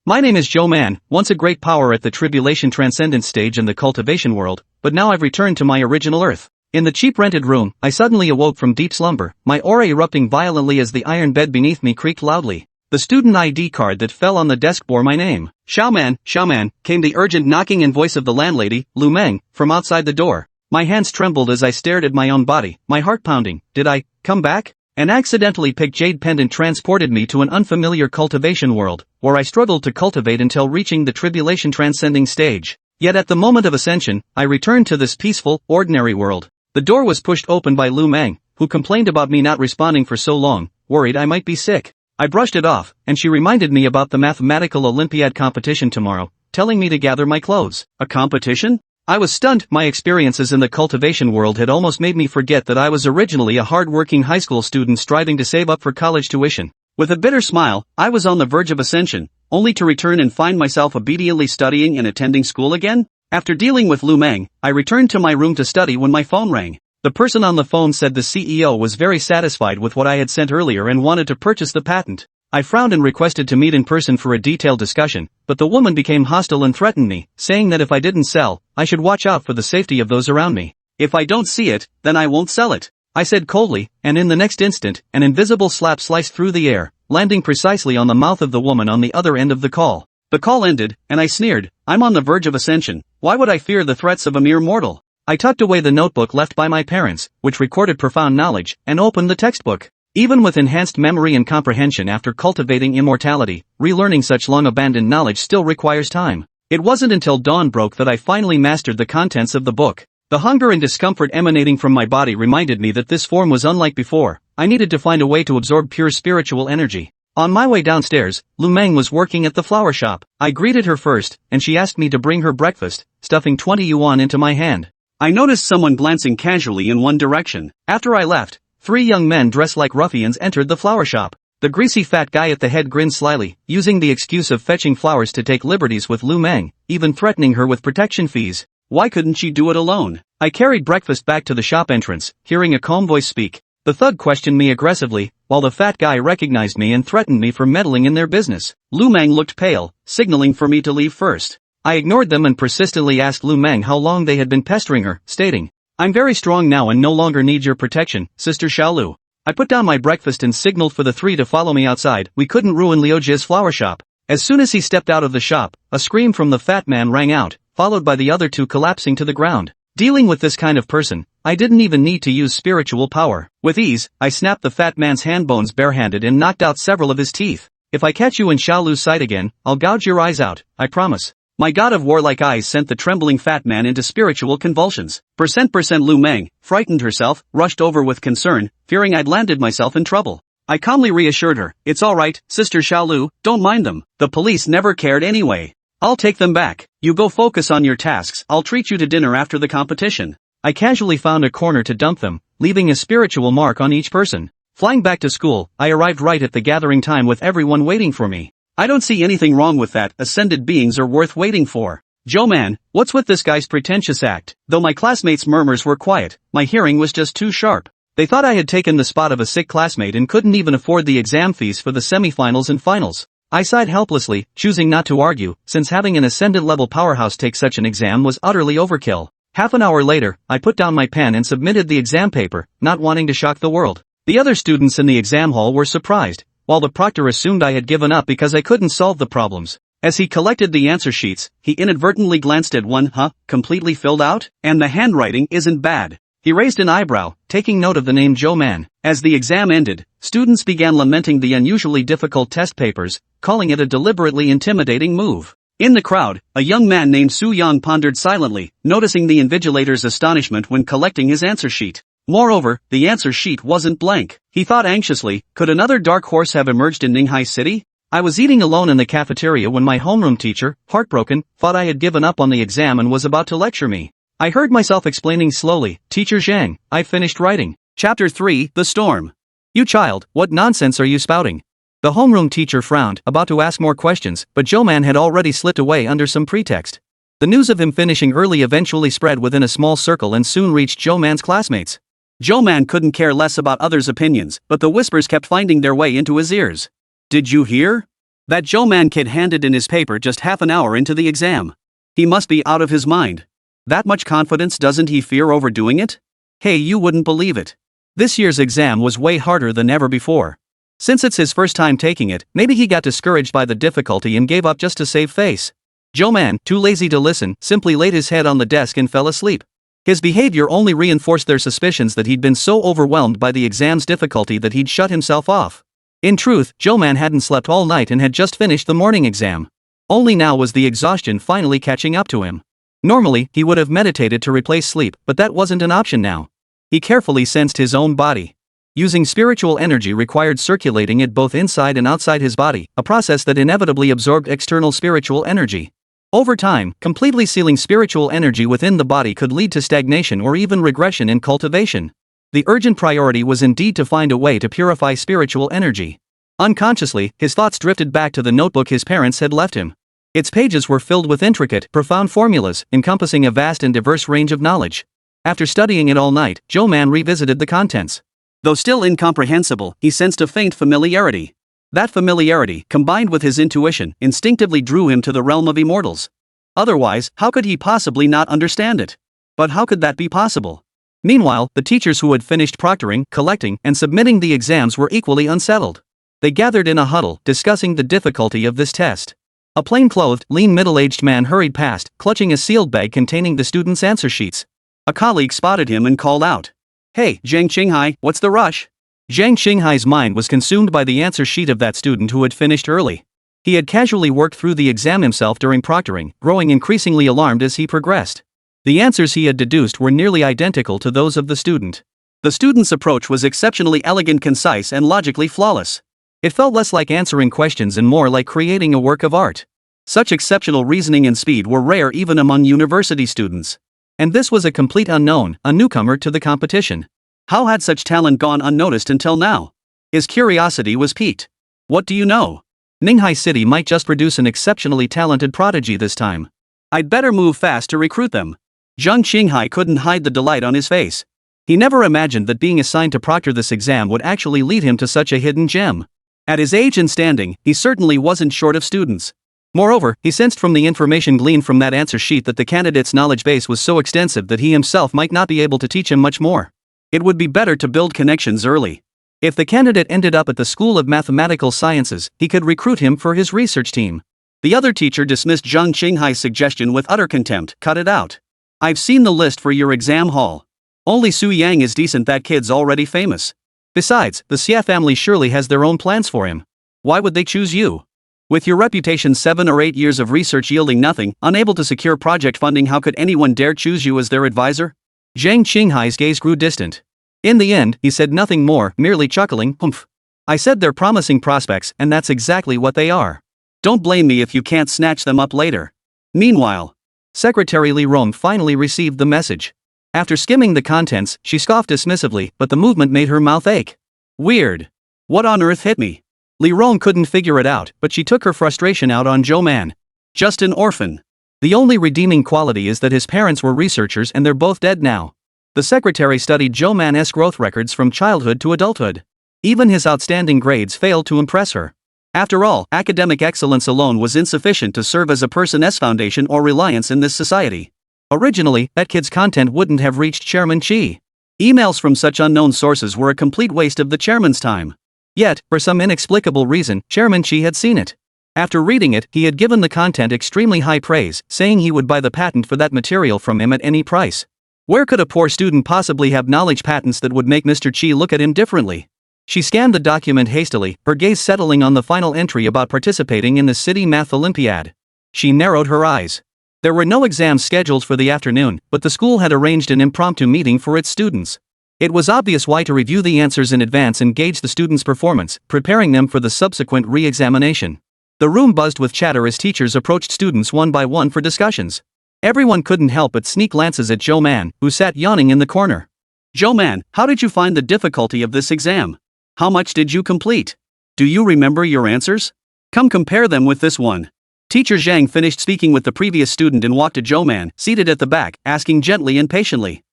My name is Zhou Man, once a great power at the Tribulation Transcendent Stage and the cultivation world, but now I've returned to my original Earth. In the cheap rented room, I suddenly awoke from deep slumber, my aura erupting violently as the iron bed beneath me creaked loudly. The student ID card that fell on the desk bore my name. Zhou Man, came the urgent knocking and voice of the landlady, Lu Meng, from outside the door. My hands trembled as I stared at my own body, my heart pounding. Did I come back? An accidentally picked jade pendant transported me to an unfamiliar cultivation world, where I struggled to cultivate until reaching the tribulation transcending stage. Yet at the moment of ascension, I returned to this peaceful, ordinary world. The door was pushed open by Lu Meng, who complained about me not responding for so long, worried I might be sick. I brushed it off, and she reminded me about the mathematical Olympiad competition tomorrow, telling me to gather my clothes. A competition? I was stunned. My experiences in the cultivation world had almost made me forget that I was originally a hard-working high school student striving to save up for college tuition. With a bitter smile, I was on the verge of ascension, only to return and find myself obediently studying and attending school again. After dealing with Lu Meng, I returned to my room to study when my phone rang. The person on the phone said the CEO was very satisfied with what I had sent earlier and wanted to purchase the patent. I frowned and requested to meet in person for a detailed discussion, but the woman became hostile and threatened me, saying that if I didn't sell, I should watch out for the safety of those around me. If I don't see it, then I won't sell it, I said coldly, and in the next instant, an invisible slap sliced through the air, landing precisely on the mouth of the woman on the other end of the call. The call ended, and I sneered. I'm on the verge of ascension. Why would I fear the threats of a mere mortal? I tucked away the notebook left by my parents, which recorded profound knowledge, and opened the textbook. Even with enhanced memory and comprehension after cultivating immortality, relearning such long-abandoned knowledge still requires time. It wasn't until dawn broke that I finally mastered the contents of the book. The hunger and discomfort emanating from my body reminded me that this form was unlike before. I needed to find a way to absorb pure spiritual energy. On my way downstairs, Lu Meng was working at the flower shop. I greeted her first, and she asked me to bring her breakfast, stuffing 20 yuan into my hand. I noticed someone glancing casually in one direction. After I left, 3 young men dressed like ruffians entered the flower shop. The greasy fat guy at the head grinned slyly, using the excuse of fetching flowers to take liberties with Lu Meng, even threatening her with protection fees. Why couldn't she do it alone? I carried breakfast back to the shop entrance, hearing a calm voice speak. The thug questioned me aggressively, while the fat guy recognized me and threatened me for meddling in their business. Lu Meng looked pale, signaling for me to leave first. I ignored them and persistently asked Lu Meng how long they had been pestering her, stating, I'm very strong now and no longer need your protection, Sister Xiaolu. I put down my breakfast and signaled for the 3 to follow me outside. We couldn't ruin Liuji's flower shop. As soon as he stepped out of the shop, a scream from the fat man rang out, followed by the other 2 collapsing to the ground. Dealing with this kind of person, I didn't even need to use spiritual power. With ease, I snapped the fat man's hand bones barehanded and knocked out several of his teeth. If I catch you in Xiaolu's sight again, I'll gouge your eyes out, I promise. My god of warlike eyes sent the trembling fat man into spiritual convulsions. Lu Meng, frightened herself, rushed over with concern, fearing I'd landed myself in trouble. I calmly reassured her, it's alright, Sister Xiaolu, don't mind them. The police never cared anyway. I'll take them back. You go focus on your tasks. I'll treat you to dinner after the competition. I casually found a corner to dump them, leaving a spiritual mark on each person. Flying back to school, I arrived right at the gathering time with everyone waiting for me. I don't see anything wrong with that. Ascended beings are worth waiting for. Zhou Man, what's with this guy's pretentious act? Though my classmates' murmurs were quiet, my hearing was just too sharp. They thought I had taken the spot of a sick classmate and couldn't even afford the exam fees for the semifinals and finals. I sighed helplessly, choosing not to argue, since having an ascendant-level powerhouse take such an exam was utterly overkill. Half an hour later, I put down my pen and submitted the exam paper, not wanting to shock the world. The other students in the exam hall were surprised, while the proctor assumed I had given up because I couldn't solve the problems. As he collected the answer sheets, he inadvertently glanced at one, completely filled out? And the handwriting isn't bad. He raised an eyebrow, taking note of the name Zhou Man. As the exam ended, students began lamenting the unusually difficult test papers, calling it a deliberately intimidating move. In the crowd, a young man named Su Yang pondered silently, noticing the invigilator's astonishment when collecting his answer sheet. Moreover, the answer sheet wasn't blank. He thought anxiously, could another dark horse have emerged in Ninghai City? I was eating alone in the cafeteria when my homeroom teacher, heartbroken, thought I had given up on the exam and was about to lecture me. I heard myself explaining slowly, Teacher Zhang, I've finished writing. Chapter 3, The Storm. You child, what nonsense are you spouting? The homeroom teacher frowned, about to ask more questions, but Zhou Man had already slipped away under some pretext. The news of him finishing early eventually spread within a small circle and soon reached Zhou Man's classmates. Zhou Man couldn't care less about others' opinions, but the whispers kept finding their way into his ears. Did you hear? That Zhou Man kid handed in his paper just half an hour into the exam. He must be out of his mind. That much confidence, doesn't he fear overdoing it? Hey, you wouldn't believe it. This year's exam was way harder than ever before. Since it's his first time taking it, maybe he got discouraged by the difficulty and gave up just to save face. Zhou Man, too lazy to listen, simply laid his head on the desk and fell asleep. His behavior only reinforced their suspicions that he'd been so overwhelmed by the exam's difficulty that he'd shut himself off. In truth, Zhou Man hadn't slept all night and had just finished the morning exam. Only now was the exhaustion finally catching up to him. Normally, he would have meditated to replace sleep, but that wasn't an option now. He carefully sensed his own body. Using spiritual energy required circulating it both inside and outside his body, a process that inevitably absorbed external spiritual energy. Over time, completely sealing spiritual energy within the body could lead to stagnation or even regression in cultivation. The urgent priority was indeed to find a way to purify spiritual energy. Unconsciously, his thoughts drifted back to the notebook his parents had left him. Its pages were filled with intricate, profound formulas, encompassing a vast and diverse range of knowledge. After studying it all night, Zhou Man revisited the contents. Though still incomprehensible, he sensed a faint familiarity. That familiarity, combined with his intuition, instinctively drew him to the realm of immortals. Otherwise, how could he possibly not understand it? But how could that be possible? Meanwhile, the teachers who had finished proctoring, collecting, and submitting the exams were equally unsettled. They gathered in a huddle, discussing the difficulty of this test. A plain-clothed, lean middle-aged man hurried past, clutching a sealed bag containing the students' answer sheets. A colleague spotted him and called out, "Hey, Zhang Qinghai, what's the rush?" Zhang Qinghai's mind was consumed by the answer sheet of that student who had finished early. He had casually worked through the exam himself during proctoring, growing increasingly alarmed as he progressed. The answers he had deduced were nearly identical to those of the student. The student's approach was exceptionally elegant, concise, and logically flawless. It felt less like answering questions and more like creating a work of art. Such exceptional reasoning and speed were rare even among university students. And this was a complete unknown, a newcomer to the competition. How had such talent gone unnoticed until now? His curiosity was piqued. What do you know? Ninghai City might just produce an exceptionally talented prodigy this time. I'd better move fast to recruit them. Zhang Qinghai couldn't hide the delight on his face. He never imagined that being assigned to proctor this exam would actually lead him to such a hidden gem. At his age and standing, he certainly wasn't short of students. Moreover, he sensed from the information gleaned from that answer sheet that the candidate's knowledge base was so extensive that he himself might not be able to teach him much more. It would be better to build connections early. If the candidate ended up at the School of Mathematical Sciences, he could recruit him for his research team. The other teacher dismissed Zhang Qinghai's suggestion with utter contempt. Cut it out. I've seen the list for your exam hall. Only Su Yang is decent, that kid's already famous. Besides, the Xia family surely has their own plans for him. Why would they choose you? With your reputation 7 or 8 years of research yielding nothing, unable to secure project funding, how could anyone dare choose you as their advisor? Zhang Qinghai's gaze grew distant. In the end, he said nothing more, merely chuckling, "Humph. I said they're promising prospects, and that's exactly what they are. Don't blame me if you can't snatch them up later." Meanwhile, Secretary Li Rong finally received the message. After skimming the contents, she scoffed dismissively, but the movement made her mouth ache. Weird. What on earth hit me? Li Rong couldn't figure it out, but she took her frustration out on Zhou Man. Just an orphan. The only redeeming quality is that his parents were researchers and they're both dead now. The secretary studied Zhou Man's growth records from childhood to adulthood. Even his outstanding grades failed to impress her. After all, academic excellence alone was insufficient to serve as a person's foundation or reliance in this society. Originally, that kid's content wouldn't have reached Chairman Qi. Emails from such unknown sources were a complete waste of the chairman's time. Yet, for some inexplicable reason, Chairman Qi had seen it. After reading it, he had given the content extremely high praise, saying he would buy the patent for that material from him at any price. Where could a poor student possibly have knowledge patents that would make Mr. Qi look at him differently? She scanned the document hastily, her gaze settling on the final entry about participating in the City Math Olympiad. She narrowed her eyes. There were no exams scheduled for the afternoon, but the school had arranged an impromptu meeting for its students. It was obvious why, to review the answers in advance and gauge the students' performance, preparing them for the subsequent re-examination. The room buzzed with chatter as teachers approached students one by one for discussions. Everyone couldn't help but sneak glances at Zhou Man, who sat yawning in the corner. "Zhou Man, how did you find the difficulty of this exam? How much did you complete? Do you remember your answers? Come compare them with this one." Teacher Zhang finished speaking with the previous student and walked to Zhou Man, seated at the back, asking gently and patiently.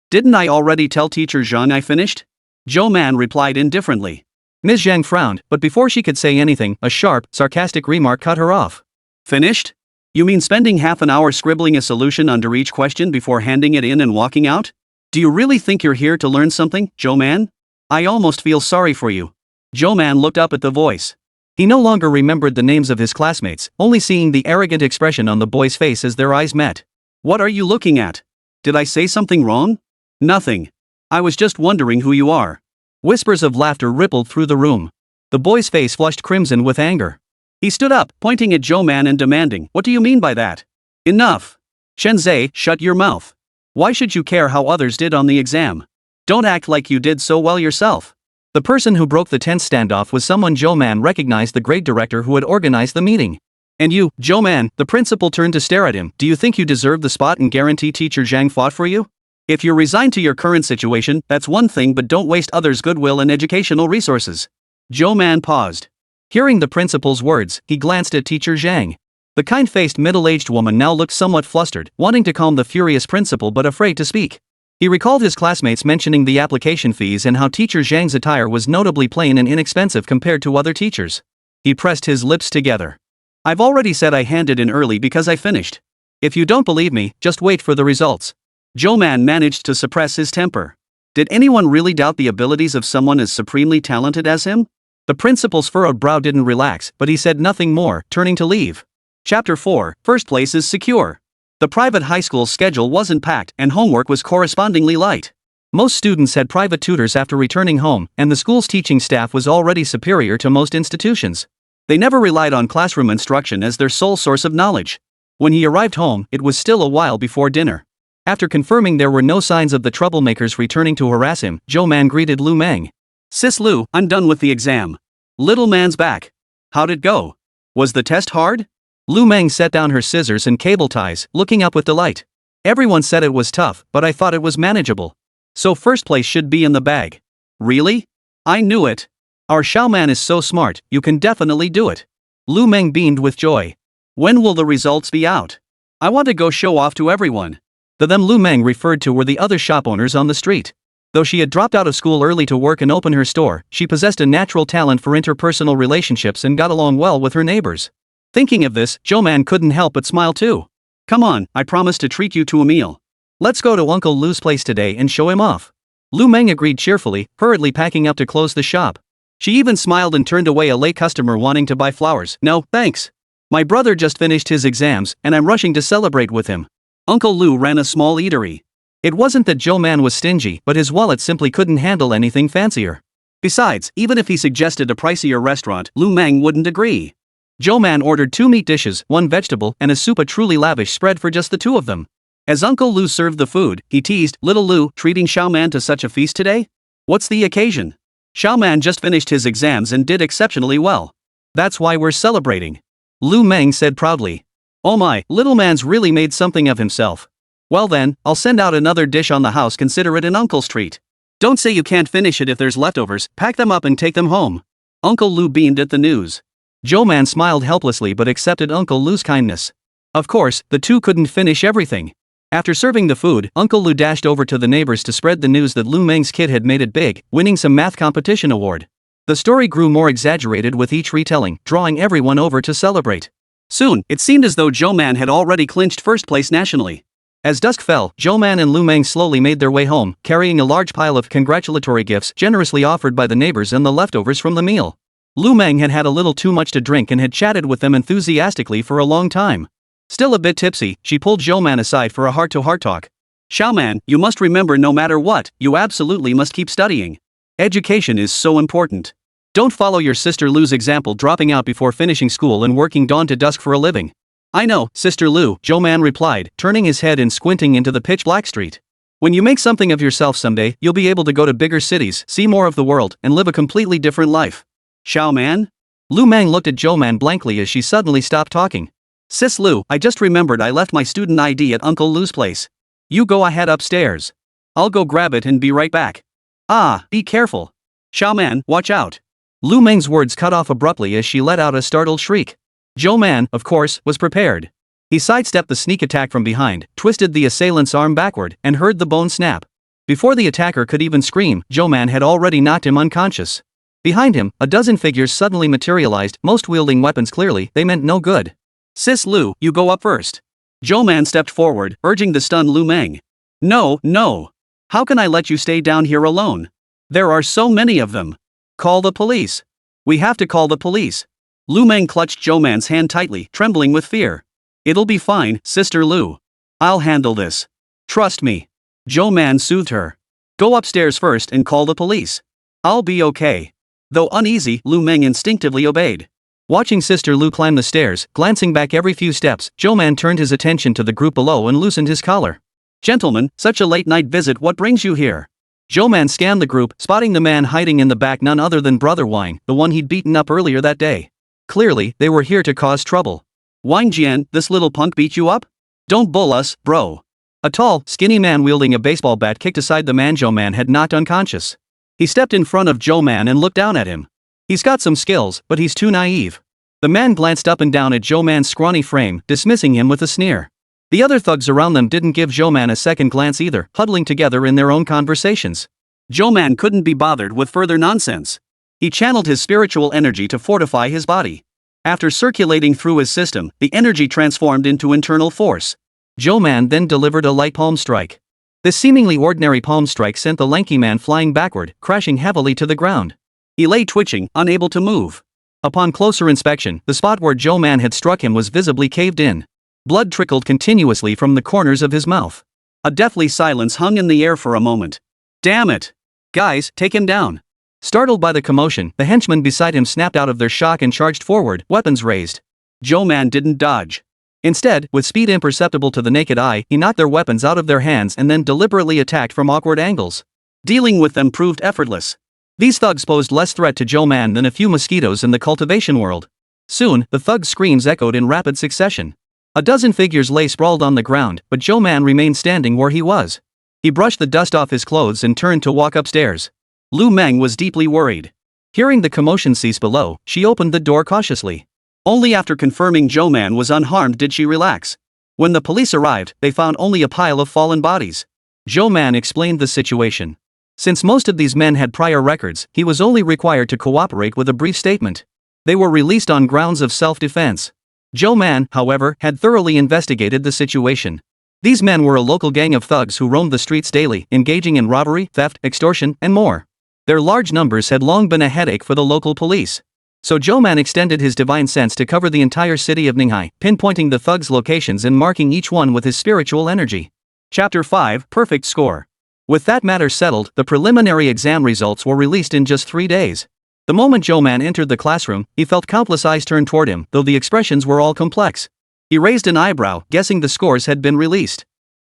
"Didn't I already tell Teacher Zhang I finished?" Zhou Man replied indifferently. Ms. Zhang frowned, but before she could say anything, a sharp, sarcastic remark cut her off. Finished? You mean spending half an hour scribbling a solution under each question before handing it in and walking out? Do you really think you're here to learn something, Zhou Man? I almost feel sorry for you. Zhou Man looked up at the voice. He no longer remembered the names of his classmates, only seeing the arrogant expression on the boy's face as their eyes met. What are you looking at? Did I say something wrong? Nothing. I was just wondering who you are. Whispers of laughter rippled through the room. The boy's face flushed crimson with anger. He stood up, pointing at Zhou Man and demanding, "What do you mean by that? Enough. Shenzai, shut your mouth. Why should you care how others did on the exam? Don't act like you did so well yourself." The person who broke the tense standoff was someone Zhou Man recognized, the grade director who had organized the meeting. "And you, Zhou Man," the principal turned to stare at him, "do you think you deserve the spot and guarantee Teacher Zhang fought for you? If you're resigned to your current situation, that's one thing, but don't waste others' goodwill and educational resources." Zhou Man paused. Hearing the principal's words, he glanced at Teacher Zhang. The kind-faced middle-aged woman now looked somewhat flustered, wanting to calm the furious principal but afraid to speak. He recalled his classmates mentioning the application fees and how Teacher Zhang's attire was notably plain and inexpensive compared to other teachers. He pressed his lips together. "I've already said I handed in early because I finished. If you don't believe me, just wait for the results." Zhou Man managed to suppress his temper. Did anyone really doubt the abilities of someone as supremely talented as him? The principal's furrowed brow didn't relax, but he said nothing more, turning to leave. Chapter 4, First place is secure. The private high school's schedule wasn't packed and homework was correspondingly light. Most students had private tutors after returning home, and the school's teaching staff was already superior to most institutions. They never relied on classroom instruction as their sole source of knowledge. When he arrived home, it was still a while before dinner. After confirming there were no signs of the troublemakers returning to harass him, Zhou Man greeted Lu Meng. "Sis Lu, I'm done with the exam. Little man's back. How'd it go? Was the test hard?" Lu Meng set down her scissors and cable ties, looking up with delight. "Everyone said it was tough, but I thought it was manageable. So first place should be in the bag." "Really? I knew it. Our Zhou Man is so smart, you can definitely do it." Lu Meng beamed with joy. "When will the results be out? I want to go show off to everyone." The them Lu Meng referred to were the other shop owners on the street. Though she had dropped out of school early to work and open her store, she possessed a natural talent for interpersonal relationships and got along well with her neighbors. Thinking of this, Zhou Man couldn't help but smile too. "Come on, I promise to treat you to a meal. Let's go to Uncle Lu's place today and show him off." Lu Meng agreed cheerfully, hurriedly packing up to close the shop. She even smiled and turned away a late customer wanting to buy flowers. "No, thanks. My brother just finished his exams, and I'm rushing to celebrate with him." Uncle Lu ran a small eatery. It wasn't that Zhou Man was stingy, but his wallet simply couldn't handle anything fancier. Besides, even if he suggested a pricier restaurant, Lu Meng wouldn't agree. Zhou Man ordered 2 meat dishes, 1 vegetable, and a soup, a truly lavish spread for just the two of them. As Uncle Lu served the food, he teased, "Little Lu, treating Zhou Man to such a feast today? What's the occasion?" "Zhou Man just finished his exams and did exceptionally well. That's why we're celebrating," Lu Meng said proudly. "Oh my, little man's really made something of himself. Well then, I'll send out another dish on the house, consider it an uncle's treat. Don't say you can't finish it if there's leftovers, pack them up and take them home." Uncle Lu beamed at the news. Zhou Man smiled helplessly but accepted Uncle Lu's kindness. Of course, the two couldn't finish everything. After serving the food, Uncle Lu dashed over to the neighbors to spread the news that Lu Meng's kid had made it big, winning some math competition award. The story grew more exaggerated with each retelling, drawing everyone over to celebrate. Soon, it seemed as though Zhou Man had already clinched first place nationally. As dusk fell, Zhou Man and Lu Meng slowly made their way home, carrying a large pile of congratulatory gifts generously offered by the neighbors and the leftovers from the meal. Lu Meng had had a little too much to drink and had chatted with them enthusiastically for a long time. Still a bit tipsy, she pulled Zhou Man aside for a heart-to-heart talk. "Zhou Man, you must remember, no matter what, you absolutely must keep studying. Education is so important. Don't follow your sister Lu's example, dropping out before finishing school and working dawn to dusk for a living." "I know, Sister Lu," Zhou Man replied, turning his head and squinting into the pitch-black street. "When you make something of yourself someday, you'll be able to go to bigger cities, see more of the world, and live a completely different life." "Zhou Man?" Lu Meng looked at Zhou Man blankly as she suddenly stopped talking. "Sis Lu, I just remembered I left my student ID at Uncle Lu's place. You go ahead upstairs. I'll go grab it and be right back." "Ah, be careful. Zhou Man, watch out." Lu Meng's words cut off abruptly as she let out a startled shriek. Zhou Man, of course, was prepared. He sidestepped the sneak attack from behind, twisted the assailant's arm backward, and heard the bone snap. Before the attacker could even scream, Zhou Man had already knocked him unconscious. Behind him, a dozen figures suddenly materialized, most wielding weapons. Clearly, they meant no good. Sis Lu, you go up first. Zhou Man stepped forward, urging the stunned Lu Meng. No, no. How can I let you stay down here alone? There are so many of them. Call the police. We have to call the police. Lu Meng clutched Zhou Man's hand tightly, trembling with fear. It'll be fine, Sister Lu. I'll handle this. Trust me. Zhou Man soothed her. Go upstairs first and call the police. I'll be okay. Though uneasy, Lu Meng instinctively obeyed. Watching Sister Lu climb the stairs, glancing back every few steps, Zhou Man turned his attention to the group below and loosened his collar. Gentlemen, such a late night visit, what brings you here? Zhou Man scanned the group, spotting the man hiding in the back, none other than Brother Wang, the one he'd beaten up earlier that day. Clearly, they were here to cause trouble. Wang Jian, this little punk beat you up? Don't bull us, bro. A tall, skinny man wielding a baseball bat kicked aside the man Zhou Man had knocked unconscious. He stepped in front of Zhou Man and looked down at him. He's got some skills, but he's too naive. The man glanced up and down at Zhou Man's scrawny frame, dismissing him with a sneer. The other thugs around them didn't give Zhou Man a second glance either, huddling together in their own conversations. Zhou Man couldn't be bothered with further nonsense. He channeled his spiritual energy to fortify his body. After circulating through his system, the energy transformed into internal force. Zhou Man then delivered a light palm strike. This seemingly ordinary palm strike sent the lanky man flying backward, crashing heavily to the ground. He lay twitching, unable to move. Upon closer inspection, the spot where Zhou Man had struck him was visibly caved in. Blood trickled continuously from the corners of his mouth. A deathly silence hung in the air for a moment. Damn it! Guys, take him down. Startled by the commotion, the henchmen beside him snapped out of their shock and charged forward, weapons raised. Zhou Man didn't dodge. Instead, with speed imperceptible to the naked eye, he knocked their weapons out of their hands and then deliberately attacked from awkward angles. Dealing with them proved effortless. These thugs posed less threat to Zhou Man than a few mosquitoes in the cultivation world. Soon, the thugs' screams echoed in rapid succession. A dozen figures lay sprawled on the ground, but Zhou Man remained standing where he was. He brushed the dust off his clothes and turned to walk upstairs. Lu Meng was deeply worried. Hearing the commotion cease below, she opened the door cautiously. Only after confirming Zhou Man was unharmed did she relax. When the police arrived, they found only a pile of fallen bodies. Zhou Man explained the situation. Since most of these men had prior records, he was only required to cooperate with a brief statement. They were released on grounds of self-defense. Zhou Man, however, had thoroughly investigated the situation. These men were a local gang of thugs who roamed the streets daily, engaging in robbery, theft, extortion, and more. Their large numbers had long been a headache for the local police. So Zhou Man extended his divine sense to cover the entire city of Ninghai, pinpointing the thugs' locations and marking each one with his spiritual energy. Chapter 5, Perfect Score. With that matter settled, the preliminary exam results were released in just 3 days. The moment Zhou Man entered the classroom, he felt countless eyes turn toward him, though the expressions were all complex. He raised an eyebrow, guessing the scores had been released.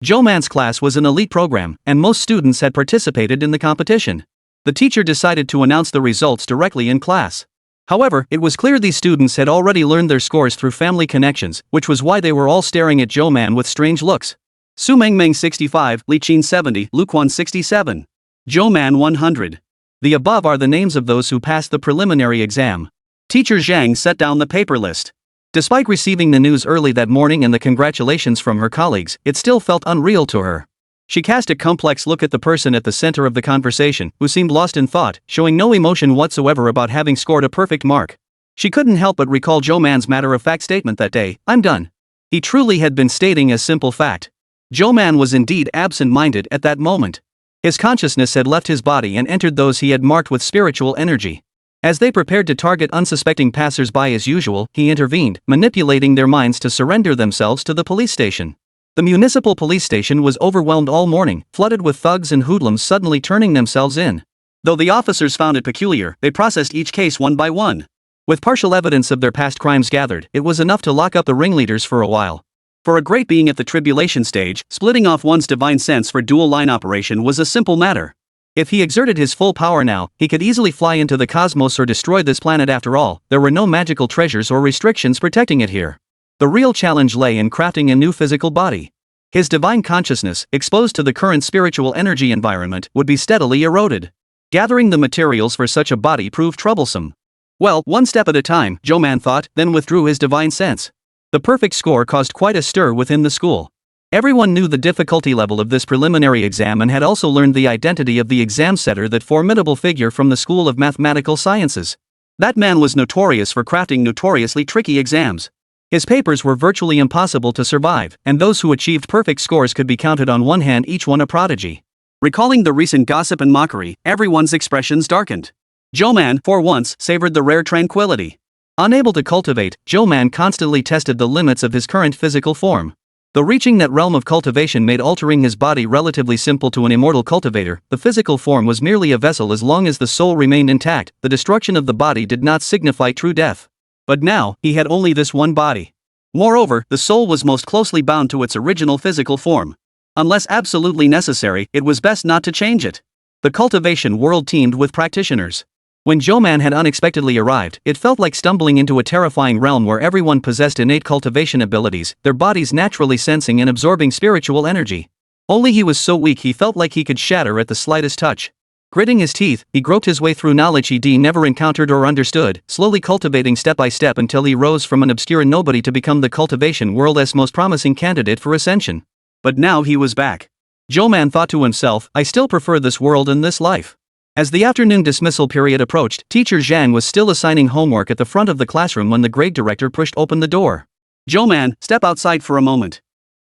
Zhou Man's class was an elite program, and most students had participated in the competition. The teacher decided to announce the results directly in class. However, it was clear these students had already learned their scores through family connections, which was why they were all staring at Zhou Man with strange looks. Su Mengmeng 65, Li Qin 70, Lu Quan 67. Zhou Man 100. The above are the names of those who passed the preliminary exam. Teacher Zhang set down the paper list. Despite receiving the news early that morning and the congratulations from her colleagues, it still felt unreal to her. She cast a complex look at the person at the center of the conversation, who seemed lost in thought, showing no emotion whatsoever about having scored a perfect mark. She couldn't help but recall Zhou Man's matter-of-fact statement that day, "I'm done." He truly had been stating a simple fact. Zhou Man was indeed absent-minded at that moment. His consciousness had left his body and entered those he had marked with spiritual energy. As they prepared to target unsuspecting passers-by as usual, he intervened, manipulating their minds to surrender themselves to the police station. The municipal police station was overwhelmed all morning, flooded with thugs and hoodlums suddenly turning themselves in. Though the officers found it peculiar, they processed each case one by one. With partial evidence of their past crimes gathered, it was enough to lock up the ringleaders for a while. For a great being at the Tribulation Stage, splitting off one's divine sense for dual-line operation was a simple matter. If he exerted his full power now, he could easily fly into the cosmos or destroy this planet. After all, there were no magical treasures or restrictions protecting it here. The real challenge lay in crafting a new physical body. His divine consciousness, exposed to the current spiritual energy environment, would be steadily eroded. Gathering the materials for such a body proved troublesome. Well, one step at a time, Zhou Man thought, then withdrew his divine sense. The perfect score caused quite a stir within the school. Everyone knew the difficulty level of this preliminary exam and had also learned the identity of the exam setter, that formidable figure from the School of Mathematical Sciences. That man was notorious for crafting notoriously tricky exams. His papers were virtually impossible to survive, and those who achieved perfect scores could be counted on one hand, each one a prodigy. Recalling the recent gossip and mockery, everyone's expressions darkened. Zhou Man, for once, savored the rare tranquility. Unable to cultivate, Zhou Man constantly tested the limits of his current physical form. Though reaching that realm of cultivation made altering his body relatively simple to an immortal cultivator, the physical form was merely a vessel as long as the soul remained intact. The destruction of the body did not signify true death. But now, he had only this one body. Moreover, the soul was most closely bound to its original physical form. Unless absolutely necessary, it was best not to change it. The cultivation world teemed with practitioners. When Zhou Man had unexpectedly arrived, it felt like stumbling into a terrifying realm where everyone possessed innate cultivation abilities, their bodies naturally sensing and absorbing spiritual energy. Only he was so weak he felt like he could shatter at the slightest touch. Gritting his teeth, he groped his way through knowledge he'd never encountered or understood, slowly cultivating step by step until he rose from an obscure nobody to become the cultivation world's most promising candidate for ascension. But now he was back. Zhou Man thought to himself, I still prefer this world and this life. As the afternoon dismissal period approached, Teacher Zhang was still assigning homework at the front of the classroom when the grade director pushed open the door. Zhou Man, step outside for a moment.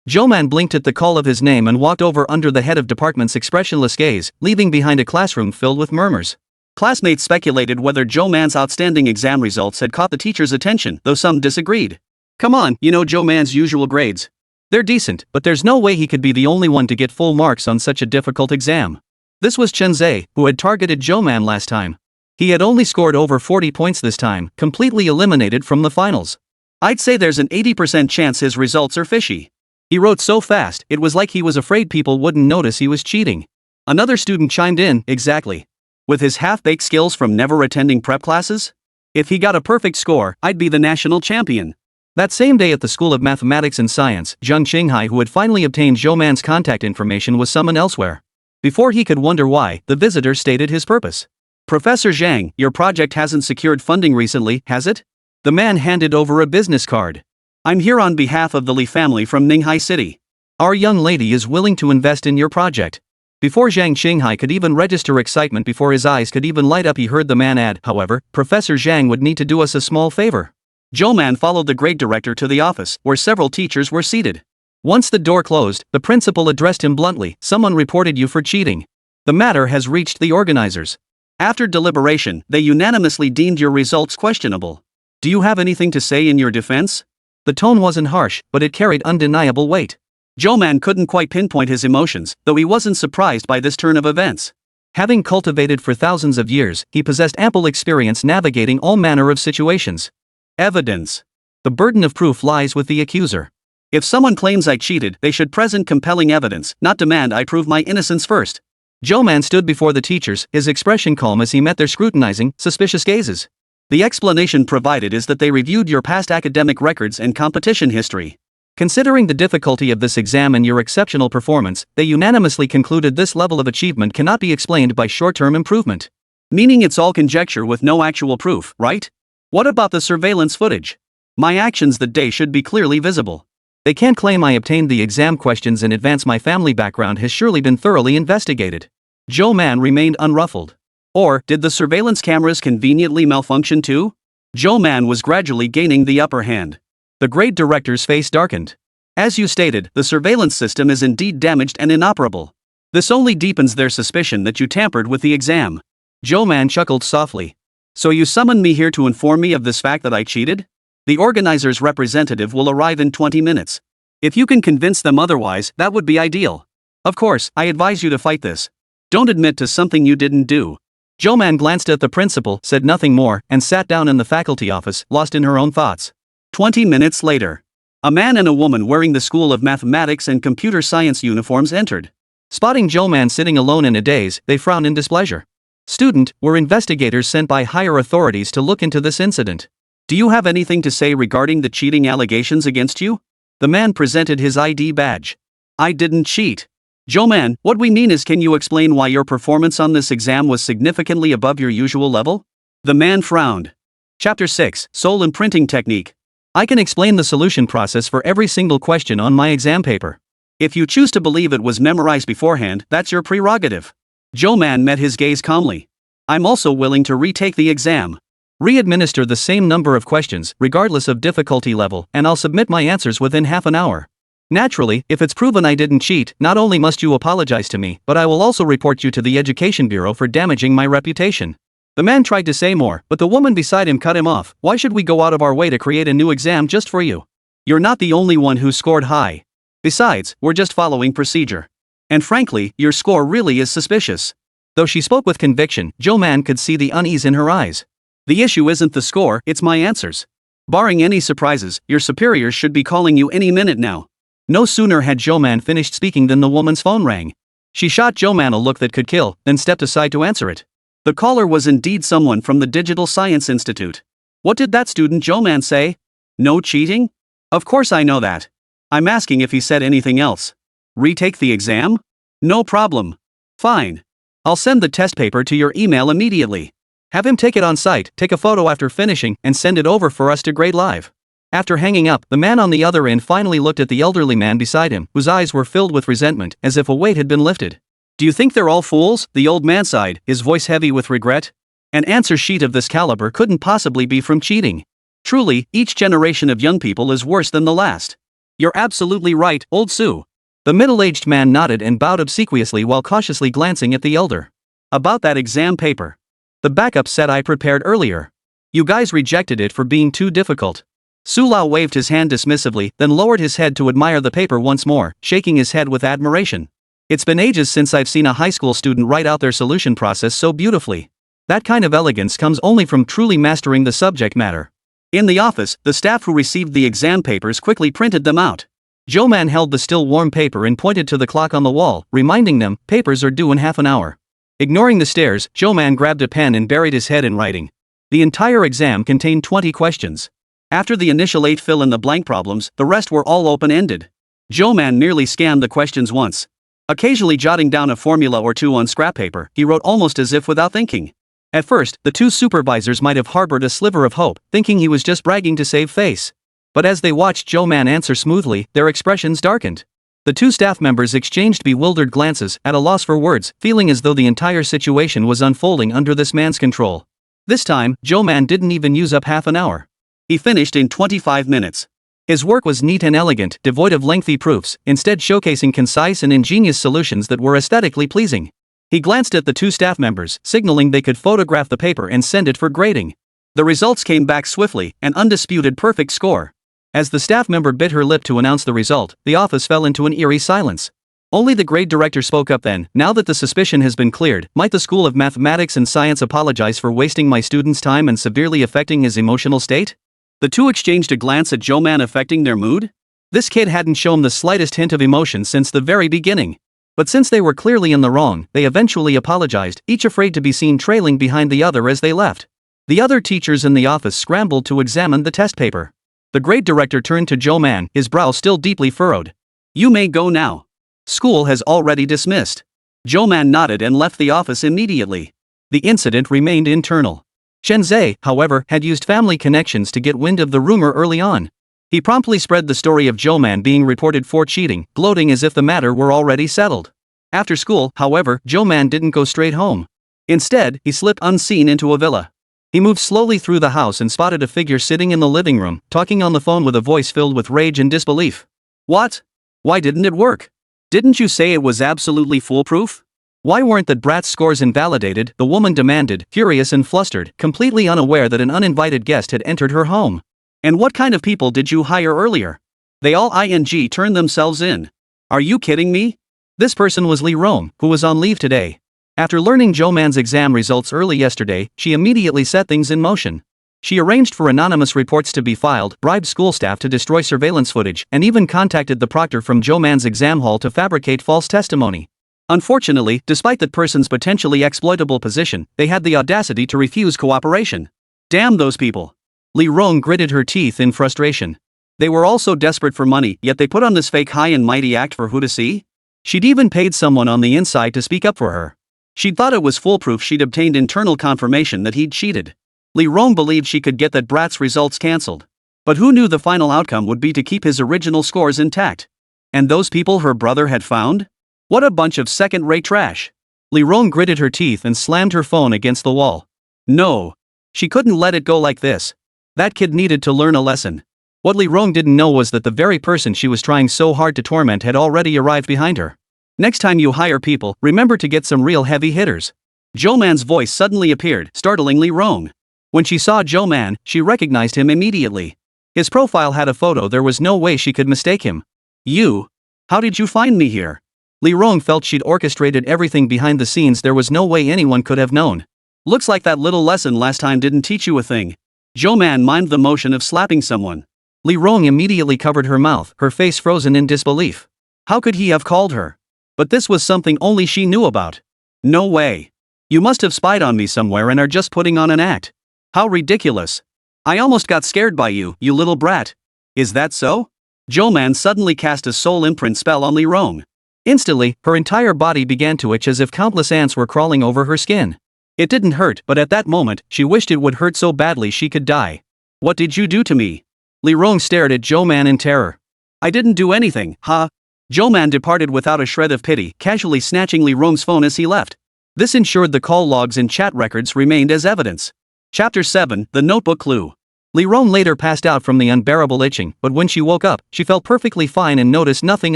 Zhou Man blinked at the call of his name and walked over under the head of department's expressionless gaze, leaving behind a classroom filled with murmurs. Classmates speculated whether Zhou Man's outstanding exam results had caught the teacher's attention, though some disagreed. Come on, you know Zhou Man's usual grades. They're decent, but there's no way he could be the only one to get full marks on such a difficult exam. This was Chen Zhe, who had targeted Zhou Man last time. He had only scored over 40 points this time, completely eliminated from the finals. I'd say there's an 80% chance his results are fishy. He wrote so fast, it was like he was afraid people wouldn't notice he was cheating. Another student chimed in, exactly. With his half-baked skills from never attending prep classes? If he got a perfect score, I'd be the national champion. That same day at the School of Mathematics and Science, Zhang Qinghai, who had finally obtained Zhou Man's contact information, was summoned elsewhere. Before he could wonder why, the visitor stated his purpose. Professor Zhang, your project hasn't secured funding recently, has it? The man handed over a business card. I'm here on behalf of the Li family from Ninghai City. Our young lady is willing to invest in your project. Before Zhang Qinghai could even register excitement, before his eyes could even light up, he heard the man add, however, Professor Zhang would need to do us a small favor. Zhou Man followed the grade director to the office, where several teachers were seated. Once the door closed, the principal addressed him bluntly, someone reported you for cheating. The matter has reached the organizers. After deliberation, they unanimously deemed your results questionable. Do you have anything to say in your defense? The tone wasn't harsh, but it carried undeniable weight. Zhou Man couldn't quite pinpoint his emotions, though he wasn't surprised by this turn of events. Having cultivated for thousands of years, he possessed ample experience navigating all manner of situations. Evidence. The burden of proof lies with the accuser. If someone claims I cheated, they should present compelling evidence, not demand I prove my innocence first. Zhou Man stood before the teachers, his expression calm as he met their scrutinizing, suspicious gazes. The explanation provided is that they reviewed your past academic records and competition history. Considering the difficulty of this exam and your exceptional performance, they unanimously concluded this level of achievement cannot be explained by short-term improvement. Meaning it's all conjecture with no actual proof, right? What about the surveillance footage? My actions that day should be clearly visible. They can't claim I obtained the exam questions in advance. My family background has surely been thoroughly investigated. Zhou Man remained unruffled. Or, did the surveillance cameras conveniently malfunction too? Zhou Man was gradually gaining the upper hand. The grade director's face darkened. As you stated, the surveillance system is indeed damaged and inoperable. This only deepens their suspicion that you tampered with the exam. Zhou Man chuckled softly. So you summoned me here to inform me of this fact that I cheated? The organizer's representative will arrive in 20 minutes. If you can convince them otherwise, that would be ideal. Of course, I advise you to fight this. Don't admit to something you didn't do. Zhou Man glanced at the principal, said nothing more, and sat down in the faculty office, lost in her own thoughts. 20 minutes later. A man and a woman wearing the School of Mathematics and Computer Science uniforms entered. Spotting Zhou Man sitting alone in a daze, they frowned in displeasure. Student, we're investigators sent by higher authorities to look into this incident. Do you have anything to say regarding the cheating allegations against you? The man presented his ID badge. I didn't cheat. Zhou Man, what we mean is, can you explain why your performance on this exam was significantly above your usual level? The man frowned. Chapter 6, Soul Imprinting Technique. I can explain the solution process for every single question on my exam paper. If you choose to believe it was memorized beforehand, that's your prerogative. Zhou Man met his gaze calmly. I'm also willing to retake the exam. Re-administer the same number of questions, regardless of difficulty level, and I'll submit my answers within half an hour. Naturally, if it's proven I didn't cheat, not only must you apologize to me, but I will also report you to the Education Bureau for damaging my reputation. The man tried to say more, but the woman beside him cut him off. Why should we go out of our way to create a new exam just for you? You're not the only one who scored high. Besides, we're just following procedure. And frankly, your score really is suspicious. Though she spoke with conviction, Zhou Man could see the unease in her eyes. The issue isn't the score, it's my answers. Barring any surprises, your superiors should be calling you any minute now. No sooner had Zhou Man finished speaking than the woman's phone rang. She shot Zhou Man a look that could kill, then stepped aside to answer it. The caller was indeed someone from the Digital Science Institute. What did that student Zhou Man say? No cheating? Of course I know that. I'm asking if he said anything else. Retake the exam? No problem. Fine. I'll send the test paper to your email immediately. Have him take it on site, take a photo after finishing, and send it over for us to grade live. After hanging up, the man on the other end finally looked at the elderly man beside him, whose eyes were filled with resentment, as if a weight had been lifted. Do you think they're all fools? The old man sighed, his voice heavy with regret. An answer sheet of this caliber couldn't possibly be from cheating. Truly, each generation of young people is worse than the last. You're absolutely right, old Sue. The middle-aged man nodded and bowed obsequiously while cautiously glancing at the elder. About that exam paper. The backup set I prepared earlier. You guys rejected it for being too difficult. Su Lao waved his hand dismissively, then lowered his head to admire the paper once more, shaking his head with admiration. It's been ages since I've seen a high school student write out their solution process so beautifully. That kind of elegance comes only from truly mastering the subject matter. In the office, the staff who received the exam papers quickly printed them out. Zhou Man held the still warm paper and pointed to the clock on the wall, reminding them, papers are due in half an hour. Ignoring the stares, Zhou Man grabbed a pen and buried his head in writing. The entire exam contained 20 questions. After the initial 8 fill-in-the-blank problems, the rest were all open-ended. Zhou Man merely scanned the questions once. Occasionally jotting down a formula or two on scrap paper, he wrote almost as if without thinking. At first, the two supervisors might have harbored a sliver of hope, thinking he was just bragging to save face. But as they watched Zhou Man answer smoothly, their expressions darkened. The two staff members exchanged bewildered glances, at a loss for words, feeling as though the entire situation was unfolding under this man's control. This time, Zhou Man didn't even use up half an hour. He finished in 25 minutes. His work was neat and elegant, devoid of lengthy proofs, instead showcasing concise and ingenious solutions that were aesthetically pleasing. He glanced at the two staff members, signaling they could photograph the paper and send it for grading. The results came back swiftly, an undisputed perfect score. As the staff member bit her lip to announce the result, the office fell into an eerie silence. Only the grade director spoke up then. Now that the suspicion has been cleared, might the School of Mathematics and Science apologize for wasting my student's time and severely affecting his emotional state? The two exchanged a glance at Zhou Man affecting their mood. This kid hadn't shown the slightest hint of emotion since the very beginning. But since they were clearly in the wrong, they eventually apologized, each afraid to be seen trailing behind the other as they left. The other teachers in the office scrambled to examine the test paper. The grade director turned to Zhou Man, his brow still deeply furrowed. You may go now. School has already dismissed. Zhou Man nodded and left the office immediately. The incident remained internal. Shenzhe, however, had used family connections to get wind of the rumor early on. He promptly spread the story of Zhou Man being reported for cheating, gloating as if the matter were already settled. After school, however, Zhou Man didn't go straight home. Instead, he slipped unseen into a villa. He moved slowly through the house and spotted a figure sitting in the living room, talking on the phone with a voice filled with rage and disbelief. What? Why didn't it work? Didn't you say it was absolutely foolproof? Why weren't the brat's scores invalidated? The woman demanded, furious and flustered, completely unaware that an uninvited guest had entered her home. And what kind of people did you hire earlier? They all turned themselves in. Are you kidding me? This person was Li Rong, who was on leave today. After learning Zhou Man's exam results early yesterday, she immediately set things in motion. She arranged for anonymous reports to be filed, bribed school staff to destroy surveillance footage, and even contacted the proctor from Zhou Man's exam hall to fabricate false testimony. Unfortunately, despite that person's potentially exploitable position, they had the audacity to refuse cooperation. Damn those people. Li Rong gritted her teeth in frustration. They were all so desperate for money, yet they put on this fake high and mighty act for who to see? She'd even paid someone on the inside to speak up for her. She'd thought it was foolproof. She'd obtained internal confirmation that he'd cheated. Li Rong believed she could get that brat's results cancelled. But who knew the final outcome would be to keep his original scores intact? And those people her brother had found? What a bunch of second-rate trash. Li Rong gritted her teeth and slammed her phone against the wall. No. She couldn't let it go like this. That kid needed to learn a lesson. What Li Rong didn't know was that the very person she was trying so hard to torment had already arrived behind her. Next time you hire people, remember to get some real heavy hitters. Zhou Man's voice suddenly appeared, startling Li Rong. When she saw Zhou Man, she recognized him immediately. His profile had a photo, there was no way she could mistake him. You? How did you find me here? Li Rong felt she'd orchestrated everything behind the scenes, there was no way anyone could have known. Looks like that little lesson last time didn't teach you a thing. Zhou Man mimed the motion of slapping someone. Li Rong immediately covered her mouth, her face frozen in disbelief. How could he have called her? But this was something only she knew about. No way. You must have spied on me somewhere and are just putting on an act. How ridiculous. I almost got scared by you, you little brat. Is that so? Zhou Man suddenly cast a soul imprint spell on Li Rong. Instantly, her entire body began to itch as if countless ants were crawling over her skin. It didn't hurt, but at that moment, she wished it would hurt so badly she could die. What did you do to me? Li Rong stared at Zhou Man in terror. I didn't do anything, huh? Zhou Man departed without a shred of pity, casually snatching Li Rong's phone as he left. This ensured the call logs and chat records remained as evidence. Chapter 7, The Notebook Clue. Li Rong later passed out from the unbearable itching, but when she woke up, she felt perfectly fine and noticed nothing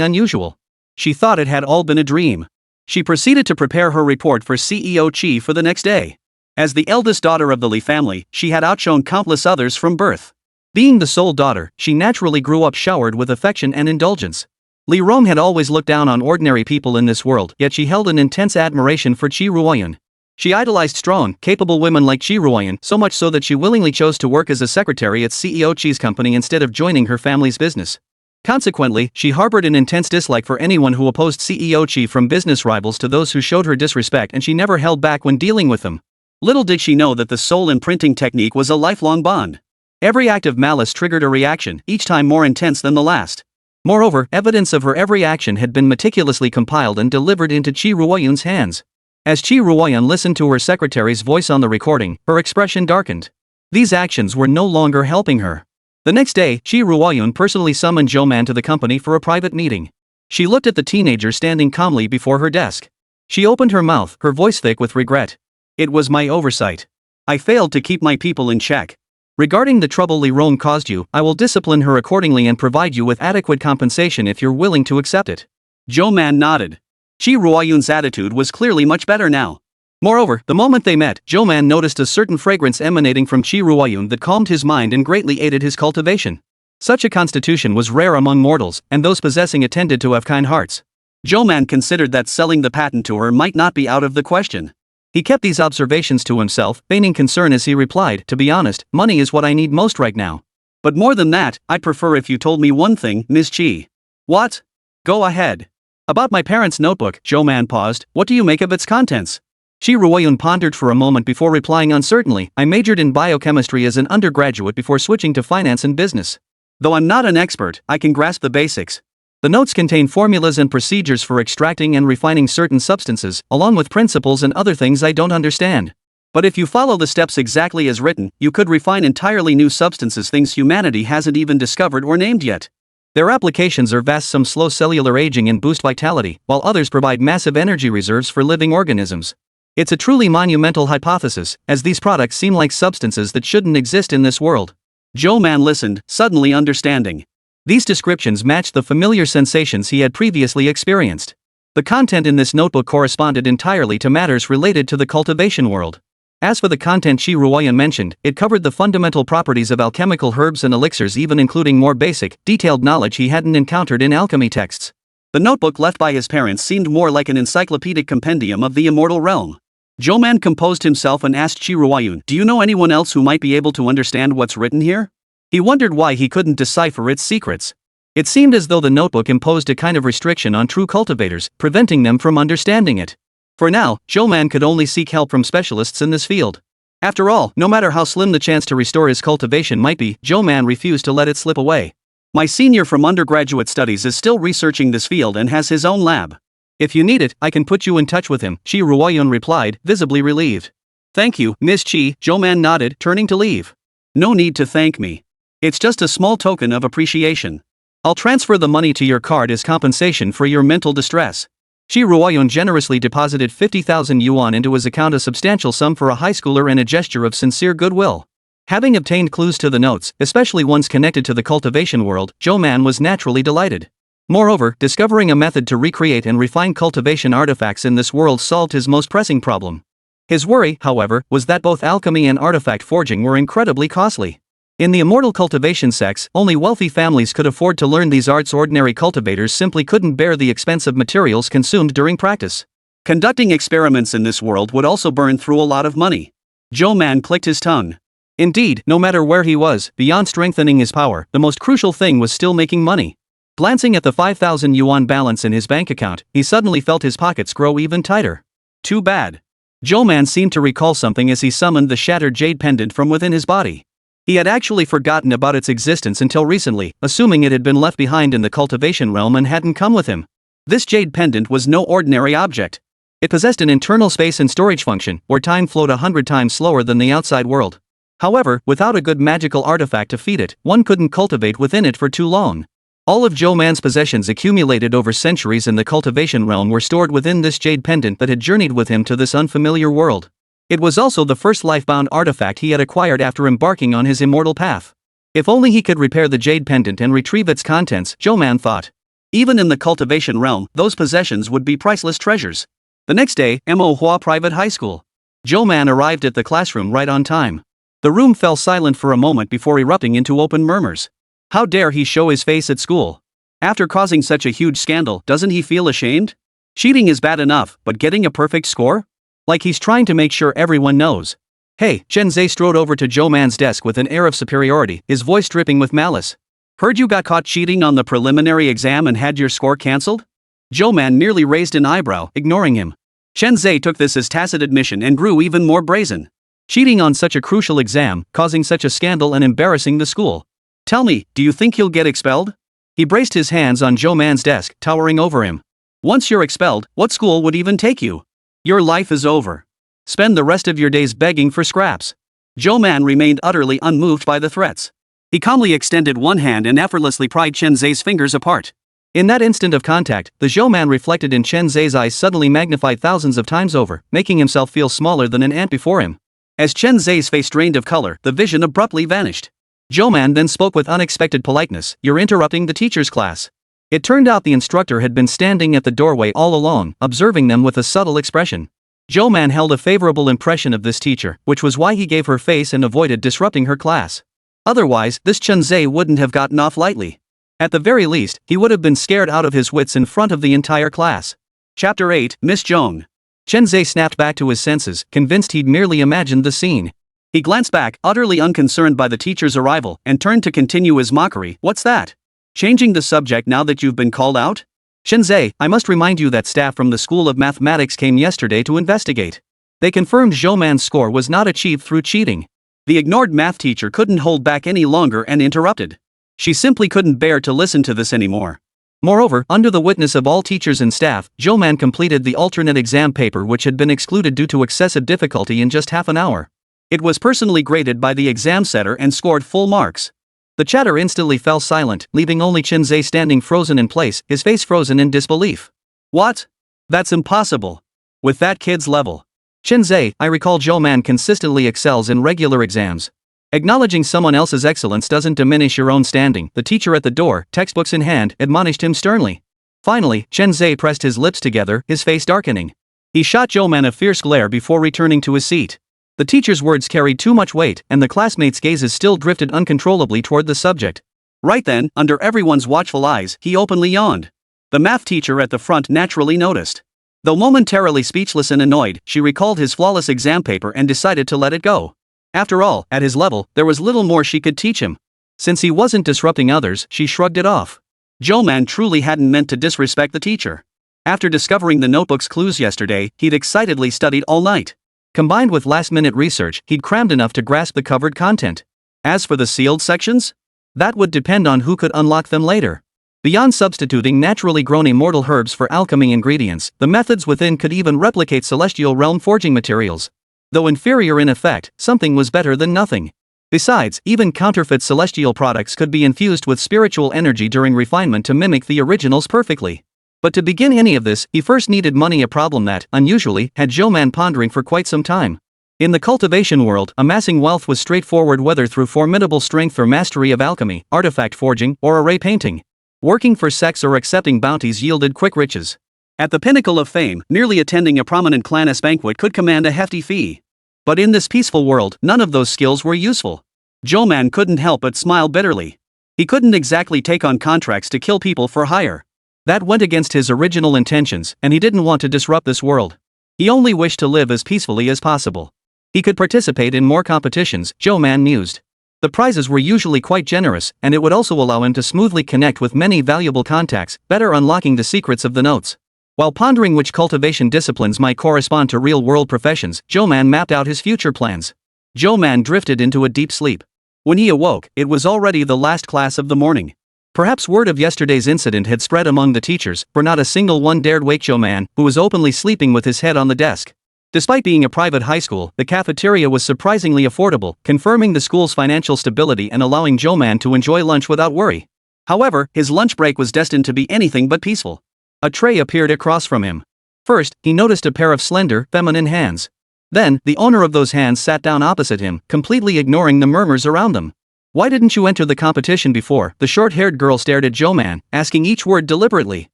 unusual. She thought it had all been a dream. She proceeded to prepare her report for CEO Qi for the next day. As the eldest daughter of the Li family, she had outshone countless others from birth. Being the sole daughter, she naturally grew up showered with affection and indulgence. Li Rong had always looked down on ordinary people in this world, yet she held an intense admiration for Qi Ruoyun. She idolized strong, capable women like Qi Ruoyun, so much so that she willingly chose to work as a secretary at CEO Qi's company instead of joining her family's business. Consequently, she harbored an intense dislike for anyone who opposed CEO Qi, from business rivals to those who showed her disrespect, and she never held back when dealing with them. Little did she know that the soul imprinting technique was a lifelong bond. Every act of malice triggered a reaction, each time more intense than the last. Moreover, evidence of her every action had been meticulously compiled and delivered into Qi Ruoyun's hands. As Qi Ruoyun listened to her secretary's voice on the recording, her expression darkened. These actions were no longer helping her. The next day, Qi Ruoyun personally summoned Zhou Man to the company for a private meeting. She looked at the teenager standing calmly before her desk. She opened her mouth, her voice thick with regret. It was my oversight. I failed to keep my people in check. Regarding the trouble Li Rong caused you, I will discipline her accordingly and provide you with adequate compensation if you're willing to accept it. Zhou Man nodded. Qi Ruoyun's attitude was clearly much better now. Moreover, the moment they met, Zhou Man noticed a certain fragrance emanating from Qi Ruoyun that calmed his mind and greatly aided his cultivation. Such a constitution was rare among mortals, and those possessing it tended to have kind hearts. Zhou Man considered that selling the patent to her might not be out of the question. He kept these observations to himself, feigning concern as he replied, "To be honest, money is what I need most right now. But more than that, I'd prefer if you told me one thing, Ms. Qi." "What?" "Go ahead." "About my parents' notebook." Zhou Man paused. "What do you make of its contents?" Qi Ruoyun pondered for a moment before replying uncertainly, "I majored in biochemistry as an undergraduate before switching to finance and business. Though I'm not an expert, I can grasp the basics. The notes contain formulas and procedures for extracting and refining certain substances, along with principles and other things I don't understand. But if you follow the steps exactly as written, you could refine entirely new substances, things humanity hasn't even discovered or named yet. Their applications are vast, some slow cellular aging and boost vitality, while others provide massive energy reserves for living organisms. It's a truly monumental hypothesis, as these products seem like substances that shouldn't exist in this world." Zhou Man listened, suddenly understanding. These descriptions matched the familiar sensations he had previously experienced. The content in this notebook corresponded entirely to matters related to the cultivation world. As for the content Qi Ruoyun mentioned, it covered the fundamental properties of alchemical herbs and elixirs, even including more basic, detailed knowledge he hadn't encountered in alchemy texts. The notebook left by his parents seemed more like an encyclopedic compendium of the immortal realm. Zhou Man composed himself and asked Qi Ruoyun, "Do you know anyone else who might be able to understand what's written here?" He wondered why he couldn't decipher its secrets. It seemed as though the notebook imposed a kind of restriction on true cultivators, preventing them from understanding it. For now, Zhou Man could only seek help from specialists in this field. After all, no matter how slim the chance to restore his cultivation might be, Zhou Man refused to let it slip away. "My senior from undergraduate studies is still researching this field and has his own lab. If you need it, I can put you in touch with him," Qi Ruoyun replied, visibly relieved. "Thank you, Miss Qi," Zhou Man nodded, turning to leave. "No need to thank me. It's just a small token of appreciation." I'll transfer the money to your card as compensation for your mental distress. Shi Ruoyun generously deposited 50,000 yuan into his account, a substantial sum for a high schooler, in a gesture of sincere goodwill. Having obtained clues to the notes, especially ones connected to the cultivation world, Zhou Man was naturally delighted. Moreover, discovering a method to recreate and refine cultivation artifacts in this world solved his most pressing problem. His worry, however, was that both alchemy and artifact forging were incredibly costly. In the immortal cultivation sects, only wealthy families could afford to learn these arts. Ordinary cultivators simply couldn't bear the expense of materials consumed during practice. Conducting experiments in this world would also burn through a lot of money. Zhou Man clicked his tongue. Indeed, no matter where he was, beyond strengthening his power, the most crucial thing was still making money. Glancing at the 5,000 yuan balance in his bank account, he suddenly felt his pockets grow even tighter. Too bad. Zhou Man seemed to recall something as he summoned the shattered jade pendant from within his body. He had actually forgotten about its existence until recently, assuming it had been left behind in the cultivation realm and hadn't come with him. This jade pendant was no ordinary object. It possessed an internal space and storage function, where time flowed 100 times slower than the outside world. However, without a good magical artifact to feed it, one couldn't cultivate within it for too long. All of Zhou Man's possessions accumulated over centuries in the cultivation realm were stored within this jade pendant that had journeyed with him to this unfamiliar world. It was also the first life-bound artifact he had acquired after embarking on his immortal path. If only he could repair the jade pendant and retrieve its contents, Zhou Man thought. Even in the cultivation realm, those possessions would be priceless treasures. The next day, Manhwa Private High School. Zhou Man arrived at the classroom right on time. The room fell silent for a moment before erupting into open murmurs. How dare he show his face at school? After causing such a huge scandal, doesn't he feel ashamed? Cheating is bad enough, but getting a perfect score? Like he's trying to make sure everyone knows. Hey, Chen Zhe strode over to Zhou Man's desk with an air of superiority, his voice dripping with malice. Heard you got caught cheating on the preliminary exam and had your score cancelled? Zhou Man nearly raised an eyebrow, ignoring him. Chen Zhe took this as tacit admission and grew even more brazen. Cheating on such a crucial exam, causing such a scandal and embarrassing the school. Tell me, do you think he'll get expelled? He braced his hands on Zhou Man's desk, towering over him. Once you're expelled, what school would even take you? Your life is over. Spend the rest of your days begging for scraps. Zhou Man remained utterly unmoved by the threats. He calmly extended one hand and effortlessly pried Chen Zhe's fingers apart. In that instant of contact, the Zhou Man reflected in Chen Zhe's eyes suddenly magnified thousands of times over, making himself feel smaller than an ant before him. As Chen Zhe's face drained of color, the vision abruptly vanished. Zhou Man then spoke with unexpected politeness, "You're interrupting the teacher's class." It turned out the instructor had been standing at the doorway all along, observing them with a subtle expression. Zhou Man held a favorable impression of this teacher, which was why he gave her face and avoided disrupting her class. Otherwise, this Chen Zhe wouldn't have gotten off lightly. At the very least, he would have been scared out of his wits in front of the entire class. Chapter 8, Miss Zhong. Chen Zhe snapped back to his senses, convinced he'd merely imagined the scene. He glanced back, utterly unconcerned by the teacher's arrival, and turned to continue his mockery. "What's that? Changing the subject now that you've been called out? Chen Zhe, I must remind you that staff from the School of Mathematics came yesterday to investigate. They confirmed Zhou Man's score was not achieved through cheating." The ignored math teacher couldn't hold back any longer and interrupted. She simply couldn't bear to listen to this anymore. Moreover, under the witness of all teachers and staff, Zhou Man completed the alternate exam paper which had been excluded due to excessive difficulty in just half an hour. It was personally graded by the exam setter and scored full marks. The chatter instantly fell silent, leaving only Chen Zhe standing frozen in place, his face frozen in disbelief. "What? That's impossible. With that kid's level." "Chen Zhe, I recall Zhou Man consistently excels in regular exams. Acknowledging someone else's excellence doesn't diminish your own standing," the teacher at the door, textbooks in hand, admonished him sternly. Finally, Chen Zhe pressed his lips together, his face darkening. He shot Zhou Man a fierce glare before returning to his seat. The teacher's words carried too much weight, and the classmates' gazes still drifted uncontrollably toward the subject. Right then, under everyone's watchful eyes, he openly yawned. The math teacher at the front naturally noticed. Though momentarily speechless and annoyed, she recalled his flawless exam paper and decided to let it go. After all, at his level, there was little more she could teach him. Since he wasn't disrupting others, she shrugged it off. Zhou Man truly hadn't meant to disrespect the teacher. After discovering the notebook's clues yesterday, he'd excitedly studied all night. Combined with last-minute research, he'd crammed enough to grasp the covered content. As for the sealed sections? That would depend on who could unlock them later. Beyond substituting naturally grown immortal herbs for alchemy ingredients, the methods within could even replicate celestial realm forging materials. Though inferior in effect, something was better than nothing. Besides, even counterfeit celestial products could be infused with spiritual energy during refinement to mimic the originals perfectly. But to begin any of this, he first needed money, a problem that, unusually, had Zhou Man pondering for quite some time. In the cultivation world, amassing wealth was straightforward, whether through formidable strength or mastery of alchemy, artifact forging, or array painting. Working for sex or accepting bounties yielded quick riches. At the pinnacle of fame, merely attending a prominent clan's banquet could command a hefty fee. But in this peaceful world, none of those skills were useful. Zhou Man couldn't help but smile bitterly. He couldn't exactly take on contracts to kill people for hire. That went against his original intentions, and he didn't want to disrupt this world. He only wished to live as peacefully as possible. He could participate in more competitions, Zhou Man mused. The prizes were usually quite generous, and it would also allow him to smoothly connect with many valuable contacts, better unlocking the secrets of the notes. While pondering which cultivation disciplines might correspond to real-world professions, Zhou Man mapped out his future plans. Zhou Man drifted into a deep sleep. When he awoke, it was already the last class of the morning. Perhaps word of yesterday's incident had spread among the teachers, for not a single one dared wake Zhou Man, who was openly sleeping with his head on the desk. Despite being a private high school, the cafeteria was surprisingly affordable, confirming the school's financial stability and allowing Zhou Man to enjoy lunch without worry. However, his lunch break was destined to be anything but peaceful. A tray appeared across from him. First, he noticed a pair of slender, feminine hands. Then, the owner of those hands sat down opposite him, completely ignoring the murmurs around them. "Why didn't you enter the competition before?" The short-haired girl stared at Zhou Man, asking each word deliberately.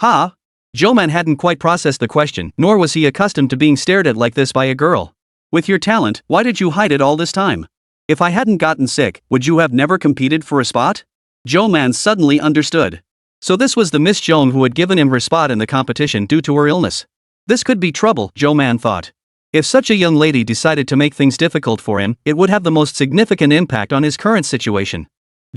"Ha?" Zhou Man hadn't quite processed the question, nor was he accustomed to being stared at like this by a girl. "With your talent, why did you hide it all this time? If I hadn't gotten sick, would you have never competed for a spot?" Zhou Man suddenly understood. So this was the Miss Joan who had given him her spot in the competition due to her illness. This could be trouble, Zhou Man thought. If such a young lady decided to make things difficult for him, it would have the most significant impact on his current situation.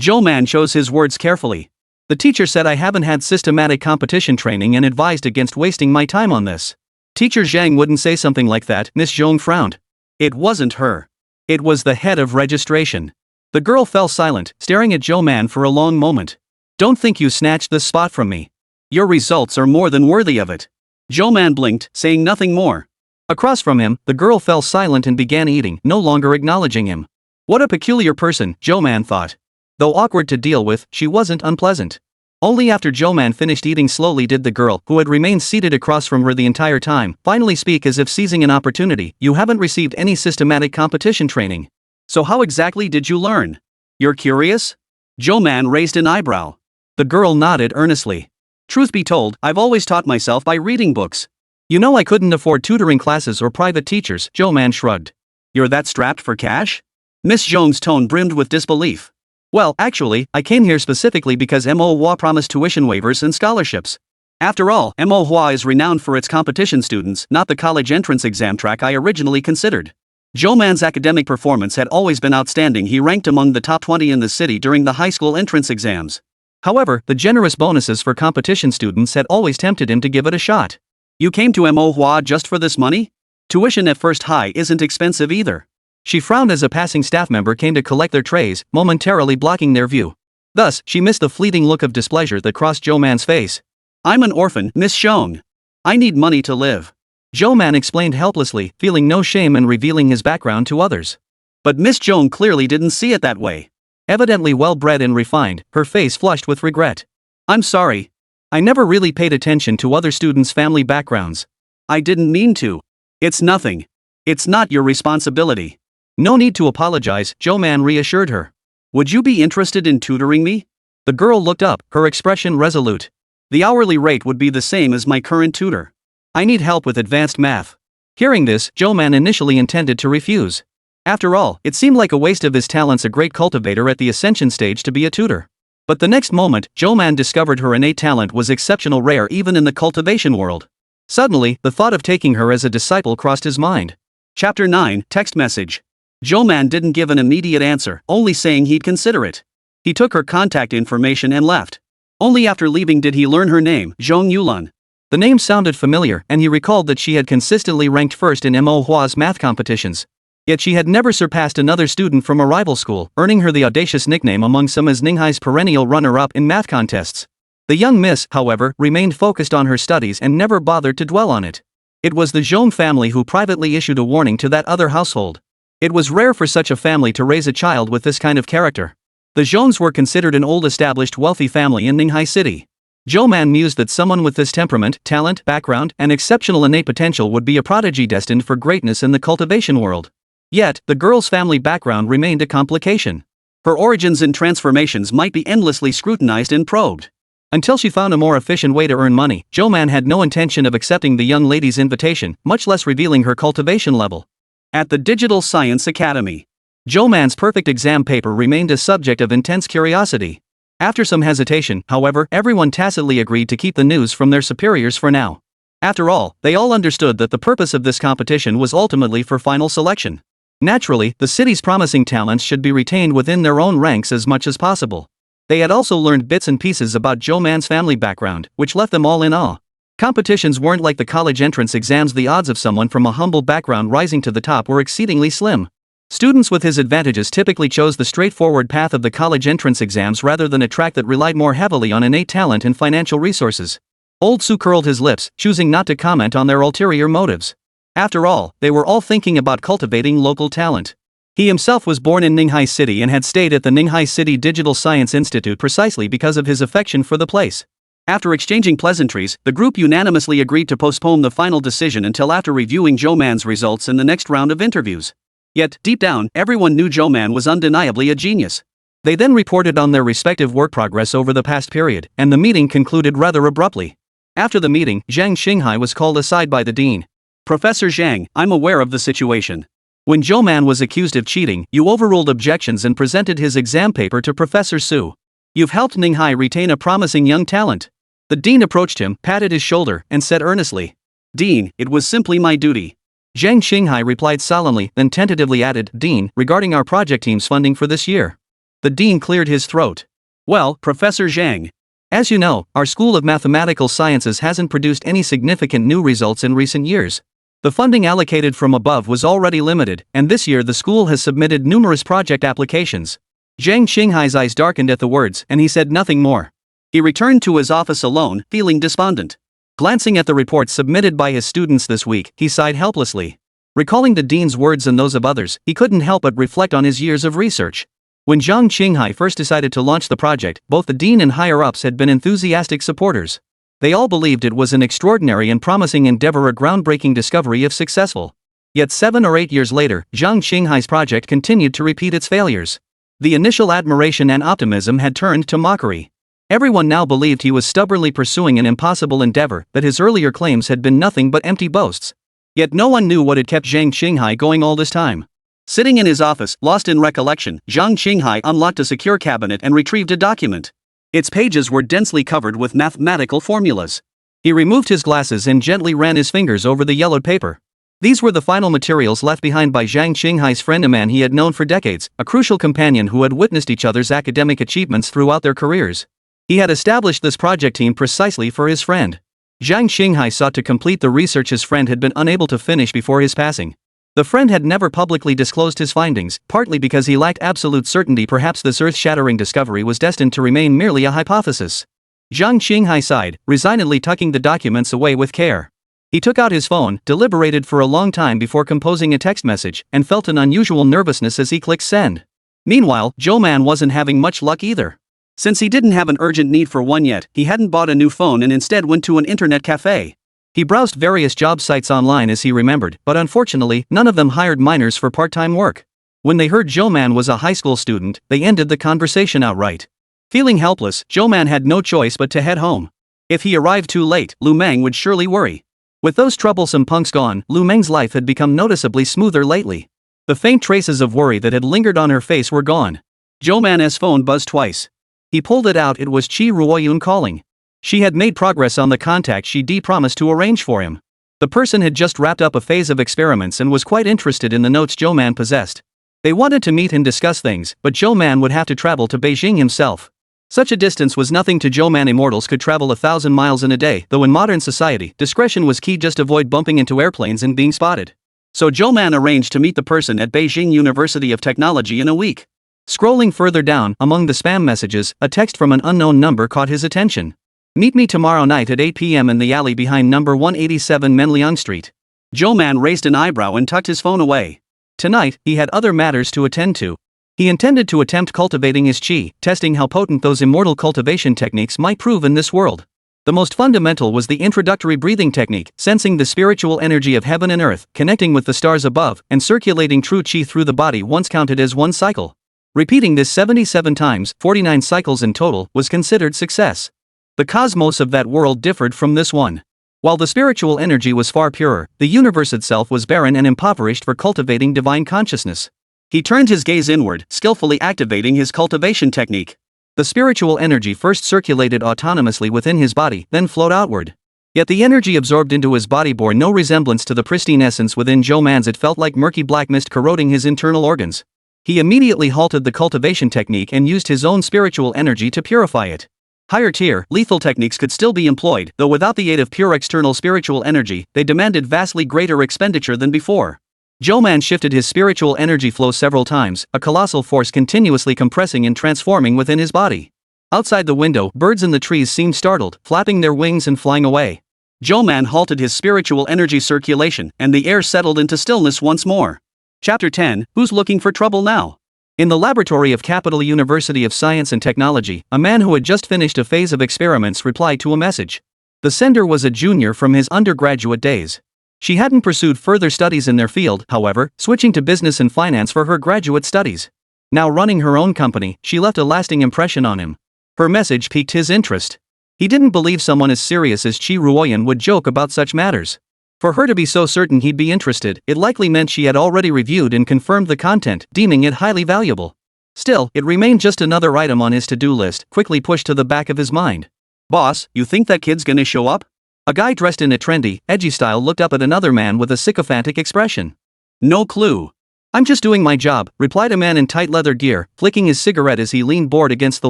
Zhou Man chose his words carefully. "The teacher said I haven't had systematic competition training and advised against wasting my time on this." Teacher Zhang wouldn't say something like that, Miss Zhong frowned. It wasn't her. It was the head of registration. The girl fell silent, staring at Zhou Man for a long moment. "Don't think you snatched this spot from me. Your results are more than worthy of it." Zhou Man blinked, saying nothing more. Across from him, the girl fell silent and began eating, no longer acknowledging him. What a peculiar person, Zhou Man thought. Though awkward to deal with, she wasn't unpleasant. Only after Zhou Man finished eating slowly did the girl, who had remained seated across from her the entire time, finally speak as if seizing an opportunity. "You haven't received any systematic competition training. So how exactly did you learn? You're curious?" Zhou Man raised an eyebrow. The girl nodded earnestly. "Truth be told, I've always taught myself by reading books. You know, I couldn't afford tutoring classes or private teachers," Zhou Man shrugged. "You're that strapped for cash?" Miss Zhong's tone brimmed with disbelief. "Well, actually, I came here specifically because Manhwa promised tuition waivers and scholarships. After all, Manhwa is renowned for its competition students, not the college entrance exam track I originally considered." Zhou Man's academic performance had always been outstanding. He ranked among the top 20 in the city during the high school entrance exams. However, the generous bonuses for competition students had always tempted him to give it a shot. "You came to Manhwa just for this money? Tuition at First High isn't expensive either." She frowned as a passing staff member came to collect their trays, momentarily blocking their view. Thus, she missed the fleeting look of displeasure that crossed Zhou Man's face. "I'm an orphan, Miss Zhong. I need money to live." Zhou Man explained helplessly, feeling no shame in revealing his background to others. But Miss Zhong clearly didn't see it that way. Evidently well-bred and refined, her face flushed with regret. "I'm sorry. I never really paid attention to other students' family backgrounds. I didn't mean to. It's nothing. It's not your responsibility." "No need to apologize," Zhou Man reassured her. "Would you be interested in tutoring me?" The girl looked up, her expression resolute. "The hourly rate would be the same as my current tutor. I need help with advanced math." Hearing this, Zhou Man initially intended to refuse. After all, it seemed like a waste of his talents, a great cultivator at the ascension stage, to be a tutor. But the next moment, Zhou Man discovered her innate talent was exceptional, rare even in the cultivation world. Suddenly, the thought of taking her as a disciple crossed his mind. Chapter 9, Text Message. Zhou Man didn't give an immediate answer, only saying he'd consider it. He took her contact information and left. Only after leaving did he learn her name, Zhong Yulan. The name sounded familiar, and he recalled that she had consistently ranked first in Manhwa's math competitions. Yet she had never surpassed another student from a rival school, earning her the audacious nickname among some as Ninghai's perennial runner-up in math contests. The young miss, however, remained focused on her studies and never bothered to dwell on it. It was the Zhong family who privately issued a warning to that other household. It was rare for such a family to raise a child with this kind of character. The Zhons were considered an old established wealthy family in Ninghai City. Zhou Man mused that someone with this temperament, talent, background, and exceptional innate potential would be a prodigy destined for greatness in the cultivation world. Yet, the girl's family background remained a complication. Her origins and transformations might be endlessly scrutinized and probed. Until she found a more efficient way to earn money, Zhou Man had no intention of accepting the young lady's invitation, much less revealing her cultivation level. At the Digital Science Academy, Zhou Man's perfect exam paper remained a subject of intense curiosity. After some hesitation, however, everyone tacitly agreed to keep the news from their superiors for now. After all, they all understood that the purpose of this competition was ultimately for final selection. Naturally, the city's promising talents should be retained within their own ranks as much as possible. They had also learned bits and pieces about Zhou Man's family background, which left them all in awe. Competitions weren't like the college entrance exams. The odds of someone from a humble background rising to the top were exceedingly slim. Students with his advantages typically chose the straightforward path of the college entrance exams rather than a track that relied more heavily on innate talent and financial resources. Old Su curled his lips, choosing not to comment on their ulterior motives. After all, they were all thinking about cultivating local talent. He himself was born in Ninghai City and had stayed at the Ninghai City Digital Science Institute precisely because of his affection for the place. After exchanging pleasantries, the group unanimously agreed to postpone the final decision until after reviewing Zhou Man's results in the next round of interviews. Yet, deep down, everyone knew Zhou Man was undeniably a genius. They then reported on their respective work progress over the past period, and the meeting concluded rather abruptly. After the meeting, Zhang Xinghai was called aside by the dean. "Professor Zhang, I'm aware of the situation. When Zhou Man was accused of cheating, you overruled objections and presented his exam paper to Professor Su. You've helped Ninghai retain a promising young talent." The dean approached him, patted his shoulder, and said earnestly, "Dean, it was simply my duty." Zhang Xinghai replied solemnly, then tentatively added, "Dean, regarding our project team's funding for this year." The dean cleared his throat. "Well, Professor Zhang. As you know, our School of Mathematical Sciences hasn't produced any significant new results in recent years. The funding allocated from above was already limited, and this year the school has submitted numerous project applications." Zhang Xinghai's eyes darkened at the words, and he said nothing more. He returned to his office alone, feeling despondent. Glancing at the reports submitted by his students this week, he sighed helplessly. Recalling the dean's words and those of others, he couldn't help but reflect on his years of research. When Zhang Xinghai first decided to launch the project, both the dean and higher-ups had been enthusiastic supporters. They all believed it was an extraordinary and promising endeavor, a groundbreaking discovery if successful. Yet 7 or 8 years later, Zhang Xinghai's project continued to repeat its failures. The initial admiration and optimism had turned to mockery. Everyone now believed he was stubbornly pursuing an impossible endeavor, that his earlier claims had been nothing but empty boasts. Yet no one knew what had kept Zhang Xinghai going all this time. Sitting in his office, lost in recollection, Zhang Xinghai unlocked a secure cabinet and retrieved a document. Its pages were densely covered with mathematical formulas. He removed his glasses and gently ran his fingers over the yellowed paper. These were the final materials left behind by Zhang Xinghai's friend, a man he had known for decades, a crucial companion who had witnessed each other's academic achievements throughout their careers. He had established this project team precisely for his friend. Zhang Xinghai sought to complete the research his friend had been unable to finish before his passing. The friend had never publicly disclosed his findings, partly because he lacked absolute certainty. Perhaps this earth-shattering discovery was destined to remain merely a hypothesis. Zhang Xinghai sighed, resignedly tucking the documents away with care. He took out his phone, deliberated for a long time before composing a text message, and felt an unusual nervousness as he clicked send. Meanwhile, Zhou Man wasn't having much luck either. Since he didn't have an urgent need for one yet, he hadn't bought a new phone and instead went to an internet cafe. He browsed various job sites online as he remembered, but unfortunately, none of them hired minors for part-time work. When they heard Zhou Man was a high school student, they ended the conversation outright. Feeling helpless, Zhou Man had no choice but to head home. If he arrived too late, Lu Meng would surely worry. With those troublesome punks gone, Lu Meng's life had become noticeably smoother lately. The faint traces of worry that had lingered on her face were gone. Zhou Man's phone buzzed twice. He pulled it out. It was Qi Ruoyun calling. She had made progress on the contact she'd promised to arrange for him. The person had just wrapped up a phase of experiments and was quite interested in the notes Zhou Man possessed. They wanted to meet and discuss things, but Zhou Man would have to travel to Beijing himself. Such a distance was nothing to Zhou Man. Immortals could travel 1,000 miles in a day, though in modern society, discretion was key. Just avoid bumping into airplanes and being spotted. So Zhou Man arranged to meet the person at Beijing University of Technology in a week. Scrolling further down, among the spam messages, a text from an unknown number caught his attention. "Meet me tomorrow night at 8 p.m. in the alley behind number 187 Menliang Street." Zhou Man raised an eyebrow and tucked his phone away. Tonight, he had other matters to attend to. He intended to attempt cultivating his chi, testing how potent those immortal cultivation techniques might prove in this world. The most fundamental was the introductory breathing technique, sensing the spiritual energy of heaven and earth, connecting with the stars above, and circulating true chi through the body once counted as one cycle. Repeating this 77 times, 49 cycles in total, was considered success. The cosmos of that world differed from this one. While the spiritual energy was far purer, the universe itself was barren and impoverished for cultivating divine consciousness. He turned his gaze inward, skillfully activating his cultivation technique. The spiritual energy first circulated autonomously within his body, then flowed outward. Yet the energy absorbed into his body bore no resemblance to the pristine essence within Zhou Man's. It felt like murky black mist corroding his internal organs. He immediately halted the cultivation technique and used his own spiritual energy to purify it. Higher tier, lethal techniques could still be employed, though without the aid of pure external spiritual energy, they demanded vastly greater expenditure than before. Zhou Man shifted his spiritual energy flow several times, a colossal force continuously compressing and transforming within his body. Outside the window, birds in the trees seemed startled, flapping their wings and flying away. Zhou Man halted his spiritual energy circulation, and the air settled into stillness once more. Chapter 10, Who's Looking for Trouble Now? In the laboratory of Capital University of Science and Technology, a man who had just finished a phase of experiments replied to a message. The sender was a junior from his undergraduate days. She hadn't pursued further studies in their field, however, switching to business and finance for her graduate studies. Now running her own company, she left a lasting impression on him. Her message piqued his interest. He didn't believe someone as serious as Chi Ruoyan would joke about such matters. For her to be so certain he'd be interested, it likely meant she had already reviewed and confirmed the content, deeming it highly valuable. Still, it remained just another item on his to-do list, quickly pushed to the back of his mind. "Boss, you think that kid's gonna show up?" A guy dressed in a trendy, edgy style looked up at another man with a sycophantic expression. "No clue. I'm just doing my job," replied a man in tight leather gear, flicking his cigarette as he leaned bored against the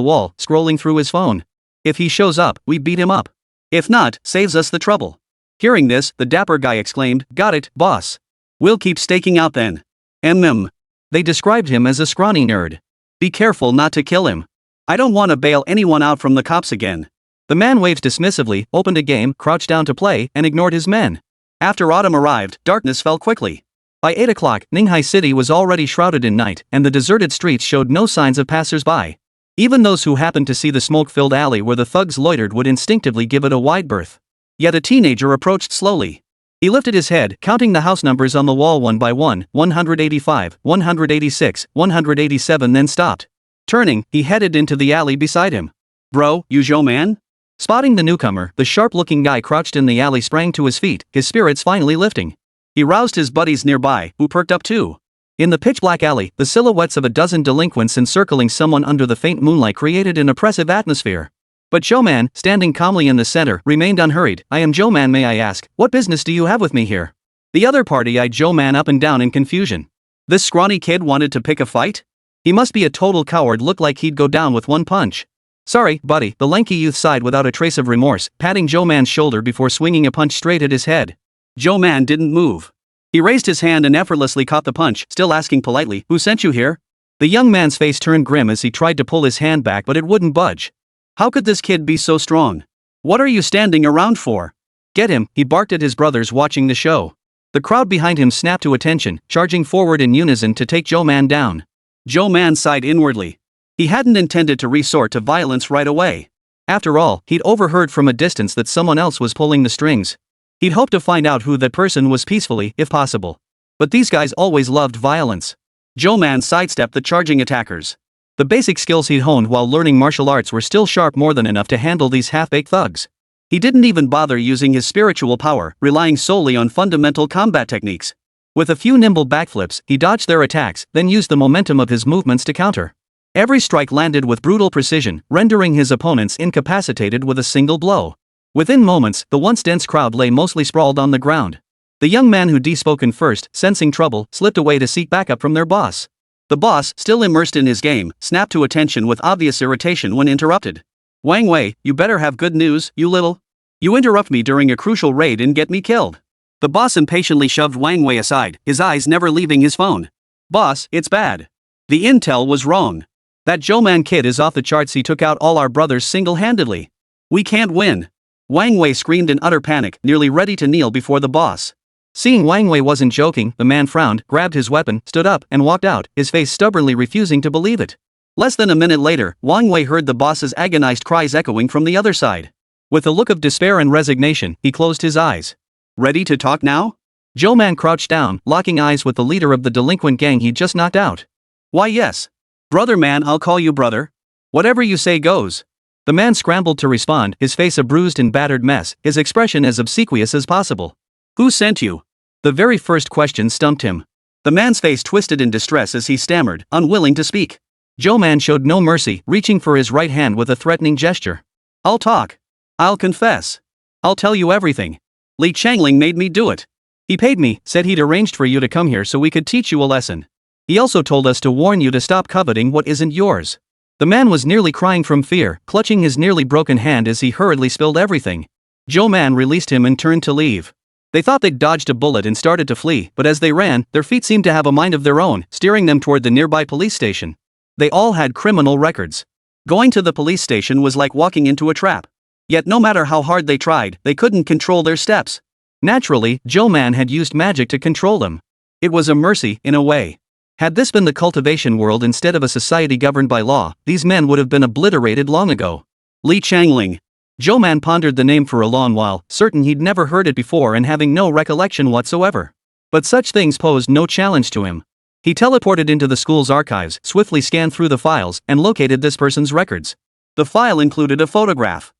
wall, scrolling through his phone. "If he shows up, we beat him up. If not, saves us the trouble." Hearing this, the dapper guy exclaimed, "Got it, boss. We'll keep staking out then." They described him as a scrawny nerd. "Be careful not to kill him. I don't want to bail anyone out from the cops again." The man waved dismissively, opened a game, crouched down to play, and ignored his men. After autumn arrived, darkness fell quickly. By 8 o'clock, Ninghai City was already shrouded in night, and the deserted streets showed no signs of passers-by. Even those who happened to see the smoke-filled alley where the thugs loitered would instinctively give it a wide berth. Yet a teenager approached slowly. He lifted his head, counting the house numbers on the wall one by one, 185, 186, 187, then stopped. Turning, he headed into the alley beside him. "Bro, you Zhou Man?" Spotting the newcomer, the sharp-looking guy crouched in the alley sprang to his feet, his spirits finally lifting. He roused his buddies nearby, who perked up too. In the pitch-black alley, the silhouettes of a dozen delinquents encircling someone under the faint moonlight created an oppressive atmosphere. But Zhou Man, standing calmly in the center, remained unhurried. "I am Zhou Man, may I ask, what business do you have with me here?" The other party eyed Zhou Man up and down in confusion. This scrawny kid wanted to pick a fight? He must be a total coward, looked like he'd go down with one punch. "Sorry, buddy," the lanky youth sighed without a trace of remorse, patting Zhou Man's shoulder before swinging a punch straight at his head. Zhou Man didn't move. He raised his hand and effortlessly caught the punch, still asking politely, "Who sent you here?" The young man's face turned grim as he tried to pull his hand back, but it wouldn't budge. How could this kid be so strong? "What are you standing around for? Get him," he barked at his brothers watching the show. The crowd behind him snapped to attention, charging forward in unison to take Zhou Man down. Zhou Man sighed inwardly. He hadn't intended to resort to violence right away. After all, he'd overheard from a distance that someone else was pulling the strings. He'd hoped to find out who that person was peacefully, if possible. But these guys always loved violence. Zhou Man sidestepped the charging attackers. The basic skills he'd honed while learning martial arts were still sharp, more than enough to handle these half-baked thugs. He didn't even bother using his spiritual power, relying solely on fundamental combat techniques. With a few nimble backflips, he dodged their attacks, then used the momentum of his movements to counter. Every strike landed with brutal precision, rendering his opponents incapacitated with a single blow. Within moments, the once dense crowd lay mostly sprawled on the ground. The young man who'd spoken first, sensing trouble, slipped away to seek backup from their boss. The boss, still immersed in his game, snapped to attention with obvious irritation when interrupted. "Wang Wei, you better have good news, you little. You interrupt me during a crucial raid and get me killed." The boss impatiently shoved Wang Wei aside, his eyes never leaving his phone. "Boss, it's bad. The intel was wrong. That Zhou Man kid is off the charts. He took out all our brothers single-handedly. We can't win." Wang Wei screamed in utter panic, nearly ready to kneel before the boss. Seeing Wang Wei wasn't joking, the man frowned, grabbed his weapon, stood up, and walked out, his face stubbornly refusing to believe it. Less than a minute later, Wang Wei heard the boss's agonized cries echoing from the other side. With a look of despair and resignation, he closed his eyes. Ready to talk now? Zhou Man crouched down, locking eyes with the leader of the delinquent gang he'd just knocked out. Why yes. Brother man, I'll call you brother. Whatever you say goes. The man scrambled to respond, his face a bruised and battered mess, his expression as obsequious as possible. Who sent you? The very first question stumped him. The man's face twisted in distress as he stammered, unwilling to speak. Zhou Man showed no mercy, reaching for his right hand with a threatening gesture. I'll talk. I'll confess. I'll tell you everything. Li Changling made me do it. He paid me, said he'd arranged for you to come here so we could teach you a lesson. He also told us to warn you to stop coveting what isn't yours. The man was nearly crying from fear, clutching his nearly broken hand as he hurriedly spilled everything. Zhou Man released him and turned to leave. They thought they'd dodged a bullet and started to flee, but as they ran, their feet seemed to have a mind of their own, steering them toward the nearby police station. They all had criminal records. Going to the police station was like walking into a trap. Yet no matter how hard they tried, they couldn't control their steps. Naturally, Zhou Man had used magic to control them. It was a mercy, in a way. Had this been the cultivation world instead of a society governed by law, these men would have been obliterated long ago. Li Changling. Zhou Man pondered the name for a long while, certain he'd never heard it before and having no recollection whatsoever. But such things posed no challenge to him. He teleported into the school's archives, swiftly scanned through the files, and located this person's records. The file included a photograph.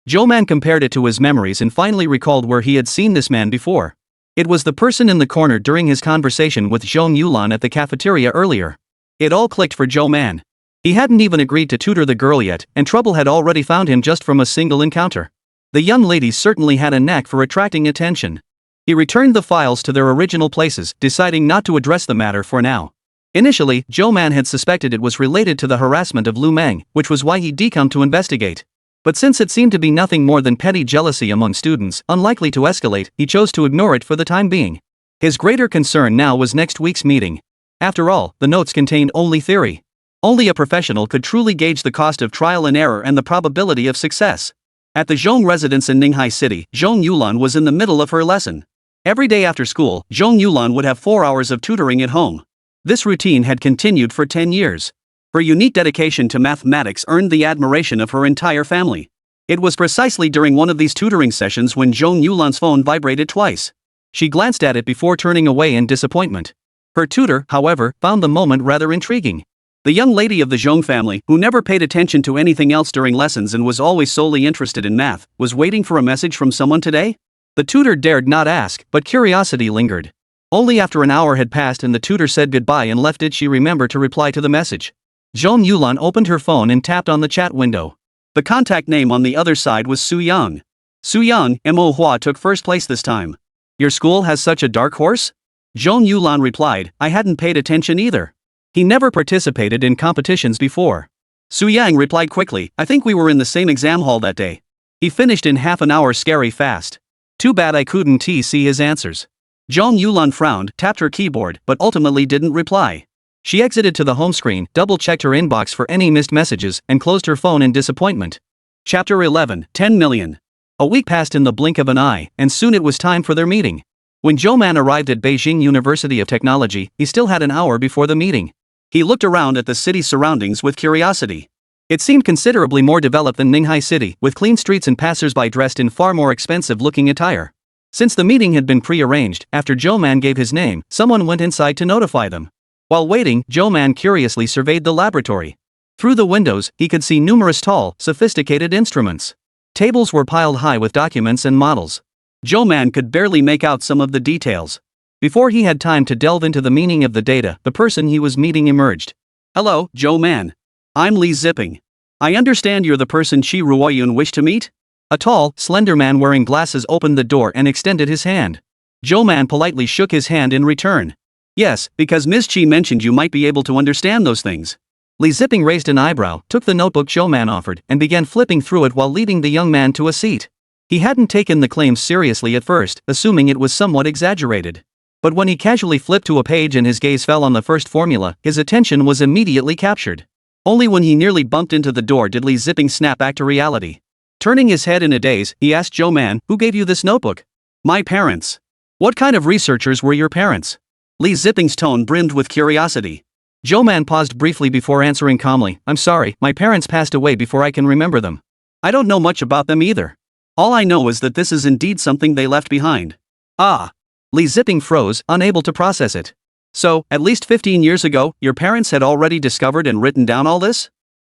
Zhou Man compared it to his memories and finally recalled where he had seen this man before. It was the person in the corner during his conversation with Zhong Yulan at the cafeteria earlier. It all clicked for Zhou Man. He hadn't even agreed to tutor the girl yet, and trouble had already found him just from a single encounter. The young lady certainly had a knack for attracting attention. He returned the files to their original places, deciding not to address the matter for now. Initially, Zhou Man had suspected it was related to the harassment of Lu Meng, which was why he'd come to investigate. But since it seemed to be nothing more than petty jealousy among students, unlikely to escalate, he chose to ignore it for the time being. His greater concern now was next week's meeting. After all, the notes contained only theory. Only a professional could truly gauge the cost of trial and error and the probability of success. At the Zhong residence in Ninghai City, Zhong Yulan was in the middle of her lesson. Every day after school, Zhong Yulan would have 4 hours of tutoring at home. This routine had continued for 10 years. Her unique dedication to mathematics earned the admiration of her entire family. It was precisely during one of these tutoring sessions when Zhong Yulan's phone vibrated twice. She glanced at it before turning away in disappointment. Her tutor, however, found the moment rather intriguing. The young lady of the Zhong family, who never paid attention to anything else during lessons and was always solely interested in math, was waiting for a message from someone today? The tutor dared not ask, but curiosity lingered. Only after an hour had passed and the tutor said goodbye and left did she remember to reply to the message. Zhong Yulan opened her phone and tapped on the chat window. The contact name on the other side was Su Yang. Su Yang, Manhwa took first place this time. Your school has such a dark horse? Zhong Yulan replied, I hadn't paid attention either. He never participated in competitions before. Su Yang replied quickly, I think we were in the same exam hall that day. He finished in half an hour scary fast. Too bad I couldn't see his answers. Zhong Yulan frowned, tapped her keyboard, but ultimately didn't reply. She exited to the home screen, double-checked her inbox for any missed messages, and closed her phone in disappointment. Chapter 11, 10 million. A week passed in the blink of an eye, and soon it was time for their meeting. When Zhou Man arrived at Beijing University of Technology, he still had an hour before the meeting. He looked around at the city's surroundings with curiosity. It seemed considerably more developed than Ninghai City, with clean streets and passers-by dressed in far more expensive-looking attire. Since the meeting had been pre-arranged, after Zhou Man gave his name, someone went inside to notify them. While waiting, Zhou Man curiously surveyed the laboratory. Through the windows, he could see numerous tall, sophisticated instruments. Tables were piled high with documents and models. Zhou Man could barely make out some of the details. Before he had time to delve into the meaning of the data, the person he was meeting emerged. Hello, Zhou Man. I'm Li Zipping. I understand you're the person Shi Ruoyun wished to meet? A tall, slender man wearing glasses opened the door and extended his hand. Zhou Man politely shook his hand in return. Yes, because Ms. Chi mentioned you might be able to understand those things. Li Zipping raised an eyebrow, took the notebook Zhou Man offered, and began flipping through it while leading the young man to a seat. He hadn't taken the claims seriously at first, assuming it was somewhat exaggerated. But when he casually flipped to a page and his gaze fell on the first formula, his attention was immediately captured. Only when he nearly bumped into the door did Li Zipping snap back to reality. Turning his head in a daze, he asked Zhou Man, who gave you this notebook? My parents. What kind of researchers were your parents? Li Zipping's tone brimmed with curiosity. Zhou Man paused briefly before answering calmly, I'm sorry, my parents passed away before I can remember them. I don't know much about them either. All I know is that this is indeed something they left behind. Ah. Li Zipping froze, unable to process it. So, at least 15 years ago, your parents had already discovered and written down all this?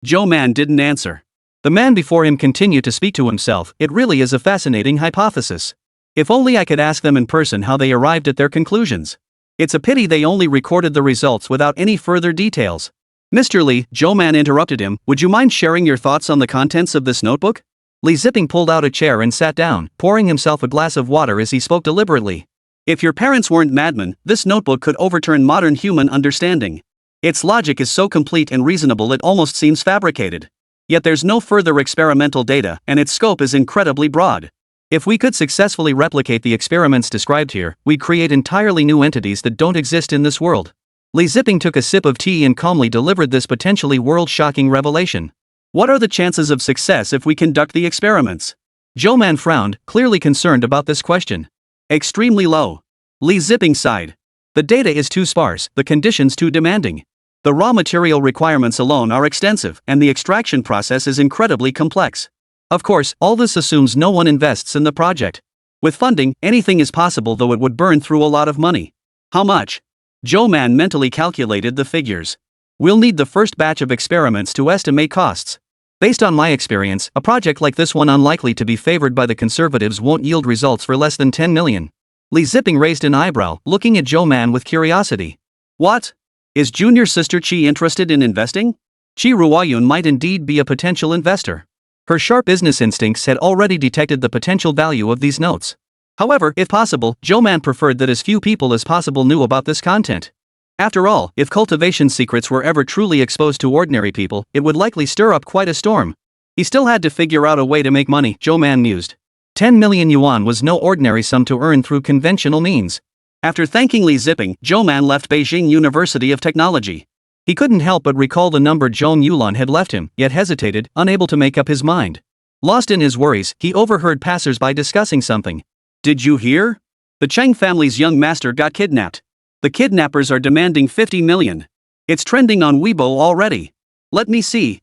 Zhou Man didn't answer. The man before him continued to speak to himself, it really is a fascinating hypothesis. If only I could ask them in person how they arrived at their conclusions. It's a pity they only recorded the results without any further details. Mr. Li, Zhou Man interrupted him, would you mind sharing your thoughts on the contents of this notebook? Li Zipping pulled out a chair and sat down, pouring himself a glass of water as he spoke deliberately. If your parents weren't madmen, this notebook could overturn modern human understanding. Its logic is so complete and reasonable it almost seems fabricated. Yet there's no further experimental data, and its scope is incredibly broad. If we could successfully replicate the experiments described here, we'd create entirely new entities that don't exist in this world. Li Zipping took a sip of tea and calmly delivered this potentially world-shocking revelation. What are the chances of success if we conduct the experiments? Zhou Man frowned, clearly concerned about this question. Extremely low. Li Zipping sighed. The data is too sparse, the conditions too demanding. The raw material requirements alone are extensive, and the extraction process is incredibly complex. Of course, all this assumes no one invests in the project. With funding, anything is possible, though it would burn through a lot of money. How much? Zhou Man mentally calculated the figures. We'll need the first batch of experiments to estimate costs. Based on my experience, a project like this one unlikely to be favored by the conservatives won't yield results for less than 10 million. Li Zipping raised an eyebrow, looking at Zhou Man with curiosity. What? Is junior sister Qi interested in investing? Qi Ruoyun might indeed be a potential investor. Her sharp business instincts had already detected the potential value of these notes. However, if possible, Zhou Man preferred that as few people as possible knew about this content. After all, if cultivation secrets were ever truly exposed to ordinary people, it would likely stir up quite a storm. He still had to figure out a way to make money, Zhou Man mused. 10 million yuan was no ordinary sum to earn through conventional means. After thanking Li Zipping, Zhou Man left Beijing University of Technology. He couldn't help but recall the number Zhong Yulan had left him, yet hesitated, unable to make up his mind. Lost in his worries, he overheard passers-by discussing something. Did you hear? The Cheng family's young master got kidnapped. The kidnappers are demanding 50 million. It's trending on Weibo already. Let me see.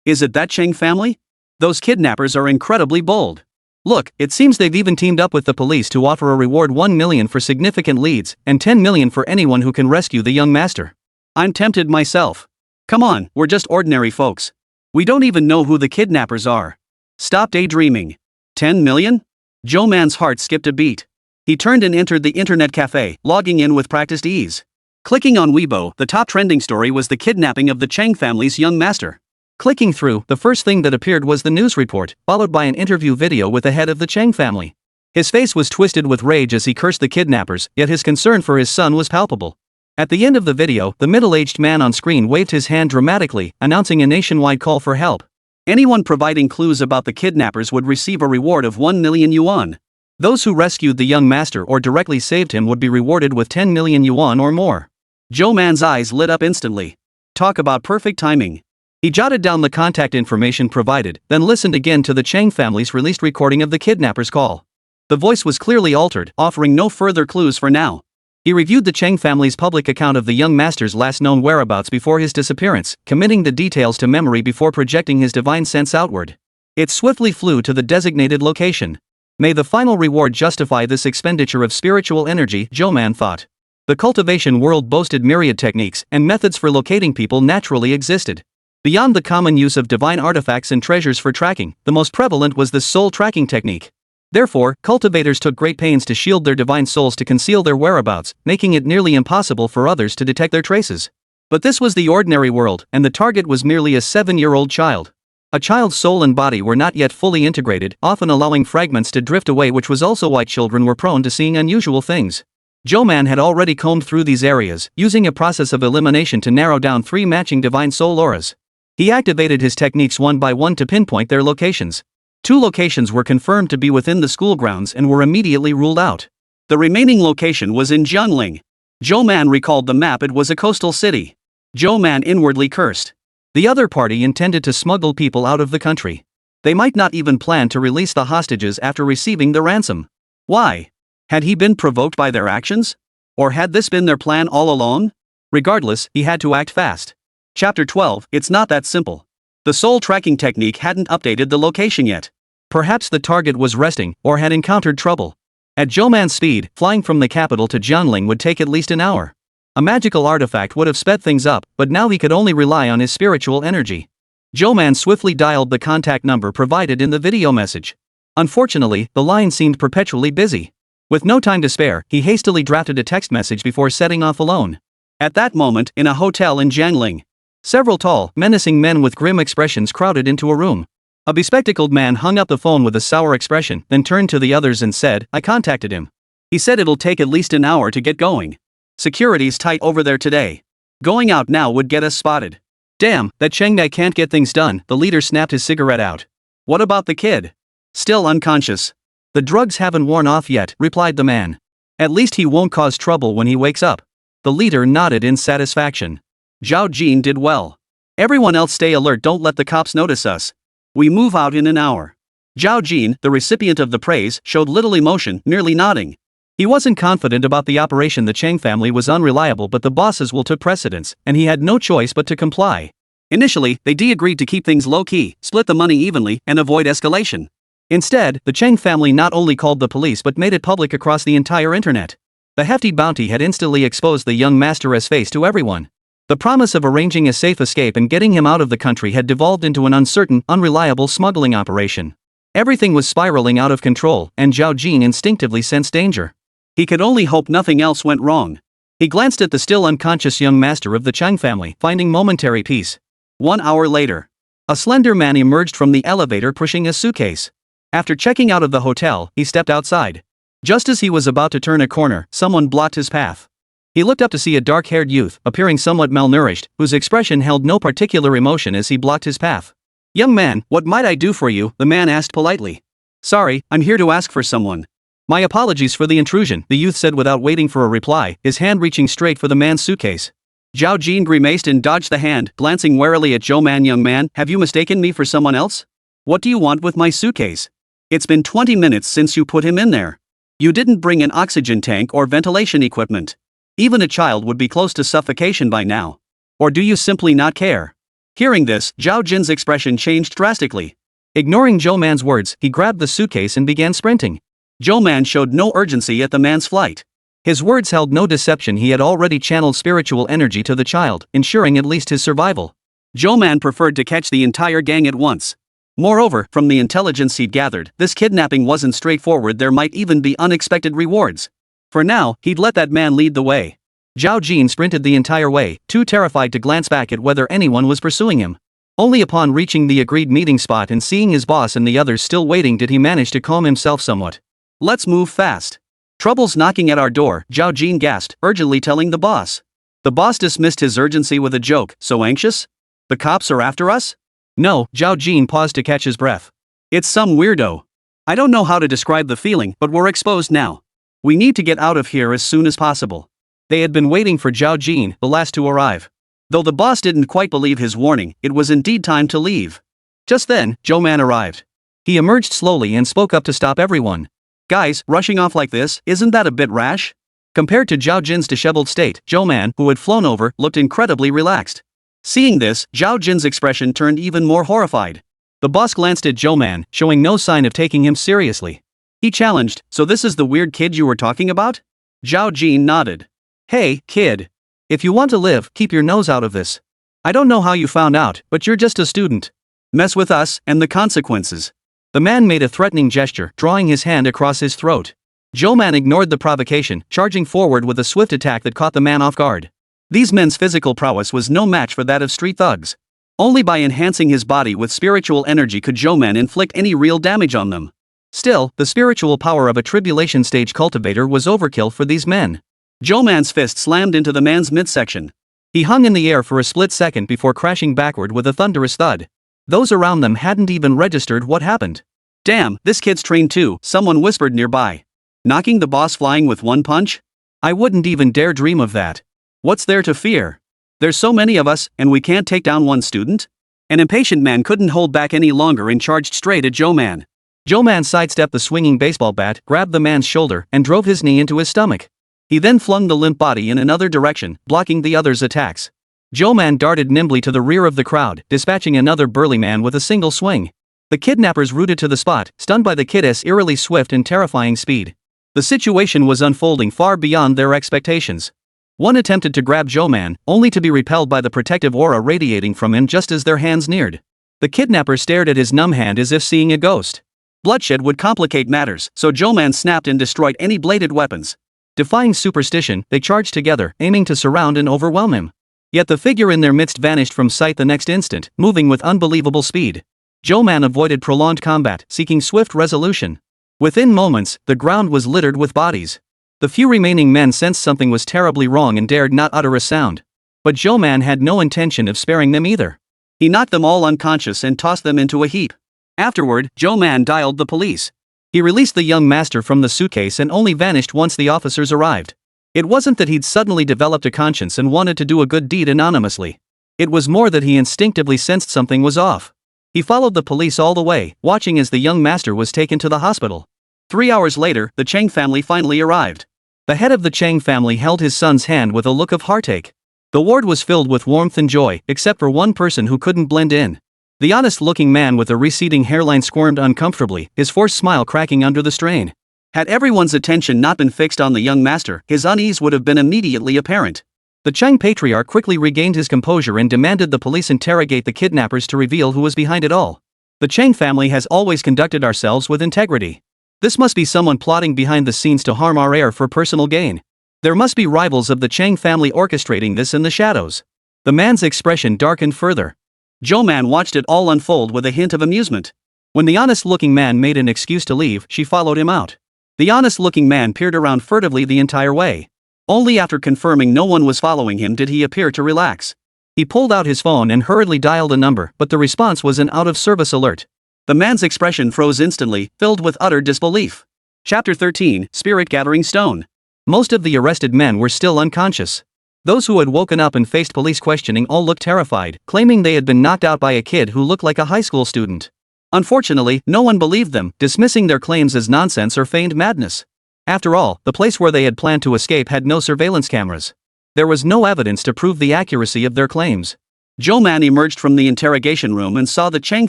Is it that Cheng family? Those kidnappers are incredibly bold. Look, it seems they've even teamed up with the police to offer a reward 1 million for significant leads, and 10 million for anyone who can rescue the young master. I'm tempted myself. Come on, we're just ordinary folks. We don't even know who the kidnappers are. Stop daydreaming. 10 million? Zhou Man's heart skipped a beat. He turned and entered the internet cafe, logging in with practiced ease. Clicking on Weibo, the top trending story was the kidnapping of the Cheng family's young master. Clicking through, the first thing that appeared was the news report, followed by an interview video with the head of the Cheng family. His face was twisted with rage as he cursed the kidnappers, yet his concern for his son was palpable. At the end of the video, the middle-aged man on screen waved his hand dramatically, announcing a nationwide call for help. Anyone providing clues about the kidnappers would receive a reward of 1 million yuan. Those who rescued the young master or directly saved him would be rewarded with 10 million yuan or more. Zhou Man's eyes lit up instantly. Talk about perfect timing. He jotted down the contact information provided, then listened again to the Cheng family's released recording of the kidnapper's call. The voice was clearly altered, offering no further clues for now. He reviewed the Cheng family's public account of the young master's last known whereabouts before his disappearance, committing the details to memory before projecting his divine sense outward. It swiftly flew to the designated location. May the final reward justify this expenditure of spiritual energy, Zhou Man thought. The cultivation world boasted myriad techniques, and methods for locating people naturally existed. Beyond the common use of divine artifacts and treasures for tracking, the most prevalent was the soul tracking technique. Therefore, cultivators took great pains to shield their divine souls to conceal their whereabouts, making it nearly impossible for others to detect their traces. But this was the ordinary world, and the target was merely a 7-year-old child. A child's soul and body were not yet fully integrated, often allowing fragments to drift away, which was also why children were prone to seeing unusual things. Zhou Man had already combed through these areas, using a process of elimination to narrow down 3 matching divine soul auras. He activated his techniques one by one to pinpoint their locations. 2 locations were confirmed to be within the school grounds and were immediately ruled out. The remaining location was in Jiangling. Zhou Man recalled the map. It was a coastal city. Zhou Man inwardly cursed. The other party intended to smuggle people out of the country. They might not even plan to release the hostages after receiving the ransom. Why? Had he been provoked by their actions? Or had this been their plan all along? Regardless, he had to act fast. Chapter 12, it's not that simple. The soul tracking technique hadn't updated the location yet. Perhaps the target was resting, or had encountered trouble. At Zhou Man's speed, flying from the capital to Jianling would take at least an hour. A magical artifact would have sped things up, but now he could only rely on his spiritual energy. Zhou Man swiftly dialed the contact number provided in the video message. Unfortunately, the line seemed perpetually busy. With no time to spare, he hastily drafted a text message before setting off alone. At that moment, in a hotel in Jiangling, several tall, menacing men with grim expressions crowded into a room. A bespectacled man hung up the phone with a sour expression, then turned to the others and said, "I contacted him. He said it'll take at least an hour to get going. Security's tight over there today. Going out now would get us spotted." "Damn, that Cheng guy can't get things done," the leader snapped his cigarette out. "What about the kid?" "Still unconscious. The drugs haven't worn off yet," replied the man. "At least he won't cause trouble when he wakes up." The leader nodded in satisfaction. Zhao Jin did well. "Everyone else stay alert, don't let the cops notice us. We move out in an hour." Zhao Jin, the recipient of the praise, showed little emotion, merely nodding. He wasn't confident about the operation. The Cheng family was unreliable, but the boss's will took precedence, and he had no choice but to comply. Initially, they agreed to keep things low-key, split the money evenly, and avoid escalation. Instead, the Cheng family not only called the police but made it public across the entire internet. The hefty bounty had instantly exposed the young master's face to everyone. The promise of arranging a safe escape and getting him out of the country had devolved into an uncertain, unreliable smuggling operation. Everything was spiraling out of control, and Zhao Jin instinctively sensed danger. He could only hope nothing else went wrong. He glanced at the still unconscious young master of the Cheng family, finding momentary peace. 1 hour later, a slender man emerged from the elevator pushing a suitcase. After checking out of the hotel, he stepped outside. Just as he was about to turn a corner, someone blocked his path. He looked up to see a dark-haired youth, appearing somewhat malnourished, whose expression held no particular emotion as he blocked his path. "Young man, what might I do for you?" the man asked politely. "Sorry, I'm here to ask for someone." "My apologies for the intrusion," the youth said without waiting for a reply, his hand reaching straight for the man's suitcase. Zhao Jin grimaced and dodged the hand, glancing warily at Zhou Man. "Young man, have you mistaken me for someone else? What do you want with my suitcase? It's been 20 minutes since you put him in there. You didn't bring an oxygen tank or ventilation equipment. Even a child would be close to suffocation by now. Or do you simply not care?" Hearing this, Zhao Jin's expression changed drastically. Ignoring Zhou Man's words, he grabbed the suitcase and began sprinting. Zhou Man showed no urgency at the man's flight. His words held no deception. He had already channeled spiritual energy to the child, ensuring at least his survival. Zhou Man preferred to catch the entire gang at once. Moreover, from the intelligence he'd gathered, this kidnapping wasn't straightforward. There might even be unexpected rewards. For now, he'd let that man lead the way. Zhao Jin sprinted the entire way, too terrified to glance back at whether anyone was pursuing him. Only upon reaching the agreed meeting spot and seeing his boss and the others still waiting did he manage to calm himself somewhat. "Let's move fast. Trouble's knocking at our door," Zhao Jin gasped, urgently telling the boss. The boss dismissed his urgency with a joke. "So anxious? The cops are after us?" "No," Zhao Jin paused to catch his breath. "It's some weirdo. I don't know how to describe the feeling, but we're exposed now. We need to get out of here as soon as possible." They had been waiting for Zhao Jin, the last to arrive. Though the boss didn't quite believe his warning, it was indeed time to leave. Just then, Zhou Man arrived. He emerged slowly and spoke up to stop everyone. "Guys, rushing off like this, isn't that a bit rash?" Compared to Zhao Jin's disheveled state, Zhou Man, who had flown over, looked incredibly relaxed. Seeing this, Zhao Jin's expression turned even more horrified. The boss glanced at Zhou Man, showing no sign of taking him seriously. He challenged, "So this is the weird kid you were talking about?" Zhao Jin nodded. "Hey, kid. If you want to live, keep your nose out of this. I don't know how you found out, but you're just a student. Mess with us, and the consequences." The man made a threatening gesture, drawing his hand across his throat. Zhou Man ignored the provocation, charging forward with a swift attack that caught the man off guard. These men's physical prowess was no match for that of street thugs. Only by enhancing his body with spiritual energy could Zhou Man inflict any real damage on them. Still, the spiritual power of a Tribulation Stage cultivator was overkill for these men. Zhou Man's fist slammed into the man's midsection. He hung in the air for a split second before crashing backward with a thunderous thud. Those around them hadn't even registered what happened. "Damn, this kid's trained too," someone whispered nearby. "Knocking the boss flying with one punch? I wouldn't even dare dream of that. What's there to fear? There's so many of us, and we can't take down one student?" An impatient man couldn't hold back any longer and charged straight at Zhou Man. Zhou Man sidestepped the swinging baseball bat, grabbed the man's shoulder, and drove his knee into his stomach. He then flung the limp body in another direction, blocking the other's attacks. Zhou Man darted nimbly to the rear of the crowd, dispatching another burly man with a single swing. The kidnappers rooted to the spot, stunned by the kid's eerily swift and terrifying speed. The situation was unfolding far beyond their expectations. One attempted to grab Zhou Man, only to be repelled by the protective aura radiating from him just as their hands neared. The kidnapper stared at his numb hand as if seeing a ghost. Bloodshed would complicate matters, so Zhou Man snapped and destroyed any bladed weapons. Defying superstition, they charged together, aiming to surround and overwhelm him. Yet the figure in their midst vanished from sight the next instant, moving with unbelievable speed. Zhou Man avoided prolonged combat, seeking swift resolution. Within moments, the ground was littered with bodies. The few remaining men sensed something was terribly wrong and dared not utter a sound. But Zhou Man had no intention of sparing them either. He knocked them all unconscious and tossed them into a heap. Afterward, Zhou Man dialed the police. He released the young master from the suitcase and only vanished once the officers arrived. It wasn't that he'd suddenly developed a conscience and wanted to do a good deed anonymously. It was more that he instinctively sensed something was off. He followed the police all the way, watching as the young master was taken to the hospital. 3 hours later, the Chang family finally arrived. The head of the Chang family held his son's hand with a look of heartache. The ward was filled with warmth and joy, except for one person who couldn't blend in. The honest-looking man with a receding hairline squirmed uncomfortably, his forced smile cracking under the strain. Had everyone's attention not been fixed on the young master, his unease would have been immediately apparent. The Chang patriarch quickly regained his composure and demanded the police interrogate the kidnappers to reveal who was behind it all. The Chang family has always conducted ourselves with integrity. This must be someone plotting behind the scenes to harm our heir for personal gain. There must be rivals of the Chang family orchestrating this in the shadows. The man's expression darkened further. Zhou Man watched it all unfold with a hint of amusement. When the honest-looking man made an excuse to leave, she followed him out. The honest-looking man peered around furtively the entire way. Only after confirming no one was following him did he appear to relax. He pulled out his phone and hurriedly dialed a number, but the response was an out-of-service alert. The man's expression froze instantly, filled with utter disbelief. Chapter 13, Spirit Gathering Stone. Most of the arrested men were still unconscious. Those who had woken up and faced police questioning all looked terrified, claiming they had been knocked out by a kid who looked like a high school student. Unfortunately, no one believed them, dismissing their claims as nonsense or feigned madness. After all, the place where they had planned to escape had no surveillance cameras. There was no evidence to prove the accuracy of their claims. Zhou Man emerged from the interrogation room and saw the Chang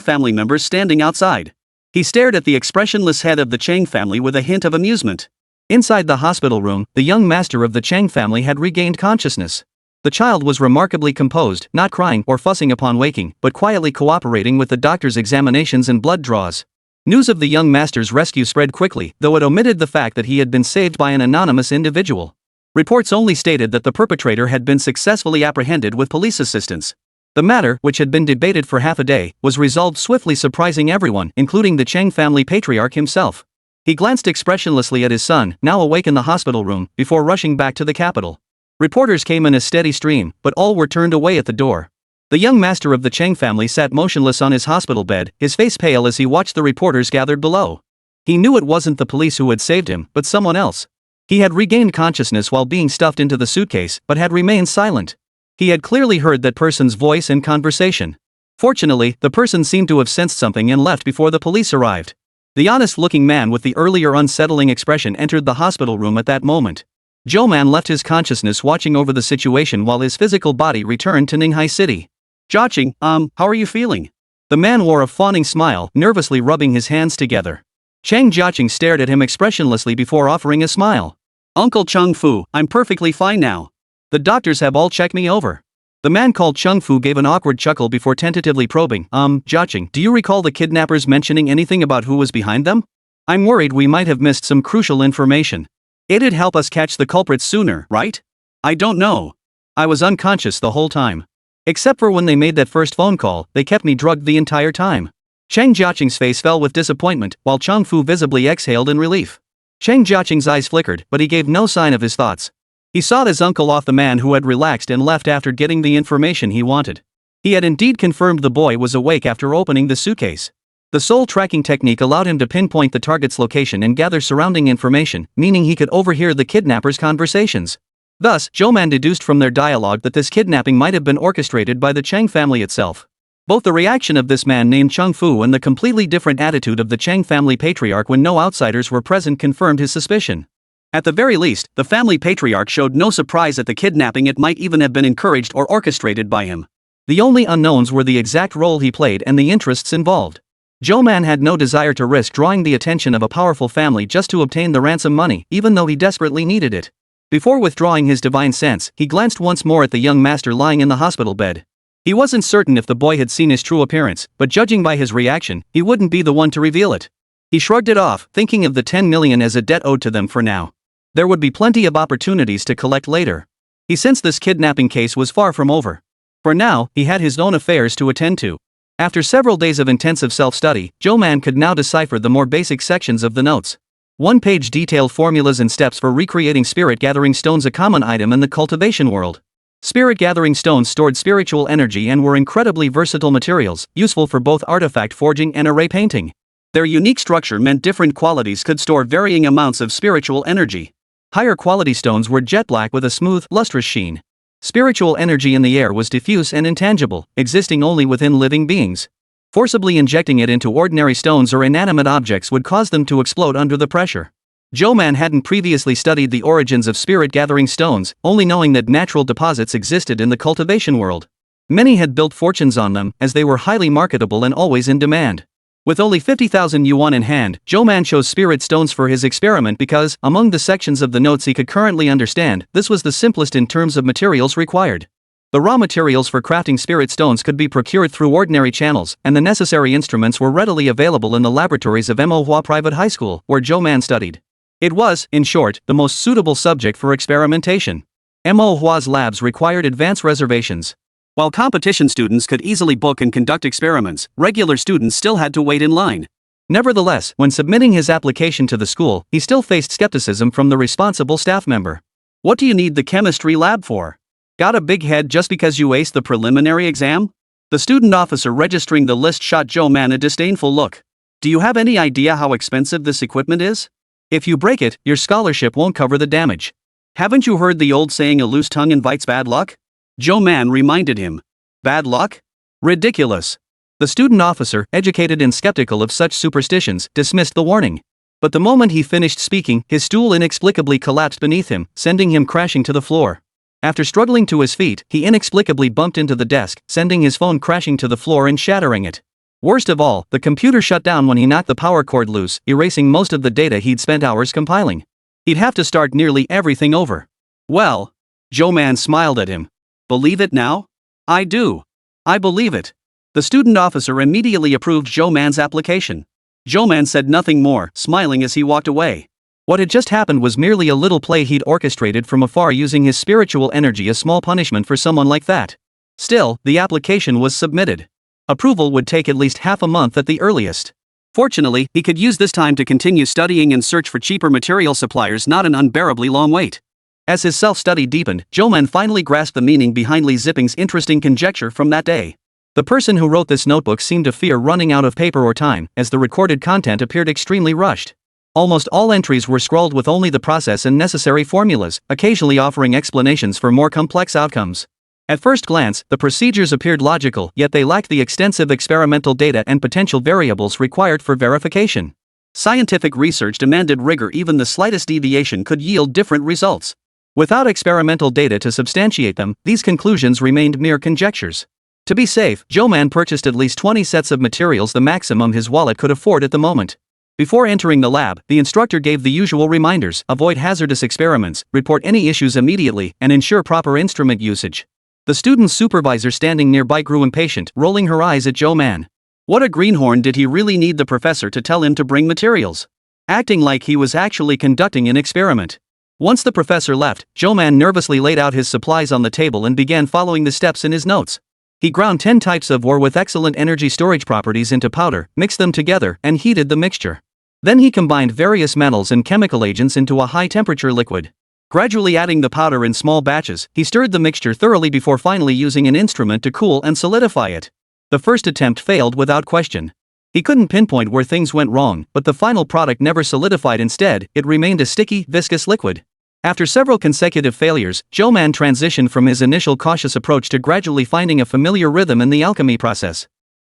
family members standing outside. He stared at the expressionless head of the Chang family with a hint of amusement. Inside the hospital room, the young master of the Chang family had regained consciousness. The child was remarkably composed, not crying or fussing upon waking, but quietly cooperating with the doctor's examinations and blood draws. News of the young master's rescue spread quickly, though it omitted the fact that he had been saved by an anonymous individual. Reports only stated that the perpetrator had been successfully apprehended with police assistance. The matter, which had been debated for half a day, was resolved swiftly, surprising everyone, including the Chang family patriarch himself. He glanced expressionlessly at his son, now awake in the hospital room, before rushing back to the capital. Reporters came in a steady stream, but all were turned away at the door. The young master of the Chang family sat motionless on his hospital bed, his face pale as he watched the reporters gathered below. He knew it wasn't the police who had saved him, but someone else. He had regained consciousness while being stuffed into the suitcase, but had remained silent. He had clearly heard that person's voice and conversation. Fortunately, the person seemed to have sensed something and left before the police arrived. The honest-looking man with the earlier unsettling expression entered the hospital room at that moment. Zhou Man left his consciousness watching over the situation while his physical body returned to Ninghai City. Jiaqing, how are you feeling? The man wore a fawning smile, nervously rubbing his hands together. Chang Jiaqing stared at him expressionlessly before offering a smile. Uncle Chung Fu, I'm perfectly fine now. The doctors have all checked me over. The man called Chung Fu gave an awkward chuckle before tentatively probing, Jiaqing, do you recall the kidnappers mentioning anything about who was behind them? I'm worried we might have missed some crucial information. It'd help us catch the culprits sooner, right? I don't know. I was unconscious the whole time. Except for when they made that first phone call, they kept me drugged the entire time. Chang Jiaqing's face fell with disappointment, while Chung Fu visibly exhaled in relief. Chang Jiaqing's eyes flickered, but he gave no sign of his thoughts. He saw his uncle off the man who had relaxed and left after getting the information he wanted. He had indeed confirmed the boy was awake after opening the suitcase. The soul tracking technique allowed him to pinpoint the target's location and gather surrounding information, meaning he could overhear the kidnappers' conversations. Thus, Zhou Man deduced from their dialogue that this kidnapping might have been orchestrated by the Chang family itself. Both the reaction of this man named Chung Fu and the completely different attitude of the Chang family patriarch when no outsiders were present confirmed his suspicion. At the very least, the family patriarch showed no surprise at the kidnapping. It might even have been encouraged or orchestrated by him. The only unknowns were the exact role he played and the interests involved. Zhou Man had no desire to risk drawing the attention of a powerful family just to obtain the ransom money, even though he desperately needed it. Before withdrawing his divine sense, he glanced once more at the young master lying in the hospital bed. He wasn't certain if the boy had seen his true appearance, but judging by his reaction, he wouldn't be the one to reveal it. He shrugged it off, thinking of the 10 million as a debt owed to them for now. There would be plenty of opportunities to collect later. He sensed this kidnapping case was far from over. For now, he had his own affairs to attend to. After several days of intensive self-study, Zhou Man could now decipher the more basic sections of the notes. One-page detailed formulas and steps for recreating spirit-gathering stones, a common item in the cultivation world. Spirit-gathering stones stored spiritual energy and were incredibly versatile materials, useful for both artifact forging and array painting. Their unique structure meant different qualities could store varying amounts of spiritual energy. Higher quality stones were jet black with a smooth, lustrous sheen. Spiritual energy in the air was diffuse and intangible, existing only within living beings. Forcibly injecting it into ordinary stones or inanimate objects would cause them to explode under the pressure. Zhou Man hadn't previously studied the origins of spirit-gathering stones, only knowing that natural deposits existed in the cultivation world. Many had built fortunes on them, as they were highly marketable and always in demand. With only 50,000 yuan in hand, Zhou Man chose spirit stones for his experiment because, among the sections of the notes he could currently understand, this was the simplest in terms of materials required. The raw materials for crafting spirit stones could be procured through ordinary channels, and the necessary instruments were readily available in the laboratories of Manhwa Private High School, where Zhou Man studied. It was, in short, the most suitable subject for experimentation. Manhwa's labs required advance reservations. While competition students could easily book and conduct experiments, regular students still had to wait in line. Nevertheless, when submitting his application to the school, he still faced skepticism from the responsible staff member. "What do you need the chemistry lab for? Got a big head just because you aced the preliminary exam?" The student officer registering the list shot Zhou Man a disdainful look. "Do you have any idea how expensive this equipment is? If you break it, your scholarship won't cover the damage. Haven't you heard the old saying, a loose tongue invites bad luck?" Zhou Man reminded him. "Bad luck? Ridiculous." The student officer, educated and skeptical of such superstitions, dismissed the warning. But the moment he finished speaking, his stool inexplicably collapsed beneath him, sending him crashing to the floor. After struggling to his feet, he inexplicably bumped into the desk, sending his phone crashing to the floor and shattering it. Worst of all, the computer shut down when he knocked the power cord loose, erasing most of the data he'd spent hours compiling. He'd have to start nearly everything over. "Well," Zhou Man smiled at him. "Believe it now?" "I do. I believe it." The student officer immediately approved Zhou Man's application. Zhou Man said nothing more, smiling as he walked away. What had just happened was merely a little play he'd orchestrated from afar, using his spiritual energy, a small punishment for someone like that. Still, the application was submitted. Approval would take at least half a month at the earliest. Fortunately, he could use this time to continue studying and search for cheaper material suppliers, not an unbearably long wait. As his self-study deepened, Zhou Man finally grasped the meaning behind Li Zipping's interesting conjecture from that day. The person who wrote this notebook seemed to fear running out of paper or time, as the recorded content appeared extremely rushed. Almost all entries were scrawled with only the process and necessary formulas, occasionally offering explanations for more complex outcomes. At first glance, the procedures appeared logical, yet they lacked the extensive experimental data and potential variables required for verification. Scientific research demanded rigor. Even the slightest deviation could yield different results. Without experimental data to substantiate them, these conclusions remained mere conjectures. To be safe, Zhou Man purchased at least 20 sets of materials, the maximum his wallet could afford at the moment. Before entering the lab, the instructor gave the usual reminders: avoid hazardous experiments, report any issues immediately, and ensure proper instrument usage. The student's supervisor standing nearby grew impatient, rolling her eyes at Zhou Man. What a greenhorn! Did he really need the professor to tell him to bring materials? Acting like he was actually conducting an experiment. Once the professor left, Zhou Man nervously laid out his supplies on the table and began following the steps in his notes. He ground 10 types of ore with excellent energy storage properties into powder, mixed them together, and heated the mixture. Then he combined various metals and chemical agents into a high-temperature liquid. Gradually adding the powder in small batches, he stirred the mixture thoroughly before finally using an instrument to cool and solidify it. The first attempt failed without question. He couldn't pinpoint where things went wrong, but the final product never solidified. Instead, it remained a sticky, viscous liquid. After several consecutive failures, Zhou Man transitioned from his initial cautious approach to gradually finding a familiar rhythm in the alchemy process.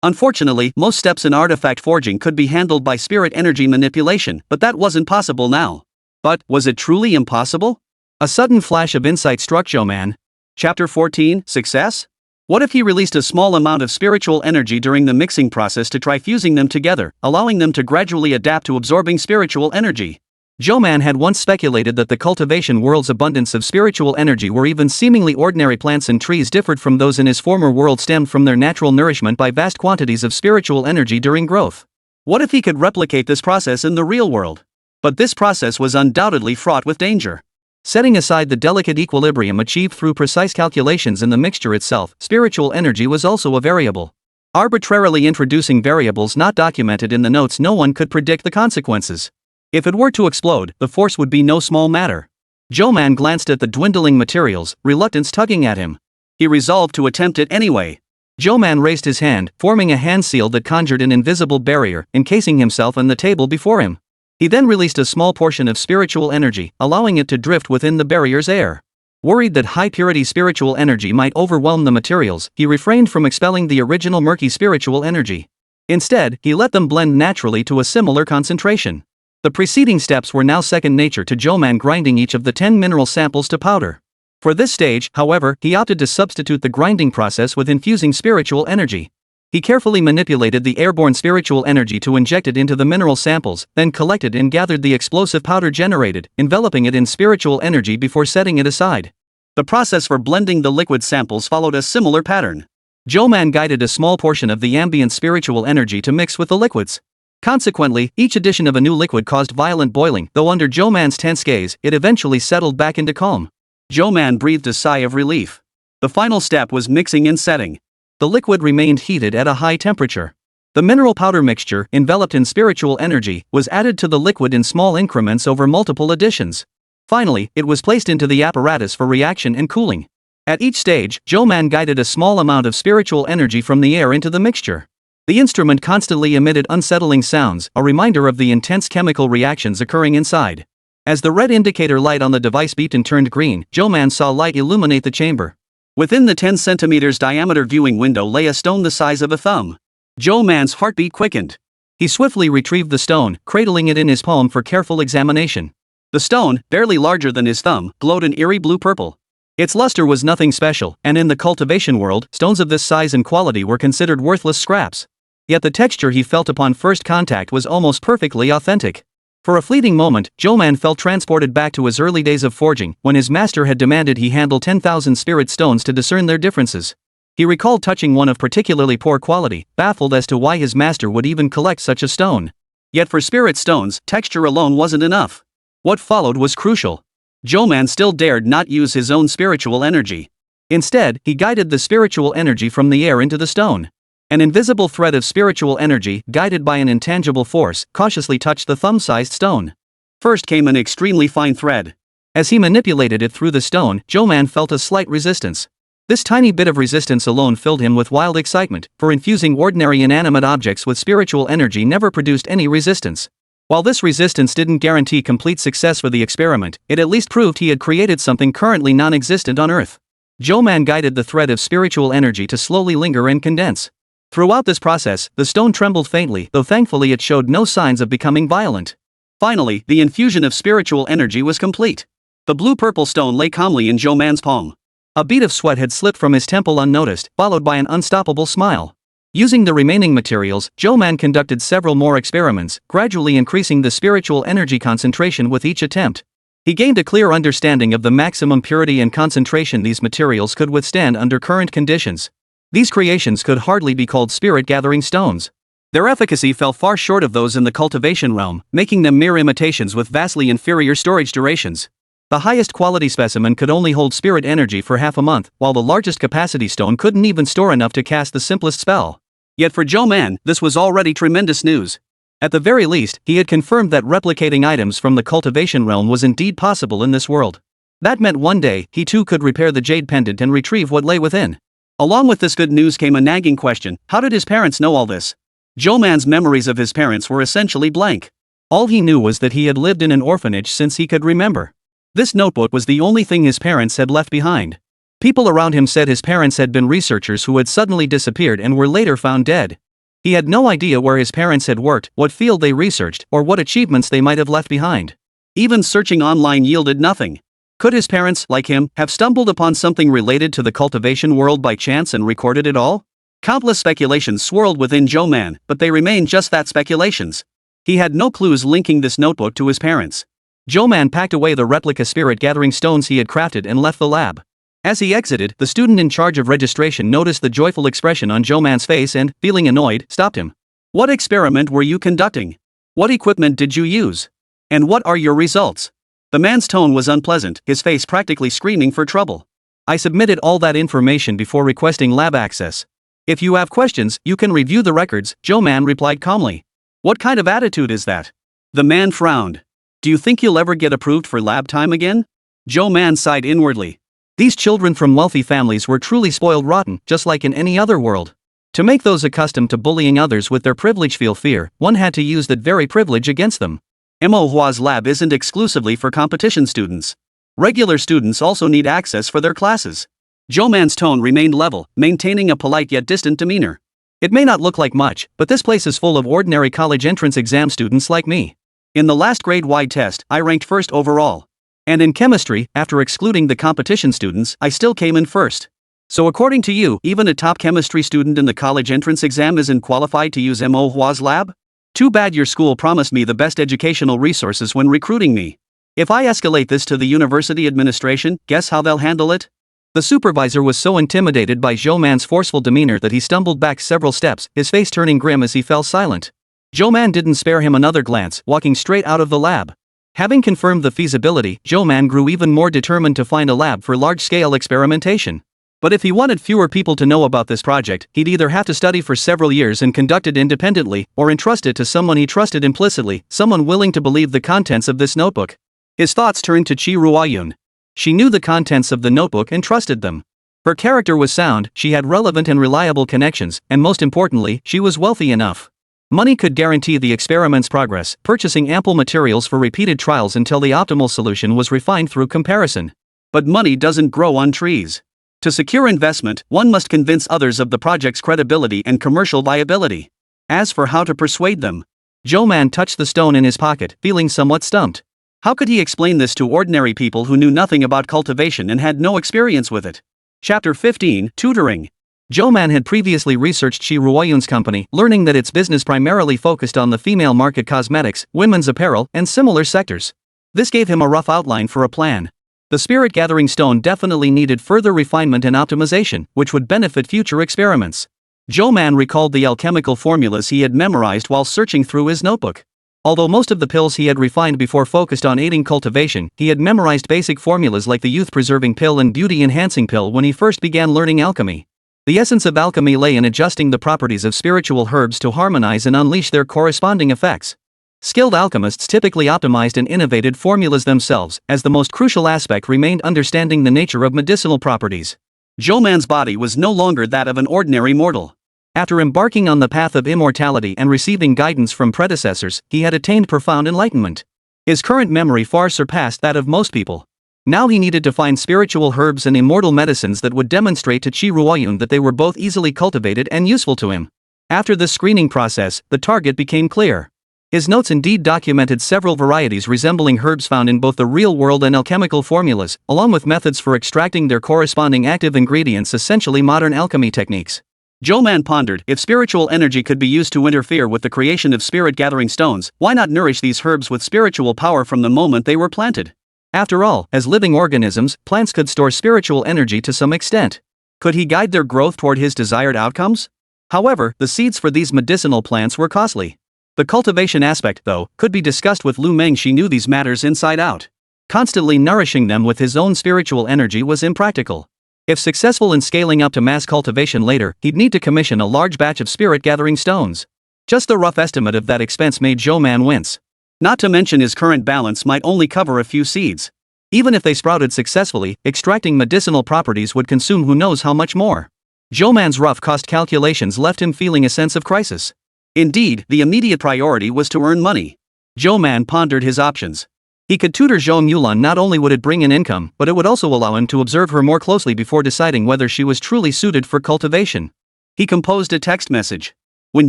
Unfortunately, most steps in artifact forging could be handled by spirit energy manipulation, but that wasn't possible now. But, was it truly impossible? A sudden flash of insight struck Zhou Man. Chapter 14, Success? What if he released a small amount of spiritual energy during the mixing process to try fusing them together, allowing them to gradually adapt to absorbing spiritual energy? Zhou Man had once speculated that the cultivation world's abundance of spiritual energy where even seemingly ordinary plants and trees differed from those in his former world stemmed from their natural nourishment by vast quantities of spiritual energy during growth. What if he could replicate this process in the real world? But this process was undoubtedly fraught with danger. Setting aside the delicate equilibrium achieved through precise calculations in the mixture itself, spiritual energy was also a variable. Arbitrarily introducing variables not documented in the notes, no one could predict the consequences. If it were to explode, the force would be no small matter. Zhou Man glanced at the dwindling materials, reluctance tugging at him. He resolved to attempt it anyway. Zhou Man raised his hand, forming a hand seal that conjured an invisible barrier, encasing himself and the table before him. He then released a small portion of spiritual energy, allowing it to drift within the barrier's air. Worried that high-purity spiritual energy might overwhelm the materials, he refrained from expelling the original murky spiritual energy. Instead, he let them blend naturally to a similar concentration. The preceding steps were now second nature to Zhou Man, grinding each of the 10 mineral samples to powder. For this stage, however, he opted to substitute the grinding process with infusing spiritual energy. He carefully manipulated the airborne spiritual energy to inject it into the mineral samples, then collected and gathered the explosive powder generated, enveloping it in spiritual energy before setting it aside. The process for blending the liquid samples followed a similar pattern. Zhou Man guided a small portion of the ambient spiritual energy to mix with the liquids. Consequently, each addition of a new liquid caused violent boiling, though under Zhou Man's tense gaze, it eventually settled back into calm. Zhou Man breathed a sigh of relief. The final step was mixing and setting. The liquid remained heated at a high temperature. The mineral powder mixture, enveloped in spiritual energy, was added to the liquid in small increments over multiple additions. Finally, it was placed into the apparatus for reaction and cooling. At each stage, Zhou Man guided a small amount of spiritual energy from the air into the mixture. The instrument constantly emitted unsettling sounds, a reminder of the intense chemical reactions occurring inside. As the red indicator light on the device beeped and turned green, Zhou Man saw light illuminate the chamber. Within the 10 centimeters diameter viewing window lay a stone the size of a thumb. Zhou Man's heartbeat quickened. He swiftly retrieved the stone, cradling it in his palm for careful examination. The stone, barely larger than his thumb, glowed an eerie blue-purple. Its luster was nothing special, and in the cultivation world, stones of this size and quality were considered worthless scraps. Yet the texture he felt upon first contact was almost perfectly authentic. For a fleeting moment, Zhou Man felt transported back to his early days of forging, when his master had demanded he handle 10,000 spirit stones to discern their differences. He recalled touching one of particularly poor quality, baffled as to why his master would even collect such a stone. Yet for spirit stones, texture alone wasn't enough. What followed was crucial. Zhou Man still dared not use his own spiritual energy. Instead, he guided the spiritual energy from the air into the stone. An invisible thread of spiritual energy, guided by an intangible force, cautiously touched the thumb-sized stone. First came an extremely fine thread. As he manipulated it through the stone, Zhou Man felt a slight resistance. This tiny bit of resistance alone filled him with wild excitement, for infusing ordinary inanimate objects with spiritual energy never produced any resistance. While this resistance didn't guarantee complete success for the experiment, it at least proved he had created something currently non-existent on Earth. Zhou Man guided the thread of spiritual energy to slowly linger and condense. Throughout this process, the stone trembled faintly, though thankfully it showed no signs of becoming violent. Finally, the infusion of spiritual energy was complete. The blue-purple stone lay calmly in Zhou Man's palm. A bead of sweat had slipped from his temple unnoticed, followed by an unstoppable smile. Using the remaining materials, Zhou Man conducted several more experiments, gradually increasing the spiritual energy concentration with each attempt. He gained a clear understanding of the maximum purity and concentration these materials could withstand under current conditions. These creations could hardly be called spirit-gathering stones. Their efficacy fell far short of those in the cultivation realm, making them mere imitations with vastly inferior storage durations. The highest quality specimen could only hold spirit energy for half a month, while the largest capacity stone couldn't even store enough to cast the simplest spell. Yet for Zhou Man, this was already tremendous news. At the very least, he had confirmed that replicating items from the cultivation realm was indeed possible in this world. That meant one day, he too could repair the jade pendant and retrieve what lay within. Along with this good news came a nagging question: how did his parents know all this? Zhou Man's memories of his parents were essentially blank. All he knew was that he had lived in an orphanage since he could remember. This notebook was the only thing his parents had left behind. People around him said his parents had been researchers who had suddenly disappeared and were later found dead. He had no idea where his parents had worked, what field they researched, or what achievements they might have left behind. Even searching online yielded nothing. Could his parents, like him, have stumbled upon something related to the cultivation world by chance and recorded it all? Countless speculations swirled within Zhou Man, but they remained just that, speculations. He had no clues linking this notebook to his parents. Zhou Man packed away the replica spirit-gathering stones he had crafted and left the lab. As he exited, the student in charge of registration noticed the joyful expression on Zhou Man's face and, feeling annoyed, stopped him. What experiment were you conducting? What equipment did you use? And what are your results? The man's tone was unpleasant, his face practically screaming for trouble. I submitted all that information before requesting lab access. If you have questions, you can review the records, Zhou Man replied calmly. What kind of attitude is that? The man frowned. Do you think you'll ever get approved for lab time again? Zhou Man sighed inwardly. These children from wealthy families were truly spoiled rotten, just like in any other world. To make those accustomed to bullying others with their privilege feel fear, one had to use that very privilege against them. Manhwa's lab isn't exclusively for competition students. Regular students also need access for their classes. Zhou Man's tone remained level, maintaining a polite yet distant demeanor. It may not look like much, but this place is full of ordinary college entrance exam students like me. In the last grade-wide test, I ranked first overall. And in chemistry, after excluding the competition students, I still came in first. So according to you, even a top chemistry student in the college entrance exam isn't qualified to use Manhwa's lab? Too bad your school promised me the best educational resources when recruiting me. If I escalate this to the university administration, guess how they'll handle it? The supervisor was so intimidated by Zhou Man's forceful demeanor that he stumbled back several steps, his face turning grim as he fell silent. Zhou Man didn't spare him another glance, walking straight out of the lab. Having confirmed the feasibility, Zhou Man grew even more determined to find a lab for large-scale experimentation. But if he wanted fewer people to know about this project, he'd either have to study for several years and conduct it independently, or entrust it to someone he trusted implicitly, someone willing to believe the contents of this notebook. His thoughts turned to Chi Ruoyun. She knew the contents of the notebook and trusted them. Her character was sound, she had relevant and reliable connections, and most importantly, she was wealthy enough. Money could guarantee the experiment's progress, purchasing ample materials for repeated trials until the optimal solution was refined through comparison. But money doesn't grow on trees. To secure investment, one must convince others of the project's credibility and commercial viability. As for how to persuade them, Zhou Man touched the stone in his pocket, feeling somewhat stumped. How could he explain this to ordinary people who knew nothing about cultivation and had no experience with it? Chapter 15, Tutoring. Zhou Man had previously researched Chi Ruoyun's company, learning that its business primarily focused on the female market cosmetics, women's apparel, and similar sectors. This gave him a rough outline for a plan. The spirit-gathering stone definitely needed further refinement and optimization, which would benefit future experiments. Zhou Man recalled the alchemical formulas he had memorized while searching through his notebook. Although most of the pills he had refined before focused on aiding cultivation, he had memorized basic formulas like the youth-preserving pill and beauty-enhancing pill when he first began learning alchemy. The essence of alchemy lay in adjusting the properties of spiritual herbs to harmonize and unleash their corresponding effects. Skilled alchemists typically optimized and innovated formulas themselves, as the most crucial aspect remained understanding the nature of medicinal properties. Zhou Man's body was no longer that of an ordinary mortal. After embarking on the path of immortality and receiving guidance from predecessors, he had attained profound enlightenment. His current memory far surpassed that of most people. Now he needed to find spiritual herbs and immortal medicines that would demonstrate to Chi Ruoyun that they were both easily cultivated and useful to him. After this screening process, the target became clear. His notes indeed documented several varieties resembling herbs found in both the real world and alchemical formulas, along with methods for extracting their corresponding active ingredients, essentially modern alchemy techniques. Zhou Man pondered, if spiritual energy could be used to interfere with the creation of spirit-gathering stones, why not nourish these herbs with spiritual power from the moment they were planted? After all, as living organisms, plants could store spiritual energy to some extent. Could he guide their growth toward his desired outcomes? However, the seeds for these medicinal plants were costly. The cultivation aspect, though, could be discussed with Lu Meng. She knew these matters inside out. Constantly nourishing them with his own spiritual energy was impractical. If successful in scaling up to mass cultivation later, he'd need to commission a large batch of spirit-gathering stones. Just the rough estimate of that expense made Zhou Man wince. Not to mention his current balance might only cover a few seeds. Even if they sprouted successfully, extracting medicinal properties would consume who knows how much more. Zhou Man's rough cost calculations left him feeling a sense of crisis. Indeed, the immediate priority was to earn money. Zhou Man pondered his options. He could tutor Zhou Mulan. Not only would it bring in income, but it would also allow him to observe her more closely before deciding whether she was truly suited for cultivation. He composed a text message. When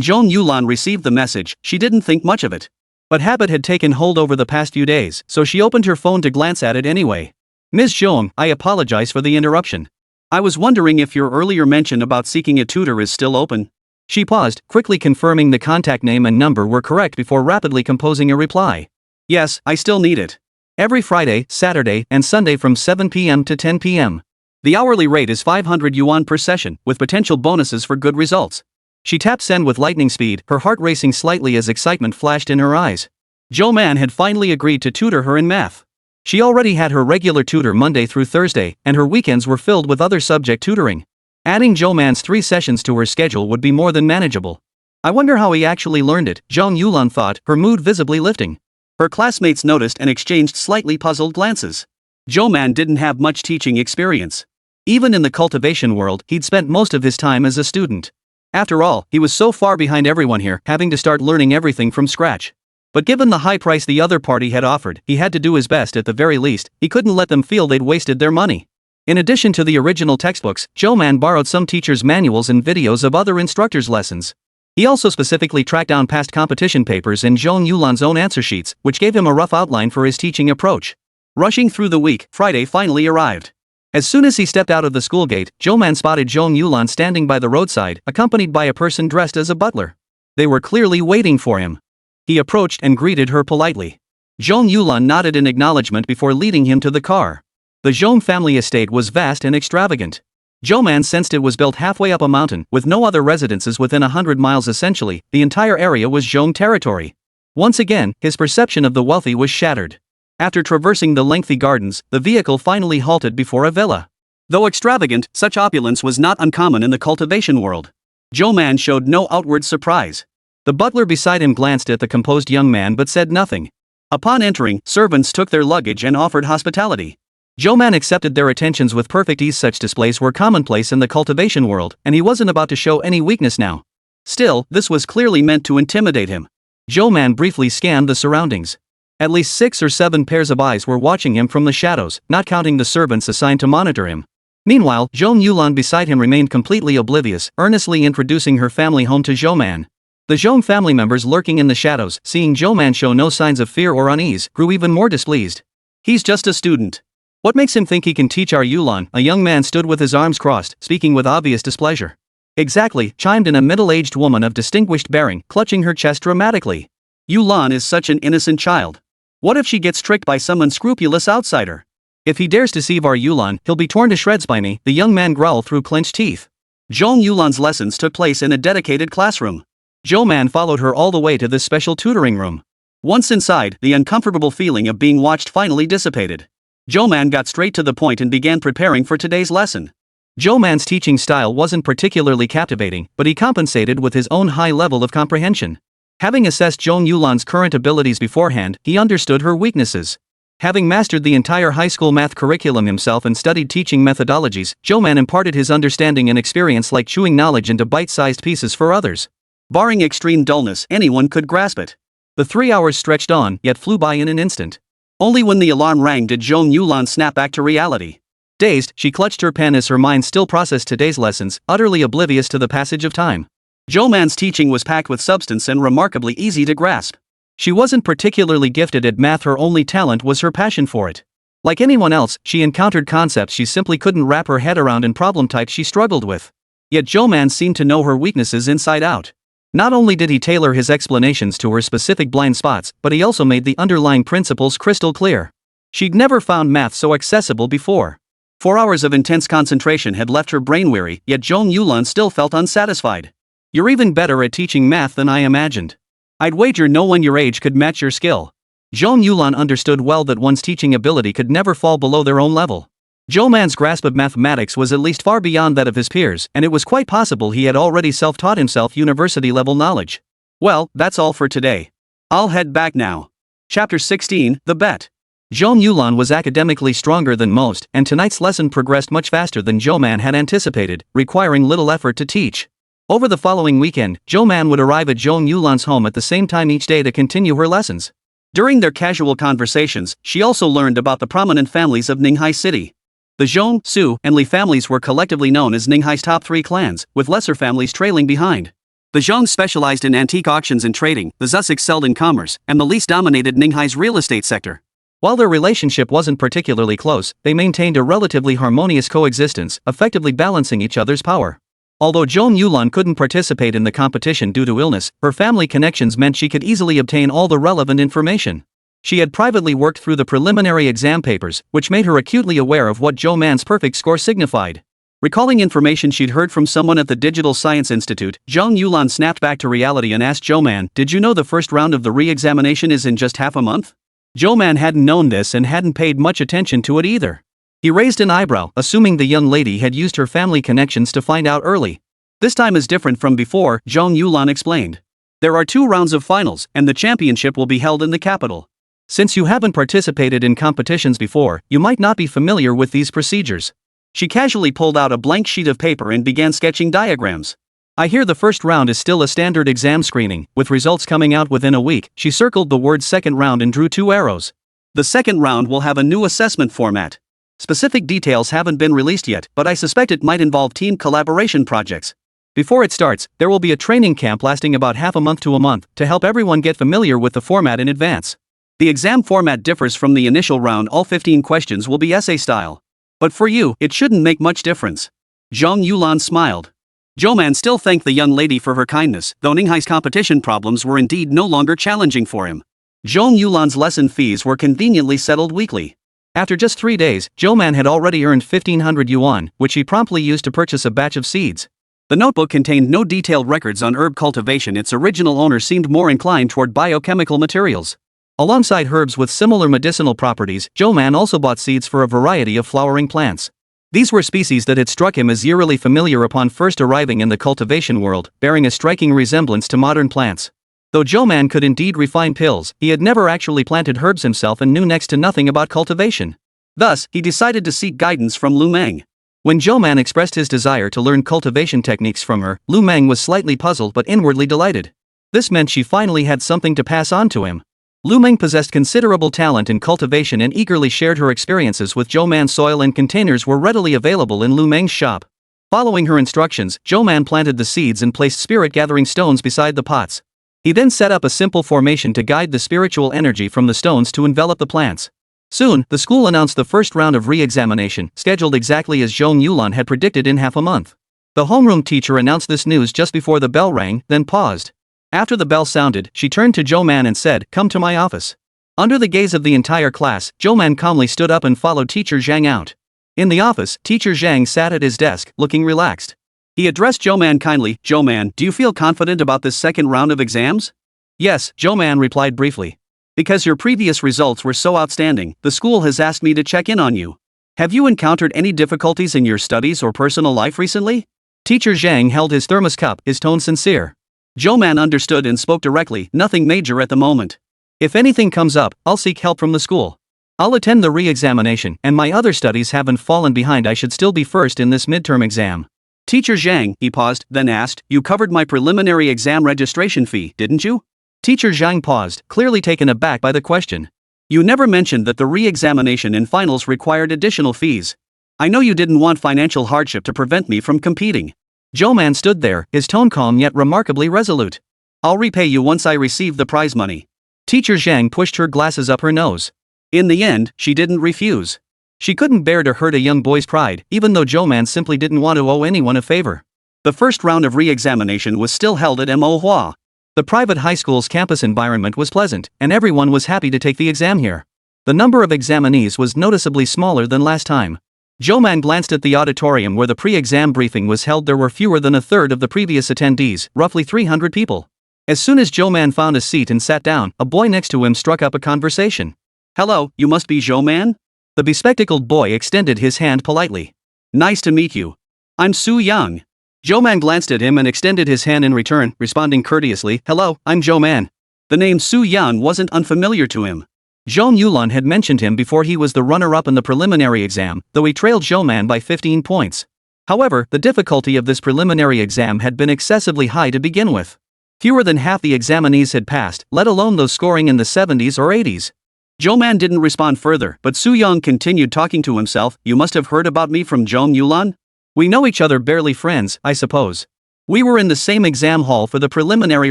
Zhong Yulan received the message, she didn't think much of it. But habit had taken hold over the past few days, so she opened her phone to glance at it anyway. Ms. Zhong, I apologize for the interruption. I was wondering if your earlier mention about seeking a tutor is still open. She paused, quickly confirming the contact name and number were correct before rapidly composing a reply. Yes, I still need it. Every Friday, Saturday, and Sunday from 7 p.m. to 10 p.m. The hourly rate is 500 yuan per session, with potential bonuses for good results. She tapped send with lightning speed, her heart racing slightly as excitement flashed in her eyes. Zhou Man had finally agreed to tutor her in math. She already had her regular tutor Monday through Thursday, and her weekends were filled with other subject tutoring. Adding Zhou Man's 3 sessions to her schedule would be more than manageable. I wonder how he actually learned it, Zhong Yulan thought, her mood visibly lifting. Her classmates noticed and exchanged slightly puzzled glances. Zhou Man didn't have much teaching experience. Even in the cultivation world, he'd spent most of his time as a student. After all, he was so far behind everyone here, having to start learning everything from scratch. But given the high price the other party had offered, he had to do his best at the very least. He couldn't let them feel they'd wasted their money. In addition to the original textbooks, Zhou Man borrowed some teachers' manuals and videos of other instructors' lessons. He also specifically tracked down past competition papers and Zhong Yulan's own answer sheets, which gave him a rough outline for his teaching approach. Rushing through the week, Friday finally arrived. As soon as he stepped out of the school gate, Zhou Man spotted Zhong Yulan standing by the roadside, accompanied by a person dressed as a butler. They were clearly waiting for him. He approached and greeted her politely. Zhong Yulan nodded in acknowledgement before leading him to the car. The Zhong family estate was vast and extravagant. Zhou Man sensed it was built halfway up a mountain, with no other residences within 100 miles essentially. The entire area was Zhong territory. Once again, his perception of the wealthy was shattered. After traversing the lengthy gardens, the vehicle finally halted before a villa. Though extravagant, such opulence was not uncommon in the cultivation world. Zhou Man showed no outward surprise. The butler beside him glanced at the composed young man but said nothing. Upon entering, servants took their luggage and offered hospitality. Zhou Man accepted their attentions with perfect ease. Such displays were commonplace in the cultivation world, and he wasn't about to show any weakness now. Still, this was clearly meant to intimidate him. Zhou Man briefly scanned the surroundings. At least 6 or 7 pairs of eyes were watching him from the shadows, not counting the servants assigned to monitor him. Meanwhile, Zhong Yulan beside him remained completely oblivious, earnestly introducing her family home to Zhou Man. The Zhong family members lurking in the shadows, seeing Zhou Man show no signs of fear or unease, grew even more displeased. He's just a student. What makes him think he can teach our Yulan? A young man stood with his arms crossed, speaking with obvious displeasure. Exactly, chimed in a middle-aged woman of distinguished bearing, clutching her chest dramatically. Yulan is such an innocent child. What if she gets tricked by some unscrupulous outsider? If he dares deceive our Yulan, he'll be torn to shreds by me, the young man growled through clenched teeth. Zhong Yulan's lessons took place in a dedicated classroom. Zhou Man followed her all the way to this special tutoring room. Once inside, the uncomfortable feeling of being watched finally dissipated. Zhou Man got straight to the point and began preparing for today's lesson. Zhou Man's teaching style wasn't particularly captivating, but he compensated with his own high level of comprehension. Having assessed Zhong Yulan's current abilities beforehand, he understood her weaknesses. Having mastered the entire high school math curriculum himself and studied teaching methodologies, Zhou Man imparted his understanding and experience like chewing knowledge into bite-sized pieces for others. Barring extreme dullness, anyone could grasp it. The 3 hours stretched on, yet flew by in an instant. Only when the alarm rang did Zhong Yulan snap back to reality. Dazed, she clutched her pen as her mind still processed today's lessons, utterly oblivious to the passage of time. Zhou Man's teaching was packed with substance and remarkably easy to grasp. She wasn't particularly gifted at math, her only talent was her passion for it. Like anyone else, she encountered concepts she simply couldn't wrap her head around and problem types she struggled with. Yet Zhou Man seemed to know her weaknesses inside out. Not only did he tailor his explanations to her specific blind spots, but he also made the underlying principles crystal clear. She'd never found math so accessible before. 4 hours of intense concentration had left her brain weary, yet Zhong Yulan still felt unsatisfied. You're even better at teaching math than I imagined. I'd wager no one your age could match your skill. Zhong Yulan understood well that one's teaching ability could never fall below their own level. Zhou Man's grasp of mathematics was at least far beyond that of his peers, and it was quite possible he had already self-taught himself university-level knowledge. Well, that's all for today. I'll head back now. Chapter 16, The Bet. Zhong Yulan was academically stronger than most, and tonight's lesson progressed much faster than Zhou Man had anticipated, requiring little effort to teach. Over the following weekend, Zhou Man would arrive at Zhong Yulan's home at the same time each day to continue her lessons. During their casual conversations, she also learned about the prominent families of Ninghai City. The Zhong, Su, and Li families were collectively known as Ninghai's top 3 clans, with lesser families trailing behind. The Zhang specialized in antique auctions and trading, the Zus excelled in commerce, and the Lise dominated Ninghai's real estate sector. While their relationship wasn't particularly close, they maintained a relatively harmonious coexistence, effectively balancing each other's power. Although Zhong Yulan couldn't participate in the competition due to illness, her family connections meant she could easily obtain all the relevant information. She had privately worked through the preliminary exam papers, which made her acutely aware of what Zhou Man's perfect score signified. Recalling information she'd heard from someone at the Digital Science Institute, Zhong Yulan snapped back to reality and asked Zhou Man, "Did you know the first round of the re-examination is in just half a month?" Zhou Man hadn't known this and hadn't paid much attention to it either. He raised an eyebrow, assuming the young lady had used her family connections to find out early. "This time is different from before," Zhong Yulan explained. "There are 2 rounds of finals, and the championship will be held in the capital. Since you haven't participated in competitions before, you might not be familiar with these procedures." She casually pulled out a blank sheet of paper and began sketching diagrams. "I hear the first round is still a standard exam screening, with results coming out within a week." She circled the word second round and drew 2 arrows. "The second round will have a new assessment format. Specific details haven't been released yet, but I suspect it might involve team collaboration projects. Before it starts, there will be a training camp lasting about half a month to a month, to help everyone get familiar with the format in advance. The exam format differs from the initial round. All 15 questions will be essay style. But for you, it shouldn't make much difference." Zhong Yulan smiled. Zhou Man still thanked the young lady for her kindness, though Ninghai's competition problems were indeed no longer challenging for him. Zhong Yulan's lesson fees were conveniently settled weekly. After just 3 days, Zhou Man had already earned 1,500 yuan, which he promptly used to purchase a batch of seeds. The notebook contained no detailed records on herb cultivation. Its original owner seemed more inclined toward biochemical materials. Alongside herbs with similar medicinal properties, Zhou Man also bought seeds for a variety of flowering plants. These were species that had struck him as eerily familiar upon first arriving in the cultivation world, bearing a striking resemblance to modern plants. Though Zhou Man could indeed refine pills, he had never actually planted herbs himself and knew next to nothing about cultivation. Thus, he decided to seek guidance from Lu Meng. When Zhou Man expressed his desire to learn cultivation techniques from her, Lu Meng was slightly puzzled but inwardly delighted. This meant she finally had something to pass on to him. Lu Meng possessed considerable talent in cultivation and eagerly shared her experiences with Zhou Man. Soil and containers were readily available in Lu Meng's shop. Following her instructions, Zhou Man planted the seeds and placed spirit-gathering stones beside the pots. He then set up a simple formation to guide the spiritual energy from the stones to envelop the plants. Soon, the school announced the first round of re-examination, scheduled exactly as Zhong Yulan had predicted in half a month. The homeroom teacher announced this news just before the bell rang, then paused. After the bell sounded, she turned to Zhou Man and said, "Come to my office." Under the gaze of the entire class, Zhou Man calmly stood up and followed Teacher Zhang out. In the office, Teacher Zhang sat at his desk, looking relaxed. He addressed Zhou Man kindly. "Zhou Man, do you feel confident about this second round of exams?" "Yes," Zhou Man replied briefly. "Because your previous results were so outstanding, the school has asked me to check in on you. Have you encountered any difficulties in your studies or personal life recently?" Teacher Zhang held his thermos cup, his tone sincere. Zhou Man understood and spoke directly. "Nothing major at the moment. If anything comes up, I'll seek help from the school. I'll attend the re-examination, and my other studies haven't fallen behind. I should still be first in this midterm exam." "Teacher Zhang," he paused, then asked, "you covered my preliminary exam registration fee, didn't you?" Teacher Zhang paused, clearly taken aback by the question. "You never mentioned that the re-examination and finals required additional fees. I know you didn't want financial hardship to prevent me from competing." Zhou Man stood there, his tone calm yet remarkably resolute. "I'll repay you once I receive the prize money." Teacher Zhang pushed her glasses up her nose. In the end, she didn't refuse. She couldn't bear to hurt a young boy's pride, even though Zhou Man simply didn't want to owe anyone a favor. The first round of re-examination was still held at Manhwa. The private high school's campus environment was pleasant, and everyone was happy to take the exam here. The number of examinees was noticeably smaller than last time. Zhou Man glanced at the auditorium where the pre-exam briefing was held. There were fewer than a third of the previous attendees, roughly 300 people. As soon as Zhou Man found a seat and sat down, a boy next to him struck up a conversation. "Hello, you must be Zhou Man?" The bespectacled boy extended his hand politely. "Nice to meet you. I'm Su Yang." Zhou Man glanced at him and extended his hand in return, responding courteously, "Hello, I'm Zhou Man." The name Su Yang wasn't unfamiliar to him. Zhong Yulan had mentioned him before. He was the runner-up in the preliminary exam, though he trailed Zhou Man by 15 points. However, the difficulty of this preliminary exam had been excessively high to begin with. Fewer than half the examinees had passed, let alone those scoring in the 70s or 80s. Zhou Man didn't respond further, but Su Yang continued talking to himself. "You must have heard about me from Zhong Yulan? We know each other, barely friends, I suppose." We were in the same exam hall for the preliminary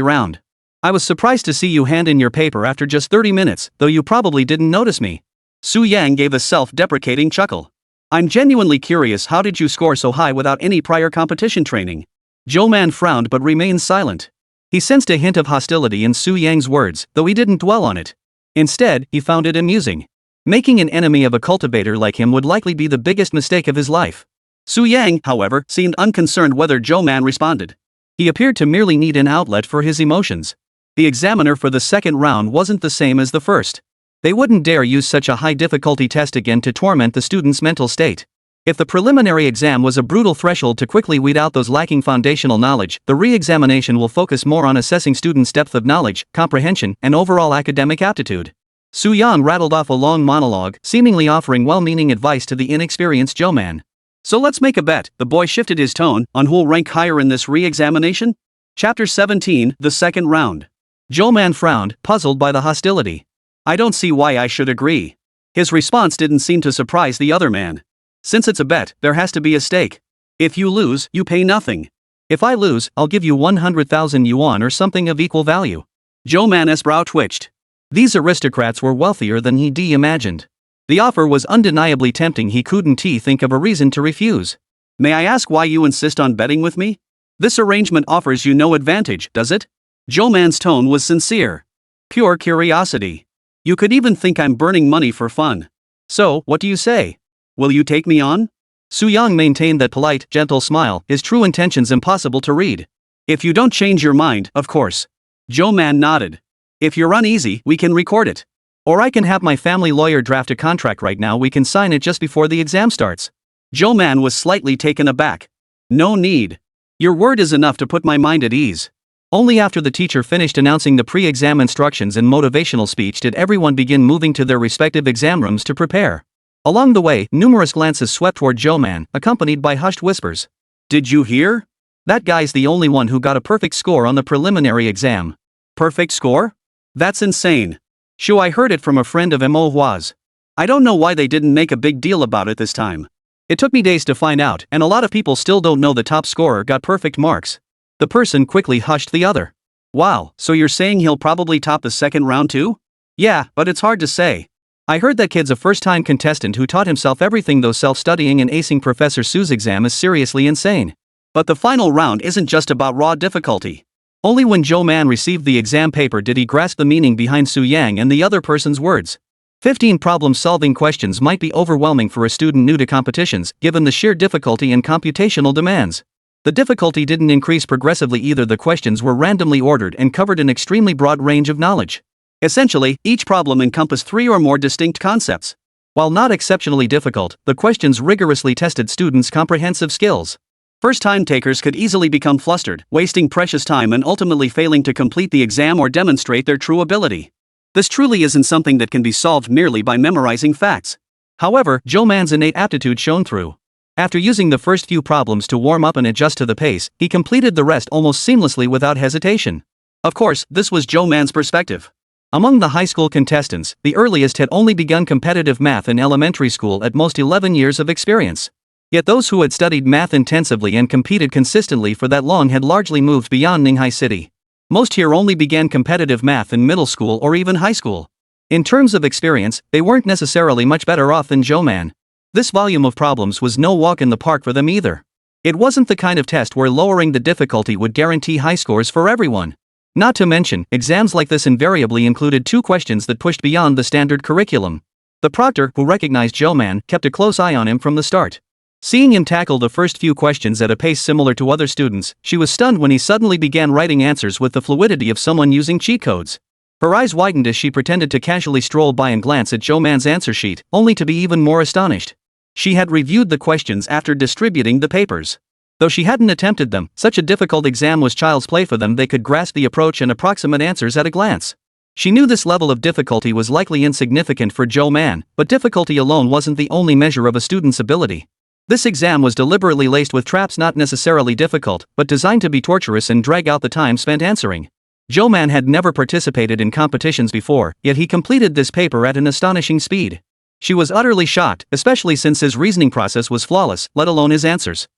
round. I was surprised to see you hand in your paper after just 30 minutes, though you probably didn't notice me. Su Yang gave a self-deprecating chuckle. I'm genuinely curious, how did you score so high without any prior competition training? Zhou Man frowned but remained silent. He sensed a hint of hostility in Su Yang's words, though he didn't dwell on it. Instead, he found it amusing. Making an enemy of a cultivator like him would likely be the biggest mistake of his life. Su Yang, however, seemed unconcerned whether Zhou Man responded. He appeared to merely need an outlet for his emotions. The examiner for the second round wasn't the same as the first. They wouldn't dare use such a high difficulty test again to torment the student's mental state. If the preliminary exam was a brutal threshold to quickly weed out those lacking foundational knowledge, the re-examination will focus more on assessing students' depth of knowledge, comprehension, and overall academic aptitude. Su Yang rattled off a long monologue, seemingly offering well-meaning advice to the inexperienced Zhou Man. So let's make a bet, the boy shifted his tone, on who'll rank higher in this re-examination? Chapter 17, the second round. Zhou Man frowned, puzzled by the hostility. I don't see why I should agree. His response didn't seem to surprise the other man. Since it's a bet, there has to be a stake. If you lose, you pay nothing. If I lose, I'll give you 100,000 yuan or something of equal value. Zhou Man's brow twitched. These aristocrats were wealthier than he'd imagined. The offer was undeniably tempting. He couldn't think of a reason to refuse. May I ask why you insist on betting with me? This arrangement offers you no advantage, does it? Zhou Man's tone was sincere. Pure curiosity. You could even think I'm burning money for fun. So, what do you say? Will you take me on? Su Yang maintained that polite, gentle smile, his true intentions impossible to read. If you don't change your mind, of course. Zhou Man nodded. If you're uneasy, we can record it. Or I can have my family lawyer draft a contract right now. We can sign it just before the exam starts. Zhou Man was slightly taken aback. No need. Your word is enough to put my mind at ease. Only after the teacher finished announcing the pre-exam instructions and motivational speech did everyone begin moving to their respective exam rooms to prepare. Along the way, numerous glances swept toward Zhou Man, accompanied by hushed whispers. Did you hear? That guy's the only one who got a perfect score on the preliminary exam. Perfect score? That's insane. Shoo, I heard it from a friend of Manhwa's. I don't know why they didn't make a big deal about it this time. It took me days to find out, and a lot of people still don't know the top scorer got perfect marks. The person quickly hushed the other. Wow, so you're saying he'll probably top the second round too? Yeah, but it's hard to say. I heard that kid's a first-time contestant who taught himself everything, though self-studying and acing Professor Su's exam is seriously insane. But the final round isn't just about raw difficulty. Only when Zhou Man received the exam paper did he grasp the meaning behind Su Yang and the other person's words. 15 problem-solving questions might be overwhelming for a student new to competitions, given the sheer difficulty and computational demands. The difficulty didn't increase progressively either. The questions were randomly ordered and covered an extremely broad range of knowledge. Essentially, each problem encompassed 3 or more distinct concepts. While not exceptionally difficult, the questions rigorously tested students' comprehensive skills. First-time takers could easily become flustered, wasting precious time and ultimately failing to complete the exam or demonstrate their true ability. This truly isn't something that can be solved merely by memorizing facts. However, Zhou Man's innate aptitude shone through. After using the first few problems to warm up and adjust to the pace, he completed the rest almost seamlessly without hesitation. Of course, this was Zhou Man's perspective. Among the high school contestants, the earliest had only begun competitive math in elementary school, at most 11 years of experience. Yet those who had studied math intensively and competed consistently for that long had largely moved beyond Ninghai City. Most here only began competitive math in middle school or even high school. In terms of experience, they weren't necessarily much better off than Zhou Man. This volume of problems was no walk in the park for them either. It wasn't the kind of test where lowering the difficulty would guarantee high scores for everyone. Not to mention, exams like this invariably included 2 questions that pushed beyond the standard curriculum. The proctor, who recognized Zhou Man, kept a close eye on him from the start. Seeing him tackle the first few questions at a pace similar to other students, she was stunned when he suddenly began writing answers with the fluidity of someone using cheat codes. Her eyes widened as she pretended to casually stroll by and glance at Zhou Man's answer sheet, only to be even more astonished. She had reviewed the questions after distributing the papers. Though she hadn't attempted them, such a difficult exam was child's play for them. They could grasp the approach and approximate answers at a glance. She knew this level of difficulty was likely insignificant for Zhou Man, but difficulty alone wasn't the only measure of a student's ability. This exam was deliberately laced with traps not necessarily difficult, but designed to be torturous and drag out the time spent answering. Zhou Man had never participated in competitions before, yet he completed this paper at an astonishing speed. She was utterly shocked, especially since his reasoning process was flawless, let alone his answers.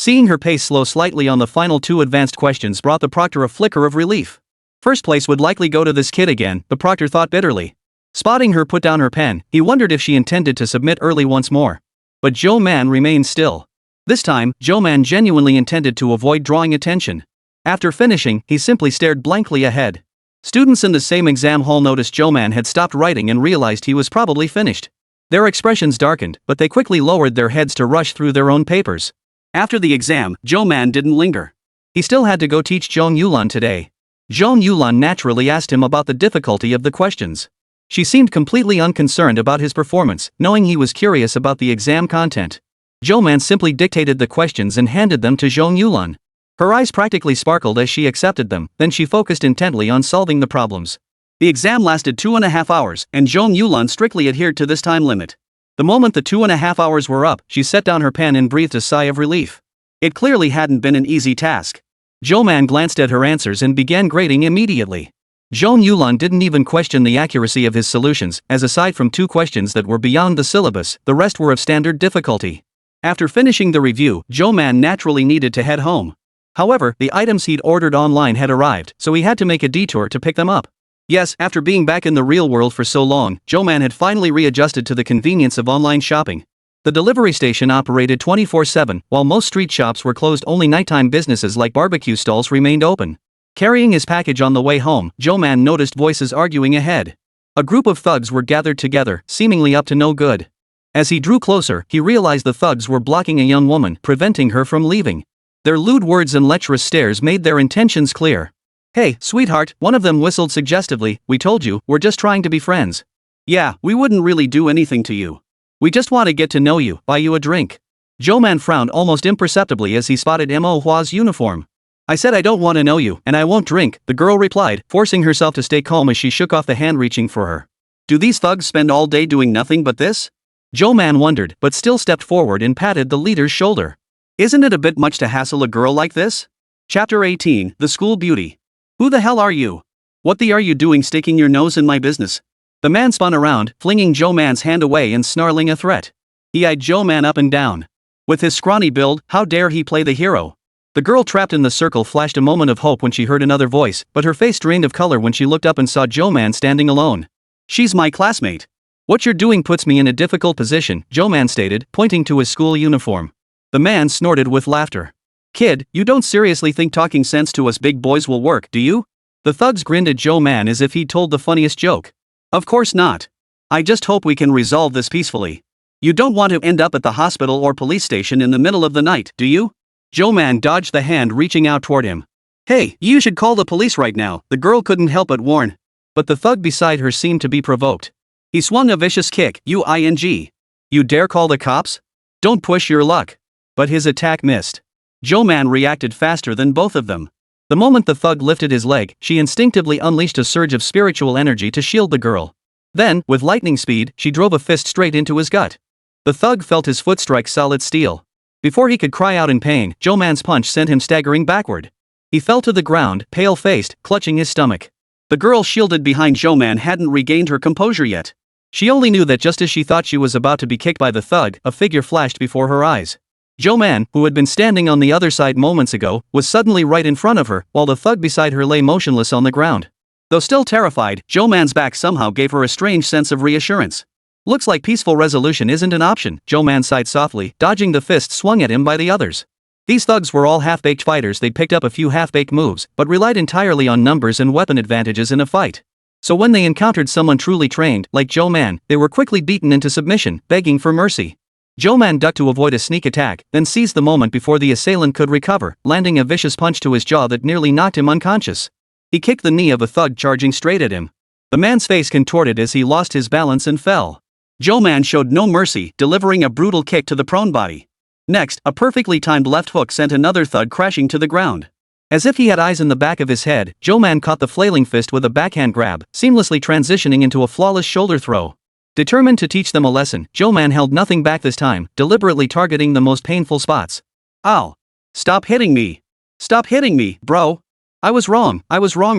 Seeing her pace slow slightly on the final 2 advanced questions brought the proctor a flicker of relief. First place would likely go to this kid again, the proctor thought bitterly. Spotting her put down her pen, he wondered if she intended to submit early once more. But Zhou Man remained still. This time, Zhou Man genuinely intended to avoid drawing attention. After finishing, he simply stared blankly ahead. Students in the same exam hall noticed Zhou Man had stopped writing and realized he was probably finished. Their expressions darkened, but they quickly lowered their heads to rush through their own papers. After the exam, Zhou Man didn't linger. He still had to go teach Zhong Yulan today. Zhong Yulan naturally asked him about the difficulty of the questions. She seemed completely unconcerned about his performance, knowing he was curious about the exam content. Zhou Man simply dictated the questions and handed them to Zhong Yulan. Her eyes practically sparkled as she accepted them, then she focused intently on solving the problems. The exam lasted 2.5 hours, and Zhong Yulan strictly adhered to this time limit. The moment the 2.5 hours were up, she set down her pen and breathed a sigh of relief. It clearly hadn't been an easy task. Zhou Man glanced at her answers and began grading immediately. Zhong Yulan didn't even question the accuracy of his solutions, as aside from 2 questions that were beyond the syllabus, the rest were of standard difficulty. After finishing the review, Zhou Man naturally needed to head home. However, the items he'd ordered online had arrived, so he had to make a detour to pick them up. Yes, after being back in the real world for so long, Zhou Man had finally readjusted to the convenience of online shopping. The delivery station operated 24/7, while most street shops were closed. Only nighttime businesses like barbecue stalls remained open. Carrying his package on the way home, Zhou Man noticed voices arguing ahead. A group of thugs were gathered together, seemingly up to no good. As he drew closer, he realized the thugs were blocking a young woman, preventing her from leaving. Their lewd words and lecherous stares made their intentions clear. "Hey, sweetheart," one of them whistled suggestively, "we told you, we're just trying to be friends. Yeah, we wouldn't really do anything to you. We just want to get to know you, buy you a drink." Zhou Man frowned almost imperceptibly as he spotted Manhwa's uniform. "I said I don't want to know you, and I won't drink," the girl replied, forcing herself to stay calm as she shook off the hand reaching for her. "Do these thugs spend all day doing nothing but this?" Zhou Man wondered, but still stepped forward and patted the leader's shoulder. "Isn't it a bit much to hassle a girl like this?" Chapter 18, The School Beauty. "Who the hell are you? What the are you doing sticking your nose in my business?" The man spun around, flinging Zhou Man's hand away and snarling a threat. He eyed Zhou Man up and down. With his scrawny build, how dare he play the hero? The girl trapped in the circle flashed a moment of hope when she heard another voice, but her face drained of color when she looked up and saw Zhou Man standing alone. "She's my classmate. What you're doing puts me in a difficult position," Zhou Man stated, pointing to his school uniform. The man snorted with laughter. "Kid, you don't seriously think talking sense to us big boys will work, do you?" The thugs grinned at Zhou Man as if he'd told the funniest joke. "Of course not. I just hope we can resolve this peacefully. You don't want to end up at the hospital or police station in the middle of the night, do you?" Zhou Man dodged the hand reaching out toward him. "Hey, you should call the police right now," the girl couldn't help but warn. But the thug beside her seemed to be provoked. He swung a vicious kick, "You dare call the cops? Don't push your luck." But his attack missed. Zhou Man reacted faster than both of them. The moment the thug lifted his leg, she instinctively unleashed a surge of spiritual energy to shield the girl. Then, with lightning speed, she drove a fist straight into his gut. The thug felt his foot strike solid steel. Before he could cry out in pain, Zhou Man's punch sent him staggering backward. He fell to the ground, pale-faced, clutching his stomach. The girl shielded behind Zhou Man hadn't regained her composure yet. She only knew that just as she thought she was about to be kicked by the thug, a figure flashed before her eyes. Zhou Man, who had been standing on the other side moments ago, was suddenly right in front of her, while the thug beside her lay motionless on the ground. Though still terrified, Zhou Man's back somehow gave her a strange sense of reassurance. "Looks like peaceful resolution isn't an option," Zhou Man sighed softly, dodging the fist swung at him by the others. These thugs were all half-baked fighters. They'd picked up a few half-baked moves, but relied entirely on numbers and weapon advantages in a fight. So when they encountered someone truly trained, like Zhou Man, they were quickly beaten into submission, begging for mercy. Zhou Man ducked to avoid a sneak attack, then seized the moment before the assailant could recover, landing a vicious punch to his jaw that nearly knocked him unconscious. He kicked the knee of a thug charging straight at him. The man's face contorted as he lost his balance and fell. Zhou Man showed no mercy, delivering a brutal kick to the prone body. Next, a perfectly timed left hook sent another thug crashing to the ground. As if he had eyes in the back of his head, Zhou Man caught the flailing fist with a backhand grab, seamlessly transitioning into a flawless shoulder throw. Determined to teach them a lesson, Zhou Man held nothing back this time, deliberately targeting the most painful spots. "Ow! Stop hitting me! Stop hitting me, bro! I was wrong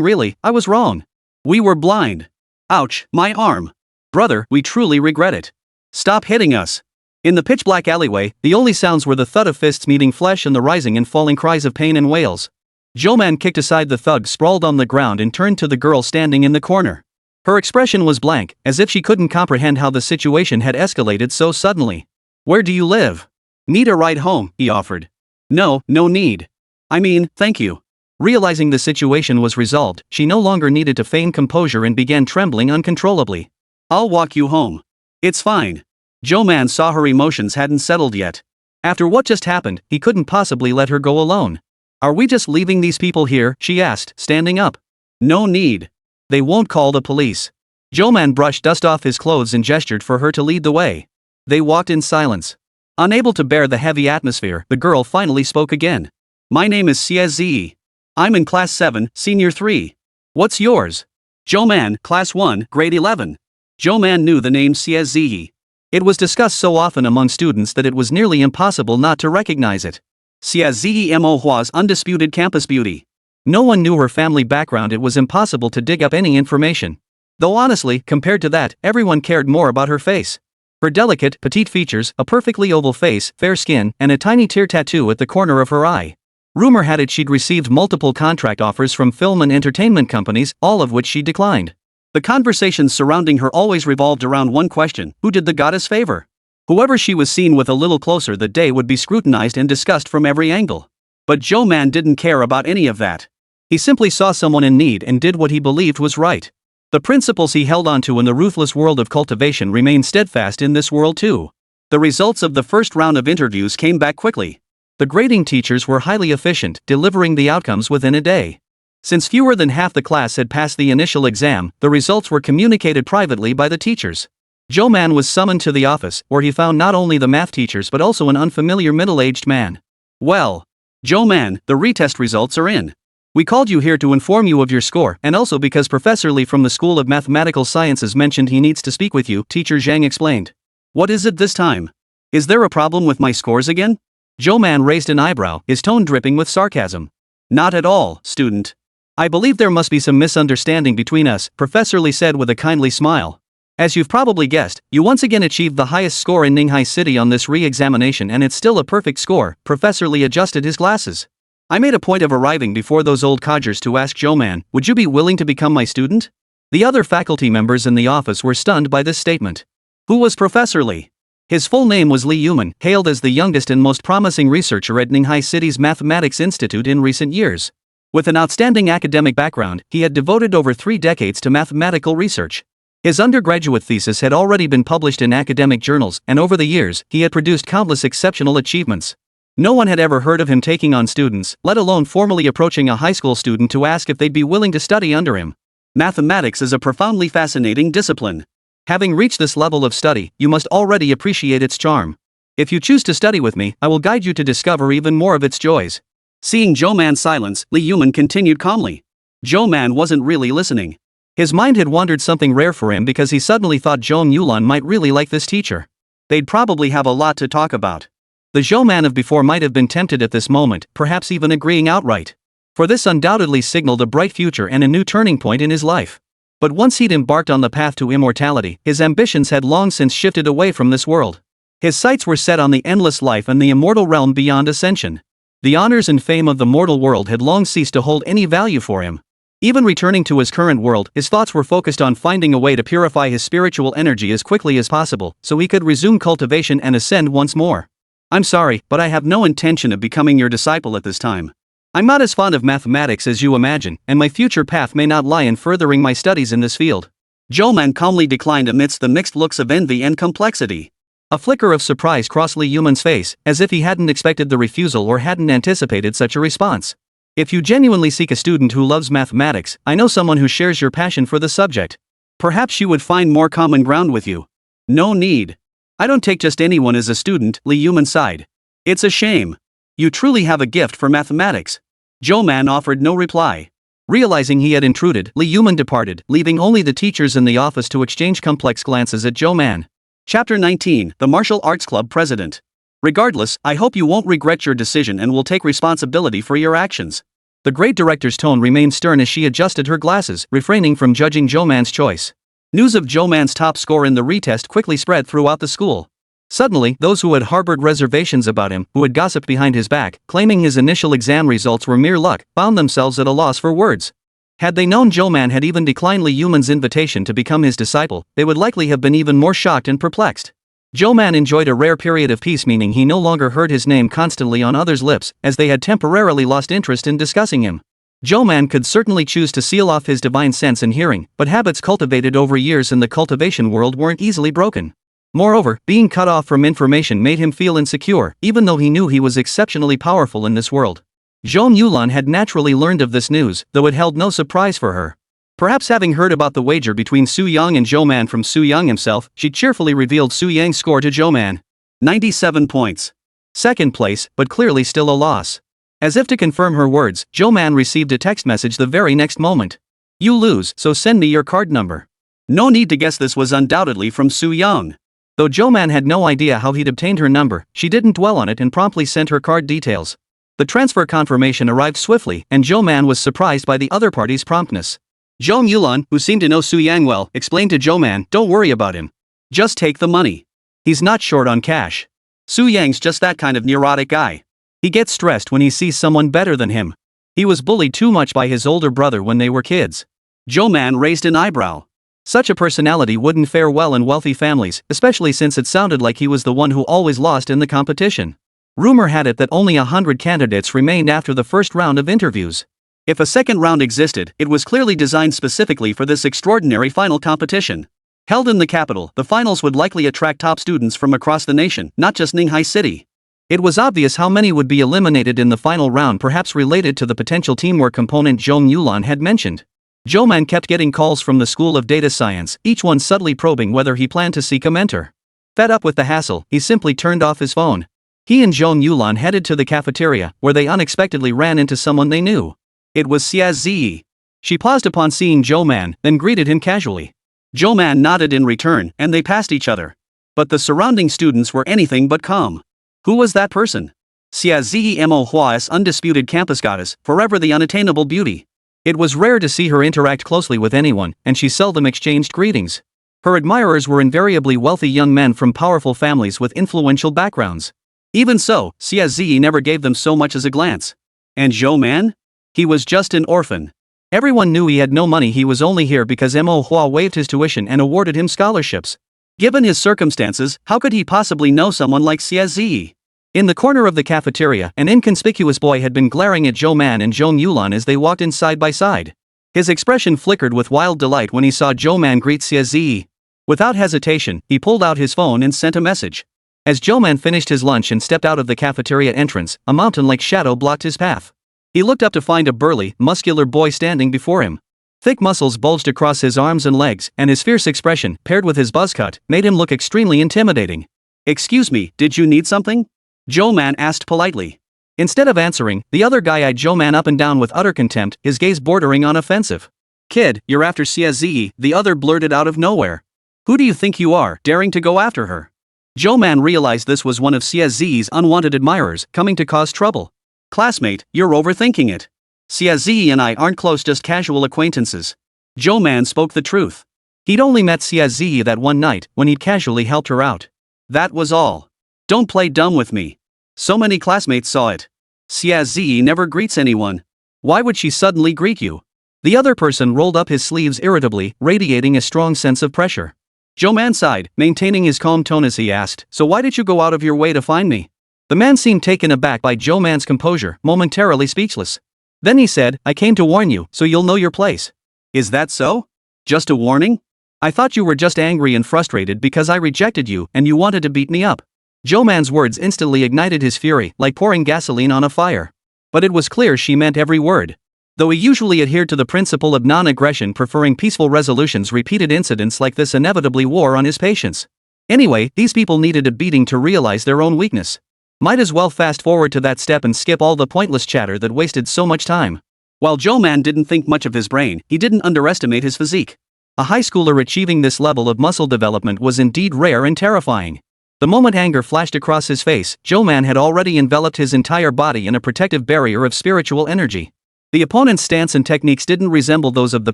really, I was wrong. We were blind. Ouch, my arm. Brother, we truly regret it. Stop hitting us." In the pitch-black alleyway, the only sounds were the thud of fists meeting flesh and the rising and falling cries of pain and wails. Zhou Man kicked aside the thug sprawled on the ground and turned to the girl standing in the corner. Her expression was blank, as if she couldn't comprehend how the situation had escalated so suddenly. "Where do you live?" "Need a ride home," he offered. "No need. I mean, thank you." Realizing the situation was resolved, she no longer needed to feign composure and began trembling uncontrollably. "I'll walk you home. It's fine." Zhou Man saw her emotions hadn't settled yet. After what just happened, he couldn't possibly let her go alone. "Are we just leaving these people here?" she asked, standing up. "No need. They won't call the police." Zhou Man brushed dust off his clothes and gestured for her to lead the way. They walked in silence. Unable to bear the heavy atmosphere, the girl finally spoke again. "My name is Czee. I'm in Class 7, Senior 3. What's yours?" "Zhou Man, Class 1, Grade 11. Zhou Man knew the name Czee. It was discussed so often among students that it was nearly impossible not to recognize it. Czee Manhwa's undisputed campus beauty. No one knew her family background, it was impossible to dig up any information. Though honestly, compared to that, everyone cared more about her face. Her delicate, petite features, a perfectly oval face, fair skin, and a tiny tear tattoo at the corner of her eye. Rumor had it she'd received multiple contract offers from film and entertainment companies, all of which she declined. The conversations surrounding her always revolved around one question: who did the goddess favor? Whoever she was seen with a little closer that day would be scrutinized and discussed from every angle. But Zhou Man didn't care about any of that. He simply saw someone in need and did what he believed was right. The principles he held onto in the ruthless world of cultivation remained steadfast in this world too. The results of the first round of interviews came back quickly. The grading teachers were highly efficient, delivering the outcomes within a day. Since fewer than half the class had passed the initial exam, the results were communicated privately by the teachers. Zhou Man was summoned to the office, where he found not only the math teachers but also an unfamiliar middle-aged man. "Well, Zhou Man, the retest results are in. We called you here to inform you of your score, and also because Professor Li from the School of Mathematical Sciences mentioned he needs to speak with you," Teacher Zhang explained. "What is it this time? Is there a problem with my scores again?" Zhou Man raised an eyebrow, his tone dripping with sarcasm. "Not at all, student. I believe there must be some misunderstanding between us," Professor Li said with a kindly smile. "As you've probably guessed, you once again achieved the highest score in Ninghai City on this re-examination, and it's still a perfect score." Professor Li adjusted his glasses. "I made a point of arriving before those old codgers to ask Zhou Man, would you be willing to become my student?" The other faculty members in the office were stunned by this statement. Who was Professor Li? His full name was Li Yuman, hailed as the youngest and most promising researcher at Ninghai City's Mathematics Institute in recent years. With an outstanding academic background, he had devoted over 3 decades to mathematical research. His undergraduate thesis had already been published in academic journals, and over the years, he had produced countless exceptional achievements. No one had ever heard of him taking on students, let alone formally approaching a high school student to ask if they'd be willing to study under him. Mathematics is a profoundly fascinating discipline. Having reached this level of study, you must already appreciate its charm. If you choose to study with me, I will guide you to discover even more of its joys. Seeing Zhou Man's silence, Li Yuman continued calmly. Zhou Man wasn't really listening. His mind had wandered something rare for him because he suddenly thought Zhong Yulan might really like this teacher. They'd probably have a lot to talk about. The Zhou Man of before might have been tempted at this moment, perhaps even agreeing outright. For this undoubtedly signaled a bright future and a new turning point in his life. But once he'd embarked on the path to immortality, his ambitions had long since shifted away from this world. His sights were set on the endless life and the immortal realm beyond ascension. The honors and fame of the mortal world had long ceased to hold any value for him. Even returning to his current world, his thoughts were focused on finding a way to purify his spiritual energy as quickly as possible, so he could resume cultivation and ascend once more. "I'm sorry, but I have no intention of becoming your disciple at this time. I'm not as fond of mathematics as you imagine, and my future path may not lie in furthering my studies in this field." Zhou Man calmly declined amidst the mixed looks of envy and complexity. A flicker of surprise crossed Li Yuman's face, as if he hadn't expected the refusal or hadn't anticipated such a response. "If you genuinely seek a student who loves mathematics, I know someone who shares your passion for the subject. Perhaps she would find more common ground with you." "No need. I don't take just anyone as a student," Li Yuman sighed. "It's a shame. You truly have a gift for mathematics." Zhou Man offered no reply. Realizing he had intruded, Li Yuman departed, leaving only the teachers in the office to exchange complex glances at Zhou Man. Chapter 19, The Martial Arts Club President. "Regardless, I hope you won't regret your decision and will take responsibility for your actions." The great director's tone remained stern as she adjusted her glasses, refraining from judging Zhou Man's choice. News of Zhou Man's top score in the retest quickly spread throughout the school. Suddenly, those who had harbored reservations about him, who had gossiped behind his back, claiming his initial exam results were mere luck, found themselves at a loss for words. Had they known Zhou Man had even declined Li Yuman's invitation to become his disciple, they would likely have been even more shocked and perplexed. Zhou Man enjoyed a rare period of peace, meaning he no longer heard his name constantly on others' lips, as they had temporarily lost interest in discussing him. Zhou Man could certainly choose to seal off his divine sense and hearing, but habits cultivated over years in the cultivation world weren't easily broken. Moreover, being cut off from information made him feel insecure, even though he knew he was exceptionally powerful in this world. Zhou Yulan had naturally learned of this news, though it held no surprise for her. Perhaps having heard about the wager between Su Yang and Zhou Man from Su Yang himself, she cheerfully revealed Su Yang's score to Zhou Man. 97 points. Second place, but clearly still a loss. As if to confirm her words, Zhou Man received a text message the very next moment. You lose, so send me your card number. No need to guess, this was undoubtedly from Su Yang. Though Zhou Man had no idea how he'd obtained her number, she didn't dwell on it and promptly sent her card details. The transfer confirmation arrived swiftly, and Zhou Man was surprised by the other party's promptness. Zhou Yulan, who seemed to know Su Yang well, explained to Zhou Man, "Don't worry about him. Just take the money. He's not short on cash. Su Yang's just that kind of neurotic guy. He gets stressed when he sees someone better than him. He was bullied too much by his older brother when they were kids." Zhou Man raised an eyebrow. Such a personality wouldn't fare well in wealthy families, especially since it sounded like he was the one who always lost in the competition. Rumor had it that only 100 candidates remained after the first round of interviews. If a second round existed, it was clearly designed specifically for this extraordinary final competition. Held in the capital, the finals would likely attract top students from across the nation, not just Ninghai City. It was obvious how many would be eliminated in the final round, perhaps related to the potential teamwork component Zhou Yulan had mentioned. Zhou Man kept getting calls from the School of Data Science, each one subtly probing whether he planned to seek a mentor. Fed up with the hassle, he simply turned off his phone. He and Zhou Yulan headed to the cafeteria, where they unexpectedly ran into someone they knew. It was Xia Ziyi. She paused upon seeing Zhou Man, then greeted him casually. Zhou Man nodded in return, and they passed each other. But the surrounding students were anything but calm. Who was that person? Xia Ziyi Mo Hua's undisputed campus goddess, forever the unattainable beauty. It was rare to see her interact closely with anyone, and she seldom exchanged greetings. Her admirers were invariably wealthy young men from powerful families with influential backgrounds. Even so, Xia Ziyi never gave them so much as a glance. And Zhou Man? He was just an orphan. Everyone knew he had no money. He was only here because Mo Hua waived his tuition and awarded him scholarships. Given his circumstances, how could he possibly know someone like Xia Ziyi? In the corner of the cafeteria, an inconspicuous boy had been glaring at Zhou Man and Zhou Yulan as they walked in side by side. His expression flickered with wild delight when he saw Zhou Man greet Xia Ziyi. Without hesitation, he pulled out his phone and sent a message. As Zhou Man finished his lunch and stepped out of the cafeteria entrance, a mountain-like shadow blocked his path. He looked up to find a burly, muscular boy standing before him. Thick muscles bulged across his arms and legs, and his fierce expression, paired with his buzz cut, made him look extremely intimidating. "Excuse me, did you need something?" Zhou Man asked politely. Instead of answering, the other guy eyed Zhou Man up and down with utter contempt, his gaze bordering on offensive. "Kid, you're after Xia Ziyi," the other blurted out of nowhere. "Who do you think you are, daring to go after her?" Zhou Man realized this was one of Xia Ziyi's unwanted admirers, coming to cause trouble. "Classmate, you're overthinking it. Xia Ziyi and I aren't close, just casual acquaintances." Zhou Man spoke the truth. He'd only met Xia Ziyi that one night, when he'd casually helped her out. That was all. "Don't play dumb with me. So many classmates saw it. Xia Ziyi never greets anyone. Why would she suddenly greet you?" The other person rolled up his sleeves irritably, radiating a strong sense of pressure. Zhou Man sighed, maintaining his calm tone as he asked, "So why did you go out of your way to find me?" The man seemed taken aback by Zhou Man's composure, momentarily speechless. Then he said, "I came to warn you, so you'll know your place." "Is that so? Just a warning? I thought you were just angry and frustrated because I rejected you and you wanted to beat me up." Zhou Man's words instantly ignited his fury, like pouring gasoline on a fire. But it was clear she meant every word. Though he usually adhered to the principle of non-aggression, preferring peaceful resolutions, repeated incidents like this inevitably wore on his patience. Anyway, these people needed a beating to realize their own weakness. Might as well fast forward to that step and skip all the pointless chatter that wasted so much time. While Zhou Man didn't think much of his brain, he didn't underestimate his physique. A high schooler achieving this level of muscle development was indeed rare and terrifying. The moment anger flashed across his face, Zhou Man had already enveloped his entire body in a protective barrier of spiritual energy. The opponent's stance and techniques didn't resemble those of the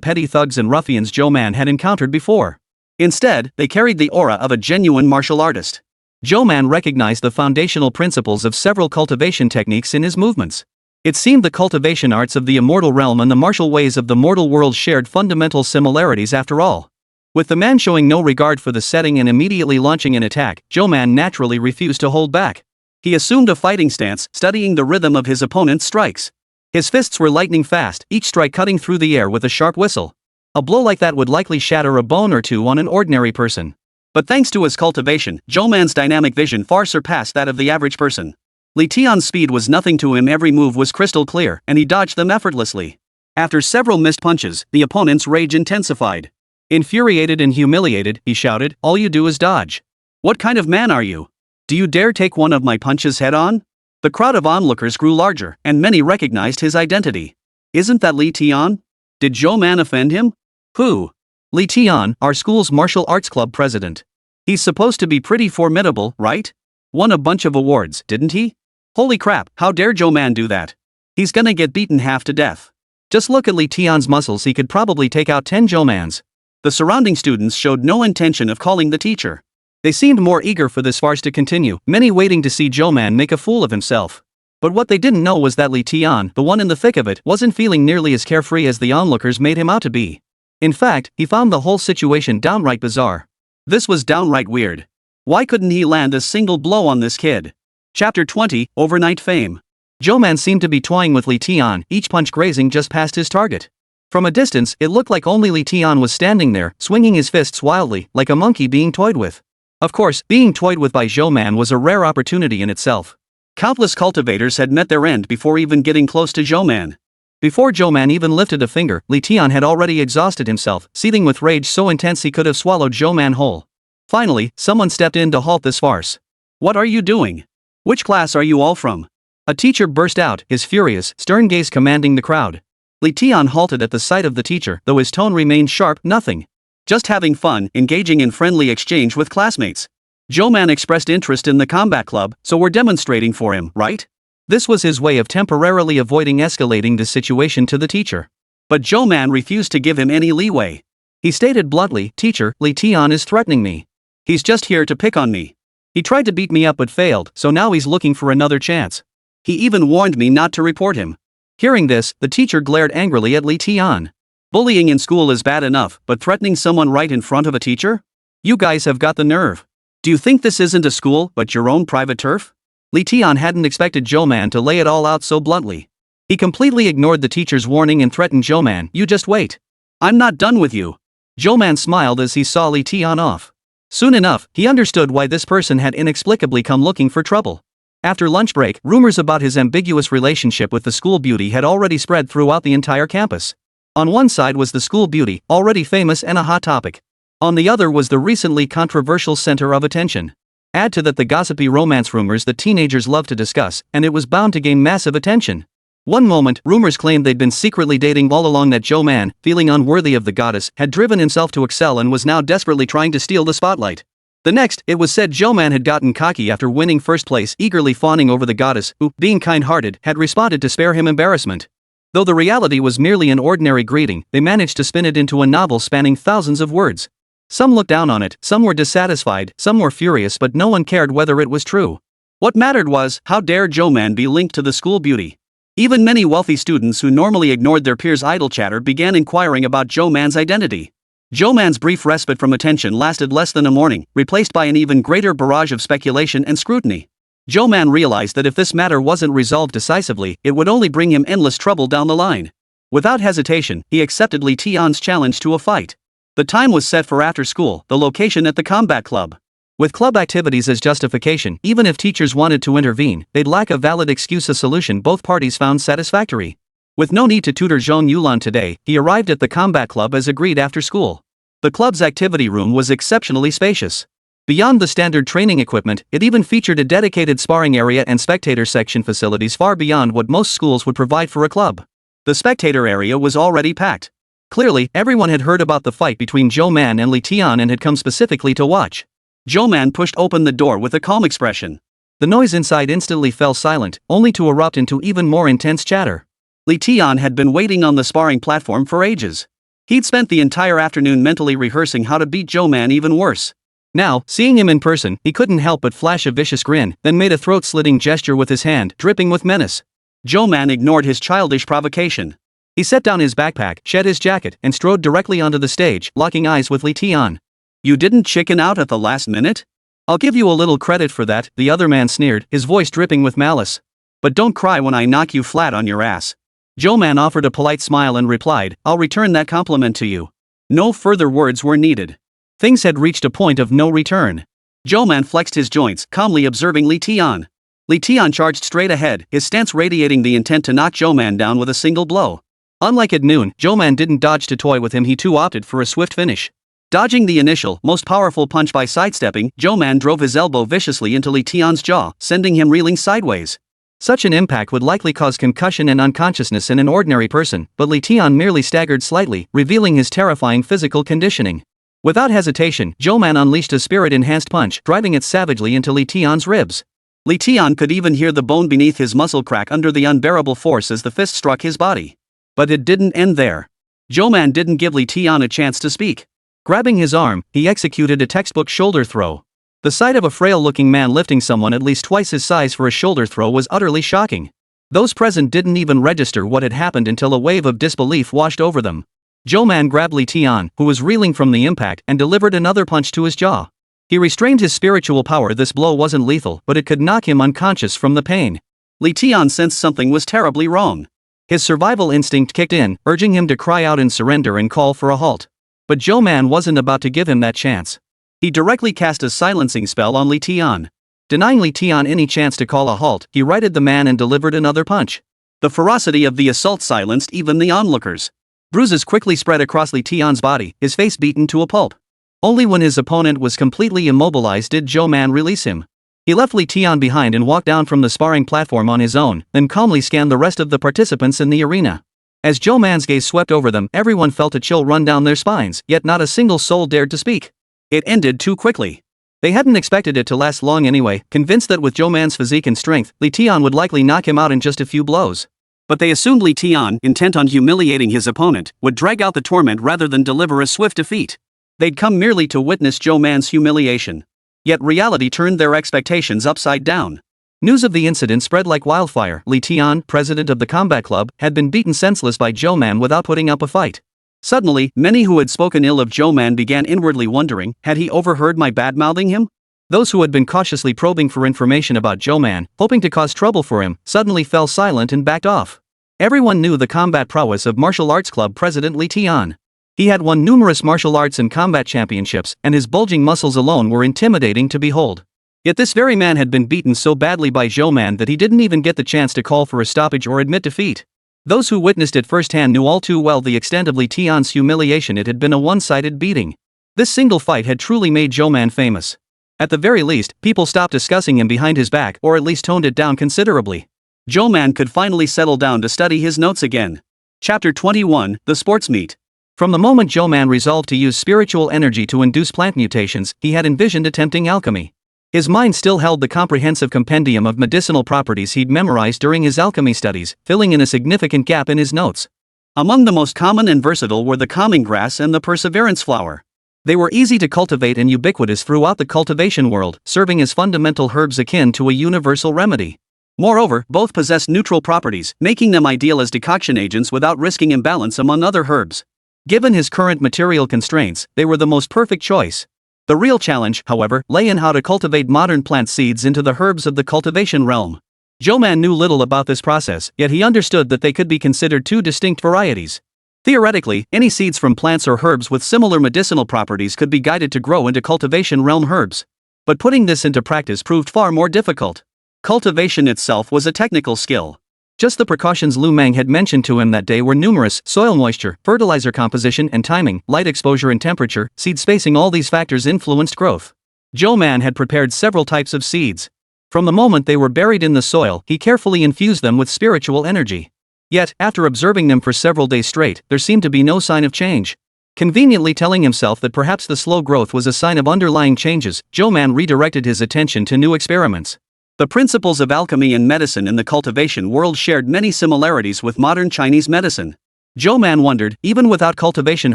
petty thugs and ruffians Zhou Man had encountered before. Instead, they carried the aura of a genuine martial artist. Zhou Man recognized the foundational principles of several cultivation techniques in his movements. It seemed the cultivation arts of the immortal realm and the martial ways of the mortal world shared fundamental similarities after all. With the man showing no regard for the setting and immediately launching an attack, Zhou Man naturally refused to hold back. He assumed a fighting stance, studying the rhythm of his opponent's strikes. His fists were lightning fast, each strike cutting through the air with a sharp whistle. A blow like that would likely shatter a bone or two on an ordinary person. But thanks to his cultivation, Zhou Man's dynamic vision far surpassed that of the average person. Li Tian's speed was nothing to him, every move was crystal clear, and he dodged them effortlessly. After several missed punches, the opponent's rage intensified. Infuriated and humiliated, he shouted, "All you do is dodge. What kind of man are you? Do you dare take one of my punches head on?" The crowd of onlookers grew larger, and many recognized his identity. Isn't that Li Tian? Did Zhou Man offend him? Who? Li Tian, our school's martial arts club president. He's supposed to be pretty formidable, right? Won a bunch of awards, didn't he? Holy crap, how dare Zhou Man do that? He's gonna get beaten half to death. Just look at Li Tian's muscles, he could probably take out 10 Zhou Mans. The surrounding students showed no intention of calling the teacher. They seemed more eager for this farce to continue, many waiting to see Zhou Man make a fool of himself. But what they didn't know was that Li Tian, the one in the thick of it, wasn't feeling nearly as carefree as the onlookers made him out to be. In fact, he found the whole situation downright bizarre. This was downright weird. Why couldn't he land a single blow on this kid? Chapter 20, Overnight Fame. Zhou Man seemed to be toying with Li Tian, each punch grazing just past his target. From a distance, it looked like only Li Tian was standing there, swinging his fists wildly, like a monkey being toyed with. Of course, being toyed with by Zhou Man was a rare opportunity in itself. Countless cultivators had met their end before even getting close to Zhou Man. Before Zhou Man even lifted a finger, Li Tian had already exhausted himself, seething with rage so intense he could have swallowed Zhou Man whole. Finally, someone stepped in to halt this farce. "What are you doing? Which class are you all from?" A teacher burst out, his furious, stern gaze commanding the crowd. Li Tian halted at the sight of the teacher, though his tone remained sharp, "Nothing. Just having fun, engaging in friendly exchange with classmates. Zhou Man expressed interest in the combat club, so we're demonstrating for him, right?" This was his way of temporarily avoiding escalating the situation to the teacher. But Zhou Man refused to give him any leeway. He stated bluntly, "Teacher, Li Tian is threatening me. He's just here to pick on me. He tried to beat me up but failed, so now he's looking for another chance. He even warned me not to report him." Hearing this, the teacher glared angrily at Li Tian. Bullying in school is bad enough, but threatening someone right in front of a teacher? You guys have got the nerve. Do you think this isn't a school, but your own private turf? Li Tian hadn't expected Zhou Man to lay it all out so bluntly. He completely ignored the teacher's warning and threatened Zhou Man, "You just wait. I'm not done with you." Zhou Man smiled as he saw Li Tian off. Soon enough, he understood why this person had inexplicably come looking for trouble. After lunch break, rumors about his ambiguous relationship with the school beauty had already spread throughout the entire campus. On one side was the school beauty, already famous and a hot topic. On the other was the recently controversial center of attention. Add to that the gossipy romance rumors that teenagers love to discuss, and it was bound to gain massive attention. One moment, rumors claimed they'd been secretly dating all along, that Zhou Man, feeling unworthy of the goddess, had driven himself to excel and was now desperately trying to steal the spotlight. The next, it was said Zhou Man had gotten cocky after winning first place, eagerly fawning over the goddess, who, being kind-hearted, had responded to spare him embarrassment. Though the reality was merely an ordinary greeting, they managed to spin it into a novel spanning thousands of words. Some looked down on it, some were dissatisfied, some were furious, but no one cared whether it was true. What mattered was, how dare Zhou Man be linked to the school beauty? Even many wealthy students who normally ignored their peers' idle chatter began inquiring about Zhou Man's identity. Zhou Man's brief respite from attention lasted less than a morning, replaced by an even greater barrage of speculation and scrutiny. Zhou Man realized that if this matter wasn't resolved decisively, it would only bring him endless trouble down the line. Without hesitation, he accepted Li Tian's challenge to a fight. The time was set for after school, the location at the combat club. With club activities as justification, even if teachers wanted to intervene, they'd lack a valid excuse. A solution both parties found satisfactory. With no need to tutor Zhong Yulan today, he arrived at the combat club as agreed after school. The club's activity room was exceptionally spacious. Beyond the standard training equipment, it even featured a dedicated sparring area and spectator section, facilities far beyond what most schools would provide for a club. The spectator area was already packed. Clearly, everyone had heard about the fight between Zhou Man and Li Tian and had come specifically to watch. Zhou Man pushed open the door with a calm expression. The noise inside instantly fell silent, only to erupt into even more intense chatter. Li Tian had been waiting on the sparring platform for ages. He'd spent the entire afternoon mentally rehearsing how to beat Zhou Man even worse. Now, seeing him in person, he couldn't help but flash a vicious grin, then made a throat-slitting gesture with his hand, dripping with menace. Zhou Man ignored his childish provocation. He set down his backpack, shed his jacket, and strode directly onto the stage, locking eyes with Li Tian. You didn't chicken out at the last minute? I'll give you a little credit for that, the other man sneered, his voice dripping with malice. But don't cry when I knock you flat on your ass. Zhou Man offered a polite smile and replied, I'll return that compliment to you. No further words were needed. Things had reached a point of no return. Zhou Man flexed his joints, calmly observing Li Tian. Li Tian charged straight ahead, his stance radiating the intent to knock Zhou Man down with a single blow. Unlike at noon, Zhou Man didn't dodge to toy with him, he too opted for a swift finish. Dodging the initial, most powerful punch by sidestepping, Zhou Man drove his elbow viciously into Li Tian's jaw, sending him reeling sideways. Such an impact would likely cause concussion and unconsciousness in an ordinary person, but Li Tian merely staggered slightly, revealing his terrifying physical conditioning. Without hesitation, Zhou Man unleashed a spirit-enhanced punch, driving it savagely into Li Tian's ribs. Li Tian could even hear the bone beneath his muscle crack under the unbearable force as the fist struck his body. But it didn't end there. Zhou Man didn't give Li Tian a chance to speak. Grabbing his arm, he executed a textbook shoulder throw. The sight of a frail-looking man lifting someone at least twice his size for a shoulder throw was utterly shocking. Those present didn't even register what had happened until a wave of disbelief washed over them. Zhou Man grabbed Li Tian, who was reeling from the impact, and delivered another punch to his jaw. He restrained his spiritual power. This blow wasn't lethal, but it could knock him unconscious from the pain. Li Tian sensed something was terribly wrong. His survival instinct kicked in, urging him to cry out in surrender and call for a halt. But Zhou Man wasn't about to give him that chance. He directly cast a silencing spell on Li Tian. Denying Li Tian any chance to call a halt, he righted the man and delivered another punch. The ferocity of the assault silenced even the onlookers. Bruises quickly spread across Li Tian's body, his face beaten to a pulp. Only when his opponent was completely immobilized did Zhou Man release him. He left Li Tian behind and walked down from the sparring platform on his own, then calmly scanned the rest of the participants in the arena. As Zhou Man's gaze swept over them, everyone felt a chill run down their spines, yet not a single soul dared to speak. It ended too quickly. They hadn't expected it to last long anyway, convinced that with Zhou Man's physique and strength, Li Tian would likely knock him out in just a few blows. But they assumed Li Tian, intent on humiliating his opponent, would drag out the torment rather than deliver a swift defeat. They'd come merely to witness Zhou Man's humiliation. Yet reality turned their expectations upside down. News of the incident spread like wildfire. Li Tian, president of the combat club, had been beaten senseless by Zhou Man without putting up a fight. Suddenly, many who had spoken ill of Zhou Man began inwardly wondering, had he overheard my bad-mouthing him? Those who had been cautiously probing for information about Zhou Man, hoping to cause trouble for him, suddenly fell silent and backed off. Everyone knew the combat prowess of martial arts club president Li Tian. He had won numerous martial arts and combat championships, and his bulging muscles alone were intimidating to behold. Yet this very man had been beaten so badly by Zhou Man that he didn't even get the chance to call for a stoppage or admit defeat. Those who witnessed it firsthand knew all too well the extent of Li Tian's humiliation. It had been a one-sided beating. This single fight had truly made Zhou Man famous. At the very least, people stopped discussing him behind his back, or at least toned it down considerably. Zhou Man could finally settle down to study his notes again. Chapter 21, The Sports Meet. From the moment Zhou Man resolved to use spiritual energy to induce plant mutations, he had envisioned attempting alchemy. His mind still held the comprehensive compendium of medicinal properties he'd memorized during his alchemy studies, filling in a significant gap in his notes. Among the most common and versatile were the calming grass and the perseverance flower. They were easy to cultivate and ubiquitous throughout the cultivation world, serving as fundamental herbs akin to a universal remedy. Moreover, both possessed neutral properties, making them ideal as decoction agents without risking imbalance among other herbs. Given his current material constraints, they were the most perfect choice. The real challenge, however, lay in how to cultivate modern plant seeds into the herbs of the cultivation realm. Zhou Man knew little about this process, yet he understood that they could be considered two distinct varieties. Theoretically, any seeds from plants or herbs with similar medicinal properties could be guided to grow into cultivation realm herbs. But putting this into practice proved far more difficult. Cultivation itself was a technical skill. Just the precautions Lu Meng had mentioned to him that day were numerous: soil moisture, fertilizer composition and timing, light exposure and temperature, seed spacing. All these factors influenced growth. Zhou Man had prepared several types of seeds. From the moment they were buried in the soil, he carefully infused them with spiritual energy. Yet, after observing them for several days straight, there seemed to be no sign of change. Conveniently telling himself that perhaps the slow growth was a sign of underlying changes, Zhou Man redirected his attention to new experiments. The principles of alchemy and medicine in the cultivation world shared many similarities with modern Chinese medicine. Zhou Man wondered, even without cultivation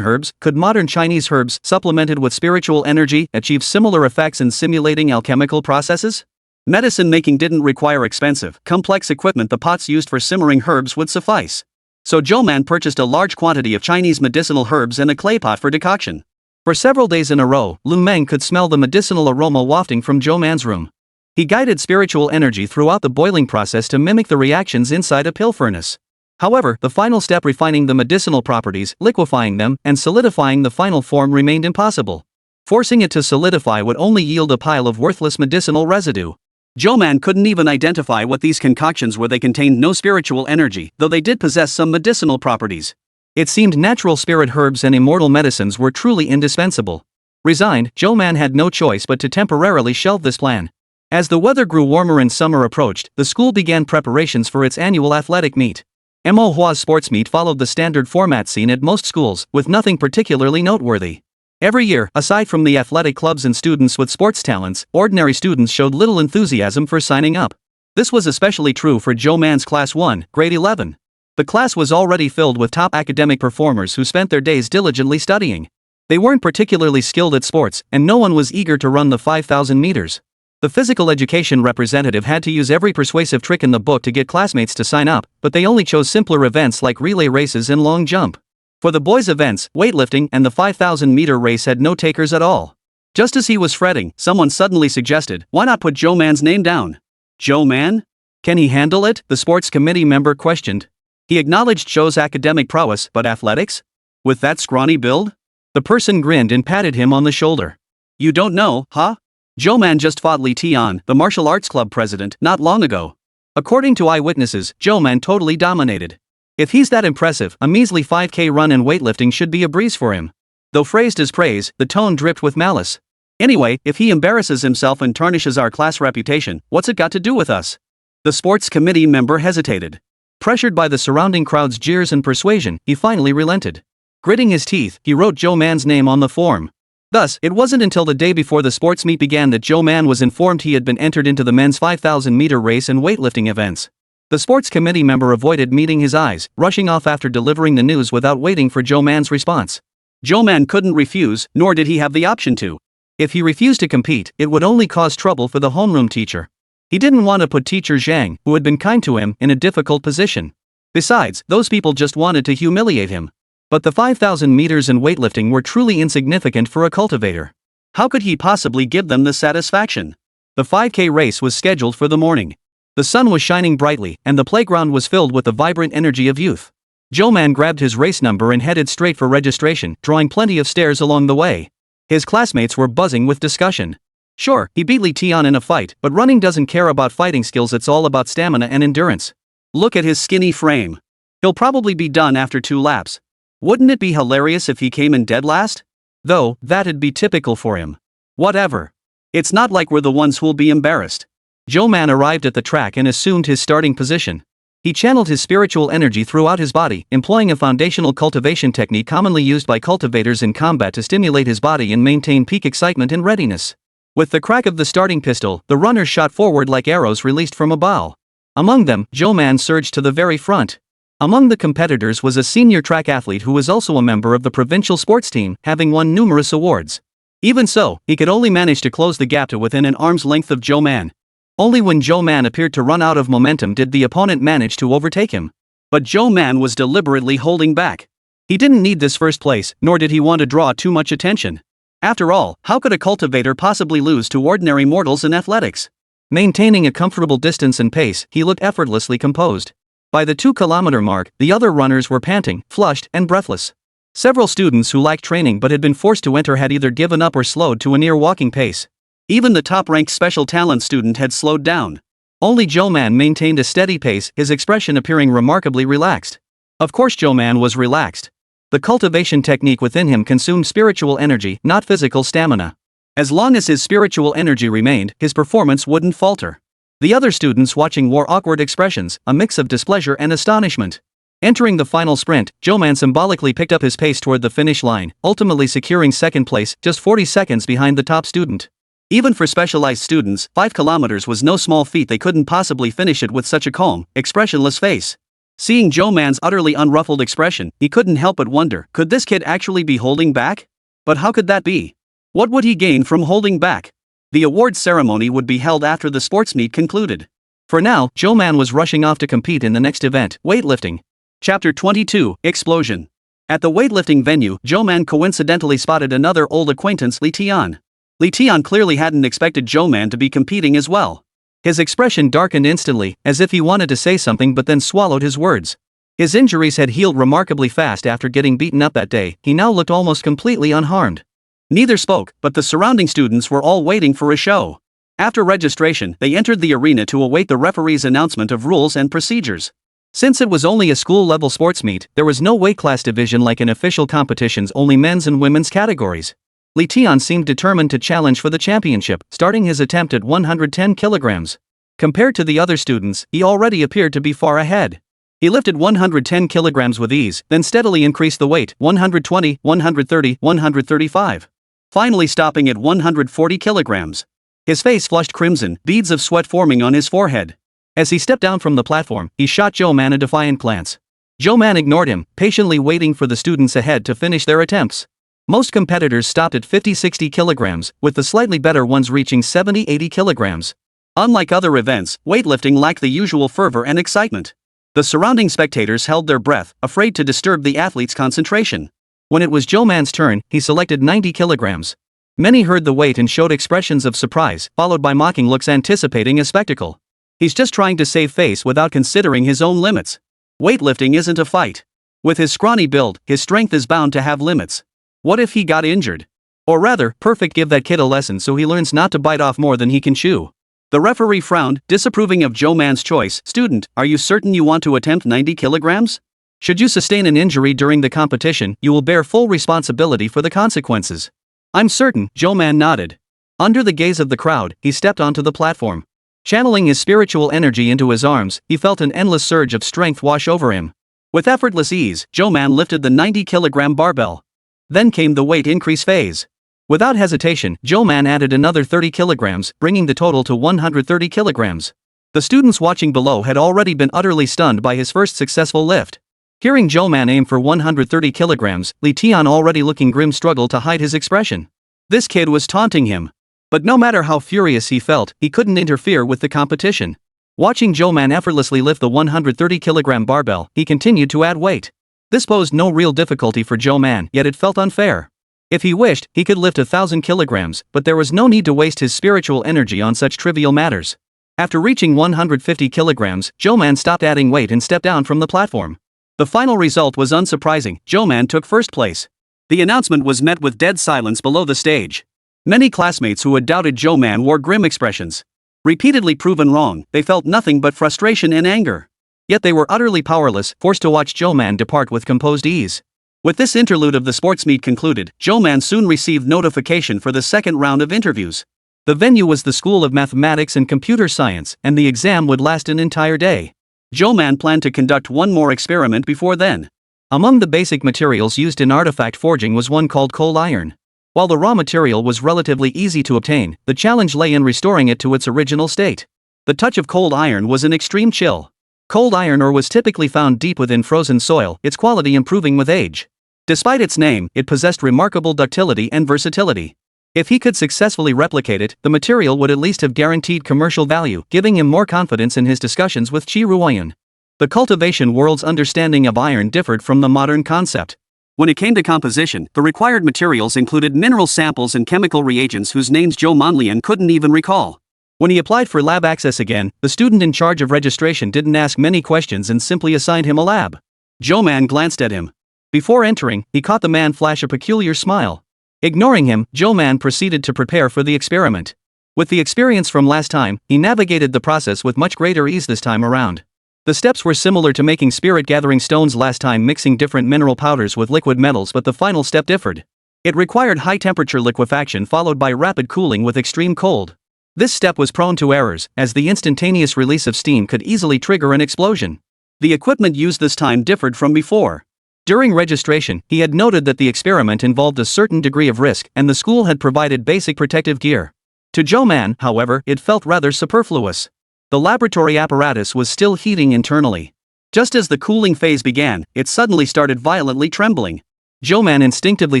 herbs, could modern Chinese herbs, supplemented with spiritual energy, achieve similar effects in simulating alchemical processes? Medicine making didn't require expensive, complex equipment. The pots used for simmering herbs would suffice. So Zhou Man purchased a large quantity of Chinese medicinal herbs and a clay pot for decoction. For several days in a row, Lu Meng could smell the medicinal aroma wafting from Zhou Man's room. He guided spiritual energy throughout the boiling process to mimic the reactions inside a pill furnace. However, the final step, refining the medicinal properties, liquefying them, and solidifying the final form, remained impossible. Forcing it to solidify would only yield a pile of worthless medicinal residue. Zhou Man couldn't even identify what these concoctions were. They contained no spiritual energy, though they did possess some medicinal properties. It seemed natural spirit herbs and immortal medicines were truly indispensable. Resigned, Zhou Man had no choice but to temporarily shelve this plan. As the weather grew warmer and summer approached, the school began preparations for its annual athletic meet. Manhwa's sports meet followed the standard format seen at most schools, with nothing particularly noteworthy. Every year, aside from the athletic clubs and students with sports talents, ordinary students showed little enthusiasm for signing up. This was especially true for Zhou Man's Class 1, Grade 11. The class was already filled with top academic performers who spent their days diligently studying. They weren't particularly skilled at sports, and no one was eager to run the 5,000 meters. The physical education representative had to use every persuasive trick in the book to get classmates to sign up, but they only chose simpler events like relay races and long jump. For the boys' events, weightlifting and the 5,000-meter race had no takers at all. Just as he was fretting, someone suddenly suggested, "Why not put Zhou Man's name down?" Zhou Man? Can he handle it? The sports committee member questioned. He acknowledged Zhou's academic prowess, but athletics? With that scrawny build? The person grinned and patted him on the shoulder. You don't know, huh? Zhou Man just fought Li Tian, the martial arts club president, not long ago. According to eyewitnesses, Zhou Man totally dominated. If he's that impressive, a measly 5K run in weightlifting should be a breeze for him. Though phrased as praise, the tone dripped with malice. Anyway, if he embarrasses himself and tarnishes our class reputation, what's it got to do with us? The sports committee member hesitated. Pressured by the surrounding crowd's jeers and persuasion, he finally relented. Gritting his teeth, he wrote Zhou Man's name on the form. Thus, it wasn't until the day before the sports meet began that Zhou Man was informed he had been entered into the men's 5,000-meter race and weightlifting events. The sports committee member avoided meeting his eyes, rushing off after delivering the news without waiting for Zhou Man's response. Zhou Man couldn't refuse, nor did he have the option to. If he refused to compete, it would only cause trouble for the homeroom teacher. He didn't want to put teacher Zhang, who had been kind to him, in a difficult position. Besides, those people just wanted to humiliate him. But the 5,000 meters and weightlifting were truly insignificant for a cultivator. How could he possibly give them the satisfaction? The 5K race was scheduled for the morning. The sun was shining brightly, and the playground was filled with the vibrant energy of youth. Zhou Man grabbed his race number and headed straight for registration, drawing plenty of stares along the way. His classmates were buzzing with discussion. Sure, he beat Li Tian in a fight, but running doesn't care about fighting skills, it's all about stamina and endurance. Look at his skinny frame. He'll probably be done after 2 laps. Wouldn't it be hilarious if he came in dead last? Though, that'd be typical for him. Whatever. It's not like we're the ones who'll be embarrassed. Zhou Man arrived at the track and assumed his starting position. He channeled his spiritual energy throughout his body, employing a foundational cultivation technique commonly used by cultivators in combat to stimulate his body and maintain peak excitement and readiness. With the crack of the starting pistol, the runners shot forward like arrows released from a bow. Among them, Zhou Man surged to the very front. Among the competitors was a senior track athlete who was also a member of the provincial sports team, having won numerous awards. Even so, he could only manage to close the gap to within an arm's length of Zhou Man. Only when Zhou Man appeared to run out of momentum did the opponent manage to overtake him. But Zhou Man was deliberately holding back. He didn't need this first place, nor did he want to draw too much attention. After all, how could a cultivator possibly lose to ordinary mortals in athletics? Maintaining a comfortable distance and pace, he looked effortlessly composed. By the 2-kilometer mark, the other runners were panting, flushed, and breathless. Several students who lacked training but had been forced to enter had either given up or slowed to a near walking pace. Even the top-ranked special talent student had slowed down. Only Zhou Man maintained a steady pace, his expression appearing remarkably relaxed. Of course Zhou Man was relaxed. The cultivation technique within him consumed spiritual energy, not physical stamina. As long as his spiritual energy remained, his performance wouldn't falter. The other students watching wore awkward expressions, a mix of displeasure and astonishment. Entering the final sprint, Zhou Man symbolically picked up his pace toward the finish line, ultimately securing second place, just 40 seconds behind the top student. Even for specialized students, 5 kilometers was no small feat. They couldn't possibly finish it with such a calm, expressionless face. Seeing Zhou Man's utterly unruffled expression, he couldn't help but wonder, could this kid actually be holding back? But how could that be? What would he gain from holding back? The awards ceremony would be held after the sports meet concluded. For now, Zhou Man was rushing off to compete in the next event, weightlifting. Chapter 22, Explosion. At the weightlifting venue, Zhou Man coincidentally spotted another old acquaintance, Li Tian. Li Tian clearly hadn't expected Zhou Man to be competing as well. His expression darkened instantly, as if he wanted to say something but then swallowed his words. His injuries had healed remarkably fast after getting beaten up that day. He now looked almost completely unharmed. Neither spoke, but the surrounding students were all waiting for a show. After registration, they entered the arena to await the referee's announcement of rules and procedures. Since it was only a school-level sports meet, there was no weight class division like in official competitions, only men's and women's categories. Li Tian seemed determined to challenge for the championship, starting his attempt at 110 kilograms. Compared to the other students, he already appeared to be far ahead. He lifted 110 kilograms with ease, then steadily increased the weight, 120, 130, 135. Finally stopping at 140 kilograms. His face flushed crimson, beads of sweat forming on his forehead. As he stepped down from the platform, he shot Zhou Man a defiant glance. Zhou Man ignored him, patiently waiting for the students ahead to finish their attempts. Most competitors stopped at 50-60 kilograms, with the slightly better ones reaching 70-80 kilograms. Unlike other events, weightlifting lacked the usual fervor and excitement. The surrounding spectators held their breath, afraid to disturb the athlete's concentration. When it was Zhou Man's turn, he selected 90 kilograms. Many heard the weight and showed expressions of surprise, followed by mocking looks anticipating a spectacle. He's just trying to save face without considering his own limits. Weightlifting isn't a fight. With his scrawny build, his strength is bound to have limits. What if he got injured? Or rather, perfect, give that kid a lesson so he learns not to bite off more than he can chew. The referee frowned, disapproving of Zhou Man's choice. Student, are you certain you want to attempt 90 kilograms? Should you sustain an injury during the competition, you will bear full responsibility for the consequences. I'm certain, Zhou Man nodded. Under the gaze of the crowd, he stepped onto the platform. Channeling his spiritual energy into his arms, he felt an endless surge of strength wash over him. With effortless ease, Zhou Man lifted the 90-kilogram barbell. Then came the weight increase phase. Without hesitation, Zhou Man added another 30 kilograms, bringing the total to 130 kilograms. The students watching below had already been utterly stunned by his first successful lift. Hearing Zhou Man aim for 130 kilograms, Li Tian, already looking grim, struggled to hide his expression. This kid was taunting him. But no matter how furious he felt, he couldn't interfere with the competition. Watching Zhou Man effortlessly lift the 130-kilogram barbell, he continued to add weight. This posed no real difficulty for Zhou Man, yet it felt unfair. If he wished, he could lift 1,000 kilograms, but there was no need to waste his spiritual energy on such trivial matters. After reaching 150 kilograms, Zhou Man stopped adding weight and stepped down from the platform. The final result was unsurprising. Zhou Man took first place. The announcement was met with dead silence below the stage. Many classmates who had doubted Zhou Man wore grim expressions. Repeatedly proven wrong, they felt nothing but frustration and anger. Yet they were utterly powerless, forced to watch Zhou Man depart with composed ease. With this interlude of the sports meet concluded, Zhou Man soon received notification for the second round of interviews. The venue was the School of Mathematics and Computer Science, and the exam would last an entire day. Zhou Man planned to conduct one more experiment before then. Among the basic materials used in artifact forging was one called coal iron. While the raw material was relatively easy to obtain, the challenge lay in restoring it to its original state. The touch of cold iron was an extreme chill. Cold iron ore was typically found deep within frozen soil, its quality improving with age. Despite its name, it possessed remarkable ductility and versatility. If he could successfully replicate it, the material would at least have guaranteed commercial value, giving him more confidence in his discussions with Qi Ruoyan. The cultivation world's understanding of iron differed from the modern concept. When it came to composition, the required materials included mineral samples and chemical reagents whose names Zhou Manlian couldn't even recall. When he applied for lab access again, the student in charge of registration didn't ask many questions and simply assigned him a lab. Zhou Man glanced at him. Before entering, he caught the man flash a peculiar smile. Ignoring him, Zhou Man proceeded to prepare for the experiment. With the experience from last time, he navigated the process with much greater ease this time around. The steps were similar to making spirit-gathering stones last time, mixing different mineral powders with liquid metals, but the final step differed. It required high-temperature liquefaction followed by rapid cooling with extreme cold. This step was prone to errors, as the instantaneous release of steam could easily trigger an explosion. The equipment used this time differed from before. During registration, he had noted that the experiment involved a certain degree of risk, and the school had provided basic protective gear. To Zhou Man, however, it felt rather superfluous. The laboratory apparatus was still heating internally. Just as the cooling phase began, it suddenly started violently trembling. Zhou Man instinctively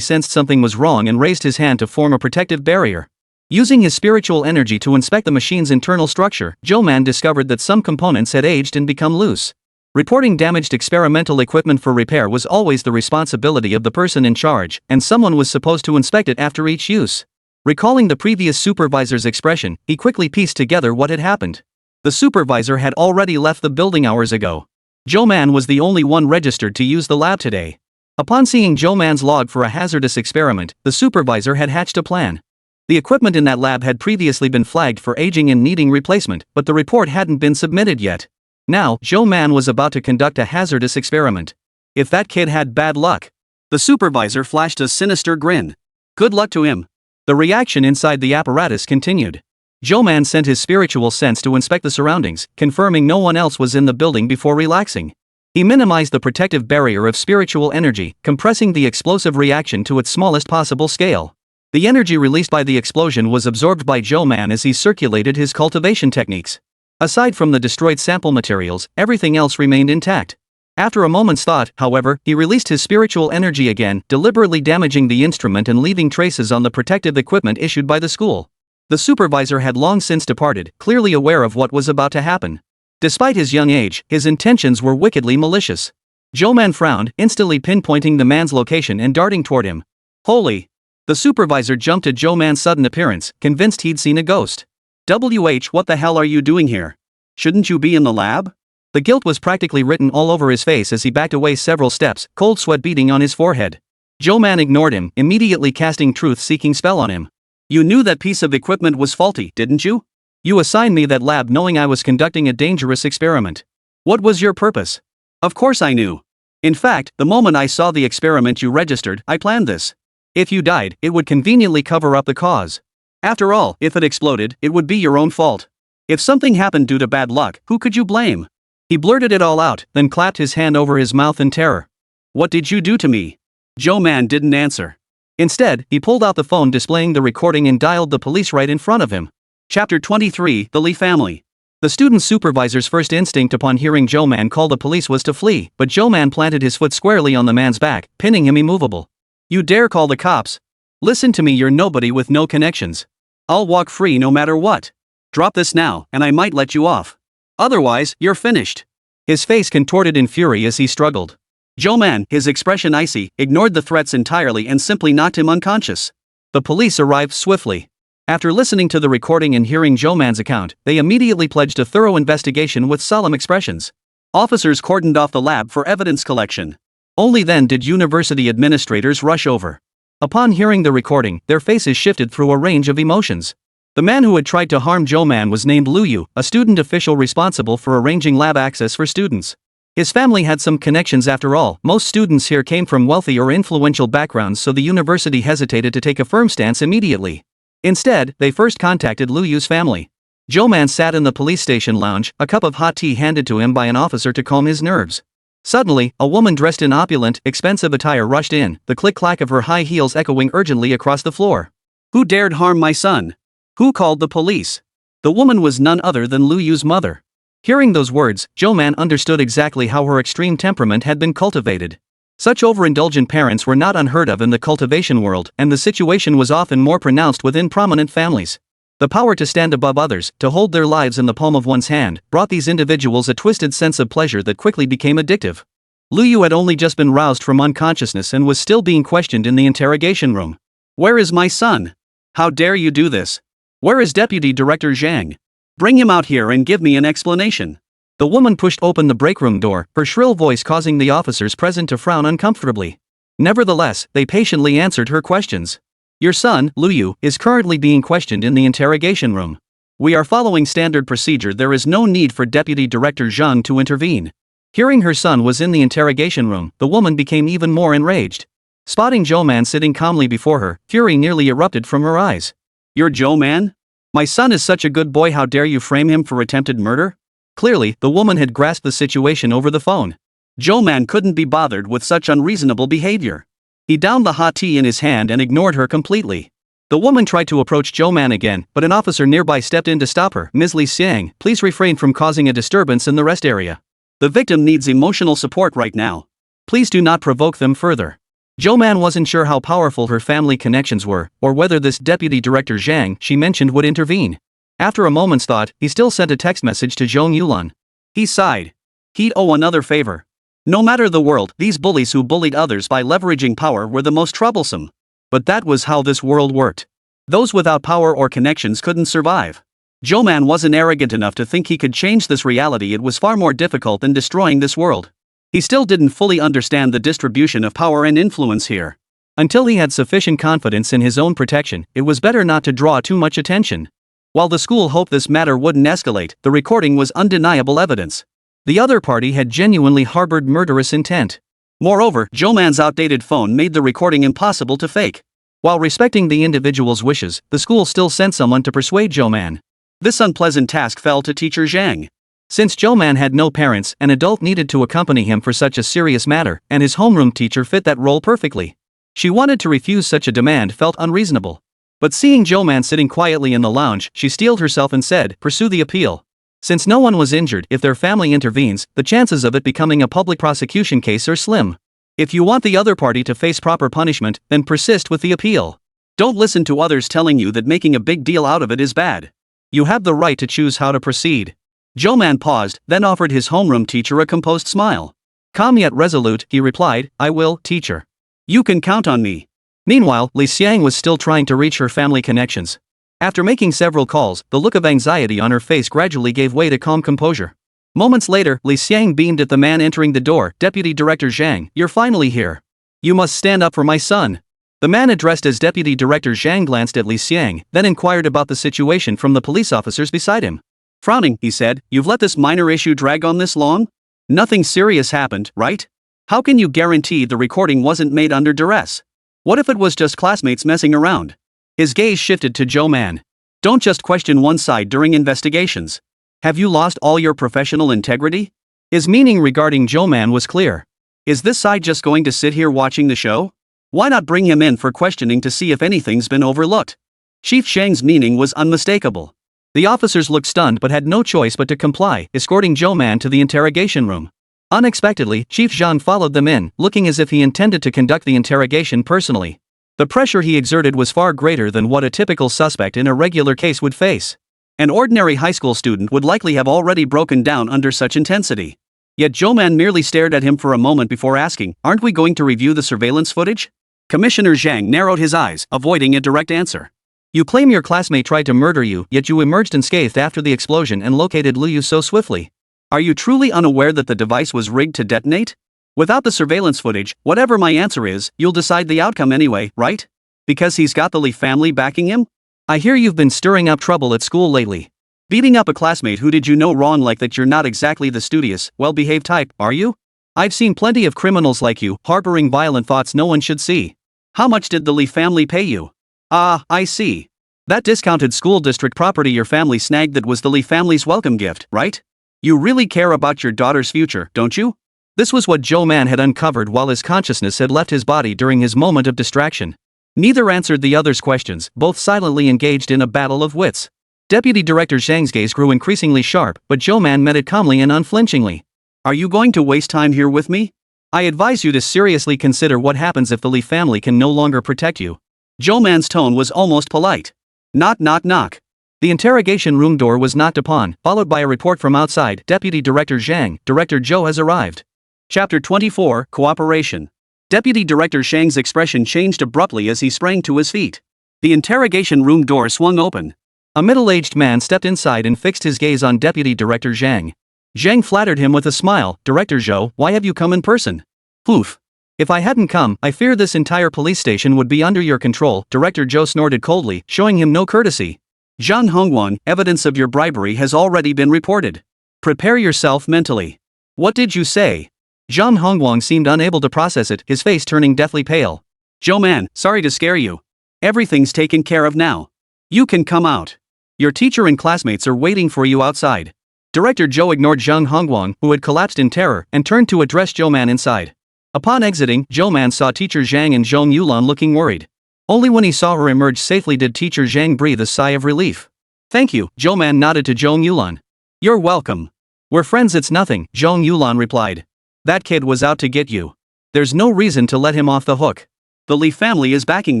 sensed something was wrong and raised his hand to form a protective barrier. Using his spiritual energy to inspect the machine's internal structure, Zhou Man discovered that some components had aged and become loose. Reporting damaged experimental equipment for repair was always the responsibility of the person in charge, and someone was supposed to inspect it after each use. Recalling the previous supervisor's expression, he quickly pieced together what had happened. The supervisor had already left the building hours ago. Zhou Man was the only one registered to use the lab today. Upon seeing Zhou Man's log for a hazardous experiment, the supervisor had hatched a plan. The equipment in that lab had previously been flagged for aging and needing replacement, but the report hadn't been submitted yet. Now, Zhou Man was about to conduct a hazardous experiment. If that kid had bad luck. The supervisor flashed a sinister grin. Good luck to him. The reaction inside the apparatus continued. Zhou Man sent his spiritual sense to inspect the surroundings, confirming no one else was in the building before relaxing. He minimized the protective barrier of spiritual energy, compressing the explosive reaction to its smallest possible scale. The energy released by the explosion was absorbed by Zhou Man as he circulated his cultivation techniques. Aside from the destroyed sample materials, everything else remained intact. After a moment's thought, however, he released his spiritual energy again, deliberately damaging the instrument and leaving traces on the protective equipment issued by the school. The supervisor had long since departed, clearly aware of what was about to happen. Despite his young age, his intentions were wickedly malicious. Zhou Man frowned, instantly pinpointing the man's location and darting toward him. Holy! The supervisor jumped at Zhou Man's sudden appearance, convinced he'd seen a ghost. What the hell are you doing here? Shouldn't you be in the lab? The guilt was practically written all over his face as he backed away several steps, cold sweat beading on his forehead. Zhou Man ignored him, immediately casting truth-seeking spell on him. You knew that piece of equipment was faulty, didn't you? You assigned me that lab knowing I was conducting a dangerous experiment. What was your purpose? Of course I knew. In fact, the moment I saw the experiment you registered, I planned this. If you died, it would conveniently cover up the cause. After all, if it exploded, it would be your own fault. If something happened due to bad luck, who could you blame? He blurted it all out, then clapped his hand over his mouth in terror. What did you do to me? Zhou Man didn't answer. Instead, he pulled out the phone displaying the recording and dialed the police right in front of him. Chapter 23, The Lee Family. The student supervisor's first instinct upon hearing Zhou Man call the police was to flee, but Zhou Man planted his foot squarely on the man's back, pinning him immovable. You dare call the cops? Listen to me, you're nobody with no connections. I'll walk free no matter what. Drop this now, and I might let you off. Otherwise, you're finished. His face contorted in fury as he struggled. Zhou Man, his expression icy, ignored the threats entirely and simply knocked him unconscious. The police arrived swiftly. After listening to the recording and hearing Zhou Man's account, they immediately pledged a thorough investigation with solemn expressions. Officers cordoned off the lab for evidence collection. Only then did university administrators rush over. Upon hearing the recording, their faces shifted through a range of emotions. The man who had tried to harm Zhou Man was named Lu Yu, a student official responsible for arranging lab access for students. His family had some connections after all. Most students here came from wealthy or influential backgrounds, so the university hesitated to take a firm stance immediately. Instead, they first contacted Lu Yu's family. Zhou Man sat in the police station lounge, a cup of hot tea handed to him by an officer to calm his nerves. Suddenly, a woman dressed in opulent, expensive attire rushed in, the click-clack of her high heels echoing urgently across the floor. Who dared harm my son? Who called the police? The woman was none other than Lu Yu's mother. Hearing those words, Zhou Man understood exactly how her extreme temperament had been cultivated. Such overindulgent parents were not unheard of in the cultivation world, and the situation was often more pronounced within prominent families. The power to stand above others, to hold their lives in the palm of one's hand, brought these individuals a twisted sense of pleasure that quickly became addictive. Lu Yu had only just been roused from unconsciousness and was still being questioned in the interrogation room. Where is my son? How dare you do this? Where is Deputy Director Zhang? Bring him out here and give me an explanation. The woman pushed open the break room door, her shrill voice causing the officers present to frown uncomfortably. Nevertheless, they patiently answered her questions. Your son, Lu Yu, is currently being questioned in the interrogation room. We are following standard procedure. There is no need for Deputy Director Zhang to intervene. Hearing her son was in the interrogation room, the woman became even more enraged. Spotting Zhou Man sitting calmly before her, fury nearly erupted from her eyes. You're Zhou Man? My son is such a good boy, how dare you frame him for attempted murder? Clearly, the woman had grasped the situation over the phone. Zhou Man couldn't be bothered with such unreasonable behavior. He downed the hot tea in his hand and ignored her completely. The woman tried to approach Zhou Man again, but an officer nearby stepped in to stop her. Ms. Li Xiang, please refrain from causing a disturbance in the rest area. The victim needs emotional support right now. Please do not provoke them further. Zhou Man wasn't sure how powerful her family connections were, or whether this deputy director Zhang she mentioned would intervene. After a moment's thought, he still sent a text message to Zhong Yulan. He sighed. He'd owe another favor. No matter the world, these bullies who bullied others by leveraging power were the most troublesome. But that was how this world worked. Those without power or connections couldn't survive. Zhou Man wasn't arrogant enough to think he could change this reality. It was far more difficult than destroying this world. He still didn't fully understand the distribution of power and influence here. Until he had sufficient confidence in his own protection, it was better not to draw too much attention. While the school hoped this matter wouldn't escalate, the recording was undeniable evidence. The other party had genuinely harbored murderous intent. Moreover, Zhou Man's outdated phone made the recording impossible to fake. While respecting the individual's wishes, the school still sent someone to persuade Zhou Man. This unpleasant task fell to teacher Zhang. Since Zhou Man had no parents, an adult needed to accompany him for such a serious matter, and his homeroom teacher fit that role perfectly. She wanted to refuse such a demand felt unreasonable. But seeing Zhou Man sitting quietly in the lounge, she steeled herself and said, "Pursue the appeal." Since no one was injured, if their family intervenes, the chances of it becoming a public prosecution case are slim. If you want the other party to face proper punishment, then persist with the appeal. Don't listen to others telling you that making a big deal out of it is bad. You have the right to choose how to proceed. Zhou Man paused, then offered his homeroom teacher a composed smile. Calm yet resolute, he replied, "I will, teacher. You can count on me." Meanwhile, Li Xiang was still trying to reach her family connections. After making several calls, the look of anxiety on her face gradually gave way to calm composure. Moments later, Li Xiang beamed at the man entering the door. "Deputy Director Zhang, you're finally here. You must stand up for my son." The man addressed as Deputy Director Zhang glanced at Li Xiang, then inquired about the situation from the police officers beside him. Frowning, he said, "You've let this minor issue drag on this long? Nothing serious happened, right? How can you guarantee the recording wasn't made under duress? What if it was just classmates messing around?" His gaze shifted to Zhou Man. "Don't just question one side during investigations. Have you lost all your professional integrity?" His meaning regarding Zhou Man was clear. Is this side just going to sit here watching the show? Why not bring him in for questioning to see if anything's been overlooked? Chief Shang's meaning was unmistakable. The officers looked stunned but had no choice but to comply, escorting Zhou Man to the interrogation room. Unexpectedly, Chief Zhang followed them in, looking as if he intended to conduct the interrogation personally. The pressure he exerted was far greater than what a typical suspect in a regular case would face. An ordinary high school student would likely have already broken down under such intensity. Yet Zhou Man merely stared at him for a moment before asking, "Aren't we going to review the surveillance footage?" Commissioner Zhang narrowed his eyes, avoiding a direct answer. "You claim your classmate tried to murder you, yet you emerged unscathed after the explosion and located Liu so swiftly. Are you truly unaware that the device was rigged to detonate? Without the surveillance footage, whatever my answer is, you'll decide the outcome anyway, right? Because he's got the Li family backing him? I hear you've been stirring up trouble at school lately. Beating up a classmate who did you no wrong like that. You're not exactly the studious, well-behaved type, are you? I've seen plenty of criminals like you, harboring violent thoughts no one should see. How much did the Li family pay you?" "Ah, I see. That discounted school district property your family snagged, that was the Li family's welcome gift, right? You really care about your daughter's future, don't you?" This was what Zhou Man had uncovered while his consciousness had left his body during his moment of distraction. Neither answered the other's questions, both silently engaged in a battle of wits. Deputy Director Zhang's gaze grew increasingly sharp, but Zhou Man met it calmly and unflinchingly. "Are you going to waste time here with me? I advise you to seriously consider what happens if the Li family can no longer protect you." Zhou Man's tone was almost polite. Knock knock knock. The interrogation room door was knocked upon, followed by a report from outside. "Deputy Director Zhang, Director Zhou has arrived." Chapter 24, Cooperation. Deputy Director Zhang's expression changed abruptly as he sprang to his feet. The interrogation room door swung open. A middle-aged man stepped inside and fixed his gaze on Deputy Director Zhang. Zhang flattered him with a smile. "Director Zhou, why have you come in person?" "Poof. If I hadn't come, I fear this entire police station would be under your control." Director Zhou snorted coldly, showing him no courtesy. "Zhang Hongguang, evidence of your bribery has already been reported. Prepare yourself mentally." "What did you say?" Zhang Hongguang seemed unable to process it, his face turning deathly pale. "Zhou Man, sorry to scare you. Everything's taken care of now. You can come out. Your teacher and classmates are waiting for you outside." Director Zhou ignored Zhang Hongguang, who had collapsed in terror, and turned to address Zhou Man inside. Upon exiting, Zhou Man saw Teacher Zhang and Zhong Yulan looking worried. Only when he saw her emerge safely did Teacher Zhang breathe a sigh of relief. "Thank you," Zhou Man nodded to Zhong Yulan. "You're welcome." "We're friends, it's nothing," Zhong Yulan replied. "That kid was out to get you. There's no reason to let him off the hook." The Li family is backing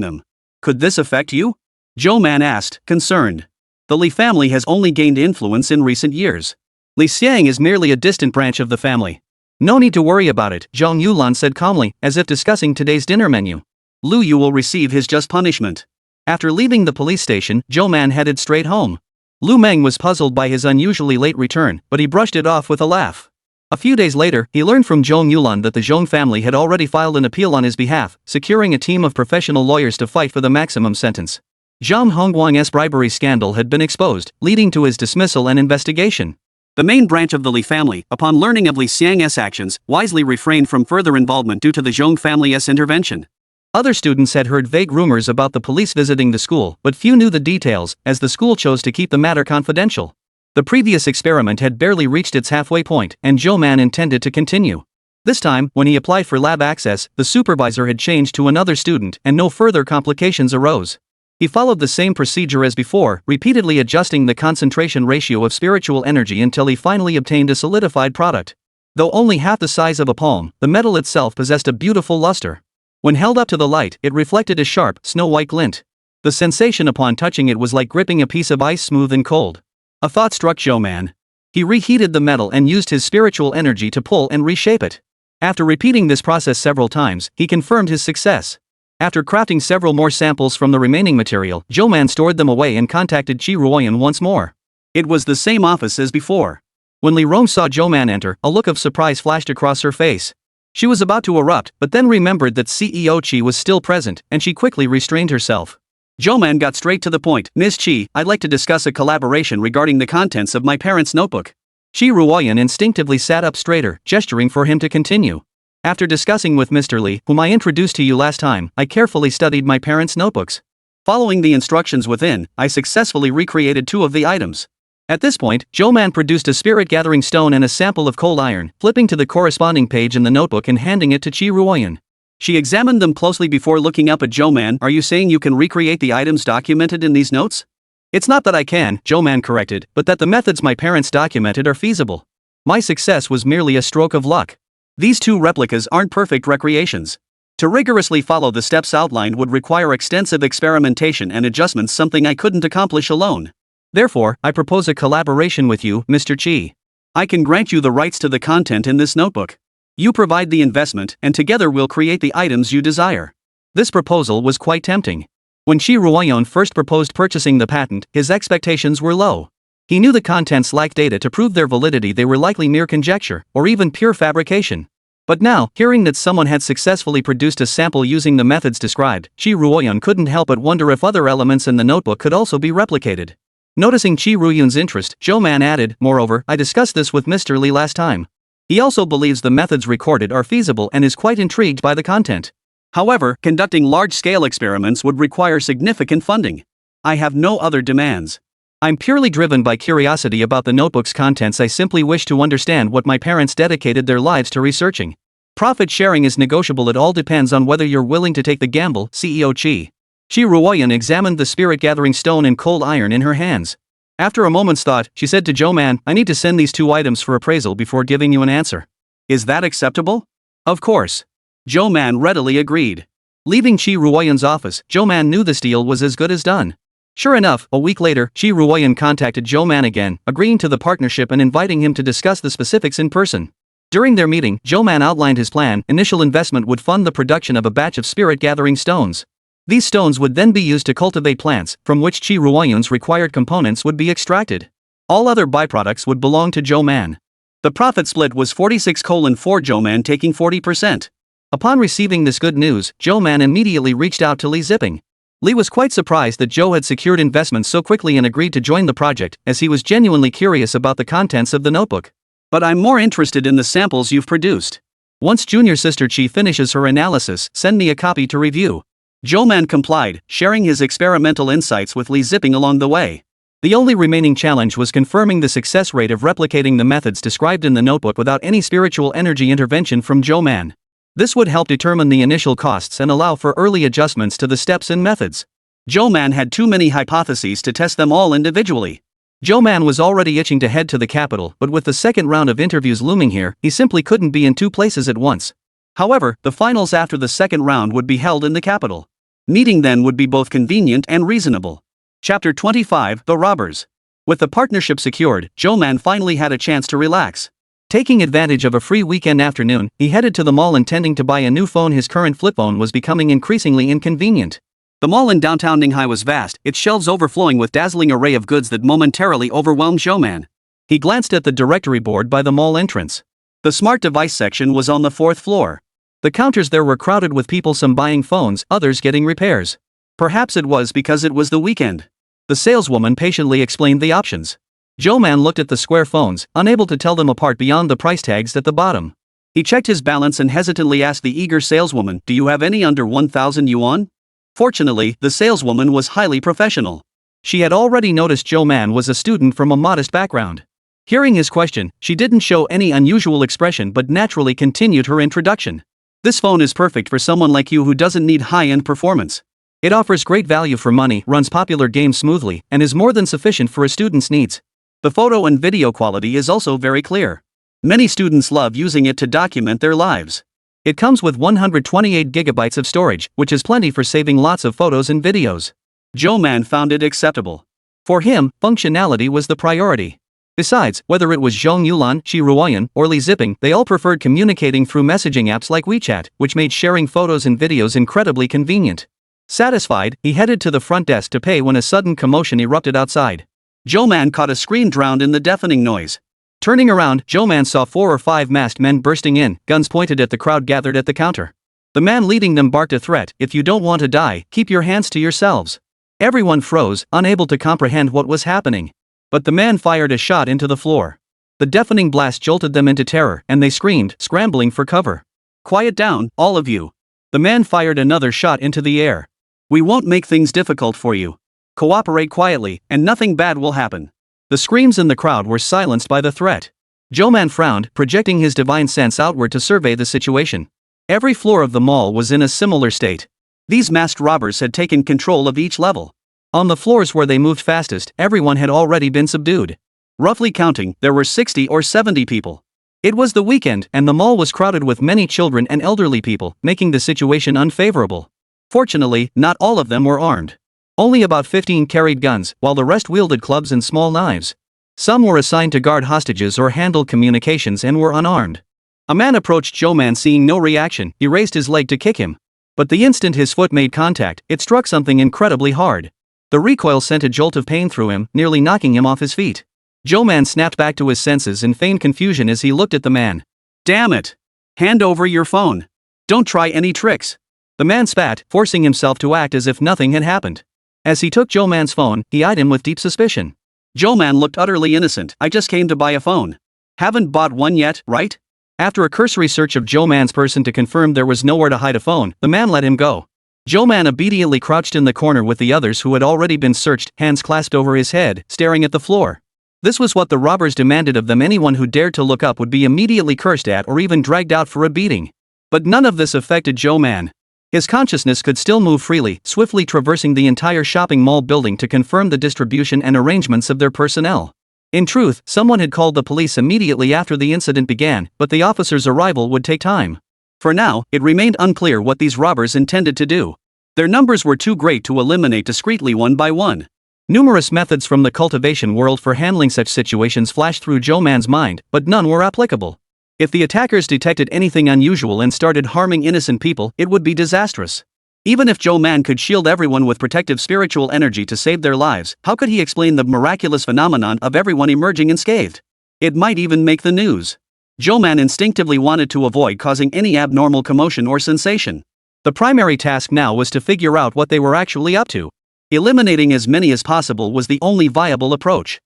them. Could this affect you? Zhou Man asked, concerned. The Li family has only gained influence in recent years. Li Xiang is merely a distant branch of the family. "No need to worry about it," Zhong Yulan said calmly, as if discussing today's dinner menu. Lu Yu will receive his just punishment. After leaving the police station, Zhou Man headed straight home. Lu Meng was puzzled by his unusually late return, but he brushed it off with a laugh. A few days later, he learned from Zhong Yulan that the Zhong family had already filed an appeal on his behalf, securing a team of professional lawyers to fight for the maximum sentence. Zhang Hongguang's bribery scandal had been exposed, leading to his dismissal and investigation. The main branch of the Li family, upon learning of Li Xiang's actions, wisely refrained from further involvement due to the Zhong family's intervention. Other students had heard vague rumors about the police visiting the school, but few knew the details, as the school chose to keep the matter confidential. The previous experiment had barely reached its halfway point, and Zhou Man intended to continue. This time, when he applied for lab access, the supervisor had changed to another student, and no further complications arose. He followed the same procedure as before, repeatedly adjusting the concentration ratio of spiritual energy until he finally obtained a solidified product. Though only half the size of a palm, the metal itself possessed a beautiful luster. When held up to the light, it reflected a sharp, snow-white glint. The sensation upon touching it was like gripping a piece of ice, smooth and cold. A thought struck Zhou Man. He reheated the metal and used his spiritual energy to pull and reshape it. After repeating this process several times, he confirmed his success. After crafting several more samples from the remaining material, Zhou Man stored them away and contacted Qi Ruoyan once more. It was the same office as before. When Li Rong saw Zhou Man enter, a look of surprise flashed across her face. She was about to erupt, but then remembered that CEO Qi was still present, and she quickly restrained herself. Zhou Man got straight to the point. "Ms. Qi, I'd like to discuss a collaboration regarding the contents of my parents' notebook." Qi Ruoyan instinctively sat up straighter, gesturing for him to continue. "After discussing with Mr. Li, whom I introduced to you last time, I carefully studied my parents' notebooks. Following the instructions within, I successfully recreated 2 of the items." At this point, Zhou Man produced a spirit-gathering stone and a sample of cold iron, flipping to the corresponding page in the notebook and handing it to Qi Ruoyan. She examined them closely before looking up at Zhou Man. "Are you saying you can recreate the items documented in these notes?" "It's not that I can," Zhou Man corrected, "but that the methods my parents documented are feasible. My success was merely a stroke of luck. These 2 replicas aren't perfect recreations. To rigorously follow the steps outlined would require extensive experimentation and adjustments, something I couldn't accomplish alone. Therefore, I propose a collaboration with you, Mr. Qi. I can grant you the rights to the content in this notebook. You provide the investment, and together we'll create the items you desire." This proposal was quite tempting. When Qi Ruoyan first proposed purchasing the patent, his expectations were low. He knew the contents lacked data to prove their validity, they were likely mere conjecture, or even pure fabrication. But now, hearing that someone had successfully produced a sample using the methods described, Qi Ruoyan couldn't help but wonder if other elements in the notebook could also be replicated. Noticing Qi Ruoyan's interest, Zhou Man added, "Moreover, I discussed this with Mr. Li last time. He also believes the methods recorded are feasible and is quite intrigued by the content. However, conducting large-scale experiments would require significant funding. I have no other demands. I'm purely driven by curiosity about the notebook's contents. I simply wish to understand what my parents dedicated their lives to researching. Profit sharing is negotiable, it all depends on whether you're willing to take the gamble, CEO Qi." Qi Ruoyan examined the spirit-gathering stone and cold iron in her hands. After a moment's thought, she said to Zhou Man, "I need to send these 2 items for appraisal before giving you an answer." "Is that acceptable?" "Of course." Zhou Man readily agreed. Leaving Qi Ruoyan's office, Zhou Man knew this deal was as good as done. Sure enough, a week later, Qi Ruoyan contacted Zhou Man again, agreeing to the partnership and inviting him to discuss the specifics in person. During their meeting, Zhou Man outlined his plan. Initial investment would fund the production of a batch of spirit-gathering stones. These stones would then be used to cultivate plants, from which Qi Ruoyan's required components would be extracted. All other byproducts would belong to Zhou Man. The profit split was 46:4, Zhou Man taking 40%. Upon receiving this good news, Zhou Man immediately reached out to Li Zipping. Li was quite surprised that Zhou had secured investment so quickly and agreed to join the project, as he was genuinely curious about the contents of the notebook. "But I'm more interested in the samples you've produced. Once junior sister Qi finishes her analysis, send me a copy to review." Zhou Man complied, sharing his experimental insights with Li Zipping along the way. The only remaining challenge was confirming the success rate of replicating the methods described in the notebook without any spiritual energy intervention from Zhou Man. This would help determine the initial costs and allow for early adjustments to the steps and methods. Zhou Man had too many hypotheses to test them all individually. Zhou Man was already itching to head to the capital, but with the second round of interviews looming here, he simply couldn't be in two places at once. However, the finals after the second round would be held in the capital. Meeting then would be both convenient and reasonable. Chapter 25, The Robbers. With the partnership secured, Zhou Man finally had a chance to relax. Taking advantage of a free weekend afternoon, he headed to the mall intending to buy a new phone. His current flip phone was becoming increasingly inconvenient. The mall in downtown Ninghai was vast, its shelves overflowing with dazzling array of goods that momentarily overwhelmed Zhou Man. He glanced at the directory board by the mall entrance. The smart device section was on the 4th floor. The counters there were crowded with people, some buying phones, others getting repairs. Perhaps it was because it was the weekend. The saleswoman patiently explained the options. Zhou Man looked at the square phones, unable to tell them apart beyond the price tags at the bottom. He checked his balance and hesitantly asked the eager saleswoman, "Do you have any under 1,000 yuan?" Fortunately, the saleswoman was highly professional. She had already noticed Zhou Man was a student from a modest background. Hearing his question, she didn't show any unusual expression but naturally continued her introduction. "This phone is perfect for someone like you who doesn't need high-end performance. It offers great value for money, runs popular games smoothly, and is more than sufficient for a student's needs. The photo and video quality is also very clear. Many students love using it to document their lives. It comes with 128 gigabytes of storage, which is plenty for saving lots of photos and videos." Zhou Man found it acceptable. For him, functionality was the priority. Besides, whether it was Zhong Yulan, Shi Ruoyan, or Li Zipping, they all preferred communicating through messaging apps like WeChat, which made sharing photos and videos incredibly convenient. Satisfied, he headed to the front desk to pay when a sudden commotion erupted outside. Zhou Man caught a scream drowned in the deafening noise. Turning around, Zhou Man saw 4 or 5 masked men bursting in, guns pointed at the crowd gathered at the counter. The man leading them barked a threat, "If you don't want to die, keep your hands to yourselves." Everyone froze, unable to comprehend what was happening. But the man fired a shot into the floor. The deafening blast jolted them into terror, and they screamed, scrambling for cover. "Quiet down, all of you." The man fired another shot into the air. "We won't make things difficult for you. Cooperate quietly, and nothing bad will happen." The screams in the crowd were silenced by the threat. Zhou Man frowned, projecting his divine sense outward to survey the situation. Every floor of the mall was in a similar state. These masked robbers had taken control of each level. On the floors where they moved fastest, everyone had already been subdued. Roughly counting, there were 60 or 70 people. It was the weekend, and the mall was crowded with many children and elderly people, making the situation unfavorable. Fortunately, not all of them were armed. Only about 15 carried guns, while the rest wielded clubs and small knives. Some were assigned to guard hostages or handle communications and were unarmed. A man approached Zhou Man. Seeing no reaction, he raised his leg to kick him. But the instant his foot made contact, it struck something incredibly hard. The recoil sent a jolt of pain through him, nearly knocking him off his feet. Zhou Man snapped back to his senses in feigned confusion as he looked at the man. "Damn it! Hand over your phone. Don't try any tricks." The man spat, forcing himself to act as if nothing had happened. As he took Zhou Man's phone, he eyed him with deep suspicion. Zhou Man looked utterly innocent. "I just came to buy a phone. Haven't bought one yet, right?" After a cursory search of Zhou Man's person to confirm there was nowhere to hide a phone, the man let him go. Zhou Man obediently crouched in the corner with the others who had already been searched, hands clasped over his head, staring at the floor. This was what the robbers demanded of them. Anyone who dared to look up would be immediately cursed at or even dragged out for a beating. But none of this affected Zhou Man. His consciousness could still move freely, swiftly traversing the entire shopping mall building to confirm the distribution and arrangements of their personnel. In truth, someone had called the police immediately after the incident began, but the officer's arrival would take time. For now, it remained unclear what these robbers intended to do. Their numbers were too great to eliminate discreetly one by one. Numerous methods from the cultivation world for handling such situations flashed through Zhou Man's mind, but none were applicable. If the attackers detected anything unusual and started harming innocent people, it would be disastrous. Even if Zhou Man could shield everyone with protective spiritual energy to save their lives, how could he explain the miraculous phenomenon of everyone emerging unscathed? It might even make the news. Zhou Man instinctively wanted to avoid causing any abnormal commotion or sensation. The primary task now was to figure out what they were actually up to. Eliminating as many as possible was the only viable approach.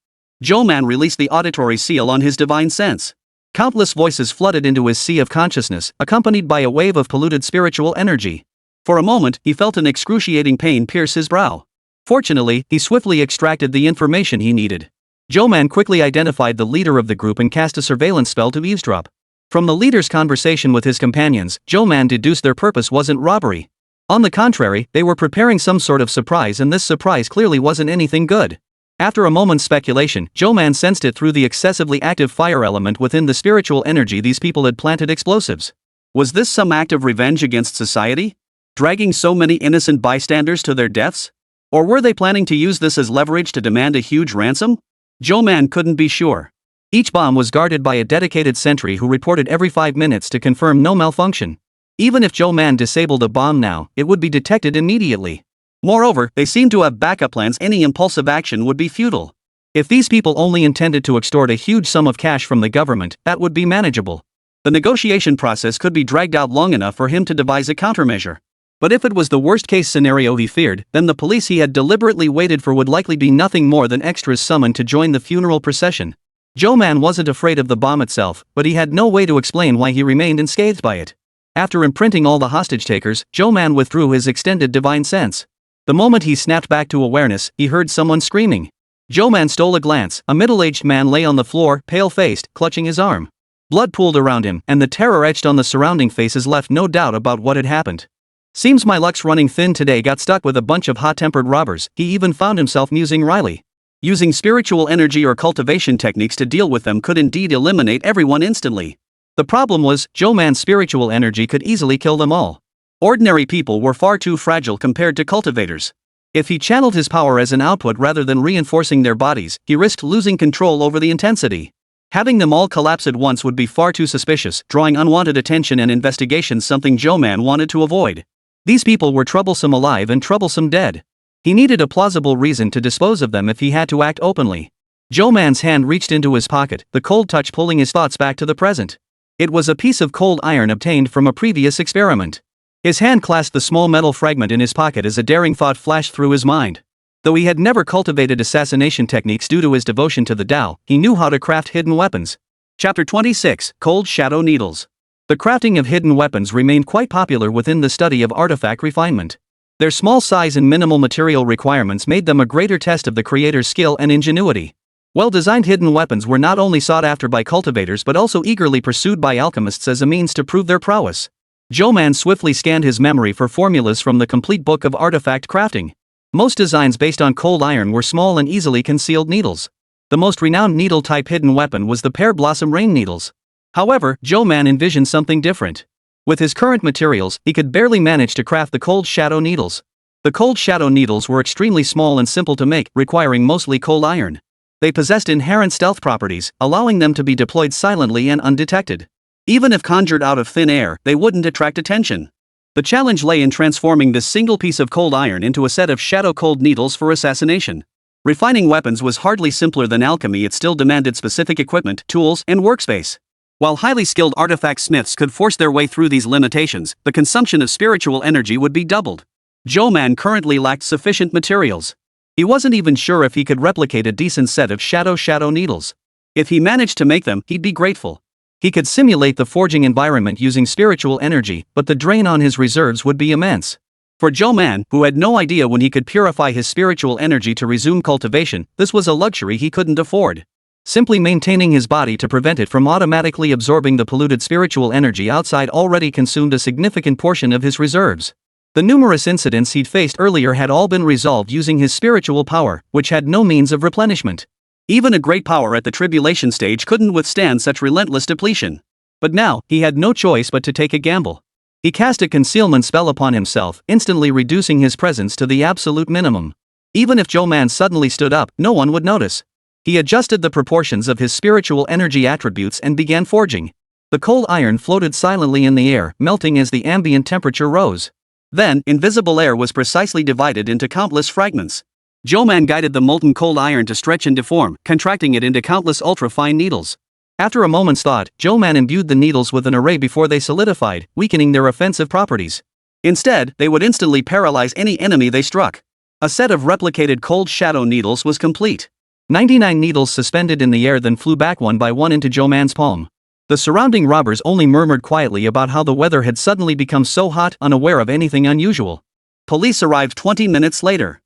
Zhou Man released the auditory seal on his divine sense. Countless voices flooded into his sea of consciousness, accompanied by a wave of polluted spiritual energy. For a moment, he felt an excruciating pain pierce his brow. Fortunately, he swiftly extracted the information he needed. Zhou Man quickly identified the leader of the group and cast a surveillance spell to eavesdrop. From the leader's conversation with his companions, Zhou Man deduced their purpose wasn't robbery. On the contrary, they were preparing some sort of surprise, and this surprise clearly wasn't anything good. After a moment's speculation, Zhou Man sensed it through the excessively active fire element within the spiritual energy these people had planted explosives. Was this some act of revenge against society? Dragging so many innocent bystanders to their deaths? Or were they planning to use this as leverage to demand a huge ransom? Zhou Man couldn't be sure. Each bomb was guarded by a dedicated sentry who reported every 5 minutes to confirm no malfunction. Even if Zhou Man disabled a bomb now, it would be detected immediately. Moreover, they seemed to have backup plans. Any impulsive action would be futile. If these people only intended to extort a huge sum of cash from the government, that would be manageable. The negotiation process could be dragged out long enough for him to devise a countermeasure. But if it was the worst-case scenario he feared, then the police he had deliberately waited for would likely be nothing more than extras summoned to join the funeral procession. Zhou Man wasn't afraid of the bomb itself, but he had no way to explain why he remained unscathed by it. After imprinting all the hostage-takers, Zhou Man withdrew his extended divine sense. The moment he snapped back to awareness, he heard someone screaming. Zhou Man stole a glance. A middle-aged man lay on the floor, pale-faced, clutching his arm. Blood pooled around him, and the terror etched on the surrounding faces left no doubt about what had happened. Seems my luck's running thin today. Got stuck with a bunch of hot-tempered robbers. He even found himself musing wryly. Using spiritual energy or cultivation techniques to deal with them could indeed eliminate everyone instantly. The problem was, Zhou Man's spiritual energy could easily kill them all. Ordinary people were far too fragile compared to cultivators. If he channeled his power as an output rather than reinforcing their bodies, he risked losing control over the intensity. Having them all collapse at once would be far too suspicious, drawing unwanted attention and investigation, something Zhou Man wanted to avoid. These people were troublesome alive and troublesome dead. He needed a plausible reason to dispose of them if he had to act openly. Zhou Man's hand reached into his pocket, the cold touch pulling his thoughts back to the present. It was a piece of cold iron obtained from a previous experiment. His hand clasped the small metal fragment in his pocket as a daring thought flashed through his mind. Though he had never cultivated assassination techniques due to his devotion to the Tao, he knew how to craft hidden weapons. Chapter 26, Cold Shadow Needles. The crafting of hidden weapons remained quite popular within the study of artifact refinement. Their small size and minimal material requirements made them a greater test of the creator's skill and ingenuity. Well-designed hidden weapons were not only sought after by cultivators but also eagerly pursued by alchemists as a means to prove their prowess. Zhou Man swiftly scanned his memory for formulas from the complete book of artifact crafting. Most designs based on cold iron were small and easily concealed needles. The most renowned needle-type hidden weapon was the pear blossom rain needles. However, Zhou Man envisioned something different. With his current materials, he could barely manage to craft the cold shadow needles. The cold shadow needles were extremely small and simple to make, requiring mostly cold iron. They possessed inherent stealth properties, allowing them to be deployed silently and undetected. Even if conjured out of thin air, they wouldn't attract attention. The challenge lay in transforming this single piece of cold iron into a set of shadow cold needles for assassination. Refining weapons was hardly simpler than alchemy. It still demanded specific equipment, tools, and workspace. While highly skilled artifact smiths could force their way through these limitations, the consumption of spiritual energy would be doubled. Zhou Man currently lacked sufficient materials. He wasn't even sure if he could replicate a decent set of shadow needles. If he managed to make them, he'd be grateful. He could simulate the forging environment using spiritual energy, but the drain on his reserves would be immense. For Zhou Man, who had no idea when he could purify his spiritual energy to resume cultivation, this was a luxury he couldn't afford. Simply maintaining his body to prevent it from automatically absorbing the polluted spiritual energy outside already consumed a significant portion of his reserves. The numerous incidents he'd faced earlier had all been resolved using his spiritual power, which had no means of replenishment. Even a great power at the Tribulation Stage couldn't withstand such relentless depletion. But now, he had no choice but to take a gamble. He cast a concealment spell upon himself, instantly reducing his presence to the absolute minimum. Even if Zhou Man suddenly stood up, no one would notice. He adjusted the proportions of his spiritual energy attributes and began forging. The cold iron floated silently in the air, melting as the ambient temperature rose. Then, invisible air was precisely divided into countless fragments. Zhou Man guided the molten cold iron to stretch and deform, contracting it into countless ultra-fine needles. After a moment's thought, Zhou Man imbued the needles with an array before they solidified, weakening their offensive properties. Instead, they would instantly paralyze any enemy they struck. A set of replicated cold shadow needles was complete. 99 needles suspended in the air then flew back one by one into Zhou Man's palm. The surrounding robbers only murmured quietly about how the weather had suddenly become so hot, unaware of anything unusual. Police arrived 20 minutes later.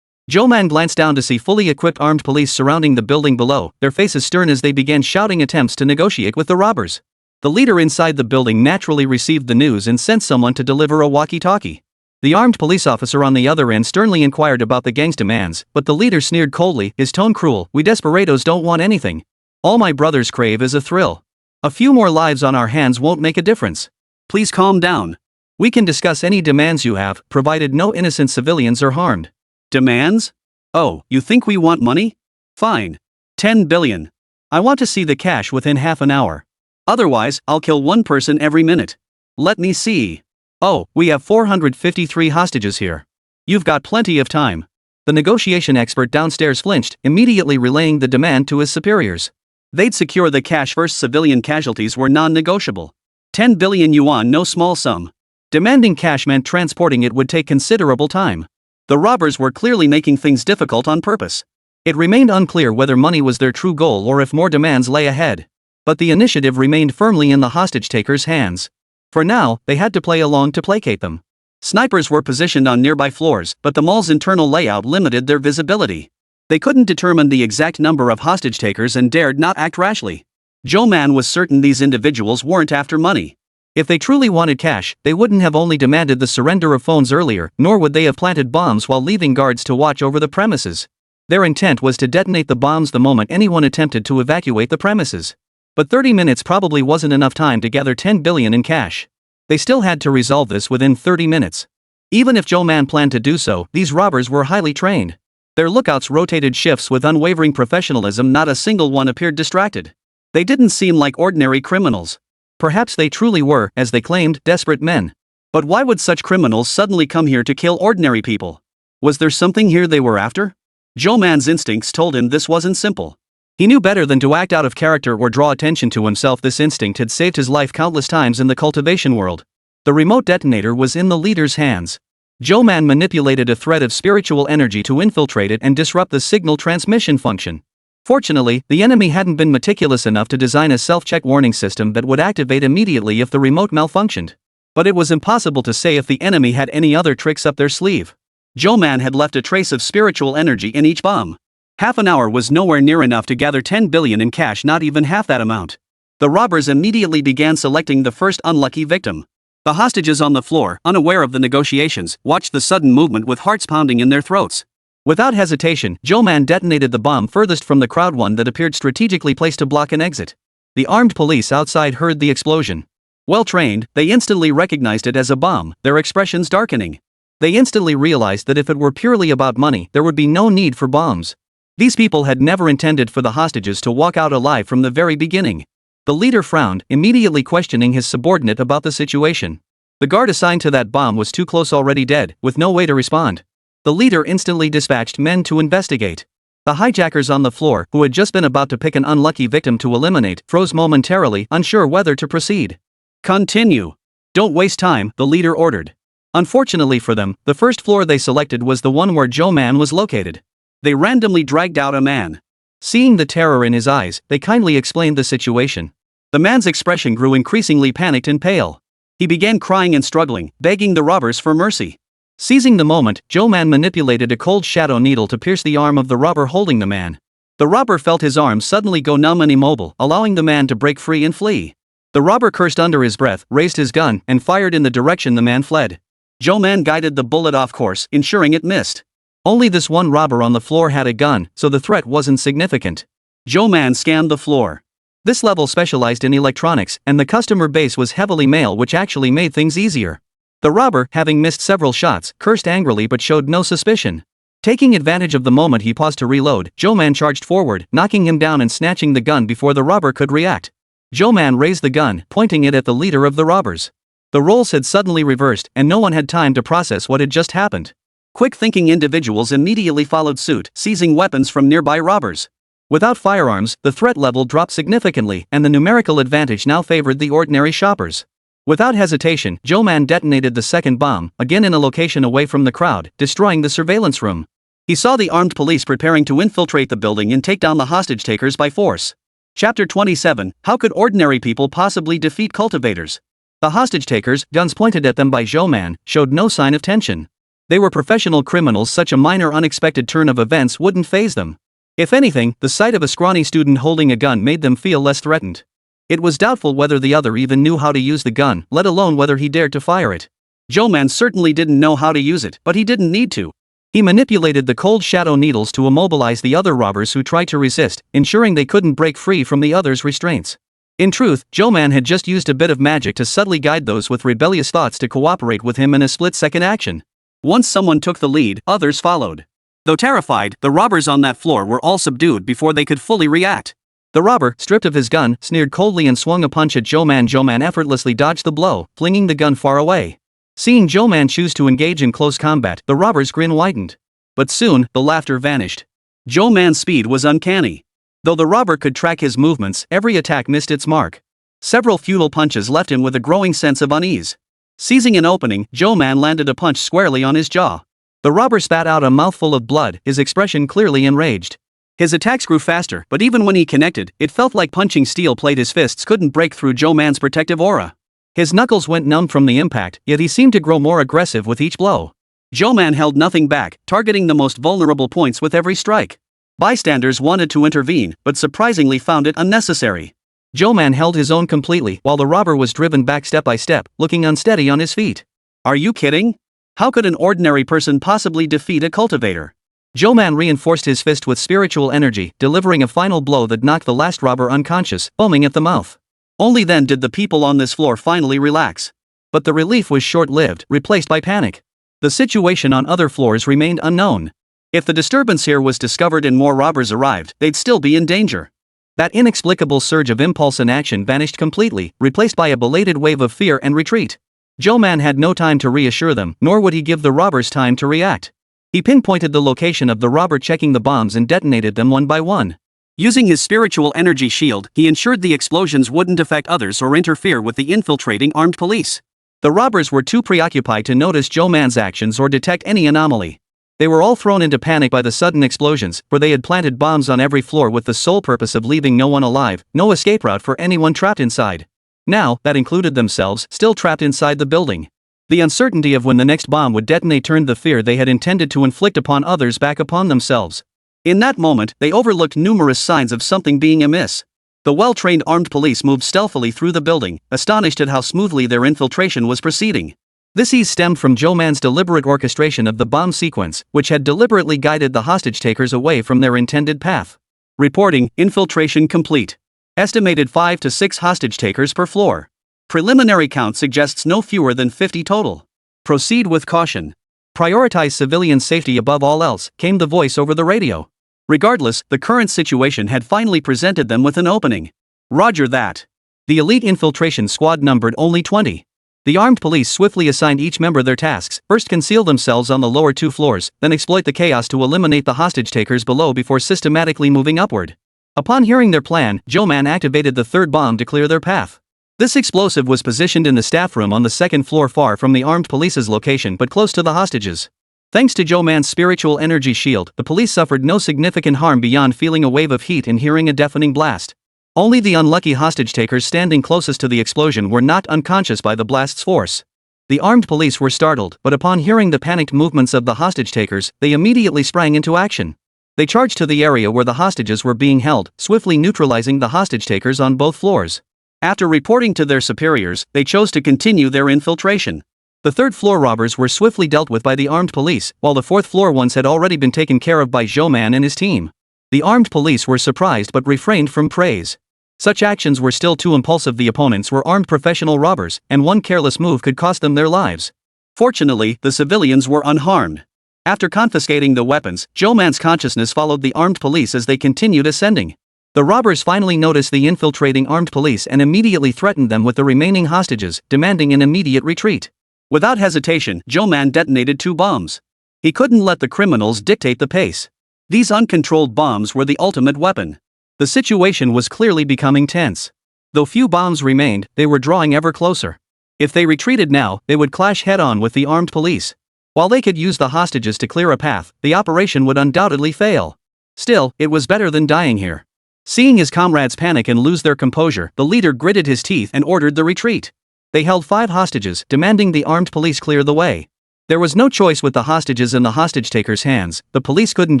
Zhou Man glanced down to see fully equipped armed police surrounding the building below, their faces stern as they began shouting attempts to negotiate with the robbers. The leader inside the building naturally received the news and sent someone to deliver a walkie-talkie. The armed police officer on the other end sternly inquired about the gang's demands, but the leader sneered coldly, his tone cruel. We desperados don't want anything. All my brothers crave is a thrill. A few more lives on our hands won't make a difference. Please calm down. We can discuss any demands you have, provided no innocent civilians are harmed. Demands? Oh, you think we want money? Fine. 10 billion. I want to see the cash within half an hour. Otherwise, I'll kill one person every minute. Let me see. Oh, we have 453 hostages here. You've got plenty of time. The negotiation expert downstairs flinched, immediately relaying the demand to his superiors. They'd secure the cash first. Civilian casualties were non-negotiable. 10 billion yuan, no small sum. Demanding cash meant transporting it would take considerable time. The robbers were clearly making things difficult on purpose. It remained unclear whether money was their true goal or if more demands lay ahead. But the initiative remained firmly in the hostage-takers' hands. For now, they had to play along to placate them. Snipers were positioned on nearby floors, but the mall's internal layout limited their visibility. They couldn't determine the exact number of hostage-takers and dared not act rashly. Zhou Man was certain these individuals weren't after money. If they truly wanted cash, they wouldn't have only demanded the surrender of phones earlier, nor would they have planted bombs while leaving guards to watch over the premises. Their intent was to detonate the bombs the moment anyone attempted to evacuate the premises. But 30 minutes probably wasn't enough time to gather 10 billion in cash. They still had to resolve this within 30 minutes. Even if Zhou Man planned to do so, these robbers were highly trained. Their lookouts rotated shifts with unwavering professionalism. Not a single one appeared distracted. They didn't seem like ordinary criminals. Perhaps they truly were, as they claimed, desperate men. But why would such criminals suddenly come here to kill ordinary people? Was there something here they were after? Zhou Man's instincts told him this wasn't simple. He knew better than to act out of character or draw attention to himself. This instinct had saved his life countless times in the cultivation world. The remote detonator was in the leader's hands. Zhou Man manipulated a thread of spiritual energy to infiltrate it and disrupt the signal transmission function. Fortunately, the enemy hadn't been meticulous enough to design a self-check warning system that would activate immediately if the remote malfunctioned. But it was impossible to say if the enemy had any other tricks up their sleeve. Zhou Man had left a trace of spiritual energy in each bomb. Half an hour was nowhere near enough to gather 10 billion in cash, not even half that amount. The robbers immediately began selecting the first unlucky victim. The hostages on the floor, unaware of the negotiations, watched the sudden movement with hearts pounding in their throats. Without hesitation, Zhou Man detonated the bomb furthest from the crowd, one that appeared strategically placed to block an exit. The armed police outside heard the explosion. Well trained, they instantly recognized it as a bomb, their expressions darkening. They instantly realized that if it were purely about money, there would be no need for bombs. These people had never intended for the hostages to walk out alive from the very beginning. The leader frowned, immediately questioning his subordinate about the situation. The guard assigned to that bomb was too close, already dead, with no way to respond. The leader instantly dispatched men to investigate. The hijackers on the floor, who had just been about to pick an unlucky victim to eliminate, froze momentarily, unsure whether to proceed. Continue. Don't waste time, the leader ordered. Unfortunately for them, the first floor they selected was the one where Zhou Man was located. They randomly dragged out a man. Seeing the terror in his eyes, they kindly explained the situation. The man's expression grew increasingly panicked and pale. He began crying and struggling, begging the robbers for mercy. Seizing the moment, Zhou Man manipulated a cold shadow needle to pierce the arm of the robber holding the man. The robber felt his arm suddenly go numb and immobile, allowing the man to break free and flee. The robber cursed under his breath, raised his gun, and fired in the direction the man fled. Zhou Man guided the bullet off course, ensuring it missed. Only this one robber on the floor had a gun, so the threat wasn't significant. Zhou Man scanned the floor. This level specialized in electronics, and the customer base was heavily male, which actually made things easier. The robber, having missed several shots, cursed angrily but showed no suspicion. Taking advantage of the moment he paused to reload, Zhou Man charged forward, knocking him down and snatching the gun before the robber could react. Zhou Man raised the gun, pointing it at the leader of the robbers. The roles had suddenly reversed, and no one had time to process what had just happened. Quick-thinking individuals immediately followed suit, seizing weapons from nearby robbers. Without firearms, the threat level dropped significantly, and the numerical advantage now favored the ordinary shoppers. Without hesitation, Zhou Man detonated the second bomb, again in a location away from the crowd, destroying the surveillance room. He saw the armed police preparing to infiltrate the building and take down the hostage-takers by force. Chapter 27, How could ordinary people possibly defeat cultivators? The hostage-takers, guns pointed at them by Zhou Man, showed no sign of tension. They were professional criminals. Such a minor unexpected turn of events wouldn't faze them. If anything, the sight of a scrawny student holding a gun made them feel less threatened. It was doubtful whether the other even knew how to use the gun, let alone whether he dared to fire it. Zhou Man certainly didn't know how to use it, but he didn't need to. He manipulated the cold shadow needles to immobilize the other robbers who tried to resist, ensuring they couldn't break free from the others' restraints. In truth, Zhou Man had just used a bit of magic to subtly guide those with rebellious thoughts to cooperate with him in a split-second action. Once someone took the lead, others followed. Though terrified, the robbers on that floor were all subdued before they could fully react. The robber, stripped of his gun, sneered coldly and swung a punch at Zhou Man. Zhou Man effortlessly dodged the blow, flinging the gun far away. Seeing Zhou Man choose to engage in close combat, the robber's grin widened. But soon, the laughter vanished. Zhou Man's speed was uncanny. Though the robber could track his movements, every attack missed its mark. Several futile punches left him with a growing sense of unease. Seizing an opening, Zhou Man landed a punch squarely on his jaw. The robber spat out a mouthful of blood, his expression clearly enraged. His attacks grew faster, but even when he connected, it felt like punching steel plate. His fists couldn't break through Zhou Man's protective aura. His knuckles went numb from the impact, yet he seemed to grow more aggressive with each blow. Zhou Man held nothing back, targeting the most vulnerable points with every strike. Bystanders wanted to intervene, but surprisingly found it unnecessary. Zhou Man held his own completely, while the robber was driven back step by step, looking unsteady on his feet. Are you kidding? How could an ordinary person possibly defeat a cultivator? Zhou Man reinforced his fist with spiritual energy, delivering a final blow that knocked the last robber unconscious, foaming at the mouth. Only then did the people on this floor finally relax. But the relief was short-lived, replaced by panic. The situation on other floors remained unknown. If the disturbance here was discovered and more robbers arrived, they'd still be in danger. That inexplicable surge of impulse and action vanished completely, replaced by a belated wave of fear and retreat. Zhou Man had no time to reassure them, nor would he give the robbers time to react. He pinpointed the location of the robber checking the bombs and detonated them one by one. Using his spiritual energy shield, he ensured the explosions wouldn't affect others or interfere with the infiltrating armed police. The robbers were too preoccupied to notice Zhou Man's actions or detect any anomaly. They were all thrown into panic by the sudden explosions, for they had planted bombs on every floor with the sole purpose of leaving no one alive, no escape route for anyone trapped inside. Now, that included themselves, still trapped inside the building. The uncertainty of when the next bomb would detonate turned the fear they had intended to inflict upon others back upon themselves. In that moment, they overlooked numerous signs of something being amiss. The well-trained armed police moved stealthily through the building, astonished at how smoothly their infiltration was proceeding. This ease stemmed from Zhou Man's deliberate orchestration of the bomb sequence, which had deliberately guided the hostage-takers away from their intended path. Reporting, infiltration complete. Estimated 5 to 6 hostage-takers per floor. Preliminary count suggests no fewer than 50 total. Proceed with caution. Prioritize civilian safety above all else, came the voice over the radio. Regardless, the current situation had finally presented them with an opening. Roger that. The elite infiltration squad numbered only 20. The armed police swiftly assigned each member their tasks: first conceal themselves on the lower 2 floors, then exploit the chaos to eliminate the hostage-takers below before systematically moving upward. Upon hearing their plan, Zhou Man activated the third bomb to clear their path. This explosive was positioned in the staff room on the second floor, far from the armed police's location but close to the hostages. Thanks to Zhou Man's spiritual energy shield, the police suffered no significant harm beyond feeling a wave of heat and hearing a deafening blast. Only the unlucky hostage-takers standing closest to the explosion were knocked unconscious by the blast's force. The armed police were startled, but upon hearing the panicked movements of the hostage-takers, they immediately sprang into action. They charged to the area where the hostages were being held, swiftly neutralizing the hostage-takers on both floors. After reporting to their superiors, they chose to continue their infiltration. The third-floor robbers were swiftly dealt with by the armed police, while the fourth-floor ones had already been taken care of by Zhou Man and his team. The armed police were surprised but refrained from praise. Such actions were still too impulsive. The opponents were armed professional robbers, and one careless move could cost them their lives. Fortunately, the civilians were unharmed. After confiscating the weapons, Zhou Man's consciousness followed the armed police as they continued ascending. The robbers finally noticed the infiltrating armed police and immediately threatened them with the remaining hostages, demanding an immediate retreat. Without hesitation, Zhou Man detonated 2 bombs. He couldn't let the criminals dictate the pace. These uncontrolled bombs were the ultimate weapon. The situation was clearly becoming tense. Though few bombs remained, they were drawing ever closer. If they retreated now, they would clash head-on with the armed police. While they could use the hostages to clear a path, the operation would undoubtedly fail. Still, it was better than dying here. Seeing his comrades panic and lose their composure, the leader gritted his teeth and ordered the retreat. They held 5 hostages, demanding the armed police clear the way. There was no choice with the hostages in the hostage-takers' hands. The police couldn't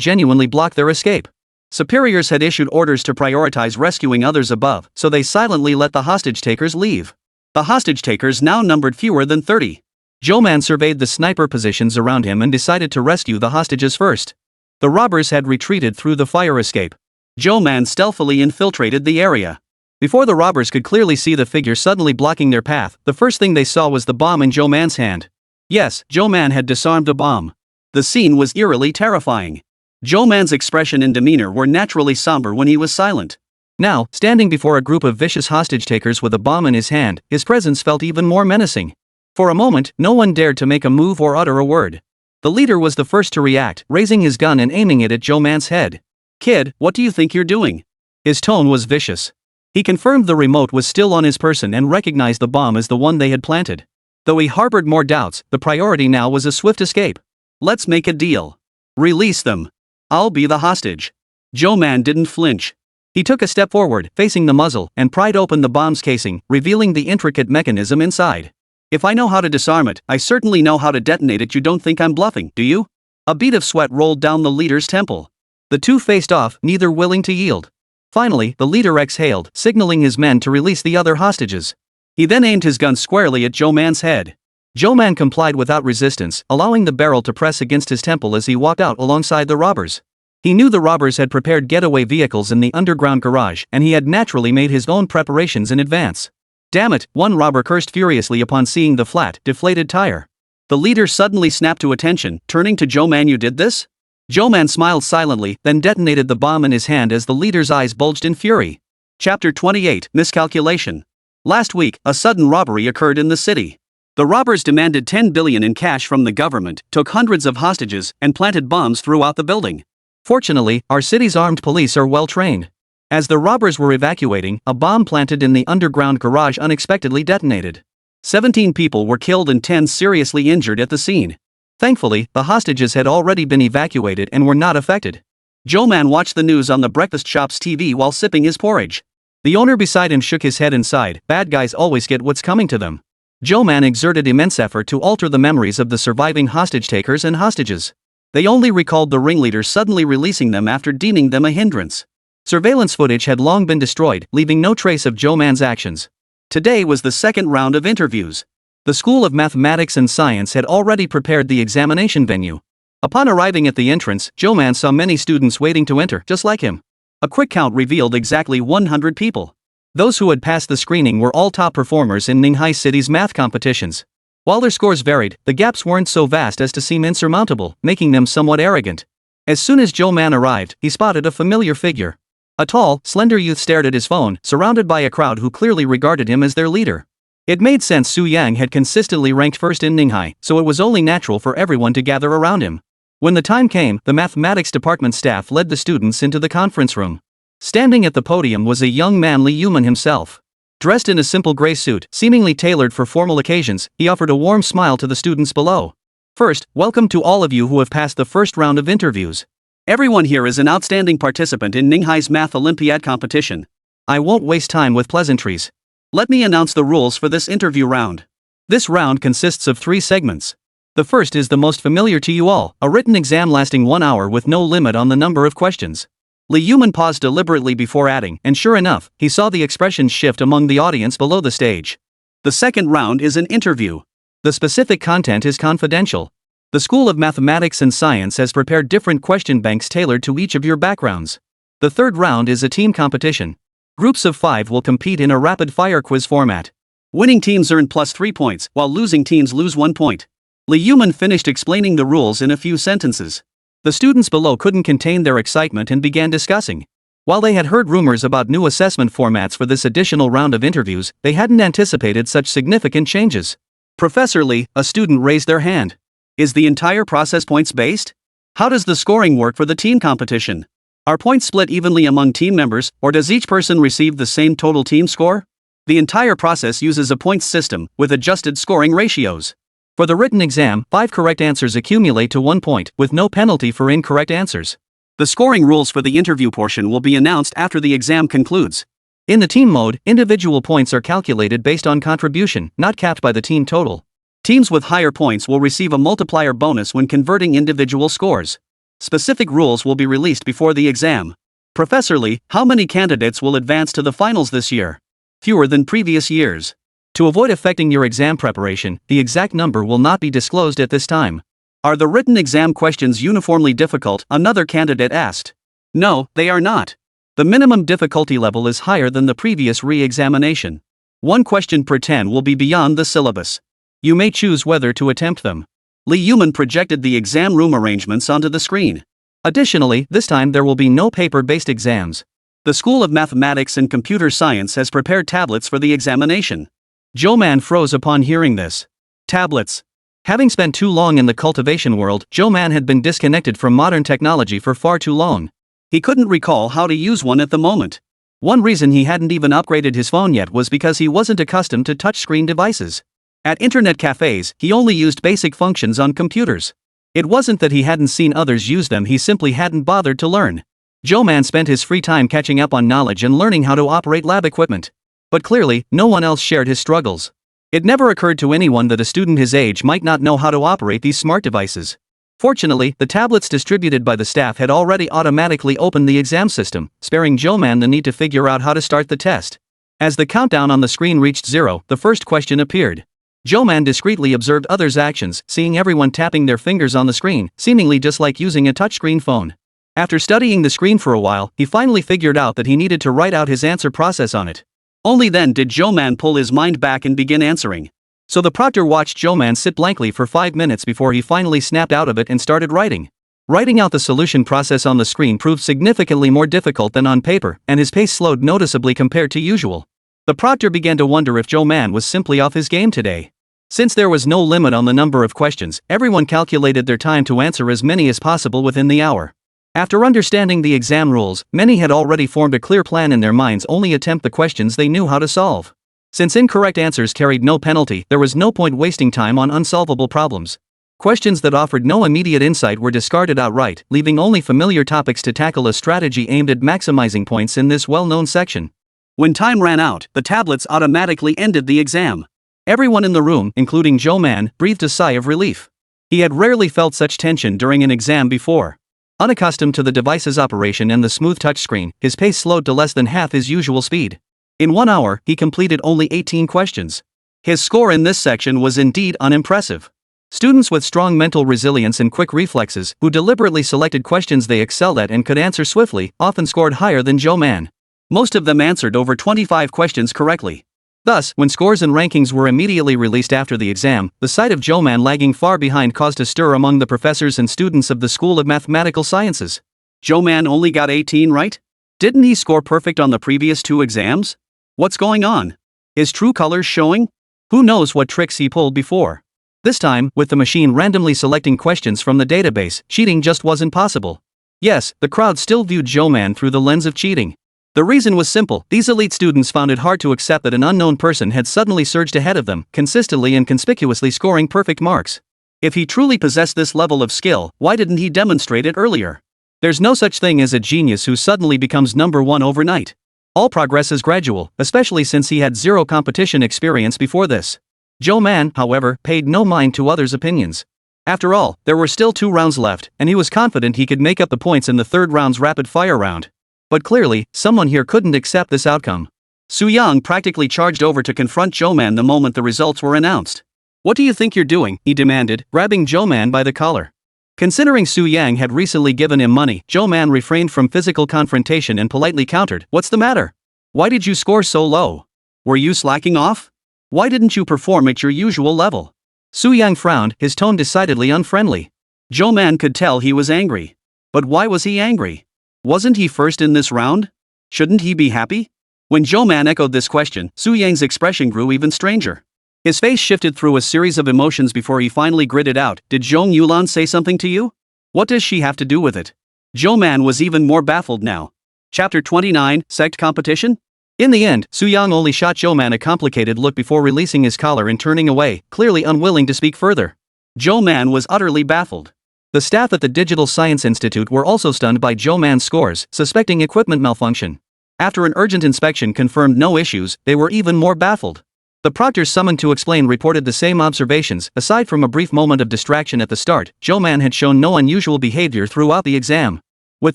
genuinely block their escape. Superiors had issued orders to prioritize rescuing others above, so they silently let the hostage-takers leave. The hostage-takers now numbered fewer than 30. Zhou Man surveyed the sniper positions around him and decided to rescue the hostages first. The robbers had retreated through the fire escape. Zhou Man stealthily infiltrated the area. Before the robbers could clearly see the figure suddenly blocking their path, the first thing they saw was the bomb in Zhou Man's hand. Yes, Zhou Man had disarmed a bomb. The scene was eerily terrifying. Zhou Man's expression and demeanor were naturally somber when he was silent. Now, standing before a group of vicious hostage-takers with a bomb in his hand, his presence felt even more menacing. For a moment, no one dared to make a move or utter a word. The leader was the first to react, raising his gun and aiming it at Zhou Man's head. "Kid, what do you think you're doing?" His tone was vicious. He confirmed the remote was still on his person and recognized the bomb as the one they had planted. Though he harbored more doubts, the priority now was a swift escape. "Let's make a deal. Release them. I'll be the hostage." Zhou Man didn't flinch. He took a step forward, facing the muzzle, and pried open the bomb's casing, revealing the intricate mechanism inside. "If I know how to disarm it, I certainly know how to detonate it. You don't think I'm bluffing, do you?" A bead of sweat rolled down the leader's temple. The two faced off, neither willing to yield. Finally, the leader exhaled, signaling his men to release the other hostages. He then aimed his gun squarely at Zhou Man's head. Zhou Man complied without resistance, allowing the barrel to press against his temple as he walked out alongside the robbers. He knew the robbers had prepared getaway vehicles in the underground garage, and he had naturally made his own preparations in advance. "Damn it," one robber cursed furiously upon seeing the flat, deflated tire. The leader suddenly snapped to attention, turning to Zhou Man. "You did this?" Zhou Man smiled silently, then detonated the bomb in his hand as the leader's eyes bulged in fury. Chapter 28, Miscalculation. Last week, a sudden robbery occurred in the city. The robbers demanded 10 billion in cash from the government, took hundreds of hostages, and planted bombs throughout the building. Fortunately, our city's armed police are well trained. As the robbers were evacuating, a bomb planted in the underground garage unexpectedly detonated. 17 people were killed and 10 seriously injured at the scene. Thankfully, the hostages had already been evacuated and were not affected. Zhou Man watched the news on the breakfast shop's TV while sipping his porridge. The owner beside him shook his head and sighed. Bad guys always get what's coming to them. Zhou Man exerted immense effort to alter the memories of the surviving hostage-takers and hostages. They only recalled the ringleader suddenly releasing them after deeming them a hindrance. Surveillance footage had long been destroyed, leaving no trace of Zhou Man's actions. Today was the second round of interviews. The School of Mathematics and Science had already prepared the examination venue. Upon arriving at the entrance, Zhou Man saw many students waiting to enter, just like him. A quick count revealed exactly 100 people. Those who had passed the screening were all top performers in Ninghai City's math competitions. While their scores varied, the gaps weren't so vast as to seem insurmountable, making them somewhat arrogant. As soon as Zhou Man arrived, he spotted a familiar figure. A tall, slender youth stared at his phone, surrounded by a crowd who clearly regarded him as their leader. It made sense. Su Yang had consistently ranked first in Ninghai, so it was only natural for everyone to gather around him. When the time came, the mathematics department staff led the students into the conference room. Standing at the podium was a young man, Zhou Man himself. Dressed in a simple gray suit, seemingly tailored for formal occasions, he offered a warm smile to the students below. "First, welcome to all of you who have passed the first round of interviews. Everyone here is an outstanding participant in Ninghai's Math Olympiad competition. I won't waste time with pleasantries. Let me announce the rules for this interview round. This round consists of 3 segments. The first is the most familiar to you all, a written exam lasting 1 hour with no limit on the number of questions." Zhou Man paused deliberately before adding, and sure enough, he saw the expressions shift among the audience below the stage. The second round is an interview. The specific content is confidential. The School of Mathematics and Science has prepared different question banks tailored to each of your backgrounds. The third round is a team competition. Groups of 5 will compete in a rapid-fire quiz format. Winning teams earn +3 points, while losing teams lose 1 point. Zhou Man finished explaining the rules in a few sentences. The students below couldn't contain their excitement and began discussing. While they had heard rumors about new assessment formats for this additional round of interviews, they hadn't anticipated such significant changes. "Professor Lee," a student raised their hand. "Is the entire process points-based? How does the scoring work for the team competition? Are points split evenly among team members, or does each person receive the same total team score?" The entire process uses a points system, with adjusted scoring ratios. For the written exam, 5 correct answers accumulate to 1 point, with no penalty for incorrect answers. The scoring rules for the interview portion will be announced after the exam concludes. In the team mode, individual points are calculated based on contribution, not capped by the team total. Teams with higher points will receive a multiplier bonus when converting individual scores. Specific rules will be released before the exam. "Professor Lee, how many candidates will advance to the finals this year?" "Fewer than previous years. To avoid affecting your exam preparation, the exact number will not be disclosed at this time. Are the written exam questions uniformly difficult? Another candidate asked. No, they are not. The minimum difficulty level is higher than the previous re-examination. 1 question per 10 will be beyond the syllabus. You may choose whether to attempt them. Zhou Man projected the exam room arrangements onto the screen. Additionally, this time there will be no paper-based exams. The School of Mathematics and Computer Science has prepared tablets for the examination. Zhou Man froze upon hearing this. Tablets. Having spent too long in the cultivation world, Zhou Man had been disconnected from modern technology for far too long. He couldn't recall how to use one at the moment. One reason he hadn't even upgraded his phone yet was because he wasn't accustomed to touchscreen devices. At internet cafes, he only used basic functions on computers. It wasn't that he hadn't seen others use them, he simply hadn't bothered to learn. Zhou Man spent his free time catching up on knowledge and learning how to operate lab equipment. But clearly, no one else shared his struggles. It never occurred to anyone that a student his age might not know how to operate these smart devices. Fortunately, the tablets distributed by the staff had already automatically opened the exam system, sparing Zhou Man the need to figure out how to start the test. As the countdown on the screen reached 0, the first question appeared. Zhou Man discreetly observed others' actions, seeing everyone tapping their fingers on the screen, seemingly just like using a touchscreen phone. After studying the screen for a while, he finally figured out that he needed to write out his answer process on it. Only then did Zhou Man pull his mind back and begin answering. So the proctor watched Zhou Man sit blankly for 5 minutes before he finally snapped out of it and started writing. Writing out the solution process on the screen proved significantly more difficult than on paper, and his pace slowed noticeably compared to usual. The proctor began to wonder if Zhou Man was simply off his game today. Since there was no limit on the number of questions, everyone calculated their time to answer as many as possible within the hour. After understanding the exam rules, many had already formed a clear plan in their minds: only attempt the questions they knew how to solve. Since incorrect answers carried no penalty, there was no point wasting time on unsolvable problems. Questions that offered no immediate insight were discarded outright, leaving only familiar topics to tackle, a strategy aimed at maximizing points in this well-known section. When time ran out, the tablets automatically ended the exam. Everyone in the room, including Zhou Man, breathed a sigh of relief. He had rarely felt such tension during an exam before. Unaccustomed to the device's operation and the smooth touchscreen, his pace slowed to less than half his usual speed. In 1 hour, he completed only 18 questions. His score in this section was indeed unimpressive. Students with strong mental resilience and quick reflexes, who deliberately selected questions they excelled at and could answer swiftly, often scored higher than Zhou Man. Most of them answered over 25 questions correctly. Thus, when scores and rankings were immediately released after the exam, the sight of Zhou Man lagging far behind caused a stir among the professors and students of the School of Mathematical Sciences. Zhou Man only got 18 right? Didn't he score perfect on the previous 2 exams? What's going on? His true colors showing? Who knows what tricks he pulled before? This time, with the machine randomly selecting questions from the database, cheating just wasn't possible. Yes, the crowd still viewed Zhou Man through the lens of cheating. The reason was simple: these elite students found it hard to accept that an unknown person had suddenly surged ahead of them, consistently and conspicuously scoring perfect marks. If he truly possessed this level of skill, why didn't he demonstrate it earlier? There's no such thing as a genius who suddenly becomes number 1 overnight. All progress is gradual, especially since he had 0 competition experience before this. Zhou Man, however, paid no mind to others' opinions. After all, there were still 2 rounds left, and he was confident he could make up the points in the 3rd round's rapid-fire round. But clearly, someone here couldn't accept this outcome. Su Yang practically charged over to confront Zhou Man the moment the results were announced. "What do you think you're doing?" he demanded, grabbing Zhou Man by the collar. Considering Su Yang had recently given him money, Zhou Man refrained from physical confrontation and politely countered, "What's the matter? Why did you score so low? Were you slacking off? Why didn't you perform at your usual level?" Su Yang frowned, his tone decidedly unfriendly. Zhou Man could tell he was angry. But why was he angry? Wasn't he first in this round? Shouldn't he be happy? When Zhou Man echoed this question, Su Yang's expression grew even stranger. His face shifted through a series of emotions before he finally gritted out, "Did Zhong Yulan say something to you? What does she have to do with it?" Zhou Man was even more baffled now. Chapter 29, Sect Competition? In the end, Su Yang only shot Zhou Man a complicated look before releasing his collar and turning away, clearly unwilling to speak further. Zhou Man was utterly baffled. The staff at the Digital Science Institute were also stunned by Zhou Man's scores, suspecting equipment malfunction. After an urgent inspection confirmed no issues, they were even more baffled. The proctors summoned to explain reported the same observations. Aside from a brief moment of distraction at the start, Zhou Man had shown no unusual behavior throughout the exam. With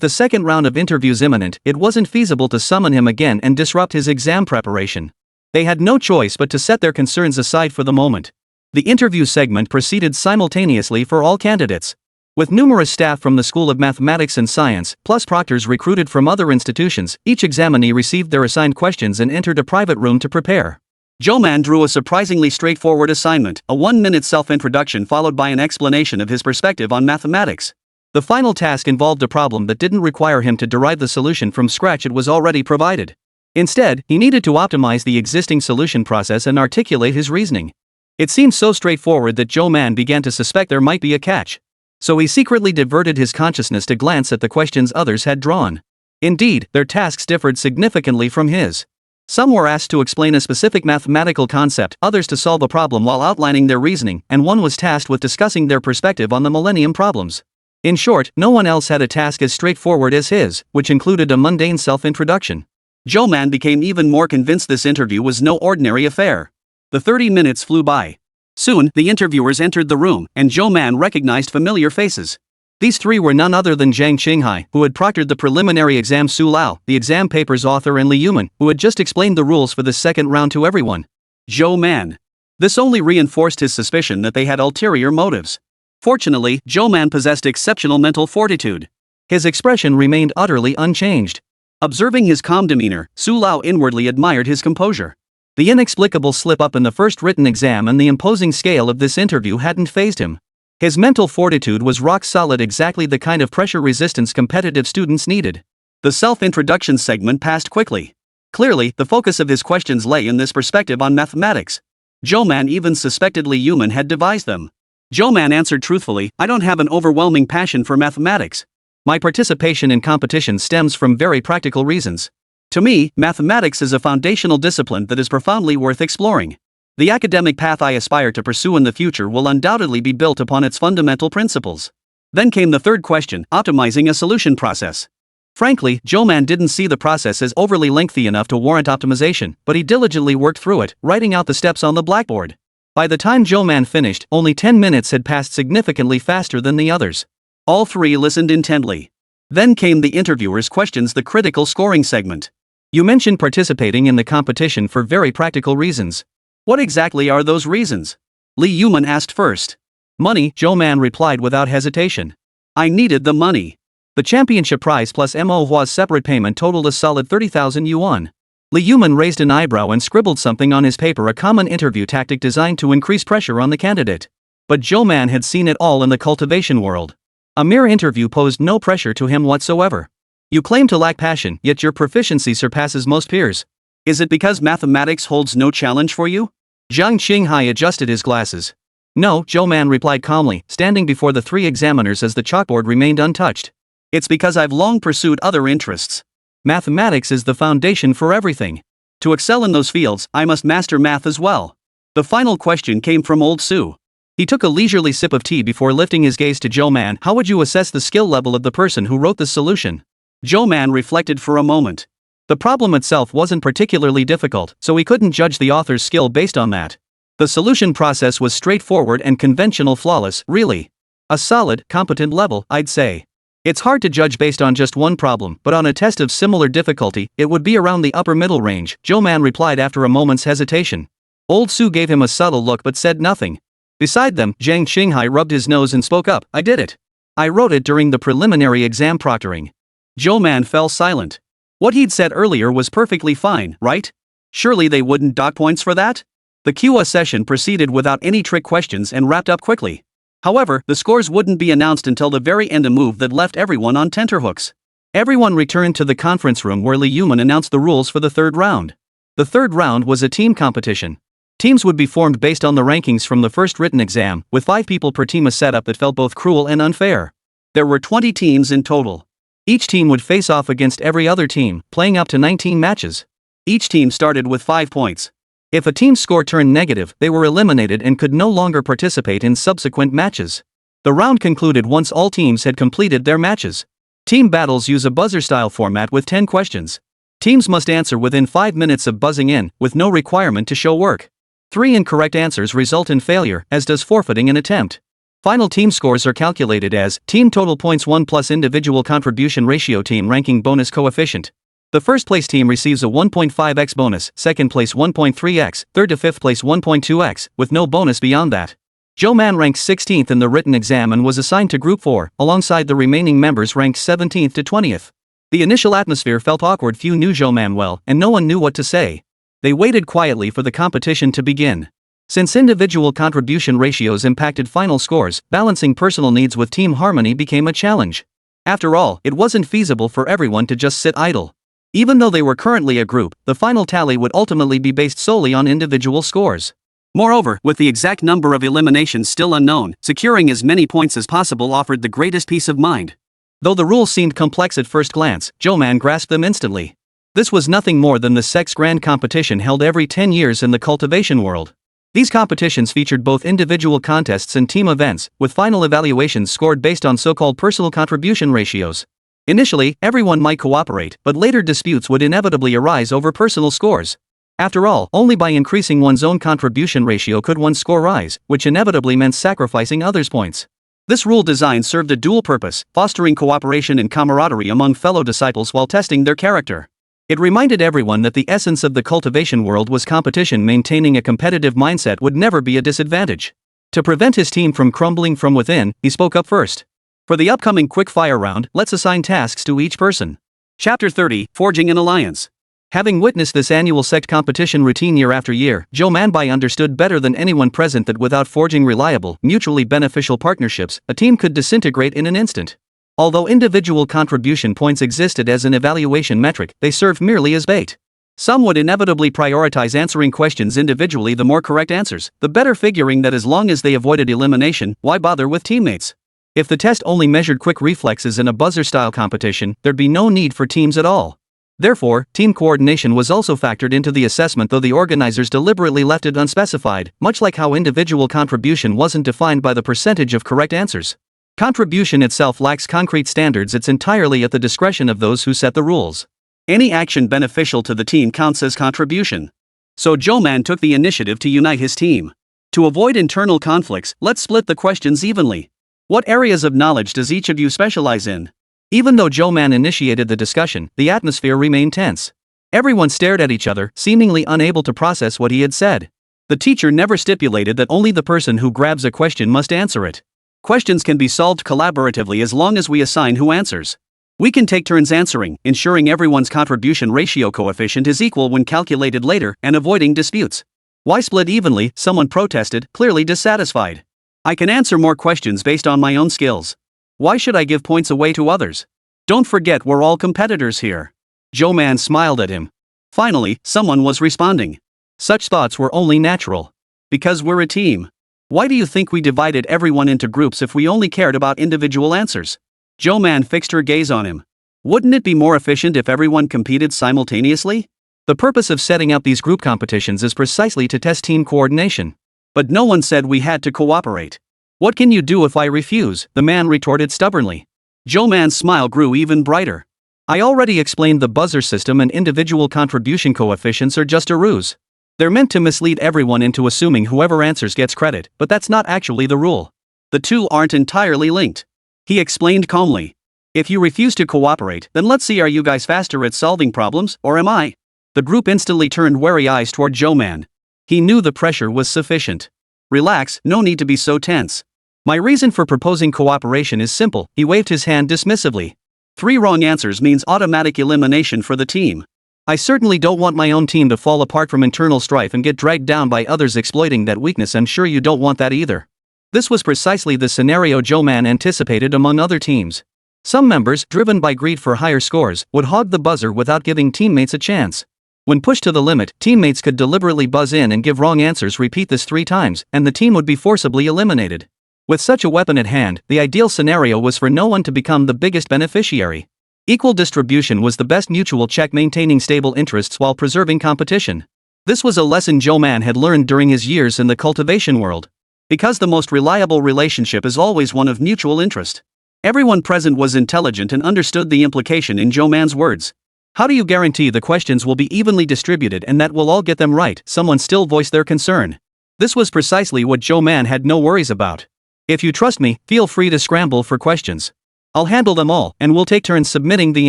the second round of interviews imminent, it wasn't feasible to summon him again and disrupt his exam preparation. They had no choice but to set their concerns aside for the moment. The interview segment proceeded simultaneously for all candidates. With numerous staff from the School of Mathematics and Science, plus proctors recruited from other institutions, each examinee received their assigned questions and entered a private room to prepare. Zhou Man drew a surprisingly straightforward assignment, a 1-minute self-introduction followed by an explanation of his perspective on mathematics. The final task involved a problem that didn't require him to derive the solution from scratch, it was already provided. Instead, he needed to optimize the existing solution process and articulate his reasoning. It seemed so straightforward that Zhou Man began to suspect there might be a catch. So he secretly diverted his consciousness to glance at the questions others had drawn. Indeed, their tasks differed significantly from his. Some were asked to explain a specific mathematical concept, others to solve a problem while outlining their reasoning, and one was tasked with discussing their perspective on the Millennium problems. In short, no one else had a task as straightforward as his, which included a mundane self-introduction. Zhou Man became even more convinced this interview was no ordinary affair. The 30 minutes flew by. Soon, the interviewers entered the room, and Zhou Man recognized familiar faces. These three were none other than Zhang Qinghai, who had proctored the preliminary exam, Su Lao, the exam paper's author, and Zhou Man, who had just explained the rules for the second round to everyone. Zhou Man. This only reinforced his suspicion that they had ulterior motives. Fortunately, Zhou Man possessed exceptional mental fortitude. His expression remained utterly unchanged. Observing his calm demeanor, Su Lao inwardly admired his composure. The inexplicable slip-up in the first written exam and the imposing scale of this interview hadn't fazed him. His mental fortitude was rock solid, exactly the kind of pressure resistance competitive students needed. The self-introduction segment passed quickly. Clearly, the focus of his questions lay in this perspective on mathematics. Zhou Man even suspected Zhou Man had devised them. Zhou Man answered truthfully, "I don't have an overwhelming passion for mathematics. My participation in competition stems from very practical reasons. To me, mathematics is a foundational discipline that is profoundly worth exploring. The academic path I aspire to pursue in the future will undoubtedly be built upon its fundamental principles." Then came the third question, optimizing a solution process. Frankly, Zhou Man didn't see the process as overly lengthy enough to warrant optimization, but he diligently worked through it, writing out the steps on the blackboard. By the time Zhou Man finished, only 10 minutes had passed, significantly faster than the others. All three listened intently. Then came the interviewer's questions, the critical scoring segment. "You mentioned participating in the competition for very practical reasons. What exactly are those reasons?" Zhou Man asked first. "Money," Zhou Man replied without hesitation. "I needed the money. The championship prize plus Manhwa's separate payment totaled a solid 30,000 yuan. Zhou Man raised an eyebrow and scribbled something on his paper, a common interview tactic designed to increase pressure on the candidate. But Zhou Man had seen it all in the cultivation world. A mere interview posed no pressure to him whatsoever. "You claim to lack passion, yet your proficiency surpasses most peers. Is it because mathematics holds no challenge for you?" Zhang Qinghai adjusted his glasses. "No," Zhou Man replied calmly, standing before the three examiners as the chalkboard remained untouched. "It's because I've long pursued other interests. Mathematics is the foundation for everything. To excel in those fields, I must master math as well." The final question came from Old Su. He took a leisurely sip of tea before lifting his gaze to Zhou Man. "How would you assess the skill level of the person who wrote the solution?" Zhou Man reflected for a moment. The problem itself wasn't particularly difficult, so he couldn't judge the author's skill based on that. The solution process was straightforward and conventional, flawless, really. A solid, competent level, I'd say. It's hard to judge based on just one problem, but on a test of similar difficulty, it would be around the upper middle range, Zhou Man replied after a moment's hesitation. Old Su gave him a subtle look but said nothing. Beside them, Zhang Qinghai rubbed his nose and spoke up. "I did it. I wrote it during the preliminary exam proctoring." Zhou Man fell silent. What he'd said earlier was perfectly fine, right? Surely they wouldn't dock points for that? The QA session proceeded without any trick questions and wrapped up quickly. However, the scores wouldn't be announced until the very end, a move that left everyone on tenterhooks. Everyone returned to the conference room where Zhou Man announced the rules for the third round. The third round was a team competition. Teams would be formed based on the rankings from the first written exam, with 5 people per team, a setup that felt both cruel and unfair. There were 20 teams in total. Each team would face off against every other team, playing up to 19 matches. Each team started with 5 points. If a team's score turned negative, they were eliminated and could no longer participate in subsequent matches. The round concluded once all teams had completed their matches. Team battles use a buzzer-style format with 10 questions. Teams must answer within 5 minutes of buzzing in, with no requirement to show work. 3 incorrect answers result in failure, as does forfeiting an attempt. Final team scores are calculated as team total points 1 plus individual contribution ratio, team ranking bonus coefficient. The first place team receives a 1.5x bonus, second place 1.3x, third to fifth place 1.2x, with no bonus beyond that. Zhou Man ranked 16th in the written exam and was assigned to Group 4, alongside the remaining members ranked 17th to 20th. The initial atmosphere felt awkward. Few knew Zhou Man well, and no one knew what to say. They waited quietly for the competition to begin. Since individual contribution ratios impacted final scores, balancing personal needs with team harmony became a challenge. After all, it wasn't feasible for everyone to just sit idle. Even though they were currently a group, the final tally would ultimately be based solely on individual scores. Moreover, with the exact number of eliminations still unknown, securing as many points as possible offered the greatest peace of mind. Though the rules seemed complex at first glance, Zhou Man grasped them instantly. This was nothing more than the Sex Grand competition held every 10 years in the cultivation world. These competitions featured both individual contests and team events, with final evaluations scored based on so-called personal contribution ratios. Initially, everyone might cooperate, but later disputes would inevitably arise over personal scores. After all, only by increasing one's own contribution ratio could one's score rise, which inevitably meant sacrificing others' points. This rule design served a dual purpose, fostering cooperation and camaraderie among fellow disciples while testing their character. It reminded everyone that the essence of the cultivation world was competition. Maintaining a competitive mindset would never be a disadvantage. To prevent his team from crumbling from within, he spoke up first. For the upcoming quick-fire round, let's assign tasks to each person. Chapter 30, Forging an Alliance. Having witnessed this annual sect competition routine year after year, Zhou Man understood better than anyone present that without forging reliable, mutually beneficial partnerships, a team could disintegrate in an instant. Although individual contribution points existed as an evaluation metric, they served merely as bait. Some would inevitably prioritize answering questions individually. The more correct answers, the better, figuring that as long as they avoided elimination, why bother with teammates? If the test only measured quick reflexes in a buzzer-style competition, there'd be no need for teams at all. Therefore, team coordination was also factored into the assessment, though the organizers deliberately left it unspecified, much like how individual contribution wasn't defined by the percentage of correct answers. Contribution itself lacks concrete standards. It's entirely at the discretion of those who set the rules. Any action beneficial to the team counts as contribution. So Zhou Man took the initiative to unite his team. To avoid internal conflicts, let's split the questions evenly. What areas of knowledge does each of you specialize in? Even though Zhou Man initiated the discussion, the atmosphere remained tense. Everyone stared at each other, seemingly unable to process what he had said. The teacher never stipulated that only the person who grabs a question must answer it. Questions can be solved collaboratively as long as we assign who answers. We can take turns answering, ensuring everyone's contribution ratio coefficient is equal when calculated later, and avoiding disputes. Why split evenly? Someone protested, clearly dissatisfied. I can answer more questions based on my own skills. Why should I give points away to others? Don't forget, we're all competitors here. Zhou Man smiled at him. Finally, someone was responding. Such thoughts were only natural. Because we're a team. Why do you think we divided everyone into groups if we only cared about individual answers? Zhou Man fixed her gaze on him. Wouldn't it be more efficient if everyone competed simultaneously? The purpose of setting up these group competitions is precisely to test team coordination. But no one said we had to cooperate. What can you do if I refuse? The man retorted stubbornly. Zhou Man's smile grew even brighter. I already explained the buzzer system and individual contribution coefficients are just a ruse. They're meant to mislead everyone into assuming whoever answers gets credit, but that's not actually the rule. The two aren't entirely linked. He explained calmly. If you refuse to cooperate, then let's see, are you guys faster at solving problems, or am I? The group instantly turned wary eyes toward Zhou Man. He knew the pressure was sufficient. Relax, no need to be so tense. My reason for proposing cooperation is simple. He waved his hand dismissively. 3 wrong answers means automatic elimination for the team. I certainly don't want my own team to fall apart from internal strife and get dragged down by others exploiting that weakness. I'm sure you don't want that either. This was precisely the scenario Zhou Man anticipated among other teams. Some members, driven by greed for higher scores, would hog the buzzer without giving teammates a chance. When pushed to the limit, teammates could deliberately buzz in and give wrong answers. Repeat this 3 times, and the team would be forcibly eliminated. With such a weapon at hand, the ideal scenario was for no one to become the biggest beneficiary. Equal distribution was the best mutual check, maintaining stable interests while preserving competition. This was a lesson Zhou Man had learned during his years in the cultivation world. Because the most reliable relationship is always one of mutual interest. Everyone present was intelligent and understood the implication in Zhou Man's words. How do you guarantee the questions will be evenly distributed and that we'll all get them right? Someone still voiced their concern. This was precisely what Zhou Man had no worries about. If you trust me, feel free to scramble for questions. I'll handle them all, and we'll take turns submitting the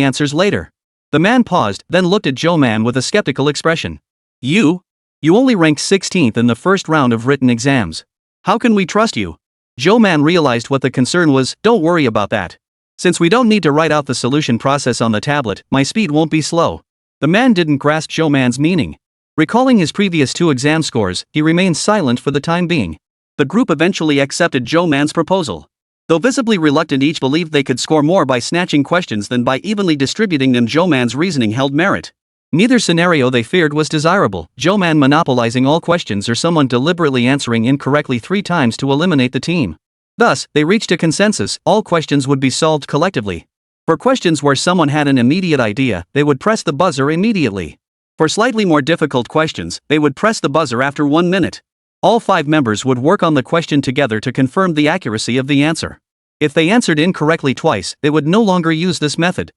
answers later. The man paused, then looked at Zhou Man with a skeptical expression. You only ranked 16th in the first round of written exams. How can we trust you? Zhou Man realized what the concern was. Don't worry about that. Since we don't need to write out the solution process on the tablet, my speed won't be slow. The man didn't grasp Zhou Man's meaning. Recalling his previous 2 exam scores, he remained silent for the time being. The group eventually accepted Zhou Man's proposal. Though visibly reluctant, each believed they could score more by snatching questions than by evenly distributing them. Zhou Man's reasoning held merit. Neither scenario they feared was desirable, Zhou Man monopolizing all questions or someone deliberately answering incorrectly 3 times to eliminate the team. Thus, they reached a consensus: all questions would be solved collectively. For questions where someone had an immediate idea, they would press the buzzer immediately. For slightly more difficult questions, they would press the buzzer after 1 minute. All 5 members would work on the question together to confirm the accuracy of the answer. If they answered incorrectly twice, they would no longer use this method.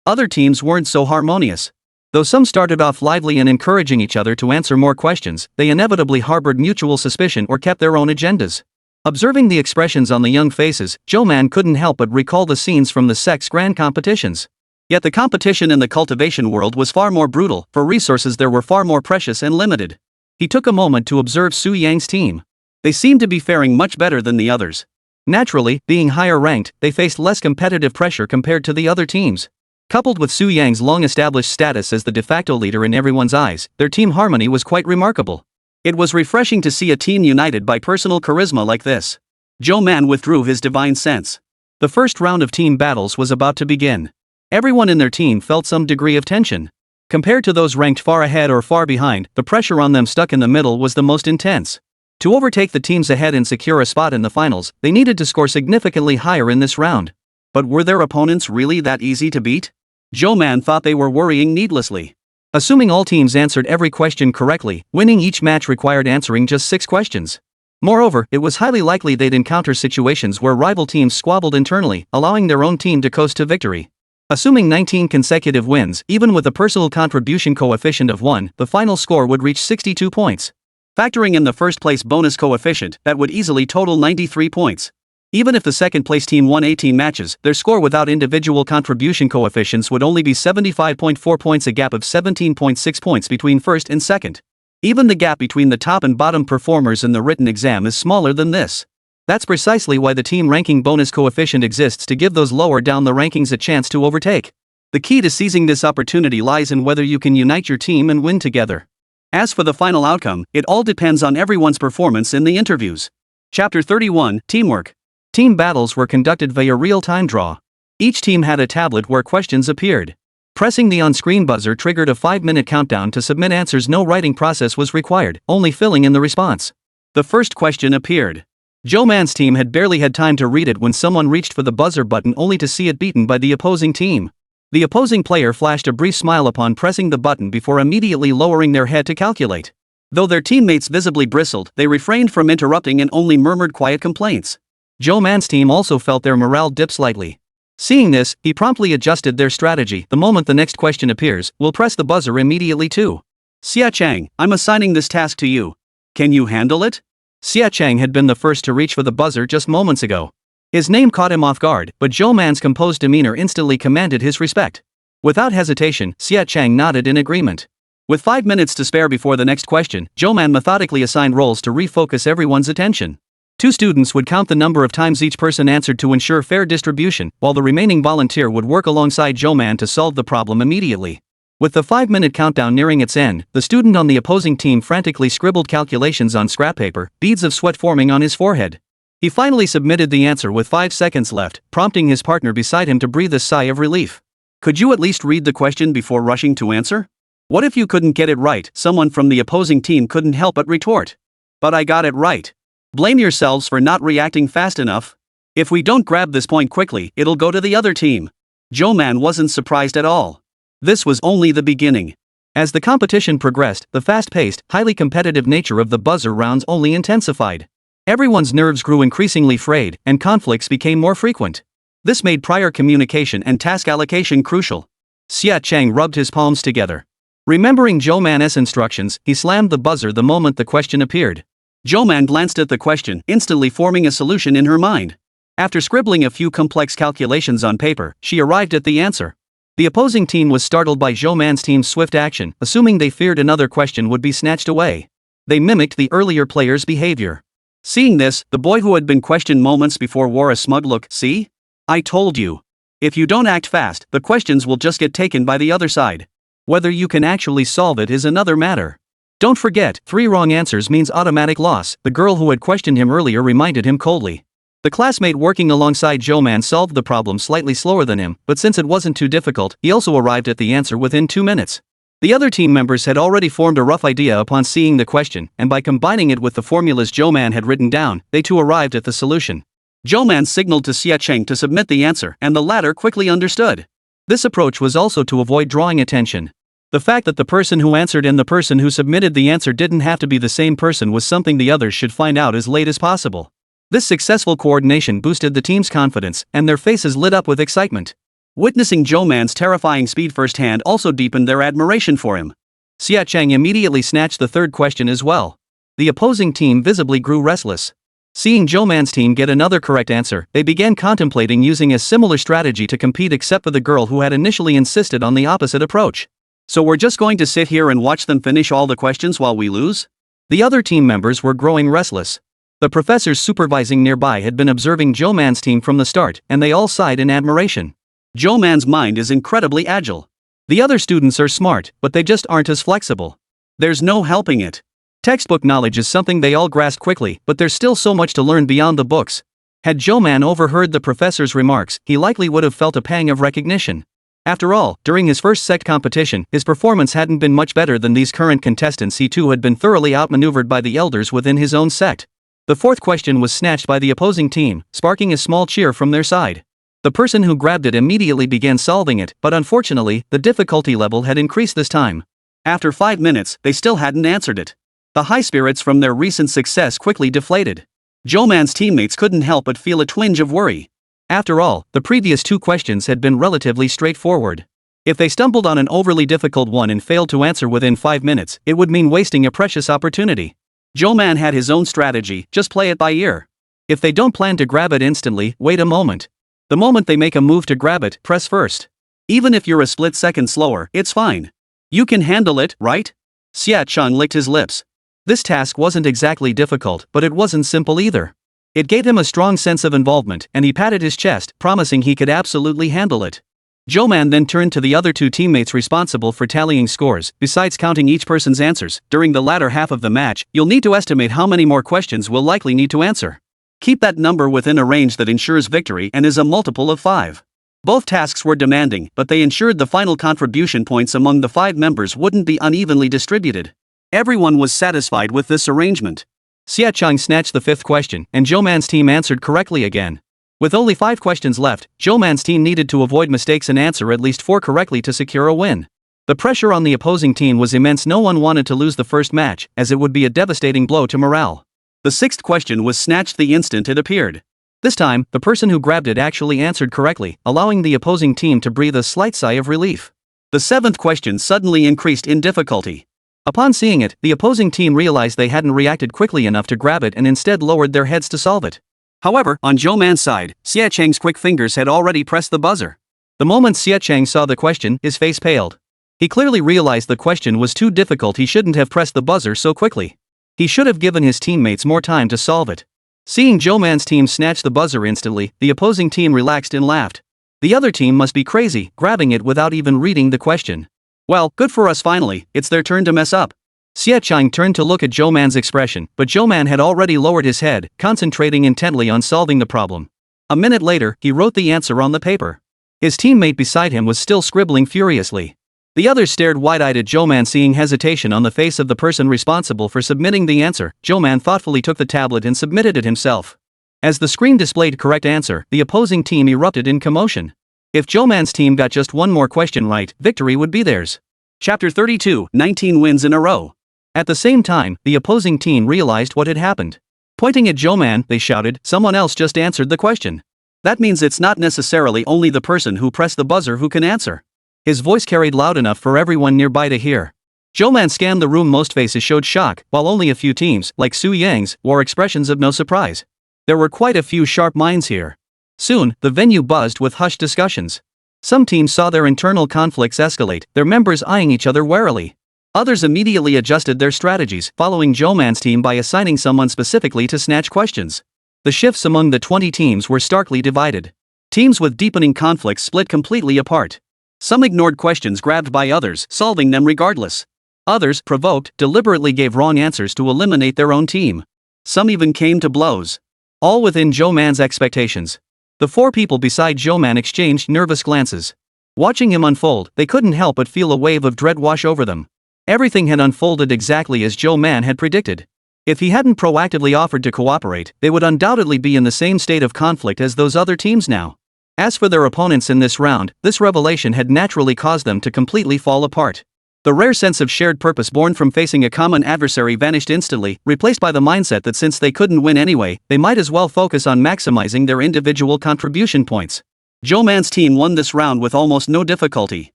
Other teams weren't so harmonious. Though some started off lively and encouraging each other to answer more questions, they inevitably harbored mutual suspicion or kept their own agendas. Observing the expressions on the young faces, Zhou Man couldn't help but recall the scenes from the sex grand competitions. Yet the competition in the cultivation world was far more brutal, for resources there were far more precious and limited. He took a moment to observe Su Yang's team. They seemed to be faring much better than the others. Naturally, being higher ranked, they faced less competitive pressure compared to the other teams. Coupled with Su Yang's long-established status as the de facto leader in everyone's eyes, their team harmony was quite remarkable. It was refreshing to see a team united by personal charisma like this. Zhou Man withdrew his divine sense. The first round of team battles was about to begin. Everyone in their team felt some degree of tension. Compared to those ranked far ahead or far behind, the pressure on them stuck in the middle was the most intense. To overtake the teams ahead and secure a spot in the finals, they needed to score significantly higher in this round. But were their opponents really that easy to beat? Zhou Man thought they were worrying needlessly. Assuming all teams answered every question correctly, winning each match required answering just 6 questions. Moreover, it was highly likely they'd encounter situations where rival teams squabbled internally, allowing their own team to coast to victory. Assuming 19 consecutive wins, even with a personal contribution coefficient of 1, the final score would reach 62 points. Factoring in the first-place bonus coefficient, that would easily total 93 points. Even if the second-place team won 18 matches, their score without individual contribution coefficients would only be 75.4 points, a gap of 17.6 points between first and second. Even the gap between the top and bottom performers in the written exam is smaller than this. That's precisely why the team ranking bonus coefficient exists, to give those lower down the rankings a chance to overtake. The key to seizing this opportunity lies in whether you can unite your team and win together. As for the final outcome, it all depends on everyone's performance in the interviews. Chapter 31, Teamwork. Team battles were conducted via real-time draw. Each team had a tablet where questions appeared. Pressing the on-screen buzzer triggered a 5-minute countdown to submit answers. No writing process was required, only filling in the response. The first question appeared. Zhou Man's team had barely had time to read it when someone reached for the buzzer button, only to see it beaten by the opposing team. The opposing player flashed a brief smile upon pressing the button before immediately lowering their head to calculate. Though their teammates visibly bristled, they refrained from interrupting and only murmured quiet complaints. Zhou Man's team also felt their morale dip slightly. Seeing this, he promptly adjusted their strategy. The moment the next question appears, we'll press the buzzer immediately too. Xia Chang, I'm assigning this task to you. Can you handle it? Xia Chang had been the first to reach for the buzzer just moments ago. His name caught him off guard, but Zhou Man's composed demeanor instantly commanded his respect. Without hesitation, Xia Chang nodded in agreement. With 5 minutes to spare before the next question, Zhou Man methodically assigned roles to refocus everyone's attention. 2 students would count the number of times each person answered to ensure fair distribution, while the remaining volunteer would work alongside Zhou Man to solve the problem immediately. With the 5-minute countdown nearing its end, the student on the opposing team frantically scribbled calculations on scrap paper, beads of sweat forming on his forehead. He finally submitted the answer with 5 seconds left, prompting his partner beside him to breathe a sigh of relief. Could you at least read the question before rushing to answer? What if you couldn't get it right? Someone from the opposing team couldn't help but retort. But I got it right. Blame yourselves for not reacting fast enough. If we don't grab this point quickly, it'll go to the other team. Zhou Man wasn't surprised at all. This was only the beginning. As the competition progressed, the fast-paced, highly competitive nature of the buzzer rounds only intensified. Everyone's nerves grew increasingly frayed, and conflicts became more frequent. This made prior communication and task allocation crucial. Xia Chang rubbed his palms together. Remembering Zhou Man's instructions, he slammed the buzzer the moment the question appeared. Zhou Man glanced at the question, instantly forming a solution in her mind. After scribbling a few complex calculations on paper, she arrived at the answer. The opposing team was startled by Zhou Man's team's swift action, assuming they feared another question would be snatched away. They mimicked the earlier player's behavior. Seeing this, the boy who had been questioned moments before wore a smug look. "See? I told you. If you don't act fast, the questions will just get taken by the other side. Whether you can actually solve it is another matter. Don't forget, 3 wrong answers means automatic loss," the girl who had questioned him earlier reminded him coldly. The classmate working alongside Zhou Man solved the problem slightly slower than him, but since it wasn't too difficult, he also arrived at the answer within 2 minutes. The other team members had already formed a rough idea upon seeing the question, and by combining it with the formulas Zhou Man had written down, they too arrived at the solution. Zhou Man signaled to Xia Cheng to submit the answer, and the latter quickly understood. This approach was also to avoid drawing attention. The fact that the person who answered and the person who submitted the answer didn't have to be the same person was something the others should find out as late as possible. This successful coordination boosted the team's confidence, and their faces lit up with excitement. Witnessing Zhou Man's terrifying speed firsthand also deepened their admiration for him. Xia Cheng immediately snatched the third question as well. The opposing team visibly grew restless. Seeing Zhou Man's team get another correct answer, they began contemplating using a similar strategy to compete except for the girl who had initially insisted on the opposite approach. "So we're just going to sit here and watch them finish all the questions while we lose?" The other team members were growing restless. The professors supervising nearby had been observing Zhou Man's team from the start, and they all sighed in admiration. Zhou Man's mind is incredibly agile. The other students are smart, but they just aren't as flexible. There's no helping it. Textbook knowledge is something they all grasp quickly, but there's still so much to learn beyond the books. Had Zhou Man overheard the professor's remarks, he likely would have felt a pang of recognition. After all, during his first sect competition, his performance hadn't been much better than these current contestants. He too had been thoroughly outmaneuvered by the elders within his own sect. The fourth question was snatched by the opposing team, sparking a small cheer from their side. The person who grabbed it immediately began solving it, but unfortunately, the difficulty level had increased this time. After 5 minutes, they still hadn't answered it. The high spirits from their recent success quickly deflated. Zhou Man's teammates couldn't help but feel a twinge of worry. After all, the previous 2 questions had been relatively straightforward. If they stumbled on an overly difficult one and failed to answer within 5 minutes, it would mean wasting a precious opportunity. Zhou Man had his own strategy, just play it by ear. If they don't plan to grab it instantly, wait a moment. The moment they make a move to grab it, press first. Even if you're a split second slower, it's fine. You can handle it, right? Xia Cheng licked his lips. This task wasn't exactly difficult, but it wasn't simple either. It gave him a strong sense of involvement, and he patted his chest, promising he could absolutely handle it. Zhou Man then turned to the other 2 teammates responsible for tallying scores. Besides counting each person's answers, during the latter half of the match, you'll need to estimate how many more questions we'll likely need to answer. Keep that number within a range that ensures victory and is a multiple of 5. Both tasks were demanding, but they ensured the final contribution points among the 5 members wouldn't be unevenly distributed. Everyone was satisfied with this arrangement. Xia Cheng snatched the 5th question, and Zhou Man's team answered correctly again. With only 5 questions left, Zhou Man's team needed to avoid mistakes and answer at least 4 correctly to secure a win. The pressure on the opposing team was immense. No one wanted to lose the first match, as it would be a devastating blow to morale. The 6th question was snatched the instant it appeared. This time, the person who grabbed it actually answered correctly, allowing the opposing team to breathe a slight sigh of relief. The 7th question suddenly increased in difficulty. Upon seeing it, the opposing team realized they hadn't reacted quickly enough to grab it and instead lowered their heads to solve it. However, on Zhou Man's side, Xia Cheng's quick fingers had already pressed the buzzer. The moment Xia Cheng saw the question, his face paled. He clearly realized the question was too difficult. He shouldn't have pressed the buzzer so quickly. He should have given his teammates more time to solve it. Seeing Zhou Man's team snatch the buzzer instantly, the opposing team relaxed and laughed. The other team must be crazy, grabbing it without even reading the question. Well, good for us finally, it's their turn to mess up. Xia Cheng turned to look at Zhou Man's expression, but Zhou Man had already lowered his head, concentrating intently on solving the problem. A minute later, he wrote the answer on the paper. His teammate beside him was still scribbling furiously. The others stared wide-eyed at Zhou Man. Seeing hesitation on the face of the person responsible for submitting the answer, Zhou Man thoughtfully took the tablet and submitted it himself. As the screen displayed correct answer, the opposing team erupted in commotion. If Zhou Man's team got just one more question right, victory would be theirs. Chapter 32, 19 wins in a row. At the same time, the opposing team realized what had happened. Pointing at Zhou Man, they shouted, "Someone else just answered the question. That means it's not necessarily only the person who pressed the buzzer who can answer." His voice carried loud enough for everyone nearby to hear. Zhou Man scanned the room. Most faces showed shock, while only a few teams, like Su Yang's, wore expressions of no surprise. There were quite a few sharp minds here. Soon, the venue buzzed with hushed discussions. Some teams saw their internal conflicts escalate, their members eyeing each other warily. Others immediately adjusted their strategies, following Zhou Man's team by assigning someone specifically to snatch questions. The shifts among the 20 teams were starkly divided. Teams with deepening conflicts split completely apart. Some ignored questions grabbed by others, solving them regardless. Others, provoked, deliberately gave wrong answers to eliminate their own team. Some even came to blows. All within Zhou Man's expectations. The four people beside Zhou Man exchanged nervous glances. Watching him unfold, they couldn't help but feel a wave of dread wash over them. Everything had unfolded exactly as Zhou Man had predicted. If he hadn't proactively offered to cooperate, they would undoubtedly be in the same state of conflict as those other teams now. As for their opponents in this round, this revelation had naturally caused them to completely fall apart. The rare sense of shared purpose born from facing a common adversary vanished instantly, replaced by the mindset that since they couldn't win anyway, they might as well focus on maximizing their individual contribution points. Zhou Man's team won this round with almost no difficulty.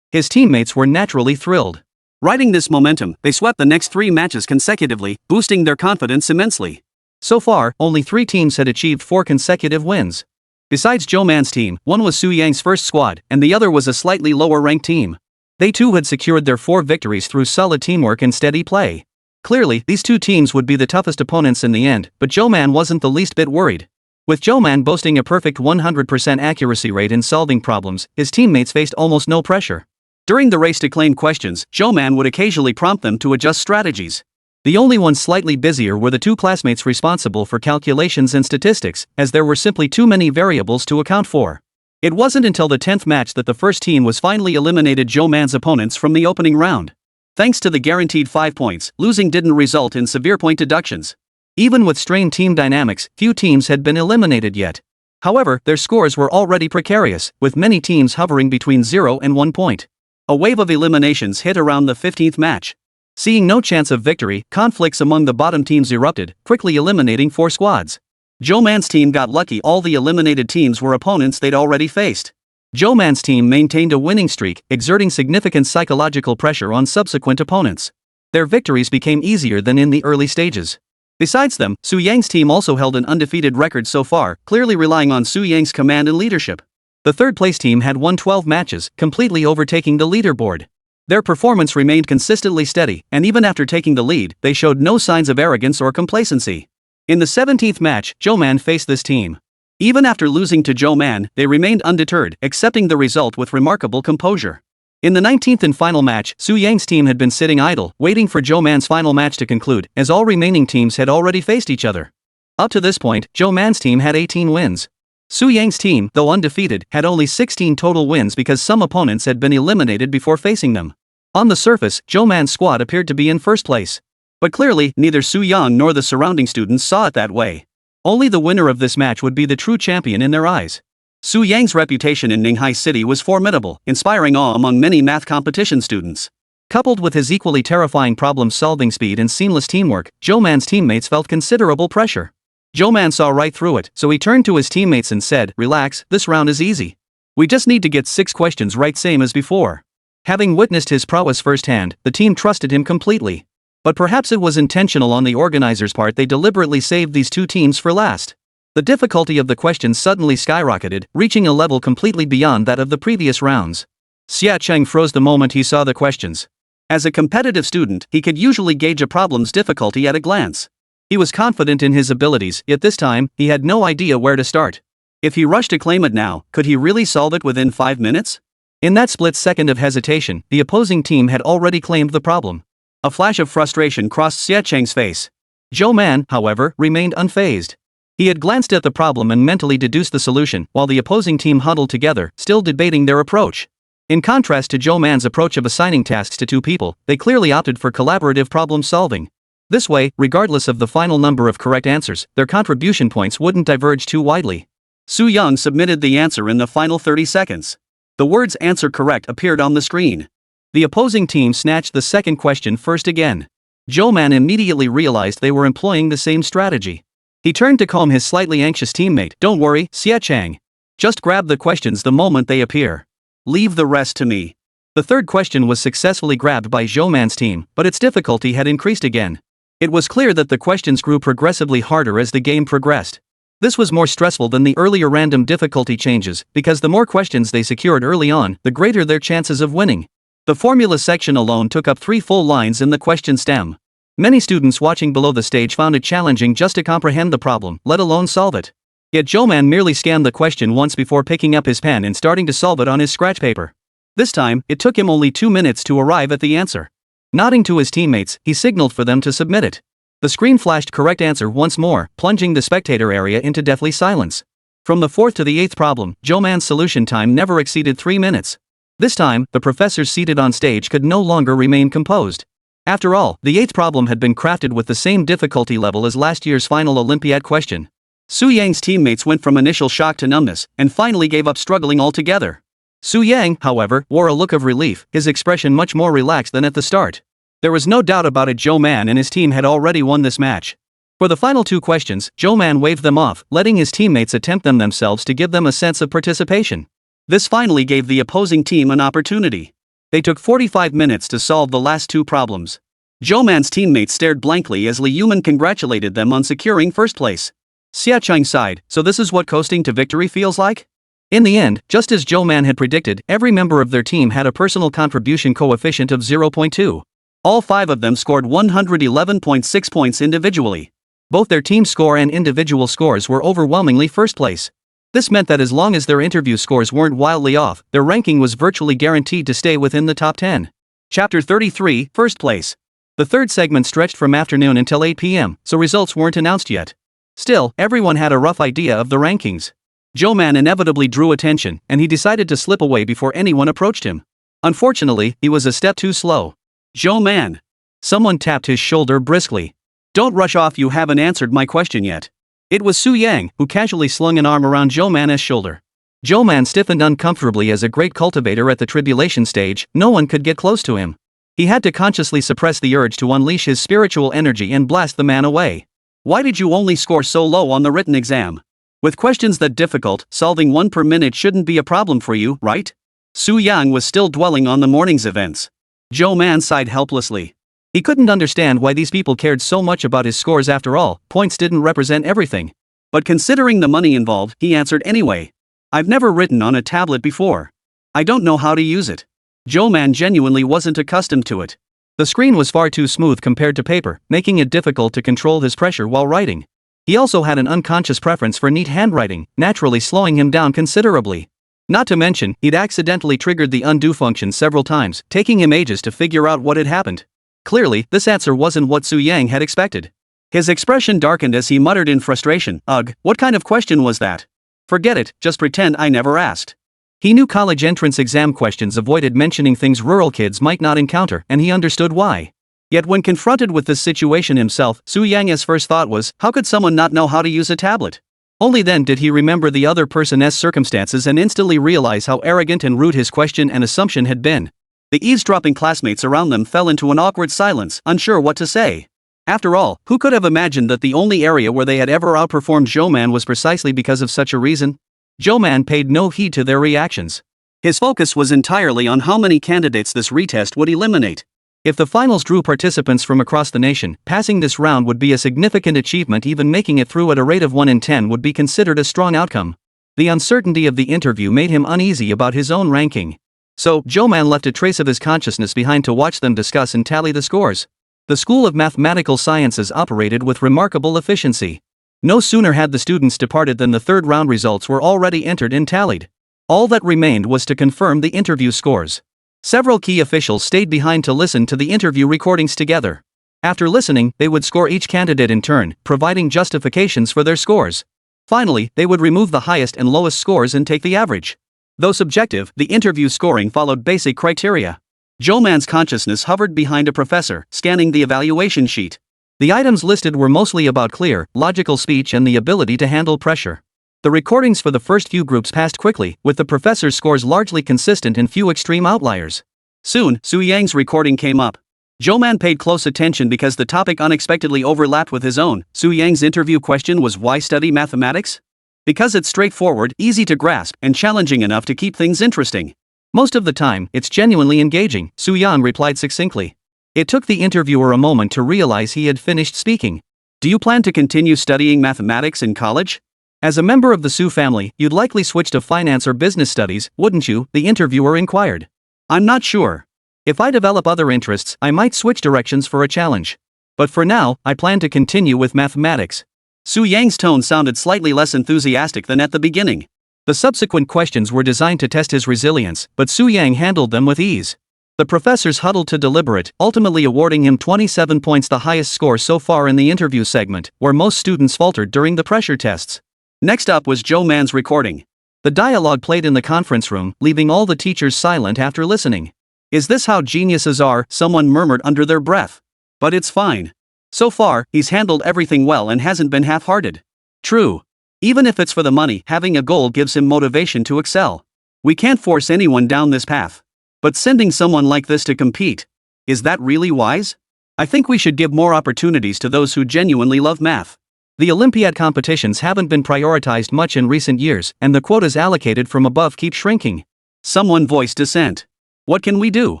His teammates were naturally thrilled. Riding this momentum, they swept the next 3 matches consecutively, boosting their confidence immensely. So far, only 3 teams had achieved 4 consecutive wins. Besides Zhou Man's team, one was Su Yang's first squad, and the other was a slightly lower-ranked team. They too had secured their 4 victories through solid teamwork and steady play. Clearly, these 2 teams would be the toughest opponents in the end, but Zhou Man wasn't the least bit worried. With Zhou Man boasting a perfect 100% accuracy rate in solving problems, his teammates faced almost no pressure. During the race to claim questions, Zhou Man would occasionally prompt them to adjust strategies. The only ones slightly busier were the 2 classmates responsible for calculations and statistics, as there were simply too many variables to account for. It wasn't until the 10th match that the first team was finally eliminated Zhou Man's opponents from the opening round. Thanks to the guaranteed 5 points, losing didn't result in severe point deductions. Even with strained team dynamics, few teams had been eliminated yet. However, their scores were already precarious, with many teams hovering between 0 and 1 point. A wave of eliminations hit around the 15th match. Seeing no chance of victory, conflicts among the bottom teams erupted, quickly eliminating 4 squads. Zhou Man's team got lucky. All the eliminated teams were opponents they'd already faced. Zhou Man's team maintained a winning streak, exerting significant psychological pressure on subsequent opponents. Their victories became easier than in the early stages. Besides them, Su Yang's team also held an undefeated record so far, clearly relying on Su Yang's command and leadership. The third-place team had won 12 matches, completely overtaking the leaderboard. Their performance remained consistently steady, and even after taking the lead, they showed no signs of arrogance or complacency. In the 17th match, Zhou Man faced this team. Even after losing to Zhou Man, they remained undeterred, accepting the result with remarkable composure. In the 19th and final match, Su Yang's team had been sitting idle, waiting for Zhou Man's final match to conclude, as all remaining teams had already faced each other. Up to this point, Zhou Man's team had 18 wins. Su Yang's team, though undefeated, had only 16 total wins because some opponents had been eliminated before facing them. On the surface, Zhou Man's squad appeared to be in first place. But clearly, neither Su Yang nor the surrounding students saw it that way. Only the winner of this match would be the true champion in their eyes. Su Yang's reputation in Ninghai City was formidable, inspiring awe among many math competition students. Coupled with his equally terrifying problem-solving speed and seamless teamwork, Zhou Man's teammates felt considerable pressure. Zhou Man saw right through it, so he turned to his teammates and said, "Relax, this round is easy. We just need to get 6 questions right, same as before." Having witnessed his prowess firsthand, the team trusted him completely. But perhaps it was intentional on the organizers' part. They deliberately saved these 2 teams for last. The difficulty of the questions suddenly skyrocketed, reaching a level completely beyond that of the previous rounds. Xia Cheng froze the moment he saw the questions. As a competitive student, he could usually gauge a problem's difficulty at a glance. He was confident in his abilities, yet this time, he had no idea where to start. If he rushed to claim it now, could he really solve it within 5 minutes? In that split second of hesitation, the opposing team had already claimed the problem. A flash of frustration crossed Xia Cheng's face. Zhou Man, however, remained unfazed. He had glanced at the problem and mentally deduced the solution, while the opposing team huddled together, still debating their approach. In contrast to Zhou Man's approach of assigning tasks to 2 people, they clearly opted for collaborative problem solving. This way, regardless of the final number of correct answers, their contribution points wouldn't diverge too widely. Su Yang submitted the answer in the final 30 seconds. The words "answer correct" appeared on the screen. The opposing team snatched the second question first again. Zhou Man immediately realized they were employing the same strategy. He turned to calm his slightly anxious teammate. "Don't worry, Xia Cheng. Just grab the questions the moment they appear. Leave the rest to me." The third question was successfully grabbed by Zhou Man's team, but its difficulty had increased again. It was clear that the questions grew progressively harder as the game progressed. This was more stressful than the earlier random difficulty changes, because the more questions they secured early on, the greater their chances of winning. The formula section alone took up 3 full lines in the question stem. Many students watching below the stage found it challenging just to comprehend the problem, let alone solve it. Yet Zhou Man merely scanned the question once before picking up his pen and starting to solve it on his scratch paper. This time, it took him only 2 minutes to arrive at the answer. Nodding to his teammates, he signaled for them to submit it. The screen flashed correct answer once more, plunging the spectator area into deathly silence. From the 4th to the 8th problem, Zhou Man's solution time never exceeded 3 minutes. This time, the professors seated on stage could no longer remain composed. After all, the 8th problem had been crafted with the same difficulty level as last year's final Olympiad question. Su Yang's teammates went from initial shock to numbness, and finally gave up struggling altogether. Su Yang, however, wore a look of relief, his expression much more relaxed than at the start. There was no doubt about it, Zhou Man and his team had already won this match. For the final 2 questions, Zhou Man waved them off, letting his teammates attempt them themselves to give them a sense of participation. This finally gave the opposing team an opportunity. They took 45 minutes to solve the last 2 problems. Zhou Man's teammates stared blankly as Li Yuman congratulated them on securing first place. Xiaocheng sighed, so this is what coasting to victory feels like? In the end, just as Zhou Man had predicted, every member of their team had a personal contribution coefficient of 0.2. All 5 of them scored 111.6 points individually. Both their team score and individual scores were overwhelmingly first place. This meant that as long as their interview scores weren't wildly off, their ranking was virtually guaranteed to stay within the top 10. Chapter 33, First Place. The third segment stretched from afternoon until 8 p.m., so results weren't announced yet. Still, everyone had a rough idea of the rankings. Zhou Man inevitably drew attention, and he decided to slip away before anyone approached him. Unfortunately, he was a step too slow. Zhou Man. Someone tapped his shoulder briskly. Don't rush off, you haven't answered my question yet. It was Su Yang, who casually slung an arm around Zhou Man's shoulder. Zhou Man stiffened uncomfortably. As a great cultivator at the Tribulation Stage, no one could get close to him. He had to consciously suppress the urge to unleash his spiritual energy and blast the man away. Why did you only score so low on the written exam? With questions that difficult, solving 1 per minute shouldn't be a problem for you, right? Su Yang was still dwelling on the morning's events. Zhou Man sighed helplessly. He couldn't understand why these people cared so much about his scores. After all, points didn't represent everything. But considering the money involved, he answered anyway. I've never written on a tablet before. I don't know how to use it. Zhou Man genuinely wasn't accustomed to it. The screen was far too smooth compared to paper, making it difficult to control his pressure while writing. He also had an unconscious preference for neat handwriting, naturally slowing him down considerably. Not to mention, he'd accidentally triggered the undo function several times, taking him ages to figure out what had happened. Clearly, this answer wasn't what Su Yang had expected. His expression darkened as he muttered in frustration, "Ugh, what kind of question was that? Forget it, just pretend I never asked." He knew college entrance exam questions avoided mentioning things rural kids might not encounter, and he understood why. Yet when confronted with this situation himself, Su Yang's first thought was, how could someone not know how to use a tablet? Only then did he remember the other person's circumstances and instantly realize how arrogant and rude his question and assumption had been. The eavesdropping classmates around them fell into an awkward silence, unsure what to say. After all, who could have imagined that the only area where they had ever outperformed Zhou Man was precisely because of such a reason? Zhou Man paid no heed to their reactions. His focus was entirely on how many candidates this retest would eliminate. If the finals drew participants from across the nation, passing this round would be a significant achievement. Even making it through at a rate of 1 in 10 would be considered a strong outcome. The uncertainty of the interview made him uneasy about his own ranking. So, Zhou Man left a trace of his consciousness behind to watch them discuss and tally the scores. The School of Mathematical Sciences operated with remarkable efficiency. No sooner had the students departed than the third round results were already entered and tallied. All that remained was to confirm the interview scores. Several key officials stayed behind to listen to the interview recordings together. After listening, they would score each candidate in turn, providing justifications for their scores. Finally, they would remove the highest and lowest scores and take the average. Though subjective, the interview scoring followed basic criteria. Zhou Man's consciousness hovered behind a professor, scanning the evaluation sheet. The items listed were mostly about clear, logical speech and the ability to handle pressure. The recordings for the first few groups passed quickly, with the professor's scores largely consistent and few extreme outliers. Soon, Su Yang's recording came up. Zhou Man paid close attention because the topic unexpectedly overlapped with his own. Su Yang's interview question was, why study mathematics? Because it's straightforward, easy to grasp, and challenging enough to keep things interesting. Most of the time, it's genuinely engaging, Su Yang replied succinctly. It took the interviewer a moment to realize he had finished speaking. Do you plan to continue studying mathematics in college? As a member of the Su family, you'd likely switch to finance or business studies, wouldn't you? The interviewer inquired. I'm not sure. If I develop other interests, I might switch directions for a challenge. But for now, I plan to continue with mathematics. Su Yang's tone sounded slightly less enthusiastic than at the beginning. The subsequent questions were designed to test his resilience, but Su Yang handled them with ease. The professors huddled to deliberate, ultimately awarding him 27 points, the highest score so far in the interview segment, where most students faltered during the pressure tests. Next up was Zhou Man's recording. The dialogue played in the conference room, leaving all the teachers silent after listening. Is this how geniuses are? Someone murmured under their breath. But it's fine. So far, he's handled everything well and hasn't been half-hearted. True. Even if it's for the money, having a goal gives him motivation to excel. We can't force anyone down this path. But sending someone like this to compete, is that really wise? I think we should give more opportunities to those who genuinely love math. The Olympiad competitions haven't been prioritized much in recent years, and the quotas allocated from above keep shrinking. Someone voiced dissent. What can we do?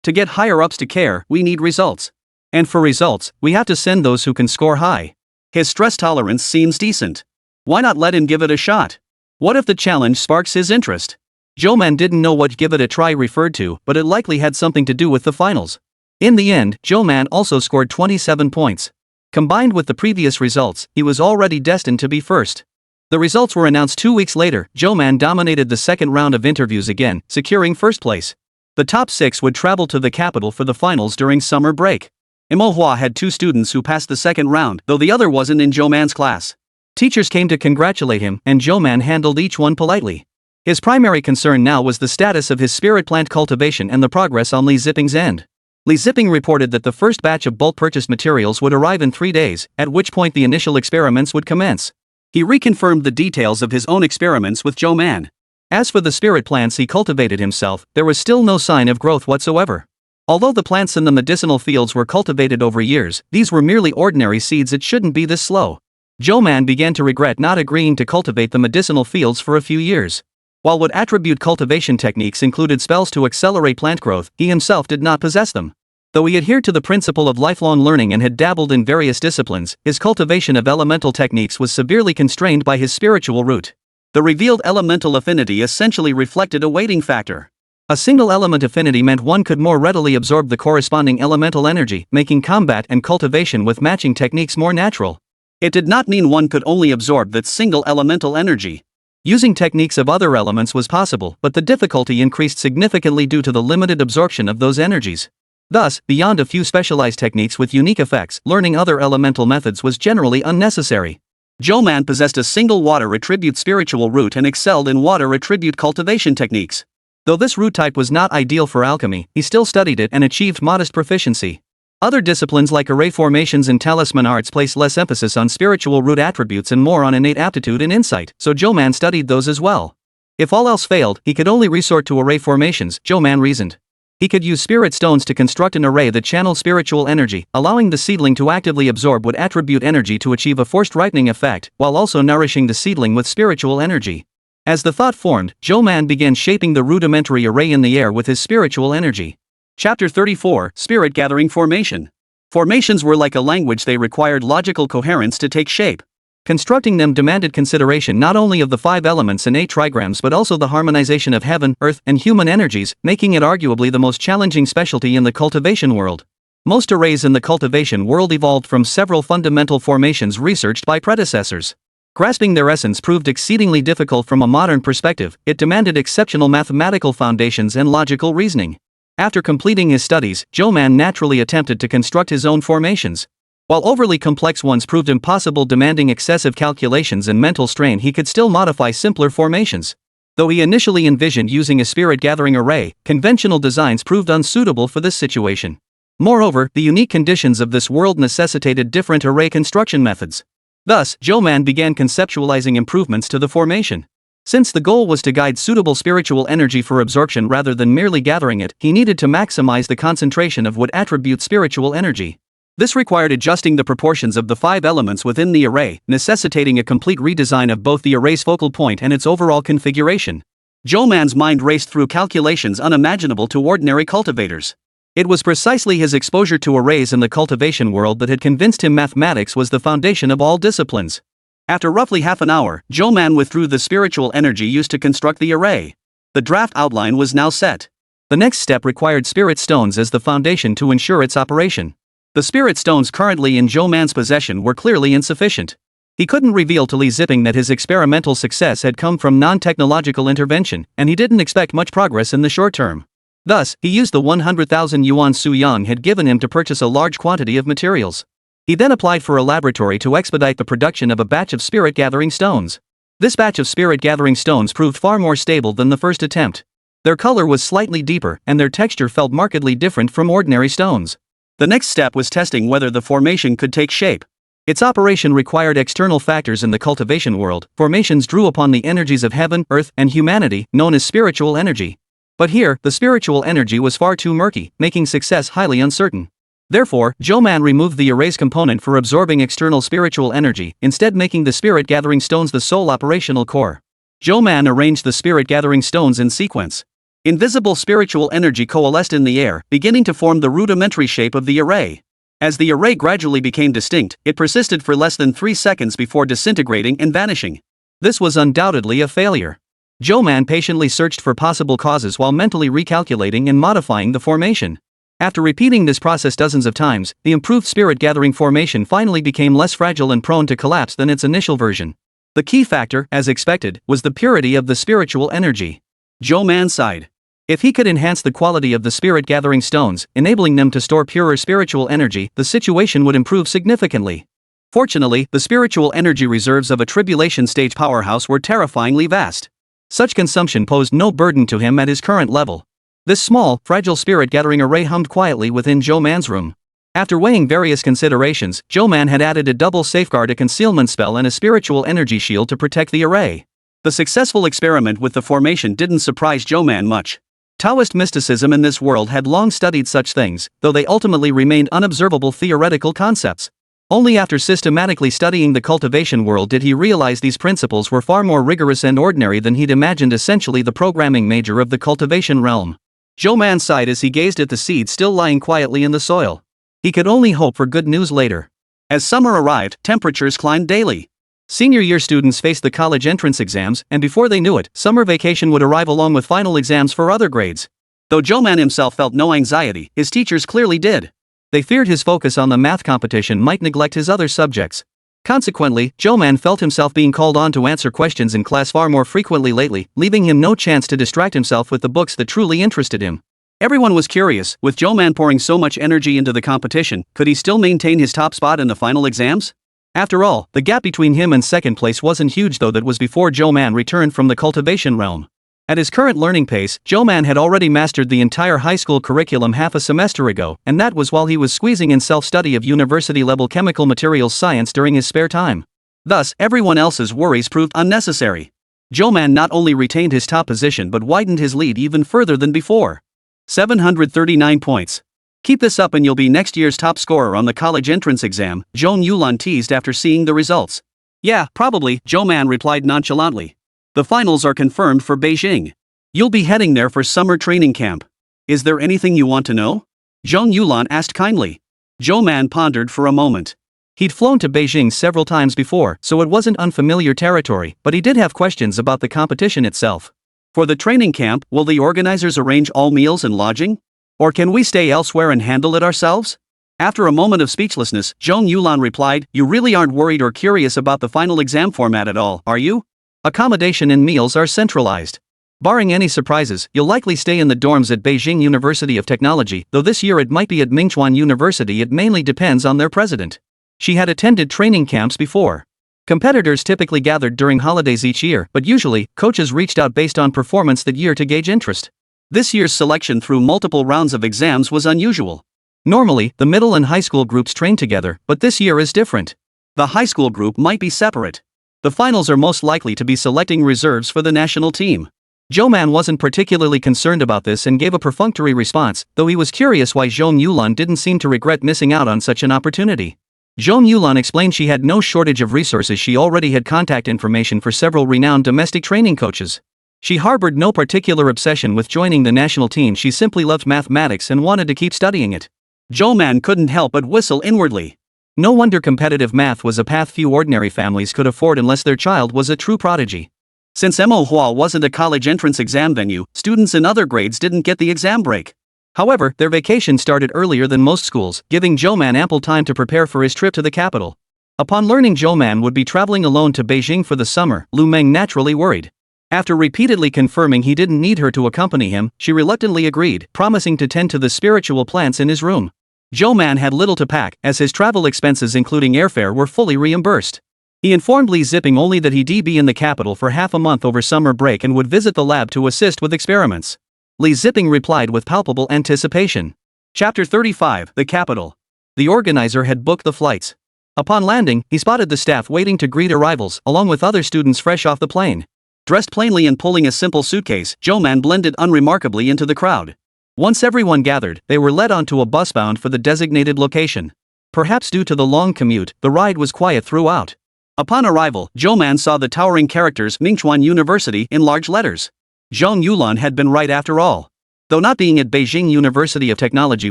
To get higher-ups to care, we need results. And for results, we have to send those who can score high. His stress tolerance seems decent. Why not let him give it a shot? What if the challenge sparks his interest? Zhou Man didn't know what "give it a try" referred to, but it likely had something to do with the finals. In the end, Zhou Man also scored 27 points. Combined with the previous results, he was already destined to be first. The results were announced 2 weeks later. Zhou Man dominated the second round of interviews again, securing first place. The top 6 would travel to the capital for the finals during summer break. Manhwa had 2 students who passed the second round, though the other wasn't in Zhou Man's class. Teachers came to congratulate him, and Zhou Man handled each one politely. His primary concern now was the status of his spirit plant cultivation and the progress on Li Ziping's end. Li Ziping reported that the first batch of bulk purchase materials would arrive in 3 days, at which point the initial experiments would commence. He reconfirmed the details of his own experiments with Zhou Man. As for the spirit plants he cultivated himself, there was still no sign of growth whatsoever. Although the plants in the medicinal fields were cultivated over years, these were merely ordinary seeds. It shouldn't be this slow. Zhou Man began to regret not agreeing to cultivate the medicinal fields for a few years. While wood attribute cultivation techniques included spells to accelerate plant growth, he himself did not possess them. Though he adhered to the principle of lifelong learning and had dabbled in various disciplines, his cultivation of elemental techniques was severely constrained by his spiritual root. The revealed elemental affinity essentially reflected a weighting factor. A single element affinity meant one could more readily absorb the corresponding elemental energy, making combat and cultivation with matching techniques more natural. It did not mean one could only absorb that single elemental energy. Using techniques of other elements was possible, but the difficulty increased significantly due to the limited absorption of those energies. Thus, beyond a few specialized techniques with unique effects, learning other elemental methods was generally unnecessary. Zhou Man possessed a single water attribute spiritual root and excelled in water attribute cultivation techniques. Though this root type was not ideal for alchemy, he still studied it and achieved modest proficiency. Other disciplines like array formations and talisman arts place less emphasis on spiritual root attributes and more on innate aptitude and insight, so Zhou Man studied those as well. If all else failed, he could only resort to array formations, Zhou Man reasoned. He could use spirit stones to construct an array that channeled spiritual energy, allowing the seedling to actively absorb wood attribute energy to achieve a forced ripening effect, while also nourishing the seedling with spiritual energy. As the thought formed, Zhou Man began shaping the rudimentary array in the air with his spiritual energy. Chapter 34, Spirit Gathering Formation. Formations were like a language. They required logical coherence to take shape. Constructing them demanded consideration not only of the 5 elements and 8 trigrams but also the harmonization of heaven, earth, and human energies, making it arguably the most challenging specialty in the cultivation world. Most arrays in the cultivation world evolved from several fundamental formations researched by predecessors. Grasping their essence proved exceedingly difficult from a modern perspective. It demanded exceptional mathematical foundations and logical reasoning. After completing his studies, Zhou Man naturally attempted to construct his own formations. While overly complex ones proved impossible, demanding excessive calculations and mental strain, he could still modify simpler formations. Though he initially envisioned using a spirit-gathering array, conventional designs proved unsuitable for this situation. Moreover, the unique conditions of this world necessitated different array construction methods. Thus, Zhou Man began conceptualizing improvements to the formation. Since the goal was to guide suitable spiritual energy for absorption rather than merely gathering it, he needed to maximize the concentration of wood attribute spiritual energy. This required adjusting the proportions of the 5 elements within the array, necessitating a complete redesign of both the array's focal point and its overall configuration. Zhou Man's mind raced through calculations unimaginable to ordinary cultivators. It was precisely his exposure to arrays in the cultivation world that had convinced him mathematics was the foundation of all disciplines. After roughly half an hour, Zhou Man withdrew the spiritual energy used to construct the array. The draft outline was now set. The next step required spirit stones as the foundation to ensure its operation. The spirit stones currently in Zhou Man's possession were clearly insufficient. He couldn't reveal to Li Zipping that his experimental success had come from non-technological intervention, and he didn't expect much progress in the short term. Thus, he used the 100,000 yuan Su Yang had given him to purchase a large quantity of materials. He then applied for a laboratory to expedite the production of a batch of spirit-gathering stones. This batch of spirit-gathering stones proved far more stable than the first attempt. Their color was slightly deeper, and their texture felt markedly different from ordinary stones. The next step was testing whether the formation could take shape. Its operation required external factors in the cultivation world. Formations drew upon the energies of heaven, earth, and humanity, known as spiritual energy. But here, the spiritual energy was far too murky, making success highly uncertain. Therefore, Zhou Man removed the array's component for absorbing external spiritual energy, instead making the spirit-gathering stones the sole operational core. Zhou Man arranged the spirit-gathering stones in sequence. Invisible spiritual energy coalesced in the air, beginning to form the rudimentary shape of the array. As the array gradually became distinct, it persisted for less than 3 seconds before disintegrating and vanishing. This was undoubtedly a failure. Zhou Man patiently searched for possible causes while mentally recalculating and modifying the formation. After repeating this process dozens of times, the improved spirit-gathering formation finally became less fragile and prone to collapse than its initial version. The key factor, as expected, was the purity of the spiritual energy. Zhou Man sighed. If he could enhance the quality of the spirit-gathering stones, enabling them to store purer spiritual energy, the situation would improve significantly. Fortunately, the spiritual energy reserves of a Tribulation Stage powerhouse were terrifyingly vast. Such consumption posed no burden to him at his current level. This small, fragile spirit-gathering array hummed quietly within Zhou Man's room. After weighing various considerations, Zhou Man had added a double safeguard, a concealment spell, and a spiritual energy shield to protect the array. The successful experiment with the formation didn't surprise Zhou Man much. Taoist mysticism in this world had long studied such things, though they ultimately remained unobservable theoretical concepts. Only after systematically studying the cultivation world did he realize these principles were far more rigorous and ordinary than he'd imagined, essentially the programming major of the cultivation realm. Zhou Man sighed as he gazed at the seeds still lying quietly in the soil. He could only hope for good news later. As summer arrived, temperatures climbed daily. Senior year students faced the college entrance exams, and before they knew it, summer vacation would arrive along with final exams for other grades. Though Zhou Man himself felt no anxiety, his teachers clearly did. They feared his focus on the math competition might neglect his other subjects. Consequently, Zhou Man felt himself being called on to answer questions in class far more frequently lately, leaving him no chance to distract himself with the books that truly interested him. Everyone was curious, with Zhou Man pouring so much energy into the competition, could he still maintain his top spot in the final exams? After all, the gap between him and second place wasn't huge, though that was before Zhou Man returned from the cultivation realm. At his current learning pace, Zhou Man had already mastered the entire high school curriculum half a semester ago, and that was while he was squeezing in self-study of university-level chemical materials science during his spare time. Thus, everyone else's worries proved unnecessary. Zhou Man not only retained his top position but widened his lead even further than before. 739 points. Keep this up and you'll be next year's top scorer on the college entrance exam, Zhong Yulan teased after seeing the results. Yeah, probably, Zhou Man replied nonchalantly. The finals are confirmed for Beijing. You'll be heading there for summer training camp. Is there anything you want to know? Zhong Yulan asked kindly. Zhou Man pondered for a moment. He'd flown to Beijing several times before, so it wasn't unfamiliar territory, but he did have questions about the competition itself. For the training camp, will the organizers arrange all meals and lodging? Or can we stay elsewhere and handle it ourselves? After a moment of speechlessness, Zhong Yulan replied, You really aren't worried or curious about the final exam format at all, are you? Accommodation and meals are centralized. Barring any surprises, you'll likely stay in the dorms at Beijing University of Technology, though this year it might be at Mingchuan University. It mainly depends on their president. She had attended training camps before. Competitors typically gathered during holidays each year, but usually, coaches reached out based on performance that year to gauge interest. This year's selection through multiple rounds of exams was unusual. Normally, the middle and high school groups train together, but this year is different. The high school group might be separate. The finals are most likely to be selecting reserves for the national team. Zhou Man wasn't particularly concerned about this and gave a perfunctory response, though he was curious why Zhong Yulan didn't seem to regret missing out on such an opportunity. Zhong Yulan explained she had no shortage of resources. She already had contact information for several renowned domestic training coaches. She harbored no particular obsession with joining the national team. She simply loved mathematics and wanted to keep studying it. Zhou Man couldn't help but whistle inwardly. No wonder competitive math was a path few ordinary families could afford unless their child was a true prodigy. Since Manhwa wasn't a college entrance exam venue, students in other grades didn't get the exam break. However, their vacation started earlier than most schools, giving Zhou Man ample time to prepare for his trip to the capital. Upon learning Zhou Man would be traveling alone to Beijing for the summer, Lu Meng naturally worried. After repeatedly confirming he didn't need her to accompany him, she reluctantly agreed, promising to tend to the spiritual plants in his room. Zhou Man had little to pack, as his travel expenses including airfare were fully reimbursed. He informed Li Zipping only that he'd be in the capital for half a month over summer break and would visit the lab to assist with experiments. Li Zipping replied with palpable anticipation. Chapter 35, The Capital. The organizer had booked the flights. Upon landing, he spotted the staff waiting to greet arrivals, along with other students fresh off the plane. Dressed plainly and pulling a simple suitcase, Zhou Man blended unremarkably into the crowd. Once everyone gathered, they were led onto a bus bound for the designated location. Perhaps due to the long commute, the ride was quiet throughout. Upon arrival, Zhou Man saw the towering characters Mingchuan University in large letters. Zhang Yulan had been right after all. Though not being at Beijing University of Technology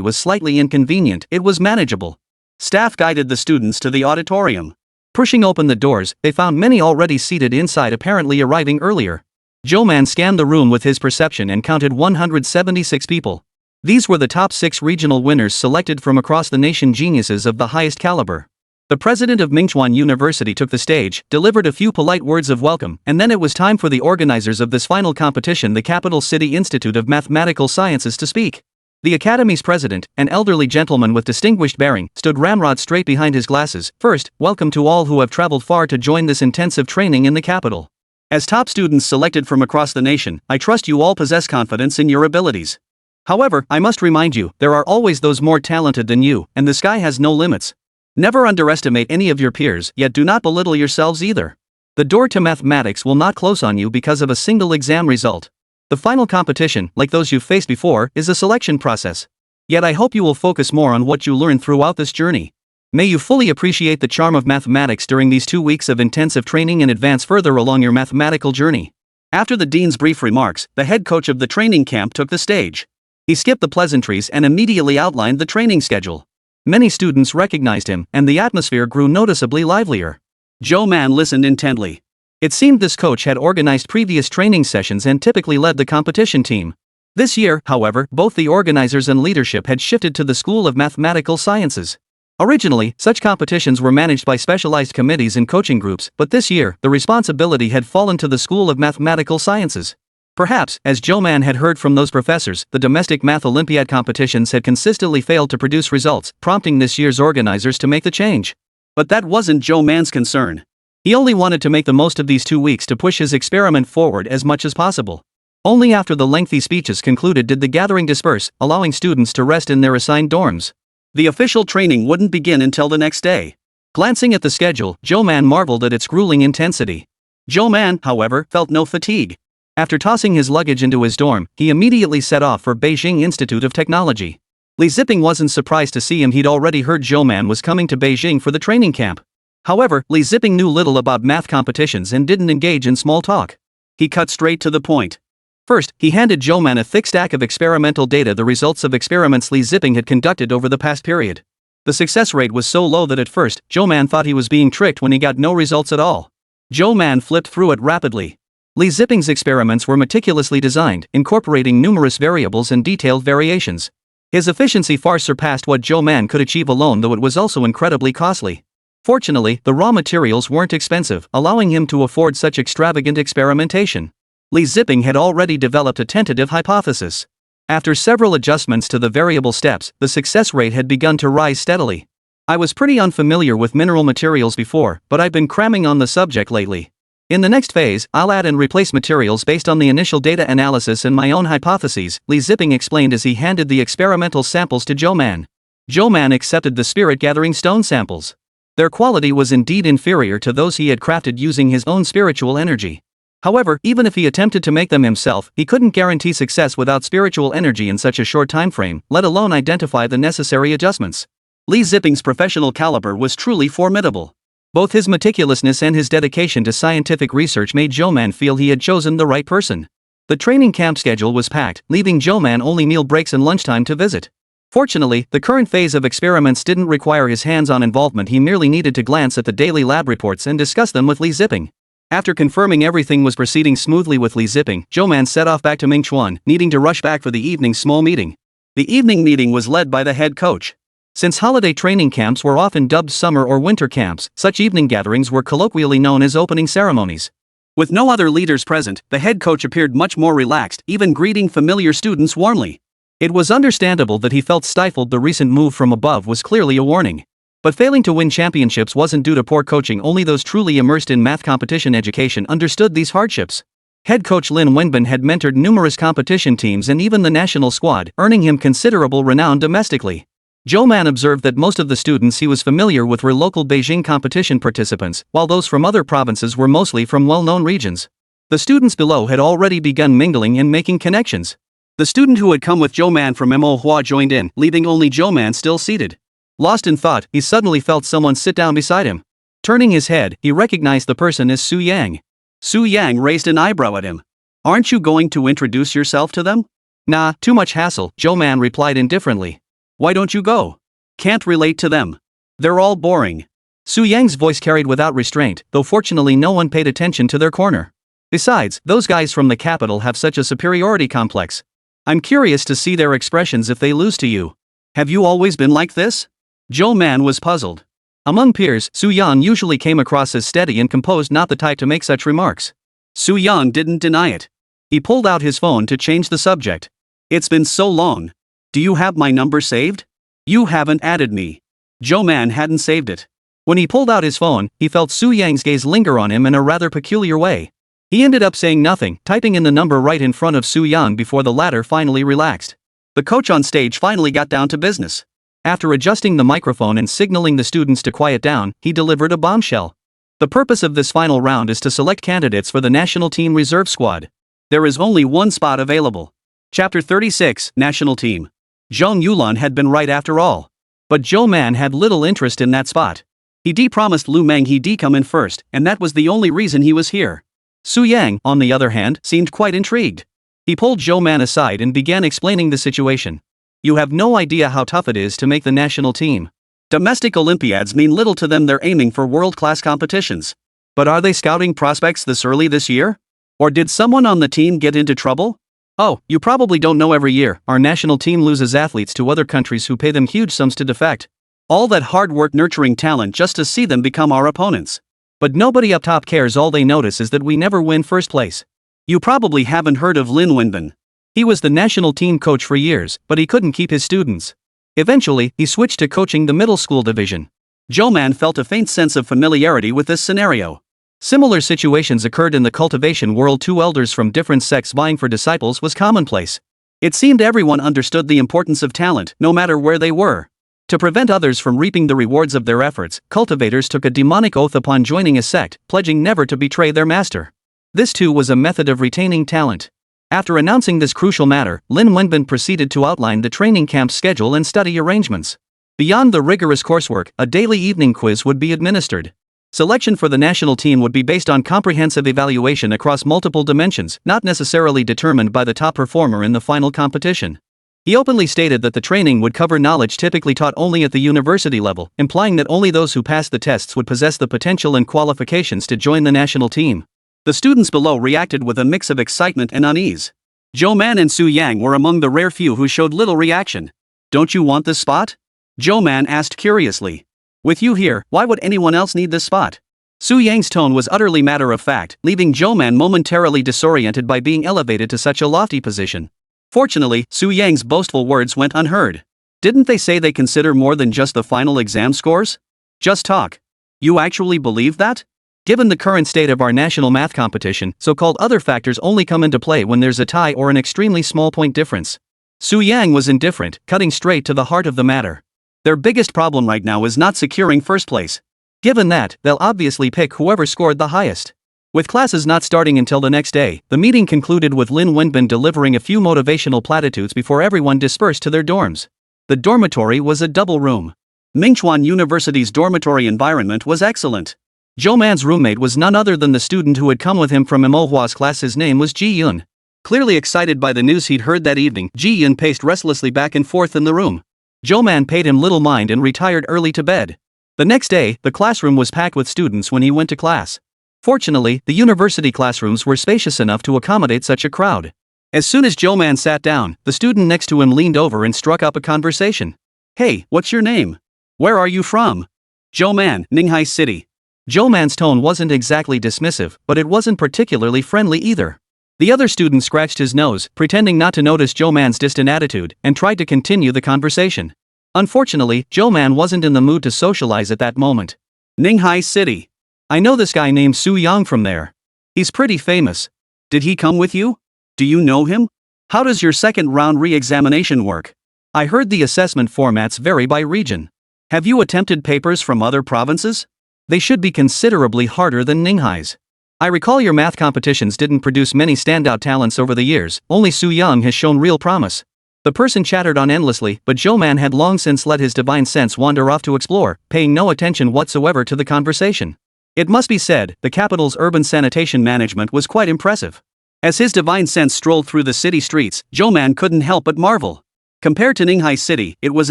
was slightly inconvenient, it was manageable. Staff guided the students to the auditorium. Pushing open the doors, they found many already seated inside, apparently arriving earlier. Zhou Man scanned the room with his perception and counted 176 people. These were the top 6 regional winners selected from across the nation, geniuses of the highest caliber. The president of Mingchuan University took the stage, delivered a few polite words of welcome, and then it was time for the organizers of this final competition, the Capital City Institute of Mathematical Sciences, to speak. The Academy's president, an elderly gentleman with distinguished bearing, stood ramrod straight behind his glasses. First, welcome to all who have traveled far to join this intensive training in the capital. As top students selected from across the nation, I trust you all possess confidence in your abilities. However, I must remind you, there are always those more talented than you, and the sky has no limits. Never underestimate any of your peers, yet do not belittle yourselves either. The door to mathematics will not close on you because of a single exam result. The final competition, like those you've faced before, is a selection process. Yet I hope you will focus more on what you learn throughout this journey. May you fully appreciate the charm of mathematics during these 2 weeks of intensive training and advance further along your mathematical journey. After the dean's brief remarks, the head coach of the training camp took the stage. He skipped the pleasantries and immediately outlined the training schedule. Many students recognized him, and the atmosphere grew noticeably livelier. Zhou Man listened intently. It seemed this coach had organized previous training sessions and typically led the competition team. This year, however, both the organizers and leadership had shifted to the School of Mathematical Sciences. Originally, such competitions were managed by specialized committees and coaching groups, but this year, the responsibility had fallen to the School of Mathematical Sciences. Perhaps, as Zhou Man had heard from those professors, the domestic math Olympiad competitions had consistently failed to produce results, prompting this year's organizers to make the change. But that wasn't Zhou Man's concern. He only wanted to make the most of these 2 weeks to push his experiment forward as much as possible. Only after the lengthy speeches concluded did the gathering disperse, allowing students to rest in their assigned dorms. The official training wouldn't begin until the next day. Glancing at the schedule, Zhou Man marveled at its grueling intensity. Zhou Man, however, felt no fatigue. After tossing his luggage into his dorm, he immediately set off for Beijing Institute of Technology. Li Zipping wasn't surprised to see him. He'd already heard Zhou Man was coming to Beijing for the training camp. However, Li Zipping knew little about math competitions and didn't engage in small talk. He cut straight to the point. First, he handed Zhou Man a thick stack of experimental data, the results of experiments Li Zipping had conducted over the past period. The success rate was so low that at first, Zhou Man thought he was being tricked when he got no results at all. Zhou Man flipped through it rapidly. Li Zipping's experiments were meticulously designed, incorporating numerous variables and detailed variations. His efficiency far surpassed what Zhou Man could achieve alone, though it was also incredibly costly. Fortunately, the raw materials weren't expensive, allowing him to afford such extravagant experimentation. Li Zipping had already developed a tentative hypothesis. After several adjustments to the variable steps, the success rate had begun to rise steadily. I was pretty unfamiliar with mineral materials before, but I've been cramming on the subject lately. In the next phase, I'll add and replace materials based on the initial data analysis and my own hypotheses, Li Zipping explained as he handed the experimental samples to Zhou Man. Zhou Man accepted the spirit-gathering stone samples. Their quality was indeed inferior to those he had crafted using his own spiritual energy. However, even if he attempted to make them himself, he couldn't guarantee success without spiritual energy in such a short time frame, let alone identify the necessary adjustments. Li Zipping's professional caliber was truly formidable. Both his meticulousness and his dedication to scientific research made Zhou Man feel he had chosen the right person. The training camp schedule was packed, leaving Zhou Man only meal breaks and lunchtime to visit. Fortunately, the current phase of experiments didn't require his hands-on involvement. He merely needed to glance at the daily lab reports and discuss them with Li Zipping. After confirming everything was proceeding smoothly with Li Zipping, Zhou Man set off back to Mingchuan, needing to rush back for the evening's small meeting. The evening meeting was led by the head coach. Since holiday training camps were often dubbed summer or winter camps, such evening gatherings were colloquially known as opening ceremonies. With no other leaders present, the head coach appeared much more relaxed, even greeting familiar students warmly. It was understandable that he felt stifled. The recent move from above was clearly a warning. But failing to win championships wasn't due to poor coaching. Only those truly immersed in math competition education understood these hardships. Head coach Lin Wenbin had mentored numerous competition teams and even the national squad, earning him considerable renown domestically. Zhou Man observed that most of the students he was familiar with were local Beijing competition participants, while those from other provinces were mostly from well-known regions. The students below had already begun mingling and making connections. The student who had come with Zhou Man from Manhwa joined in, leaving only Zhou Man still seated. Lost in thought, he suddenly felt someone sit down beside him. Turning his head, he recognized the person as Su Yang. Su Yang raised an eyebrow at him. "Aren't you going to introduce yourself to them?" "Nah, too much hassle," Zhou Man replied indifferently. "Why don't you go?" "Can't relate to them. They're all boring." Su Yang's voice carried without restraint, though fortunately no one paid attention to their corner. "Besides, those guys from the capital have such a superiority complex. I'm curious to see their expressions if they lose to you. Have you always been like this?" Zhou Man was puzzled. Among peers, Su Yang usually came across as steady and composed, not the type to make such remarks. Su Yang didn't deny it. He pulled out his phone to change the subject. "It's been so long. Do you have my number saved?" "You haven't added me." Zhou Man hadn't saved it. When he pulled out his phone, he felt Su Yang's gaze linger on him in a rather peculiar way. He ended up saying nothing, typing in the number right in front of Su Yang before the latter finally relaxed. The coach on stage finally got down to business. After adjusting the microphone and signaling the students to quiet down, he delivered a bombshell. "The purpose of this final round is to select candidates for the national team reserve squad. There is only one spot available." Chapter 36, National Team. Zhang Yulan had been right after all. But Zhou Man had little interest in that spot. He promised Lu Meng he'd come in first, and that was the only reason he was here. Su Yang, on the other hand, seemed quite intrigued. He pulled Zhou Man aside and began explaining the situation. "You have no idea how tough it is to make the national team. Domestic Olympiads mean little to them. They're aiming for world-class competitions. But are they scouting prospects this early this year? Or did someone on the team get into trouble? Oh, you probably don't know, every year, our national team loses athletes to other countries who pay them huge sums to defect. All that hard work nurturing talent just to see them become our opponents. But nobody up top cares. All they notice is that we never win first place. You probably haven't heard of Lin Wenbin. He was the national team coach for years, but he couldn't keep his students. Eventually, he switched to coaching the middle school division." Zhou Man felt a faint sense of familiarity with this scenario. Similar situations occurred in the cultivation world. Two elders from different sects vying for disciples was commonplace. It seemed everyone understood the importance of talent, no matter where they were. To prevent others from reaping the rewards of their efforts, cultivators took a demonic oath upon joining a sect, pledging never to betray their master. This too was a method of retaining talent. After announcing this crucial matter, Lin Wenbin proceeded to outline the training camp's schedule and study arrangements. Beyond the rigorous coursework, a daily evening quiz would be administered. Selection for the national team would be based on comprehensive evaluation across multiple dimensions, not necessarily determined by the top performer in the final competition. He openly stated that the training would cover knowledge typically taught only at the university level, implying that only those who passed the tests would possess the potential and qualifications to join the national team. The students below reacted with a mix of excitement and unease. Zhou Man and Su Yang were among the rare few who showed little reaction. "Don't you want this spot?" Zhou Man asked curiously. "With you here, why would anyone else need this spot?" Su Yang's tone was utterly matter-of-fact, leaving Zhou Man momentarily disoriented by being elevated to such a lofty position. Fortunately, Su Yang's boastful words went unheard. "Didn't they say they consider more than just the final exam scores? Just talk. You actually believe that? Given the current state of our national math competition, so-called other factors only come into play when there's a tie or an extremely small point difference." Su Yang was indifferent, cutting straight to the heart of the matter. Their biggest problem right now is not securing first place. Given that, they'll obviously pick whoever scored the highest. With classes not starting until the next day, the meeting concluded with Lin Wenbin delivering a few motivational platitudes before everyone dispersed to their dorms. The dormitory was a double room. Mingchuan University's dormitory environment was excellent. Zhou Man's roommate was none other than the student who had come with him from Manhwa's class. His name was Ji Yun. Clearly excited by the news he'd heard that evening, Ji Yun paced restlessly back and forth in the room. Zhou Man paid him little mind and retired early to bed. The next day, the classroom was packed with students when he went to class. Fortunately, the university classrooms were spacious enough to accommodate such a crowd. As soon as Zhou Man sat down, the student next to him leaned over and struck up a conversation. "Hey, what's your name? Where are you from?" "Zhou Man, Ninghai City." Zhou Man's tone wasn't exactly dismissive, but it wasn't particularly friendly either. The other student scratched his nose, pretending not to notice Zhou Man's distant attitude, and tried to continue the conversation. Unfortunately, Zhou Man wasn't in the mood to socialize at that moment. "Ninghai City. I know this guy named Su Yang from there. He's pretty famous. Did he come with you? Do you know him? How does your second round re-examination work? I heard the assessment formats vary by region. Have you attempted papers from other provinces? They should be considerably harder than Ninghai's. I recall your math competitions didn't produce many standout talents over the years, only Su Yang has shown real promise." The person chattered on endlessly, but Zhou Man had long since let his divine sense wander off to explore, paying no attention whatsoever to the conversation. It must be said, the capital's urban sanitation management was quite impressive. As his divine sense strolled through the city streets, Zhou Man couldn't help but marvel. Compared to Ninghai City, it was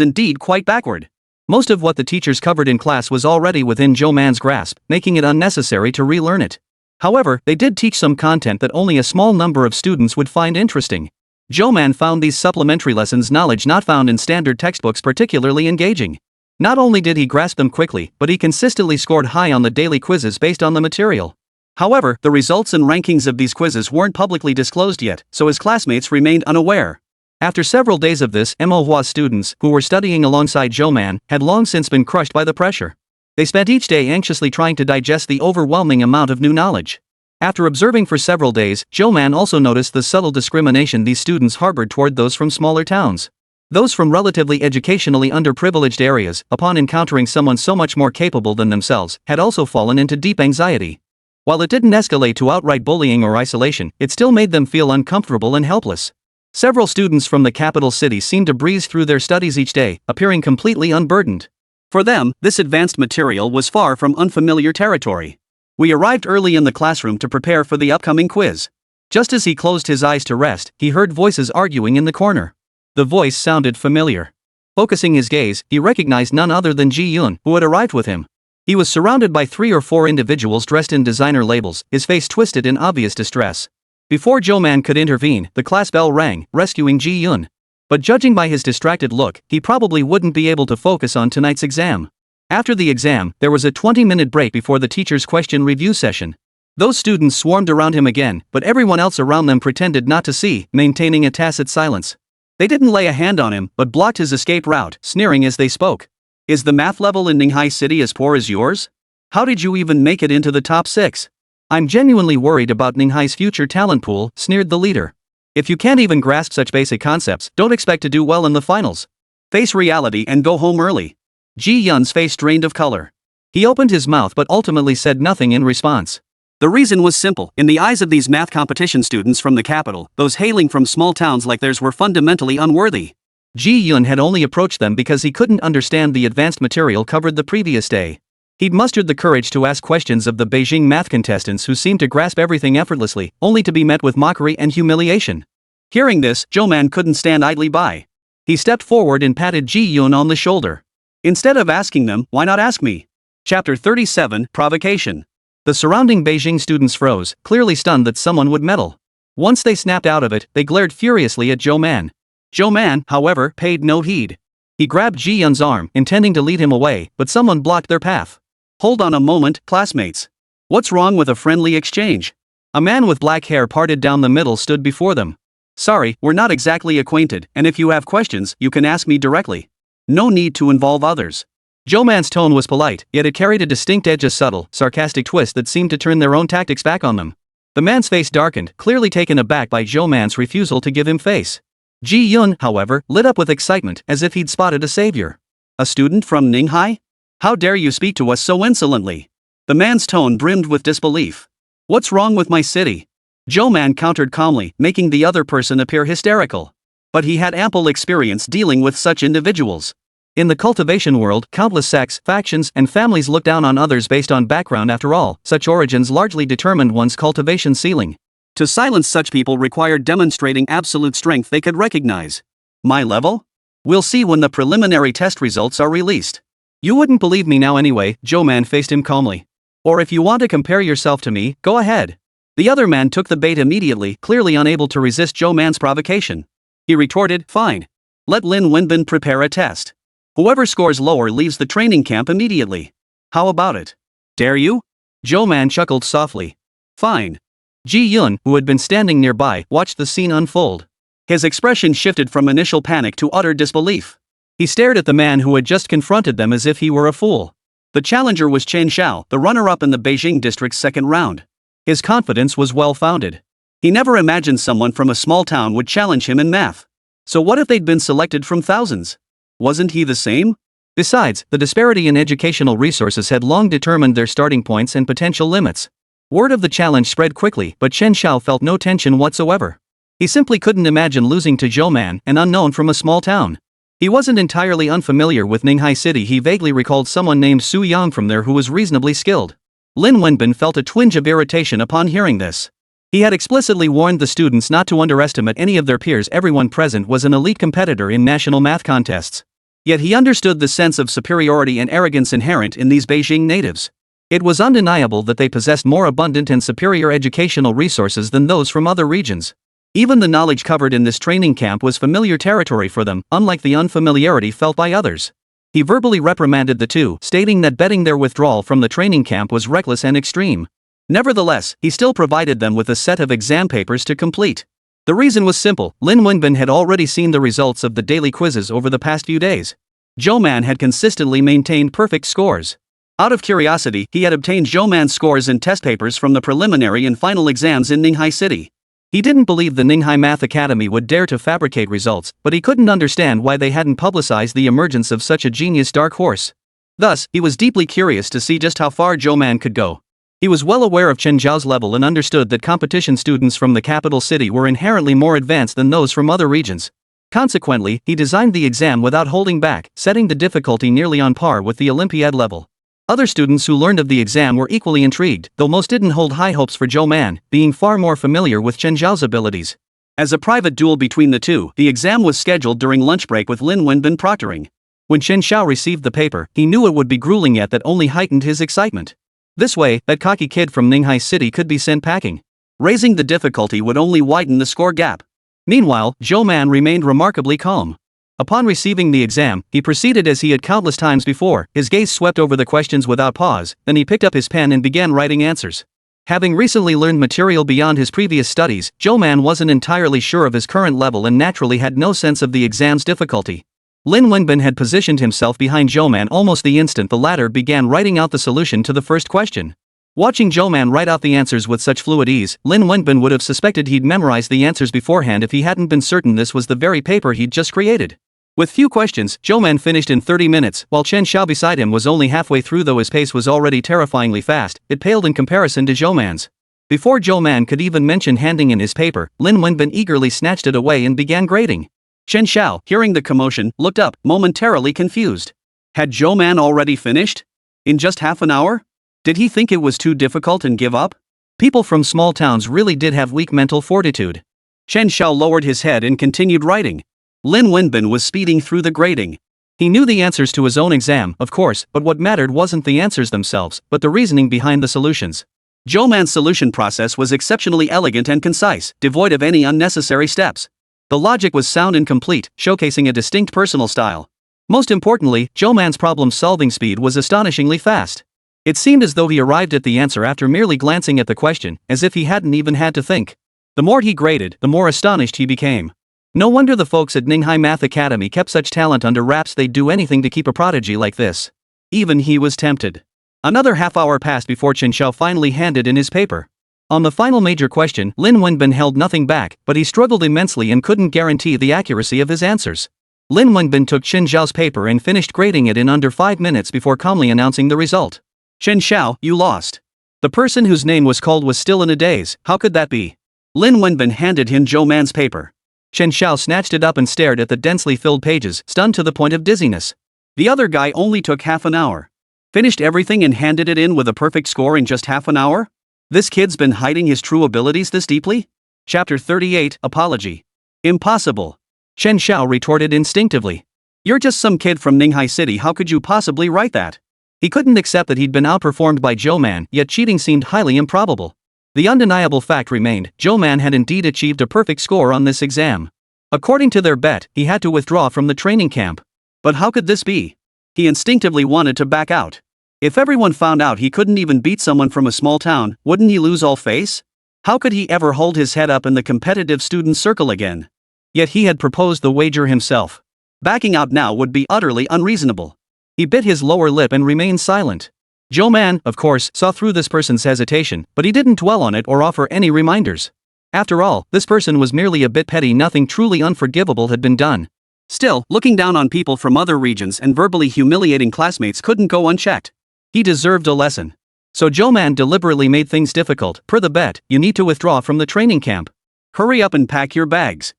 indeed quite backward. Most of what the teachers covered in class was already within Zhou Man's grasp, making it unnecessary to relearn it. However, they did teach some content that only a small number of students would find interesting. Zhou Man found these supplementary lessons knowledge not found in standard textbooks particularly engaging. Not only did he grasp them quickly, but he consistently scored high on the daily quizzes based on the material. However, the results and rankings of these quizzes weren't publicly disclosed yet, so his classmates remained unaware. After several days of this, Manhwa students, who were studying alongside Zhou Man, had long since been crushed by the pressure. They spent each day anxiously trying to digest the overwhelming amount of new knowledge. After observing for several days, Zhou Man also noticed the subtle discrimination these students harbored toward those from smaller towns. Those from relatively educationally underprivileged areas, upon encountering someone so much more capable than themselves, had also fallen into deep anxiety. While it didn't escalate to outright bullying or isolation, it still made them feel uncomfortable and helpless. Several students from the capital city seemed to breeze through their studies each day, appearing completely unburdened. For them, this advanced material was far from unfamiliar territory. We arrived early in the classroom to prepare for the upcoming quiz. Just as he closed his eyes to rest, he heard voices arguing in the corner. The voice sounded familiar. Focusing his gaze, he recognized none other than Ji Yun, who had arrived with him. He was surrounded by 3 or 4 individuals dressed in designer labels, his face twisted in obvious distress. Before Zhou Man could intervene, the class bell rang, rescuing Ji Yun. But judging by his distracted look, he probably wouldn't be able to focus on tonight's exam. After the exam, there was a 20-minute break before the teacher's question review session. Those students swarmed around him again, but everyone else around them pretended not to see, maintaining a tacit silence. They didn't lay a hand on him, but blocked his escape route, sneering as they spoke. "Is the math level in Ninghai City as poor as yours? How did you even make it into the top 6? I'm genuinely worried about Ninghai's future talent pool," sneered the leader. "If you can't even grasp such basic concepts, don't expect to do well in the finals. Face reality and go home early." Ji Yun's face drained of color. He opened his mouth but ultimately said nothing in response. The reason was simple. In the eyes of these math competition students from the capital, those hailing from small towns like theirs were fundamentally unworthy. Ji Yun had only approached them because he couldn't understand the advanced material covered the previous day. He'd mustered the courage to ask questions of the Beijing math contestants who seemed to grasp everything effortlessly, only to be met with mockery and humiliation. Hearing this, Zhou Man couldn't stand idly by. He stepped forward and patted Ji Yun on the shoulder. Instead of asking them, "Why not ask me?" Chapter 37, Provocation. The surrounding Beijing students froze, clearly stunned that someone would meddle. Once they snapped out of it, they glared furiously at Zhou Man. Zhou Man, however, paid no heed. He grabbed Ji Yun's arm, intending to lead him away, but someone blocked their path. "Hold on a moment, classmates. What's wrong with a friendly exchange?" A man with black hair parted down the middle stood before them. "Sorry, we're not exactly acquainted, and if you have questions, you can ask me directly. No need to involve others." Zhou Man's tone was polite, yet it carried a distinct edge, a subtle, sarcastic twist that seemed to turn their own tactics back on them. The man's face darkened, clearly taken aback by Zhou Man's refusal to give him face. Ji Yun, however, lit up with excitement, as if he'd spotted a savior. "A student from Ninghai? How dare you speak to us so insolently?" The man's tone brimmed with disbelief. "What's wrong with my city?" Zhou Man countered calmly, making the other person appear hysterical. But he had ample experience dealing with such individuals. In the cultivation world, countless sects, factions, and families look down on others based on background. After all, such origins largely determined one's cultivation ceiling. To silence such people required demonstrating absolute strength they could recognize. "My level? We'll see when the preliminary test results are released. You wouldn't believe me now anyway, Zhou Man faced him calmly. Or if you want to compare yourself to me, go ahead. The other man took the bait immediately, clearly unable to resist Zhou Man's provocation. He retorted, fine. Let Lin Wenbin prepare a test. Whoever scores lower leaves the training camp immediately. How about it? Dare you? Zhou Man chuckled softly. Fine. Ji Yun, who had been standing nearby, watched the scene unfold. His expression shifted from initial panic to utter disbelief. He stared at the man who had just confronted them as if he were a fool. The challenger was Chen Xiao, the runner-up in the Beijing district's second round. His confidence was well-founded. He never imagined someone from a small town would challenge him in math. So what if they'd been selected from thousands? Wasn't he the same? Besides, the disparity in educational resources had long determined their starting points and potential limits. Word of the challenge spread quickly, but Chen Xiao felt no tension whatsoever. He simply couldn't imagine losing to Zhou Man, an unknown from a small town. He wasn't entirely unfamiliar with Ninghai City. He vaguely recalled someone named Su Yang from there who was reasonably skilled. Lin Wenbin felt a twinge of irritation upon hearing this. He had explicitly warned the students not to underestimate any of their peers. Everyone present was an elite competitor in national math contests. Yet he understood the sense of superiority and arrogance inherent in these Beijing natives. It was undeniable that they possessed more abundant and superior educational resources than those from other regions. Even the knowledge covered in this training camp was familiar territory for them, unlike the unfamiliarity felt by others. He verbally reprimanded the two, stating that betting their withdrawal from the training camp was reckless and extreme. Nevertheless, he still provided them with a set of exam papers to complete. The reason was simple: Lin Wenbin had already seen the results of the daily quizzes over the past few days. Zhou Man had consistently maintained perfect scores. Out of curiosity, he had obtained Zhou Man's scores and test papers from the preliminary and final exams in Ninghai City. He didn't believe the Ninghai Math Academy would dare to fabricate results, but he couldn't understand why they hadn't publicized the emergence of such a genius dark horse. Thus, he was deeply curious to see just how far Zhou Man could go. He was well aware of Chen Zhao's level and understood that competition students from the capital city were inherently more advanced than those from other regions. Consequently, he designed the exam without holding back, setting the difficulty nearly on par with the Olympiad level. Other students who learned of the exam were equally intrigued, though most didn't hold high hopes for Zhou Man, being far more familiar with Chen Zhao's abilities. As a private duel between the two, the exam was scheduled during lunch break with Lin Wenbin proctoring. When Chen Xiao received the paper, he knew it would be grueling, yet that only heightened his excitement. This way, that cocky kid from Ninghai City could be sent packing. Raising the difficulty would only widen the score gap. Meanwhile, Zhou Man remained remarkably calm. Upon receiving the exam, he proceeded as he had countless times before. His gaze swept over the questions without pause, then he picked up his pen and began writing answers. Having recently learned material beyond his previous studies, Zhou Man wasn't entirely sure of his current level and naturally had no sense of the exam's difficulty. Lin Wenbin had positioned himself behind Zhou Man almost the instant the latter began writing out the solution to the first question. Watching Zhou Man write out the answers with such fluid ease, Lin Wenbin would have suspected he'd memorized the answers beforehand if he hadn't been certain this was the very paper he'd just created. With few questions, Zhou Man finished in 30 minutes, while Chen Xiao beside him was only halfway through. Though his pace was already terrifyingly fast, it paled in comparison to Zhou Man's. Before Zhou Man could even mention handing in his paper, Lin Wenbin eagerly snatched it away and began grading. Chen Xiao, hearing the commotion, looked up, momentarily confused. Had Zhou Man already finished? In just half an hour? Did he think it was too difficult and give up? People from small towns really did have weak mental fortitude. Chen Xiao lowered his head and continued writing. Lin Wenbin was speeding through the grading. He knew the answers to his own exam, of course, but what mattered wasn't the answers themselves, but the reasoning behind the solutions. Zhou Man's solution process was exceptionally elegant and concise, devoid of any unnecessary steps. The logic was sound and complete, showcasing a distinct personal style. Most importantly, Zhou Man's problem-solving speed was astonishingly fast. It seemed as though he arrived at the answer after merely glancing at the question, as if he hadn't even had to think. The more he graded, the more astonished he became. No wonder the folks at Ninghai Math Academy kept such talent under wraps. They'd do anything to keep a prodigy like this. Even he was tempted. Another half hour passed before Chen Xiao finally handed in his paper. On the final major question, Lin Wenbin held nothing back, but he struggled immensely and couldn't guarantee the accuracy of his answers. Lin Wenbin took Chen Xiao's paper and finished grading it in under 5 minutes before calmly announcing the result. Chen Xiao, you lost. The person whose name was called was still in a daze. How could that be? Lin Wenbin handed him Zhou Man's paper. Chen Xiao snatched it up and stared at the densely filled pages, stunned to the point of dizziness. The other guy only took half an hour. Finished everything and handed it in with a perfect score in just half an hour? This kid's been hiding his true abilities this deeply? Chapter 38, Apology. Impossible. Chen Xiao retorted instinctively. You're just some kid from Ninghai City, how could you possibly write that? He couldn't accept that he'd been outperformed by Zhou Man, yet cheating seemed highly improbable. The undeniable fact remained, Zhou Man had indeed achieved a perfect score on this exam. According to their bet, he had to withdraw from the training camp. But how could this be? He instinctively wanted to back out. If everyone found out he couldn't even beat someone from a small town, wouldn't he lose all face? How could he ever hold his head up in the competitive student circle again? Yet he had proposed the wager himself. Backing out now would be utterly unreasonable. He bit his lower lip and remained silent. Zhou Man, of course, saw through this person's hesitation, but he didn't dwell on it or offer any reminders. After all, this person was merely a bit petty, nothing truly unforgivable had been done. Still, looking down on people from other regions and verbally humiliating classmates couldn't go unchecked. He deserved a lesson. So Zhou Man deliberately made things difficult. Per the bet, you need to withdraw from the training camp. Hurry up and pack your bags.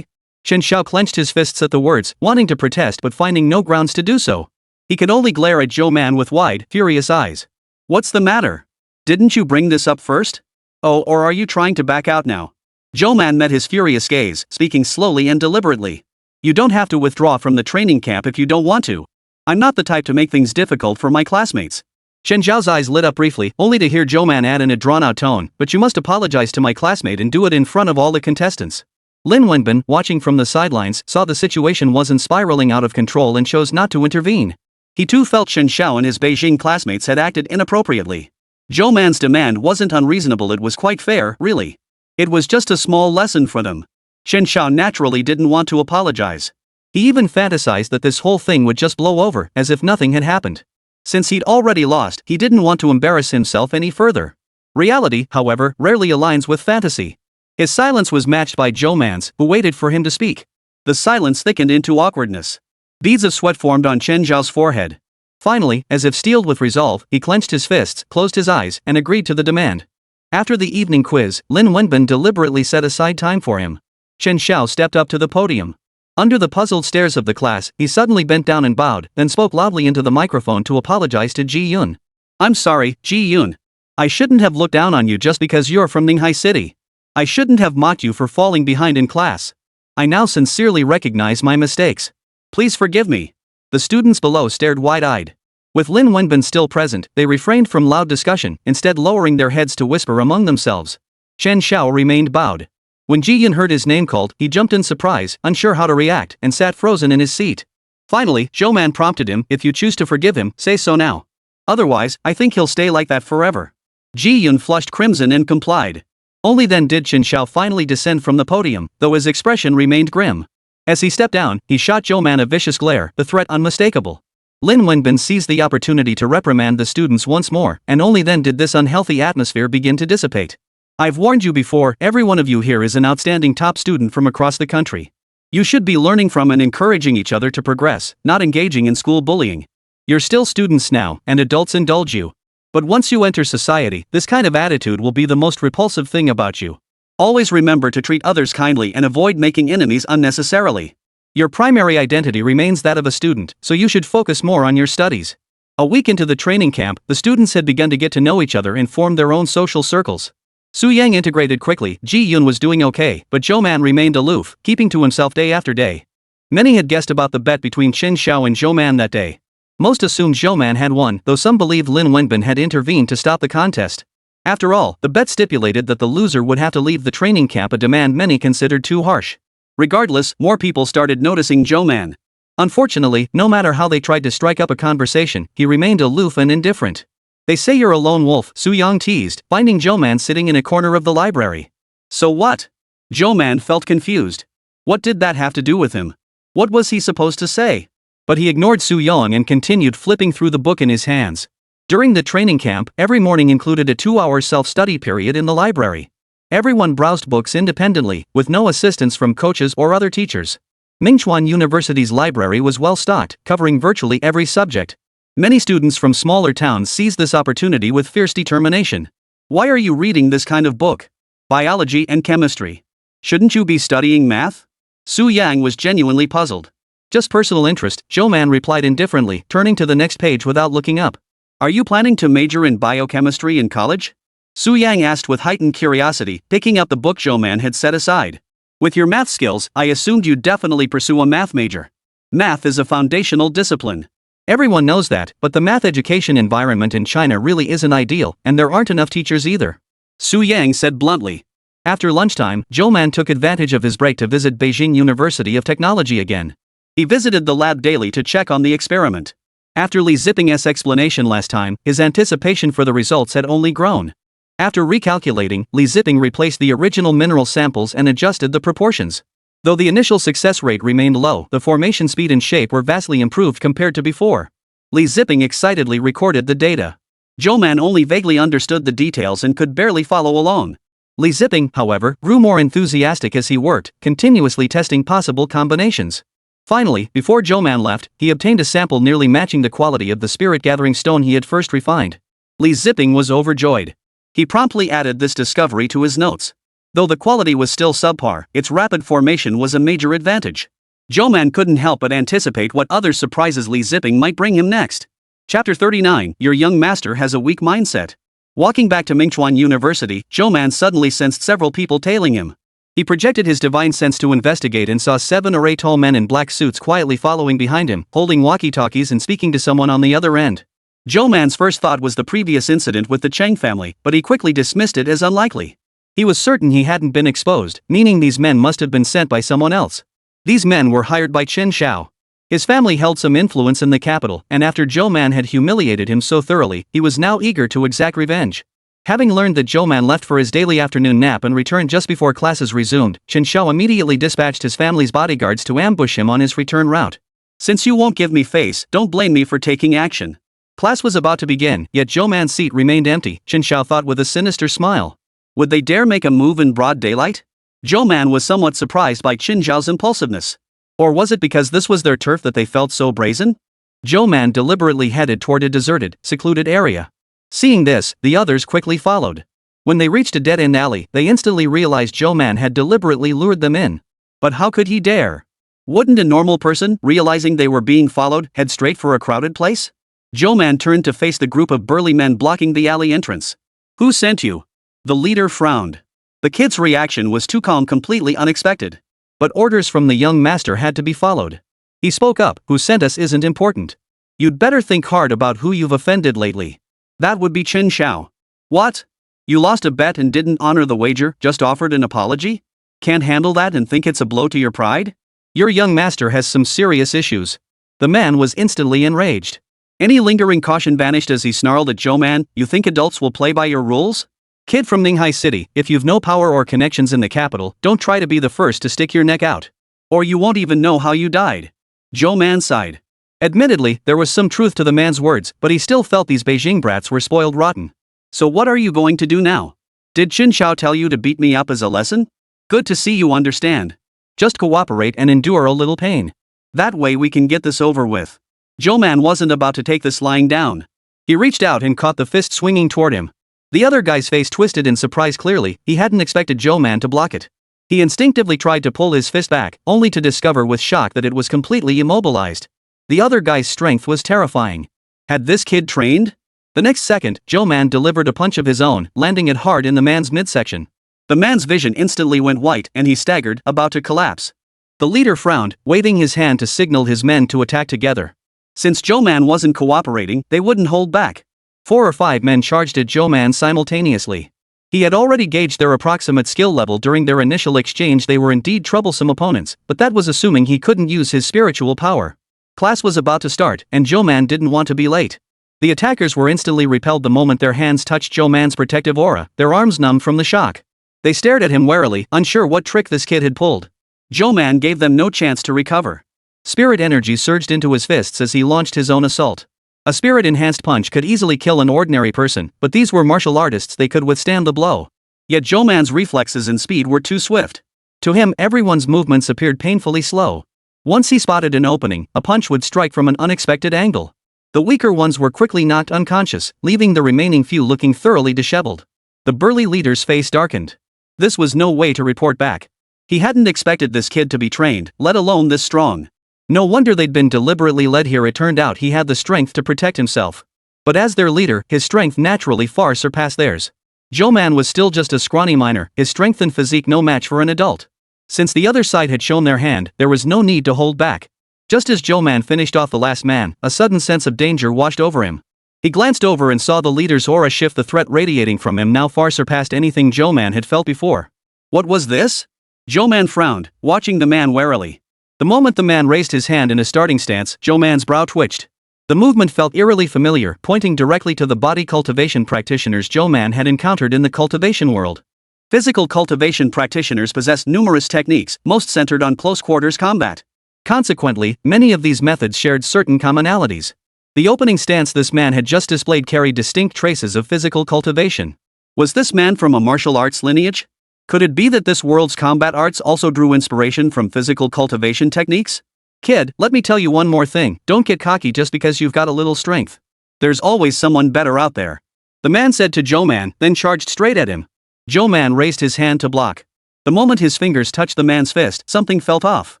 Chen Xiao clenched his fists at the words, wanting to protest but finding no grounds to do so. He could only glare at Zhou Man with wide, furious eyes. What's the matter? Didn't you bring this up first? Oh, or are you trying to back out now? Zhou Man met his furious gaze, speaking slowly and deliberately. You don't have to withdraw from the training camp if you don't want to. I'm not the type to make things difficult for my classmates. Chen Xiao's eyes lit up briefly, only to hear Zhou Man add in a drawn-out tone, but you must apologize to my classmate and do it in front of all the contestants. Lin Wenbin, watching from the sidelines, saw the situation wasn't spiraling out of control and chose not to intervene. He too felt Chen Xiao and his Beijing classmates had acted inappropriately. Zhou Man's demand wasn't unreasonable, it was quite fair, really. It was just a small lesson for them. Chen Xiao naturally didn't want to apologize. He even fantasized that this whole thing would just blow over, as if nothing had happened. Since he'd already lost, he didn't want to embarrass himself any further. Reality, however, rarely aligns with fantasy. His silence was matched by Zhou Man's, who waited for him to speak. The silence thickened into awkwardness. Beads of sweat formed on Chen Xiao's forehead. Finally, as if steeled with resolve, he clenched his fists, closed his eyes, and agreed to the demand. After the evening quiz, Lin Wenbin deliberately set aside time for him. Chen Xiao stepped up to the podium. Under the puzzled stares of the class, he suddenly bent down and bowed, then spoke loudly into the microphone to apologize to Ji Yun. I'm sorry, Ji Yun. I shouldn't have looked down on you just because you're from Ninghai City. I shouldn't have mocked you for falling behind in class. I now sincerely recognize my mistakes. Please forgive me. The students below stared wide-eyed. With Lin Wenbin still present, they refrained from loud discussion, instead lowering their heads to whisper among themselves. Chen Xiao remained bowed. When Ji Yun heard his name called, he jumped in surprise, unsure how to react, and sat frozen in his seat. Finally, Zhou Man prompted him, if you choose to forgive him, say so now. Otherwise, I think he'll stay like that forever. Ji Yun flushed crimson and complied. Only then did Chen Xiao finally descend from the podium, though his expression remained grim. As he stepped down, he shot Zhou Man a vicious glare, the threat unmistakable. Lin Wenbin seized the opportunity to reprimand the students once more, and only then did this unhealthy atmosphere begin to dissipate. I've warned you before, every one of you here is an outstanding top student from across the country. You should be learning from and encouraging each other to progress, not engaging in school bullying. You're still students now, and adults indulge you. But once you enter society, this kind of attitude will be the most repulsive thing about you. Always remember to treat others kindly and avoid making enemies unnecessarily. Your primary identity remains that of a student, so you should focus more on your studies. A week into the training camp, the students had begun to get to know each other and form their own social circles. Su Yang integrated quickly, Ji Yun was doing okay, but Zhou Man remained aloof, keeping to himself day after day. Many had guessed about the bet between Chen Xiao and Zhou Man that day. Most assumed Zhou Man had won, though some believed Lin Wenbin had intervened to stop the contest. After all, the bet stipulated that the loser would have to leave the training camp, a demand many considered too harsh. Regardless, more people started noticing Zhou Man. Unfortunately, no matter how they tried to strike up a conversation, he remained aloof and indifferent. They say you're a lone wolf, Su Yang teased, finding Zhou Man sitting in a corner of the library. So what? Zhou Man felt confused. What did that have to do with him? What was he supposed to say? But he ignored Su Yang and continued flipping through the book in his hands. During the training camp, every morning included a 2-hour self-study period in the library. Everyone browsed books independently, with no assistance from coaches or other teachers. Mingchuan University's library was well stocked, covering virtually every subject. Many students from smaller towns seized this opportunity with fierce determination. Why are you reading this kind of book? Biology and chemistry. Shouldn't you be studying math? Su Yang was genuinely puzzled. Just personal interest, Zhou Man replied indifferently, turning to the next page without looking up. Are you planning to major in biochemistry in college? Su Yang asked with heightened curiosity, picking up the book Zhou Man had set aside. With your math skills, I assumed you'd definitely pursue a math major. Math is a foundational discipline. Everyone knows that, but the math education environment in China really isn't ideal, and there aren't enough teachers either. Su Yang said bluntly. After lunchtime, Zhou Man took advantage of his break to visit Beijing University of Technology again. He visited the lab daily to check on the experiment. After Li Zipping's explanation last time, his anticipation for the results had only grown. After recalculating, Li Zipping replaced the original mineral samples and adjusted the proportions. Though the initial success rate remained low, the formation speed and shape were vastly improved compared to before. Li Zipping excitedly recorded the data. Zhou Man only vaguely understood the details and could barely follow along. Li Zipping, however, grew more enthusiastic as he worked, continuously testing possible combinations. Finally, before Zhou Man left, he obtained a sample nearly matching the quality of the spirit-gathering stone he had first refined. Li Zipping was overjoyed. He promptly added this discovery to his notes. Though the quality was still subpar, its rapid formation was a major advantage. Zhou Man couldn't help but anticipate what other surprises Li Zipping might bring him next. Chapter 39, Your young master has a weak mindset. Walking back to Mingchuan University, Zhou Man suddenly sensed several people tailing him. He projected his divine sense to investigate and saw 7 or 8 tall men in black suits quietly following behind him, holding walkie-talkies and speaking to someone on the other end. Zhou Man's first thought was the previous incident with the Cheng family, but he quickly dismissed it as unlikely. He was certain he hadn't been exposed, meaning these men must have been sent by someone else. These men were hired by Chen Xiao. His family held some influence in the capital, and after Zhou Man had humiliated him so thoroughly, he was now eager to exact revenge. Having learned that Zhou Man left for his daily afternoon nap and returned just before classes resumed, Chen Xiao immediately dispatched his family's bodyguards to ambush him on his return route. Since you won't give me face, don't blame me for taking action. Class was about to begin, yet Zhou Man's seat remained empty, Chen Xiao thought with a sinister smile. Would they dare make a move in broad daylight? Zhou Man was somewhat surprised by Chen Xiao's impulsiveness. Or was it because this was their turf that they felt so brazen? Zhou Man deliberately headed toward a deserted, secluded area. Seeing this, the others quickly followed. When they reached a dead-end alley, they instantly realized Zhou Man had deliberately lured them in. But how could he dare? Wouldn't a normal person, realizing they were being followed, head straight for a crowded place? Zhou Man turned to face the group of burly men blocking the alley entrance. Who sent you? The leader frowned. The kid's reaction was too calm, completely unexpected. But orders from the young master had to be followed. He spoke up, who sent us isn't important. You'd better think hard about who you've offended lately. That would be Chen Xiao. What? You lost a bet and didn't honor the wager, just offered an apology? Can't handle that and think it's a blow to your pride? Your young master has some serious issues. The man was instantly enraged. Any lingering caution vanished as he snarled at Zhou Man. You think adults will play by your rules? Kid from Ninghai City, if you've no power or connections in the capital, don't try to be the first to stick your neck out. Or you won't even know how you died. Zhou Man sighed. Admittedly, there was some truth to the man's words, but he still felt these Beijing brats were spoiled rotten. So what are you going to do now? Did Chen Xiao tell you to beat me up as a lesson? Good to see you understand. Just cooperate and endure a little pain. That way we can get this over with. Zhou Man wasn't about to take this lying down. He reached out and caught the fist swinging toward him. The other guy's face twisted in surprise. Clearly, he hadn't expected Zhou Man to block it. He instinctively tried to pull his fist back, only to discover with shock that it was completely immobilized. The other guy's strength was terrifying. Had this kid trained? The next second, Zhou Man delivered a punch of his own, landing it hard in the man's midsection. The man's vision instantly went white and he staggered, about to collapse. The leader frowned, waving his hand to signal his men to attack together. Since Zhou Man wasn't cooperating, they wouldn't hold back. 4 or 5 men charged at Zhou Man simultaneously. He had already gauged their approximate skill level during their initial exchange. They were indeed troublesome opponents, but that was assuming he couldn't use his spiritual power. Class was about to start, and Zhou Man didn't want to be late. The attackers were instantly repelled the moment their hands touched Zhou Man's protective aura, their arms numb from the shock. They stared at him warily, unsure what trick this kid had pulled. Zhou Man gave them no chance to recover. Spirit energy surged into his fists as he launched his own assault. A spirit-enhanced punch could easily kill an ordinary person, but these were martial artists. They could withstand the blow. Yet Zhou Man's reflexes and speed were too swift. To him, everyone's movements appeared painfully slow. Once he spotted an opening, a punch would strike from an unexpected angle. The weaker ones were quickly knocked unconscious, leaving the remaining few looking thoroughly disheveled. The burly leader's face darkened. This was no way to report back. He hadn't expected this kid to be trained, let alone this strong. No wonder they'd been deliberately led here. It turned out he had the strength to protect himself. But as their leader, his strength naturally far surpassed theirs. Zhou Man was still just a scrawny minor, his strength and physique no match for an adult. Since the other side had shown their hand, there was no need to hold back. Just as Zhou Man finished off the last man, a sudden sense of danger washed over him. He glanced over and saw the leader's aura shift. The threat radiating from him now far surpassed anything Zhou Man had felt before. What was this? Zhou Man frowned, watching the man warily. The moment the man raised his hand in a starting stance, Zhou Man's brow twitched. The movement felt eerily familiar, pointing directly to the body cultivation practitioners Zhou Man had encountered in the cultivation world. Physical cultivation practitioners possess numerous techniques, most centered on close-quarters combat. Consequently, many of these methods shared certain commonalities. The opening stance this man had just displayed carried distinct traces of physical cultivation. Was this man from a martial arts lineage? Could it be that this world's combat arts also drew inspiration from physical cultivation techniques? Kid, let me tell you one more thing, don't get cocky just because you've got a little strength. There's always someone better out there. The man said to Zhou Man, then charged straight at him. Zhou Man raised his hand to block. The moment his fingers touched the man's fist, something felt off.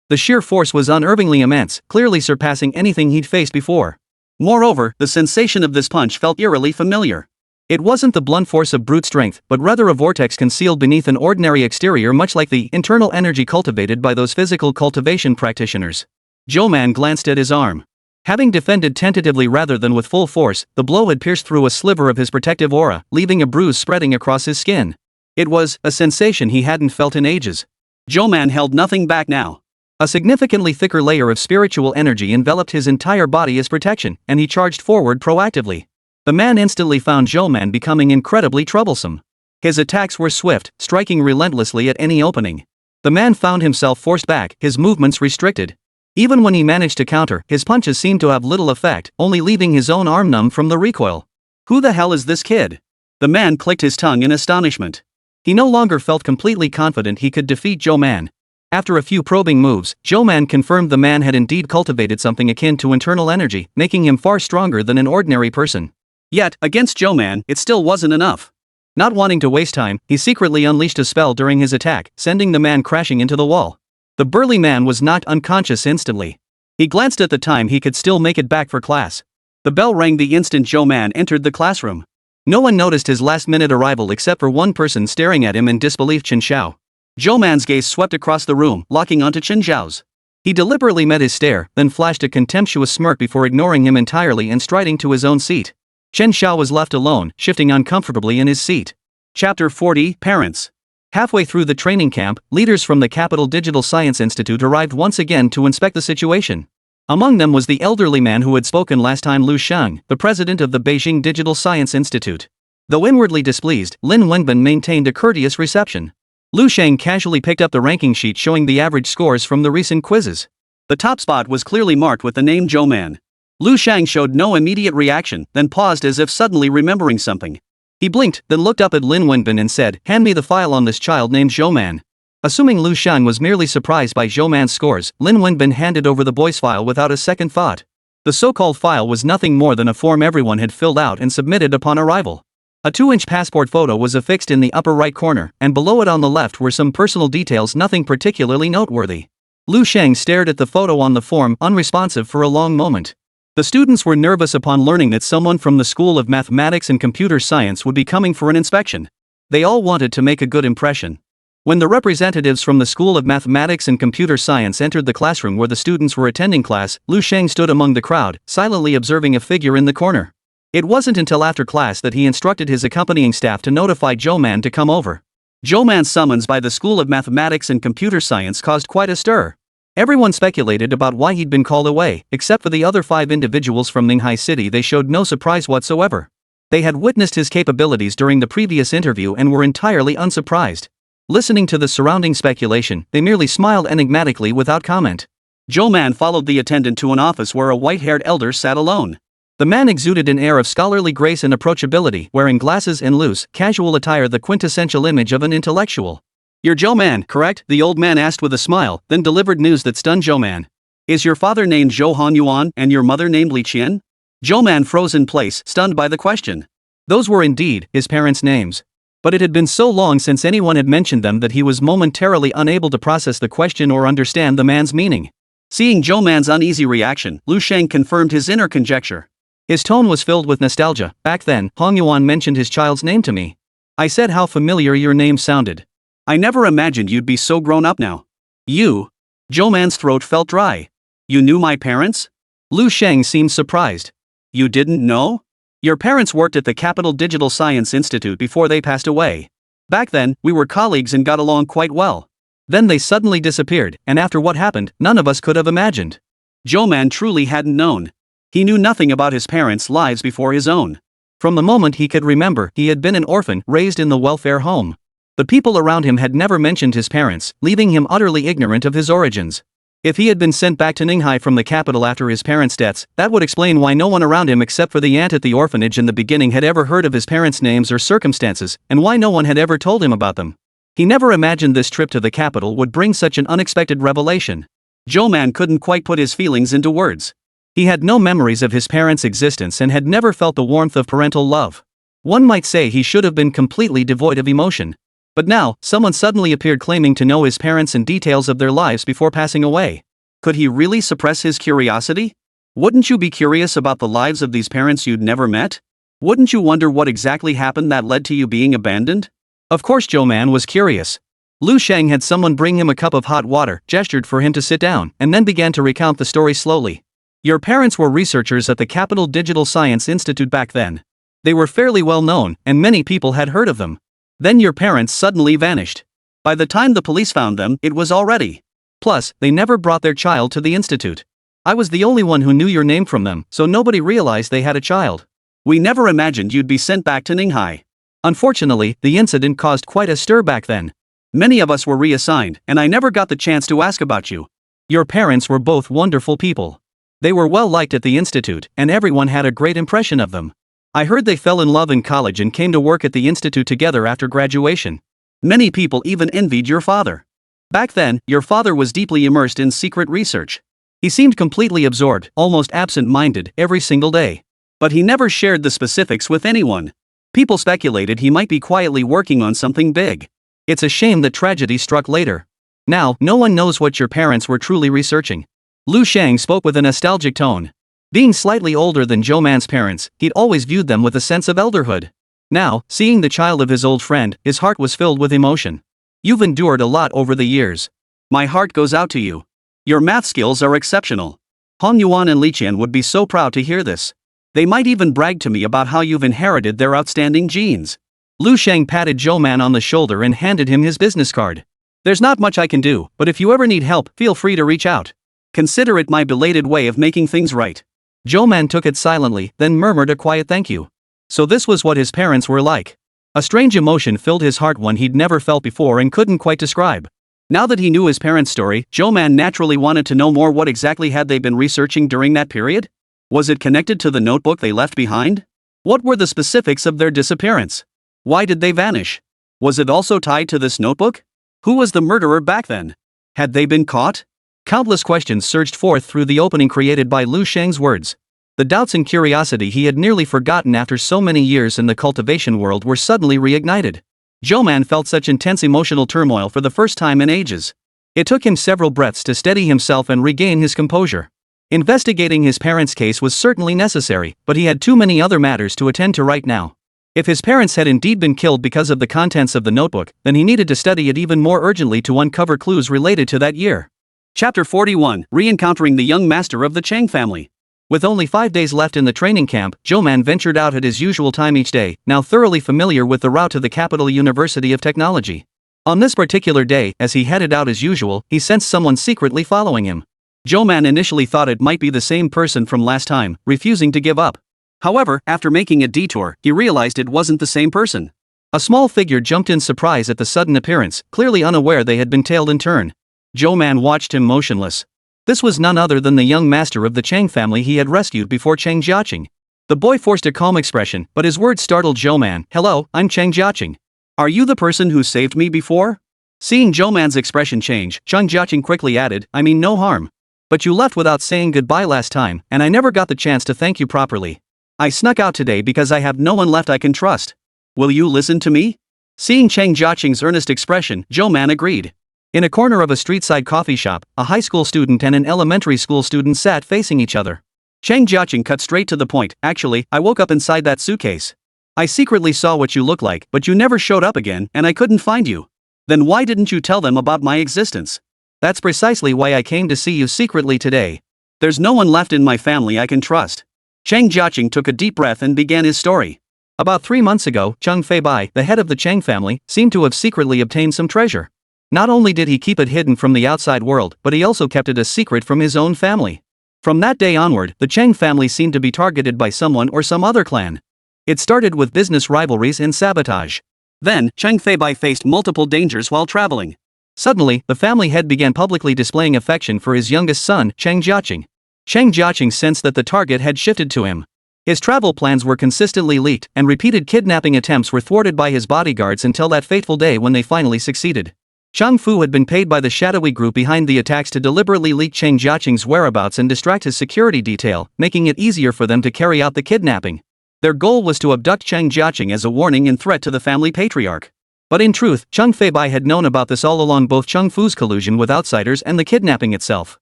The sheer force was unervingly immense, clearly surpassing anything he'd faced before. Moreover, the sensation of this punch felt eerily familiar. It wasn't the blunt force of brute strength, but rather a vortex concealed beneath an ordinary exterior, much like the internal energy cultivated by those physical cultivation practitioners. Zhou Man glanced at his arm. Having defended tentatively rather than with full force, the blow had pierced through a sliver of his protective aura, leaving a bruise spreading across his skin. It was a sensation he hadn't felt in ages. Zhou Man held nothing back now. A significantly thicker layer of spiritual energy enveloped his entire body as protection, and he charged forward proactively. The man instantly found Zhou Man becoming incredibly troublesome. His attacks were swift, striking relentlessly at any opening. The man found himself forced back, his movements restricted. Even when he managed to counter, his punches seemed to have little effect, only leaving his own arm numb from the recoil. Who the hell is this kid? The man clicked his tongue in astonishment. He no longer felt completely confident he could defeat Zhou Man. After a few probing moves, Zhou Man confirmed the man had indeed cultivated something akin to internal energy, making him far stronger than an ordinary person. Yet, against Zhou Man, it still wasn't enough. Not wanting to waste time, he secretly unleashed a spell during his attack, sending the man crashing into the wall. The burly man was knocked unconscious instantly. He glanced at the time he could still make it back for class. The bell rang the instant Zhou Man entered the classroom. No one noticed his last-minute arrival except for one person staring at him in disbelief: Chen Xiao. Zhou Man's gaze swept across the room, locking onto Chen Xiao's. He deliberately met his stare, then flashed a contemptuous smirk before ignoring him entirely and striding to his own seat. Chen Xiao was left alone, shifting uncomfortably in his seat. Chapter 40, Parents. Halfway through the training camp, leaders from the Capital Digital Science Institute arrived once again to inspect the situation. Among them was the elderly man who had spoken last time, Lu Sheng, the president of the Beijing Digital Science Institute. Though inwardly displeased, Lin Wenbin maintained a courteous reception. Lu Sheng casually picked up the ranking sheet showing the average scores from the recent quizzes. The top spot was clearly marked with the name Zhou Man. Lu Sheng showed no immediate reaction, then paused as if suddenly remembering something. He blinked, then looked up at Lin Wenbin and said, "Hand me the file on this child named Zhou Man." Assuming Lu Sheng was merely surprised by Zhou Man's scores, Lin Wenbin handed over the boy's file without a second thought. The so-called file was nothing more than a form everyone had filled out and submitted upon arrival. A 2-inch passport photo was affixed in the upper right corner, and below it on the left were some personal details, nothing particularly noteworthy. Lu Sheng stared at the photo on the form, unresponsive for a long moment. The students were nervous upon learning that someone from the School of Mathematics and Computer Science would be coming for an inspection. They all wanted to make a good impression. When the representatives from the School of Mathematics and Computer Science entered the classroom where the students were attending class, Lu Sheng stood among the crowd, silently observing a figure in the corner. It wasn't until after class that he instructed his accompanying staff to notify Zhou Man to come over. Zhou Man's summons by the School of Mathematics and Computer Science caused quite a stir. Everyone speculated about why he'd been called away, except for the other 5 individuals from Ninghai City. They showed no surprise whatsoever. They had witnessed his capabilities during the previous interview and were entirely unsurprised. Listening to the surrounding speculation, they merely smiled enigmatically without comment. Zhou Man followed the attendant to an office where a white-haired elder sat alone. The man exuded an air of scholarly grace and approachability, wearing glasses and loose, casual attire, the quintessential image of an intellectual. "You're Zhou Man, correct?" the old man asked with a smile, then delivered news that stunned Zhou Man. "Is your father named Zhou Hanyuan and your mother named Li Qian?" Zhou Man froze in place, stunned by the question. Those were indeed his parents' names. But it had been so long since anyone had mentioned them that he was momentarily unable to process the question or understand the man's meaning. Seeing Zhou Man's uneasy reaction, Lu Sheng confirmed his inner conjecture. His tone was filled with nostalgia. "Back then, Hongyuan mentioned his child's name to me. I said how familiar your name sounded. I never imagined you'd be so grown up now." You?" Zhou Man's throat felt dry. You knew my parents? Lu Sheng seemed surprised. You didn't know? Your parents worked at the Capital Digital Science Institute before they passed away. Back then, we were colleagues and got along quite well. Then they suddenly disappeared, and after what happened, none of us could have imagined. Zhou Man truly hadn't known. He knew nothing about his parents' lives before his own. From the moment he could remember, he had been an orphan raised in the welfare home. The people around him had never mentioned his parents, leaving him utterly ignorant of his origins. If he had been sent back to Ninghai from the capital after his parents' deaths, that would explain why no one around him except for the aunt at the orphanage in the beginning had ever heard of his parents' names or circumstances, and why no one had ever told him about them. He never imagined this trip to the capital would bring such an unexpected revelation. Zhou Man couldn't quite put his feelings into words. He had no memories of his parents' existence and had never felt the warmth of parental love. One might say he should have been completely devoid of emotion. But now, someone suddenly appeared claiming to know his parents and details of their lives before passing away. Could he really suppress his curiosity? Wouldn't you be curious about the lives of these parents you'd never met? Wouldn't you wonder what exactly happened that led to you being abandoned? Of course Zhou Man was curious. Lu Sheng had someone bring him a cup of hot water, gestured for him to sit down, and then began to recount the story slowly. Your parents were researchers at the Capital Digital Science Institute back then. They were fairly well known, and many people had heard of them. Then your parents suddenly vanished. By the time the police found them, it was already. Plus, they never brought their child to the institute. I was the only one who knew your name from them, so nobody realized they had a child. We never imagined you'd be sent back to Ninghai. Unfortunately, the incident caused quite a stir back then. Many of us were reassigned, and I never got the chance to ask about you. Your parents were both wonderful people. They were well liked at the institute, and everyone had a great impression of them. I heard they fell in love in college and came to work at the institute together after graduation. Many people even envied your father. Back then, your father was deeply immersed in secret research. He seemed completely absorbed, almost absent-minded, every single day. But he never shared the specifics with anyone. People speculated he might be quietly working on something big. It's a shame that tragedy struck later. Now, no one knows what your parents were truly researching. Lu Sheng spoke with a nostalgic tone. Being slightly older than Zhou Man's parents, he'd always viewed them with a sense of elderhood. Now, seeing the child of his old friend, his heart was filled with emotion. You've endured a lot over the years. My heart goes out to you. Your math skills are exceptional. Han Yuan and Li Qian would be so proud to hear this. They might even brag to me about how you've inherited their outstanding genes. Lu Sheng patted Zhou Man on the shoulder and handed him his business card. There's not much I can do, but if you ever need help, feel free to reach out. Consider it my belated way of making things right. Zhou Man took it silently, then murmured a quiet thank you. So this was what his parents were like. A strange emotion filled his heart, one he'd never felt before and couldn't quite describe. Now that he knew his parents' story, Zhou Man naturally wanted to know more. What exactly had they been researching during that period? Was it connected to the notebook they left behind? What were the specifics of their disappearance? Why did they vanish? Was it also tied to this notebook? Who was the murderer back then? Had they been caught? Countless questions surged forth through the opening created by Lu Sheng's words. The doubts and curiosity he had nearly forgotten after so many years in the cultivation world were suddenly reignited. Zhou Man felt such intense emotional turmoil for the first time in ages. It took him several breaths to steady himself and regain his composure. Investigating his parents' case was certainly necessary, but he had too many other matters to attend to right now. If his parents had indeed been killed because of the contents of the notebook, then he needed to study it even more urgently to uncover clues related to that year. Chapter 41, Re-encountering the young master of the Chang family. With only 5 days left in the training camp, Zhou Man ventured out at his usual time each day, now thoroughly familiar with the route to the Capital University of Technology. On this particular day, as he headed out as usual, he sensed someone secretly following him. Zhou Man initially thought it might be the same person from last time, refusing to give up. However, after making a detour, he realized it wasn't the same person. A small figure jumped in surprise at the sudden appearance, clearly unaware they had been tailed in turn. Zhou Man watched him motionless. This was none other than the young master of the Chang family he had rescued before Chang Jiaqing. The boy forced a calm expression, but his words startled Zhou Man. Hello, I'm Chang Jiaqing. Are you the person who saved me before? Seeing Zhou Man's expression change, Chang Jiaqing quickly added, I mean no harm. But you left without saying goodbye last time, and I never got the chance to thank you properly. I snuck out today because I have no one left I can trust. Will you listen to me? Seeing Chang Jiaqing's earnest expression, Zhou Man agreed. In a corner of a street-side coffee shop, a high school student and an elementary school student sat facing each other. Chang Jiaqing cut straight to the point. Actually, I woke up inside that suitcase. I secretly saw what you look like, but you never showed up again, and I couldn't find you. Then why didn't you tell them about my existence? That's precisely why I came to see you secretly today. There's no one left in my family I can trust. Chang Jiaqing took a deep breath and began his story. About 3 months ago, Cheng Feibai, the head of the Chang family, seemed to have secretly obtained some treasure. Not only did he keep it hidden from the outside world, but he also kept it a secret from his own family. From that day onward, the Chang family seemed to be targeted by someone or some other clan. It started with business rivalries and sabotage. Then, Cheng Feibai faced multiple dangers while traveling. Suddenly, the family head began publicly displaying affection for his youngest son, Cheng Jiaqing. Cheng Jiaqing sensed that the target had shifted to him. His travel plans were consistently leaked, and repeated kidnapping attempts were thwarted by his bodyguards until that fateful day when they finally succeeded. Chang Fu had been paid by the shadowy group behind the attacks to deliberately leak Cheng Jiaqing's whereabouts and distract his security detail, making it easier for them to carry out the kidnapping. Their goal was to abduct Cheng Jiaqing as a warning and threat to the family patriarch. But in truth, Cheng Feibai had known about this all along, both Cheng Fu's collusion with outsiders and the kidnapping itself.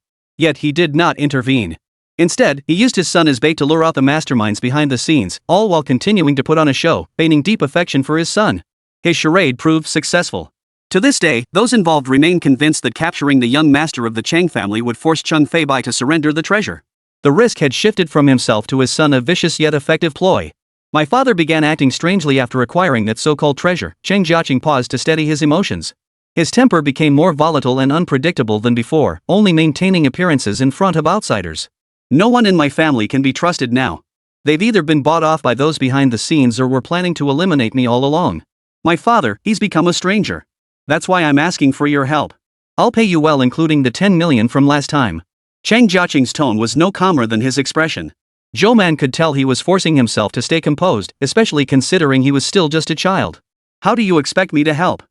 Yet he did not intervene. Instead, he used his son as bait to lure out the masterminds behind the scenes, all while continuing to put on a show, feigning deep affection for his son. His charade proved successful. To this day, those involved remain convinced that capturing the young master of the Chang family would force Cheng Feibai to surrender the treasure. The risk had shifted from himself to his son, a vicious yet effective ploy. My father began acting strangely after acquiring that so-called treasure. Cheng Jiaqing paused to steady his emotions. His temper became more volatile and unpredictable than before, only maintaining appearances in front of outsiders. No one in my family can be trusted now. They've either been bought off by those behind the scenes or were planning to eliminate me all along. My father, he's become a stranger. That's why I'm asking for your help. I'll pay you well, including the 10 million from last time. Cheng Jiaqing's tone was no calmer than his expression. Zhou Man could tell he was forcing himself to stay composed, especially considering he was still just a child. How do you expect me to help?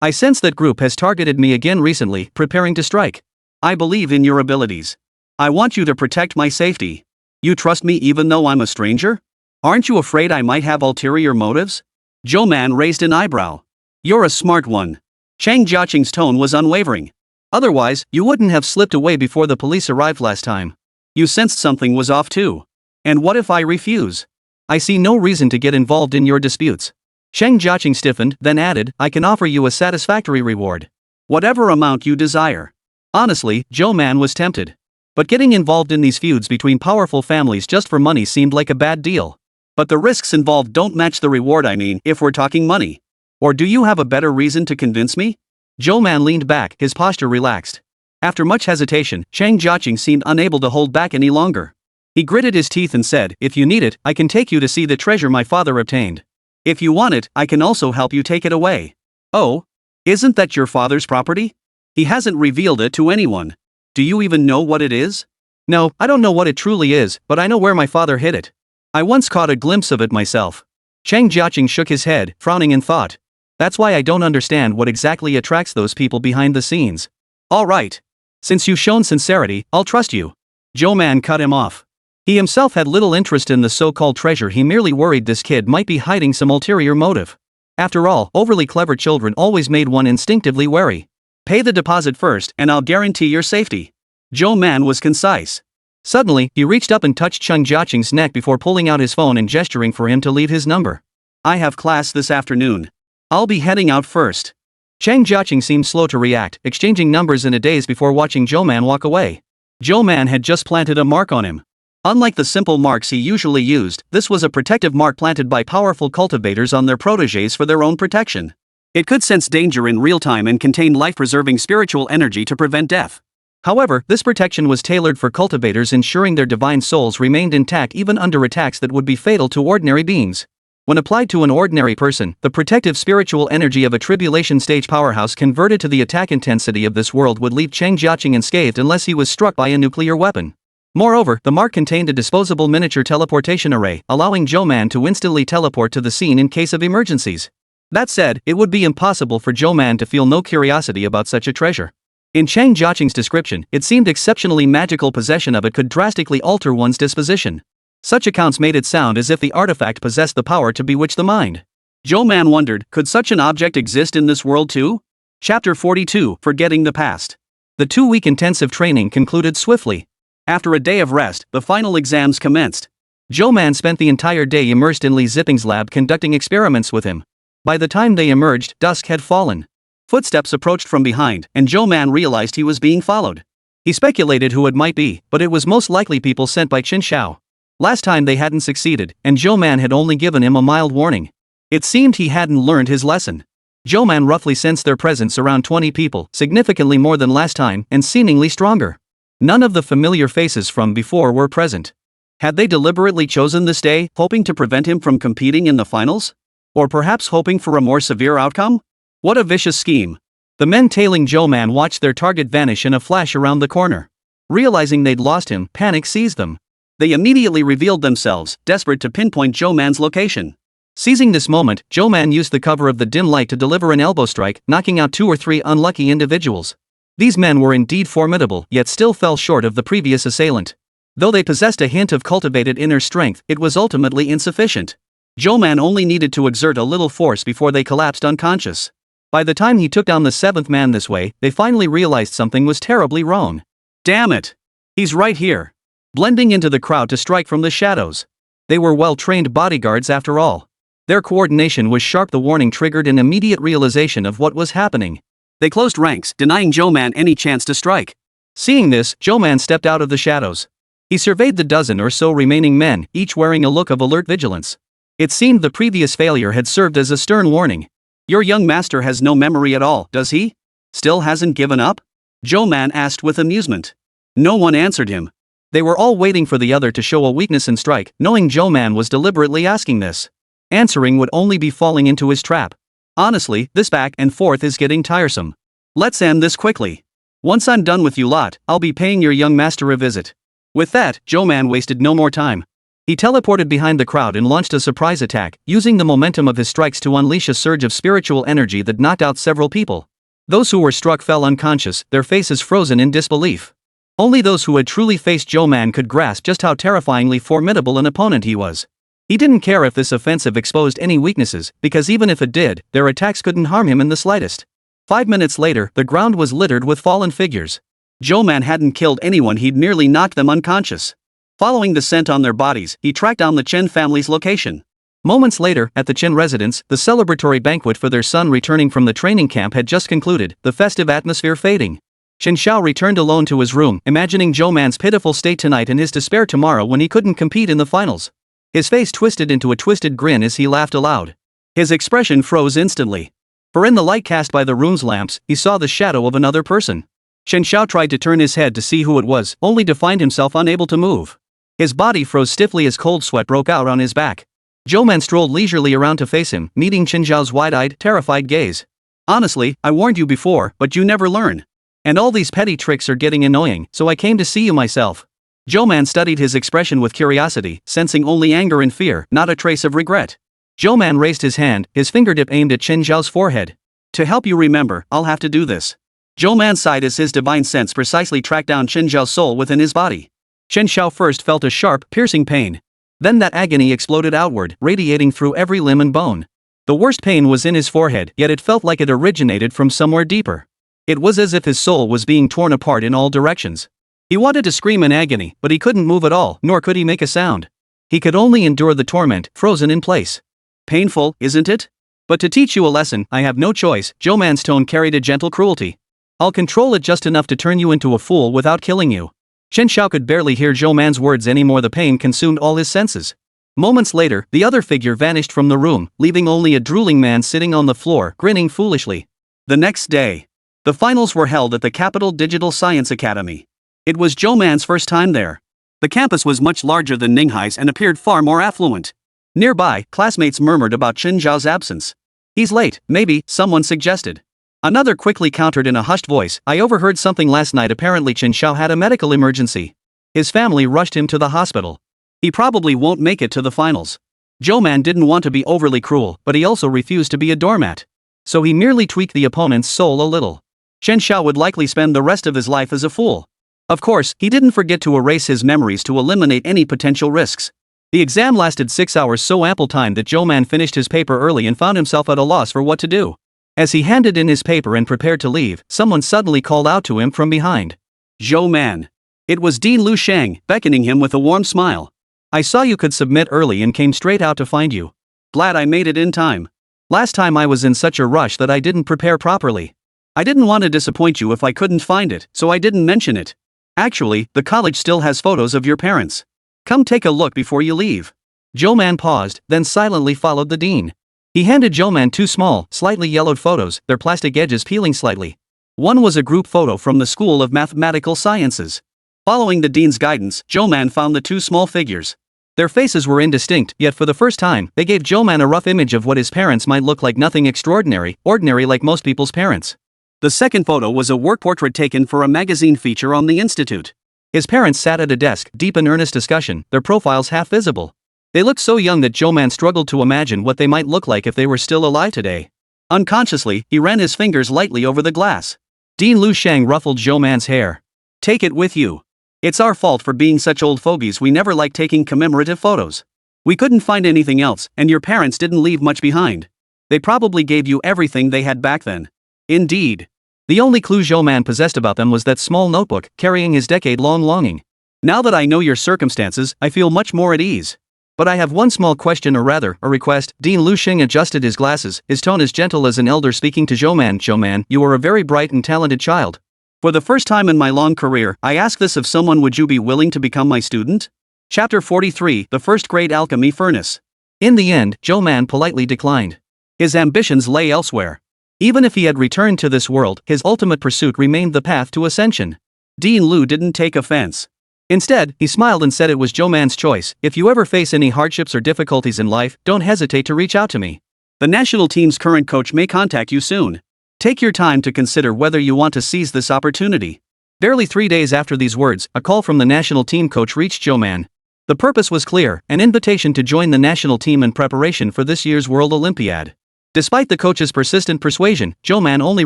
I sense that group has targeted me again recently, preparing to strike. I believe in your abilities. I want you to protect my safety. You trust me even though I'm a stranger? Aren't you afraid I might have ulterior motives? Zhou Man raised an eyebrow. You're a smart one. Cheng Jiaqing's tone was unwavering. Otherwise, you wouldn't have slipped away before the police arrived last time. You sensed something was off too. And what if I refuse? I see no reason to get involved in your disputes. Cheng Jiaqing stiffened, then added, I can offer you a satisfactory reward. Whatever amount you desire. Honestly, Zhou Man was tempted. But getting involved in these feuds between powerful families just for money seemed like a bad deal. But the risks involved don't match the reward, if we're talking money. Or do you have a better reason to convince me? Zhou Man leaned back, his posture relaxed. After much hesitation, Cheng Jiaqing seemed unable to hold back any longer. He gritted his teeth and said, if you need it, I can take you to see the treasure my father obtained. If you want it, I can also help you take it away. Oh? Isn't that your father's property? He hasn't revealed it to anyone. Do you even know what it is? No, I don't know what it truly is, but I know where my father hid it. I once caught a glimpse of it myself. Cheng Jiaqing shook his head, frowning in thought. That's why I don't understand what exactly attracts those people behind the scenes. All right. Since you've shown sincerity, I'll trust you. Zhou Man cut him off. He himself had little interest in the so-called treasure. He merely worried this kid might be hiding some ulterior motive. After all, overly clever children always made one instinctively wary. Pay the deposit first, and I'll guarantee your safety. Zhou Man was concise. Suddenly, he reached up and touched Cheng Jiaqing's neck before pulling out his phone and gesturing for him to leave his number. I have class this afternoon. I'll be heading out first. Cheng Jiaqing seemed slow to react, exchanging numbers in a daze before watching Zhou Man walk away. Zhou Man had just planted a mark on him. Unlike the simple marks he usually used, this was a protective mark planted by powerful cultivators on their protégés for their own protection. It could sense danger in real time and contained life-preserving spiritual energy to prevent death. However, this protection was tailored for cultivators, ensuring their divine souls remained intact even under attacks that would be fatal to ordinary beings. When applied to an ordinary person, the protective spiritual energy of a Tribulation Stage powerhouse converted to the attack intensity of this world would leave Cheng Jiaqing unscathed unless he was struck by a nuclear weapon. Moreover, the mark contained a disposable miniature teleportation array, allowing Zhou Man to instantly teleport to the scene in case of emergencies. That said, it would be impossible for Zhou Man to feel no curiosity about such a treasure. In Cheng Jiaqing's description, it seemed exceptionally magical. Possession of it could drastically alter one's disposition. Such accounts made it sound as if the artifact possessed the power to bewitch the mind. Zhou Man wondered, could such an object exist in this world too? Chapter 42, Forgetting the Past. The 2-week intensive training concluded swiftly. After a day of rest, the final exams commenced. Zhou Man spent the entire day immersed in Li Ziping's lab conducting experiments with him. By the time they emerged, dusk had fallen. Footsteps approached from behind, and Zhou Man realized he was being followed. He speculated who it might be, but it was most likely people sent by Qin Xiao. Last time they hadn't succeeded, and Zhou Man had only given him a mild warning. It seemed he hadn't learned his lesson. Zhou Man roughly sensed their presence around 20 people, significantly more than last time, and seemingly stronger. None of the familiar faces from before were present. Had they deliberately chosen this day, hoping to prevent him from competing in the finals? Or perhaps hoping for a more severe outcome? What a vicious scheme. The men tailing Zhou Man watched their target vanish in a flash around the corner. Realizing they'd lost him, panic seized them. They immediately revealed themselves, desperate to pinpoint Zhou Man's location. Seizing this moment, Zhou Man used the cover of the dim light to deliver an elbow strike, knocking out 2 or 3 unlucky individuals. These men were indeed formidable, yet still fell short of the previous assailant. Though they possessed a hint of cultivated inner strength, it was ultimately insufficient. Zhou Man only needed to exert a little force before they collapsed unconscious. By the time he took down the 7th man this way, they finally realized something was terribly wrong. Damn it! He's right here. Blending into the crowd to strike from the shadows. They were well-trained bodyguards after all. Their coordination was sharp. The warning triggered an immediate realization of what was happening. They closed ranks, denying Zhou Man any chance to strike. Seeing this, Zhou Man stepped out of the shadows. He surveyed the dozen or so remaining men, each wearing a look of alert vigilance. It seemed the previous failure had served as a stern warning. Your young master has no memory at all, does he? Still hasn't given up? Zhou Man asked with amusement. No one answered him. They were all waiting for the other to show a weakness and strike, knowing Zhou Man was deliberately asking this. Answering would only be falling into his trap. Honestly, this back and forth is getting tiresome. Let's end this quickly. Once I'm done with you lot, I'll be paying your young master a visit. With that, Zhou Man wasted no more time. He teleported behind the crowd and launched a surprise attack, using the momentum of his strikes to unleash a surge of spiritual energy that knocked out several people. Those who were struck fell unconscious, their faces frozen in disbelief. Only those who had truly faced Zhou Man could grasp just how terrifyingly formidable an opponent he was. He didn't care if this offensive exposed any weaknesses, because even if it did, their attacks couldn't harm him in the slightest. 5 minutes later, the ground was littered with fallen figures. Zhou Man hadn't killed anyone, he'd merely knocked them unconscious. Following the scent on their bodies, he tracked down the Chen family's location. Moments later, at the Chen residence, the celebratory banquet for their son returning from the training camp had just concluded, the festive atmosphere fading. Qin Xiao returned alone to his room, imagining Zhou Man's pitiful state tonight and his despair tomorrow when he couldn't compete in the finals. His face twisted into a twisted grin as he laughed aloud. His expression froze instantly. For in the light cast by the room's lamps, he saw the shadow of another person. Qin Xiao tried to turn his head to see who it was, only to find himself unable to move. His body froze stiffly as cold sweat broke out on his back. Zhou Man strolled leisurely around to face him, meeting Qin Xiao's wide-eyed, terrified gaze. Honestly, I warned you before, but you never learn. And all these petty tricks are getting annoying, so I came to see you myself. Zhou Man studied his expression with curiosity, sensing only anger and fear, not a trace of regret. Zhou Man raised his hand, his fingertip aimed at Qin Xiao's forehead. To help you remember, I'll have to do this. Zhou Man sighed as his divine sense precisely tracked down Qin Xiao's soul within his body. Qin Xiao first felt a sharp, piercing pain. Then that agony exploded outward, radiating through every limb and bone. The worst pain was in his forehead, yet it felt like it originated from somewhere deeper. It was as if his soul was being torn apart in all directions. He wanted to scream in agony, but he couldn't move at all, nor could he make a sound. He could only endure the torment, frozen in place. Painful, isn't it? But to teach you a lesson, I have no choice. Zhou Man's tone carried a gentle cruelty. I'll control it just enough to turn you into a fool without killing you. Qin Xiao could barely hear Zhou Man's words anymore. The pain consumed all his senses. Moments later, the other figure vanished from the room, leaving only a drooling man sitting on the floor, grinning foolishly. The next day, the finals were held at the Capital Digital Science Academy. It was Zhou Man's first time there. The campus was much larger than Ninghai's and appeared far more affluent. Nearby, classmates murmured about Qin Xiao's absence. He's late, maybe, someone suggested. Another quickly countered in a hushed voice, I overheard something last night. Apparently Qin Xiao had a medical emergency. His family rushed him to the hospital. He probably won't make it to the finals. Zhou Man didn't want to be overly cruel, but he also refused to be a doormat. So he merely tweaked the opponent's soul a little. Qin Xiao would likely spend the rest of his life as a fool. Of course, he didn't forget to erase his memories to eliminate any potential risks. The exam lasted 6 hours, so ample time that Zhou Man finished his paper early and found himself at a loss for what to do. As he handed in his paper and prepared to leave, someone suddenly called out to him from behind. Zhou Man. It was Dean Lu Sheng, beckoning him with a warm smile. I saw you could submit early and came straight out to find you. Glad I made it in time. Last time I was in such a rush that I didn't prepare properly. I didn't want to disappoint you if I couldn't find it, so I didn't mention it. Actually, the college still has photos of your parents. Come take a look before you leave. Zhou Man paused, then silently followed the dean. He handed Zhou Man two small, slightly yellowed photos, their plastic edges peeling slightly. One was a group photo from the School of Mathematical Sciences. Following the dean's guidance, Zhou Man found the two small figures. Their faces were indistinct, yet for the first time, they gave Zhou Man a rough image of what his parents might look like. Nothing extraordinary, ordinary like most people's parents. The second photo was a work portrait taken for a magazine feature on the institute. His parents sat at a desk, deep in earnest discussion, their profiles half visible. They looked so young that Zhou Man struggled to imagine what they might look like if they were still alive today. Unconsciously, he ran his fingers lightly over the glass. Dean Lu Shang ruffled Zhou Man's hair. Take it with you. It's our fault for being such old fogies. We never liked taking commemorative photos. We couldn't find anything else, and your parents didn't leave much behind. They probably gave you everything they had back then. Indeed. The only clue Zhou Man possessed about them was that small notebook, carrying his decade-long longing. Now that I know your circumstances, I feel much more at ease. But I have one small question, or rather, a request. Dean Lu Sheng adjusted his glasses, his tone as gentle as an elder speaking to Zhou Man. Zhou Man, you are a very bright and talented child. For the first time in my long career, I ask this of someone: would you be willing to become my student? Chapter 43, The First Grade Alchemy Furnace. In the end, Zhou Man politely declined. His ambitions lay elsewhere. Even if he had returned to this world, his ultimate pursuit remained the path to ascension. Dean Lu didn't take offense. Instead, he smiled and said it was Zhou Man's choice. If you ever face any hardships or difficulties in life, don't hesitate to reach out to me. The national team's current coach may contact you soon. Take your time to consider whether you want to seize this opportunity. Barely 3 days after these words, a call from the national team coach reached Zhou Man. The purpose was clear, an invitation to join the national team in preparation for this year's World Olympiad. Despite the coach's persistent persuasion, Zhou Man only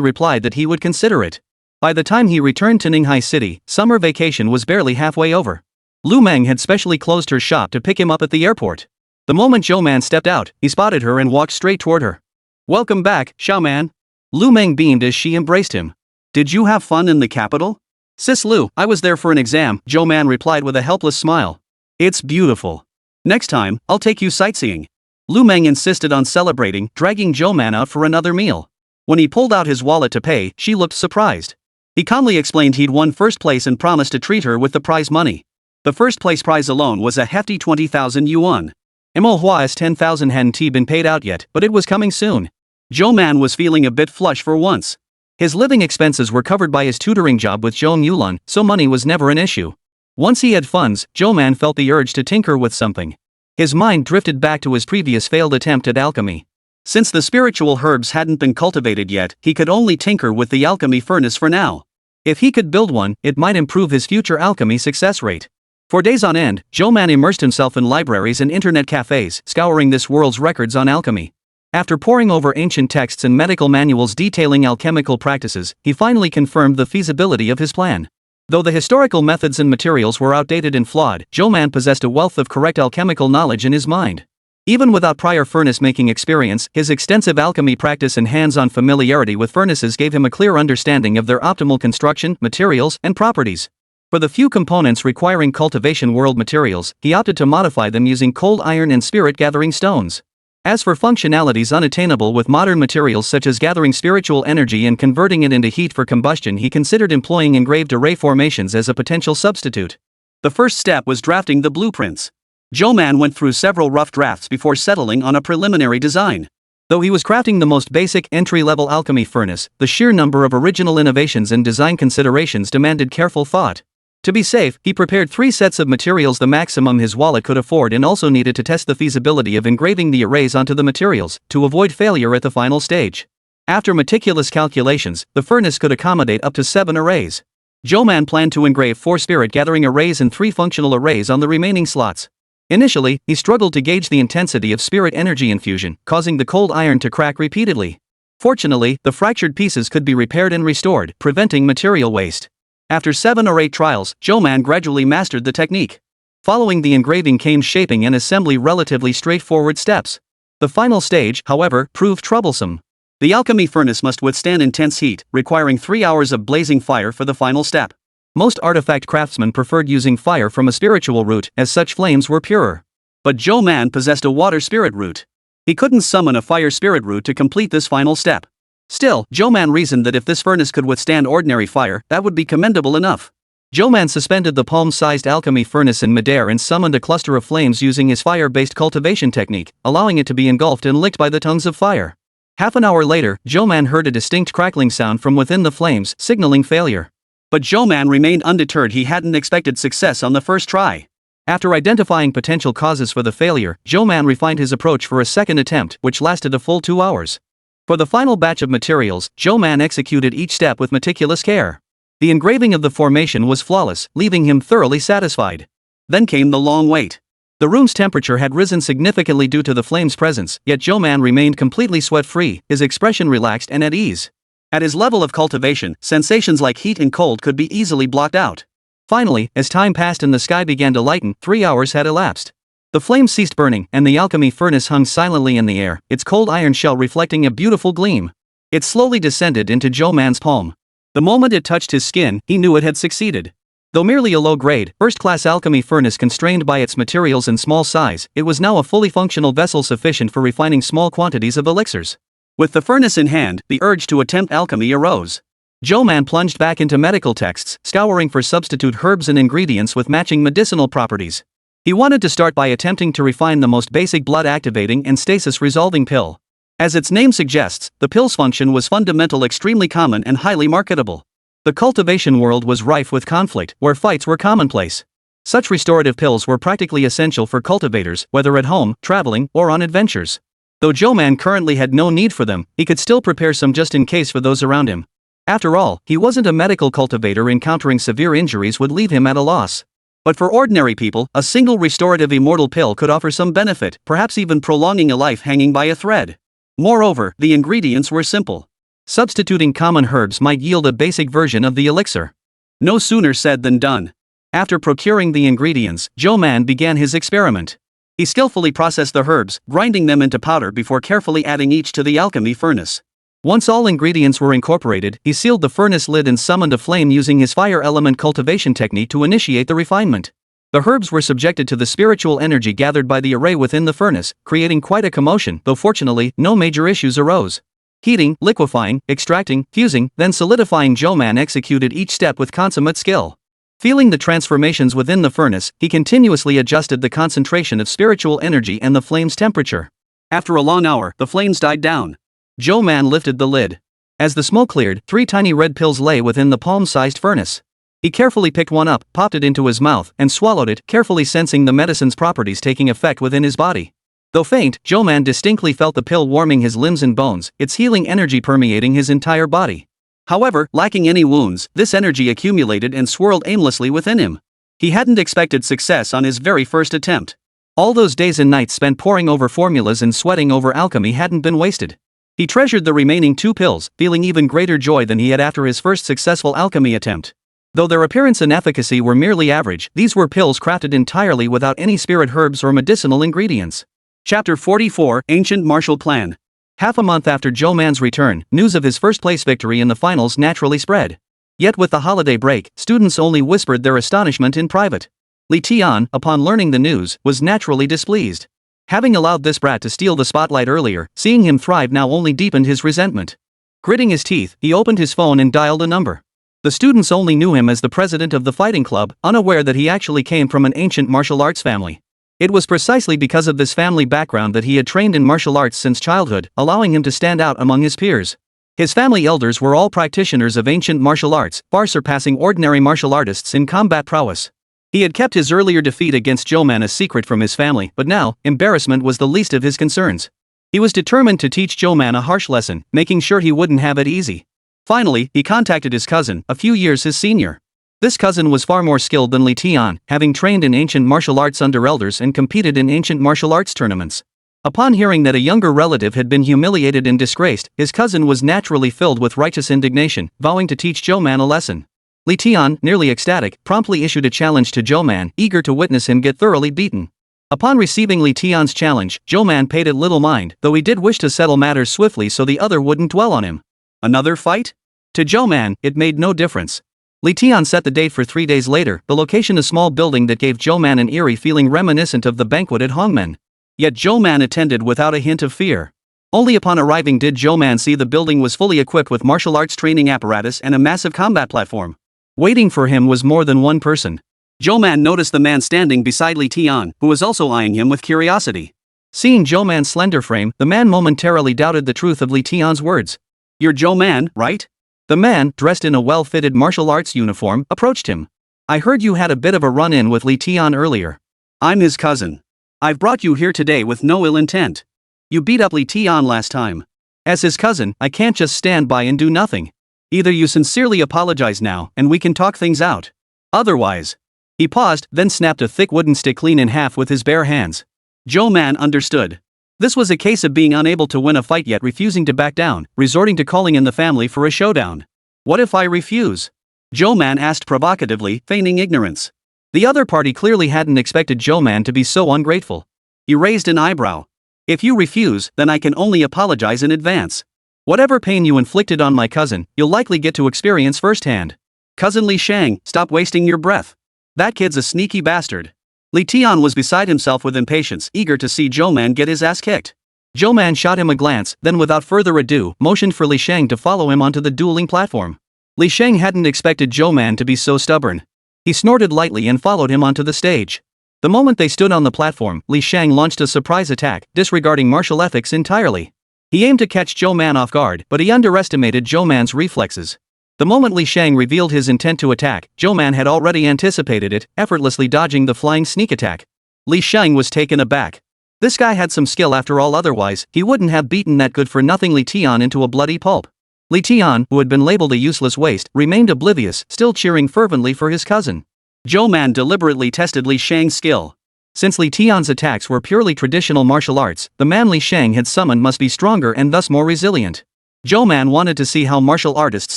replied that he would consider it. By the time he returned to Ninghai City, summer vacation was barely halfway over. Lu Meng had specially closed her shop to pick him up at the airport. The moment Zhou Man stepped out, he spotted her and walked straight toward her. Welcome back, Xiao Man. Lu Meng beamed as she embraced him. Did you have fun in the capital? Sis Lu, I was there for an exam, Zhou Man replied with a helpless smile. It's beautiful. Next time, I'll take you sightseeing. Lu Meng insisted on celebrating, dragging Zhou Man out for another meal. When he pulled out his wallet to pay, she looked surprised. He calmly explained he'd won first place and promised to treat her with the prize money. The first place prize alone was a hefty 20,000 yuan. Manhwa's 10,000 hadn't been paid out yet, but it was coming soon. Zhou Man was feeling a bit flush for once. His living expenses were covered by his tutoring job with Zhou Mulan, so money was never an issue. Once he had funds, Zhou Man felt the urge to tinker with something. His mind drifted back to his previous failed attempt at alchemy. Since the spiritual herbs hadn't been cultivated yet, he could only tinker with the alchemy furnace for now. If he could build one, it might improve his future alchemy success rate. For days on end, Zhou Man immersed himself in libraries and internet cafes, scouring this world's records on alchemy. After poring over ancient texts and medical manuals detailing alchemical practices, he finally confirmed the feasibility of his plan. Though the historical methods and materials were outdated and flawed, Zhou Man possessed a wealth of correct alchemical knowledge in his mind. Even without prior furnace-making experience, his extensive alchemy practice and hands-on familiarity with furnaces gave him a clear understanding of their optimal construction, materials, and properties. For the few components requiring cultivation world materials, he opted to modify them using cold iron and spirit-gathering stones. As for functionalities unattainable with modern materials such as gathering spiritual energy and converting it into heat for combustion, he considered employing engraved array formations as a potential substitute. The first step was drafting the blueprints. Zhou Man went through several rough drafts before settling on a preliminary design. Though he was crafting the most basic entry-level alchemy furnace, the sheer number of original innovations and design considerations demanded careful thought. To be safe, he prepared 3 sets of materials, the maximum his wallet could afford, and also needed to test the feasibility of engraving the arrays onto the materials, to avoid failure at the final stage. After meticulous calculations, the furnace could accommodate up to 7 arrays. Zhou Man planned to engrave 4 spirit-gathering arrays and 3 functional arrays on the remaining slots. Initially, he struggled to gauge the intensity of spirit energy infusion, causing the cold iron to crack repeatedly. Fortunately, the fractured pieces could be repaired and restored, preventing material waste. After 7 or 8 trials, Zhou Man gradually mastered the technique. Following the engraving came shaping and assembly, relatively straightforward steps. The final stage, however, proved troublesome. The alchemy furnace must withstand intense heat, requiring 3 hours of blazing fire for the final step. Most artifact craftsmen preferred using fire from a spiritual root, as such flames were purer. But Zhou Man possessed a water spirit root. He couldn't summon a fire spirit root to complete this final step. Still, Zhou Man reasoned that if this furnace could withstand ordinary fire, that would be commendable enough. Zhou Man suspended the palm-sized alchemy furnace in midair and summoned a cluster of flames using his fire-based cultivation technique, allowing it to be engulfed and licked by the tongues of fire. Half an hour later, Zhou Man heard a distinct crackling sound from within the flames, signaling failure. But Zhou Man remained undeterred. He hadn't expected success on the first try. After identifying potential causes for the failure, Zhou Man refined his approach for a second attempt, which lasted a full 2 hours. For the final batch of materials, Zhou Man executed each step with meticulous care. The engraving of the formation was flawless, leaving him thoroughly satisfied. Then came the long wait. The room's temperature had risen significantly due to the flame's presence, yet Zhou Man remained completely sweat-free, his expression relaxed and at ease. At his level of cultivation, sensations like heat and cold could be easily blocked out. Finally, as time passed and the sky began to lighten, 3 hours had elapsed. The flame ceased burning, and the alchemy furnace hung silently in the air, its cold iron shell reflecting a beautiful gleam. It slowly descended into Zhou Man's palm. The moment it touched his skin, he knew it had succeeded. Though merely a low-grade, first-class alchemy furnace constrained by its materials and small size, it was now a fully functional vessel sufficient for refining small quantities of elixirs. With the furnace in hand, the urge to attempt alchemy arose. Zhou Man plunged back into medical texts, scouring for substitute herbs and ingredients with matching medicinal properties. He wanted to start by attempting to refine the most basic blood-activating and stasis-resolving pill. As its name suggests, the pill's function was fundamental, extremely common and highly marketable. The cultivation world was rife with conflict, where fights were commonplace. Such restorative pills were practically essential for cultivators, whether at home, traveling, or on adventures. Though Zhou Man currently had no need for them, he could still prepare some just in case for those around him. After all, he wasn't a medical cultivator. Encountering severe injuries would leave him at a loss. But for ordinary people, a single restorative immortal pill could offer some benefit, perhaps even prolonging a life hanging by a thread. Moreover, the ingredients were simple. Substituting common herbs might yield a basic version of the elixir. No sooner said than done. After procuring the ingredients, Zhou Man began his experiment. He skillfully processed the herbs, grinding them into powder before carefully adding each to the alchemy furnace. Once all ingredients were incorporated, he sealed the furnace lid and summoned a flame using his fire element cultivation technique to initiate the refinement. The herbs were subjected to the spiritual energy gathered by the array within the furnace, creating quite a commotion, though fortunately, no major issues arose. Heating, liquefying, extracting, fusing, then solidifying, Zhou Man executed each step with consummate skill. Feeling the transformations within the furnace, he continuously adjusted the concentration of spiritual energy and the flame's temperature. After a long hour, the flames died down. Zhou Man lifted the lid. As the smoke cleared, 3 tiny red pills lay within the palm-sized furnace. He carefully picked one up, popped it into his mouth, and swallowed it, carefully sensing the medicine's properties taking effect within his body. Though faint, Zhou Man distinctly felt the pill warming his limbs and bones, its healing energy permeating his entire body. However, lacking any wounds, this energy accumulated and swirled aimlessly within him. He hadn't expected success on his very first attempt. All those days and nights spent poring over formulas and sweating over alchemy hadn't been wasted. He treasured the remaining 2 pills, feeling even greater joy than he had after his first successful alchemy attempt. Though their appearance and efficacy were merely average, these were pills crafted entirely without any spirit herbs or medicinal ingredients. Chapter 44, Ancient Martial Plan. Half a month after Zhou Man's return, news of his first-place victory in the finals naturally spread. Yet with the holiday break, students only whispered their astonishment in private. Li Tian, upon learning the news, was naturally displeased. Having allowed this brat to steal the spotlight earlier, seeing him thrive now only deepened his resentment. Gritting his teeth, he opened his phone and dialed a number. The students only knew him as the president of the fighting club, unaware that he actually came from an ancient martial arts family. It was precisely because of this family background that he had trained in martial arts since childhood, allowing him to stand out among his peers. His family elders were all practitioners of ancient martial arts, far surpassing ordinary martial artists in combat prowess. He had kept his earlier defeat against Zhou Man a secret from his family, but now, embarrassment was the least of his concerns. He was determined to teach Zhou Man a harsh lesson, making sure he wouldn't have it easy. Finally, he contacted his cousin, a few years his senior. This cousin was far more skilled than Li Tian, having trained in ancient martial arts under elders and competed in ancient martial arts tournaments. Upon hearing that a younger relative had been humiliated and disgraced, his cousin was naturally filled with righteous indignation, vowing to teach Zhou Man a lesson. Li Tian, nearly ecstatic, promptly issued a challenge to Zhou Man, eager to witness him get thoroughly beaten. Upon receiving Li Tian's challenge, Zhou Man paid it little mind, though he did wish to settle matters swiftly so the other wouldn't dwell on him. Another fight? To Zhou Man, it made no difference. Li Tian set the date for 3 days later, the location a small building that gave Zhou Man an eerie feeling reminiscent of the banquet at Hongmen. Yet Zhou Man attended without a hint of fear. Only upon arriving did Zhou Man see the building was fully equipped with martial arts training apparatus and a massive combat platform. Waiting for him was more than one person. Zhou Man noticed the man standing beside Li Tian, who was also eyeing him with curiosity. Seeing Zhou Man's slender frame, the man momentarily doubted the truth of Li Tian's words. "You're Zhou Man, right?" The man, dressed in a well-fitted martial arts uniform, approached him. "I heard you had a bit of a run-in with Li Tian earlier." "I'm his cousin. I've brought you here today with no ill intent. You beat up Li Tian last time. As his cousin, I can't just stand by and do nothing. Either you sincerely apologize now, and we can talk things out. Otherwise." He paused, then snapped a thick wooden stick clean in half with his bare hands. Zhou Man understood. This was a case of being unable to win a fight yet refusing to back down, resorting to calling in the family for a showdown. "What if I refuse?" Zhou Man asked provocatively, feigning ignorance. The other party clearly hadn't expected Zhou Man to be so ungrateful. He raised an eyebrow. "If you refuse, then I can only apologize in advance. Whatever pain you inflicted on my cousin, you'll likely get to experience firsthand." "Cousin Li Shang, stop wasting your breath. That kid's a sneaky bastard." Li Tian was beside himself with impatience, eager to see Zhou Man get his ass kicked. Zhou Man shot him a glance, then without further ado, motioned for Li Shang to follow him onto the dueling platform. Li Shang hadn't expected Zhou Man to be so stubborn. He snorted lightly and followed him onto the stage. The moment they stood on the platform, Li Shang launched a surprise attack, disregarding martial ethics entirely. He aimed to catch Zhou Man off guard, but he underestimated Zhou Man's reflexes. The moment Li Shang revealed his intent to attack, Zhou Man had already anticipated it, effortlessly dodging the flying sneak attack. Li Shang was taken aback. This guy had some skill after all, otherwise, he wouldn't have beaten that good-for-nothing Li Tian into a bloody pulp. Li Tian, who had been labeled a useless waste, remained oblivious, still cheering fervently for his cousin. Zhou Man deliberately tested Li Shang's skill. Since Li Tian's attacks were purely traditional martial arts, the man Li Shang had summoned must be stronger and thus more resilient. Zhou Man wanted to see how martial artists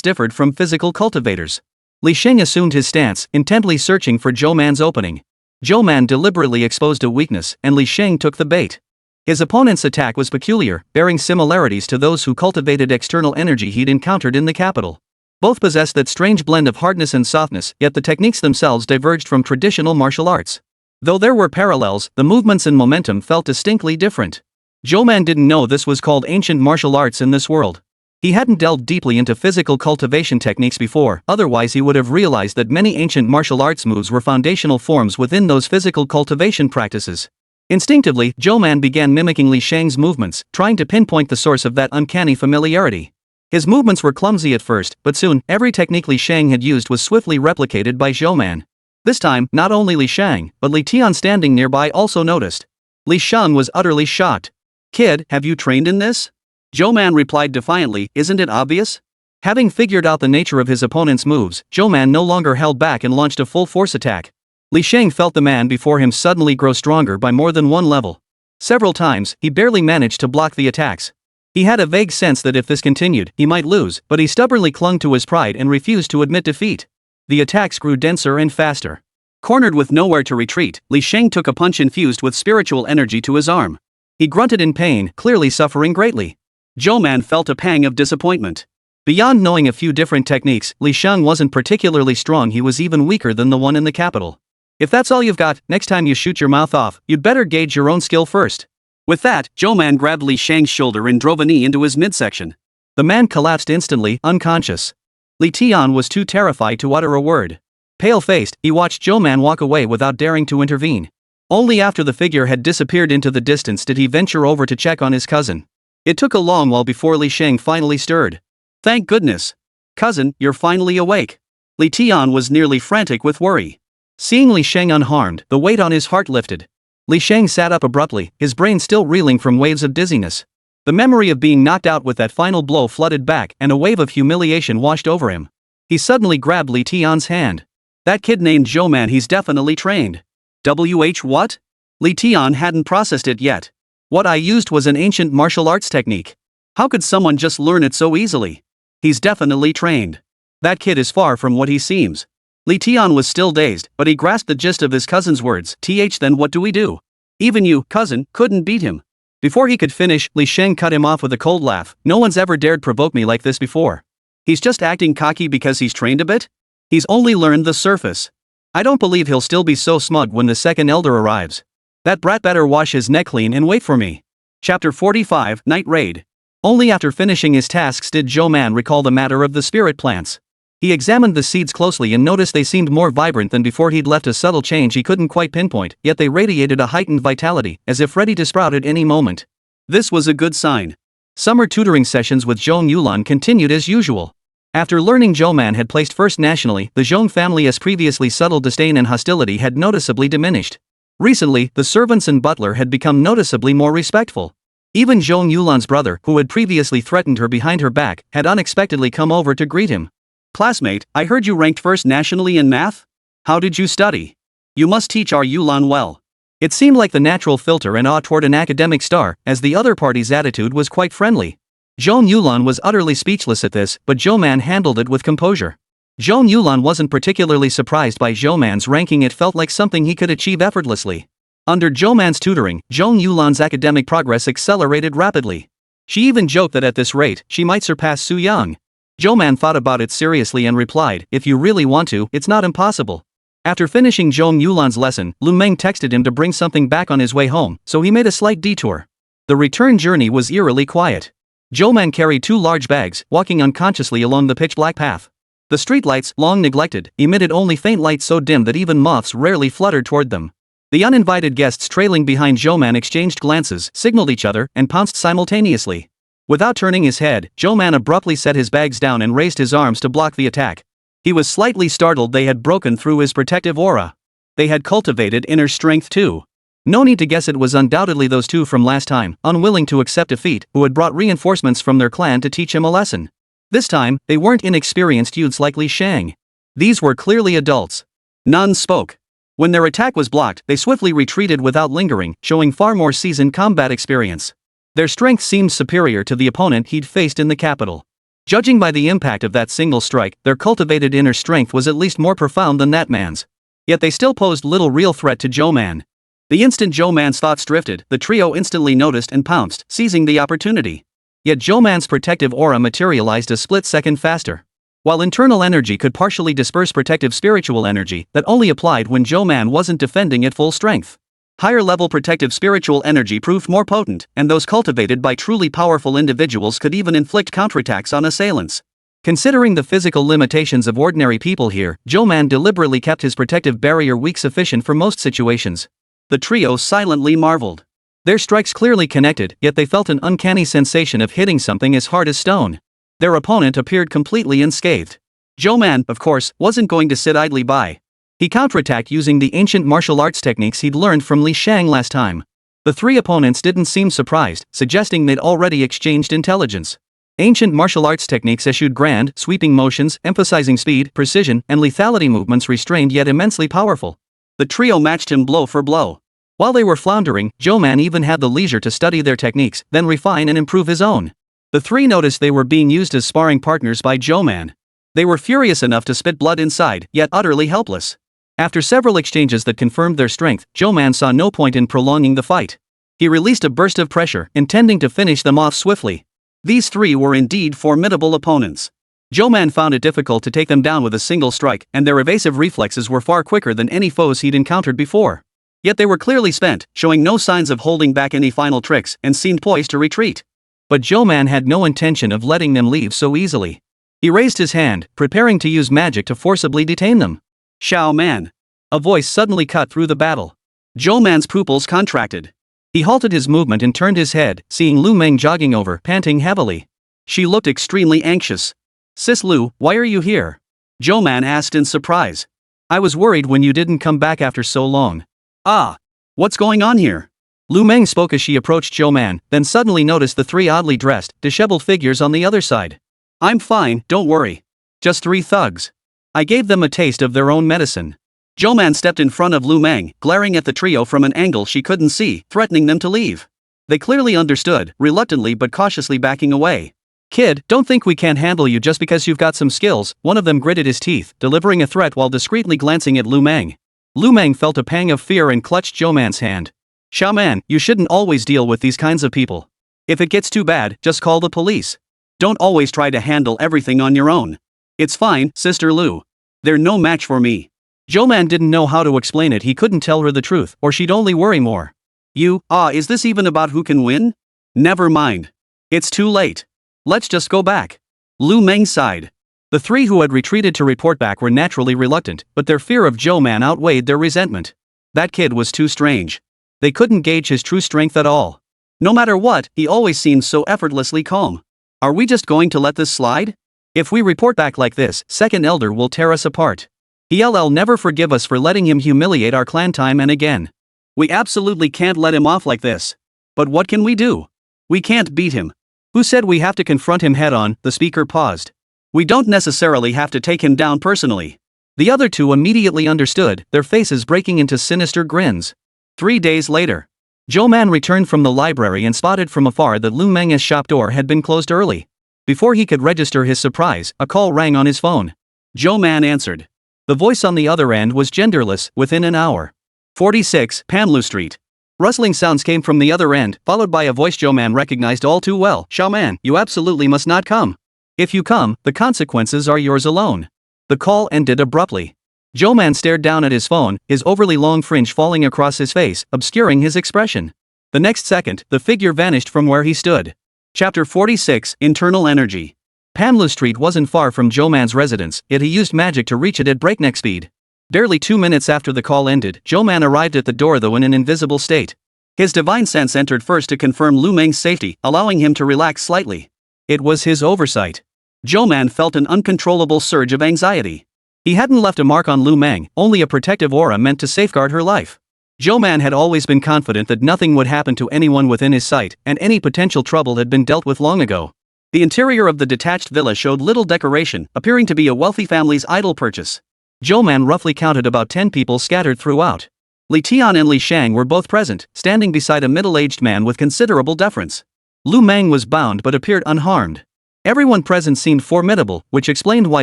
differed from physical cultivators. Li Shang assumed his stance, intently searching for Zhou Man's opening. Zhou Man deliberately exposed a weakness, and Li Shang took the bait. His opponent's attack was peculiar, bearing similarities to those who cultivated external energy he'd encountered in the capital. Both possessed that strange blend of hardness and softness, yet the techniques themselves diverged from traditional martial arts. Though there were parallels, the movements and momentum felt distinctly different. Zhou Man didn't know this was called ancient martial arts in this world. He hadn't delved deeply into physical cultivation techniques before, otherwise he would have realized that many ancient martial arts moves were foundational forms within those physical cultivation practices. Instinctively, Zhou Man began mimicking Li Shang's movements, trying to pinpoint the source of that uncanny familiarity. His movements were clumsy at first, but soon, every technique Li Shang had used was swiftly replicated by Zhou Man. This time, not only Li Shang, but Li Tian standing nearby also noticed. Li Shang was utterly shocked. "Kid, have you trained in this?" Zhou Man replied defiantly, "Isn't it obvious?" Having figured out the nature of his opponent's moves, Zhou Man no longer held back and launched a full-force attack. Li Shang felt the man before him suddenly grow stronger by more than one level. Several times, he barely managed to block the attacks. He had a vague sense that if this continued, he might lose, but he stubbornly clung to his pride and refused to admit defeat. The attacks grew denser and faster. Cornered with nowhere to retreat, Li Shang took a punch infused with spiritual energy to his arm. He grunted in pain, clearly suffering greatly. Zhou Man felt a pang of disappointment. Beyond knowing a few different techniques, Li Shang wasn't particularly strong, he was even weaker than the one in the capital. "If that's all you've got, next time you shoot your mouth off, you'd better gauge your own skill first." With that, Zhou Man grabbed Li Shang's shoulder and drove a knee into his midsection. The man collapsed instantly, unconscious. Li Tian was too terrified to utter a word. Pale-faced, he watched Zhou Man walk away without daring to intervene. Only after the figure had disappeared into the distance did he venture over to check on his cousin. It took a long while before Li Shang finally stirred. "Thank goodness. Cousin, you're finally awake." Li Tian was nearly frantic with worry. Seeing Li Shang unharmed, the weight on his heart lifted. Li Shang sat up abruptly, his brain still reeling from waves of dizziness. The memory of being knocked out with that final blow flooded back, and a wave of humiliation washed over him. He suddenly grabbed Li Tian's hand. "That kid named Zhou Man, he's definitely trained." What? Li Tian hadn't processed it yet. "What I used was an ancient martial arts technique. How could someone just learn it so easily? He's definitely trained. That kid is far from what he seems." Li Tian was still dazed, but he grasped the gist of his cousin's words. Then what do we do? Even you, cousin, couldn't beat him." Before he could finish, Li Shang cut him off with a cold laugh. "No one's ever dared provoke me like this before. He's just acting cocky because he's trained a bit? He's only learned the surface. I don't believe he'll still be so smug when the second elder arrives. That brat better wash his neck clean and wait for me." Chapter 45, Night Raid. Only after finishing his tasks did Zhou Man recall the matter of the spirit plants. He examined the seeds closely and noticed they seemed more vibrant than before. He'd left a subtle change he couldn't quite pinpoint, yet they radiated a heightened vitality, as if ready to sprout at any moment. This was a good sign. Summer tutoring sessions with Zhou Man continued as usual. After learning Zhou Man had placed first nationally, the Zhou family's previously subtle disdain and hostility had noticeably diminished. Recently, the servants and butler had become noticeably more respectful. Even Zhou Yulan's brother, who had previously threatened her behind her back, had unexpectedly come over to greet him. Classmate, I heard you ranked first nationally in math? How did you study? You must teach our Yulan well. It seemed like the natural filter and awe toward an academic star, as the other party's attitude was quite friendly. Zhou Yulan was utterly speechless at this, but Zhou Man handled it with composure. Zhou Yulan wasn't particularly surprised by Zhou Man's ranking. It felt like something he could achieve effortlessly. Under Zhou Man's tutoring, Zhou Yulan's academic progress accelerated rapidly. She even joked that at this rate, she might surpass Su Yang. Zhou Man thought about it seriously and replied, "If you really want to, it's not impossible." After finishing Zhou Yulan's lesson, Lu Meng texted him to bring something back on his way home, so he made a slight detour. The return journey was eerily quiet. Zhou Man carried 2 large bags, walking unconsciously along the pitch-black path. The streetlights, long neglected, emitted only faint light so dim that even moths rarely fluttered toward them. The uninvited guests trailing behind Zhou Man exchanged glances, signaled each other, and pounced simultaneously. Without turning his head, Zhou Man abruptly set his bags down and raised his arms to block the attack. He was slightly startled. They had broken through his protective aura. They had cultivated inner strength too. No need to guess, it was undoubtedly those 2 from last time, unwilling to accept defeat, who had brought reinforcements from their clan to teach him a lesson. This time, they weren't inexperienced youths like Li Shang. These were clearly adults. None spoke. When their attack was blocked, they swiftly retreated without lingering, showing far more seasoned combat experience. Their strength seemed superior to the opponent he'd faced in the capital. Judging by the impact of that single strike, their cultivated inner strength was at least more profound than that man's. Yet they still posed little real threat to Zhou Man. The instant Zhou Man's thoughts drifted, the trio instantly noticed and pounced, seizing the opportunity. Yet Zhou Man's protective aura materialized a split second faster. While internal energy could partially disperse protective spiritual energy, that only applied when Zhou Man wasn't defending at full strength. Higher-level protective spiritual energy proved more potent, and those cultivated by truly powerful individuals could even inflict counterattacks on assailants. Considering the physical limitations of ordinary people here, Zhou Man deliberately kept his protective barrier weak, sufficient for most situations. The trio silently marveled. Their strikes clearly connected, yet they felt an uncanny sensation of hitting something as hard as stone. Their opponent appeared completely unscathed. Zhou Man, of course, wasn't going to sit idly by. He counterattacked using the ancient martial arts techniques he'd learned from Li Shang last time. The 3 opponents didn't seem surprised, suggesting they'd already exchanged intelligence. Ancient martial arts techniques eschewed grand, sweeping motions, emphasizing speed, precision, and lethality, movements restrained yet immensely powerful. The trio matched him blow for blow. While they were floundering, Zhou Man even had the leisure to study their techniques, then refine and improve his own. The 3 noticed they were being used as sparring partners by Zhou Man. They were furious enough to spit blood inside, yet utterly helpless. After several exchanges that confirmed their strength, Zhou Man saw no point in prolonging the fight. He released a burst of pressure, intending to finish them off swiftly. These 3 were indeed formidable opponents. Zhou Man found it difficult to take them down with a single strike, and their evasive reflexes were far quicker than any foes he'd encountered before. Yet they were clearly spent, showing no signs of holding back any final tricks, and seemed poised to retreat. But Zhou Man had no intention of letting them leave so easily. He raised his hand, preparing to use magic to forcibly detain them. "Xiao Man!" A voice suddenly cut through the battle. Zhou Man's pupils contracted. He halted his movement and turned his head, seeing Lu Meng jogging over, panting heavily. She looked extremely anxious. "Sis Lu, why are you here?" Zhou Man asked in surprise. "I was worried when you didn't come back after so long." "Ah. What's going on here?" Lu Meng spoke as she approached Zhou Man, then suddenly noticed the 3 oddly dressed, disheveled figures on the other side. "I'm fine, don't worry. Just 3 thugs. I gave them a taste of their own medicine." Zhou Man stepped in front of Lu Meng, glaring at the trio from an angle she couldn't see, threatening them to leave. They clearly understood, reluctantly but cautiously backing away. "Kid, don't think we can't handle you just because you've got some skills," one of them gritted his teeth, delivering a threat while discreetly glancing at Lu Meng. Lu Meng felt a pang of fear and clutched Zhou Man's hand. "Xiao Man, you shouldn't always deal with these kinds of people. If it gets too bad, just call the police. Don't always try to handle everything on your own." "It's fine, Sister Lu. They're no match for me." Zhou Man didn't know how to explain it. He couldn't tell her the truth, or she'd only worry more. Is this even about who can win? Never mind. It's too late. Let's just go back." Lu Meng sighed. The three who had retreated to report back were naturally reluctant, but their fear of Zhou Man outweighed their resentment. That kid was too strange. They couldn't gauge his true strength at all. No matter what, he always seemed so effortlessly calm. Are we just going to let this slide? If we report back like this, second elder will tear us apart. He'll never forgive us for letting him humiliate our clan time and again. We absolutely can't let him off like this. But what can we do? We can't beat him. Who said we have to confront him head on? The speaker paused. We don't necessarily have to take him down personally. The other two immediately understood, their faces breaking into sinister grins. 3 days later, Zhou Man returned from the library and spotted from afar that Lu Meng's shop door had been closed early. Before he could register his surprise, a call rang on his phone. Zhou Man answered. The voice on the other end was genderless. Within an hour. 46, Panlu Street. Rustling sounds came from the other end, followed by a voice Zhou Man recognized all too well. Zhou Man, you absolutely must not come. If you come, the consequences are yours alone. The call ended abruptly. Zhou Man stared down at his phone, his overly long fringe falling across his face, obscuring his expression. The next second, the figure vanished from where he stood. Chapter 46, Internal Energy. Panlu Street wasn't far from Zhou Man's residence, yet he used magic to reach it at breakneck speed. Barely 2 minutes after the call ended, Zhou Man arrived at the door though in an invisible state. His divine sense entered first to confirm Lu Meng's safety, allowing him to relax slightly. It was his oversight. Zhou Man felt an uncontrollable surge of anxiety. He hadn't left a mark on Lu Meng, only a protective aura meant to safeguard her life. Zhou Man had always been confident that nothing would happen to anyone within his sight, and any potential trouble had been dealt with long ago. The interior of the detached villa showed little decoration, appearing to be a wealthy family's idle purchase. Zhou Man roughly counted about 10 people scattered throughout. Li Tian and Li Shang were both present, standing beside a middle-aged man with considerable deference. Lu Meng was bound but appeared unharmed. Everyone present seemed formidable, which explained why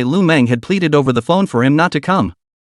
Lu Meng had pleaded over the phone for him not to come.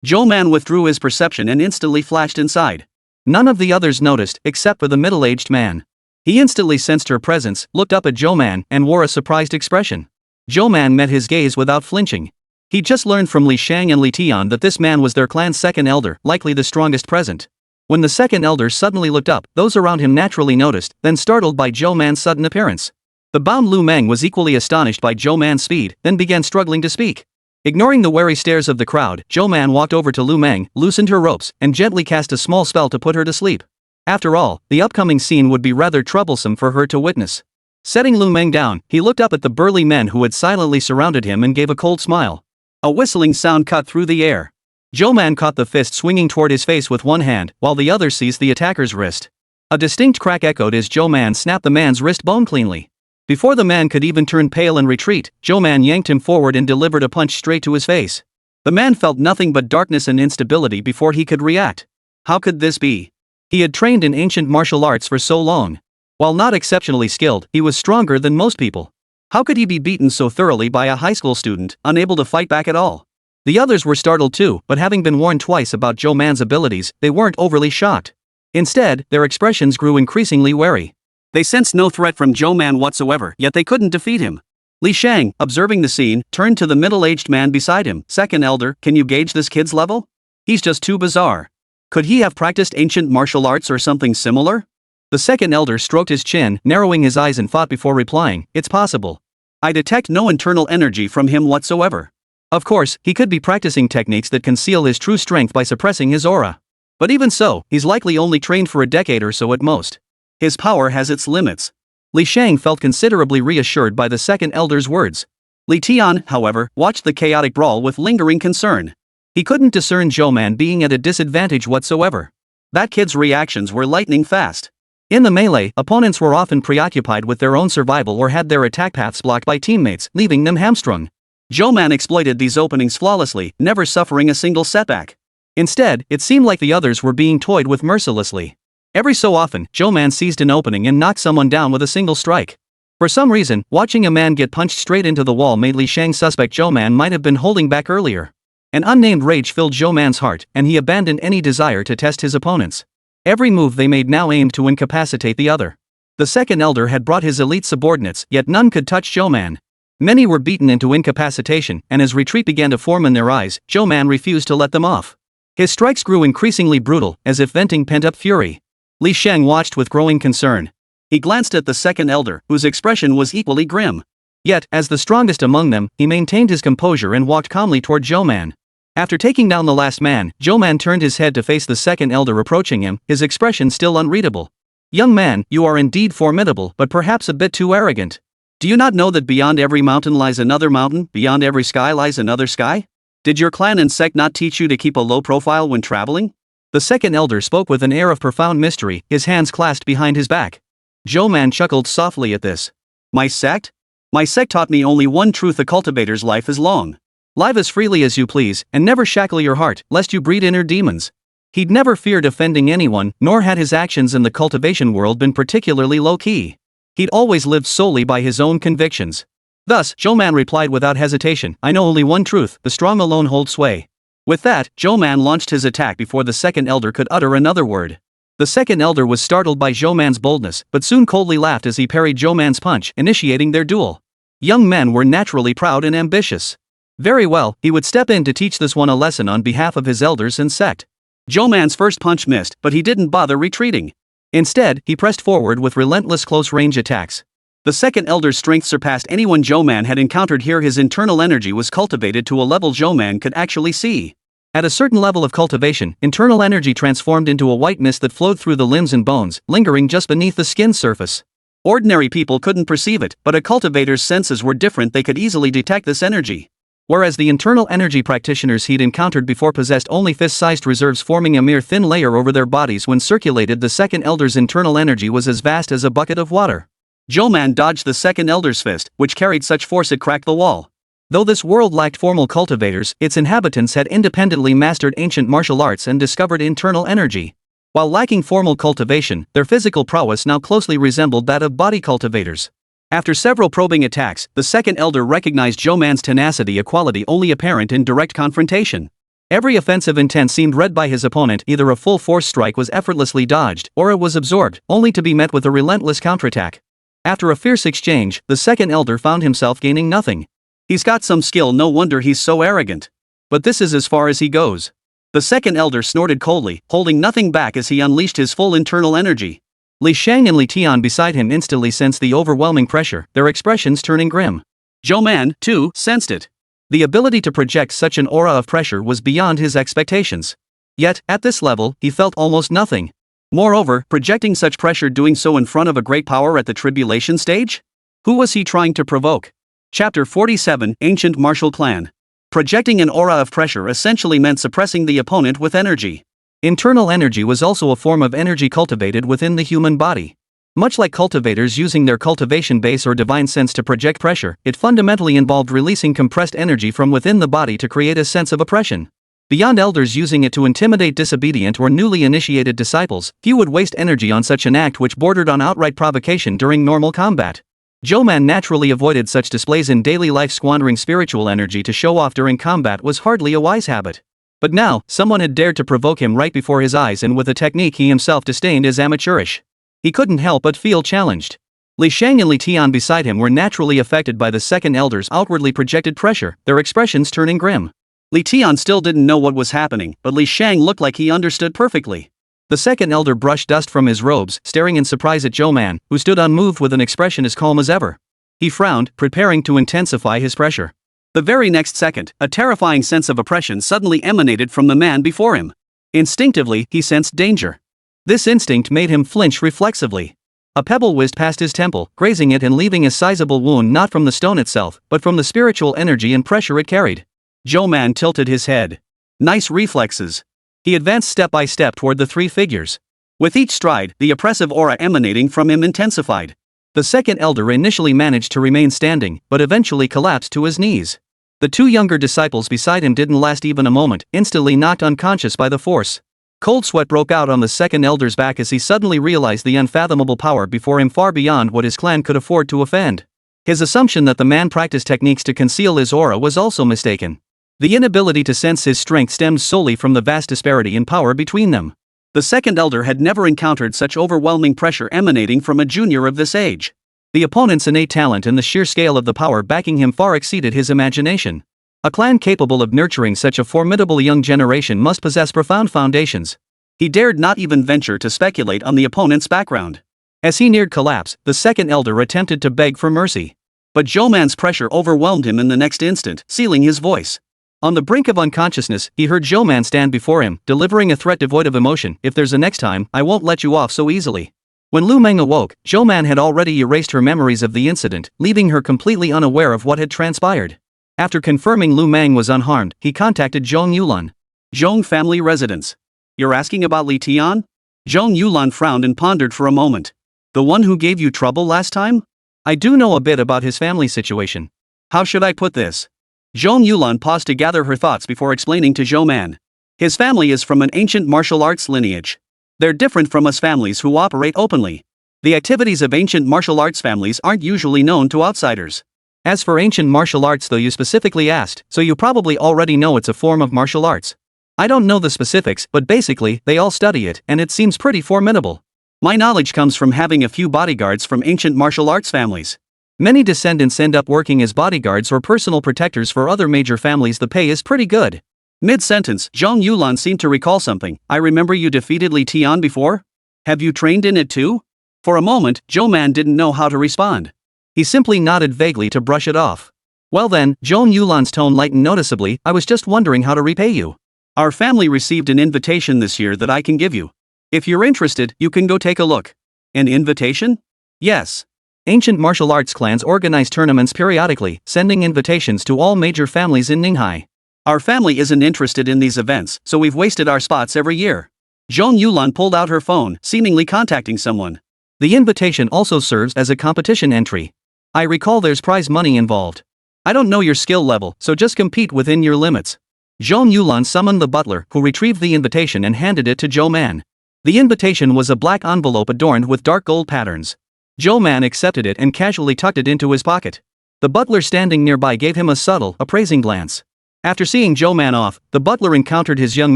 Zhou Man withdrew his perception and instantly flashed inside. None of the others noticed, except for the middle-aged man. He instantly sensed her presence, looked up at Zhou Man, and wore a surprised expression. Zhou Man met his gaze without flinching. He just learned from Li Shang and Li Tian that this man was their clan's second elder, likely the strongest present. When the second elder suddenly looked up, those around him naturally noticed, then startled by Zhou Man's sudden appearance. The bound Lu Meng was equally astonished by Zhou Man's speed, then began struggling to speak. Ignoring the wary stares of the crowd, Zhou Man walked over to Lu Meng, loosened her ropes, and gently cast a small spell to put her to sleep. After all, the upcoming scene would be rather troublesome for her to witness. Setting Lu Meng down, he looked up at the burly men who had silently surrounded him and gave a cold smile. A whistling sound cut through the air. Zhou Man caught the fist swinging toward his face with one hand, while the other seized the attacker's wrist. A distinct crack echoed as Zhou Man snapped the man's wrist bone cleanly. Before the man could even turn pale and retreat, Zhou Man yanked him forward and delivered a punch straight to his face. The man felt nothing but darkness and instability before he could react. How could this be? He had trained in ancient martial arts for so long. While not exceptionally skilled, he was stronger than most people. How could he be beaten so thoroughly by a high school student, unable to fight back at all? The others were startled too, but having been warned twice about Zhou Man's abilities, they weren't overly shocked. Instead, their expressions grew increasingly wary. They sensed no threat from Zhou Man whatsoever, yet they couldn't defeat him. Li Shang, observing the scene, turned to the middle-aged man beside him. Second elder, can you gauge this kid's level? He's just too bizarre. Could he have practiced ancient martial arts or something similar? The second elder stroked his chin, narrowing his eyes and thought before replying, it's possible. I detect no internal energy from him whatsoever. Of course, he could be practicing techniques that conceal his true strength by suppressing his aura. But even so, he's likely only trained for a decade or so at most. His power has its limits. Li Shang felt considerably reassured by the second elder's words. Li Tian, however, watched the chaotic brawl with lingering concern. He couldn't discern Zhou Man being at a disadvantage whatsoever. That kid's reactions were lightning fast. In the melee, opponents were often preoccupied with their own survival or had their attack paths blocked by teammates, leaving them hamstrung. Zhou Man exploited these openings flawlessly, never suffering a single setback. Instead, it seemed like the others were being toyed with mercilessly. Every so often, Zhou Man seized an opening and knocked someone down with a single strike. For some reason, watching a man get punched straight into the wall made Li Shang suspect Zhou Man might have been holding back earlier. An unnamed rage filled Zhou Man's heart, and he abandoned any desire to test his opponents. Every move they made now aimed to incapacitate the other. The second elder had brought his elite subordinates, yet none could touch Zhou Man. Many were beaten into incapacitation, and as retreat began to form in their eyes, Zhou Man refused to let them off. His strikes grew increasingly brutal, as if venting pent-up fury. Li Shang watched with growing concern. He glanced at the second elder, whose expression was equally grim. Yet, as the strongest among them, he maintained his composure and walked calmly toward Zhou Man. After taking down the last man, Zhou Man turned his head to face the second elder approaching him, his expression still unreadable. "Young man, you are indeed formidable, but perhaps a bit too arrogant. Do you not know that beyond every mountain lies another mountain, beyond every sky lies another sky? Did your clan and sect not teach you to keep a low profile when traveling?" The second elder spoke with an air of profound mystery, his hands clasped behind his back. Zhou Man chuckled softly at this. My sect? My sect taught me only one truth: a cultivator's life is long. Live as freely as you please, and never shackle your heart, lest you breed inner demons. He'd never feared offending anyone, nor had his actions in the cultivation world been particularly low-key. He'd always lived solely by his own convictions. Thus, Zhou Man replied without hesitation, I know only one truth: the strong alone hold sway. With that, Zhou Man launched his attack before the second elder could utter another word. The second elder was startled by Zhou Man's boldness, but soon coldly laughed as he parried Zhou Man's punch, initiating their duel. Young men were naturally proud and ambitious. Very well, he would step in to teach this one a lesson on behalf of his elders and sect. Zhou Man's first punch missed, but he didn't bother retreating. Instead, he pressed forward with relentless close-range attacks. The second elder's strength surpassed anyone Zhou Man had encountered here. His internal energy was cultivated to a level Zhou Man could actually see. At a certain level of cultivation, internal energy transformed into a white mist that flowed through the limbs and bones, lingering just beneath the skin's surface. Ordinary people couldn't perceive it, but a cultivator's senses were different. They could easily detect this energy. Whereas the internal energy practitioners he'd encountered before possessed only fist-sized reserves, forming a mere thin layer over their bodies when circulated. The second elder's internal energy was as vast as a bucket of water. Zhou Man dodged the second elder's fist, which carried such force it cracked the wall. Though this world lacked formal cultivators, its inhabitants had independently mastered ancient martial arts and discovered internal energy. While lacking formal cultivation, their physical prowess now closely resembled that of body cultivators. After several probing attacks, the second elder recognized Zhou Man's tenacity, a quality only apparent in direct confrontation. Every offensive intent seemed read by his opponent. Either a full-force strike was effortlessly dodged, or it was absorbed, only to be met with a relentless counterattack. After a fierce exchange, the second elder found himself gaining nothing. He's got some skill, no wonder he's so arrogant. But this is as far as he goes. The second elder snorted coldly, holding nothing back as he unleashed his full internal energy. Li Shang and Li Tian beside him instantly sensed the overwhelming pressure, their expressions turning grim. Zhou Man, too, sensed it. The ability to project such an aura of pressure was beyond his expectations. Yet, at this level, he felt almost nothing. Moreover, projecting such pressure, doing so in front of a great power at the Tribulation Stage? Who was he trying to provoke? Chapter 47, Ancient Martial Clan. Projecting an aura of pressure essentially meant suppressing the opponent with energy. Internal energy was also a form of energy cultivated within the human body. Much like cultivators using their cultivation base or divine sense to project pressure, it fundamentally involved releasing compressed energy from within the body to create a sense of oppression. Beyond elders using it to intimidate disobedient or newly initiated disciples, few would waste energy on such an act, which bordered on outright provocation during normal combat. Zhou Man naturally avoided such displays in daily life. Squandering spiritual energy to show off during combat was hardly a wise habit. But now, someone had dared to provoke him right before his eyes, and with a technique he himself disdained as amateurish. He couldn't help but feel challenged. Li Shang and Li Tian beside him were naturally affected by the second elder's outwardly projected pressure, their expressions turning grim. Li Tian still didn't know what was happening, but Li Shang looked like he understood perfectly. The second elder brushed dust from his robes, staring in surprise at Zhou Man, who stood unmoved with an expression as calm as ever. He frowned, preparing to intensify his pressure. The very next second, a terrifying sense of oppression suddenly emanated from the man before him. Instinctively, he sensed danger. This instinct made him flinch reflexively. A pebble whizzed past his temple, grazing it and leaving a sizable wound, not from the stone itself, but from the spiritual energy and pressure it carried. Zhou Man tilted his head. Nice reflexes. He advanced step by step toward the three figures. With each stride, the oppressive aura emanating from him intensified. The second elder initially managed to remain standing, but eventually collapsed to his knees. The two younger disciples beside him didn't last even a moment, instantly knocked unconscious by the force. Cold sweat broke out on the second elder's back as he suddenly realized the unfathomable power before him, far beyond what his clan could afford to offend. His assumption that the man practiced techniques to conceal his aura was also mistaken. The inability to sense his strength stemmed solely from the vast disparity in power between them. The second elder had never encountered such overwhelming pressure emanating from a junior of this age. The opponent's innate talent and the sheer scale of the power backing him far exceeded his imagination. A clan capable of nurturing such a formidable young generation must possess profound foundations. He dared not even venture to speculate on the opponent's background. As he neared collapse, the second elder attempted to beg for mercy. But Zhou Man's pressure overwhelmed him in the next instant, sealing his voice. On the brink of unconsciousness, he heard Zhou Man stand before him, delivering a threat devoid of emotion. If there's a next time, I won't let you off so easily. When Lu Meng awoke, Zhou Man had already erased her memories of the incident, leaving her completely unaware of what had transpired. After confirming Lu Meng was unharmed, he contacted Zhong Yulan. Zhong family residence. You're asking about Li Tian? Zhong Yulan frowned and pondered for a moment. The one who gave you trouble last time? I do know a bit about his family situation. How should I put this? Zhong Yulan paused to gather her thoughts before explaining to Zhou Man. His family is from an ancient martial arts lineage. They're different from us families who operate openly. The activities of ancient martial arts families aren't usually known to outsiders. As for ancient martial arts, though, you specifically asked, so you probably already know it's a form of martial arts. I don't know the specifics, but basically, they all study it, and it seems pretty formidable. My knowledge comes from having a few bodyguards from ancient martial arts families. Many descendants end up working as bodyguards or personal protectors for other major families. The pay is pretty good. Mid-sentence, Zhong Yulan seemed to recall something. I remember you defeated Li Tian before? Have you trained in it too? For a moment, Zhou Man didn't know how to respond. He simply nodded vaguely to brush it off. Well then, Zhong Yulan's tone lightened noticeably. I was just wondering how to repay you. Our family received an invitation this year that I can give you. If you're interested, you can go take a look. An invitation? Yes. Ancient martial arts clans organize tournaments periodically, sending invitations to all major families in Ninghai. Our family isn't interested in these events, so we've wasted our spots every year. Zhong Yulan pulled out her phone, seemingly contacting someone. The invitation also serves as a competition entry. I recall there's prize money involved. I don't know your skill level, so just compete within your limits. Zhong Yulan summoned the butler, who retrieved the invitation and handed it to Zhou Man. The invitation was a black envelope adorned with dark gold patterns. Zhou Man accepted it and casually tucked it into his pocket. The butler standing nearby gave him a subtle, appraising glance. After seeing Zhou Man off, the butler encountered his young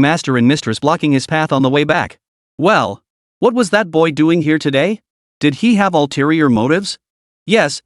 master and mistress blocking his path on the way back. Well, what was that boy doing here today? Did he have ulterior motives? Yes.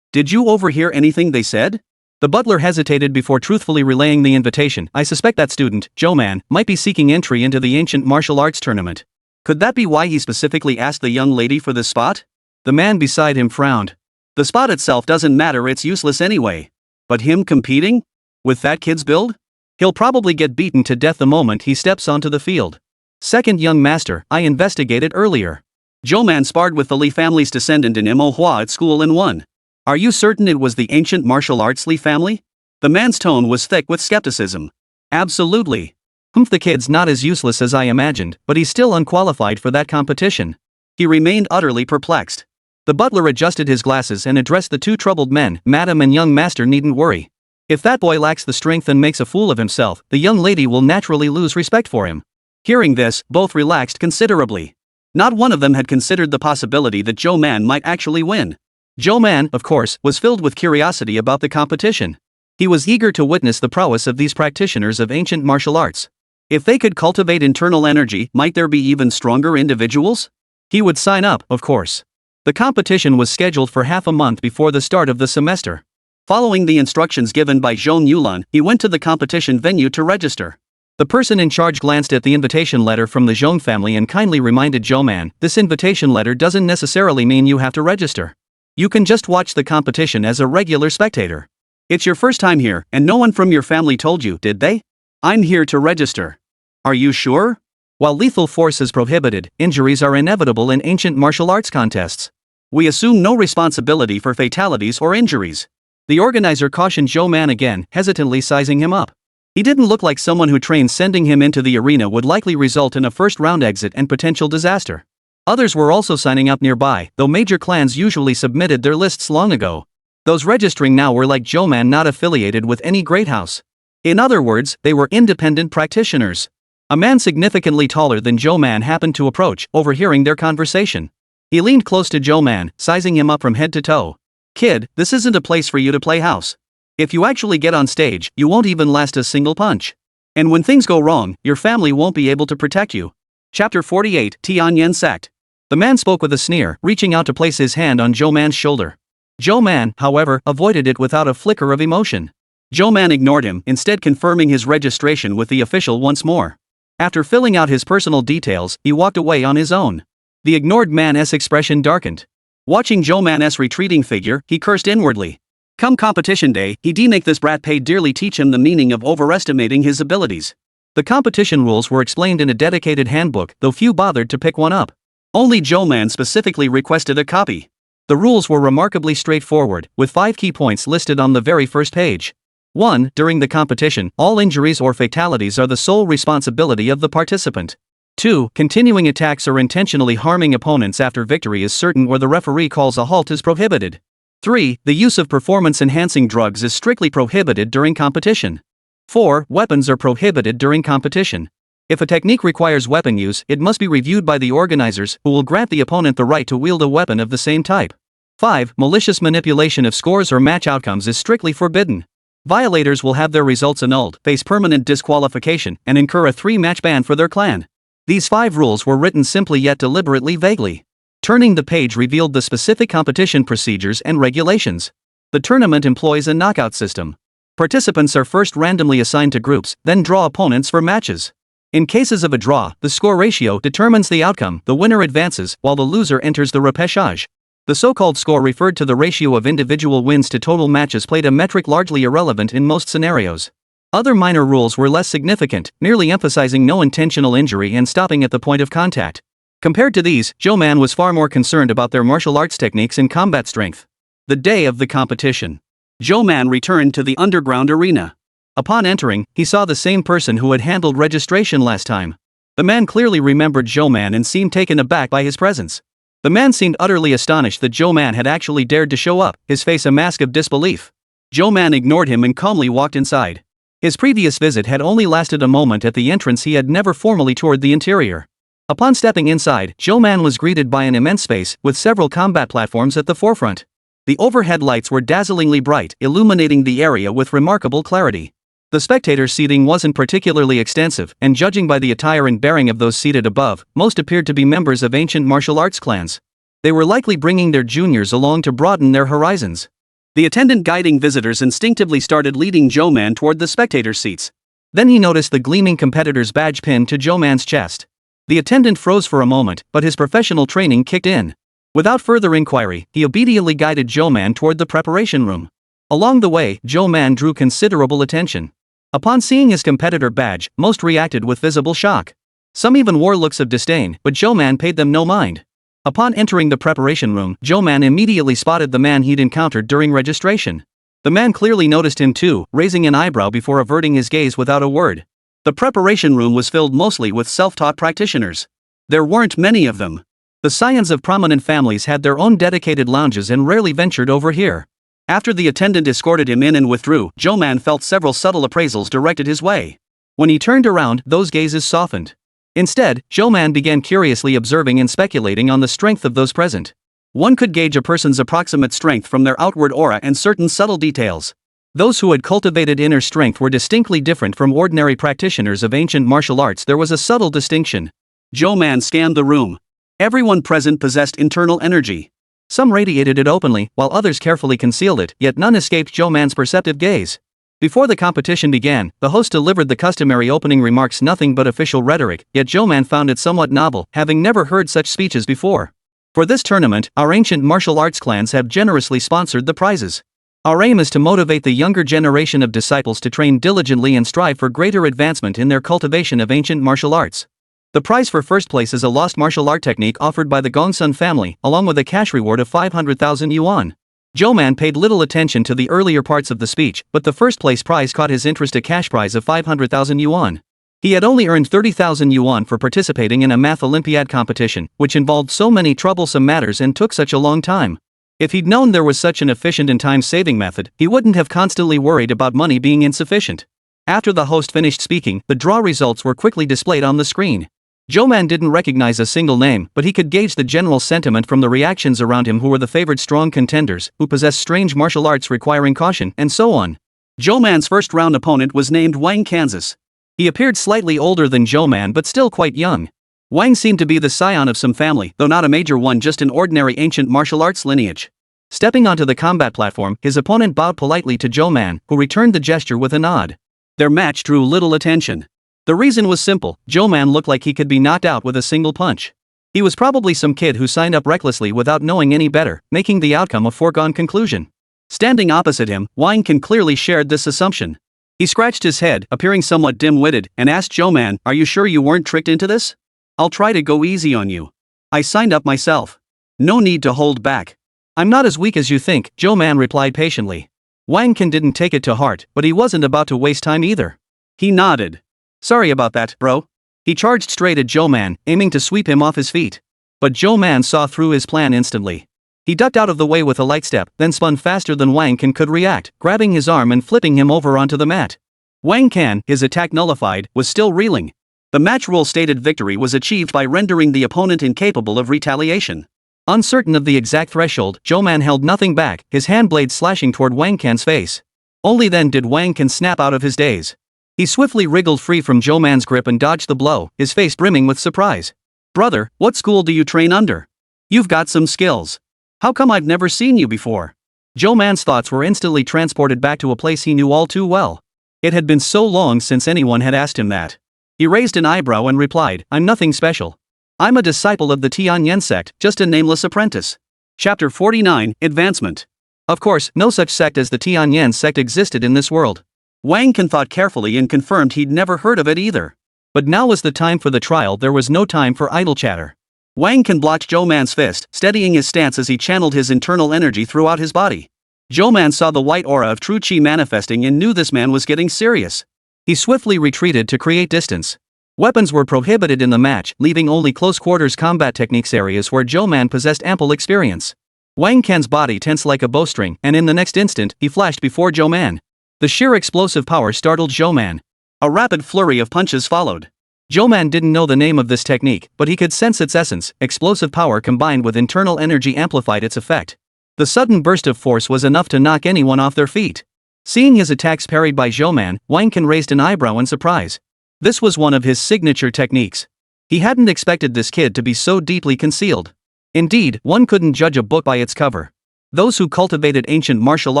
Did you overhear anything they said? The butler hesitated before truthfully relaying the invitation. I suspect that student, Zhou Man, might be seeking entry into the ancient martial arts tournament. Could that be why he specifically asked the young lady for this spot? The man beside him frowned. The spot itself doesn't matter, it's useless anyway. But him competing? With that kid's build? He'll probably get beaten to death the moment he steps onto the field. Second young master, I investigated earlier. Zhou Man sparred with the Li family's descendant in Manhwa at school and won. Are you certain it was the ancient martial arts Li family? The man's tone was thick with skepticism. Absolutely. The kid's not as useless as I imagined, but he's still unqualified for that competition. He remained utterly perplexed. The butler adjusted his glasses and addressed the two troubled men. Madam and young master needn't worry. If that boy lacks the strength and makes a fool of himself, the young lady will naturally lose respect for him. Hearing this, both relaxed considerably. Not one of them had considered the possibility that Zhou Man might actually win. Zhou Man, of course, was filled with curiosity about the competition. He was eager to witness the prowess of these practitioners of ancient martial arts. If they could cultivate internal energy, might there be even stronger individuals? He would sign up, of course. The competition was scheduled for half a month before the start of the semester. Following the instructions given by Zhong Yulan, he went to the competition venue to register. The person in charge glanced at the invitation letter from the Zhong family and kindly reminded Zhou Man, this invitation letter doesn't necessarily mean you have to register. You can just watch the competition as a regular spectator. It's your first time here, and no one from your family told you, did they? I'm here to register. Are you sure? While lethal force is prohibited, injuries are inevitable in ancient martial arts contests. We assume no responsibility for fatalities or injuries. The organizer cautioned Zhou Man again, hesitantly sizing him up. He didn't look like someone who trained. Sending him into the arena would likely result in a first-round exit and potential disaster. Others were also signing up nearby, though major clans usually submitted their lists long ago. Those registering now were like Zhou Man, not affiliated with any great house. In other words, they were independent practitioners. A man significantly taller than Zhou Man happened to approach, overhearing their conversation. He leaned close to Zhou Man, sizing him up from head to toe. Kid, this isn't a place for you to play house. If you actually get on stage, you won't even last a single punch. And when things go wrong, your family won't be able to protect you. Chapter 48, Tianyan Sect. The man spoke with a sneer, reaching out to place his hand on Zhou Man's shoulder. Zhou Man, however, avoided it without a flicker of emotion. Zhou Man ignored him, instead confirming his registration with the official once more. After filling out his personal details, he walked away on his own. The ignored man's expression darkened. Watching Zhou Man's retreating figure, he cursed inwardly. Come competition day, he'd make this brat pay dearly teach him the meaning of overestimating his abilities. The competition rules were explained in a dedicated handbook, though few bothered to pick one up. Only Zhou Man specifically requested a copy. The rules were remarkably straightforward, with 5 key points listed on the very first page. 1. During the competition, all injuries or fatalities are the sole responsibility of the participant. 2. Continuing attacks or intentionally harming opponents after victory is certain or the referee calls a halt is prohibited. 3. The use of performance-enhancing drugs is strictly prohibited during competition. 4. Weapons are prohibited during competition. If a technique requires weapon use, it must be reviewed by the organizers, who will grant the opponent the right to wield a weapon of the same type. 5. Malicious manipulation of scores or match outcomes is strictly forbidden. Violators will have their results annulled, face permanent disqualification, and incur a 3-match ban for their clan. These 5 rules were written simply yet deliberately vaguely. Turning the page revealed the specific competition procedures and regulations. The tournament employs a knockout system. Participants are first randomly assigned to groups, then draw opponents for matches. In cases of a draw, the score ratio determines the outcome, the winner advances, while the loser enters the repechage. The so-called score referred to the ratio of individual wins to total matches played, a metric largely irrelevant in most scenarios. Other minor rules were less significant, merely emphasizing no intentional injury and stopping at the point of contact. Compared to these, Zhou Man was far more concerned about their martial arts techniques and combat strength. The day of the competition. Zhou Man returned to the underground arena. Upon entering, he saw the same person who had handled registration last time. The man clearly remembered Zhou Man and seemed taken aback by his presence. The man seemed utterly astonished that Zhou Man had actually dared to show up, his face a mask of disbelief. Zhou Man ignored him and calmly walked inside. His previous visit had only lasted a moment at the entrance, he had never formally toured the interior. Upon stepping inside, Zhou Man was greeted by an immense space, with several combat platforms at the forefront. The overhead lights were dazzlingly bright, illuminating the area with remarkable clarity. The spectator seating wasn't particularly extensive, and judging by the attire and bearing of those seated above, most appeared to be members of ancient martial arts clans. They were likely bringing their juniors along to broaden their horizons. The attendant guiding visitors instinctively started leading Zhou Man toward the spectator seats. Then he noticed the gleaming competitor's badge pinned to Zhou Man's chest. The attendant froze for a moment, but his professional training kicked in. Without further inquiry, he obediently guided Zhou Man toward the preparation room. Along the way, Zhou Man drew considerable attention. Upon seeing his competitor badge, most reacted with visible shock. Some even wore looks of disdain, but Zhou Man paid them no mind. Upon entering the preparation room, Zhou Man immediately spotted the man he'd encountered during registration. The man clearly noticed him too, raising an eyebrow before averting his gaze without a word. The preparation room was filled mostly with self-taught practitioners. There weren't many of them. The scions of prominent families had their own dedicated lounges and rarely ventured over here. After the attendant escorted him in and withdrew, Zhou Man felt several subtle appraisals directed his way. When he turned around, those gazes softened. Instead, Zhou Man began curiously observing and speculating on the strength of those present. One could gauge a person's approximate strength from their outward aura and certain subtle details. Those who had cultivated inner strength were distinctly different from ordinary practitioners of ancient martial arts. There was a subtle distinction. Zhou Man scanned the room. Everyone present possessed internal energy. Some radiated it openly, while others carefully concealed it, yet none escaped Zhou Man's perceptive gaze. Before the competition began, the host delivered the customary opening remarks, nothing but official rhetoric, yet Zhou Man found it somewhat novel, having never heard such speeches before. For this tournament, our ancient martial arts clans have generously sponsored the prizes. Our aim is to motivate the younger generation of disciples to train diligently and strive for greater advancement in their cultivation of ancient martial arts. The prize for first place is a lost martial art technique offered by the Gongsun family, along with a cash reward of 500,000 yuan. Zhou Man paid little attention to the earlier parts of the speech, but the first place prize caught his interest, a cash prize of 500,000 yuan. He had only earned 30,000 yuan for participating in a math Olympiad competition, which involved so many troublesome matters and took such a long time. If he'd known there was such an efficient and time-saving method, he wouldn't have constantly worried about money being insufficient. After the host finished speaking, the draw results were quickly displayed on the screen. Zhou Man didn't recognize a single name, but he could gauge the general sentiment from the reactions around him. Who were the favored strong contenders, who possessed strange martial arts requiring caution, and so on. Zhou Man's first round opponent was named Wang Kansas. He appeared slightly older than Zhou Man but still quite young. Wang seemed to be the scion of some family, though not a major one, just an ordinary ancient martial arts lineage. Stepping onto the combat platform, his opponent bowed politely to Zhou Man, who returned the gesture with a nod. Their match drew little attention. The reason was simple: Zhou Man looked like he could be knocked out with a single punch. He was probably some kid who signed up recklessly without knowing any better, making the outcome a foregone conclusion. Standing opposite him, Wang Can clearly shared this assumption. He scratched his head, appearing somewhat dim-witted, and asked Zhou Man, "Are you sure you weren't tricked into this? I'll try to go easy on you. I signed up myself. No need to hold back." "I'm not as weak as you think," Zhou Man replied patiently. Wang Can didn't take it to heart, but he wasn't about to waste time either. He nodded. "Sorry about that, bro." He charged straight at Zhou Man, aiming to sweep him off his feet. But Zhou Man saw through his plan instantly. He ducked out of the way with a light step, then spun faster than Wang Can could react, grabbing his arm and flipping him over onto the mat. Wang Can, his attack nullified, was still reeling. The match rule stated victory was achieved by rendering the opponent incapable of retaliation. Uncertain of the exact threshold, Zhou Man held nothing back, his hand blade slashing toward Wang Can's face. Only then did Wang Can snap out of his daze. He swiftly wriggled free from Zhou Man's grip and dodged the blow, his face brimming with surprise. "Brother, what school do you train under? You've got some skills. How come I've never seen you before?" Zhou Man's thoughts were instantly transported back to a place he knew all too well. It had been so long since anyone had asked him that. He raised an eyebrow and replied, "I'm nothing special. I'm a disciple of the Tianyan sect, just a nameless apprentice." Chapter 49, Advancement. Of course, no such sect as the Tianyan sect existed in this world. Wang Can thought carefully and confirmed he'd never heard of it either. But now was the time for the trial, there was no time for idle chatter. Wang Can blocked Zhou Man's fist, steadying his stance as he channeled his internal energy throughout his body. Zhou Man saw the white aura of true qi manifesting and knew this man was getting serious. He swiftly retreated to create distance. Weapons were prohibited in the match, leaving only close-quarters combat techniques areas where Zhou Man possessed ample experience. Wang Can's body tensed like a bowstring, and in the next instant, he flashed before Zhou Man. The sheer explosive power startled Zhou Man. A rapid flurry of punches followed. Zhou Man didn't know the name of this technique, but he could sense its essence. Explosive power combined with internal energy amplified its effect. The sudden burst of force was enough to knock anyone off their feet. Seeing his attacks parried by Zhou Man, Wang Can raised an eyebrow in surprise. This was one of his signature techniques. He hadn't expected this kid to be so deeply concealed. Indeed, one couldn't judge a book by its cover. Those who cultivated ancient martial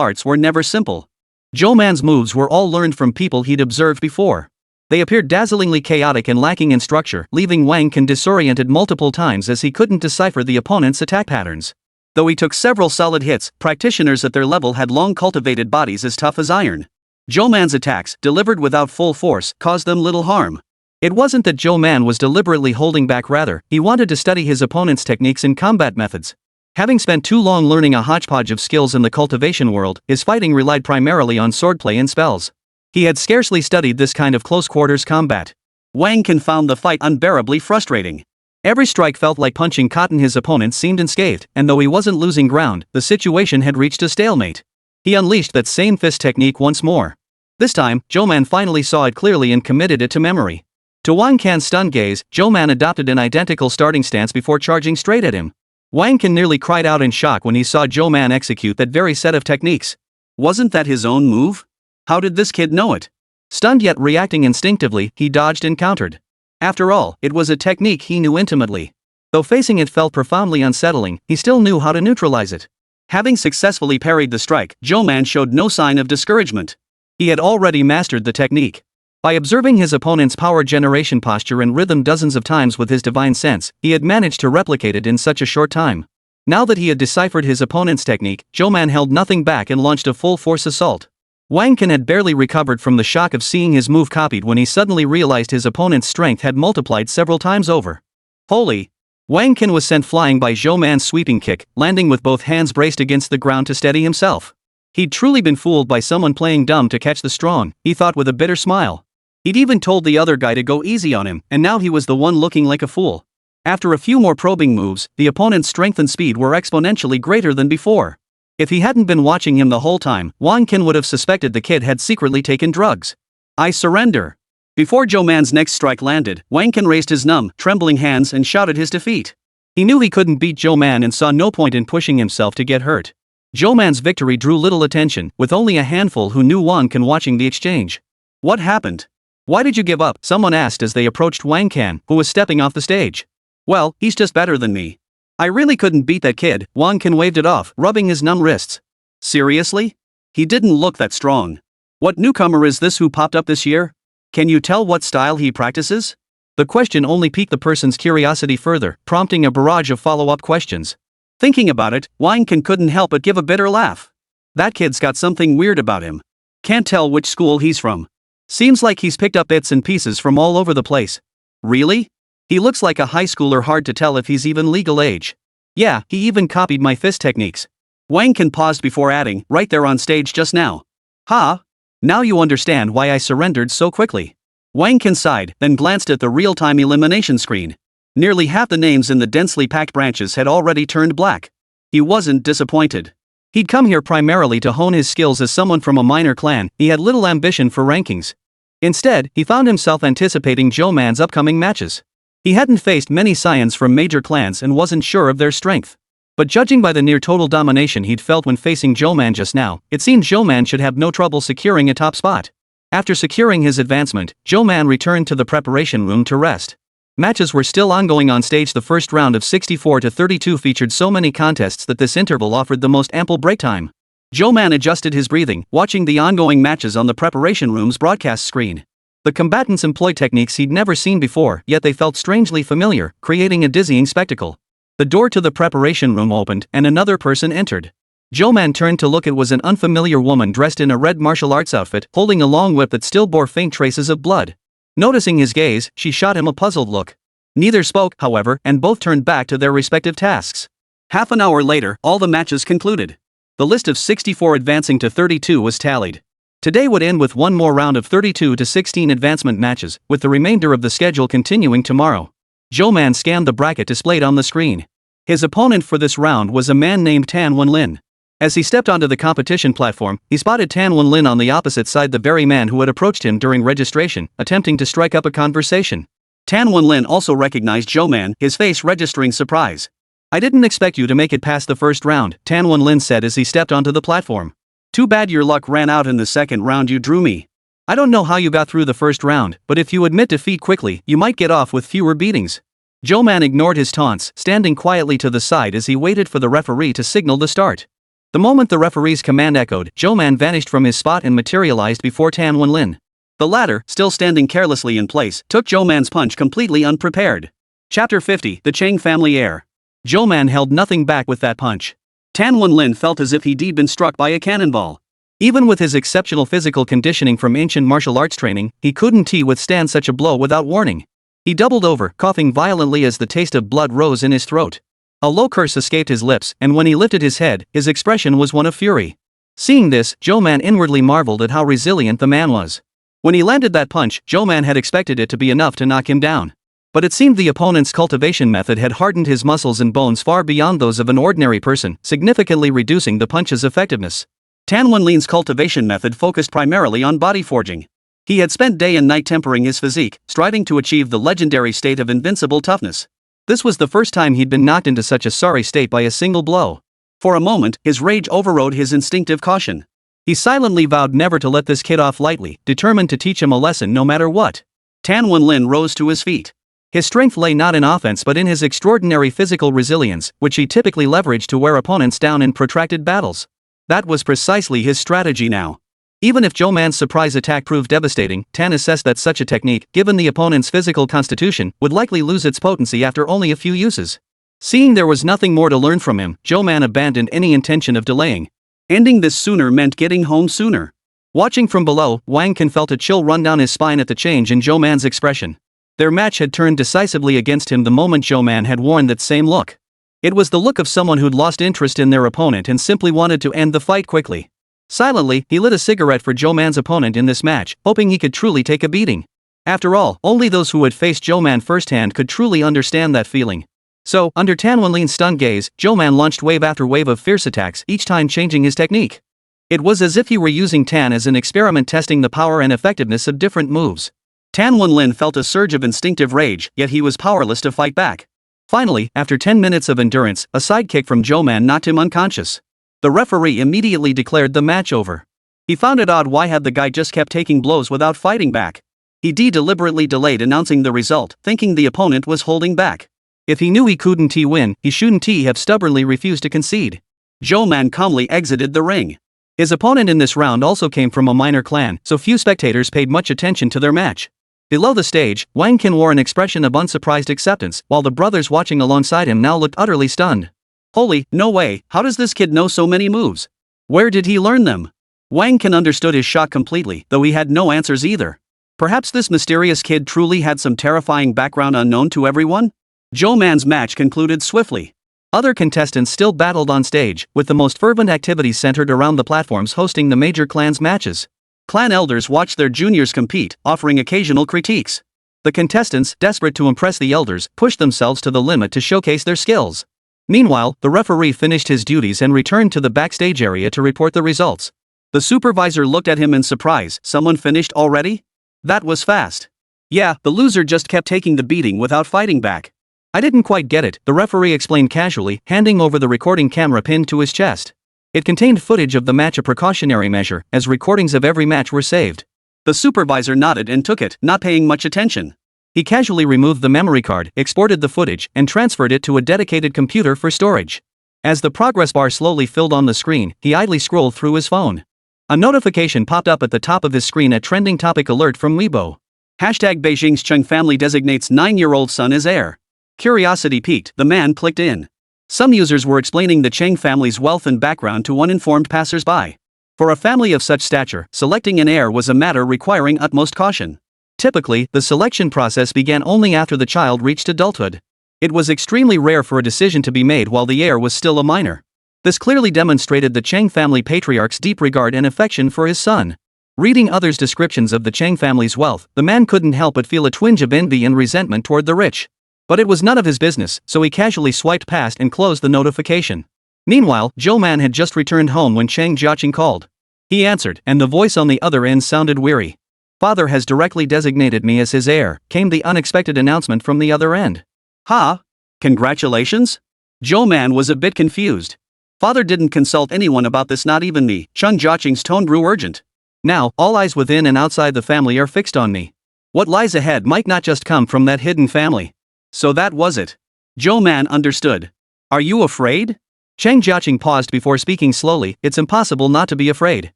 arts were never simple. Zhou Man's moves were all learned from people he'd observed before. They appeared dazzlingly chaotic and lacking in structure, leaving Wang Can disoriented multiple times as he couldn't decipher the opponent's attack patterns. Though he took several solid hits, practitioners at their level had long cultivated bodies as tough as iron. Zhou Man's attacks, delivered without full force, caused them little harm. It wasn't that Zhou Man was deliberately holding back, rather, he wanted to study his opponent's techniques and combat methods. Having spent too long learning a hodgepodge of skills in the cultivation world, his fighting relied primarily on swordplay and spells. He had scarcely studied this kind of close-quarters combat. Wang Can found the fight unbearably frustrating. Every strike felt like punching cotton. His opponent seemed unscathed, and though he wasn't losing ground, the situation had reached a stalemate. He unleashed that same fist technique once more. This time, Zhou Man finally saw it clearly and committed it to memory. To Wang Can's stunned gaze, Zhou Man adopted an identical starting stance before charging straight at him. Wang Can nearly cried out in shock when he saw Zhou Man execute that very set of techniques. Wasn't that his own move? How did this kid know it? Stunned yet reacting instinctively, he dodged and countered. After all, it was a technique he knew intimately. Though facing it felt profoundly unsettling, he still knew how to neutralize it. Having successfully parried the strike, Zhou Man showed no sign of discouragement. He had already mastered the technique. By observing his opponent's power generation posture and rhythm dozens of times with his divine sense, he had managed to replicate it in such a short time. Now that he had deciphered his opponent's technique, Zhou Man held nothing back and launched a full-force assault. Wang Can had barely recovered from the shock of seeing his move copied when he suddenly realized his opponent's strength had multiplied several times over. Holy! Wang Can was sent flying by Zhou Man's sweeping kick, landing with both hands braced against the ground to steady himself. He'd truly been fooled by someone playing dumb to catch the strong, he thought with a bitter smile. He'd even told the other guy to go easy on him, and now he was the one looking like a fool. After a few more probing moves, the opponent's strength and speed were exponentially greater than before. If he hadn't been watching him the whole time, Wang Can would have suspected the kid had secretly taken drugs. "I surrender." Before Zhou Man's next strike landed, Wang Can raised his numb, trembling hands and shouted his defeat. He knew he couldn't beat Zhou Man and saw no point in pushing himself to get hurt. Zhou Man's victory drew little attention, with only a handful who knew Wang Can watching the exchange. "What happened? Why did you give up?" someone asked as they approached Wang Can, who was stepping off the stage. "Well, he's just better than me. I really couldn't beat that kid." Wang Can waved it off, rubbing his numb wrists. "Seriously? He didn't look that strong. What newcomer is this who popped up this year? Can you tell what style he practices?" The question only piqued the person's curiosity further, prompting a barrage of follow-up questions. Thinking about it, Wang couldn't help but give a bitter laugh. That kid's got something weird about him. Can't tell which school he's from. Seems like he's picked up bits and pieces from all over the place. Really? He looks like a high schooler, hard to tell if he's even legal age. Yeah, he even copied my fist techniques. Wang paused before adding, right there on stage just now. Ha! Now you understand why I surrendered so quickly. Wang sighed, then glanced at the real-time elimination screen. Nearly half the names in the densely packed branches had already turned black. He wasn't disappointed. He'd come here primarily to hone his skills as someone from a minor clan. He had little ambition for rankings. Instead, he found himself anticipating Zhou Man's upcoming matches. He hadn't faced many scions from major clans and wasn't sure of their strength. But judging by the near-total domination he'd felt when facing Zhou Man just now, it seemed Zhou Man should have no trouble securing a top spot. After securing his advancement, Zhou Man returned to the preparation room to rest. Matches were still ongoing on stage. The first round of 64-32 featured so many contests that this interval offered the most ample break time. Zhou Man adjusted his breathing, watching the ongoing matches on the preparation room's broadcast screen. The combatants employed techniques he'd never seen before, yet they felt strangely familiar, creating a dizzying spectacle. The door to the preparation room opened, and another person entered. Zhou Man turned to look. It was an unfamiliar woman dressed in a red martial arts outfit, holding a long whip that still bore faint traces of blood. Noticing his gaze, she shot him a puzzled look. Neither spoke, however, and both turned back to their respective tasks. Half an hour later, all the matches concluded. The list of 64 advancing to 32 was tallied. Today would end with one more round of 32 to 16 advancement matches, with the remainder of the schedule continuing tomorrow. Zhou Man scanned the bracket displayed on the screen. His opponent for this round was a man named Tan Wenlin. As he stepped onto the competition platform, he spotted Tan Wenlin on the opposite side, the very man who had approached him during registration, attempting to strike up a conversation. Tan Wenlin also recognized Zhou Man, his face registering surprise. "I didn't expect you to make it past the first round," Tan Wenlin said as he stepped onto the platform. "Too bad your luck ran out in the second round. You drew me. I don't know how you got through the first round, but if you admit defeat quickly, you might get off with fewer beatings." Zhou Man ignored his taunts, standing quietly to the side as he waited for the referee to signal the start. The moment the referee's command echoed, Zhou Man vanished from his spot and materialized before Tan Wenlin. The latter, still standing carelessly in place, took Zhou Man's punch completely unprepared. Chapter 50, The Chang Family Heir. Zhou Man held nothing back with that punch. Tan Wenlin felt as if he'd been struck by a cannonball. Even with his exceptional physical conditioning from ancient martial arts training, he couldn't withstand such a blow without warning. He doubled over, coughing violently as the taste of blood rose in his throat. A low curse escaped his lips, and when he lifted his head, his expression was one of fury. Seeing this, Zhou Man inwardly marveled at how resilient the man was. When he landed that punch, Zhou Man had expected it to be enough to knock him down. But it seemed the opponent's cultivation method had hardened his muscles and bones far beyond those of an ordinary person, significantly reducing the punch's effectiveness. Tan Wenlin's cultivation method focused primarily on body forging. He had spent day and night tempering his physique, striving to achieve the legendary state of invincible toughness. This was the first time he'd been knocked into such a sorry state by a single blow. For a moment, his rage overrode his instinctive caution. He silently vowed never to let this kid off lightly, determined to teach him a lesson no matter what. Tan Wenlin rose to his feet. His strength lay not in offense but in his extraordinary physical resilience, which he typically leveraged to wear opponents down in protracted battles. That was precisely his strategy now. Even if Zhou Man's surprise attack proved devastating, Tan assessed that such a technique, given the opponent's physical constitution, would likely lose its potency after only a few uses. Seeing there was nothing more to learn from him, Zhou Man abandoned any intention of delaying. Ending this sooner meant getting home sooner. Watching from below, Wang felt a chill run down his spine at the change in Zhou Man's expression. Their match had turned decisively against him the moment Zhou Man had worn that same look. It was the look of someone who'd lost interest in their opponent and simply wanted to end the fight quickly. Silently, he lit a cigarette for Zhou Man's opponent in this match, hoping he could truly take a beating. After all, only those who had faced Zhou Man firsthand could truly understand that feeling. So, under Tan Wenlin's stunned gaze, Zhou Man launched wave after wave of fierce attacks, each time changing his technique. It was as if he were using Tan as an experiment, testing the power and effectiveness of different moves. Tan Wenlin felt a surge of instinctive rage, yet he was powerless to fight back. Finally, after 10 minutes of endurance, a sidekick from Zhou Man knocked him unconscious. The referee immediately declared the match over. He found it odd why had the guy just kept taking blows without fighting back. He deliberately delayed announcing the result, thinking the opponent was holding back. If he knew he couldn't win, he shouldn't have stubbornly refused to concede. Zhou Man calmly exited the ring. His opponent in this round also came from a minor clan, so few spectators paid much attention to their match. Below the stage, Wang Qin wore an expression of unsurprised acceptance, while the brothers watching alongside him now looked utterly stunned. Holy, no way, how does this kid know so many moves? Where did he learn them? Wang Qin understood his shock completely, though he had no answers either. Perhaps this mysterious kid truly had some terrifying background unknown to everyone? Zhou Man's match concluded swiftly. Other contestants still battled on stage, with the most fervent activities centered around the platforms hosting the major clans' matches. Clan elders watched their juniors compete, offering occasional critiques. The contestants, desperate to impress the elders, pushed themselves to the limit to showcase their skills. Meanwhile, the referee finished his duties and returned to the backstage area to report the results. The supervisor looked at him in surprise. Someone finished already? That was fast. Yeah, the loser just kept taking the beating without fighting back. I didn't quite get it, the referee explained casually, handing over the recording camera pinned to his chest. It contained footage of the match, a precautionary measure, as recordings of every match were saved. The supervisor nodded and took it, not paying much attention. He casually removed the memory card, exported the footage, and transferred it to a dedicated computer for storage. As the progress bar slowly filled on the screen, he idly scrolled through his phone. A notification popped up at the top of his screen, a trending topic alert from Weibo. #Beijing's Cheng family designates 9-year-old son as heir. Curiosity piqued, the man clicked in. Some users were explaining the Cheng family's wealth and background to uninformed passers-by. For a family of such stature, selecting an heir was a matter requiring utmost caution. Typically, the selection process began only after the child reached adulthood. It was extremely rare for a decision to be made while the heir was still a minor. This clearly demonstrated the Cheng family patriarch's deep regard and affection for his son. Reading others' descriptions of the Cheng family's wealth, the man couldn't help but feel a twinge of envy and resentment toward the rich. But it was none of his business, so he casually swiped past and closed the notification. Meanwhile, Zhou Man had just returned home when Cheng Jiaqing called. He answered, and the voice on the other end sounded weary. "Father has directly designated me as his heir," came the unexpected announcement from the other end. "Ha? Congratulations?" Zhou Man was a bit confused. "Father didn't consult anyone about this, not even me." Cheng Jiaqing's tone grew urgent. "Now, all eyes within and outside the family are fixed on me. What lies ahead might not just come from that hidden family." So that was it. Zhou Man understood. "Are you afraid?" Cheng Jiaqing paused before speaking slowly. "It's impossible not to be afraid.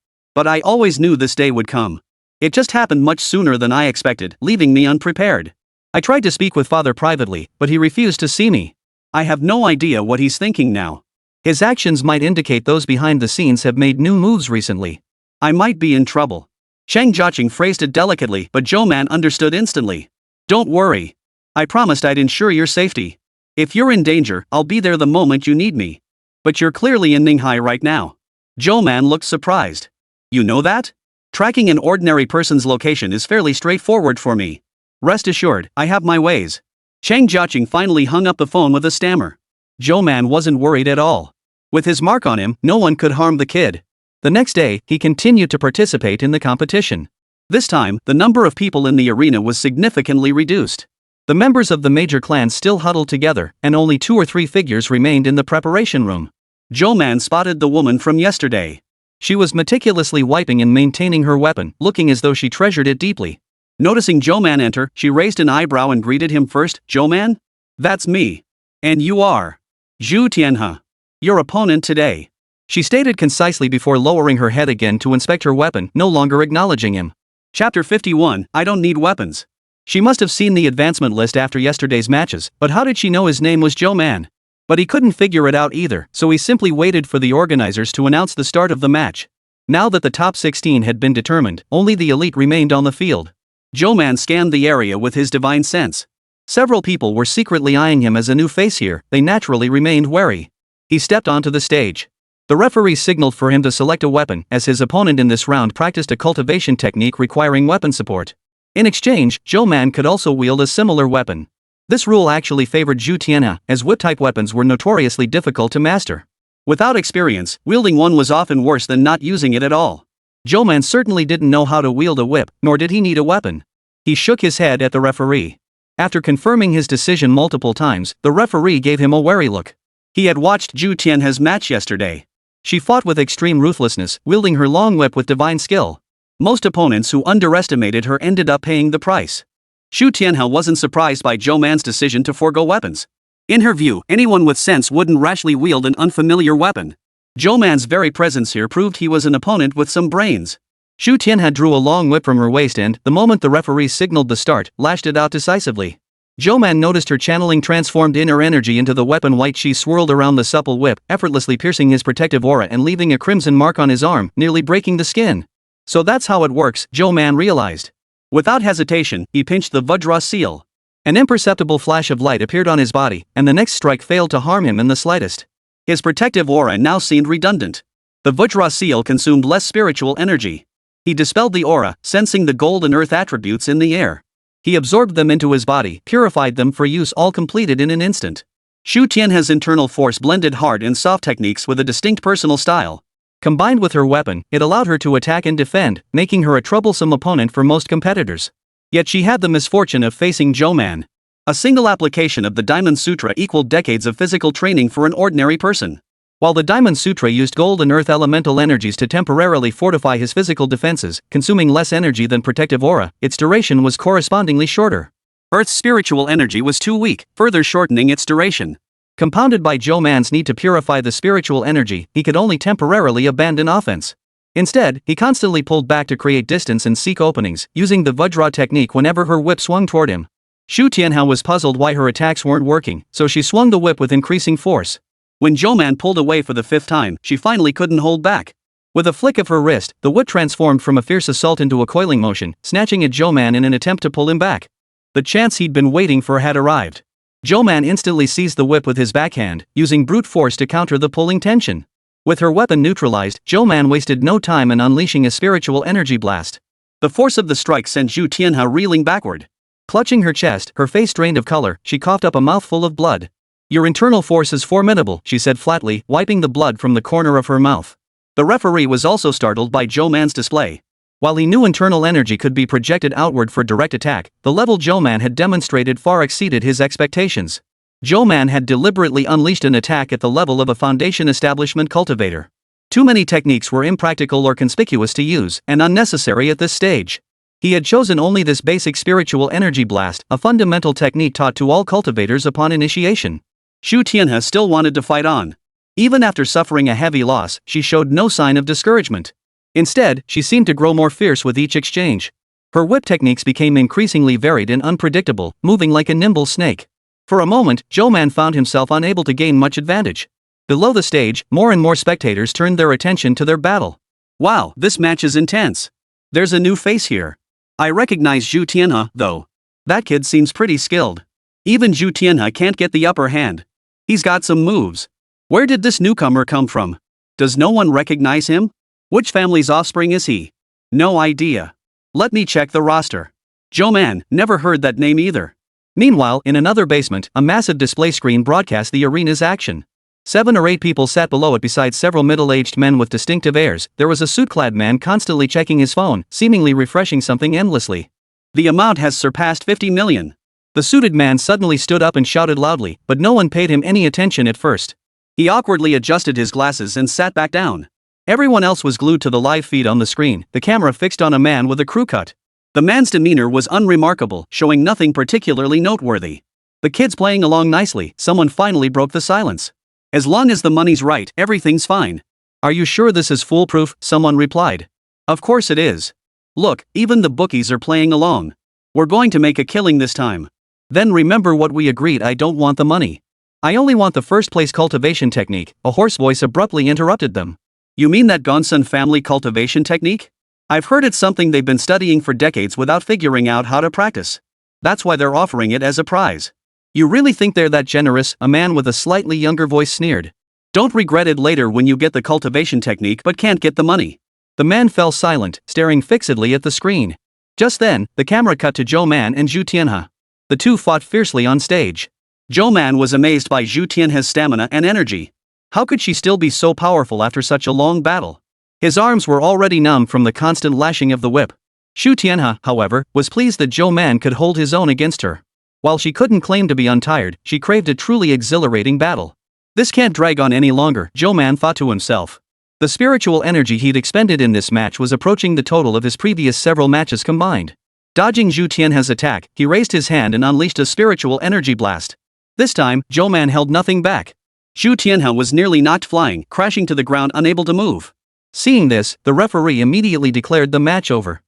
But I always knew this day would come. It just happened much sooner than I expected, leaving me unprepared. I tried to speak with father privately, but he refused to see me. I have no idea what he's thinking now. His actions might indicate those behind the scenes have made new moves recently. I might be in trouble." Cheng Jiaqing phrased it delicately, but Zhou Man understood instantly. "Don't worry. I promised I'd ensure your safety. If you're in danger, I'll be there the moment you need me. But you're clearly in Ninghai right now." Zhou Man looked surprised. "You know that? Tracking an ordinary person's location is fairly straightforward for me. Rest assured, I have my ways." Cheng Jiaqing finally hung up the phone with a stammer. Zhou Man wasn't worried at all. With his mark on him, no one could harm the kid. The next day, he continued to participate in the competition. This time, the number of people in the arena was significantly reduced. The members of the major clans still huddled together, and only 2 or 3 figures remained in the preparation room. Zhou Man spotted the woman from yesterday. She was meticulously wiping and maintaining her weapon, looking as though she treasured it deeply. Noticing Zhou Man enter, she raised an eyebrow and greeted him first. "Zhou Man? That's me. And you are Zhu Tianhe, your opponent today," she stated concisely before lowering her head again to inspect her weapon, no longer acknowledging him. Chapter 51, I don't need weapons. She must have seen the advancement list after yesterday's matches, but how did she know his name was Zhou Man? But he couldn't figure it out either, so he simply waited for the organizers to announce the start of the match. Now that the top 16 had been determined, only the elite remained on the field. Zhou Man scanned the area with his divine sense. Several people were secretly eyeing him as a new face here. They naturally remained wary. He stepped onto the stage. The referee signaled for him to select a weapon, as his opponent in this round practiced a cultivation technique requiring weapon support. In exchange, Zhou Man could also wield a similar weapon. This rule actually favored Zhu Tianhe, as whip-type weapons were notoriously difficult to master. Without experience, wielding one was often worse than not using it at all. Zhou Man certainly didn't know how to wield a whip, nor did he need a weapon. He shook his head at the referee. After confirming his decision multiple times, the referee gave him a wary look. He had watched Zhu Tianhe's match yesterday. She fought with extreme ruthlessness, wielding her long whip with divine skill. Most opponents who underestimated her ended up paying the price. Zhu Tianhe wasn't surprised by Zhou Man's decision to forego weapons. In her view, anyone with sense wouldn't rashly wield an unfamiliar weapon. Zhou Man's very presence here proved he was an opponent with some brains. Xu Tianhe drew a long whip from her waist and, the moment the referee signaled the start, lashed it out decisively. Zhou Man noticed her channeling transformed inner energy into the weapon. White chi swirled around the supple whip, effortlessly piercing his protective aura and leaving a crimson mark on his arm, nearly breaking the skin. So that's how it works, Zhou Man realized. Without hesitation, he pinched the Vajra seal. An imperceptible flash of light appeared on his body, and the next strike failed to harm him in the slightest. His protective aura now seemed redundant. The Vajra seal consumed less spiritual energy. He dispelled the aura, sensing the gold and earth attributes in the air. He absorbed them into his body, purified them for use, all completed in an instant. Xu Tianhe's internal force blended hard and soft techniques with a distinct personal style. Combined with her weapon, it allowed her to attack and defend, making her a troublesome opponent for most competitors. Yet she had the misfortune of facing Zhou Man. A single application of the Diamond Sutra equaled decades of physical training for an ordinary person. While the Diamond Sutra used gold and earth elemental energies to temporarily fortify his physical defenses, consuming less energy than protective aura, its duration was correspondingly shorter. Earth's spiritual energy was too weak, further shortening its duration. Compounded by Zhou Man's need to purify the spiritual energy, he could only temporarily abandon offense. Instead, he constantly pulled back to create distance and seek openings, using the Vajra technique whenever her whip swung toward him. Xu Tianhe was puzzled why her attacks weren't working, so she swung the whip with increasing force. When Zhou Man pulled away for the fifth time, she finally couldn't hold back. With a flick of her wrist, the whip transformed from a fierce assault into a coiling motion, snatching at Zhou Man in an attempt to pull him back. The chance he'd been waiting for had arrived. Zhou Man instantly seized the whip with his backhand, using brute force to counter the pulling tension. With her weapon neutralized, Zhou Man wasted no time in unleashing a spiritual energy blast. The force of the strike sent Xu Tianhe reeling backward. Clutching her chest, her face drained of color, she coughed up a mouthful of blood. "Your internal force is formidable," she said flatly, wiping the blood from the corner of her mouth. The referee was also startled by Zhou Man's display. While he knew internal energy could be projected outward for direct attack, the level Zhou Man had demonstrated far exceeded his expectations. Zhou Man had deliberately unleashed an attack at the level of a foundation establishment cultivator. Too many techniques were impractical or conspicuous to use, and unnecessary at this stage. He had chosen only this basic spiritual energy blast, a fundamental technique taught to all cultivators upon initiation. Xu Tianhe still wanted to fight on. Even after suffering a heavy loss, she showed no sign of discouragement. Instead, she seemed to grow more fierce with each exchange. Her whip techniques became increasingly varied and unpredictable, moving like a nimble snake. For a moment, Zhou Man found himself unable to gain much advantage. Below the stage, more and more spectators turned their attention to their battle. "Wow, this match is intense. There's a new face here. I recognize Xu Tianhe, though. That kid seems pretty skilled. Even Xu Tianhe can't get the upper hand. He's got some moves. Where did this newcomer come from? Does no one recognize him? Which family's offspring is he? No idea. Let me check the roster. Zhou Man, never heard that name either." Meanwhile, in another basement, a massive display screen broadcast the arena's action. 7 or 8 people sat below it besides several middle-aged men with distinctive airs. There was a suit-clad man constantly checking his phone, seemingly refreshing something endlessly. "The amount has surpassed 50 million. The suited man suddenly stood up and shouted loudly, but no one paid him any attention at first. He awkwardly adjusted his glasses and sat back down. Everyone else was glued to the live feed on the screen, the camera fixed on a man with a crew cut. The man's demeanor was unremarkable, showing nothing particularly noteworthy. The kid's playing along nicely. Someone finally broke the silence. "As long as the money's right, everything's fine." "Are you sure this is foolproof?" someone replied. "Of course it is. Look, even the bookies are playing along. We're going to make a killing this time." "Then remember what we agreed. I don't want the money. I only want the first place cultivation technique," a hoarse voice abruptly interrupted them. "You mean that Gonsun family cultivation technique? I've heard it's something they've been studying for decades without figuring out how to practice. That's why they're offering it as a prize." "You really think they're that generous?" a man with a slightly younger voice sneered. "Don't regret it later when you get the cultivation technique but can't get the money." The man fell silent, staring fixedly at the screen. Just then, the camera cut to Zhou Man and Xu Tianhe. The two fought fiercely on stage. Zhou Man was amazed by Xu Tianhe's stamina and energy. How could she still be so powerful after such a long battle? His arms were already numb from the constant lashing of the whip. Xu Tianhe, however, was pleased that Zhou Man could hold his own against her. While she couldn't claim to be untired, she craved a truly exhilarating battle. This can't drag on any longer, Zhou Man thought to himself. The spiritual energy he'd expended in this match was approaching the total of his previous several matches combined. Dodging Xu Tianhe's attack, he raised his hand and unleashed a spiritual energy blast. This time, Zhou Man held nothing back. Xu Tianhe was nearly knocked flying, crashing to the ground unable to move. Seeing this, the referee immediately declared the match over.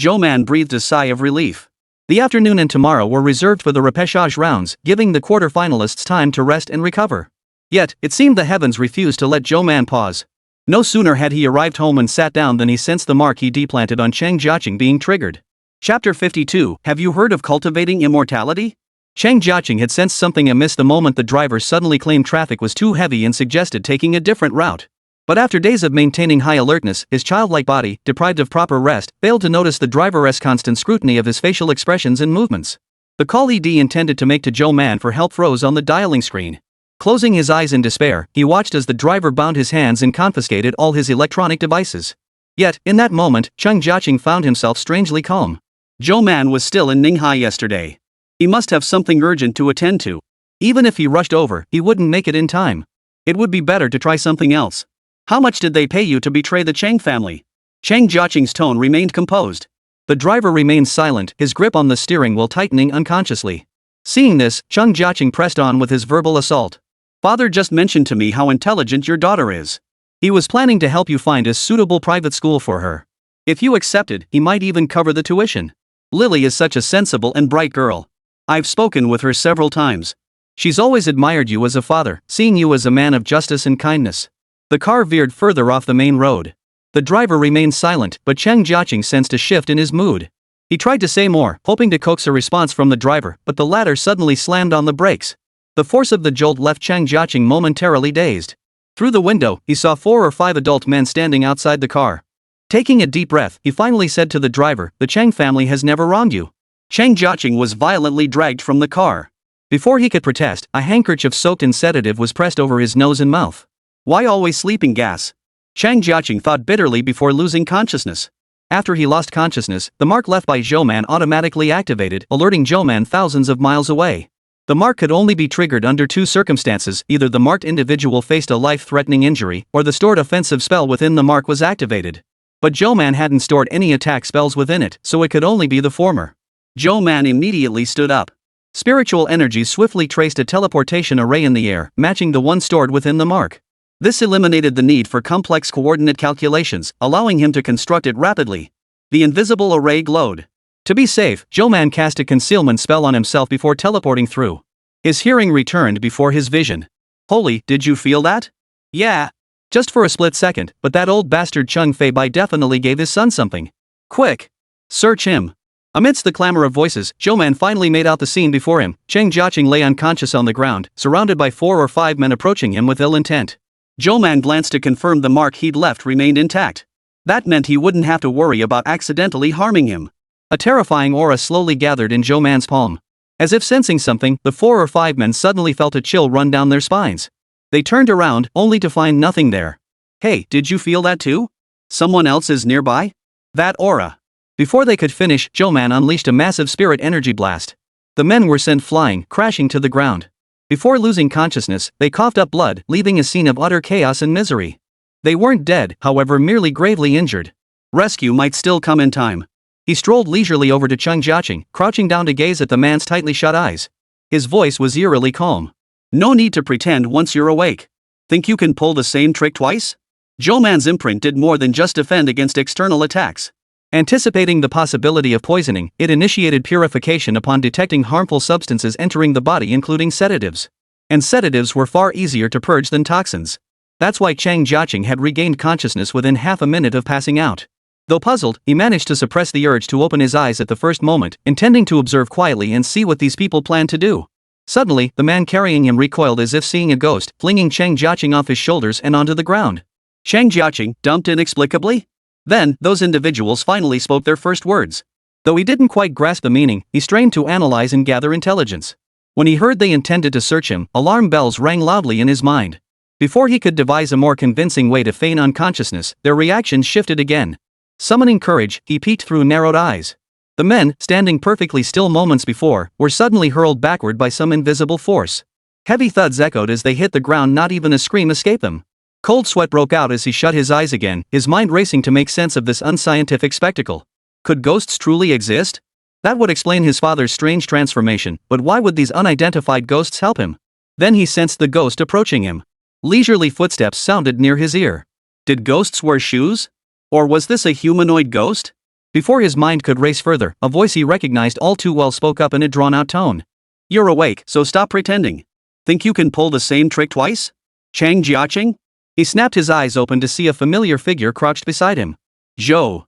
Zhou Man breathed a sigh of relief. The afternoon and tomorrow were reserved for the repechage rounds, giving the quarter-finalists time to rest and recover. Yet, it seemed the heavens refused to let Zhou Man pause. No sooner had he arrived home and sat down than he sensed the mark he deplanted on Cheng Jiaqing being triggered. Chapter 52. Have you heard of cultivating immortality? Cheng Jiaqing had sensed something amiss the moment the driver suddenly claimed traffic was too heavy and suggested taking a different route. But after days of maintaining high alertness, his childlike body, deprived of proper rest, failed to notice the driver's constant scrutiny of his facial expressions and movements. The call he'd intended to make to Zhou Man for help froze on the dialing screen. Closing his eyes in despair, he watched as the driver bound his hands and confiscated all his electronic devices. Yet, in that moment, Cheng Jiaqing found himself strangely calm. Zhou Man was still in Ninghai yesterday. He must have something urgent to attend to. Even if he rushed over, he wouldn't make it in time. It would be better to try something else. How much did they pay you to betray the Cheng family? Cheng Jiaqing's tone remained composed. The driver remained silent, his grip on the steering wheel tightening unconsciously. Seeing this, Cheng Jiaqing pressed on with his verbal assault. Father just mentioned to me how intelligent your daughter is. He was planning to help you find a suitable private school for her. If you accepted, he might even cover the tuition. Lily is such a sensible and bright girl. I've spoken with her several times. She's always admired you as a father, seeing you as a man of justice and kindness. The car veered further off the main road. The driver remained silent, but Cheng Jiaqing sensed a shift in his mood. He tried to say more, hoping to coax a response from the driver, but the latter suddenly slammed on the brakes. The force of the jolt left Cheng Jiaqing momentarily dazed. Through the window, he saw 4 or 5 adult men standing outside the car. Taking a deep breath, he finally said to the driver, "The Cheng family has never wronged you." Cheng Jiaqing was violently dragged from the car. Before he could protest, a handkerchief soaked in sedative was pressed over his nose and mouth. Why always sleeping gas? Cheng Jiaqing thought bitterly before losing consciousness. After he lost consciousness, the mark left by Zhou Man automatically activated, alerting Zhou Man thousands of miles away. The mark could only be triggered under 2 circumstances: either the marked individual faced a life-threatening injury, or the stored offensive spell within the mark was activated. But Zhou Man hadn't stored any attack spells within it, so it could only be the former. Zhou Man immediately stood up. Spiritual energy swiftly traced a teleportation array in the air, matching the one stored within the mark. This eliminated the need for complex coordinate calculations, allowing him to construct it rapidly. The invisible array glowed. To be safe, Zhou Man cast a concealment spell on himself before teleporting through. His hearing returned before his vision. Holy, did you feel that? Yeah. Just for a split second, but that old bastard Cheng Fei Bai definitely gave his son something. Quick! Search him! Amidst the clamor of voices, Zhou Man finally made out the scene before him. Cheng Jiaqing lay unconscious on the ground, surrounded by 4 or 5 men approaching him with ill intent. Zhou Man glanced to confirm the mark he'd left remained intact. That meant he wouldn't have to worry about accidentally harming him. A terrifying aura slowly gathered in Zhou Man's palm. As if sensing something, the 4 or 5 men suddenly felt a chill run down their spines. They turned around, only to find nothing there. Hey, did you feel that too? Someone else is nearby? That aura. Before they could finish, Zhou Man unleashed a massive spirit energy blast. The men were sent flying, crashing to the ground. Before losing consciousness, they coughed up blood, leaving a scene of utter chaos and misery. They weren't dead, however, merely gravely injured. Rescue might still come in time. He strolled leisurely over to Cheng Jiaqing, crouching down to gaze at the man's tightly shut eyes. His voice was eerily calm. No need to pretend once you're awake. Think you can pull the same trick twice? Zhou Man's imprint did more than just defend against external attacks. Anticipating the possibility of poisoning, it initiated purification upon detecting harmful substances entering the body, including sedatives. And sedatives were far easier to purge than toxins. That's why Cheng Jiaqing had regained consciousness within half a minute of passing out. Though puzzled, he managed to suppress the urge to open his eyes at the first moment, intending to observe quietly and see what these people planned to do. Suddenly, the man carrying him recoiled as if seeing a ghost, flinging Cheng Jiaqing off his shoulders and onto the ground. Cheng Jiaqing, dumped inexplicably? Then, those individuals finally spoke their first words. Though he didn't quite grasp the meaning, he strained to analyze and gather intelligence. When he heard they intended to search him, alarm bells rang loudly in his mind. Before he could devise a more convincing way to feign unconsciousness, their reactions shifted again. Summoning courage, he peeked through narrowed eyes. The men, standing perfectly still moments before, were suddenly hurled backward by some invisible force. Heavy thuds echoed as they hit the ground, not even a scream escaped them. Cold sweat broke out as he shut his eyes again, his mind racing to make sense of this unscientific spectacle. Could ghosts truly exist? That would explain his father's strange transformation, but why would these unidentified ghosts help him? Then he sensed the ghost approaching him. Leisurely footsteps sounded near his ear. Did ghosts wear shoes? Or was this a humanoid ghost? Before his mind could race further, a voice he recognized all too well spoke up in a drawn-out tone. You're awake, so stop pretending. Think you can pull the same trick twice? Chang Jiaqing? He snapped his eyes open to see a familiar figure crouched beside him. Zhou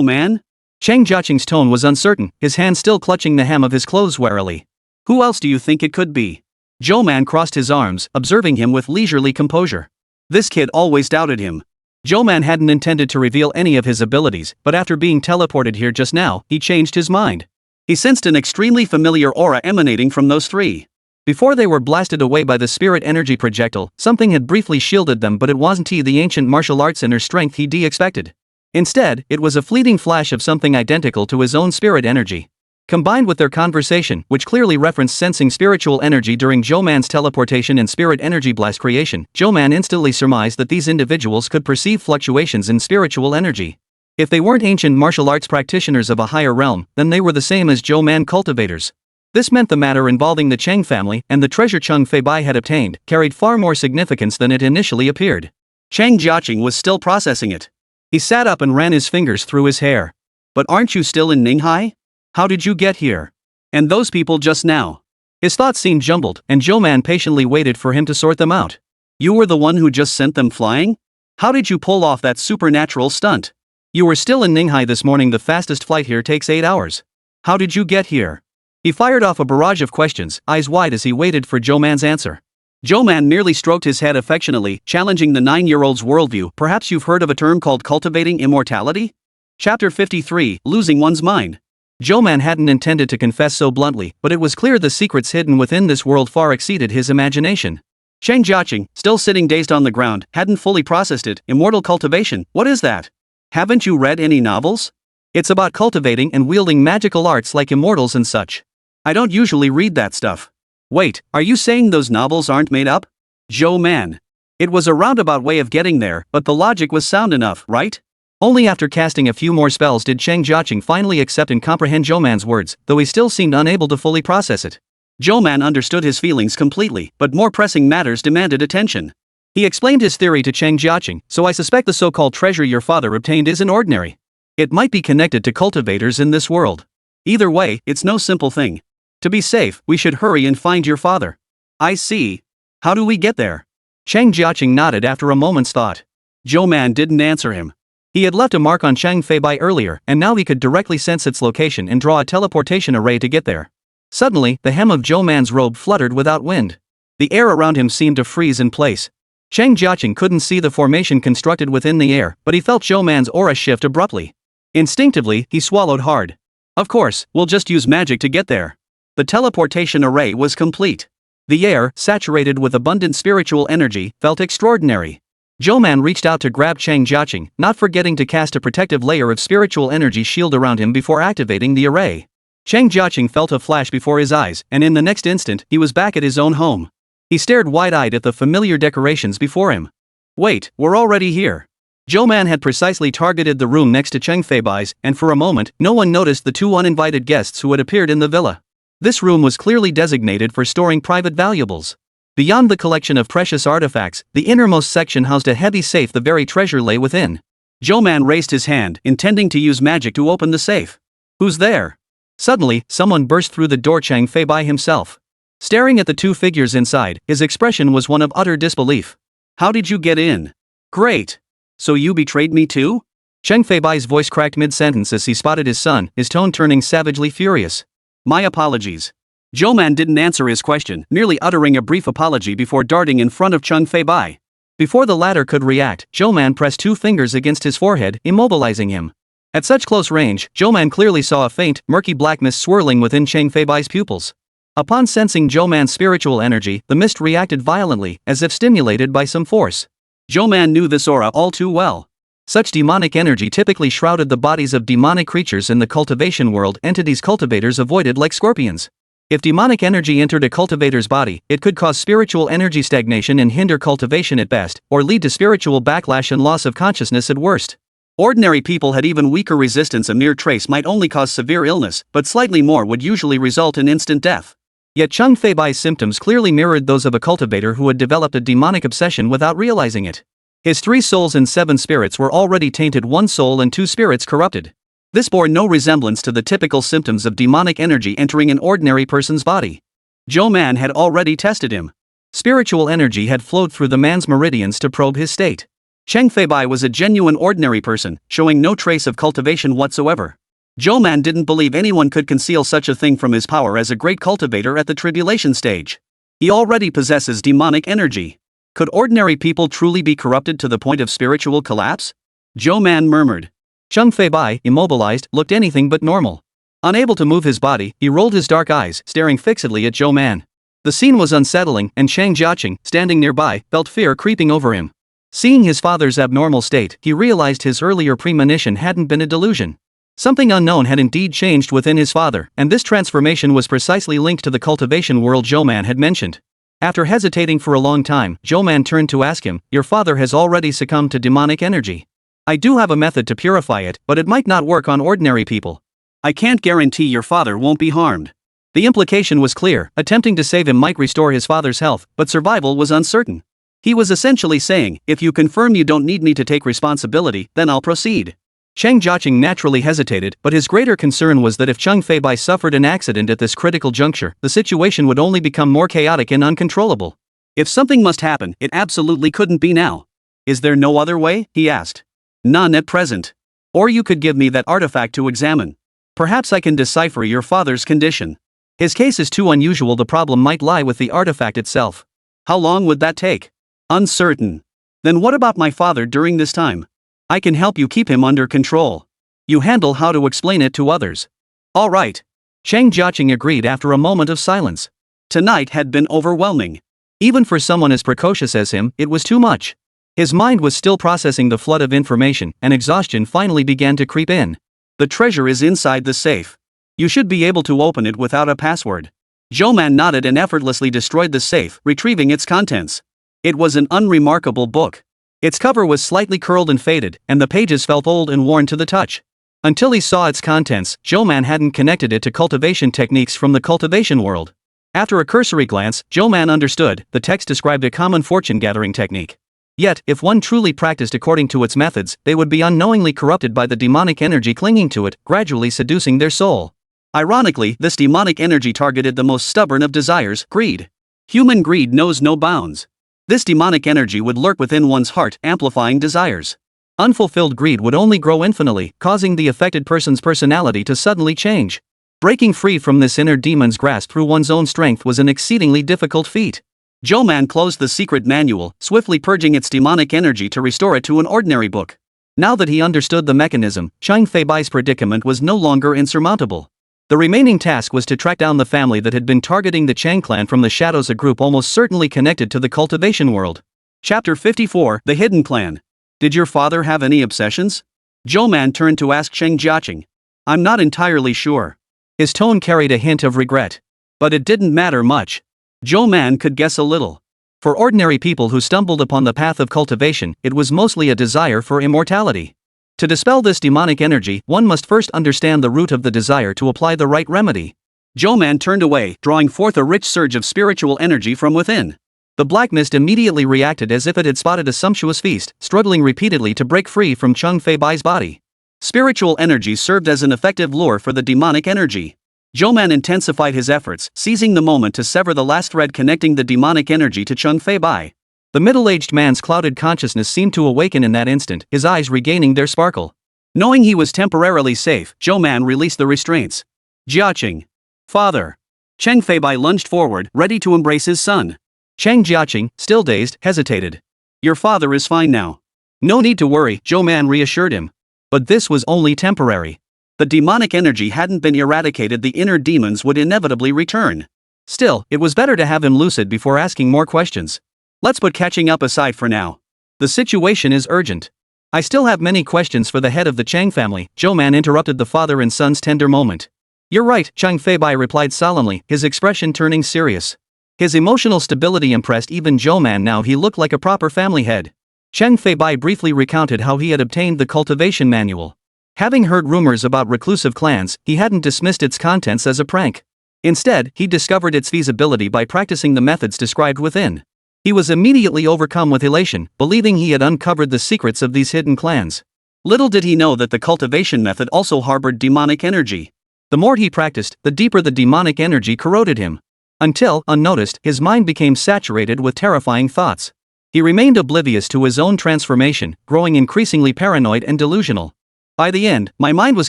Man? Chang Jiaqing's tone was uncertain, his hand still clutching the hem of his clothes warily. Who else do you think it could be? Zhou Man crossed his arms, observing him with leisurely composure. This kid always doubted him. Zhou Man hadn't intended to reveal any of his abilities, but after being teleported here just now, he changed his mind. He sensed an extremely familiar aura emanating from those three. Before they were blasted away by the spirit energy projectile, something had briefly shielded them, but it wasn't the ancient martial arts inner strength he'd expected. Instead, it was a fleeting flash of something identical to his own spirit energy. Combined with their conversation, which clearly referenced sensing spiritual energy during Zhou Man's teleportation and spirit energy blast creation, Zhou Man instantly surmised that these individuals could perceive fluctuations in spiritual energy. If they weren't ancient martial arts practitioners of a higher realm, then they were the same as Zhou Man cultivators. This meant the matter involving the Cheng family and the treasure Cheng Feibai had obtained carried far more significance than it initially appeared. Chang Jiaqing was still processing it. He sat up and ran his fingers through his hair. But aren't you still in Ninghai? How did you get here? And those people just now? His thoughts seemed jumbled, and Zhou Man patiently waited for him to sort them out. You were the one who just sent them flying? How did you pull off that supernatural stunt? You were still in Ninghai this morning. The fastest flight here takes 8 hours. How did you get here? He fired off a barrage of questions, eyes wide as he waited for Zhou Man's answer. Zhou Man merely stroked his head affectionately, challenging the 9-year-old's worldview. Perhaps you've heard of a term called cultivating immortality? Chapter 53, Losing One's Mind. Zhou Man hadn't intended to confess so bluntly, but it was clear the secrets hidden within this world far exceeded his imagination. Chang Jiaqing, still sitting dazed on the ground, hadn't fully processed it. Immortal cultivation, what is that? Haven't you read any novels? It's about cultivating and wielding magical arts like immortals and such. I don't usually read that stuff. Wait, are you saying those novels aren't made up? Zhou Man. It was a roundabout way of getting there, but the logic was sound enough, right? Only after casting a few more spells did Chang Jiaqing finally accept and comprehend Zhou Man's words, though he still seemed unable to fully process it. Zhou Man understood his feelings completely, but more pressing matters demanded attention. He explained his theory to Chang Jiaqing. So I suspect the so-called treasure your father obtained isn't ordinary. It might be connected to cultivators in this world. Either way, it's no simple thing. To be safe, we should hurry and find your father. I see. How do we get there? Chang Jiaqing nodded after a moment's thought. Zhou Man didn't answer him. He had left a mark on Cheng Feibai earlier, and now he could directly sense its location and draw a teleportation array to get there. Suddenly, the hem of Zhou Man's robe fluttered without wind. The air around him seemed to freeze in place. Chang Jiaqing couldn't see the formation constructed within the air, but he felt Zhou Man's aura shift abruptly. Instinctively, he swallowed hard. Of course, we'll just use magic to get there. The teleportation array was complete. The air, saturated with abundant spiritual energy, felt extraordinary. Zhou Man reached out to grab Chang Jiaqing, not forgetting to cast a protective layer of spiritual energy shield around him before activating the array. Chang Jiaqing felt a flash before his eyes, and in the next instant, he was back at his own home. He stared wide-eyed at the familiar decorations before him. Wait, we're already here. Zhou Man had precisely targeted the room next to Cheng Feibai's, and for a moment, no one noticed the two uninvited guests who had appeared in the villa. This room was clearly designated for storing private valuables. Beyond the collection of precious artifacts, the innermost section housed a heavy safe. The very treasure lay within. Zhou Man raised his hand, intending to use magic to open the safe. Who's there? Suddenly, someone burst through the door. Cheng Feibai himself. Staring at the two figures inside, his expression was one of utter disbelief. How did you get in? Great. So you betrayed me too? Cheng Feibai's voice cracked mid-sentence as he spotted his son, his tone turning savagely furious. My apologies. Zhou Man didn't answer his question, merely uttering a brief apology before darting in front of Cheng Feibai. Before the latter could react, Zhou Man pressed two fingers against his forehead, immobilizing him. At such close range, Zhou Man clearly saw a faint, murky black mist swirling within Cheng Feibai's pupils. Upon sensing Zhou Man's spiritual energy, the mist reacted violently, as if stimulated by some force. Zhou Man knew this aura all too well. Such demonic energy typically shrouded the bodies of demonic creatures in the cultivation world. Entities cultivators avoided like scorpions. If demonic energy entered a cultivator's body, it could cause spiritual energy stagnation and hinder cultivation at best, or lead to spiritual backlash and loss of consciousness at worst. Ordinary people had even weaker resistance. A mere trace might only cause severe illness, but slightly more would usually result in instant death. Yet Cheng Feibai's symptoms clearly mirrored those of a cultivator who had developed a demonic obsession without realizing it. His 3 souls and 7 spirits were already tainted, 1 soul and 2 spirits corrupted. This bore no resemblance to the typical symptoms of demonic energy entering an ordinary person's body. Zhou Man had already tested him. Spiritual energy had flowed through the man's meridians to probe his state. Cheng Feibai was a genuine ordinary person, showing no trace of cultivation whatsoever. Zhou Man didn't believe anyone could conceal such a thing from his power as a great cultivator at the Tribulation Stage. He already possesses demonic energy. Could ordinary people truly be corrupted to the point of spiritual collapse? Zhou Man murmured. Cheng Feibai, immobilized, looked anything but normal. Unable to move his body, he rolled his dark eyes, staring fixedly at Zhou Man. The scene was unsettling, and Cheng Jiaqing, standing nearby, felt fear creeping over him. Seeing his father's abnormal state, he realized his earlier premonition hadn't been a delusion. Something unknown had indeed changed within his father, and this transformation was precisely linked to the cultivation world Zhou Man had mentioned. After hesitating for a long time, Zhou Man turned to ask him, "Your father has already succumbed to demonic energy. I do have a method to purify it, but it might not work on ordinary people. I can't guarantee your father won't be harmed." The implication was clear. Attempting to save him might restore his father's health, but survival was uncertain. He was essentially saying, "If you confirm you don't need me to take responsibility, then I'll proceed." Cheng Jiaqing naturally hesitated, but his greater concern was that if Cheng Feibai suffered an accident at this critical juncture, the situation would only become more chaotic and uncontrollable. If something must happen, it absolutely couldn't be now. "Is there no other way?" he asked. "None at present. Or you could give me that artifact to examine. Perhaps I can decipher your father's condition. His case is too unusual, the problem might lie with the artifact itself." "How long would that take?" "Uncertain." "Then what about my father during this time? I can help you keep him under control. You handle how to explain it to others." "All right." Cheng Jiaqing agreed after a moment of silence. Tonight had been overwhelming. Even for someone as precocious as him, it was too much. His mind was still processing the flood of information, and exhaustion finally began to creep in. "The treasure is inside the safe. You should be able to open it without a password." Zhou Man nodded and effortlessly destroyed the safe, retrieving its contents. It was an unremarkable book. Its cover was slightly curled and faded, and the pages felt old and worn to the touch. Until he saw its contents, Zhou Man hadn't connected it to cultivation techniques from the cultivation world. After a cursory glance, Zhou Man understood. The text described a common fortune-gathering technique. Yet, if one truly practiced according to its methods, they would be unknowingly corrupted by the demonic energy clinging to it, gradually seducing their soul. Ironically, this demonic energy targeted the most stubborn of desires, greed. Human greed knows no bounds. This demonic energy would lurk within one's heart, amplifying desires. Unfulfilled greed would only grow infinitely, causing the affected person's personality to suddenly change. Breaking free from this inner demon's grasp through one's own strength was an exceedingly difficult feat. Zhou Man closed the secret manual, swiftly purging its demonic energy to restore it to an ordinary book. Now that he understood the mechanism, Cheng Feibai's predicament was no longer insurmountable. The remaining task was to track down the family that had been targeting the Chang clan from the shadows, a group almost certainly connected to the cultivation world. Chapter 54, The Hidden Clan. "Did your father have any obsessions?" Zhou Man turned to ask Cheng Jiaqing. "I'm not entirely sure." His tone carried a hint of regret. But it didn't matter much. Zhou Man could guess a little. For ordinary people who stumbled upon the path of cultivation, it was mostly a desire for immortality. To dispel this demonic energy, one must first understand the root of the desire to apply the right remedy. Zhou Man turned away, drawing forth a rich surge of spiritual energy from within. The black mist immediately reacted as if it had spotted a sumptuous feast, struggling repeatedly to break free from Cheng Feibai's body. Spiritual energy served as an effective lure for the demonic energy. Zhou Man intensified his efforts, seizing the moment to sever the last thread connecting the demonic energy to Cheng Feibai. The middle-aged man's clouded consciousness seemed to awaken in that instant, his eyes regaining their sparkle. Knowing he was temporarily safe, Zhou Man released the restraints. "Jiaqing. Father." Cheng Feibai lunged forward, ready to embrace his son. Cheng Jiaqing, still dazed, hesitated. "Your father is fine now." "No need to worry," Zhou Man reassured him. But this was only temporary. The demonic energy hadn't been eradicated, the inner demons would inevitably return. Still, it was better to have him lucid before asking more questions. "Let's put catching up aside for now. The situation is urgent. I still have many questions for the head of the Chang family," Zhou Man interrupted the father and son's tender moment. "You're right," Cheng Feibai replied solemnly, his expression turning serious. His emotional stability impressed even Zhou Man. Now he looked like a proper family head. Cheng Feibai briefly recounted how he had obtained the cultivation manual. Having heard rumors about reclusive clans, he hadn't dismissed its contents as a prank. Instead, he discovered its feasibility by practicing the methods described within. He was immediately overcome with elation, believing he had uncovered the secrets of these hidden clans. Little did he know that the cultivation method also harbored demonic energy. The more he practiced, the deeper the demonic energy corroded him. Until, unnoticed, his mind became saturated with terrifying thoughts. He remained oblivious to his own transformation, growing increasingly paranoid and delusional. By the end, my mind was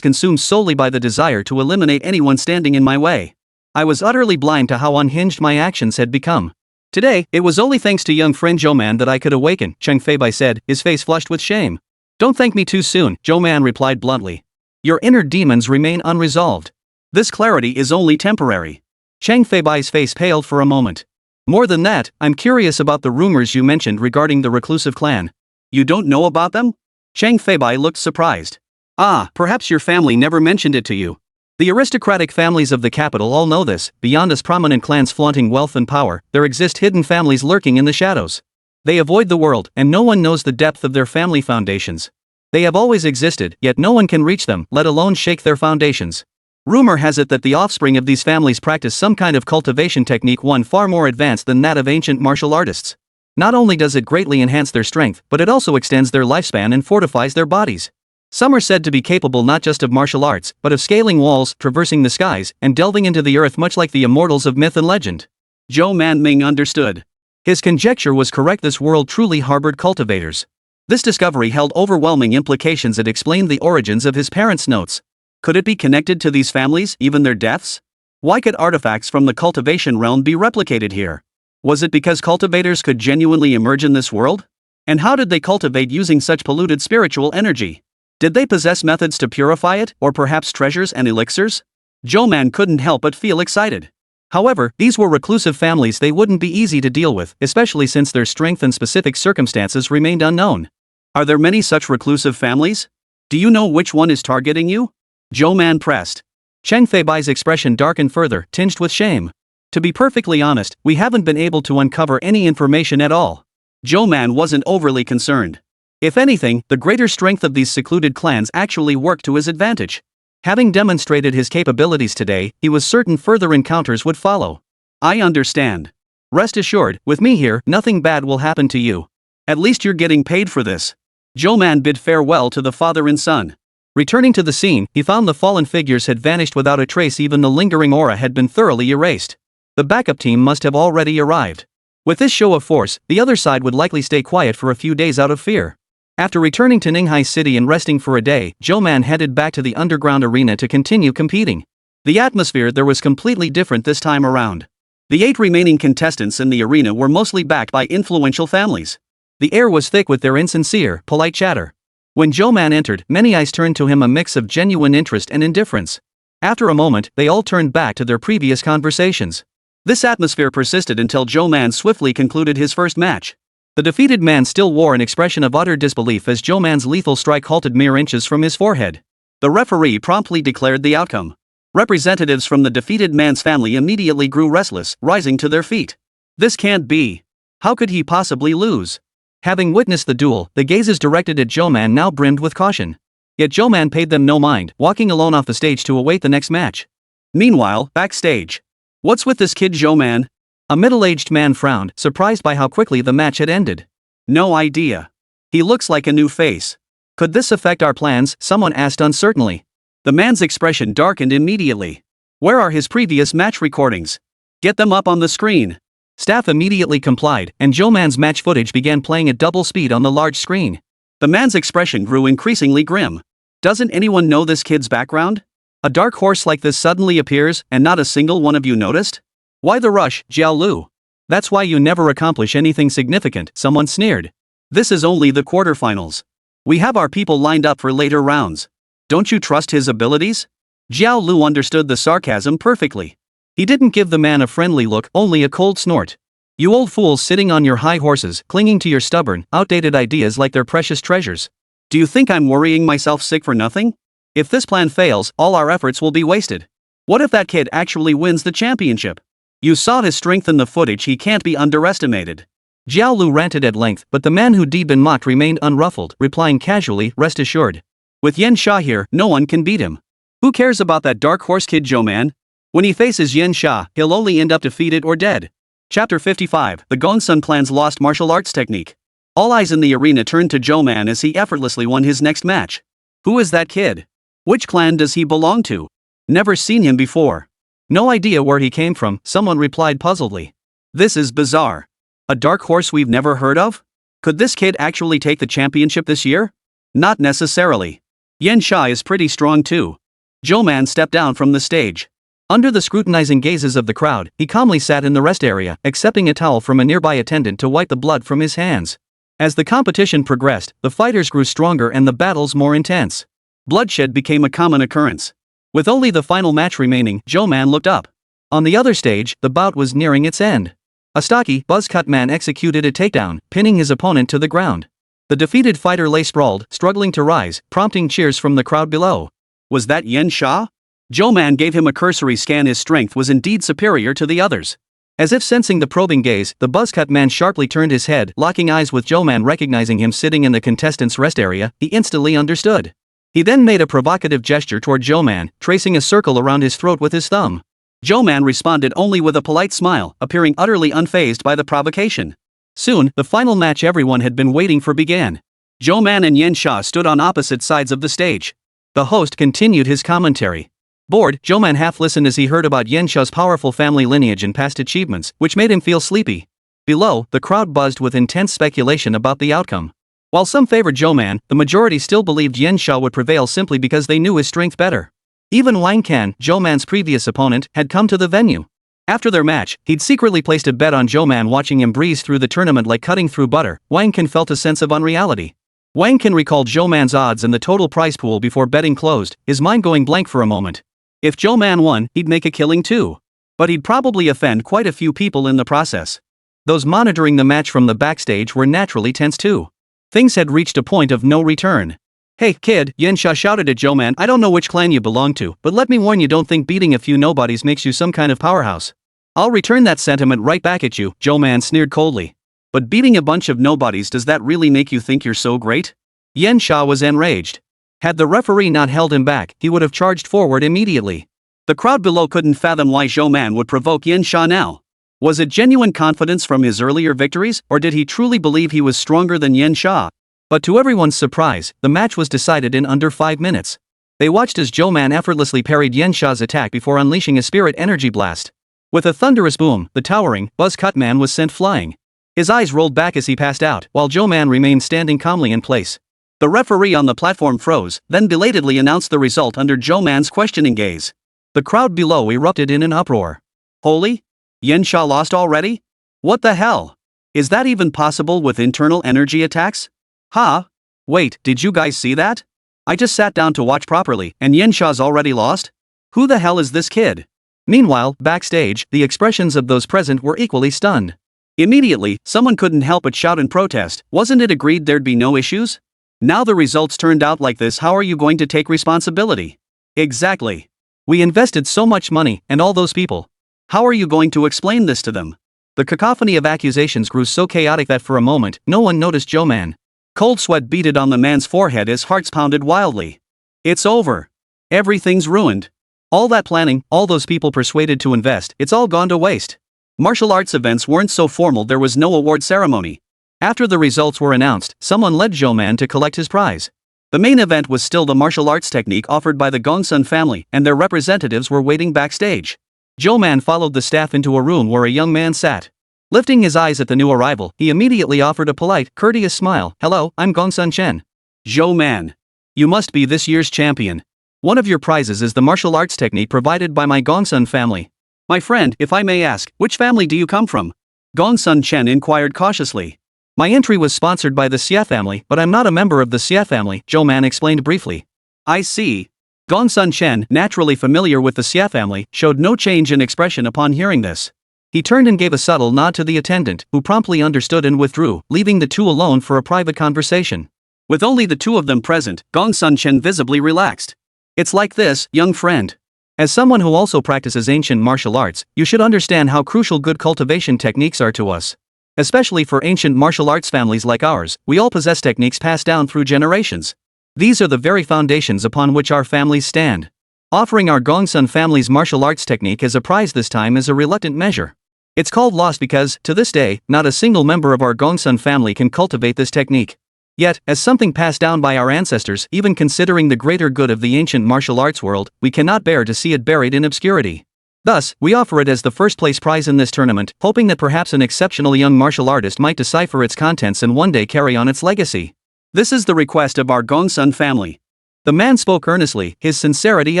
consumed solely by the desire to eliminate anyone standing in my way. I was utterly blind to how unhinged my actions had become. Today, it was only thanks to young friend Zhou Man that I could awaken, Cheng Feibai said, his face flushed with shame. Don't thank me too soon, Zhou Man replied bluntly. Your inner demons remain unresolved. This clarity is only temporary. Cheng Feibai's face paled for a moment. More than that, I'm curious about the rumors you mentioned regarding the reclusive clan. You don't know about them? Cheng Feibai looked surprised. Ah, perhaps your family never mentioned it to you. The aristocratic families of the capital all know this. Beyond us prominent clans flaunting wealth and power, there exist hidden families lurking in the shadows. They avoid the world, and no one knows the depth of their family foundations. They have always existed, yet no one can reach them, let alone shake their foundations. Rumor has it that the offspring of these families practice some kind of cultivation technique, one far more advanced than that of ancient martial artists. Not only does it greatly enhance their strength, but it also extends their lifespan and fortifies their bodies. Some are said to be capable not just of martial arts, but of scaling walls, traversing the skies, and delving into the earth, much like the immortals of myth and legend. Zhou Man understood. His conjecture was correct. This world truly harbored cultivators. This discovery held overwhelming implications. It explained the origins of his parents' notes. Could it be connected to these families, even their deaths? Why could artifacts from the cultivation realm be replicated here? Was it because cultivators could genuinely emerge in this world? And how did they cultivate using such polluted spiritual energy? Did they possess methods to purify it, or perhaps treasures and elixirs? Zhou Man couldn't help but feel excited. However, these were reclusive families. They wouldn't be easy to deal with, especially since their strength and specific circumstances remained unknown. Are there many such reclusive families? Do you know which one is targeting you? Zhou Man pressed. Cheng Feibai's expression darkened further, tinged with shame. To be perfectly honest, we haven't been able to uncover any information at all. Zhou Man wasn't overly concerned. If anything, the greater strength of these secluded clans actually worked to his advantage. Having demonstrated his capabilities today, he was certain further encounters would follow. I understand. Rest assured, with me here, nothing bad will happen to you. At least you're getting paid for this. Zhou Man bid farewell to the father and son. Returning to the scene, he found the fallen figures had vanished without a trace. Even the lingering aura had been thoroughly erased. The backup team must have already arrived. With this show of force, the other side would likely stay quiet for a few days out of fear. After returning to Ninghai City and resting for a day, Zhou Man headed back to the underground arena to continue competing. The atmosphere there was completely different this time around. The 8 remaining contestants in the arena were mostly backed by influential families. The air was thick with their insincere, polite chatter. When Zhou Man entered, many eyes turned to him, a mix of genuine interest and indifference. After a moment, they all turned back to their previous conversations. This atmosphere persisted until Zhou Man swiftly concluded his first match. The defeated man still wore an expression of utter disbelief as Zhou Man's lethal strike halted mere inches from his forehead. The referee promptly declared the outcome. Representatives from the defeated man's family immediately grew restless, rising to their feet. This can't be. How could he possibly lose? Having witnessed the duel, the gazes directed at Zhou Man now brimmed with caution. Yet Zhou Man paid them no mind, walking alone off the stage to await the next match. Meanwhile, backstage. What's with this kid Zhou Man? A middle-aged man frowned, surprised by how quickly the match had ended. No idea. He looks like a new face. Could this affect our plans? Someone asked uncertainly. The man's expression darkened immediately. Where are his previous match recordings? Get them up on the screen. Staff immediately complied, and Zhou Man's match footage began playing at double speed on the large screen. The man's expression grew increasingly grim. Doesn't anyone know this kid's background? A dark horse like this suddenly appears, and not a single one of you noticed? Why the rush, Jiao Lu? That's why you never accomplish anything significant, someone sneered. This is only the quarterfinals. We have our people lined up for later rounds. Don't you trust his abilities? Jiao Lu understood the sarcasm perfectly. He didn't give the man a friendly look, only a cold snort. You old fools sitting on your high horses, clinging to your stubborn, outdated ideas like they're precious treasures. Do you think I'm worrying myself sick for nothing? If this plan fails, all our efforts will be wasted. What if that kid actually wins the championship? You saw his strength in the footage, he can't be underestimated. Jiao Lu ranted at length, but the man who'd been mocked remained unruffled, replying casually, rest assured. With Yan Sha here, no one can beat him. Who cares about that dark horse kid Zhou Man? When he faces Yan Sha, he'll only end up defeated or dead. Chapter 55, The Gongsun Clan's Lost Martial Arts Technique. All eyes in the arena turned to Zhou Man as he effortlessly won his next match. Who is that kid? Which clan does he belong to? Never seen him before. No idea where he came from, someone replied puzzledly. This is bizarre. A dark horse we've never heard of? Could this kid actually take the championship this year? Not necessarily. Yan Sha is pretty strong too. Zhou Man stepped down from the stage. Under the scrutinizing gazes of the crowd, he calmly sat in the rest area, accepting a towel from a nearby attendant to wipe the blood from his hands. As the competition progressed, the fighters grew stronger and the battles more intense. Bloodshed became a common occurrence. With only the final match remaining, Zhou Man looked up. On the other stage, the bout was nearing its end. A stocky, buzz-cut man executed a takedown, pinning his opponent to the ground. The defeated fighter lay sprawled, struggling to rise, prompting cheers from the crowd below. Was that Yan Sha? Zhou Man gave him a cursory scan. His strength was indeed superior to the others. As if sensing the probing gaze, the buzz-cut man sharply turned his head, locking eyes with Zhou Man. Recognizing him sitting in the contestants' rest area, he instantly understood. He then made a provocative gesture toward Zhou Man, tracing a circle around his throat with his thumb. Zhou Man responded only with a polite smile, appearing utterly unfazed by the provocation. Soon, the final match everyone had been waiting for began. Zhou Man and Yan Sha stood on opposite sides of the stage. The host continued his commentary. Bored, Zhou Man half listened as he heard about Yan Sha's powerful family lineage and past achievements, which made him feel sleepy. Below, the crowd buzzed with intense speculation about the outcome. While some favored Zhou Man, the majority still believed Yan Sha would prevail simply because they knew his strength better. Even Wang Can, Zhou Man's previous opponent, had come to the venue. After their match, he'd secretly placed a bet on Zhou Man. Watching him breeze through the tournament like cutting through butter, Wang Can felt a sense of unreality. Wang Can recalled Zhou Man's odds and the total prize pool before betting closed, his mind going blank for a moment. If Zhou Man won, he'd make a killing too. But he'd probably offend quite a few people in the process. Those monitoring the match from the backstage were naturally tense too. Things had reached a point of no return. "Hey, kid," Yan Sha shouted at Zhou Man, "I don't know which clan you belong to, but let me warn you, don't think beating a few nobodies makes you some kind of powerhouse." "I'll return that sentiment right back at you," Zhou Man sneered coldly. "But beating a bunch of nobodies, does that really make you think you're so great?" Yan Sha was enraged. Had the referee not held him back, he would have charged forward immediately. The crowd below couldn't fathom why Zhou Man would provoke Yan Sha now. Was it genuine confidence from his earlier victories, or did he truly believe he was stronger than Yan Sha? But to everyone's surprise, the match was decided in under 5 minutes. They watched as Zhou Man effortlessly parried Yan Sha's attack before unleashing a spirit energy blast. With a thunderous boom, the towering, buzz-cut man was sent flying. His eyes rolled back as he passed out, while Zhou Man remained standing calmly in place. The referee on the platform froze, then belatedly announced the result under Zhou Man's questioning gaze. The crowd below erupted in an uproar. Holy? Yan Sha lost already? What the hell? Is that even possible with internal energy attacks? Huh? Wait, did you guys see that? I just sat down to watch properly, and Yan Sha's already lost? Who the hell is this kid? Meanwhile, backstage, the expressions of those present were equally stunned. Immediately, someone couldn't help but shout in protest, "Wasn't it agreed there'd be no issues? Now the results turned out like this, how are you going to take responsibility?" "Exactly. We invested so much money, and all those people. How are you going to explain this to them?" The cacophony of accusations grew so chaotic that for a moment, no one noticed Zhou Man. Cold sweat beaded on the man's forehead as hearts pounded wildly. It's over. Everything's ruined. All that planning, all those people persuaded to invest, it's all gone to waste. Martial arts events weren't so formal, there was no award ceremony. After the results were announced, someone led Zhou Man to collect his prize. The main event was still the martial arts technique offered by the Gongsun family, and their representatives were waiting backstage. Zhou Man followed the staff into a room where a young man sat. Lifting his eyes at the new arrival, he immediately offered a polite, courteous smile. "Hello, I'm Gongsun Chen." "Zhou Man. You must be this year's champion. One of your prizes is the martial arts technique provided by my Gongsun family." "My friend, if I may ask, which family do you come from?" Gongsun Chen inquired cautiously. "My entry was sponsored by the Xia family, but I'm not a member of the Xia family," Zhou Man explained briefly. "I see." Gongsun Chen, naturally familiar with the Xia family, showed no change in expression upon hearing this. He turned and gave a subtle nod to the attendant, who promptly understood and withdrew, leaving the two alone for a private conversation. With only the two of them present, Gongsun Chen visibly relaxed. "It's like this, young friend. As someone who also practices ancient martial arts, you should understand how crucial good cultivation techniques are to us. Especially for ancient martial arts families like ours, we all possess techniques passed down through generations. These are the very foundations upon which our families stand. Offering our Gongsun family's martial arts technique as a prize this time is a reluctant measure. It's called lost because, to this day, not a single member of our Gongsun family can cultivate this technique. Yet, as something passed down by our ancestors, even considering the greater good of the ancient martial arts world, we cannot bear to see it buried in obscurity. Thus, we offer it as the first place prize in this tournament, hoping that perhaps an exceptional young martial artist might decipher its contents and one day carry on its legacy. This is the request of our Gongsun family. The man spoke earnestly, his sincerity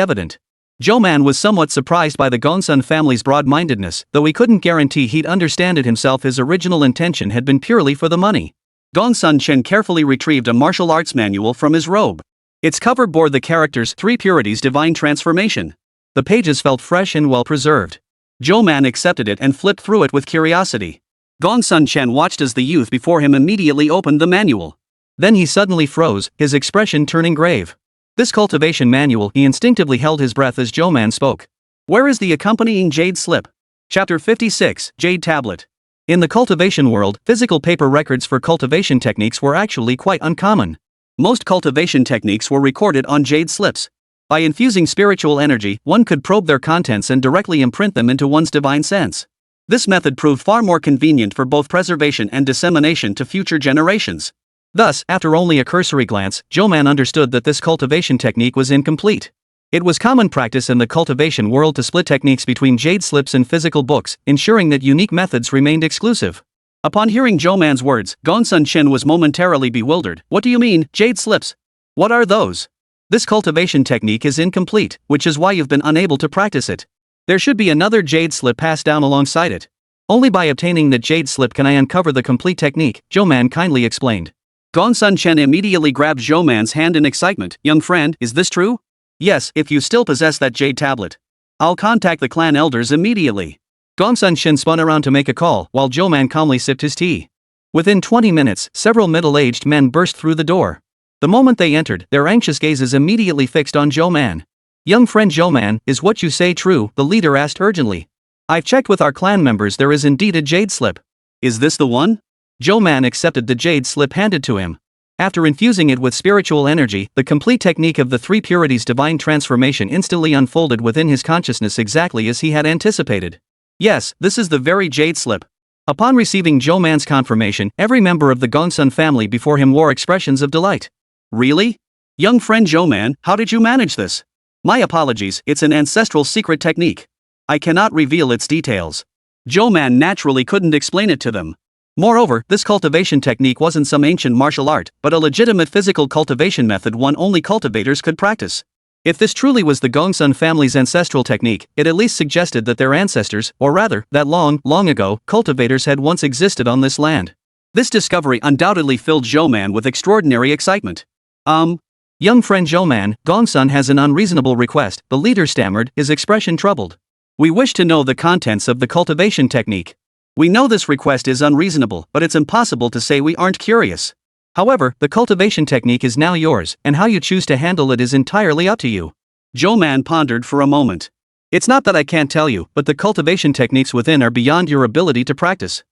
evident. Zhou Man was somewhat surprised by the Gongsun family's broad-mindedness, though he couldn't guarantee he'd understand it himself. His original intention had been purely for the money. Gongsun Chen carefully retrieved a martial arts manual from his robe. Its cover bore the characters 3 Purities Divine Transformation. The pages felt fresh and well-preserved. Zhou Man accepted it and flipped through it with curiosity. Gongsun Chen watched as the youth before him immediately opened the manual. Then he suddenly froze, his expression turning grave. This cultivation manual, he instinctively held his breath as Zhou Man spoke. Where is the accompanying jade slip? Chapter 56, Jade Tablet. In the cultivation world, physical paper records for cultivation techniques were actually quite uncommon. Most cultivation techniques were recorded on jade slips. By infusing spiritual energy, one could probe their contents and directly imprint them into one's divine sense. This method proved far more convenient for both preservation and dissemination to future generations. Thus, after only a cursory glance, Zhou Man understood that this cultivation technique was incomplete. It was common practice in the cultivation world to split techniques between jade slips and physical books, ensuring that unique methods remained exclusive. Upon hearing Zhou Man's words, Gongsun Chen was momentarily bewildered. What do you mean, jade slips? What are those? This cultivation technique is incomplete, which is why you've been unable to practice it. There should be another jade slip passed down alongside it. Only by obtaining the jade slip can I uncover the complete technique, Zhou Man kindly explained. Gongsun Chen immediately grabbed Zhou Man's hand in excitement. Young friend, is this true? Yes, if you still possess that jade tablet. I'll contact the clan elders immediately. Gongsun Chen spun around to make a call, while Zhou Man calmly sipped his tea. Within 20 minutes, several middle-aged men burst through the door. The moment they entered, their anxious gazes immediately fixed on Zhou Man. Young friend Zhou Man, is what you say true? The leader asked urgently. I've checked with our clan members, there is indeed a jade slip. Is this the one? Zhou Man accepted the jade slip handed to him. After infusing it with spiritual energy, the complete technique of the 3 Purities Divine Transformation instantly unfolded within his consciousness exactly as he had anticipated. Yes, this is the very jade slip. Upon receiving Zhou Man's confirmation, every member of the Gongsun family before him wore expressions of delight. Really? Young friend Zhou Man, how did you manage this? My apologies, it's an ancestral secret technique. I cannot reveal its details. Zhou Man naturally couldn't explain it to them. Moreover, this cultivation technique wasn't some ancient martial art, but a legitimate physical cultivation method one only cultivators could practice. If this truly was the Gongsun family's ancestral technique, it at least suggested that their ancestors, or rather, that long ago, cultivators had once existed on this land. This discovery undoubtedly filled Zhou Man with extraordinary excitement. Young friend Zhou Man, Gongsun has an unreasonable request, the leader stammered, his expression troubled. We wish to know the contents of the cultivation technique. We know this request is unreasonable, but it's impossible to say we aren't curious. However, the cultivation technique is now yours, and how you choose to handle it is entirely up to you. Zhou Man pondered for a moment. It's not that I can't tell you, but the cultivation techniques within are beyond your ability to practice.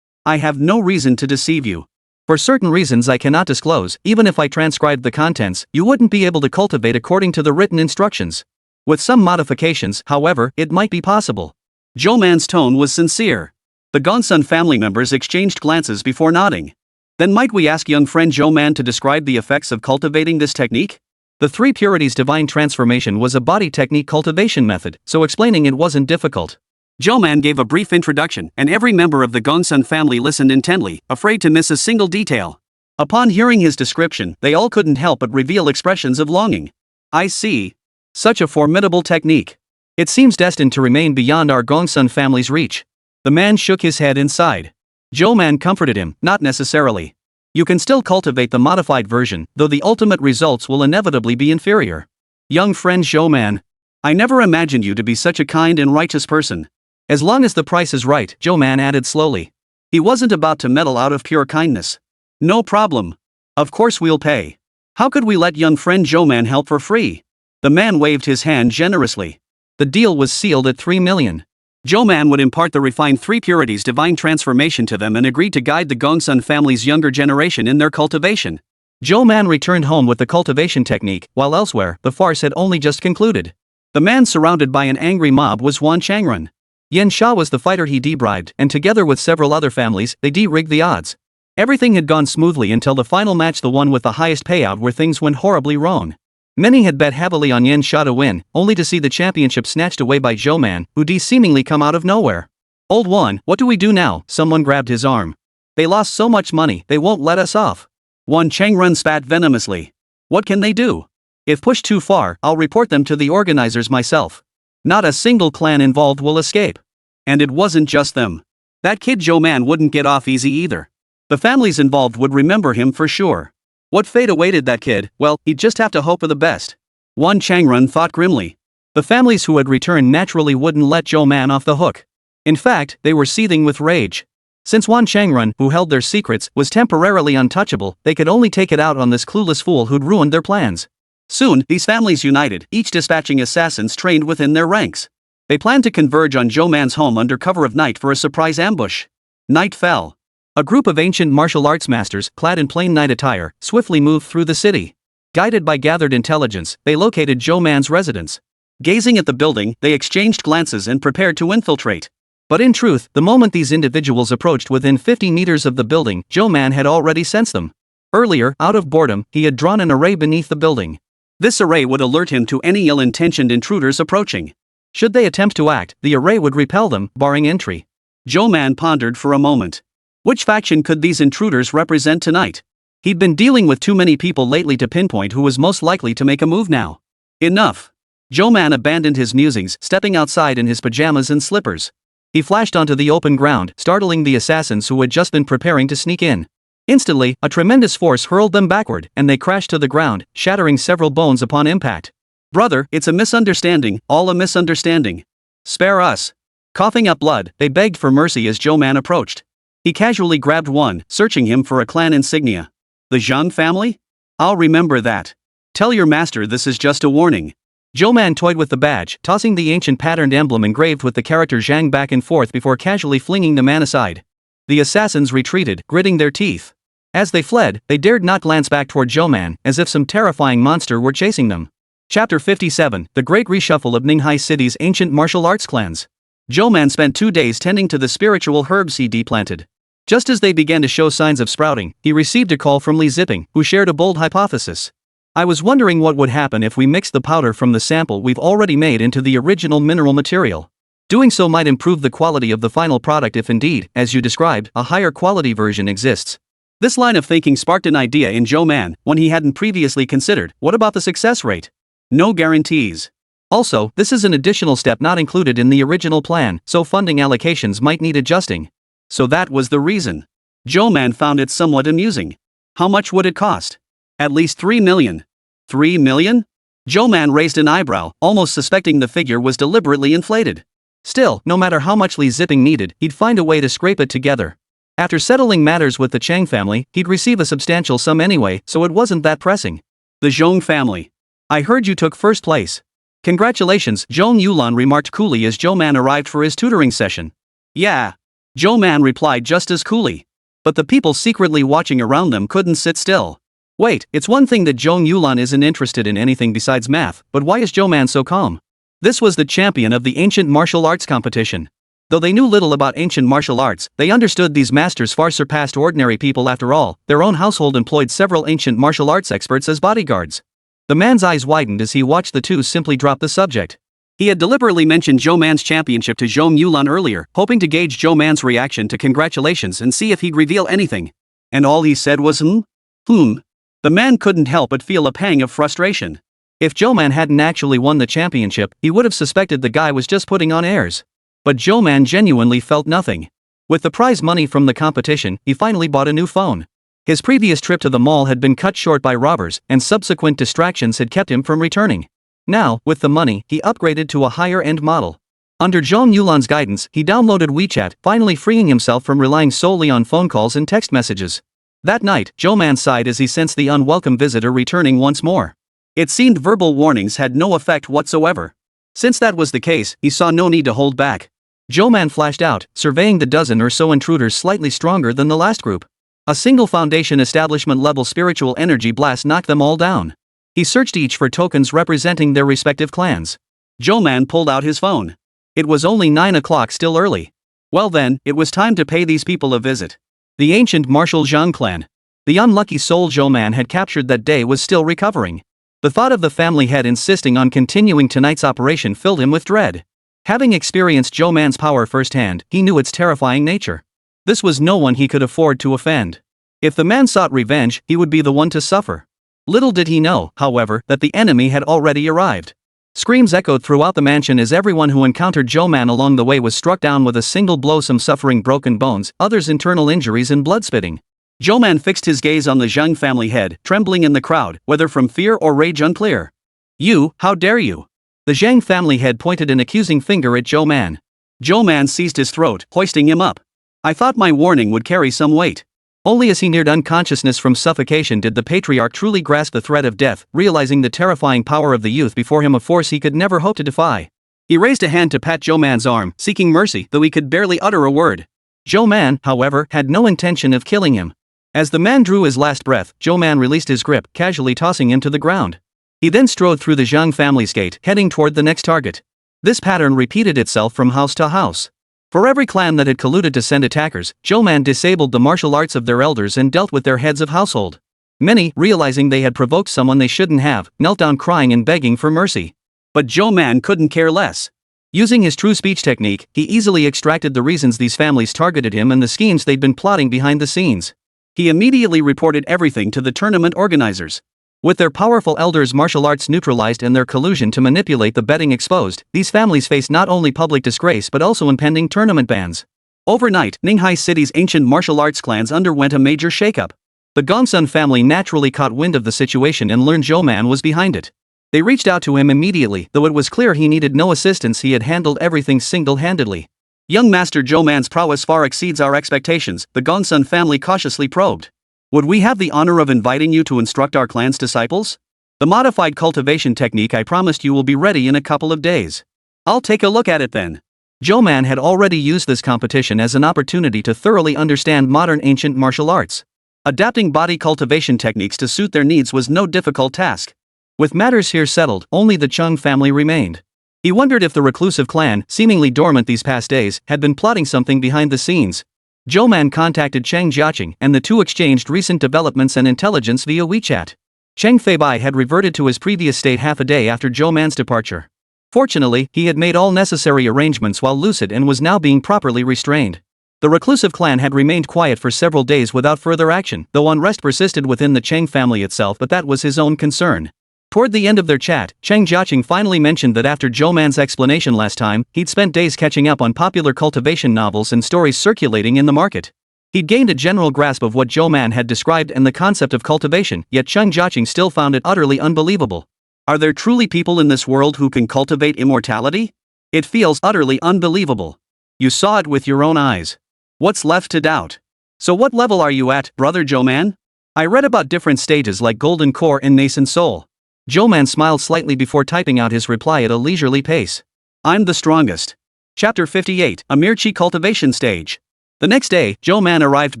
I have no reason to deceive you. For certain reasons I cannot disclose, even if I transcribed the contents, you wouldn't be able to cultivate according to the written instructions. With some modifications, however, it might be possible. Zhou Man's tone was sincere. The Gongsun family members exchanged glances before nodding. Then might we ask young friend Zhou Man to describe the effects of cultivating this technique? The 3 Purities Divine Transformation was a body technique cultivation method, so explaining it wasn't difficult. Zhou Man gave a brief introduction, and every member of the Gongsun family listened intently, afraid to miss a single detail. Upon hearing his description, they all couldn't help but reveal expressions of longing. I see. Such a formidable technique. It seems destined to remain beyond our Gongsun family's reach. The man shook his head and sighed. Zhou Man comforted him, not necessarily. You can still cultivate the modified version, though the ultimate results will inevitably be inferior. Young friend Zhou Man, I never imagined you to be such a kind and righteous person. As long as the price is right, Zhou Man added slowly. He wasn't about to meddle out of pure kindness. No problem. Of course we'll pay. How could we let young friend Zhou Man help for free? The man waved his hand generously. The deal was sealed at 3 million. Zhou Man would impart the refined 3 Purities Divine Transformation to them and agreed to guide the Gongsun family's younger generation in their cultivation. Zhou Man returned home with the cultivation technique, while elsewhere, the farce had only just concluded. The man surrounded by an angry mob was Wan Changrun. Yen Sha was the fighter he debribed, and together with several other families, they de-rigged the odds. Everything had gone smoothly until the final match, the one with the highest payout, where things went horribly wrong. Many had bet heavily on Yen Sha to win, only to see the championship snatched away by Zhou Man, who seemingly come out of nowhere. "Old one, what do we do now?" Someone grabbed his arm. "They lost so much money, they won't let us off." Wan Changrun spat venomously. "What can they do? If pushed too far, I'll report them to the organizers myself. Not a single clan involved will escape." And it wasn't just them. That kid Zhou Man wouldn't get off easy either. The families involved would remember him for sure. What fate awaited that kid? Well, he'd just have to hope for the best. Wan Changrun thought grimly. The families who had returned naturally wouldn't let Zhou Man off the hook. In fact, they were seething with rage. Since Wan Changrun, who held their secrets, was temporarily untouchable, they could only take it out on this clueless fool who'd ruined their plans. Soon, these families united, each dispatching assassins trained within their ranks. They planned to converge on Zhou Man's home under cover of night for a surprise ambush. Night fell. A group of ancient martial arts masters, clad in plain night attire, swiftly moved through the city. Guided by gathered intelligence, they located Zhou Man's residence. Gazing at the building, they exchanged glances and prepared to infiltrate. But in truth, the moment these individuals approached within 50 meters of the building, Zhou Man had already sensed them. Earlier, out of boredom, he had drawn an array beneath the building. This array would alert him to any ill-intentioned intruders approaching. Should they attempt to act, the array would repel them, barring entry. Zhou Man pondered for a moment. Which faction could these intruders represent tonight? He'd been dealing with too many people lately to pinpoint who was most likely to make a move now. Enough. Zhou Man abandoned his musings, stepping outside in his pajamas and slippers. He flashed onto the open ground, startling the assassins who had just been preparing to sneak in. Instantly, a tremendous force hurled them backward, and they crashed to the ground, shattering several bones upon impact. "Brother, it's a misunderstanding, all a misunderstanding. Spare us." Coughing up blood, they begged for mercy as Zhou Man approached. He casually grabbed one, searching him for a clan insignia. "The Zhang family? I'll remember that. Tell your master this is just a warning." Zhou Man toyed with the badge, tossing the ancient patterned emblem engraved with the character Zhang back and forth before casually flinging the man aside. The assassins retreated, gritting their teeth. As they fled, they dared not glance back toward Zhou Man, as if some terrifying monster were chasing them. Chapter 57, The Great Reshuffle of Ninghai City's Ancient Martial Arts Clans. Zhou Man spent 2 days tending to the spiritual herbs he deplanted. Just as they began to show signs of sprouting, he received a call from Li Zipping, who shared a bold hypothesis. "I was wondering what would happen if we mixed the powder from the sample we've already made into the original mineral material. Doing so might improve the quality of the final product if indeed, as you described, a higher quality version exists." This line of thinking sparked an idea in Zhou Man, one he hadn't previously considered. What about the success rate? No guarantees. Also, this is an additional step not included in the original plan, so funding allocations might need adjusting. So that was the reason. Zhou Man found it somewhat amusing. How much would it cost? At least 3 million. 3 million? Zhou Man raised an eyebrow, almost suspecting the figure was deliberately inflated. Still, no matter how much Li Zipping needed, he'd find a way to scrape it together. After settling matters with the Chang family, he'd receive a substantial sum anyway, so it wasn't that pressing. "The Zhong family. I heard you took first place." "Congratulations," Zhong Yulan remarked coolly as Zhou Man arrived for his tutoring session. "Yeah." Zhou Man replied just as coolly. But the people secretly watching around them couldn't sit still. Wait, it's one thing that Zhong Yulan isn't interested in anything besides math, but why is Zhou Man so calm? This was the champion of the ancient martial arts competition. Though they knew little about ancient martial arts, they understood these masters far surpassed ordinary people. After all, their own household employed several ancient martial arts experts as bodyguards. The man's eyes widened as he watched the two simply drop the subject. He had deliberately mentioned Zhou Man's championship to Zhong Yulan earlier, hoping to gauge Zhou Man's reaction to congratulations and see if he'd reveal anything. And all he said was hmm. The man couldn't help but feel a pang of frustration. If Zhou Man hadn't actually won the championship, he would have suspected the guy was just putting on airs. But Zhou Man genuinely felt nothing. With the prize money from the competition, he finally bought a new phone. His previous trip to the mall had been cut short by robbers, and subsequent distractions had kept him from returning. Now, with the money, he upgraded to a higher-end model. Under Zhong Yulan's guidance, he downloaded WeChat, finally freeing himself from relying solely on phone calls and text messages. That night, Zhou Man sighed as he sensed the unwelcome visitor returning once more. It seemed verbal warnings had no effect whatsoever. Since that was the case, he saw no need to hold back. Zhou Man flashed out, surveying the dozen or so intruders slightly stronger than the last group. A single Foundation establishment-level spiritual energy blast knocked them all down. He searched each for tokens representing their respective clans. Zhou Man pulled out his phone. It was only 9 o'clock, still early. Well then, it was time to pay these people a visit. The ancient martial Zhang clan. The unlucky soul Zhou Man had captured that day was still recovering. The thought of the family head insisting on continuing tonight's operation filled him with dread. Having experienced Zhou Man's power firsthand, he knew its terrifying nature. This was no one he could afford to offend. If the man sought revenge, he would be the one to suffer. Little did he know, however, that the enemy had already arrived. Screams echoed throughout the mansion as everyone who encountered Zhou Man along the way was struck down with a single blow, some suffering broken bones, others internal injuries and blood spitting. Zhou Man fixed his gaze on the Zhang family head, trembling in the crowd, whether from fear or rage unclear. "You, how dare you?" The Zhang family head pointed an accusing finger at Zhou Man. Zhou Man seized his throat, hoisting him up. "I thought my warning would carry some weight." Only as he neared unconsciousness from suffocation did the patriarch truly grasp the threat of death, realizing the terrifying power of the youth before him, a force he could never hope to defy. He raised a hand to pat Zhou Man's arm, seeking mercy, though he could barely utter a word. Zhou Man, however, had no intention of killing him. As the man drew his last breath, Zhou Man released his grip, casually tossing him to the ground. He then strode through the Zhang family's gate, heading toward the next target. This pattern repeated itself from house to house. For every clan that had colluded to send attackers, Zhou Man disabled the martial arts of their elders and dealt with their heads of household. Many, realizing they had provoked someone they shouldn't have, knelt down crying and begging for mercy. But Zhou Man couldn't care less. Using his true speech technique, he easily extracted the reasons these families targeted him and the schemes they'd been plotting behind the scenes. He immediately reported everything to the tournament organizers. With their powerful elders' martial arts neutralized and their collusion to manipulate the betting exposed, these families faced not only public disgrace but also impending tournament bans. Overnight, Ninghai City's ancient martial arts clans underwent a major shakeup. The Gongsun family naturally caught wind of the situation and learned Zhou Man was behind it. They reached out to him immediately, though it was clear he needed no assistance. He had handled everything single-handedly. "Young Master Zhou Man's prowess far exceeds our expectations," the Gongsun family cautiously probed. "Would we have the honor of inviting you to instruct our clan's disciples? The modified cultivation technique I promised you will be ready in a couple of days." "I'll take a look at it then." Zhou Man had already used this competition as an opportunity to thoroughly understand modern ancient martial arts. Adapting body cultivation techniques to suit their needs was no difficult task. With matters here settled, only the Chung family remained. He wondered if the reclusive clan, seemingly dormant these past days, had been plotting something behind the scenes. Zhou Man contacted Cheng Jiaqing, and the two exchanged recent developments and intelligence via WeChat. Cheng Feibai had reverted to his previous state half a day after Zhou Man's departure. Fortunately, he had made all necessary arrangements while lucid and was now being properly restrained. The reclusive clan had remained quiet for several days without further action, though unrest persisted within the Cheng family itself, but that was his own concern. Toward the end of their chat, Cheng Jiaqing finally mentioned that after Zhou Man's explanation last time, he'd spent days catching up on popular cultivation novels and stories circulating in the market. He'd gained a general grasp of what Zhou Man had described and the concept of cultivation, yet Cheng Jiaqing still found it utterly unbelievable. Are there truly people in this world who can cultivate immortality? It feels utterly unbelievable. You saw it with your own eyes. What's left to doubt? So what level are you at, brother Zhou Man? I read about different stages like Golden Core and Nascent Soul. Zhou Man smiled slightly before typing out his reply at a leisurely pace. I'm the strongest. Chapter 58, a mere cultivation stage. The next day, Zhou Man arrived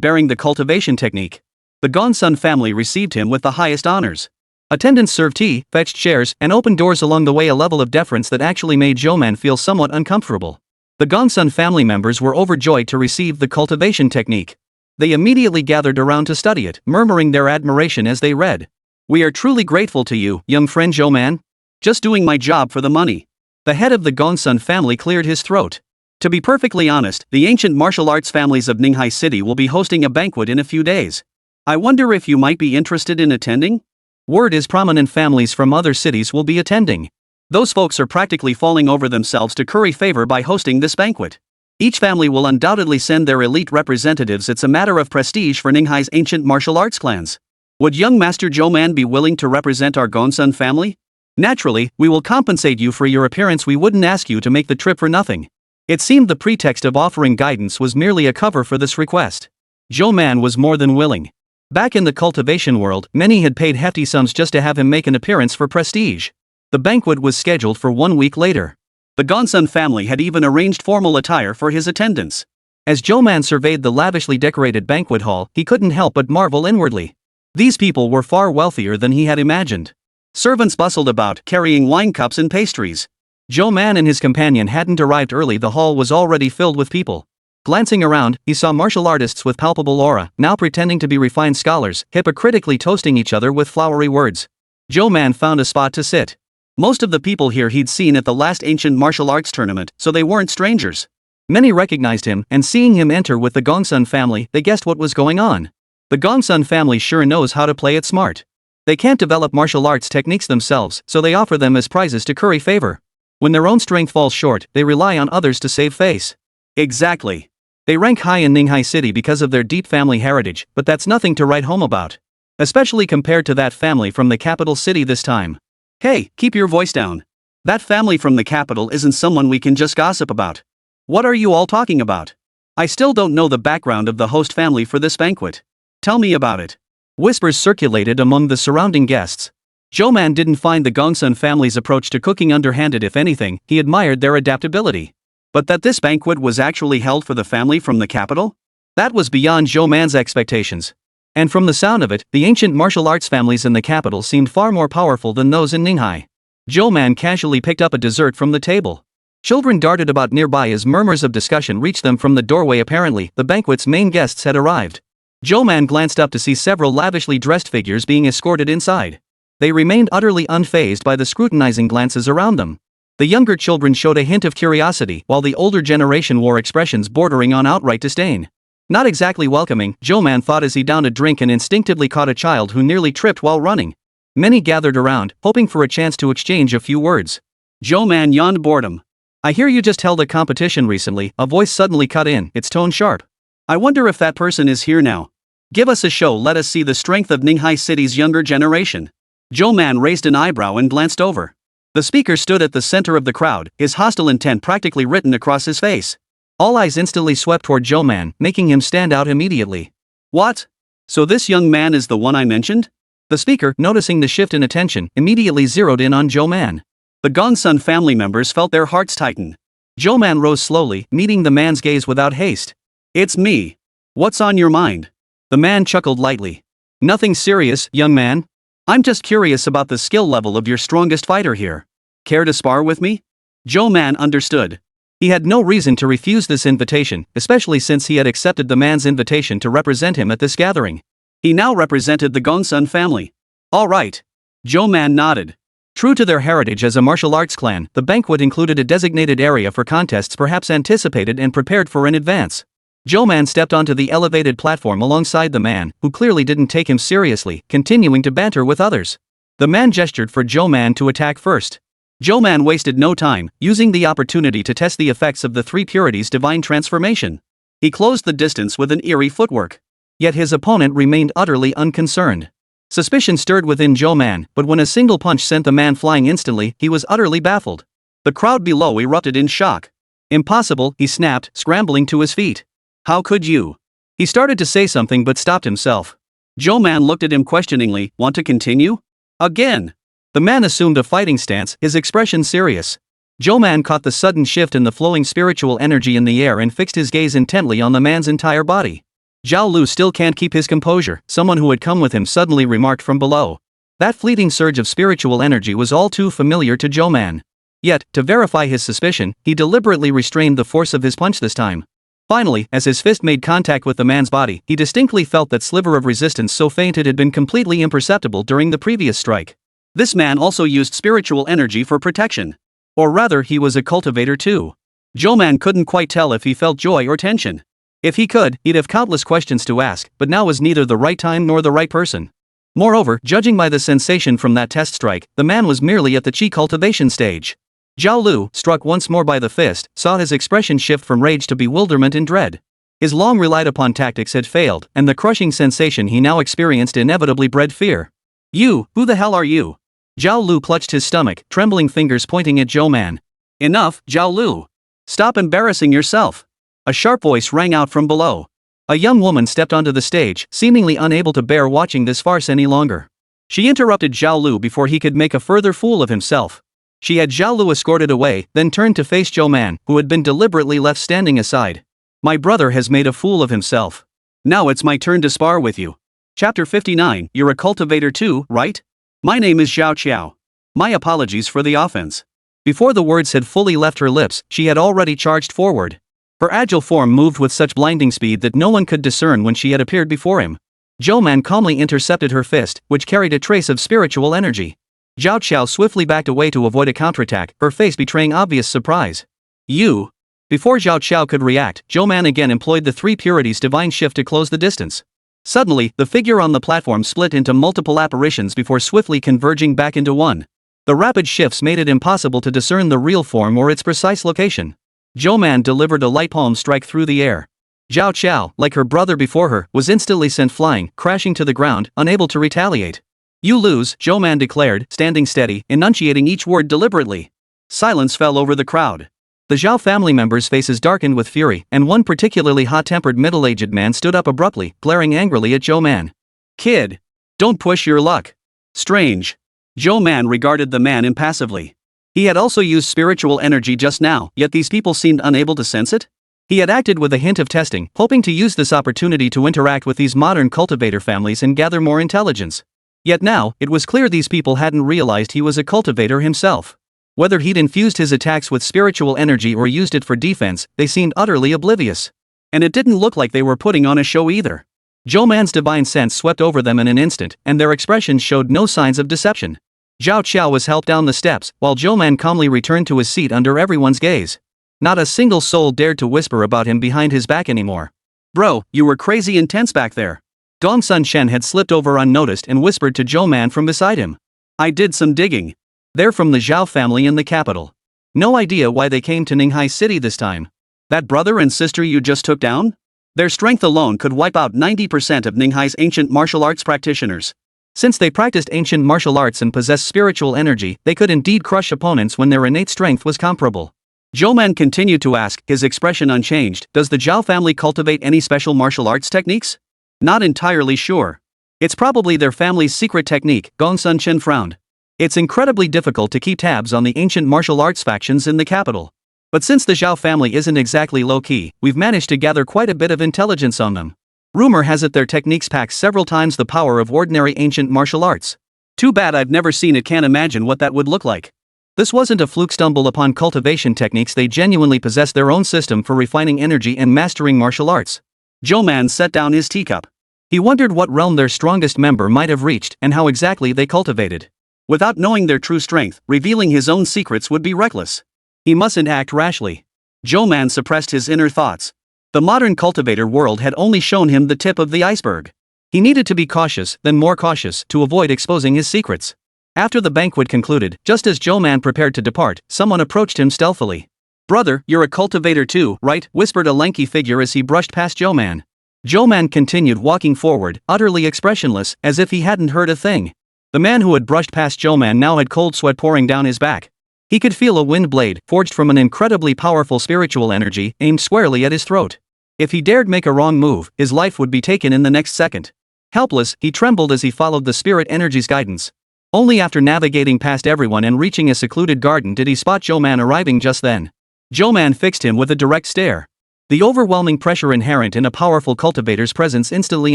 bearing the cultivation technique. The Gongsun family received him with the highest honors. Attendants served tea, fetched chairs, and opened doors along the way, a level of deference that actually made Zhou Man feel somewhat uncomfortable. The Gongsun family members were overjoyed to receive the cultivation technique. They immediately gathered around to study it, murmuring their admiration as they read. We are truly grateful to you, young friend Zhou Man. Just doing my job for the money. The head of the Gongsun family cleared his throat. To be perfectly honest, the ancient martial arts families of Ninghai City will be hosting a banquet in a few days. I wonder if you might be interested in attending? Word is prominent families from other cities will be attending. Those folks are practically falling over themselves to curry favor by hosting this banquet. Each family will undoubtedly send their elite representatives. It's a matter of prestige for Ninghai's ancient martial arts clans. Would young Master Zhou Man be willing to represent our Gongsun family? Naturally, we will compensate you for your appearance. We wouldn't ask you to make the trip for nothing. It seemed the pretext of offering guidance was merely a cover for this request. Zhou Man was more than willing. Back in the cultivation world, many had paid hefty sums just to have him make an appearance for prestige. The banquet was scheduled for 1 week later. The Gongsun family had even arranged formal attire for his attendance. As Zhou Man surveyed the lavishly decorated banquet hall, he couldn't help but marvel inwardly. These people were far wealthier than he had imagined. Servants bustled about, carrying wine cups and pastries. Zhou Man and his companion hadn't arrived early. The hall was already filled with people. Glancing around, he saw martial artists with palpable aura, now pretending to be refined scholars, hypocritically toasting each other with flowery words. Zhou Man found a spot to sit. Most of the people here he'd seen at the last ancient martial arts tournament, so they weren't strangers. Many recognized him, and seeing him enter with the Gongsun family, they guessed what was going on. The Gongsun family sure knows how to play it smart. They can't develop martial arts techniques themselves, so they offer them as prizes to curry favor. When their own strength falls short, they rely on others to save face. Exactly. They rank high in Ninghai City because of their deep family heritage, but that's nothing to write home about. Especially compared to that family from the capital city this time. Hey, keep your voice down. That family from the capital isn't someone we can just gossip about. What are you all talking about? I still don't know the background of the host family for this banquet. Tell me about it. Whispers circulated among the surrounding guests. Zhou Man didn't find the Gongsun family's approach to cooking underhanded. If anything, he admired their adaptability. But that this banquet was actually held for the family from the capital? That was beyond Zhou Man's expectations. And from the sound of it, the ancient martial arts families in the capital seemed far more powerful than those in Ninghai. Zhou Man casually picked up a dessert from the table. Children darted about nearby as murmurs of discussion reached them from the doorway. Apparently, the banquet's main guests had arrived. Zhou Man glanced up to see several lavishly dressed figures being escorted inside. They remained utterly unfazed by the scrutinizing glances around them. The younger children showed a hint of curiosity, while the older generation wore expressions bordering on outright disdain. Not exactly welcoming, Zhou Man thought as he downed a drink and instinctively caught a child who nearly tripped while running. Many gathered around, hoping for a chance to exchange a few words. Zhou Man yawned boredom. I hear you just held a competition recently, a voice suddenly cut in, its tone sharp. I wonder if that person is here now. Give us a show, let us see the strength of Ninghai City's younger generation. Zhou Man raised an eyebrow and glanced over. The speaker stood at the center of the crowd, his hostile intent practically written across his face. All eyes instantly swept toward Zhou Man, making him stand out immediately. What? So this young man is the one I mentioned? The speaker, noticing the shift in attention, immediately zeroed in on Zhou Man. The Gongsun family members felt their hearts tighten. Zhou Man rose slowly, meeting the man's gaze without haste. It's me. What's on your mind? The man chuckled lightly. Nothing serious, young man. I'm just curious about the skill level of your strongest fighter here. Care to spar with me? Zhou Man understood. He had no reason to refuse this invitation, especially since he had accepted the man's invitation to represent him at this gathering. He now represented the Gongsun family. All right. Zhou Man nodded. True to their heritage as a martial arts clan, the banquet included a designated area for contests perhaps anticipated and prepared for in advance. Zhou Man stepped onto the elevated platform alongside the man, who clearly didn't take him seriously, continuing to banter with others. The man gestured for Zhou Man to attack first. Zhou Man wasted no time, using the opportunity to test the effects of the three purities' divine transformation. He closed the distance with an eerie footwork. Yet his opponent remained utterly unconcerned. Suspicion stirred within Zhou Man, but when a single punch sent the man flying instantly, he was utterly baffled. The crowd below erupted in shock. Impossible, he snapped, scrambling to his feet. How could you? He started to say something but stopped himself. Zhou Man looked at him questioningly. Want to continue? Again. The man assumed a fighting stance, his expression serious. Zhou Man caught the sudden shift in the flowing spiritual energy in the air and fixed his gaze intently on the man's entire body. Zhao Lu still can't keep his composure, someone who had come with him suddenly remarked from below. That fleeting surge of spiritual energy was all too familiar to Zhou Man. Yet, to verify his suspicion, he deliberately restrained the force of his punch this time. Finally, as his fist made contact with the man's body, he distinctly felt that sliver of resistance so faint it had been completely imperceptible during the previous strike. This man also used spiritual energy for protection. Or rather, he was a cultivator too. Zhou Man couldn't quite tell if he felt joy or tension. If he could, he'd have countless questions to ask, but now was neither the right time nor the right person. Moreover, judging by the sensation from that test strike, the man was merely at the chi cultivation stage. Zhao Lu, struck once more by the fist, saw his expression shift from rage to bewilderment and dread. His long relied upon tactics had failed, and the crushing sensation he now experienced inevitably bred fear. You, who the hell are you? Zhao Lu clutched his stomach, trembling fingers pointing at Zhou Man. Enough, Zhao Lu. Stop embarrassing yourself. A sharp voice rang out from below. A young woman stepped onto the stage, seemingly unable to bear watching this farce any longer. She interrupted Zhao Lu before he could make a further fool of himself. She had Zhao Lu escorted away, then turned to face Zhou Man, who had been deliberately left standing aside. My brother has made a fool of himself. Now it's my turn to spar with you. Chapter 59, You're a cultivator too, right? My name is Zhao Qiao. My apologies for the offense. Before the words had fully left her lips, she had already charged forward. Her agile form moved with such blinding speed that no one could discern when she had appeared before him. Zhou Man calmly intercepted her fist, which carried a trace of spiritual energy. Zhao Qiao swiftly backed away to avoid a counterattack, her face betraying obvious surprise. You? Before Zhao Qiao could react, Zhou Man again employed the three purities divine shift to close the distance. Suddenly, the figure on the platform split into multiple apparitions before swiftly converging back into one. The rapid shifts made it impossible to discern the real form or its precise location. Zhou Man delivered a light palm strike through the air. Zhao Qiao, like her brother before her, was instantly sent flying, crashing to the ground, unable to retaliate. You lose, Zhou Man declared, standing steady, enunciating each word deliberately. Silence fell over the crowd. The Zhao family members' faces darkened with fury, and one particularly hot-tempered middle-aged man stood up abruptly, glaring angrily at Zhou Man. Kid! Don't push your luck. Strange. Zhou Man regarded the man impassively. He had also used spiritual energy just now, yet these people seemed unable to sense it? He had acted with a hint of testing, hoping to use this opportunity to interact with these modern cultivator families and gather more intelligence. Yet now, it was clear these people hadn't realized he was a cultivator himself. Whether he'd infused his attacks with spiritual energy or used it for defense, they seemed utterly oblivious. And it didn't look like they were putting on a show either. Zhou Man's divine sense swept over them in an instant, and their expressions showed no signs of deception. Zhao Qiao was helped down the steps, while Zhou Man calmly returned to his seat under everyone's gaze. Not a single soul dared to whisper about him behind his back anymore. Bro, you were crazy intense back there. Dongsun Shen had slipped over unnoticed and whispered to Zhou Man from beside him. I did some digging. They're from the Zhao family in the capital. No idea why they came to Ninghai City this time. That brother and sister you just took down? Their strength alone could wipe out 90% of Ninghai's ancient martial arts practitioners. Since they practiced ancient martial arts and possessed spiritual energy, they could indeed crush opponents when their innate strength was comparable. Zhou Man continued to ask, his expression unchanged, does the Zhao family cultivate any special martial arts techniques? Not entirely sure. It's probably their family's secret technique, Gongsun Shen frowned. It's incredibly difficult to keep tabs on the ancient martial arts factions in the capital. But since the Zhao family isn't exactly low-key, we've managed to gather quite a bit of intelligence on them. Rumor has it their techniques pack several times the power of ordinary ancient martial arts. Too bad I've never seen it, can't imagine what that would look like. This wasn't a fluke stumble upon cultivation techniques, they genuinely possessed their own system for refining energy and mastering martial arts. Zhou Man set down his teacup. He wondered what realm their strongest member might have reached and how exactly they cultivated. Without knowing their true strength, revealing his own secrets would be reckless. He mustn't act rashly. Zhou Man suppressed his inner thoughts. The modern cultivator world had only shown him the tip of the iceberg. He needed to be cautious, then more cautious, to avoid exposing his secrets. After the banquet concluded, just as Zhou Man prepared to depart, someone approached him stealthily. Brother, you're a cultivator too, right? Whispered a lanky figure as he brushed past Zhou Man. Zhou Man continued walking forward, utterly expressionless, as if he hadn't heard a thing. The man who had brushed past Zhou Man now had cold sweat pouring down his back. He could feel a wind blade, forged from an incredibly powerful spiritual energy, aimed squarely at his throat. If he dared make a wrong move, his life would be taken in the next second. Helpless, he trembled as he followed the spirit energy's guidance. Only after navigating past everyone and reaching a secluded garden did he spot Zhou Man arriving just then. Zhou Man fixed him with a direct stare. The overwhelming pressure inherent in a powerful cultivator's presence instantly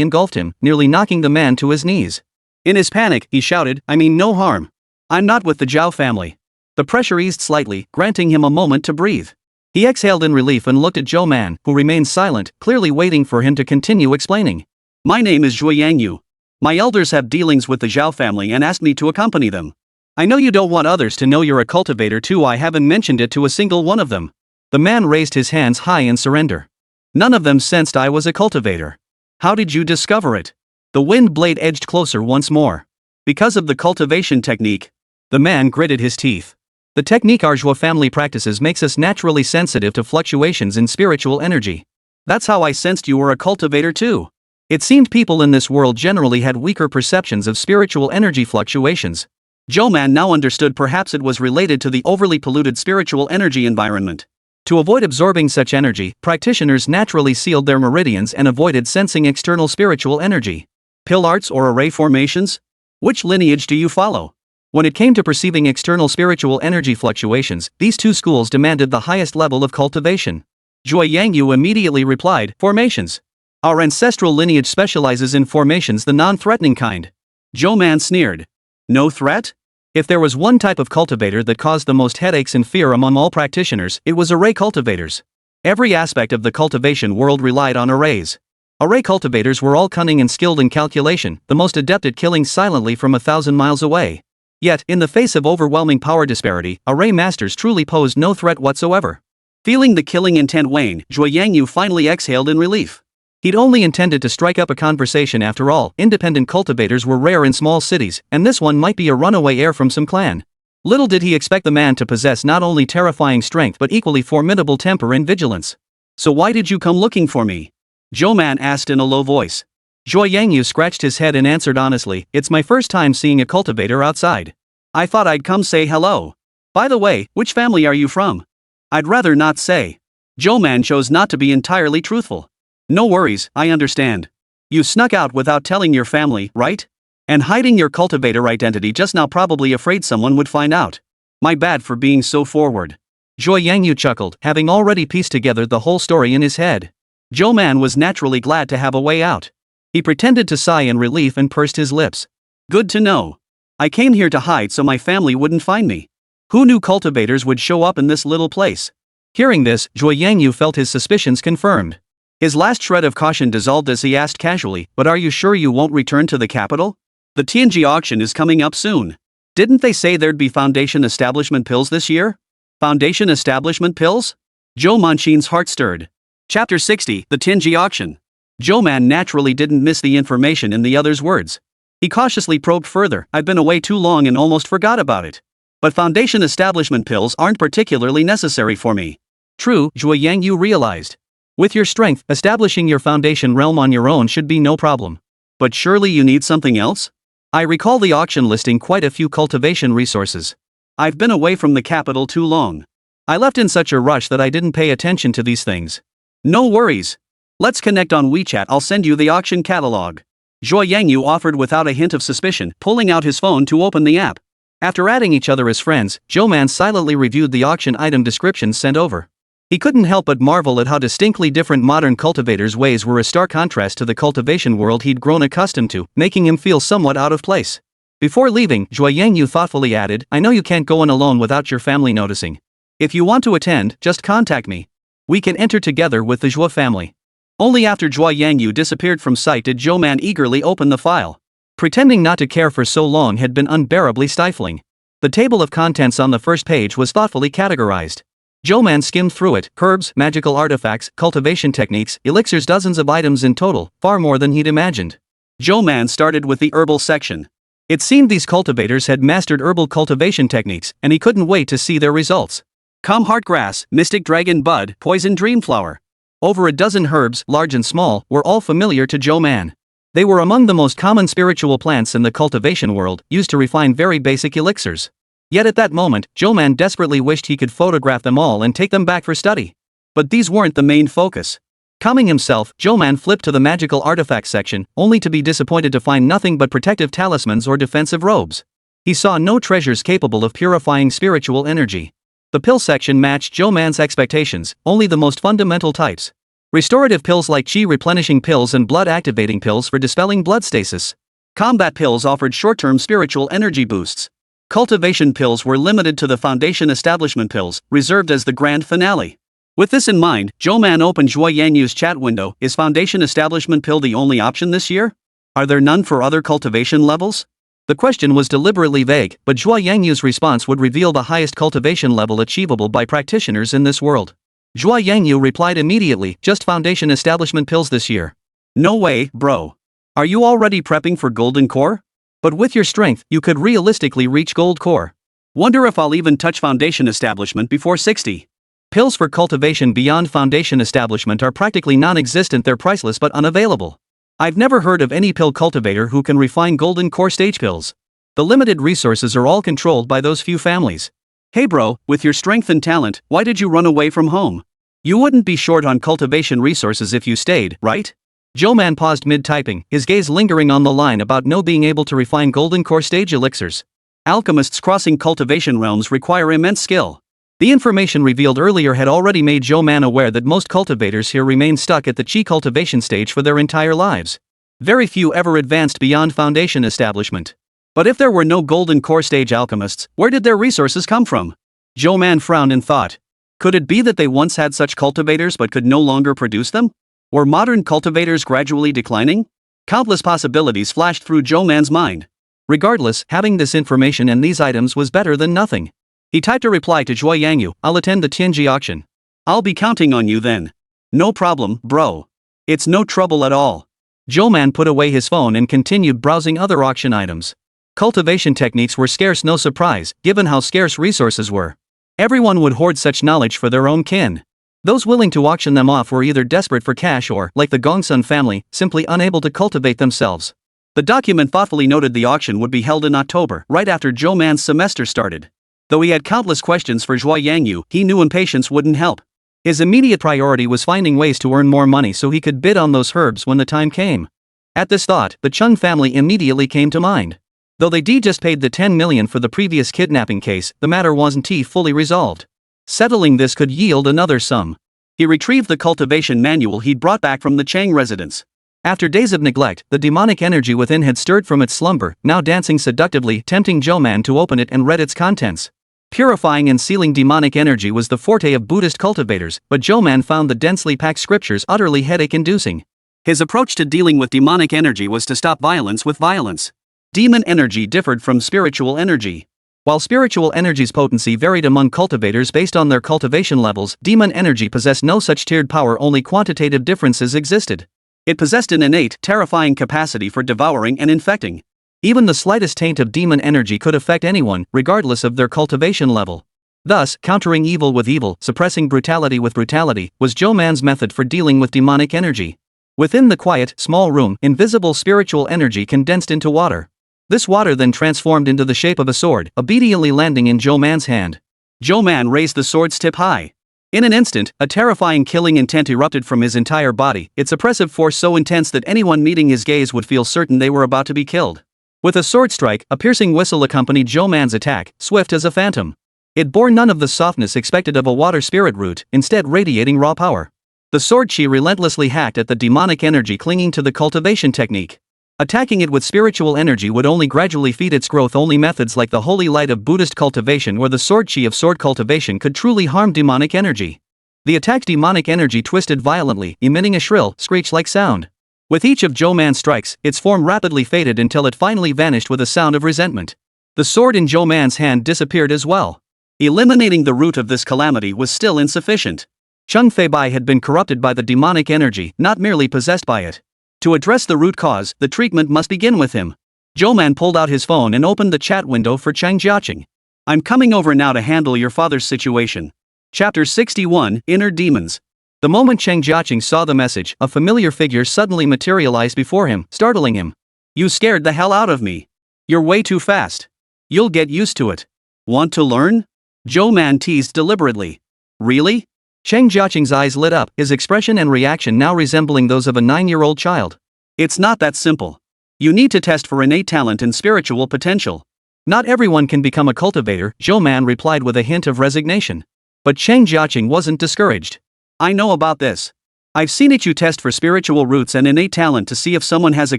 engulfed him, nearly knocking the man to his knees. In his panic, he shouted, I mean no harm. I'm not with the Zhao family. The pressure eased slightly, granting him a moment to breathe. He exhaled in relief and looked at Zhou Man, who remained silent, clearly waiting for him to continue explaining. My name is Zhuo Yangyu. My elders have dealings with the Zhao family and asked me to accompany them. I know you don't want others to know you're a cultivator too. I haven't mentioned it to a single one of them. The man raised his hands high in surrender. None of them sensed I was a cultivator. How did you discover it? The wind blade edged closer once more. Because of the cultivation technique. The man gritted his teeth. The technique our Zhuo family practices makes us naturally sensitive to fluctuations in spiritual energy. That's how I sensed you were a cultivator too. It seemed people in this world generally had weaker perceptions of spiritual energy fluctuations. Zhou Man now understood perhaps it was related to the overly polluted spiritual energy environment. To avoid absorbing such energy, practitioners naturally sealed their meridians and avoided sensing external spiritual energy. Pill arts or array formations? Which lineage do you follow? When it came to perceiving external spiritual energy fluctuations, these two schools demanded the highest level of cultivation. Zhuo Yangyu immediately replied, formations. Our ancestral lineage specializes in formations, the non-threatening kind. Zhou Man sneered. No threat? If there was one type of cultivator that caused the most headaches and fear among all practitioners, it was array cultivators. Every aspect of the cultivation world relied on arrays. Array cultivators were all cunning and skilled in calculation, the most adept at killing silently from 1,000 miles away. Yet, in the face of overwhelming power disparity, array masters truly posed no threat whatsoever. Feeling the killing intent wane, Zhou Yangyu finally exhaled in relief. He'd only intended to strike up a conversation after all. Independent cultivators were rare in small cities, and this one might be a runaway heir from some clan. Little did he expect the man to possess not only terrifying strength but equally formidable temper and vigilance. "So why did you come looking for me?" Zhou Man asked in a low voice. Zhou Yangyu scratched his head and answered honestly, "It's my first time seeing a cultivator outside. I thought I'd come say hello. By the way, which family are you from?" "I'd rather not say." Zhou Man chose not to be entirely truthful. "No worries, I understand. You snuck out without telling your family, right? And hiding your cultivator identity just now, probably afraid someone would find out. My bad for being so forward." Zhou Yangyu chuckled, having already pieced together the whole story in his head. Zhou Man was naturally glad to have a way out. He pretended to sigh in relief and pursed his lips. "Good to know. I came here to hide so my family wouldn't find me. Who knew cultivators would show up in this little place?" Hearing this, Zhou Yangyu felt his suspicions confirmed. His last shred of caution dissolved as he asked casually, "But are you sure you won't return to the capital? The Tianji auction is coming up soon. Didn't they say there'd be foundation establishment pills this year?" "Foundation establishment pills?" Zhou Manqin's heart stirred. Chapter 60, The Tianji Auction. Zhou Man naturally didn't miss the information in the other's words. He cautiously probed further. "I've been away too long and almost forgot about it. But foundation establishment pills aren't particularly necessary for me." True, Zhou Yangyu realized. With your strength, establishing your foundation realm on your own should be no problem. "But surely you need something else?" "I recall the auction listing quite a few cultivation resources. I've been away from the capital too long. I left in such a rush that I didn't pay attention to these things." "No worries. Let's connect on WeChat, I'll send you the auction catalog." Zhou Yangyu offered without a hint of suspicion, pulling out his phone to open the app. After adding each other as friends, Zhou Man silently reviewed the auction item descriptions sent over. He couldn't help but marvel at how distinctly different modern cultivators' ways were a stark contrast to the cultivation world he'd grown accustomed to, making him feel somewhat out of place. Before leaving, Zhou Yangyu thoughtfully added, "I know you can't go in alone without your family noticing. If you want to attend, just contact me. We can enter together with the Zhou family." Only after Zhou Yangyu disappeared from sight did Zhou Man eagerly open the file. Pretending not to care for so long had been unbearably stifling. The table of contents on the first page was thoughtfully categorized. Zhou Man skimmed through it: herbs, magical artifacts, cultivation techniques, elixirs, dozens of items in total, far more than he'd imagined. Zhou Man started with the herbal section. It seemed these cultivators had mastered herbal cultivation techniques, and he couldn't wait to see their results. Calm heart grass, mystic dragon bud, poison dream flower. Over a dozen herbs, large and small, were all familiar to Zhou Man. They were among the most common spiritual plants in the cultivation world, used to refine very basic elixirs. Yet at that moment, Zhou Man desperately wished he could photograph them all and take them back for study. But these weren't the main focus. Calming himself, Zhou Man flipped to the magical artifacts section, only to be disappointed to find nothing but protective talismans or defensive robes. He saw no treasures capable of purifying spiritual energy. The pill section matched Zhou Man's expectations, only the most fundamental types. Restorative pills like chi replenishing pills and blood activating pills for dispelling blood stasis. Combat pills offered short-term spiritual energy boosts. Cultivation pills were limited to the foundation establishment pills, reserved as the grand finale. With this in mind, Zhou Man opened Zhou Yangyu's chat window. "Is foundation establishment pill the only option this year? Are there none for other cultivation levels?" The question was deliberately vague, but Zhou Yangyu's response would reveal the highest cultivation level achievable by practitioners in this world. Zhou Yangyu replied immediately, "Just foundation establishment pills this year." "No way, bro. Are you already prepping for golden core? But with your strength, you could realistically reach gold core. Wonder if I'll even touch foundation establishment before 60. Pills for cultivation beyond foundation establishment are practically non-existent. They're priceless but unavailable. I've never heard of any pill cultivator who can refine golden core stage pills. The limited resources are all controlled by those few families. Hey bro, with your strength and talent, why did you run away from home? You wouldn't be short on cultivation resources if you stayed, right?" Zhou Man paused mid-typing, his gaze lingering on the line about no being able to refine golden core stage elixirs. Alchemists crossing cultivation realms require immense skill. The information revealed earlier had already made Zhou Man aware that most cultivators here remain stuck at the chi cultivation stage for their entire lives. Very few ever advanced beyond foundation establishment. But if there were no golden core stage alchemists, where did their resources come from? Zhou Man frowned in thought. Could it be that they once had such cultivators but could no longer produce them? Were modern cultivators gradually declining? Countless possibilities flashed through Zhou Man's mind. Regardless, having this information and these items was better than nothing. He typed a reply to Zhuo Yangyu, "I'll attend the Tianji auction. I'll be counting on you then." "No problem, bro. It's no trouble at all." Zhou Man put away his phone and continued browsing other auction items. Cultivation techniques were scarce, no surprise, given how scarce resources were. Everyone would hoard such knowledge for their own kin. Those willing to auction them off were either desperate for cash or, like the Gongsun family, simply unable to cultivate themselves. The document thoughtfully noted the auction would be held in October, right after Zhou Man's semester started. Though he had countless questions for Zhuo Yangyu, he knew impatience wouldn't help. His immediate priority was finding ways to earn more money so he could bid on those herbs when the time came. At this thought, the Chung family immediately came to mind. Though they just paid the 10 million for the previous kidnapping case, the matter wasn't fully resolved. Settling this could yield another sum. He retrieved the cultivation manual he'd brought back from the Chang residence. After days of neglect, the demonic energy within had stirred from its slumber, now dancing seductively, tempting Zhou Man to open it and read its contents. Purifying and sealing demonic energy was the forte of Buddhist cultivators, but Zhou Man found the densely packed scriptures utterly headache-inducing. His approach to dealing with demonic energy was to stop violence with violence. Demon energy differed from spiritual energy. While spiritual energy's potency varied among cultivators based on their cultivation levels, demon energy possessed no such tiered power, only quantitative differences existed. It possessed an innate, terrifying capacity for devouring and infecting. Even the slightest taint of demon energy could affect anyone, regardless of their cultivation level. Thus, countering evil with evil, suppressing brutality with brutality, was Zhou Man's method for dealing with demonic energy. Within the quiet, small room, invisible spiritual energy condensed into water. This water then transformed into the shape of a sword, obediently landing in Zhou Man's hand. Zhou Man raised the sword's tip high. In an instant, a terrifying killing intent erupted from his entire body, its oppressive force so intense that anyone meeting his gaze would feel certain they were about to be killed. With a sword strike, a piercing whistle accompanied Zhou Man's attack, swift as a phantom. It bore none of the softness expected of a water spirit root, instead radiating raw power. The sword chi relentlessly hacked at the demonic energy clinging to the cultivation technique. Attacking it with spiritual energy would only gradually feed its growth. Only methods like the holy light of Buddhist cultivation or the sword chi of sword cultivation could truly harm demonic energy. The attacked demonic energy twisted violently, emitting a shrill, screech-like sound. With each of Zhou Man's strikes, its form rapidly faded until it finally vanished with a sound of resentment. The sword in Zhou Man's hand disappeared as well. Eliminating the root of this calamity was still insufficient. Chung Feibai had been corrupted by the demonic energy, not merely possessed by it. To address the root cause, the treatment must begin with him. Zhou Man pulled out his phone and opened the chat window for Chang Jiaqing. "I'm coming over now to handle your father's situation." Chapter 61, Inner Demons. The moment Chang Jiaqing saw the message, a familiar figure suddenly materialized before him, startling him. "You scared the hell out of me. You're way too fast. You'll get used to it. Want to learn?" Zhou Man teased deliberately. "Really?" Chang Jiaqing's eyes lit up, his expression and reaction now resembling those of a 9-year-old child. "It's not that simple. You need to test for innate talent and spiritual potential." "Not everyone can become a cultivator," Zhou Man replied with a hint of resignation. But Chang Jiaqing wasn't discouraged. "I know about this. I've seen it. You test for spiritual roots and innate talent to see if someone has a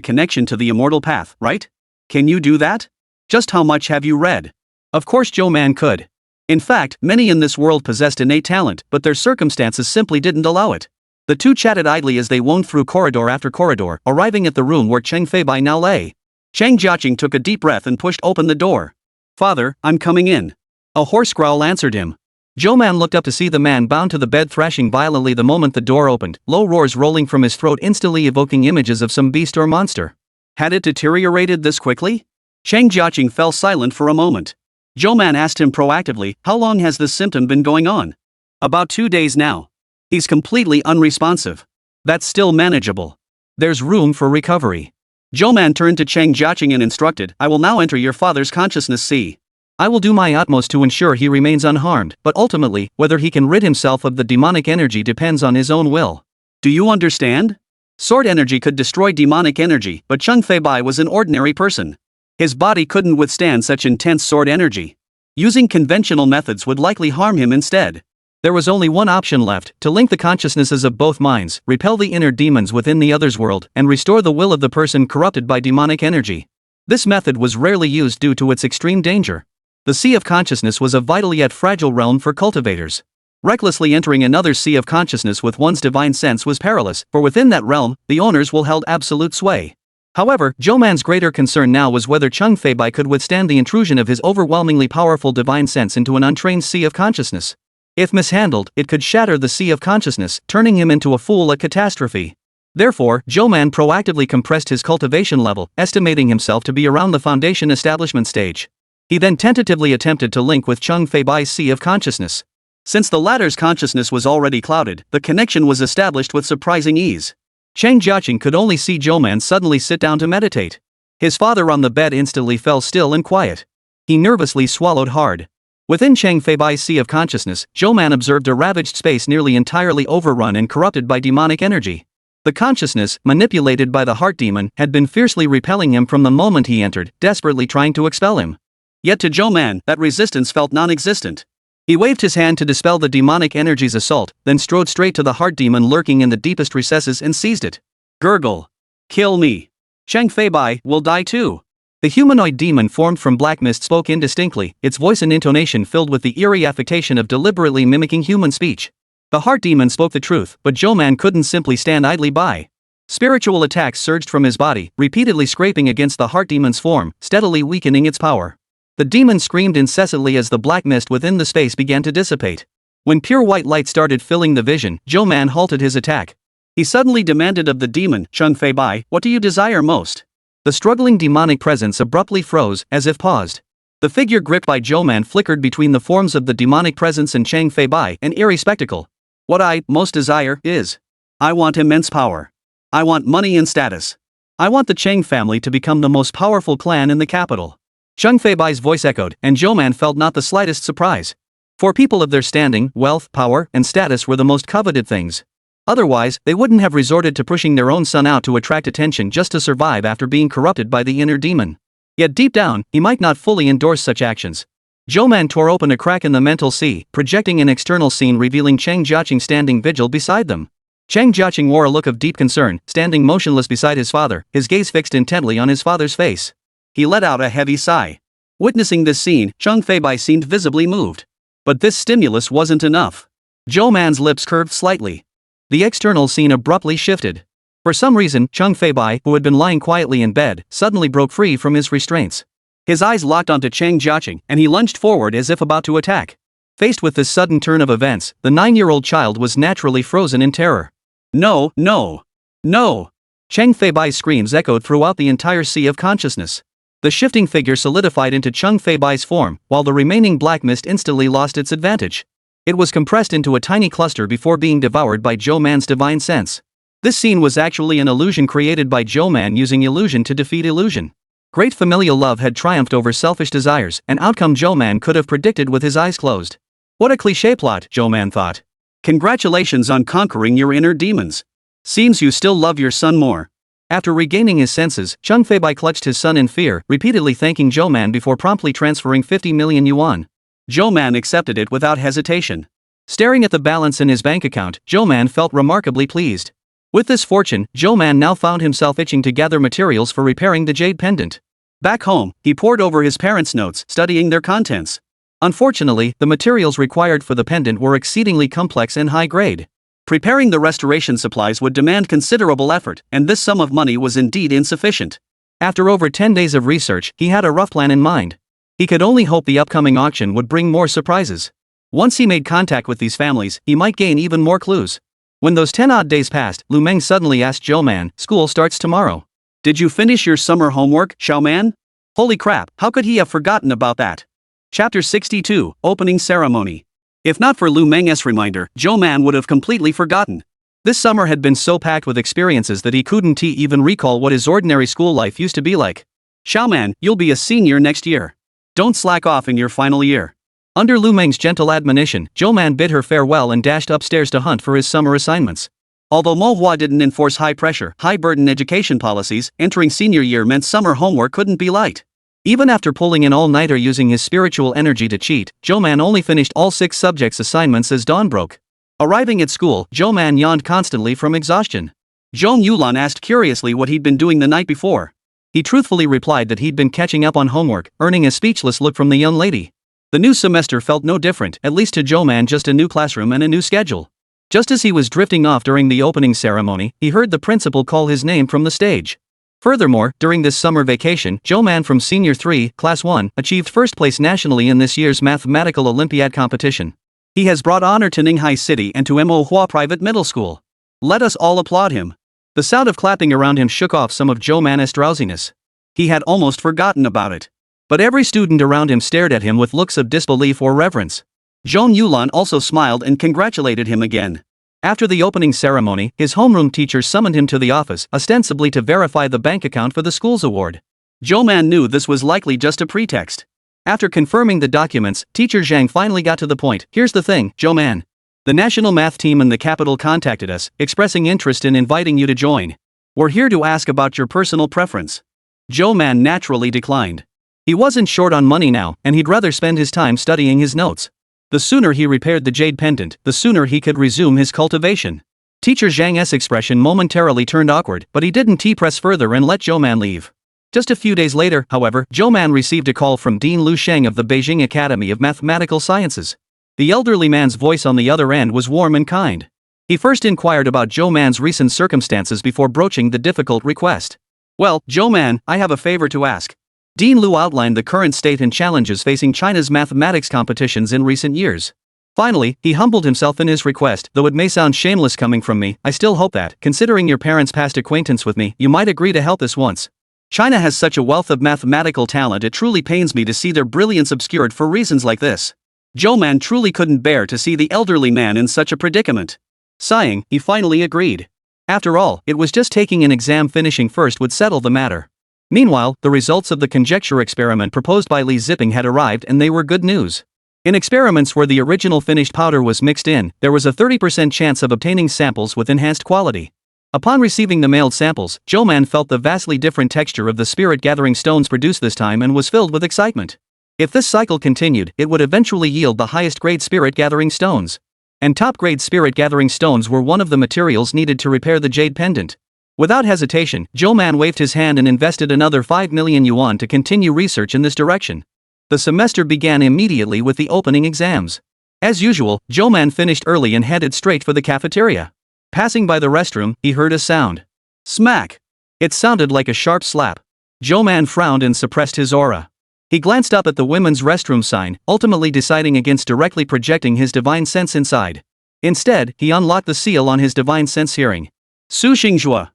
connection to the immortal path, right? Can you do that? Just how much have you read?" Of course Zhou Man could. In fact, many in this world possessed innate talent, but their circumstances simply didn't allow it. The two chatted idly as they wound through corridor after corridor, arriving at the room where Cheng Feibai now lay. Chang Jiaqing took a deep breath and pushed open the door. "Father, I'm coming in." A hoarse growl answered him. Zhou Man looked up to see the man bound to the bed thrashing violently the moment the door opened, low roars rolling from his throat instantly evoking images of some beast or monster. Had it deteriorated this quickly? Chang Jiaqing fell silent for a moment. Zhou Man asked him proactively, "How long has this symptom been going on?" "About 2 days now." "He's completely unresponsive." "That's still manageable. There's room for recovery." Zhou Man turned to Chang Jiaqing and instructed, "I will now enter your father's consciousness. See. I will do my utmost to ensure he remains unharmed, but ultimately, whether he can rid himself of the demonic energy depends on his own will. Do you understand?" Sword energy could destroy demonic energy, but Chung Feibai was an ordinary person. His body couldn't withstand such intense sword energy. Using conventional methods would likely harm him instead. There was only one option left, to link the consciousnesses of both minds, repel the inner demons within the other's world, and restore the will of the person corrupted by demonic energy. This method was rarely used due to its extreme danger. The Sea of Consciousness was a vital yet fragile realm for cultivators. Recklessly entering another Sea of Consciousness with one's divine sense was perilous, for within that realm, the owners will held absolute sway. However, Zhou Man's greater concern now was whether Cheng Feibai could withstand the intrusion of his overwhelmingly powerful divine sense into an untrained Sea of Consciousness. If mishandled, it could shatter the Sea of Consciousness, turning him into a fool at catastrophe. Therefore, Zhou Man proactively compressed his cultivation level, estimating himself to be around the foundation establishment stage. He then tentatively attempted to link with Cheng Feibai's Sea of Consciousness. Since the latter's consciousness was already clouded, the connection was established with surprising ease. Cheng Jiaqing could only see Zhou Man suddenly sit down to meditate. His father on the bed instantly fell still and quiet. He nervously swallowed hard. Within Cheng Feibai's Sea of Consciousness, Zhou Man observed a ravaged space nearly entirely overrun and corrupted by demonic energy. The consciousness, manipulated by the heart demon, had been fiercely repelling him from the moment he entered, desperately trying to expel him. Yet to Zhou Man, that resistance felt non-existent. He waved his hand to dispel the demonic energy's assault, then strode straight to the heart demon lurking in the deepest recesses and seized it. Gurgle. Kill me. Cheng Feibai will die too. The humanoid demon formed from black mist spoke indistinctly, its voice and intonation filled with the eerie affectation of deliberately mimicking human speech. The heart demon spoke the truth, but Zhou Man couldn't simply stand idly by. Spiritual attacks surged from his body, repeatedly scraping against the heart demon's form, steadily weakening its power. The demon screamed incessantly as the black mist within the space began to dissipate. When pure white light started filling the vision, Zhou Man halted his attack. He suddenly demanded of the demon, Cheng Feibai, "What do you desire most?" The struggling demonic presence abruptly froze, as if paused. The figure gripped by Zhou Man flickered between the forms of the demonic presence and Cheng Feibai, an eerie spectacle. "What I most desire is. I want immense power. I want money and status. I want the Cheng family to become the most powerful clan in the capital." Cheng Feibai's voice echoed, and Zhou Man felt not the slightest surprise. For people of their standing, wealth, power, and status were the most coveted things. Otherwise, they wouldn't have resorted to pushing their own son out to attract attention just to survive after being corrupted by the inner demon. Yet deep down, he might not fully endorse such actions. Zhou Man tore open a crack in the mental sea, projecting an external scene revealing Cheng Jiaqing standing vigil beside them. Cheng Jiaqing wore a look of deep concern, standing motionless beside his father, his gaze fixed intently on his father's face. He let out a heavy sigh. Witnessing this scene, Cheng Feibai seemed visibly moved. But this stimulus wasn't enough. Zhou Man's lips curved slightly. The external scene abruptly shifted. For some reason, Cheng Feibai, who had been lying quietly in bed, suddenly broke free from his restraints. His eyes locked onto Cheng Jiaqing, and he lunged forward as if about to attack. Faced with this sudden turn of events, the 9-year-old child was naturally frozen in terror. "No, no, no!" Cheng Feibai's screams echoed throughout the entire Sea of Consciousness. The shifting figure solidified into Cheng Feibai's form, while the remaining black mist instantly lost its advantage. It was compressed into a tiny cluster before being devoured by Zhou Man's divine sense. This scene was actually an illusion created by Zhou Man using illusion to defeat illusion. Great familial love had triumphed over selfish desires, an outcome Zhou Man could have predicted with his eyes closed. What a cliché plot, Zhou Man thought. Congratulations on conquering your inner demons. Seems you still love your son more. After regaining his senses, Cheng Feibai clutched his son in fear, repeatedly thanking Zhou Man before promptly transferring 50 million yuan. Zhou Man accepted it without hesitation. Staring at the balance in his bank account, Zhou Man felt remarkably pleased. With this fortune, Zhou Man now found himself itching to gather materials for repairing the jade pendant. Back home, he pored over his parents' notes, studying their contents. Unfortunately, the materials required for the pendant were exceedingly complex and high grade. Preparing the restoration supplies would demand considerable effort, and this sum of money was indeed insufficient. After over 10 days of research, he had a rough plan in mind. He could only hope the upcoming auction would bring more surprises. Once he made contact with these families, he might gain even more clues. When those 10-odd days passed, Lu Meng suddenly asked Zhou Man, "School starts tomorrow. Did you finish your summer homework, Zhou Man?" Holy crap, how could he have forgotten about that? Chapter 62, Opening Ceremony. If not for Lu Meng's reminder, Zhou Man would have completely forgotten. This summer had been so packed with experiences that he couldn't even recall what his ordinary school life used to be like. "Zhou Man, you'll be a senior next year. Don't slack off in your final year." Under Lu Meng's gentle admonition, Zhou Man bid her farewell and dashed upstairs to hunt for his summer assignments. Although Manhwa didn't enforce high-pressure, high-burden education policies, entering senior year meant summer homework couldn't be light. Even after pulling an all-nighter using his spiritual energy to cheat, Zhou Man only finished all 6 subjects' assignments as dawn broke. Arriving at school, Zhou Man yawned constantly from exhaustion. Zhong Yulan asked curiously what he'd been doing the night before. He truthfully replied that he'd been catching up on homework, earning a speechless look from the young lady. The new semester felt no different, at least to Zhou Man, just a new classroom and a new schedule. Just as he was drifting off during the opening ceremony, he heard the principal call his name from the stage. Furthermore, during this summer vacation, Zhou Man from Senior 3, Class 1, achieved first place nationally in this year's mathematical Olympiad competition. He has brought honor to Ninghai City and to Manhwa Private Middle School. Let us all applaud him. The sound of clapping around him shook off some of Zhou Man's drowsiness. He had almost forgotten about it. But every student around him stared at him with looks of disbelief or reverence. Zhong Yulan also smiled and congratulated him again. After the opening ceremony, his homeroom teacher summoned him to the office, ostensibly to verify the bank account for the school's award. Zhou Man knew this was likely just a pretext. After confirming the documents, teacher Zhang finally got to the point. Here's the thing, Zhou Man. The national math team in the capital contacted us, expressing interest in inviting you to join. We're here to ask about your personal preference. Zhou Man naturally declined. He wasn't short on money now, and he'd rather spend his time studying his notes. The sooner he repaired the jade pendant, the sooner he could resume his cultivation. Teacher Zhang's expression momentarily turned awkward, but he didn't press further and let Zhou Man leave. Just a few days later, however, Zhou Man received a call from Dean Lu Sheng of the Beijing Academy of Mathematical Sciences. The elderly man's voice on the other end was warm and kind. He first inquired about Zhou Man's recent circumstances before broaching the difficult request. Well, Zhou Man, I have a favor to ask. Dean Lu outlined the current state and challenges facing China's mathematics competitions in recent years. Finally, he humbled himself in his request. Though it may sound shameless coming from me, I still hope that, considering your parents' past acquaintance with me, you might agree to help us once. China has such a wealth of mathematical talent, it truly pains me to see their brilliance obscured for reasons like this. Zhou Man truly couldn't bear to see the elderly man in such a predicament. Sighing, he finally agreed. After all, it was just taking an exam finishing first would settle the matter. Meanwhile, the results of the conjecture experiment proposed by Li Zipping had arrived, and they were good news. In experiments where the original finished powder was mixed in, there was a 30% chance of obtaining samples with enhanced quality. Upon receiving the mailed samples, Zhou Man felt the vastly different texture of the spirit-gathering stones produced this time and was filled with excitement. If this cycle continued, it would eventually yield the highest-grade spirit-gathering stones. And top-grade spirit-gathering stones were one of the materials needed to repair the jade pendant. Without hesitation, Zhou Man waved his hand and invested another 5 million yuan to continue research in this direction. The semester began immediately with the opening exams. As usual, Zhou Man finished early and headed straight for the cafeteria. Passing by the restroom, he heard a sound. Smack! It sounded like a sharp slap. Zhou Man frowned and suppressed his aura. He glanced up at the women's restroom sign, ultimately deciding against directly projecting his divine sense inside. Instead, he unlocked the seal on his divine sense hearing. Su Xingjue.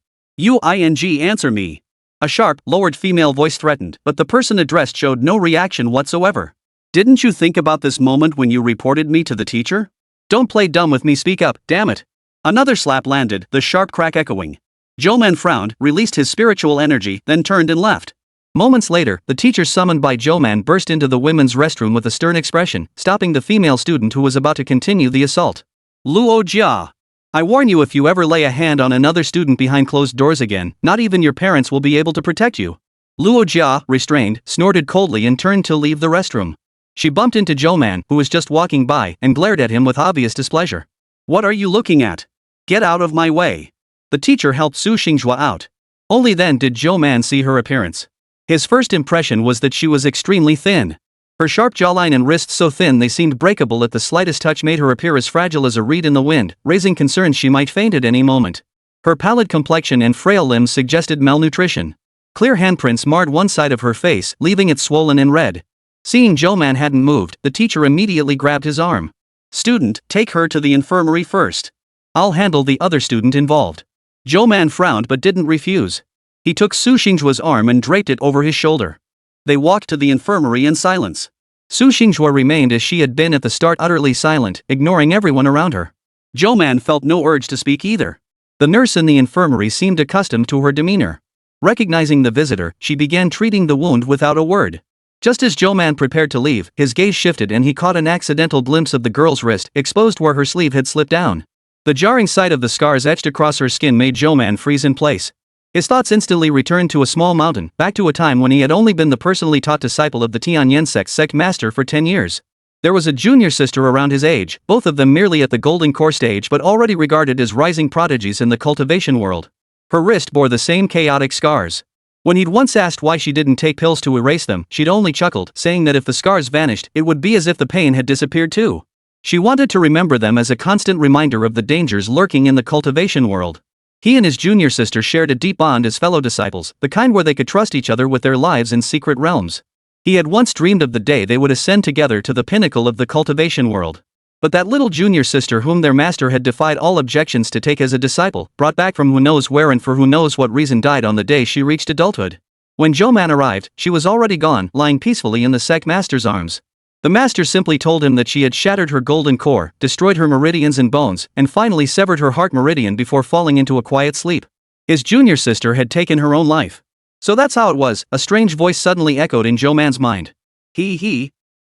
Answer me. A sharp, lowered female voice threatened, but the person addressed showed no reaction whatsoever. Didn't you think about this moment when you reported me to the teacher? Don't play dumb with me, speak up, damn it. Another slap landed, the sharp crack echoing. Zhou Man frowned, released his spiritual energy, then turned and left. Moments later, the teacher summoned by Zhou Man burst into the women's restroom with a stern expression, stopping the female student who was about to continue the assault. Luo Jia. I warn you, if you ever lay a hand on another student behind closed doors again, not even your parents will be able to protect you. Luo Jia, restrained, snorted coldly and turned to leave the restroom. She bumped into Zhou Man, who was just walking by, and glared at him with obvious displeasure. What are you looking at? Get out of my way. The teacher helped Su Xingjue out. Only then did Zhou Man see her appearance. His first impression was that she was extremely thin. Her sharp jawline and wrists so thin they seemed breakable at the slightest touch made her appear as fragile as a reed in the wind, raising concerns she might faint at any moment. Her pallid complexion and frail limbs suggested malnutrition. Clear handprints marred one side of her face, leaving it swollen and red. Seeing Zhou Man hadn't moved, the teacher immediately grabbed his arm. Student, take her to the infirmary first. I'll handle the other student involved. Zhou Man frowned but didn't refuse. He took Su Xingjue's arm and draped it over his shoulder. They walked to the infirmary in silence. Su Xingjue remained as she had been at the start, utterly silent, ignoring everyone around her. Zhou Man felt no urge to speak either. The nurse in the infirmary seemed accustomed to her demeanor. Recognizing the visitor, she began treating the wound without a word. Just as Zhou Man prepared to leave, his gaze shifted and he caught an accidental glimpse of the girl's wrist, exposed where her sleeve had slipped down. The jarring sight of the scars etched across her skin made Zhou Man freeze in place. His thoughts instantly returned to a small mountain, back to a time when he had only been the personally taught disciple of the Tianyan sect master for 10 years. There was a junior sister around his age, both of them merely at the golden core stage but already regarded as rising prodigies in the cultivation world. Her wrist bore the same chaotic scars. When he'd once asked why she didn't take pills to erase them, she'd only chuckled, saying that if the scars vanished, it would be as if the pain had disappeared too. She wanted to remember them as a constant reminder of the dangers lurking in the cultivation world. He and his junior sister shared a deep bond as fellow disciples, the kind where they could trust each other with their lives in secret realms. He had once dreamed of the day they would ascend together to the pinnacle of the cultivation world. But that little junior sister whom their master had defied all objections to take as a disciple, brought back from who knows where and for who knows what reason, died on the day she reached adulthood. When Zhou Man arrived, she was already gone, lying peacefully in the sect master's arms. The master simply told him that she had shattered her golden core, destroyed her meridians and bones, and finally severed her heart meridian before falling into a quiet sleep. His junior sister had taken her own life. So that's how it was, a strange voice suddenly echoed in Zhou Man's mind.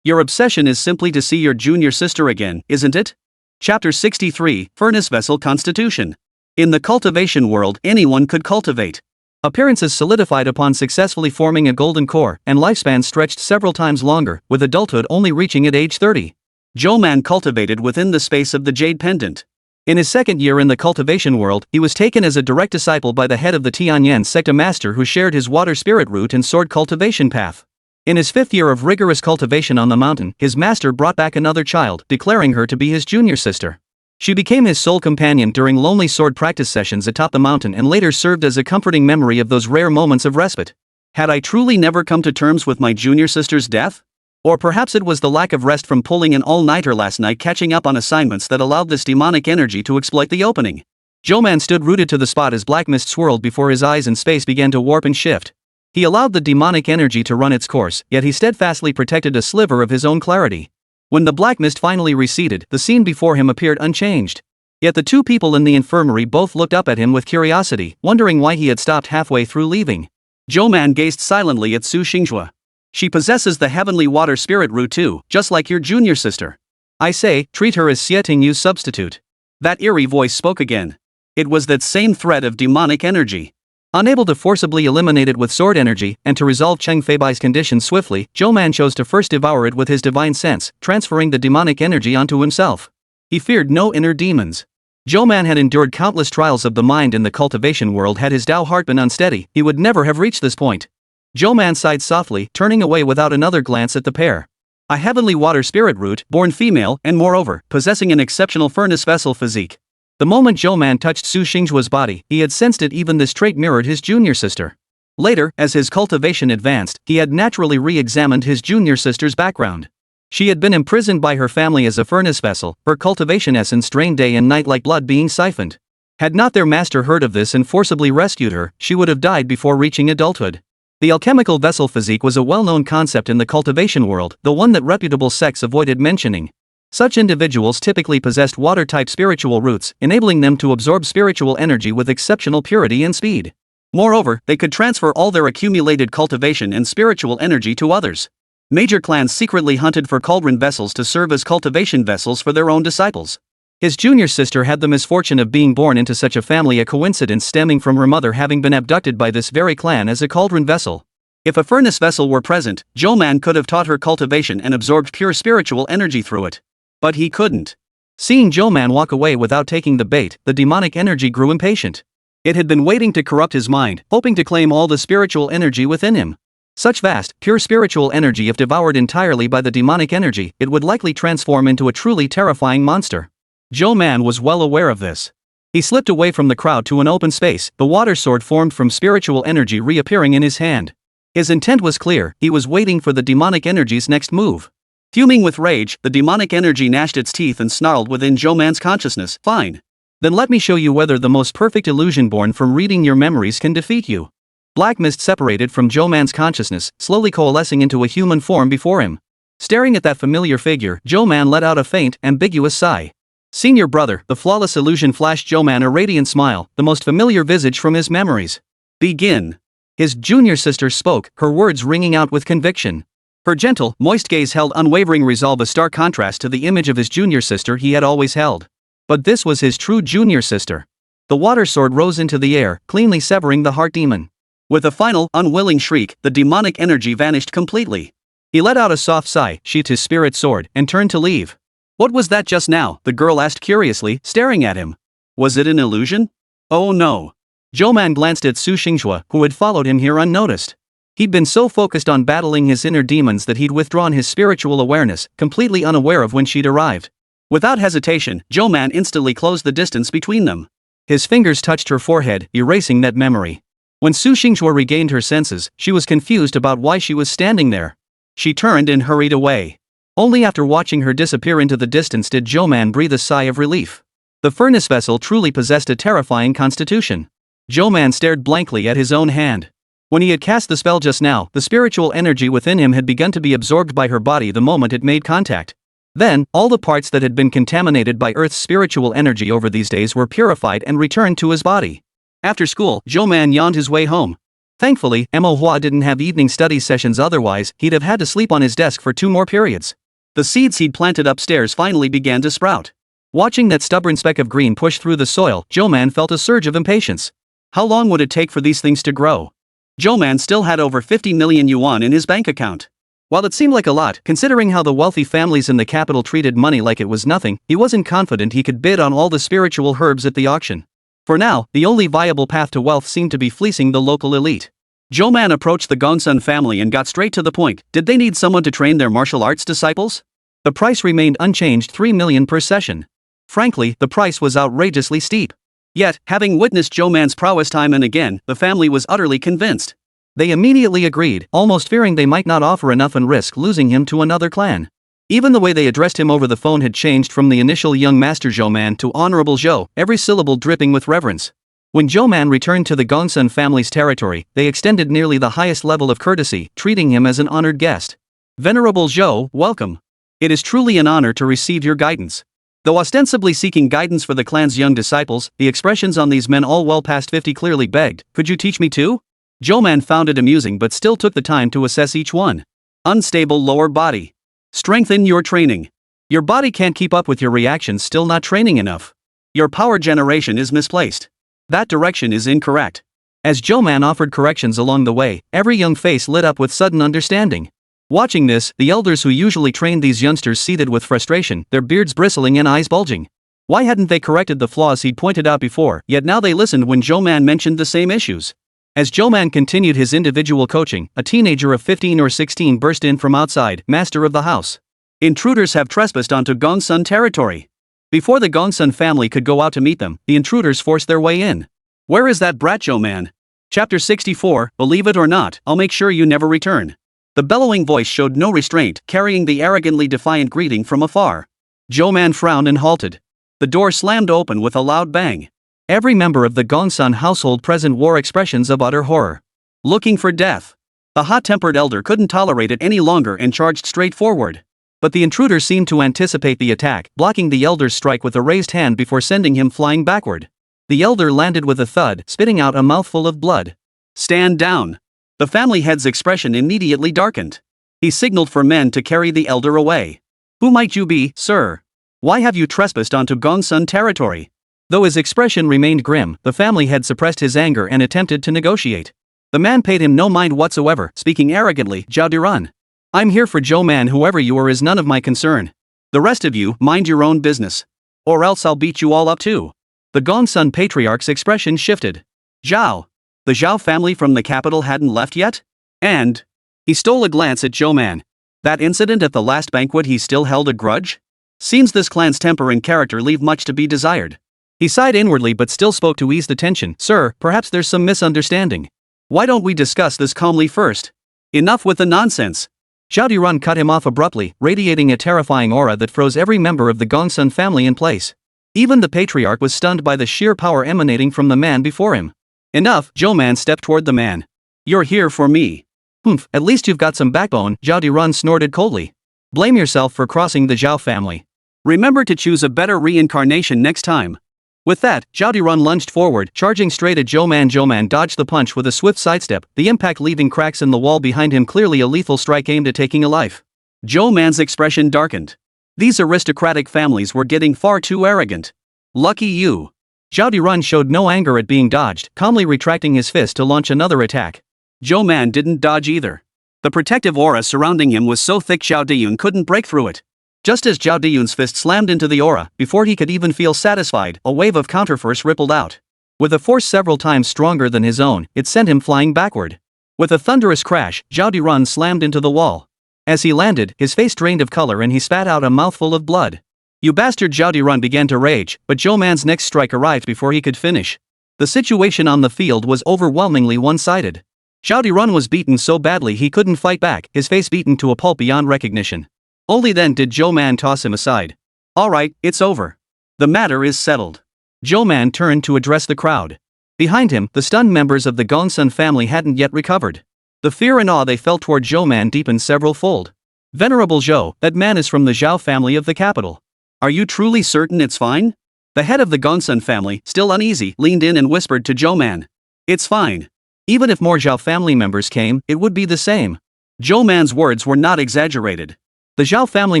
Your obsession is simply to see your junior sister again, isn't it? Chapter 63, Furnace Vessel Constitution. In the cultivation world, anyone could cultivate. Appearances solidified upon successfully forming a golden core, and lifespans stretched several times longer, with adulthood only reaching at age 30. Zhou Man cultivated within the space of the Jade Pendant. In his second year in the cultivation world, he was taken as a direct disciple by the head of the Tianyan sect, a master who shared his water spirit root and sword cultivation path. In his fifth year of rigorous cultivation on the mountain, his master brought back another child, declaring her to be his junior sister. She became his sole companion during lonely sword practice sessions atop the mountain and later served as a comforting memory of those rare moments of respite. Had I truly never come to terms with my junior sister's death? Or perhaps it was the lack of rest from pulling an all-nighter last night catching up on assignments that allowed this demonic energy to exploit the opening. Zhou Man stood rooted to the spot as black mist swirled before his eyes and space began to warp and shift. He allowed the demonic energy to run its course, yet he steadfastly protected a sliver of his own clarity. When the black mist finally receded, the scene before him appeared unchanged. Yet the two people in the infirmary both looked up at him with curiosity, wondering why he had stopped halfway through leaving. Zhou Man gazed silently at Su Xinghua. She possesses the heavenly water spirit root too, just like your junior sister. I say, treat her as Xie Tingyu's substitute. That eerie voice spoke again. It was that same thread of demonic energy. Unable to forcibly eliminate it with sword energy, and to resolve Cheng Feibai's condition swiftly, Zhou Man chose to first devour it with his divine sense, transferring the demonic energy onto himself. He feared no inner demons. Zhou Man had endured countless trials of the mind in the cultivation world. Had his Tao heart been unsteady, he would never have reached this point. Zhou Man sighed softly, turning away without another glance at the pair. A heavenly water spirit root, born female, and moreover, possessing an exceptional furnace vessel physique. The moment Zhou Man touched Su Xinghua's body, he had sensed it. Even this trait mirrored his junior sister. Later, as his cultivation advanced, he had naturally re-examined his junior sister's background. She had been imprisoned by her family as a furnace vessel, her cultivation essence drained day and night like blood being siphoned. Had not their master heard of this and forcibly rescued her, she would have died before reaching adulthood. The alchemical vessel physique was a well-known concept in the cultivation world, though one that reputable sects avoided mentioning. Such individuals typically possessed water-type spiritual roots, enabling them to absorb spiritual energy with exceptional purity and speed. Moreover, they could transfer all their accumulated cultivation and spiritual energy to others. Major clans secretly hunted for cauldron vessels to serve as cultivation vessels for their own disciples. His junior sister had the misfortune of being born into such a family, a coincidence stemming from her mother having been abducted by this very clan as a cauldron vessel. If a furnace vessel were present, Zhou Man could have taught her cultivation and absorbed pure spiritual energy through it. But he couldn't. Seeing Zhou Man walk away without taking the bait, the demonic energy grew impatient. It had been waiting to corrupt his mind, hoping to claim all the spiritual energy within him. Such vast, pure spiritual energy, if devoured entirely by the demonic energy, it would likely transform into a truly terrifying monster. Zhou Man was well aware of this. He slipped away from the crowd to an open space, the water sword formed from spiritual energy reappearing in his hand. His intent was clear, he was waiting for the demonic energy's next move. Fuming with rage, the demonic energy gnashed its teeth and snarled within Zhou Man's consciousness. Fine. Then let me show you whether the most perfect illusion born from reading your memories can defeat you. Black mist separated from Zhou Man's consciousness, slowly coalescing into a human form before him. Staring at that familiar figure, Zhou Man let out a faint, ambiguous sigh. Senior brother, the flawless illusion flashed Zhou Man a radiant smile, the most familiar visage from his memories. Begin. His junior sister spoke, her words ringing out with conviction. Her gentle, moist gaze held unwavering resolve, a stark contrast to the image of his junior sister he had always held. But this was his true junior sister. The water sword rose into the air, cleanly severing the heart demon. With a final, unwilling shriek, the demonic energy vanished completely. He let out a soft sigh, sheathed his spirit sword, and turned to leave. What was that just now? The girl asked curiously, staring at him. Was it an illusion? Oh no. Zhou Man glanced at Su Xinghua, who had followed him here unnoticed. He'd been so focused on battling his inner demons that he'd withdrawn his spiritual awareness, completely unaware of when she'd arrived. Without hesitation, Zhou Man instantly closed the distance between them. His fingers touched her forehead, erasing that memory. When Su Xinghua regained her senses, she was confused about why she was standing there. She turned and hurried away. Only after watching her disappear into the distance did Zhou Man breathe a sigh of relief. The furnace vessel truly possessed a terrifying constitution. Zhou Man stared blankly at his own hand. When he had cast the spell just now, the spiritual energy within him had begun to be absorbed by her body the moment it made contact. Then, all the parts that had been contaminated by Earth's spiritual energy over these days were purified and returned to his body. After school, Zhou Man yawned his way home. Thankfully, Manhwa didn't have evening study sessions, otherwise he'd have had to sleep on his desk for 2 more periods. The seeds he'd planted upstairs finally began to sprout. Watching that stubborn speck of green push through the soil, Zhou Man felt a surge of impatience. How long would it take for these things to grow? Zhou Man still had over 50 million yuan in his bank account. While it seemed like a lot, considering how the wealthy families in the capital treated money like it was nothing, he wasn't confident he could bid on all the spiritual herbs at the auction. For now, the only viable path to wealth seemed to be fleecing the local elite. Zhou Man approached the Gongsun family and got straight to the point. Did they need someone to train their martial arts disciples? The price remained unchanged, 3 million per session. Frankly, the price was outrageously steep. Yet, having witnessed Zhou Man's prowess time and again, the family was utterly convinced. They immediately agreed, almost fearing they might not offer enough and risk losing him to another clan. Even the way they addressed him over the phone had changed from the initial young master Zhou Man to Honorable Zhou, every syllable dripping with reverence. When Zhou Man returned to the Gongsun family's territory, they extended nearly the highest level of courtesy, treating him as an honored guest. Venerable Zhou, welcome. It is truly an honor to receive your guidance. Though ostensibly seeking guidance for the clan's young disciples, the expressions on these men all well past 50 clearly begged, could you teach me too? Zhou Man found it amusing but still took the time to assess each one. Unstable lower body. Strengthen your training. Your body can't keep up with your reactions, still not training enough. Your power generation is misplaced. That direction is incorrect. As Zhou Man offered corrections along the way, every young face lit up with sudden understanding. Watching this, the elders who usually trained these youngsters seethed with frustration, their beards bristling and eyes bulging. Why hadn't they corrected the flaws he'd pointed out before, yet now they listened when Zhou Man mentioned the same issues. As Zhou Man continued his individual coaching, a teenager of 15 or 16 burst in from outside, master of the house. Intruders have trespassed onto Gongsun territory. Before the Gongsun family could go out to meet them, the intruders forced their way in. Where is that brat Zhou Man? Chapter 64, believe it or not, I'll make sure you never return. The bellowing voice showed no restraint, carrying the arrogantly defiant greeting from afar. Zhou Man frowned and halted. The door slammed open with a loud bang. Every member of the Gongsun household present wore expressions of utter horror. Looking for death. The hot-tempered elder couldn't tolerate it any longer and charged straight forward. But the intruder seemed to anticipate the attack, blocking the elder's strike with a raised hand before sending him flying backward. The elder landed with a thud, spitting out a mouthful of blood. Stand down. The family head's expression immediately darkened. He signaled for men to carry the elder away. Who might you be, sir? Why have you trespassed onto Gongsun territory? Though his expression remained grim, the family head suppressed his anger and attempted to negotiate. The man paid him no mind whatsoever, speaking arrogantly, Zhao Diran. I'm here for Zhou Man, whoever you are is none of my concern. The rest of you, mind your own business. Or else I'll beat you all up too. The Gongsun patriarch's expression shifted. Zhao. The Zhao family from the capital hadn't left yet? And? He stole a glance at Zhou Man. That incident at the last banquet, he still held a grudge? Seems this clan's temper and character leave much to be desired. He sighed inwardly but still spoke to ease the tension. Sir, perhaps there's some misunderstanding. Why don't we discuss this calmly first? Enough with the nonsense. Zhao Diran cut him off abruptly, radiating a terrifying aura that froze every member of the Gongsun family in place. Even the patriarch was stunned by the sheer power emanating from the man before him. Enough, Zhou Man stepped toward the man. You're here for me. Humph, at least you've got some backbone, Zhao Diran snorted coldly. Blame yourself for crossing the Zhao family. Remember to choose a better reincarnation next time. With that, Zhao Diran lunged forward, charging straight at Zhou Man. Zhou Man dodged the punch with a swift sidestep, the impact leaving cracks in the wall behind him, clearly a lethal strike aimed at taking a life. Zhou Man's expression darkened. These aristocratic families were getting far too arrogant. Lucky you. Zhao Diran showed no anger at being dodged, calmly retracting his fist to launch another attack. Zhou Man didn't dodge either. The protective aura surrounding him was so thick Zhao Diyun couldn't break through it. Just as Zhao Diyun's fist slammed into the aura, before he could even feel satisfied, a wave of counterforce rippled out. With a force several times stronger than his own, it sent him flying backward. With a thunderous crash, Zhao Dirun slammed into the wall. As he landed, his face drained of color and he spat out a mouthful of blood. "You bastard!" Zhao Dirun began to rage, but Zhou Man's next strike arrived before he could finish. The situation on the field was overwhelmingly one-sided. Zhao Dirun was beaten so badly he couldn't fight back, his face beaten to a pulp beyond recognition. Only then did Zhou Man toss him aside. "Alright, it's over. The matter is settled." Zhou Man turned to address the crowd. Behind him, the stunned members of the Gongsun family hadn't yet recovered. The fear and awe they felt toward Zhou Man deepened several-fold. "Venerable Zhou, that man is from the Zhao family of the capital. Are you truly certain it's fine?" The head of the Gongsun family, still uneasy, leaned in and whispered to Zhou Man. "It's fine. Even if more Zhao family members came, it would be the same." Zhou Man's words were not exaggerated. The Zhao family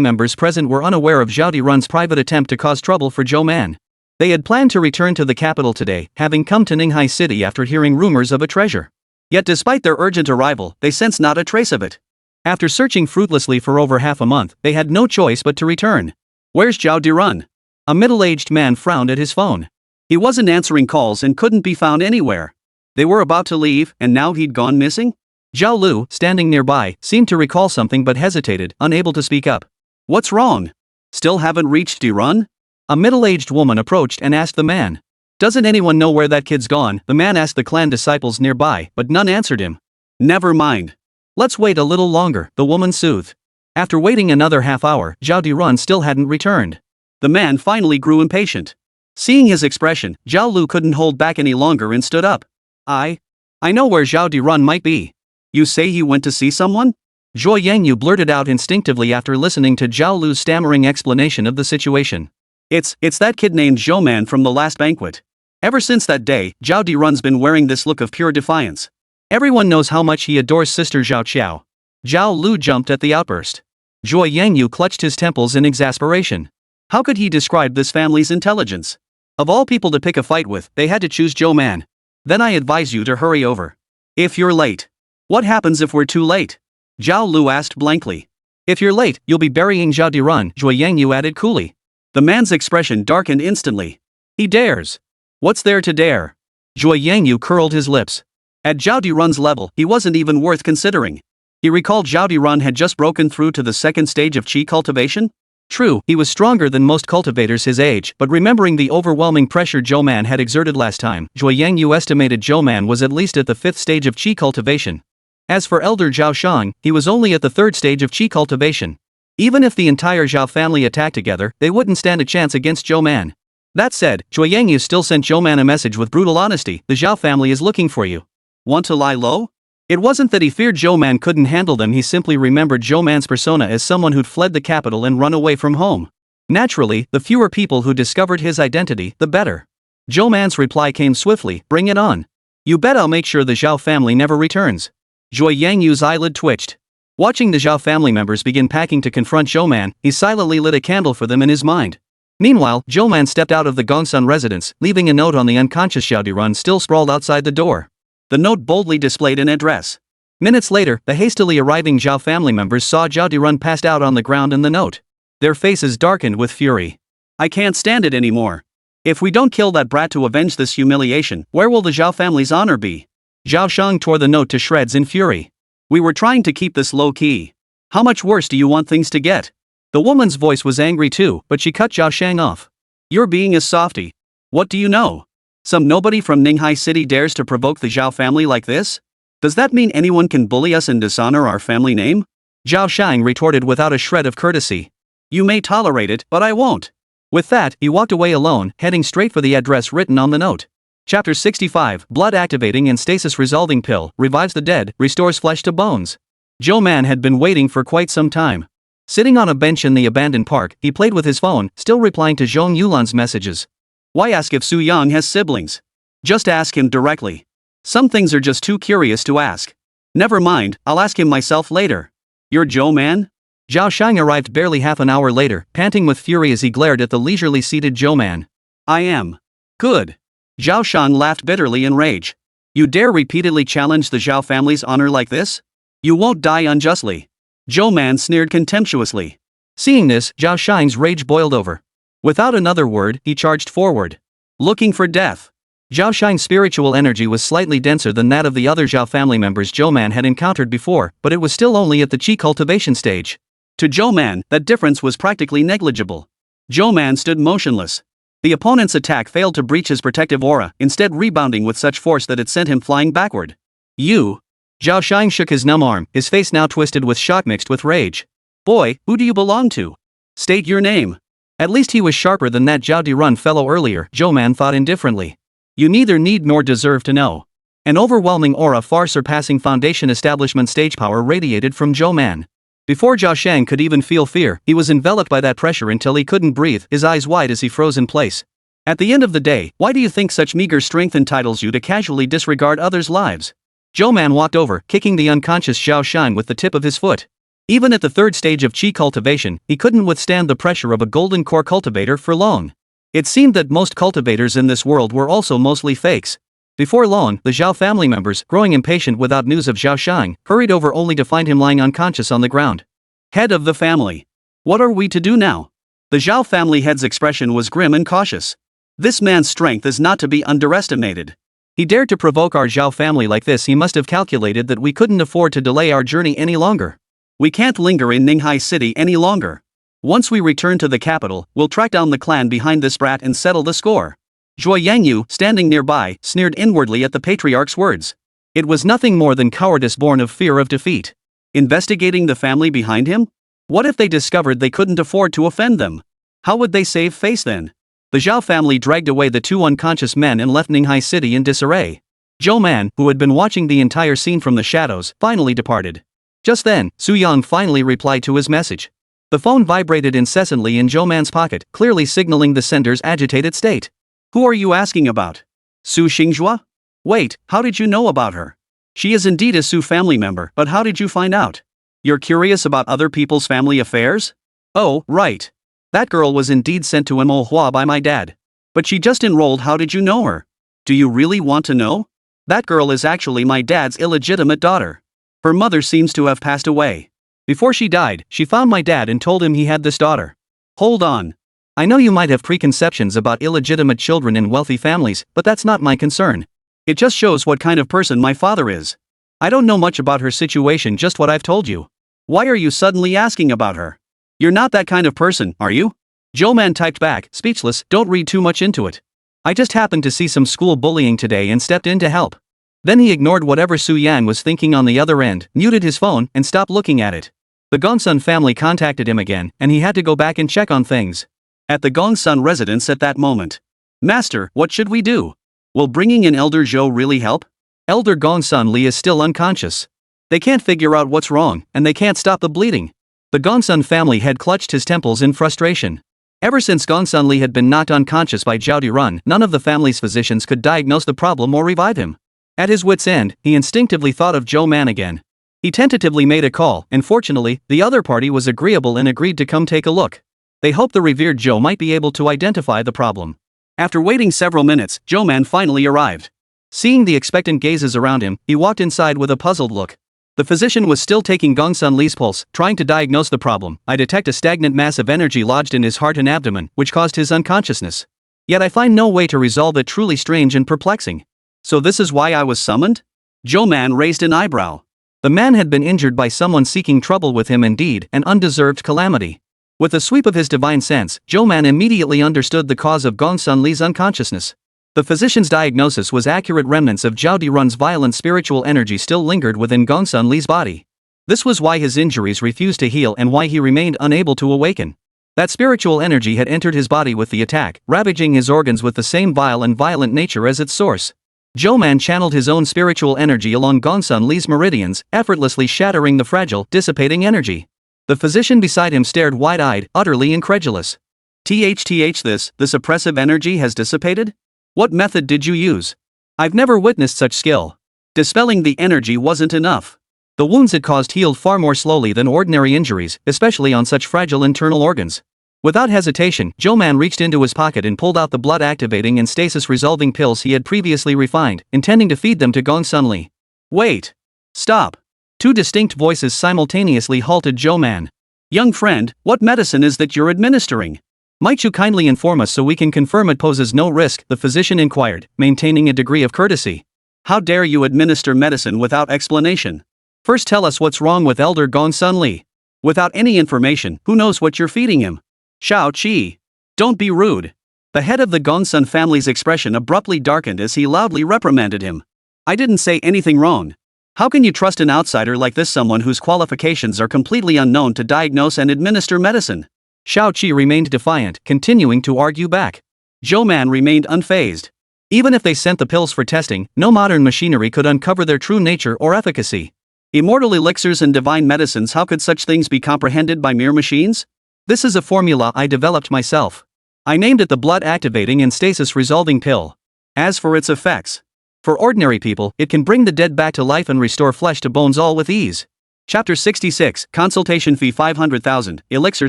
members present were unaware of Zhao Dirun's private attempt to cause trouble for Zhou Man. They had planned to return to the capital today, having come to Ninghai City after hearing rumors of a treasure. Yet despite their urgent arrival, they sensed not a trace of it. After searching fruitlessly for over half a month, they had no choice but to return. "Where's Zhao Dirun?" A middle-aged man frowned at his phone. He wasn't answering calls and couldn't be found anywhere. They were about to leave, and now he'd gone missing? Zhao Lu, standing nearby, seemed to recall something but hesitated, unable to speak up. "What's wrong? Still haven't reached Dirun?" A middle-aged woman approached and asked the man. "Doesn't anyone know where that kid's gone?" The man asked the clan disciples nearby, but none answered him. "Never mind. Let's wait a little longer," the woman soothed. After waiting another half hour, Zhao Dirun still hadn't returned. The man finally grew impatient. Seeing his expression, Zhao Lu couldn't hold back any longer and stood up. I know where Zhao Dirun might be." "You say he went to see someone?" Zhuo Yangyu blurted out instinctively after listening to Zhao Lu's stammering explanation of the situation. It's that kid named Zhou Man from the last banquet. Ever since that day, Zhao Dirun's been wearing this look of pure defiance. Everyone knows how much he adores Sister Zhao Qiao." Zhao Lu jumped at the outburst. Zhuo Yangyu clutched his temples in exasperation. How could he describe this family's intelligence? Of all people to pick a fight with, they had to choose Zhou Man. "Then I advise you to hurry over. If you're late." "What happens if we're too late?" Zhao Lu asked blankly. "If you're late, you'll be burying Zhao Dirun," Zhuo Yangyu added coolly. The man's expression darkened instantly. "He dares. What's there to dare?" Zhuo Yangyu curled his lips. At Zhao Dirun's level, he wasn't even worth considering. He recalled Zhao Dirun had just broken through to the second stage of qi cultivation. True, he was stronger than most cultivators his age, but remembering the overwhelming pressure Zhou Man had exerted last time, Zhuo Yangyu estimated Zhou Man was at least at the 5th stage of qi cultivation. As for Elder Zhao Shang, he was only at the 3rd stage of qi cultivation. Even if the entire Zhao family attacked together, they wouldn't stand a chance against Zhou Man. That said, Zhuo Yangyu still sent Zhou Man a message with brutal honesty: "The Zhao family is looking for you. Want to lie low?" It wasn't that he feared Zhou Man couldn't handle them, he simply remembered Zhou Man's persona as someone who'd fled the capital and run away from home. Naturally, the fewer people who discovered his identity, the better. Zhou Man's reply came swiftly: "Bring it on. You bet I'll make sure the Zhao family never returns." Zhuo Yangyu's eyelid twitched. Watching the Zhao family members begin packing to confront Zhou Man, he silently lit a candle for them in his mind. Meanwhile, Zhou Man stepped out of the Gongsun residence, leaving a note on the unconscious Zhao Dirun still sprawled outside the door. The note boldly displayed an address. Minutes later, the hastily arriving Zhao family members saw Zhao Dirun passed out on the ground and the note. Their faces darkened with fury. "I can't stand it anymore. If we don't kill that brat to avenge this humiliation, where will the Zhao family's honor be?" Zhao Shang tore the note to shreds in fury. "We were trying to keep this low-key. How much worse do you want things to get?" The woman's voice was angry too, but she cut Zhao Shang off. "You're being a softie. What do you know? Some nobody from Ninghai City dares to provoke the Zhao family like this? Does that mean anyone can bully us and dishonor our family name?" Zhao Shang retorted without a shred of courtesy. "You may tolerate it, but I won't." With that, he walked away alone, heading straight for the address written on the note. Chapter 65, Blood Activating and Stasis Resolving Pill, revives the dead, restores flesh to bones. Zhou Man had been waiting for quite some time. Sitting on a bench in the abandoned park, he played with his phone, still replying to Zhong Yulan's messages. Why ask if Su Yang has siblings? Just ask him directly. Some things are just too curious to ask. Never mind, I'll ask him myself later. You're Zhou Man? Zhao Shang arrived barely half an hour later, panting with fury as he glared at the leisurely seated Zhou Man. I am. Good. Zhao Shang laughed bitterly in rage. You dare repeatedly challenge the Zhao family's honor like this? You won't die unjustly. Zhou Man sneered contemptuously. Seeing this, Zhao Shang's rage boiled over. Without another word, he charged forward. Looking for death. Zhao Xiang's spiritual energy was slightly denser than that of the other Zhao family members Zhou Man had encountered before, but it was still only at the Qi cultivation stage. To Zhou Man, that difference was practically negligible. Zhou Man stood motionless. The opponent's attack failed to breach his protective aura, instead rebounding with such force that it sent him flying backward. You! Zhao Xiang shook his numb arm, his face now twisted with shock mixed with rage. Boy, who do you belong to? State your name. At least he was sharper than that Zhao Dirun fellow earlier, Zhou Man thought indifferently. You neither need nor deserve to know. An overwhelming aura far surpassing Foundation establishment stage power radiated from Zhou Man. Before Zhao Xiang could even feel fear, he was enveloped by that pressure until he couldn't breathe, his eyes wide as he froze in place. At the end of the day, why do you think such meager strength entitles you to casually disregard others' lives? Zhou Man walked over, kicking the unconscious Zhao Xiang with the tip of his foot. Even at the third stage of Qi cultivation, he couldn't withstand the pressure of a golden core cultivator for long. It seemed that most cultivators in this world were also mostly fakes. Before long, the Zhao family members, growing impatient without news of Zhao Xiang, hurried over only to find him lying unconscious on the ground. Head of the family. What are we to do now? The Zhao family head's expression was grim and cautious. This man's strength is not to be underestimated. He dared to provoke our Zhao family like this. He must have calculated that we couldn't afford to delay our journey any longer. We can't linger in Ninghai City any longer. Once we return to the capital, we'll track down the clan behind this brat and settle the score. Zhuo Yangyu, standing nearby, sneered inwardly at the patriarch's words. It was nothing more than cowardice born of fear of defeat. Investigating the family behind him? What if they discovered they couldn't afford to offend them? How would they save face then? The Zhao family dragged away the two unconscious men and left Ninghai City in disarray. Zhou Man, who had been watching the entire scene from the shadows, finally departed. Just then, Su Yang finally replied to his message. The phone vibrated incessantly in Zhou Man's pocket, clearly signaling the sender's agitated state. Who are you asking about? Su Xingzhua? Wait, how did you know about her? She is indeed a Su family member, but how did you find out? You're curious about other people's family affairs? Oh, right. That girl was indeed sent to Manhwa by my dad. But she just enrolled. How did you know her? Do you really want to know? That girl is actually my dad's illegitimate daughter. Her mother seems to have passed away. Before she died, she found my dad and told him he had this daughter. Hold on. I know you might have preconceptions about illegitimate children in wealthy families, but that's not my concern. It just shows what kind of person my father is. I don't know much about her situation, just what I've told you. Why are you suddenly asking about her? You're not that kind of person, are you? Zhou Man typed back, speechless. Don't read too much into it. I just happened to see some school bullying today and stepped in to help. Then he ignored whatever Su Yan was thinking on the other end, muted his phone, and stopped looking at it. The Gongsun family contacted him again, and he had to go back and check on things. At the Gongsun residence at that moment. Master, what should we do? Will bringing in Elder Zhou really help? Elder Gongsun Li is still unconscious. They can't figure out what's wrong, and they can't stop the bleeding. The Gongsun family had clutched his temples in frustration. Ever since Gongsun Li had been knocked unconscious by Zhao Dirun, none of the family's physicians could diagnose the problem or revive him. At his wit's end, he instinctively thought of Zhou Man again. He tentatively made a call, and fortunately, the other party was agreeable and agreed to come take a look. They hoped the revered Zhou might be able to identify the problem. After waiting several minutes, Zhou Man finally arrived. Seeing the expectant gazes around him, he walked inside with a puzzled look. The physician was still taking Gongsun Li's pulse, trying to diagnose the problem. I detect a stagnant mass of energy lodged in his heart and abdomen, which caused his unconsciousness. Yet I find no way to resolve it. Truly strange and perplexing. So this is why I was summoned? Zhou Man raised an eyebrow. The man had been injured by someone seeking trouble with him, indeed, an undeserved calamity. With a sweep of his divine sense, Zhou Man immediately understood the cause of Gongsun Li's unconsciousness. The physician's diagnosis was accurate. Remnants of Zhao Dirun's violent spiritual energy still lingered within Gongsun Li's body. This was why his injuries refused to heal and why he remained unable to awaken. That spiritual energy had entered his body with the attack, ravaging his organs with the same vile and violent nature as its source. Zhou Man channeled his own spiritual energy along Gongsun Li's meridians, effortlessly shattering the fragile, dissipating energy. The physician beside him stared wide-eyed, utterly incredulous. This oppressive energy has dissipated? What method did you use? I've never witnessed such skill. Dispelling the energy wasn't enough. The wounds it caused healed far more slowly than ordinary injuries, especially on such fragile internal organs. Without hesitation, Zhou Man reached into his pocket and pulled out the blood-activating and stasis-resolving pills he had previously refined, intending to feed them to Gongsun Li. Wait! Stop! Two distinct voices simultaneously halted Zhou Man. Young friend, what medicine is that you're administering? Might you kindly inform us so we can confirm it poses no risk, the physician inquired, maintaining a degree of courtesy. How dare you administer medicine without explanation? First tell us what's wrong with Elder Gongsun Li. Without any information, who knows what you're feeding him? Shao Qi. Don't be rude. The head of the Gongsun family's expression abruptly darkened as he loudly reprimanded him. I didn't say anything wrong. How can you trust an outsider like this, someone whose qualifications are completely unknown to diagnose and administer medicine? Shao Qi remained defiant, continuing to argue back. Zhou Man remained unfazed. Even if they sent the pills for testing, no modern machinery could uncover their true nature or efficacy. Immortal elixirs and divine medicines, how could such things be comprehended by mere machines? This is a formula I developed myself. I named it the blood activating and stasis resolving pill. As for its effects, for ordinary people, it can bring the dead back to life and restore flesh to bones all with ease. Chapter 66, Consultation Fee 500,000, Elixir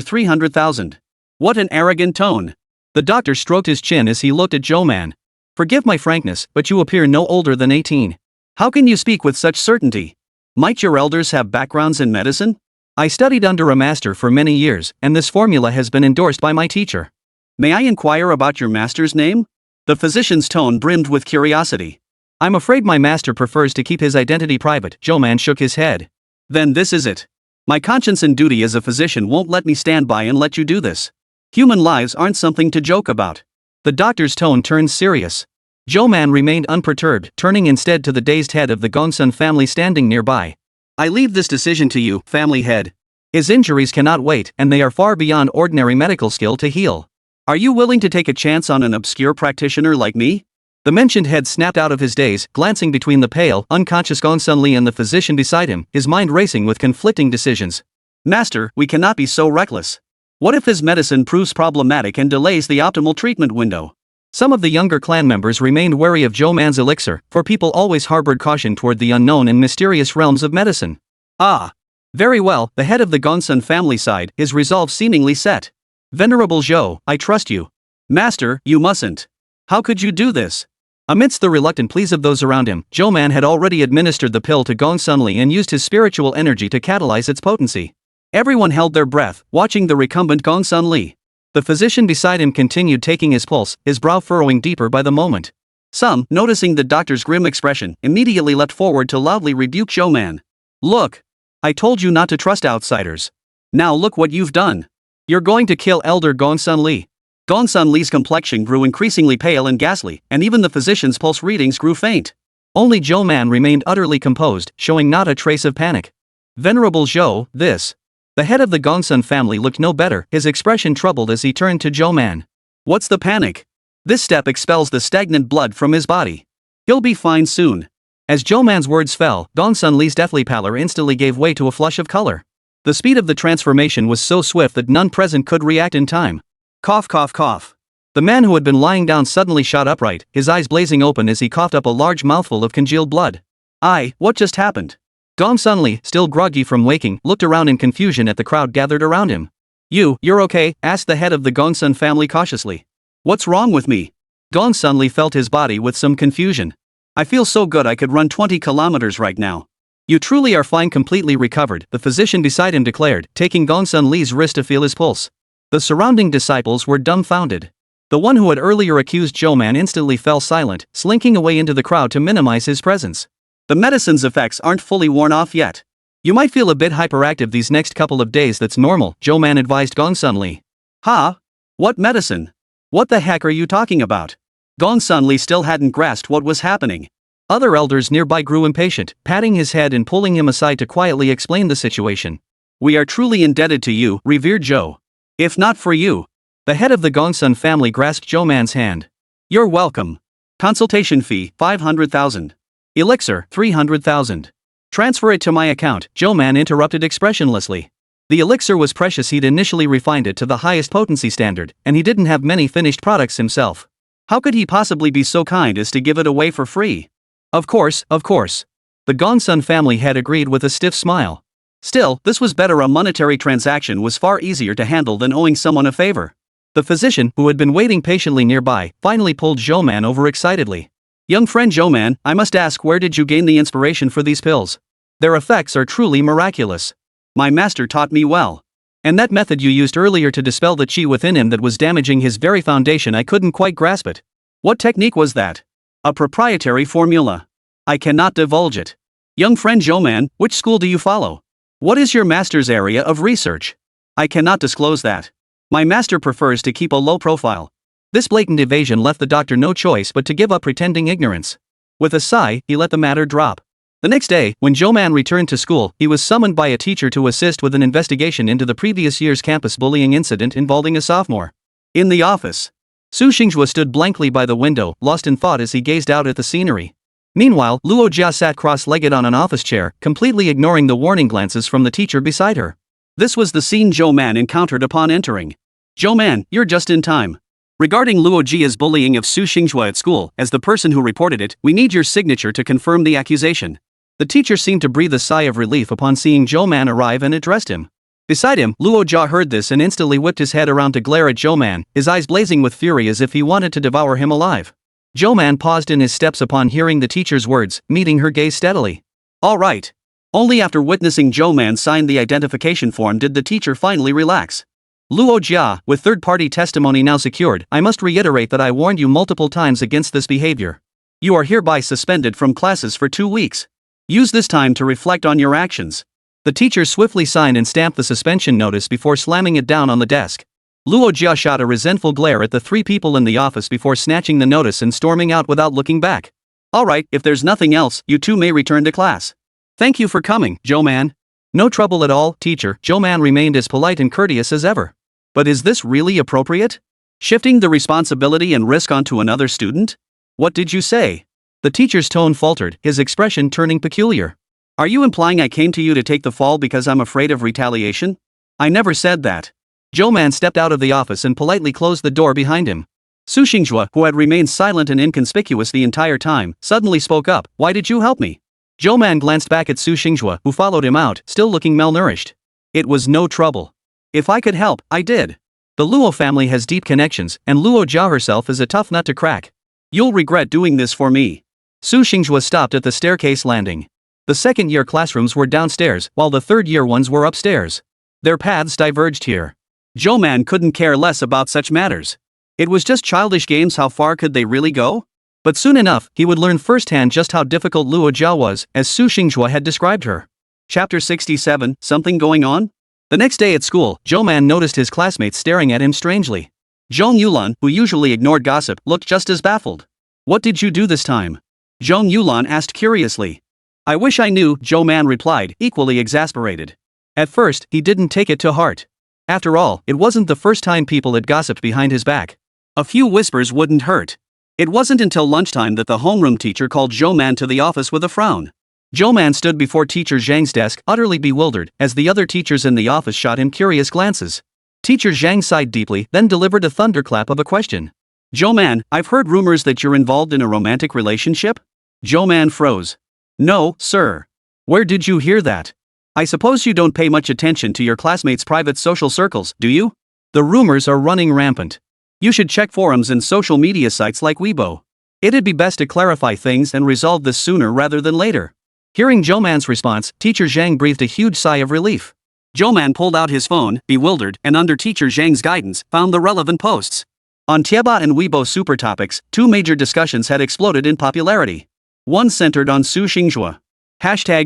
300,000. What an arrogant tone. The doctor stroked his chin as he looked at Zhou Man. Forgive my frankness, but you appear no older than 18. How can you speak with such certainty? Might your elders have backgrounds in medicine? I studied under a master for many years, and this formula has been endorsed by my teacher. May I inquire about your master's name? The physician's tone brimmed with curiosity. I'm afraid my master prefers to keep his identity private. Zhou Man shook his head. Then this is it. My conscience and duty as a physician won't let me stand by and let you do this. Human lives aren't something to joke about. The doctor's tone turned serious. Zhou Man remained unperturbed, turning instead to the dazed head of the Gongsun family standing nearby. I leave this decision to you, family head. His injuries cannot wait, and they are far beyond ordinary medical skill to heal. Are you willing to take a chance on an obscure practitioner like me? The mentioned head snapped out of his daze, glancing between the pale, unconscious Gongsun Li and the physician beside him, his mind racing with conflicting decisions. Master, we cannot be so reckless. What if his medicine proves problematic and delays the optimal treatment window? Some of the younger clan members remained wary of Zhou Man's elixir, for people always harbored caution toward the unknown and mysterious realms of medicine. Ah. Very well, the head of the Gongsun family sighed, his resolve seemingly set. Venerable Zhou, I trust you. Master, you mustn't. How could you do this? Amidst the reluctant pleas of those around him, Zhou Man had already administered the pill to Gongsun Li and used his spiritual energy to catalyze its potency. Everyone held their breath, watching the recumbent Gongsun Li. The physician beside him continued taking his pulse, his brow furrowing deeper by the moment. Some, noticing the doctor's grim expression, immediately leapt forward to loudly rebuke Zhou Man. Look! I told you not to trust outsiders. Now look what you've done. You're going to kill Elder Gongsun Li. Gongsun Li's complexion grew increasingly pale and ghastly, and even the physician's pulse readings grew faint. Only Zhou Man remained utterly composed, showing not a trace of panic. Venerable Zhou, this. The head of the Gongsun family looked no better, his expression troubled as he turned to Zhou Man. What's the panic? This step expels the stagnant blood from his body. He'll be fine soon. As Zhou Man's words fell, Gongsun Li's deathly pallor instantly gave way to a flush of color. The speed of the transformation was so swift that none present could react in time. Cough, cough, cough. The man who had been lying down suddenly shot upright, his eyes blazing open as he coughed up a large mouthful of congealed blood. What just happened? Gongsun Li, still groggy from waking, looked around in confusion at the crowd gathered around him. You're okay? Asked the head of the Gongsun family cautiously. What's wrong with me? Gongsun Li felt his body with some confusion. I feel so good I could run 20 kilometers right now. You truly are fine, completely recovered, the physician beside him declared, taking Gongsun Li's wrist to feel his pulse. The surrounding disciples were dumbfounded. The one who had earlier accused Zhou Man instantly fell silent, slinking away into the crowd to minimize his presence. The medicine's effects aren't fully worn off yet. You might feel a bit hyperactive these next couple of days, that's normal, Zhou Man advised Gongsun Li. Huh? What medicine? What the heck are you talking about? Gongsun Li still hadn't grasped what was happening. Other elders nearby grew impatient, patting his head and pulling him aside to quietly explain the situation. We are truly indebted to you, revered Zhou. If not for you. The head of the Gongsun family grasped Zhou Man's hand. You're welcome. Consultation fee, 500,000. Elixir, 300,000. Transfer it to my account, Zhou Man interrupted expressionlessly. The elixir was precious, he'd initially refined it to the highest potency standard, and he didn't have many finished products himself. How could he possibly be so kind as to give it away for free? Of course. The Gongsun family head agreed with a stiff smile. Still, this was better. A monetary transaction was far easier to handle than owing someone a favor. The physician, who had been waiting patiently nearby, finally pulled Zhou Man over excitedly. Young friend Zhou Man, I must ask, where did you gain the inspiration for these pills? Their effects are truly miraculous. My master taught me well. And that method you used earlier to dispel the chi within him that was damaging his very foundation, I couldn't quite grasp it. What technique was that? A proprietary formula. I cannot divulge it. Young friend Zhou Man, which school do you follow? What is your master's area of research? I cannot disclose that. My master prefers to keep a low profile. This blatant evasion left the doctor no choice but to give up pretending ignorance. With a sigh, he let the matter drop. The next day, when Zhou Man returned to school, he was summoned by a teacher to assist with an investigation into the previous year's campus bullying incident involving a sophomore. In the office, Su Xinghua stood blankly by the window, lost in thought as he gazed out at the scenery. Meanwhile, Luo Jia sat cross-legged on an office chair, completely ignoring the warning glances from the teacher beside her. This was the scene Zhou Man encountered upon entering. Zhou Man, you're just in time. Regarding Luo Jia's bullying of Su Xinghua at school, as the person who reported it, we need your signature to confirm the accusation. The teacher seemed to breathe a sigh of relief upon seeing Zhou Man arrive and addressed him. Beside him, Luo Jia heard this and instantly whipped his head around to glare at Zhou Man, his eyes blazing with fury as if he wanted to devour him alive. Zhou Man paused in his steps upon hearing the teacher's words, meeting her gaze steadily. All right. Only after witnessing Zhou Man sign the identification form did the teacher finally relax. Luo Jia, with third-party testimony now secured, I must reiterate that I warned you multiple times against this behavior. You are hereby suspended from classes for 2 weeks. Use this time to reflect on your actions. The teacher swiftly signed and stamped the suspension notice before slamming it down on the desk. Luo Jia shot a resentful glare at the 3 people in the office before snatching the notice and storming out without looking back. All right, if there's nothing else, you two may return to class. Thank you for coming, Zhou Man. No trouble at all, teacher. Zhou Man remained as polite and courteous as ever. But is this really appropriate? Shifting the responsibility and risk onto another student? What did you say? The teacher's tone faltered, his expression turning peculiar. Are you implying I came to you to take the fall because I'm afraid of retaliation? I never said that. Zhou Man stepped out of the office and politely closed the door behind him. Su Xinghua, who had remained silent and inconspicuous the entire time, suddenly spoke up. Why did you help me? Zhou Man glanced back at Su Xinghua, who followed him out, still looking malnourished. It was no trouble. If I could help, I did. The Luo family has deep connections, and Luo Jia herself is a tough nut to crack. You'll regret doing this for me. Su Xinghua stopped at the staircase landing. The second-year classrooms were downstairs, while the third-year ones were upstairs. Their paths diverged here. Zhou Man couldn't care less about such matters. It was just childish games. How far could they really go? But soon enough, he would learn firsthand just how difficult Luo Jia was, as Su Xinghua had described her. Chapter 67, Something Going On? The next day at school, Zhou Man noticed his classmates staring at him strangely. Zhong Yulan, who usually ignored gossip, looked just as baffled. What did you do this time? Zhong Yulan asked curiously. I wish I knew, Zhou Man replied, equally exasperated. At first, he didn't take it to heart. After all, it wasn't the first time people had gossiped behind his back. A few whispers wouldn't hurt. It wasn't until lunchtime that the homeroom teacher called Zhou Man to the office with a frown. Zhou Man stood before Teacher Zhang's desk, utterly bewildered, as the other teachers in the office shot him curious glances. Teacher Zhang sighed deeply, then delivered a thunderclap of a question. Zhou Man, I've heard rumors that you're involved in a romantic relationship? Zhou Man froze. No, sir. Where did you hear that? I suppose you don't pay much attention to your classmates' private social circles, do you? The rumors are running rampant. You should check forums and social media sites like Weibo. It'd be best to clarify things and resolve this sooner rather than later. Hearing Zhou Man's response, Teacher Zhang breathed a huge sigh of relief. Zhou Man pulled out his phone, bewildered, and under Teacher Zhang's guidance, found the relevant posts. On Tieba and Weibo super topics, 2 major discussions had exploded in popularity. One centered on Su Xinghua.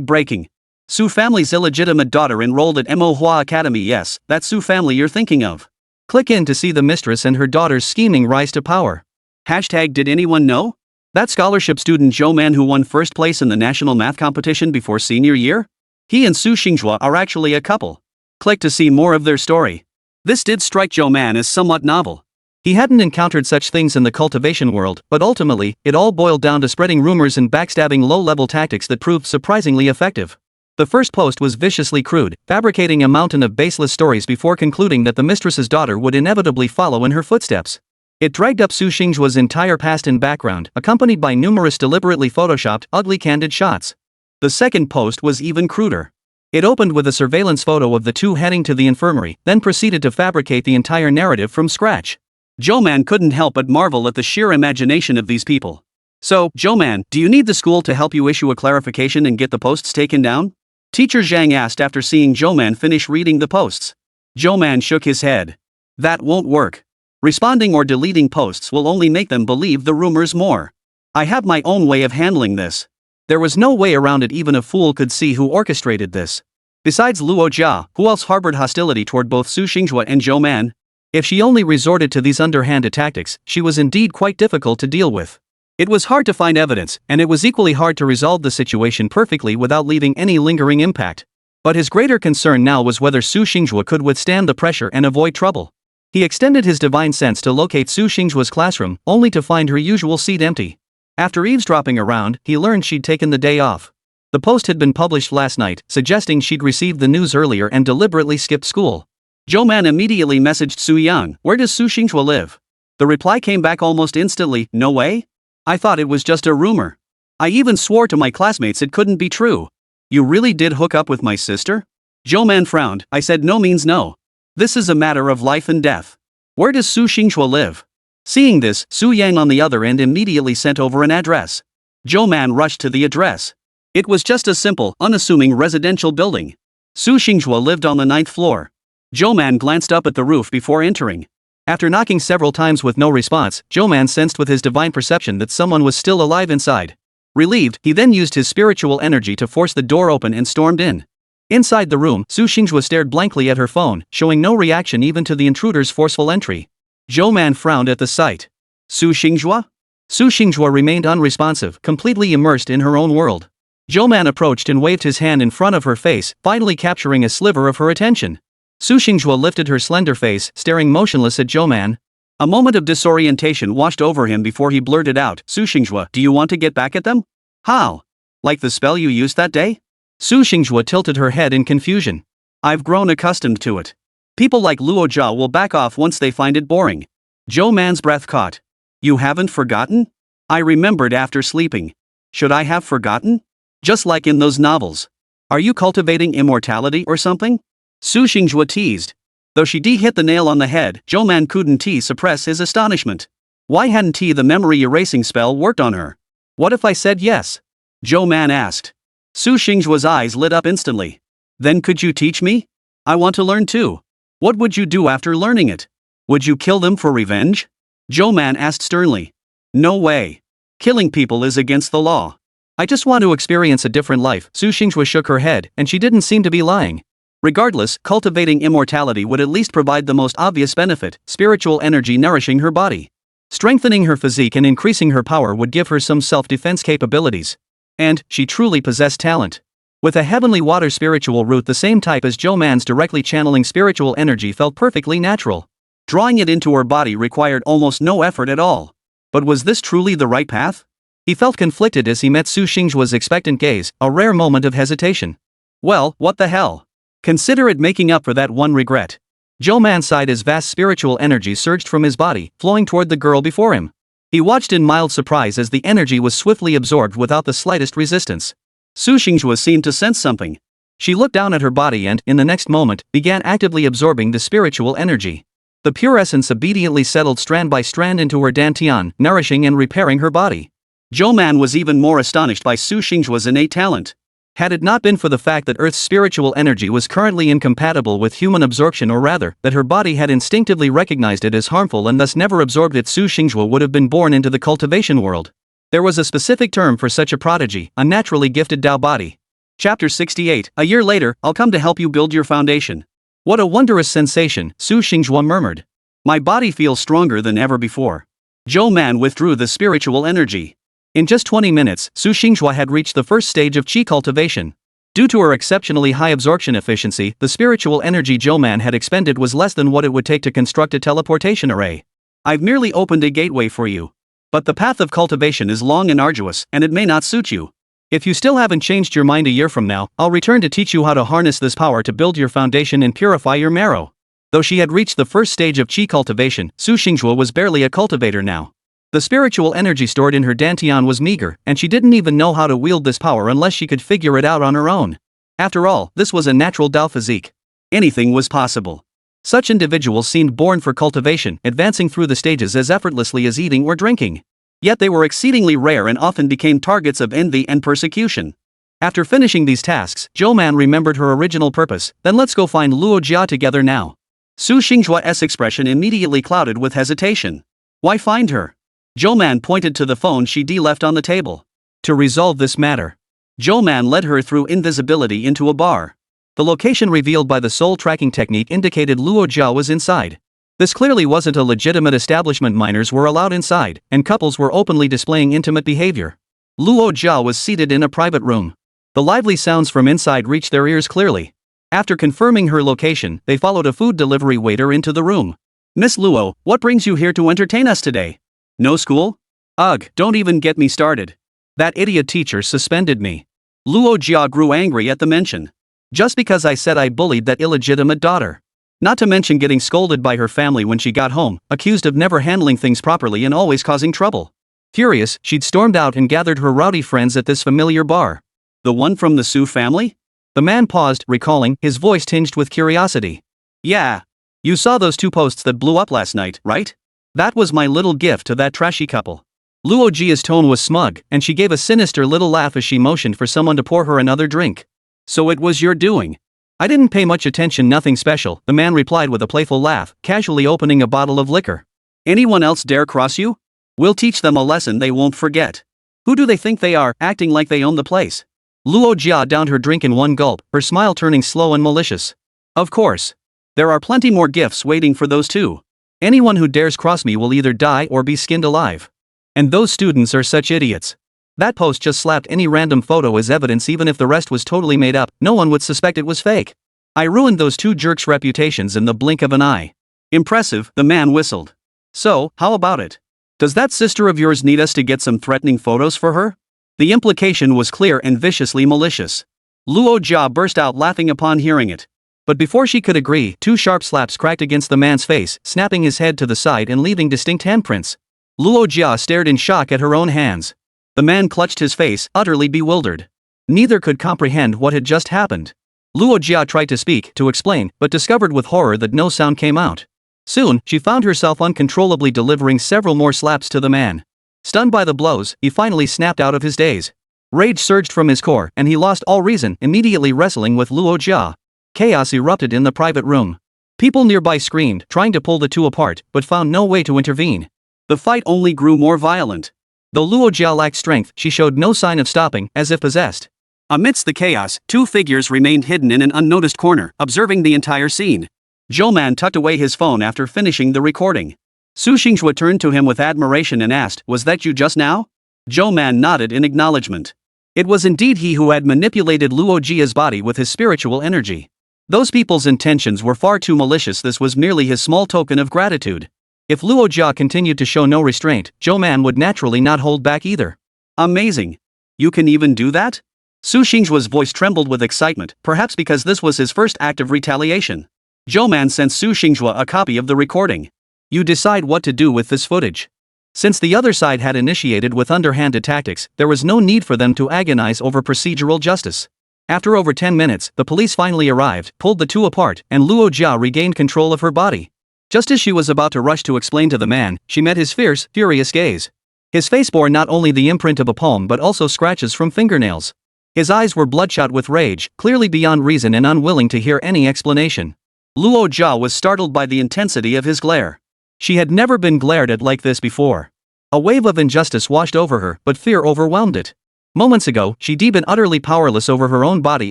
#breaking. Su family's illegitimate daughter enrolled at Manhwa Academy. Yes, that Su family you're thinking of. Click in to see the mistress and her daughter's scheming rise to power. Did anyone know? That scholarship student Zhou Man who won first place in the national math competition before senior year? He and Su Xinghua are actually a couple. Click to see more of their story. This did strike Zhou Man as somewhat novel. He hadn't encountered such things in the cultivation world, but ultimately, it all boiled down to spreading rumors and backstabbing low-level tactics that proved surprisingly effective. The first post was viciously crude, fabricating a mountain of baseless stories before concluding that the mistress's daughter would inevitably follow in her footsteps. It dragged up Su Xinghua's entire past and background, accompanied by numerous deliberately photoshopped, ugly candid shots. The second post was even cruder. It opened with a surveillance photo of the two heading to the infirmary, then proceeded to fabricate the entire narrative from scratch. Zhou Man couldn't help but marvel at the sheer imagination of these people. So, Zhou Man, do you need the school to help you issue a clarification and get the posts taken down? Teacher Zhang asked after seeing Zhou Man finish reading the posts. Zhou Man shook his head. That won't work. Responding or deleting posts will only make them believe the rumors more. I have my own way of handling this. There was no way around it. Even a fool could see who orchestrated this. Besides Luo Jia, who else harbored hostility toward both Su Xinghua and Zhou Man? If she only resorted to these underhanded tactics, she was indeed quite difficult to deal with. It was hard to find evidence, and it was equally hard to resolve the situation perfectly without leaving any lingering impact. But his greater concern now was whether Su Xinghua could withstand the pressure and avoid trouble. He extended his divine sense to locate Su Xinghua's classroom, only to find her usual seat empty. After eavesdropping around, he learned she'd taken the day off. The post had been published last night, suggesting she'd received the news earlier and deliberately skipped school. Zhou Man immediately messaged Su Yang, "Where does Su Xinghua live?" The reply came back almost instantly, "No way? I thought it was just a rumor. I even swore to my classmates it couldn't be true." "You really did hook up with my sister?" Zhou Man frowned. "I said no means no. This is a matter of life and death. Where does Su Xinghua live?" Seeing this, Su Yang on the other end immediately sent over an address. Zhou Man rushed to the address. It was just a simple, unassuming residential building. Su Xinghua lived on the 9th floor. Zhou Man glanced up at the roof before entering. After knocking several times with no response, Zhou Man sensed with his divine perception that someone was still alive inside. Relieved, he then used his spiritual energy to force the door open and stormed in. Inside the room, Su Xinghua stared blankly at her phone, showing no reaction even to the intruder's forceful entry. Zhou Man frowned at the sight. Su Xinghua? Su Xinghua remained unresponsive, completely immersed in her own world. Zhou Man approached and waved his hand in front of her face, finally capturing a sliver of her attention. Su Xinghua lifted her slender face, staring motionless at Zhou Man. A moment of disorientation washed over him before he blurted out, "Su Xinghua, do you want to get back at them?" "How? Like the spell you used that day?" Su Xinghua tilted her head in confusion. "I've grown accustomed to it. People like Luo Jia will back off once they find it boring." Zhou Man's breath caught. "You haven't forgotten?" "I remembered after sleeping." "Should I have forgotten? Just like in those novels. Are you cultivating immortality or something?" Su Xinghua teased. Though she hit the nail on the head, Zhou Man couldn't suppress his astonishment. Why hadn't the memory erasing spell worked on her? "What if I said yes?" Zhou Man asked. Su Xinghua's eyes lit up instantly. "Then could you teach me? I want to learn too. What would you do after learning it? Would you kill them for revenge?" Zhou Man asked sternly. "No way. Killing people is against the law." "I just want to experience a different life." Su Xinghua shook her head, and she didn't seem to be lying. Regardless, cultivating immortality would at least provide the most obvious benefit: spiritual energy nourishing her body. Strengthening her physique and increasing her power would give her some self-defense capabilities. And she truly possessed talent. With a heavenly water spiritual root the same type as Zhou Man's, directly channeling spiritual energy felt perfectly natural. Drawing it into her body required almost no effort at all. But was this truly the right path? He felt conflicted as he met Su Xinghua's expectant gaze, a rare moment of hesitation. Well, what the hell? Consider it making up for that one regret. Zhou Man sighed as vast spiritual energy surged from his body, flowing toward the girl before him. He watched in mild surprise as the energy was swiftly absorbed without the slightest resistance. Su Xinghua seemed to sense something. She looked down at her body and, in the next moment, began actively absorbing the spiritual energy. The pure essence obediently settled strand by strand into her dantian, nourishing and repairing her body. Zhou Man was even more astonished by Su Xinghua's innate talent. Had it not been for the fact that Earth's spiritual energy was currently incompatible with human absorption, or rather, that her body had instinctively recognized it as harmful and thus never absorbed it, Su Xinghua would have been born into the cultivation world. There was a specific term for such a prodigy: a naturally gifted Tao body. Chapter 68. A year later, I'll come to help you build your foundation. What a wondrous sensation, Su Xinghua murmured. My body feels stronger than ever before. Zhou Man withdrew the spiritual energy. In just 20 minutes, Su Xinghua had reached the first stage of qi cultivation. Due to her exceptionally high absorption efficiency, the spiritual energy Zhou Man had expended was less than what it would take to construct a teleportation array. I've merely opened a gateway for you. But the path of cultivation is long and arduous, and it may not suit you. If you still haven't changed your mind a year from now, I'll return to teach you how to harness this power to build your foundation and purify your marrow. Though she had reached the first stage of qi cultivation, Su Xinghua was barely a cultivator now. The spiritual energy stored in her dantian was meager, and she didn't even know how to wield this power unless she could figure it out on her own. After all, this was a natural Tao physique. Anything was possible. Such individuals seemed born for cultivation, advancing through the stages as effortlessly as eating or drinking. Yet they were exceedingly rare and often became targets of envy and persecution. After finishing these tasks, Zhou Man remembered her original purpose. Then let's go find Luo Jia together now. Su Xingjua's expression immediately clouded with hesitation. Why find her? Zhou Man pointed to the phone she left on the table. To resolve this matter. Zhou Man led her through invisibility into a bar. The location revealed by the soul tracking technique indicated Luo Jia was inside. This clearly wasn't a legitimate establishment. Minors were allowed inside, and couples were openly displaying intimate behavior. Luo Jia was seated in a private room. The lively sounds from inside reached their ears clearly. After confirming her location, they followed a food delivery waiter into the room. Miss Luo, what brings you here to entertain us today? No school? Ugh, don't even get me started. That idiot teacher suspended me. Luo Jia grew angry at the mention. Just because I said I bullied that illegitimate daughter. Not to mention getting scolded by her family when she got home, accused of never handling things properly and always causing trouble. Furious, she'd stormed out and gathered her rowdy friends at this familiar bar. The one from the Su family? The man paused, recalling, his voice tinged with curiosity. Yeah. You saw those 2 posts that blew up last night, right? That was my little gift to that trashy couple. Luo Jia's tone was smug, and she gave a sinister little laugh as she motioned for someone to pour her another drink. So it was your doing? I didn't pay much attention. Nothing special, the man replied with a playful laugh, casually opening a bottle of liquor. Anyone else dare cross you? We'll teach them a lesson they won't forget. Who do they think they are, acting like they own the place? Luo Jia downed her drink in one gulp, her smile turning slow and malicious. Of course. There are plenty more gifts waiting for those two. Anyone who dares cross me will either die or be skinned alive. And those students are such idiots. That post just slapped any random photo as evidence. Even if the rest was totally made up, no one would suspect it was fake. I ruined those 2 jerks' reputations in the blink of an eye. Impressive, the man whistled. So, how about it? Does that sister of yours need us to get some threatening photos for her? The implication was clear and viciously malicious. Luo Jia burst out laughing upon hearing it. But before she could agree, 2 sharp slaps cracked against the man's face, snapping his head to the side and leaving distinct handprints. Luo Jia stared in shock at her own hands. The man clutched his face, utterly bewildered. Neither could comprehend what had just happened. Luo Jia tried to speak, to explain, but discovered with horror that no sound came out. Soon, she found herself uncontrollably delivering several more slaps to the man. Stunned by the blows, he finally snapped out of his daze. Rage surged from his core, and he lost all reason, immediately wrestling with Luo Jia. Chaos erupted in the private room. People nearby screamed, trying to pull the 2 apart, but found no way to intervene. The fight only grew more violent. Though Luo Jia lacked strength, she showed no sign of stopping, as if possessed. Amidst the chaos, 2 figures remained hidden in an unnoticed corner, observing the entire scene. Zhou Man tucked away his phone after finishing the recording. Su Xingzhua turned to him with admiration and asked, "Was that you just now?" Zhou Man nodded in acknowledgement. It was indeed he who had manipulated Luo Jia's body with his spiritual energy. Those people's intentions were far too malicious. This was merely his small token of gratitude. If Luo Jia continued to show no restraint, Zhou Man would naturally not hold back either. Amazing. You can even do that? Su Xingzhua's voice trembled with excitement, perhaps because this was his first act of retaliation. Zhou Man sent Su Xingzhua a copy of the recording. You decide what to do with this footage. Since the other side had initiated with underhanded tactics, there was no need for them to agonize over procedural justice. After over 10 minutes, the police finally arrived, pulled the 2 apart, and Luo Jia regained control of her body. Just as she was about to rush to explain to the man, she met his fierce, furious gaze. His face bore not only the imprint of a palm but also scratches from fingernails. His eyes were bloodshot with rage, clearly beyond reason and unwilling to hear any explanation. Luo Jia was startled by the intensity of his glare. She had never been glared at like this before. A wave of injustice washed over her, but fear overwhelmed it. Moments ago, she'd been utterly powerless over her own body,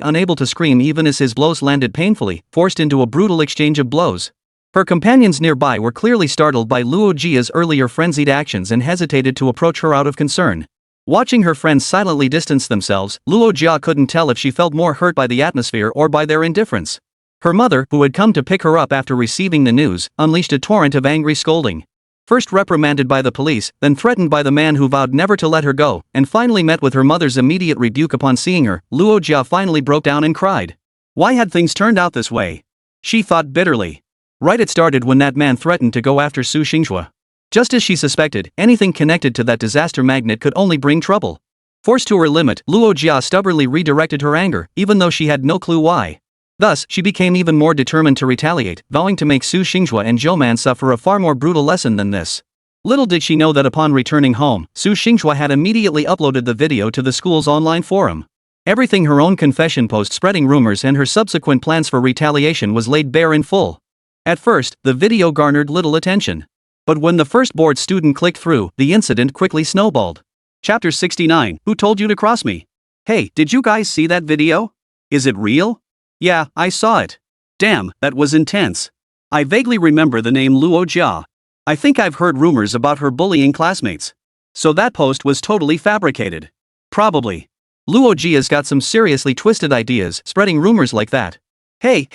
unable to scream even as his blows landed painfully, forced into a brutal exchange of blows. Her companions nearby were clearly startled by Luo Jia's earlier frenzied actions and hesitated to approach her out of concern. Watching her friends silently distance themselves, Luo Jia couldn't tell if she felt more hurt by the atmosphere or by their indifference. Her mother, who had come to pick her up after receiving the news, unleashed a torrent of angry scolding. First reprimanded by the police, then threatened by the man who vowed never to let her go, and finally met with her mother's immediate rebuke upon seeing her, Luo Jia finally broke down and cried. Why had things turned out this way? She thought bitterly. Right, it started when that man threatened to go after Su Xingzhua. Just as she suspected, anything connected to that disaster magnet could only bring trouble. Forced to her limit, Luo Jia stubbornly redirected her anger, even though she had no clue why. Thus, she became even more determined to retaliate, vowing to make Su Xingzhua and Zhou Man suffer a far more brutal lesson than this. Little did she know that upon returning home, Su Xingzhua had immediately uploaded the video to the school's online forum. Everything, her own confession post spreading rumors and her subsequent plans for retaliation, was laid bare in full. At first, the video garnered little attention. But when the first bored student clicked through, the incident quickly snowballed. Chapter 69, Who Told You to Cross Me? Hey, did you guys see that video? Is it real? Yeah, I saw it. Damn, that was intense. I vaguely remember the name Luo Jia. I think I've heard rumors about her bullying classmates. So that post was totally fabricated. Probably. Luo Jia's got some seriously twisted ideas, spreading rumors like that. Hey,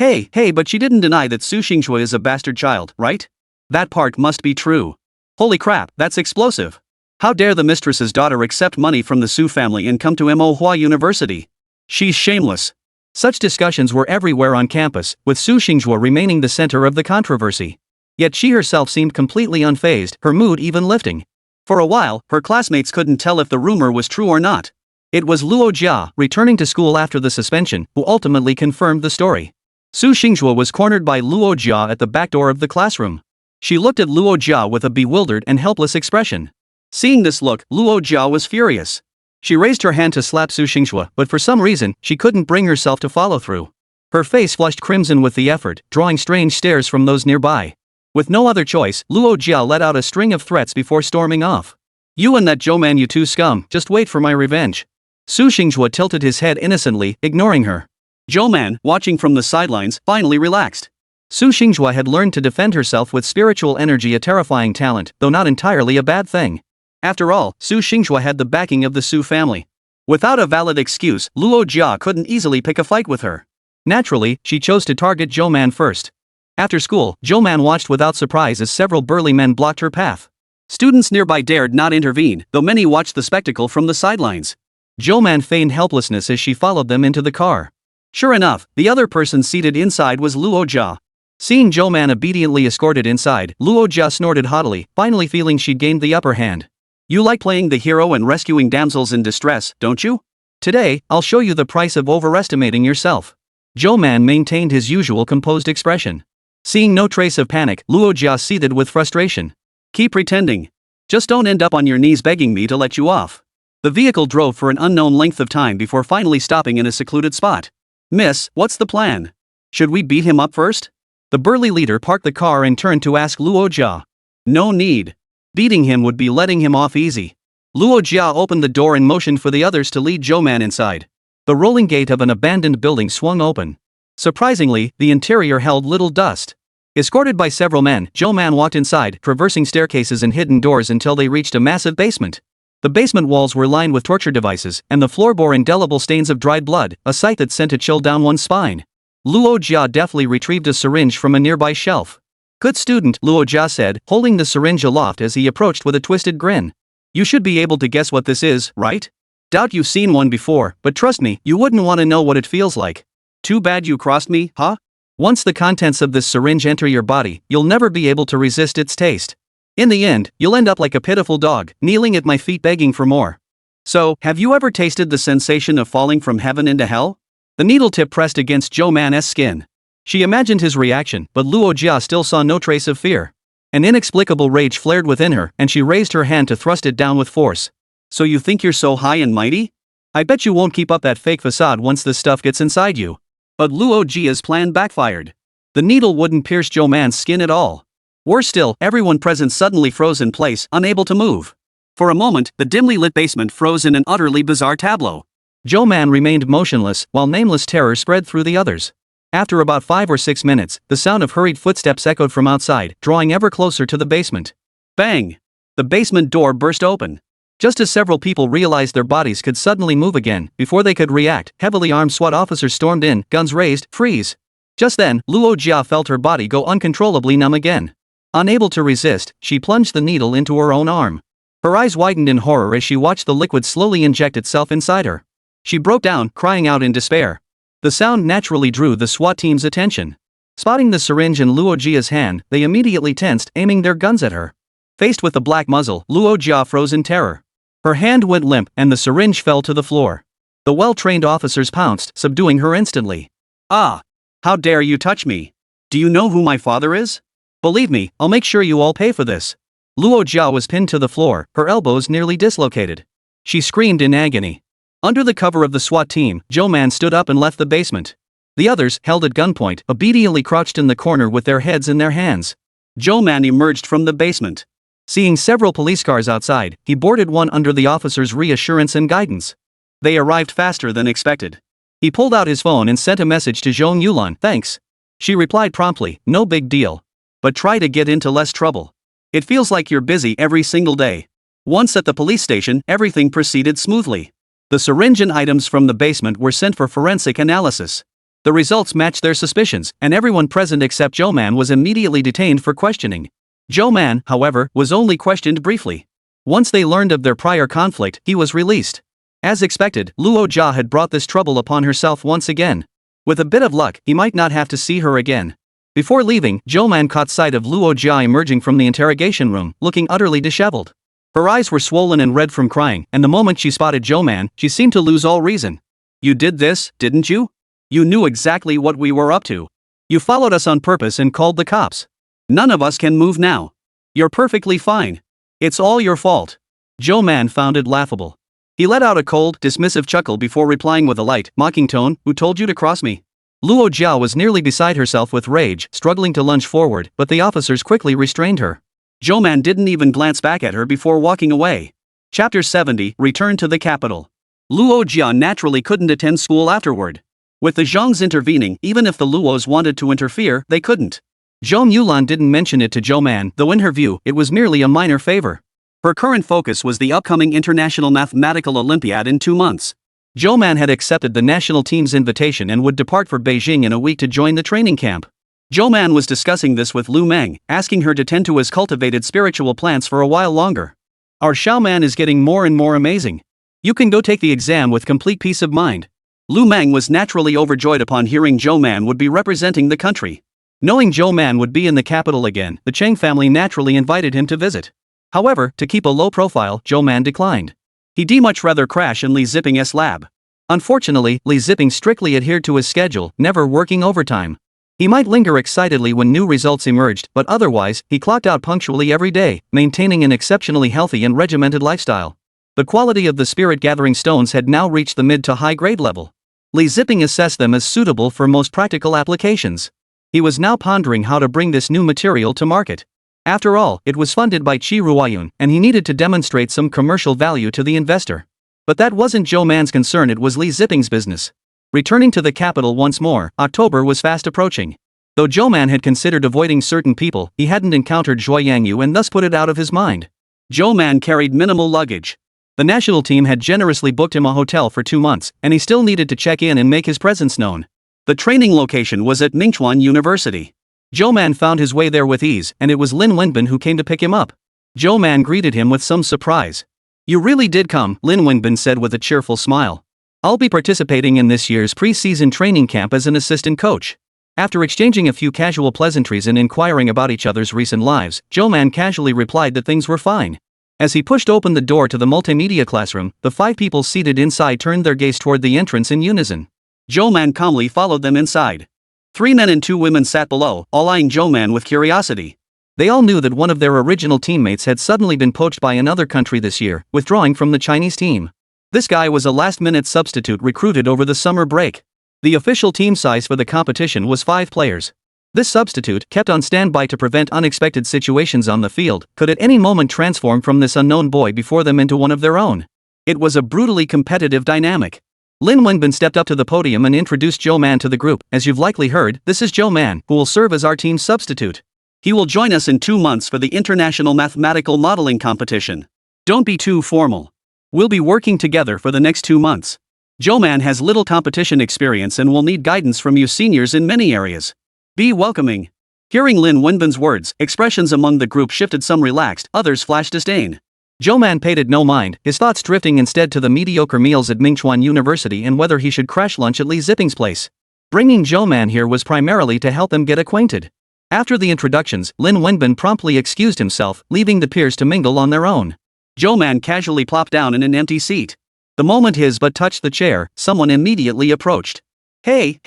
but she didn't deny that Su Xingxue is a bastard child, right? That part must be true. Holy crap, that's explosive. How dare the mistress's daughter accept money from the Su family and come to Manhwa University? She's shameless. Such discussions were everywhere on campus, with Su Xingxue remaining the center of the controversy. Yet she herself seemed completely unfazed, her mood even lifting. For a while, her classmates couldn't tell if the rumor was true or not. It was Luo Jia, returning to school after the suspension, who ultimately confirmed the story. Su Xingxue was cornered by Luo Jia at the back door of the classroom. She looked at Luo Jia with a bewildered and helpless expression. Seeing this look, Luo Jia was furious. She raised her hand to slap Su Xingxue, but for some reason, she couldn't bring herself to follow through. Her face flushed crimson with the effort, drawing strange stares from those nearby. With no other choice, Luo Jia let out a string of threats before storming off. You and that Zhou Man, you two scum, just wait for my revenge. Su Xingxue tilted his head innocently, ignoring her. Zhou Man, watching from the sidelines, finally relaxed. Su Xingxue had learned to defend herself with spiritual energy, a terrifying talent, though not entirely a bad thing. After all, Su Xingxue had the backing of the Su family. Without a valid excuse, Luo Jia couldn't easily pick a fight with her. Naturally, she chose to target Zhou Man first. After school, Zhou Man watched without surprise as several burly men blocked her path. Students nearby dared not intervene, though many watched the spectacle from the sidelines. Zhou Man feigned helplessness as she followed them into the car. Sure enough, the other person seated inside was Luo Jia. Seeing Zhou Man obediently escorted inside, Luo Jia snorted haughtily, finally feeling she'd gained the upper hand. You like playing the hero and rescuing damsels in distress, don't you? Today, I'll show you the price of overestimating yourself. Zhou Man maintained his usual composed expression. Seeing no trace of panic, Luo Jia seethed with frustration. Keep pretending. Just don't end up on your knees begging me to let you off. The vehicle drove for an unknown length of time before finally stopping in a secluded spot. Miss, what's the plan? Should we beat him up first? The burly leader parked the car and turned to ask Luo Jia. No need. Beating him would be letting him off easy. Luo Jia opened the door and motioned for the others to lead Zhou Man inside. The rolling gate of an abandoned building swung open. Surprisingly, the interior held little dust. Escorted by several men, Zhou Man walked inside, traversing staircases and hidden doors until they reached a massive basement. The basement walls were lined with torture devices, and the floor bore indelible stains of dried blood, a sight that sent a chill down one's spine. Luo Jia deftly retrieved a syringe from a nearby shelf. Good student, Luo Jia said, holding the syringe aloft as he approached with a twisted grin. You should be able to guess what this is, right? Doubt you've seen one before, but trust me, you wouldn't want to know what it feels like. Too bad you crossed me, huh? Once the contents of this syringe enter your body, you'll never be able to resist its taste. In the end, you'll end up like a pitiful dog, kneeling at my feet begging for more. So, have you ever tasted the sensation of falling from heaven into hell? The needle tip pressed against Zhou Man's skin. She imagined his reaction, but Luo Jia still saw no trace of fear. An inexplicable rage flared within her, and she raised her hand to thrust it down with force. So you think you're so high and mighty? I bet you won't keep up that fake facade once this stuff gets inside you. But Luo Jia's plan backfired. The needle wouldn't pierce Zhou Man's skin at all. Worse still, everyone present suddenly froze in place, unable to move. For a moment, the dimly lit basement froze in an utterly bizarre tableau. Zhou Man remained motionless, while nameless terror spread through the others. After about 5 or 6 minutes, the sound of hurried footsteps echoed from outside, drawing ever closer to the basement. Bang! The basement door burst open. Just as several people realized their bodies could suddenly move again, before they could react, heavily armed SWAT officers stormed in, guns raised, freeze. Just then, Luo Jia felt her body go uncontrollably numb again. Unable to resist, she plunged the needle into her own arm. Her eyes widened in horror as she watched the liquid slowly inject itself inside her. She broke down, crying out in despair. The sound naturally drew the SWAT team's attention. Spotting the syringe in Luo Jia's hand, they immediately tensed, aiming their guns at her. Faced with the black muzzle, Luo Jia froze in terror. Her hand went limp, and the syringe fell to the floor. The well-trained officers pounced, subduing her instantly. Ah! How dare you touch me? Do you know who my father is? Believe me, I'll make sure you all pay for this. Luo Jia was pinned to the floor, her elbows nearly dislocated. She screamed in agony. Under the cover of the SWAT team, Zhou Man stood up and left the basement. The others, held at gunpoint, obediently crouched in the corner with their heads in their hands. Zhou Man emerged from the basement. Seeing several police cars outside, he boarded one under the officer's reassurance and guidance. They arrived faster than expected. He pulled out his phone and sent a message to Zhong Yulan, "Thanks." She replied promptly, "No big deal. But try to get into less trouble. It feels like you're busy every single day." Once at the police station, everything proceeded smoothly. The syringe and items from the basement were sent for forensic analysis. The results matched their suspicions, and everyone present except Zhou Man was immediately detained for questioning. Zhou Man, however, was only questioned briefly. Once they learned of their prior conflict, he was released. As expected, Luo Jia had brought this trouble upon herself once again. With a bit of luck, he might not have to see her again. Before leaving, Zhou Man caught sight of Luo Jia emerging from the interrogation room, looking utterly disheveled. Her eyes were swollen and red from crying, and the moment she spotted Zhou Man, she seemed to lose all reason. "You did this, didn't you? You knew exactly what we were up to. You followed us on purpose and called the cops. None of us can move now. You're perfectly fine. It's all your fault." Zhou Man found it laughable. He let out a cold, dismissive chuckle before replying with a light, mocking tone, "Who told you to cross me?" Luo Jia was nearly beside herself with rage, struggling to lunge forward, but the officers quickly restrained her. Zhou Man didn't even glance back at her before walking away. Chapter 70, Return to the Capital. Luo Jia naturally couldn't attend school afterward. With the Zhongs intervening, even if the Luos wanted to interfere, they couldn't. Zhong Yulan didn't mention it to Zhou Man, though in her view, it was merely a minor favor. Her current focus was the upcoming International Mathematical Olympiad in 2 months. Zhou Man had accepted the national team's invitation and would depart for Beijing in a week to join the training camp. Zhou Man was discussing this with Lu Meng, asking her to tend to his cultivated spiritual plants for a while longer. "Our Xiao Man is getting more and more amazing. You can go take the exam with complete peace of mind." Lu Meng was naturally overjoyed upon hearing Zhou Man would be representing the country. Knowing Zhou Man would be in the capital again, the Cheng family naturally invited him to visit. However, to keep a low profile, Zhou Man declined. He'd much rather crash in Li Zipping's lab. Unfortunately, Li Zipping strictly adhered to his schedule, never working overtime. He might linger excitedly when new results emerged, but otherwise, he clocked out punctually every day, maintaining an exceptionally healthy and regimented lifestyle. The quality of the spirit-gathering stones had now reached the mid to high-grade level. Li Zipping assessed them as suitable for most practical applications. He was now pondering how to bring this new material to market. After all, it was funded by Qi Ruoyun, and he needed to demonstrate some commercial value to the investor. But that wasn't Zhou Man's concern, it was Li Zipping's business. Returning to the capital once more, October was fast approaching. Though Zhou Man had considered avoiding certain people, he hadn't encountered Zhuo Yangyu and thus put it out of his mind. Zhou Man carried minimal luggage. The national team had generously booked him a hotel for 2 months, and he still needed to check in and make his presence known. The training location was at Mingchuan University. Zhou Man found his way there with ease, and it was Lin Wenbin who came to pick him up. Zhou Man greeted him with some surprise. "You really did come," Lin Wenbin said with a cheerful smile. "I'll be participating in this year's pre-season training camp as an assistant coach." After exchanging a few casual pleasantries and inquiring about each other's recent lives, Zhou Man casually replied that things were fine. As he pushed open the door to the multimedia classroom, the 5 people seated inside turned their gaze toward the entrance in unison. Zhou Man calmly followed them inside. 3 men and 2 women sat below, all eyeing Zhou Man with curiosity. They all knew that one of their original teammates had suddenly been poached by another country this year, withdrawing from the Chinese team. This guy was a last-minute substitute recruited over the summer break. The official team size for the competition was 5 players. This substitute, kept on standby to prevent unexpected situations on the field, could at any moment transform from this unknown boy before them into one of their own. It was a brutally competitive dynamic. Lin Wenbin stepped up to the podium and introduced Zhou Man to the group. "As you've likely heard, this is Zhou Man, who will serve as our team's substitute. He will join us in 2 months for the International Mathematical Modeling Competition. Don't be too formal. We'll be working together for the next 2 months. Zhou Man has little competition experience and will need guidance from you seniors in many areas. Be welcoming." Hearing Lin Wenbin's words, expressions among the group shifted, some relaxed, others flashed disdain. Zhou Man paid it no mind, his thoughts drifting instead to the mediocre meals at Mingchuan University and whether he should crash lunch at Li Zipping's place. Bringing Zhou Man here was primarily to help them get acquainted. After the introductions, Lin Wenbin promptly excused himself, leaving the peers to mingle on their own. Zhou Man casually plopped down in an empty seat. The moment his butt touched the chair, someone immediately approached. Hey,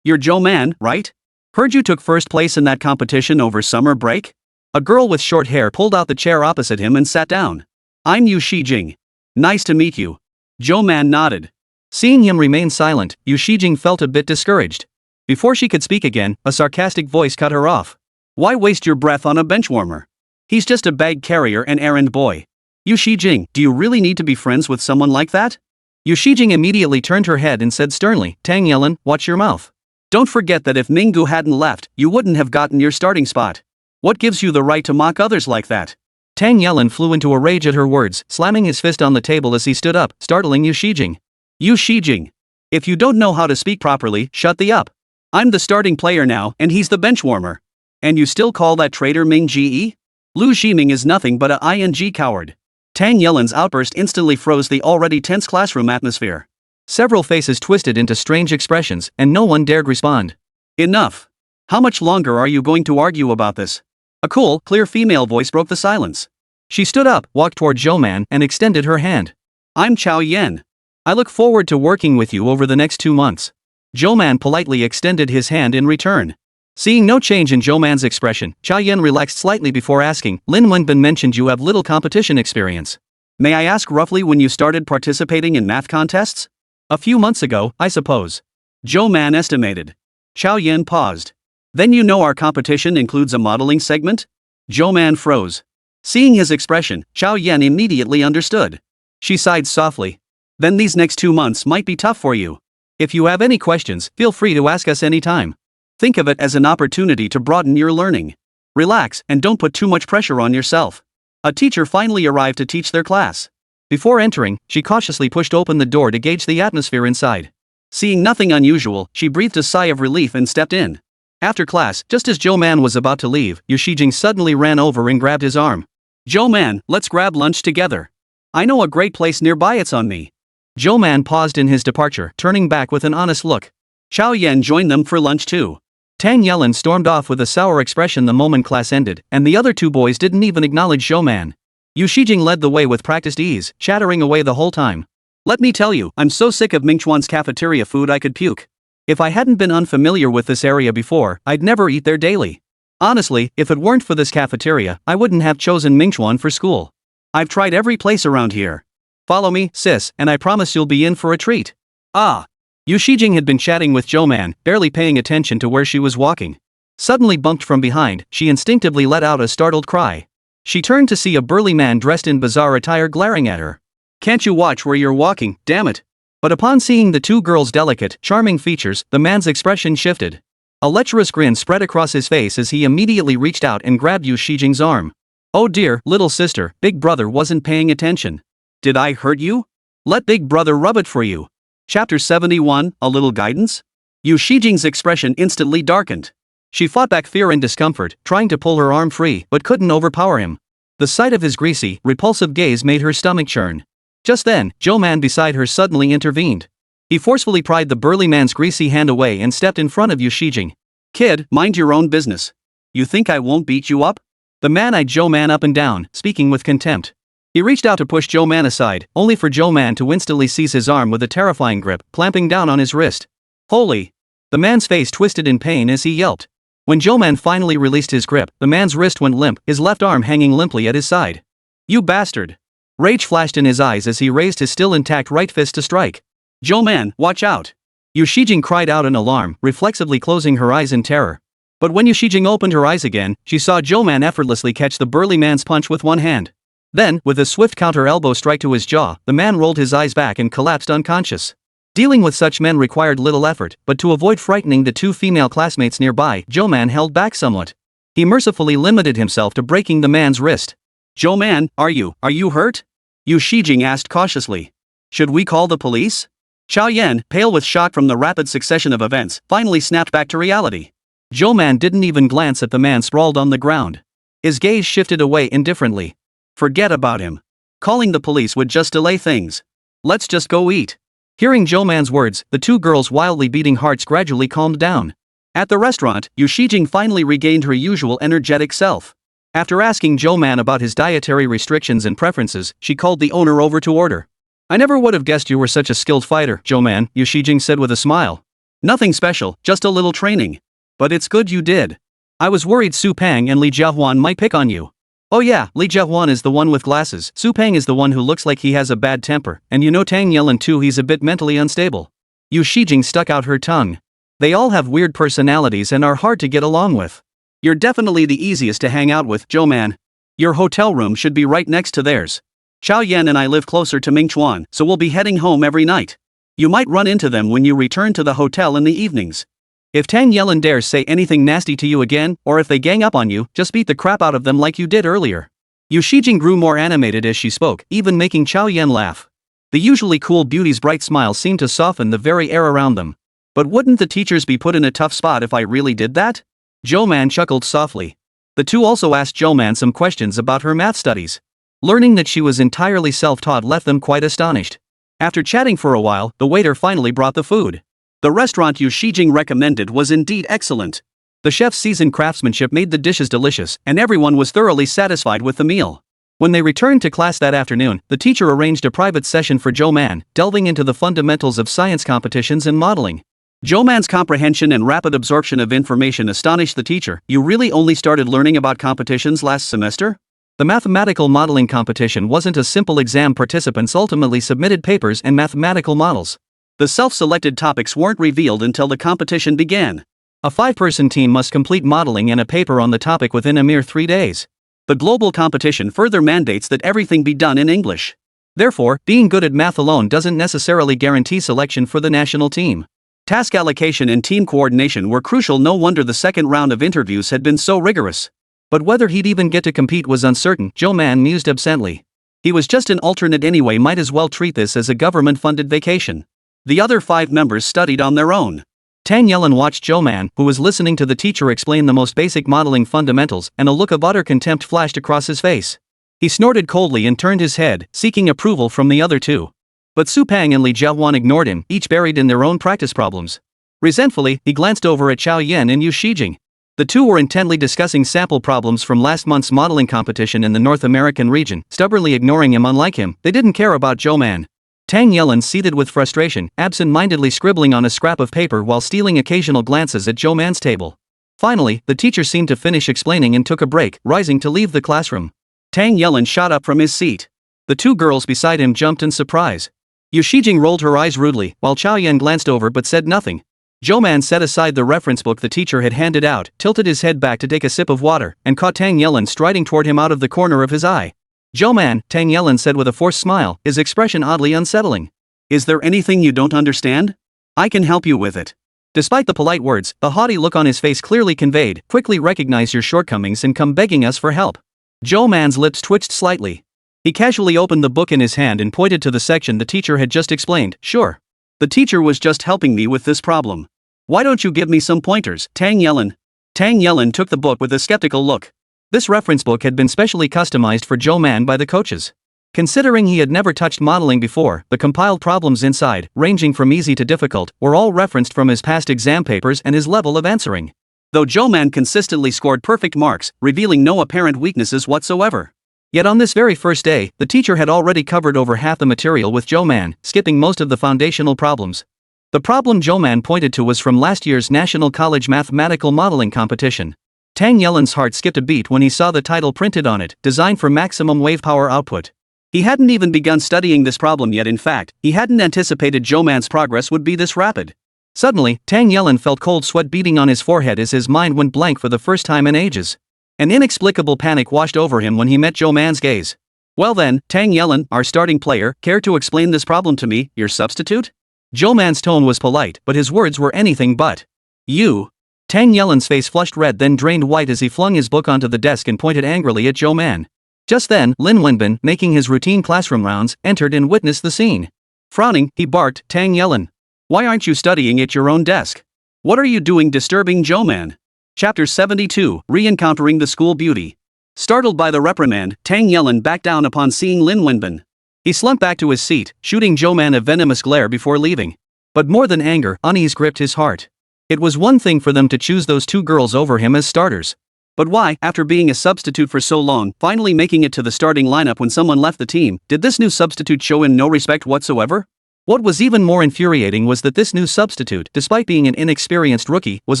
you're Zhou Man, right? Heard you took first place in that competition over summer break?" A girl with short hair pulled out the chair opposite him and sat down. "I'm Yu Shijing. Nice to meet you." Zhou Man nodded. Seeing him remain silent, Yu Shijing felt a bit discouraged. Before she could speak again, a sarcastic voice cut her off. Why waste your breath on a benchwarmer? He's just a bag carrier and errand boy. Yu Shijing, do you really need to be friends with someone like that? Yu Shijing immediately turned her head and said sternly, Tang Yelin, watch your mouth. Don't forget that if Minggu hadn't left, you wouldn't have gotten your starting spot. What gives you the right to mock others like that? Tang Yelin flew into a rage at her words, slamming his fist on the table as he stood up, startling Yu Shijing. Yu Shijing. If you don't know how to speak properly, shut the up. I'm the starting player now, and he's the benchwarmer. And you still call that traitor Ming Ge? Lu Ximing is nothing but a ing coward. Tang Yelin's outburst instantly froze the already tense classroom atmosphere. Several faces twisted into strange expressions, and no one dared respond. Enough. How much longer are you going to argue about this? A cool, clear female voice broke the silence. She stood up, walked toward Zhou Man, and extended her hand. I'm Chao Yen. I look forward to working with you over the next 2 months. Zhou Man politely extended his hand in return. Seeing no change in Zhou Man's expression, Chao Yen relaxed slightly before asking, Lin Wenbin mentioned you have little competition experience. May I ask roughly when you started participating in math contests? A few months ago, I suppose. Zhou Man estimated. Chao Yen paused. Then you know our competition includes a modeling segment? Zhou Man froze. Seeing his expression, Chao Yen immediately understood. She sighed softly. Then these next 2 months might be tough for you. If you have any questions, feel free to ask us anytime. Think of it as an opportunity to broaden your learning. Relax and don't put too much pressure on yourself. A teacher finally arrived to teach their class. Before entering, she cautiously pushed open the door to gauge the atmosphere inside. Seeing nothing unusual, she breathed a sigh of relief and stepped in. After class, just as Zhou Man was about to leave, Yu Shijing suddenly ran over and grabbed his arm. Zhou Man, let's grab lunch together. I know a great place nearby, it's on me. Zhou Man paused in his departure, turning back with an honest look. Chao Yen joined them for lunch too. Tang Yelin stormed off with a sour expression the moment class ended, and the other 2 boys didn't even acknowledge Zhou Man. Yu Shijing led the way with practiced ease, chattering away the whole time. Let me tell you, I'm so sick of Mingchuan's cafeteria food I could puke. If I hadn't been unfamiliar with this area before, I'd never eat there daily. Honestly, if it weren't for this cafeteria, I wouldn't have chosen Mingchuan for school. I've tried every place around here. Follow me, sis, and I promise you'll be in for a treat. Ah! Yu Shijing had been chatting with Zhou Man, barely paying attention to where she was walking. Suddenly bumped from behind, she instinctively let out a startled cry. She turned to see a burly man dressed in bizarre attire glaring at her. Can't you watch where you're walking, damn it? But upon seeing the 2 girls' delicate, charming features, the man's expression shifted. A lecherous grin spread across his face as he immediately reached out and grabbed Yu Shijing's arm. Oh dear, little sister, Big Brother wasn't paying attention. Did I hurt you? Let Big Brother rub it for you. Chapter 71, A Little Guidance? Yu Shijing's expression instantly darkened. She fought back fear and discomfort, trying to pull her arm free, but couldn't overpower him. The sight of his greasy, repulsive gaze made her stomach churn. Just then, Zhou Man beside her suddenly intervened. He forcefully pried the burly man's greasy hand away and stepped in front of Yu Shijing. Kid, mind your own business. You think I won't beat you up? The man eyed Zhou Man up and down, speaking with contempt. He reached out to push Zhou Man aside, only for Zhou Man to instantly seize his arm with a terrifying grip, clamping down on his wrist. Holy! The man's face twisted in pain as he yelped. When Zhou Man finally released his grip, the man's wrist went limp, his left arm hanging limply at his side. You bastard! Rage flashed in his eyes as he raised his still intact right fist to strike. Zhou Man, watch out! Yu Shijing cried out in alarm, reflexively closing her eyes in terror. But when Yu Shijing opened her eyes again, she saw Zhou Man effortlessly catch the burly man's punch with one hand. Then, with a swift counter elbow strike to his jaw, the man rolled his eyes back and collapsed unconscious. Dealing with such men required little effort, but to avoid frightening the 2 female classmates nearby, Zhou Man held back somewhat. He mercifully limited himself to breaking the man's wrist. Zhou Man, are you hurt? Yu Shijing asked cautiously. Should we call the police? Chao Yen, pale with shock from the rapid succession of events, finally snapped back to reality. Zhou Man didn't even glance at the man sprawled on the ground. His gaze shifted away indifferently. Forget about him. Calling the police would just delay things. Let's just go eat. Hearing Zhou Man's words, the 2 girls' wildly beating hearts gradually calmed down. At the restaurant, Yu Shijing finally regained her usual energetic self. After asking Zhou Man about his dietary restrictions and preferences, she called the owner over to order. I never would have guessed you were such a skilled fighter, Zhou Man, Yu Shijing said with a smile. Nothing special, just a little training. But it's good you did. I was worried Su Pang and Li Jiahuan might pick on you. Oh yeah, Li Jiahuan is the one with glasses, Su Peng is the one who looks like he has a bad temper, and you know Tang Yelin too, he's a bit mentally unstable. Yu Shijing stuck out her tongue. They all have weird personalities and are hard to get along with. You're definitely the easiest to hang out with, Zhou Man. Your hotel room should be right next to theirs. Chao Yan and I live closer to Mingchuan, so we'll be heading home every night. You might run into them when you return to the hotel in the evenings. If Tang Yelin dares say anything nasty to you again, or if they gang up on you, just beat the crap out of them like you did earlier. Yu Shijing grew more animated as she spoke, even making Chao Yan laugh. The usually cool beauty's bright smile seemed to soften the very air around them. But wouldn't the teachers be put in a tough spot if I really did that? Zhou Man chuckled softly. The two also asked Zhou Man some questions about her math studies. Learning that she was entirely self-taught left them quite astonished. After chatting for a while, the waiter finally brought the food. The restaurant Yu Shijing recommended was indeed excellent. The chef's seasoned craftsmanship made the dishes delicious, and everyone was thoroughly satisfied with the meal. When they returned to class that afternoon, the teacher arranged a private session for Zhou Man, delving into the fundamentals of science competitions and modeling. Zhou Man's comprehension and rapid absorption of information astonished the teacher. You really only started learning about competitions last semester? The mathematical modeling competition wasn't a simple exam. Participants ultimately submitted papers and mathematical models. The self-selected topics weren't revealed until the competition began. A 5-person team must complete modeling and a paper on the topic within a mere 3 days. The global competition further mandates that everything be done in English. Therefore, being good at math alone doesn't necessarily guarantee selection for the national team. Task allocation and team coordination were crucial. No wonder the second round of interviews had been so rigorous. But whether he'd even get to compete was uncertain, Zhou Man mused absently. He was just an alternate anyway, might as well treat this as a government-funded vacation. The other 5 members studied on their own. Tang Yelin watched Zhou Man, who was listening to the teacher explain the most basic modeling fundamentals, and a look of utter contempt flashed across his face. He snorted coldly and turned his head, seeking approval from the other two. But Su Peng and Li Jiahuan ignored him, each buried in their own practice problems. Resentfully, he glanced over at Chao Yan and Yu Shijing. The two were intently discussing sample problems from last month's modeling competition in the North American region, stubbornly ignoring him. Unlike him, they didn't care about Zhou Man. Tang Yelin seethed with frustration, absent-mindedly scribbling on a scrap of paper while stealing occasional glances at Zhou Man's table. Finally, the teacher seemed to finish explaining and took a break, rising to leave the classroom. Tang Yelin shot up from his seat. The 2 girls beside him jumped in surprise. Yu Shijing rolled her eyes rudely, while Chao Yan glanced over but said nothing. Zhou Man set aside the reference book the teacher had handed out, tilted his head back to take a sip of water, and caught Tang Yelin striding toward him out of the corner of his eye. "Zhou Man," Tang Yelin said with a forced smile, his expression oddly unsettling. "Is there anything you don't understand? I can help you with it." Despite the polite words, the haughty look on his face clearly conveyed, "Quickly recognize your shortcomings and come begging us for help." Zhou Man's lips twitched slightly. He casually opened the book in his hand and pointed to the section the teacher had just explained. "Sure. The teacher was just helping me with this problem. Why don't you give me some pointers, Tang Yelin?" Tang Yelin took the book with a skeptical look. This reference book had been specially customized for Zhou Man by the coaches. Considering he had never touched modeling before, the compiled problems inside, ranging from easy to difficult, were all referenced from his past exam papers and his level of answering. Though Zhou Man consistently scored perfect marks, revealing no apparent weaknesses whatsoever. Yet on this very first day, the teacher had already covered over half the material with Zhou Man, skipping most of the foundational problems. The problem Zhou Man pointed to was from last year's National College Mathematical Modeling Competition. Tang Yelin's heart skipped a beat when he saw the title printed on it, "Designed for Maximum Wave Power Output." He hadn't even begun studying this problem yet. In fact, he hadn't anticipated Zhou Man's progress would be this rapid. Suddenly, Tang Yelin felt cold sweat beating on his forehead as his mind went blank for the first time in ages. An inexplicable panic washed over him when he met Zhou Man's gaze. "Well then, Tang Yelin, our starting player, care to explain this problem to me, your substitute?" Zhou Man's tone was polite, but his words were anything but. "You." Tang Yelin's face flushed red then drained white as he flung his book onto the desk and pointed angrily at Zhou Man. Just then, Lin Wenbin, making his routine classroom rounds, entered and witnessed the scene. Frowning, he barked, "Tang Yelin, why aren't you studying at your own desk? What are you doing disturbing Zhou Man?" Chapter 72, Re-encountering the School Beauty. Startled by the reprimand, Tang Yelin backed down upon seeing Lin Wenbin. He slumped back to his seat, shooting Zhou Man a venomous glare before leaving. But more than anger, unease gripped his heart. It was one thing for them to choose those 2 girls over him as starters. But why, after being a substitute for so long, finally making it to the starting lineup when someone left the team, did this new substitute show him no respect whatsoever? What was even more infuriating was that this new substitute, despite being an inexperienced rookie, was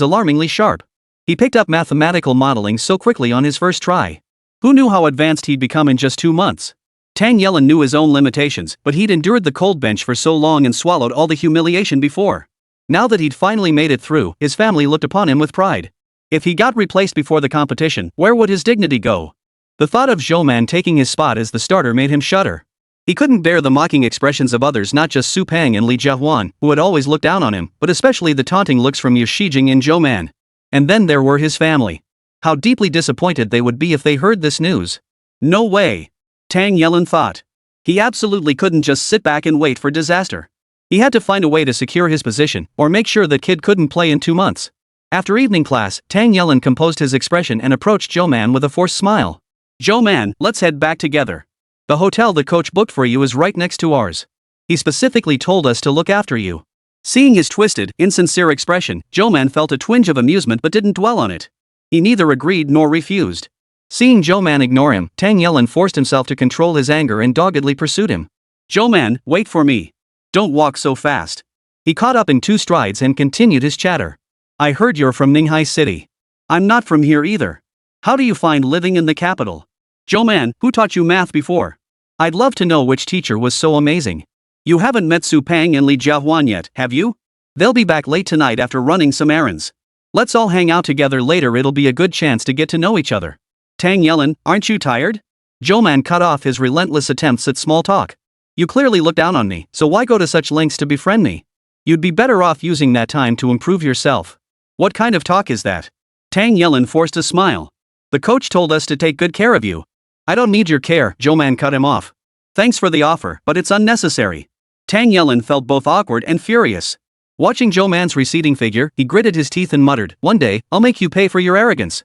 alarmingly sharp. He picked up mathematical modeling so quickly on his first try. Who knew how advanced he'd become in just 2 months? Tang Yellen knew his own limitations, but he'd endured the cold bench for so long and swallowed all the humiliation before. Now that he'd finally made it through, his family looked upon him with pride. If he got replaced before the competition, where would his dignity go? The thought of Zhou Man taking his spot as the starter made him shudder. He couldn't bear the mocking expressions of others, not just Su Pang and Li Jiahuan, who had always looked down on him, but especially the taunting looks from Yu Shijing and Zhou Man. And then there were his family. How deeply disappointed they would be if they heard this news. No way. Tang Yellen thought. He absolutely couldn't just sit back and wait for disaster. He had to find a way to secure his position, or make sure that kid couldn't play in 2 months. After evening class, Tang Yellen composed his expression and approached Zhou Man with a forced smile. Zhou Man, let's head back together. The hotel the coach booked for you is right next to ours. He specifically told us to look after you. Seeing his twisted, insincere expression, Zhou Man felt a twinge of amusement but didn't dwell on it. He neither agreed nor refused. Seeing Zhou Man ignore him, Tang Yellen forced himself to control his anger and doggedly pursued him. Zhou Man, wait for me. Don't walk so fast. He caught up in 2 strides and continued his chatter. I heard you're from Ninghai City. I'm not from here either. How do you find living in the capital? Zhou Man, who taught you math before? I'd love to know which teacher was so amazing. You haven't met Su Pang and Li Jiahuan yet, have you? They'll be back late tonight after running some errands. Let's all hang out together later, it'll be a good chance to get to know each other. Tang Yellen, aren't you tired? Zhou Man cut off his relentless attempts at small talk. You clearly look down on me, so why go to such lengths to befriend me? You'd be better off using that time to improve yourself. What kind of talk is that? Tang Yellen forced a smile. The coach told us to take good care of you. I don't need your care, Zhou Man cut him off. Thanks for the offer, but it's unnecessary. Tang Yellen felt both awkward and furious. Watching Zhou Man's receding figure, he gritted his teeth and muttered, one day, I'll make you pay for your arrogance.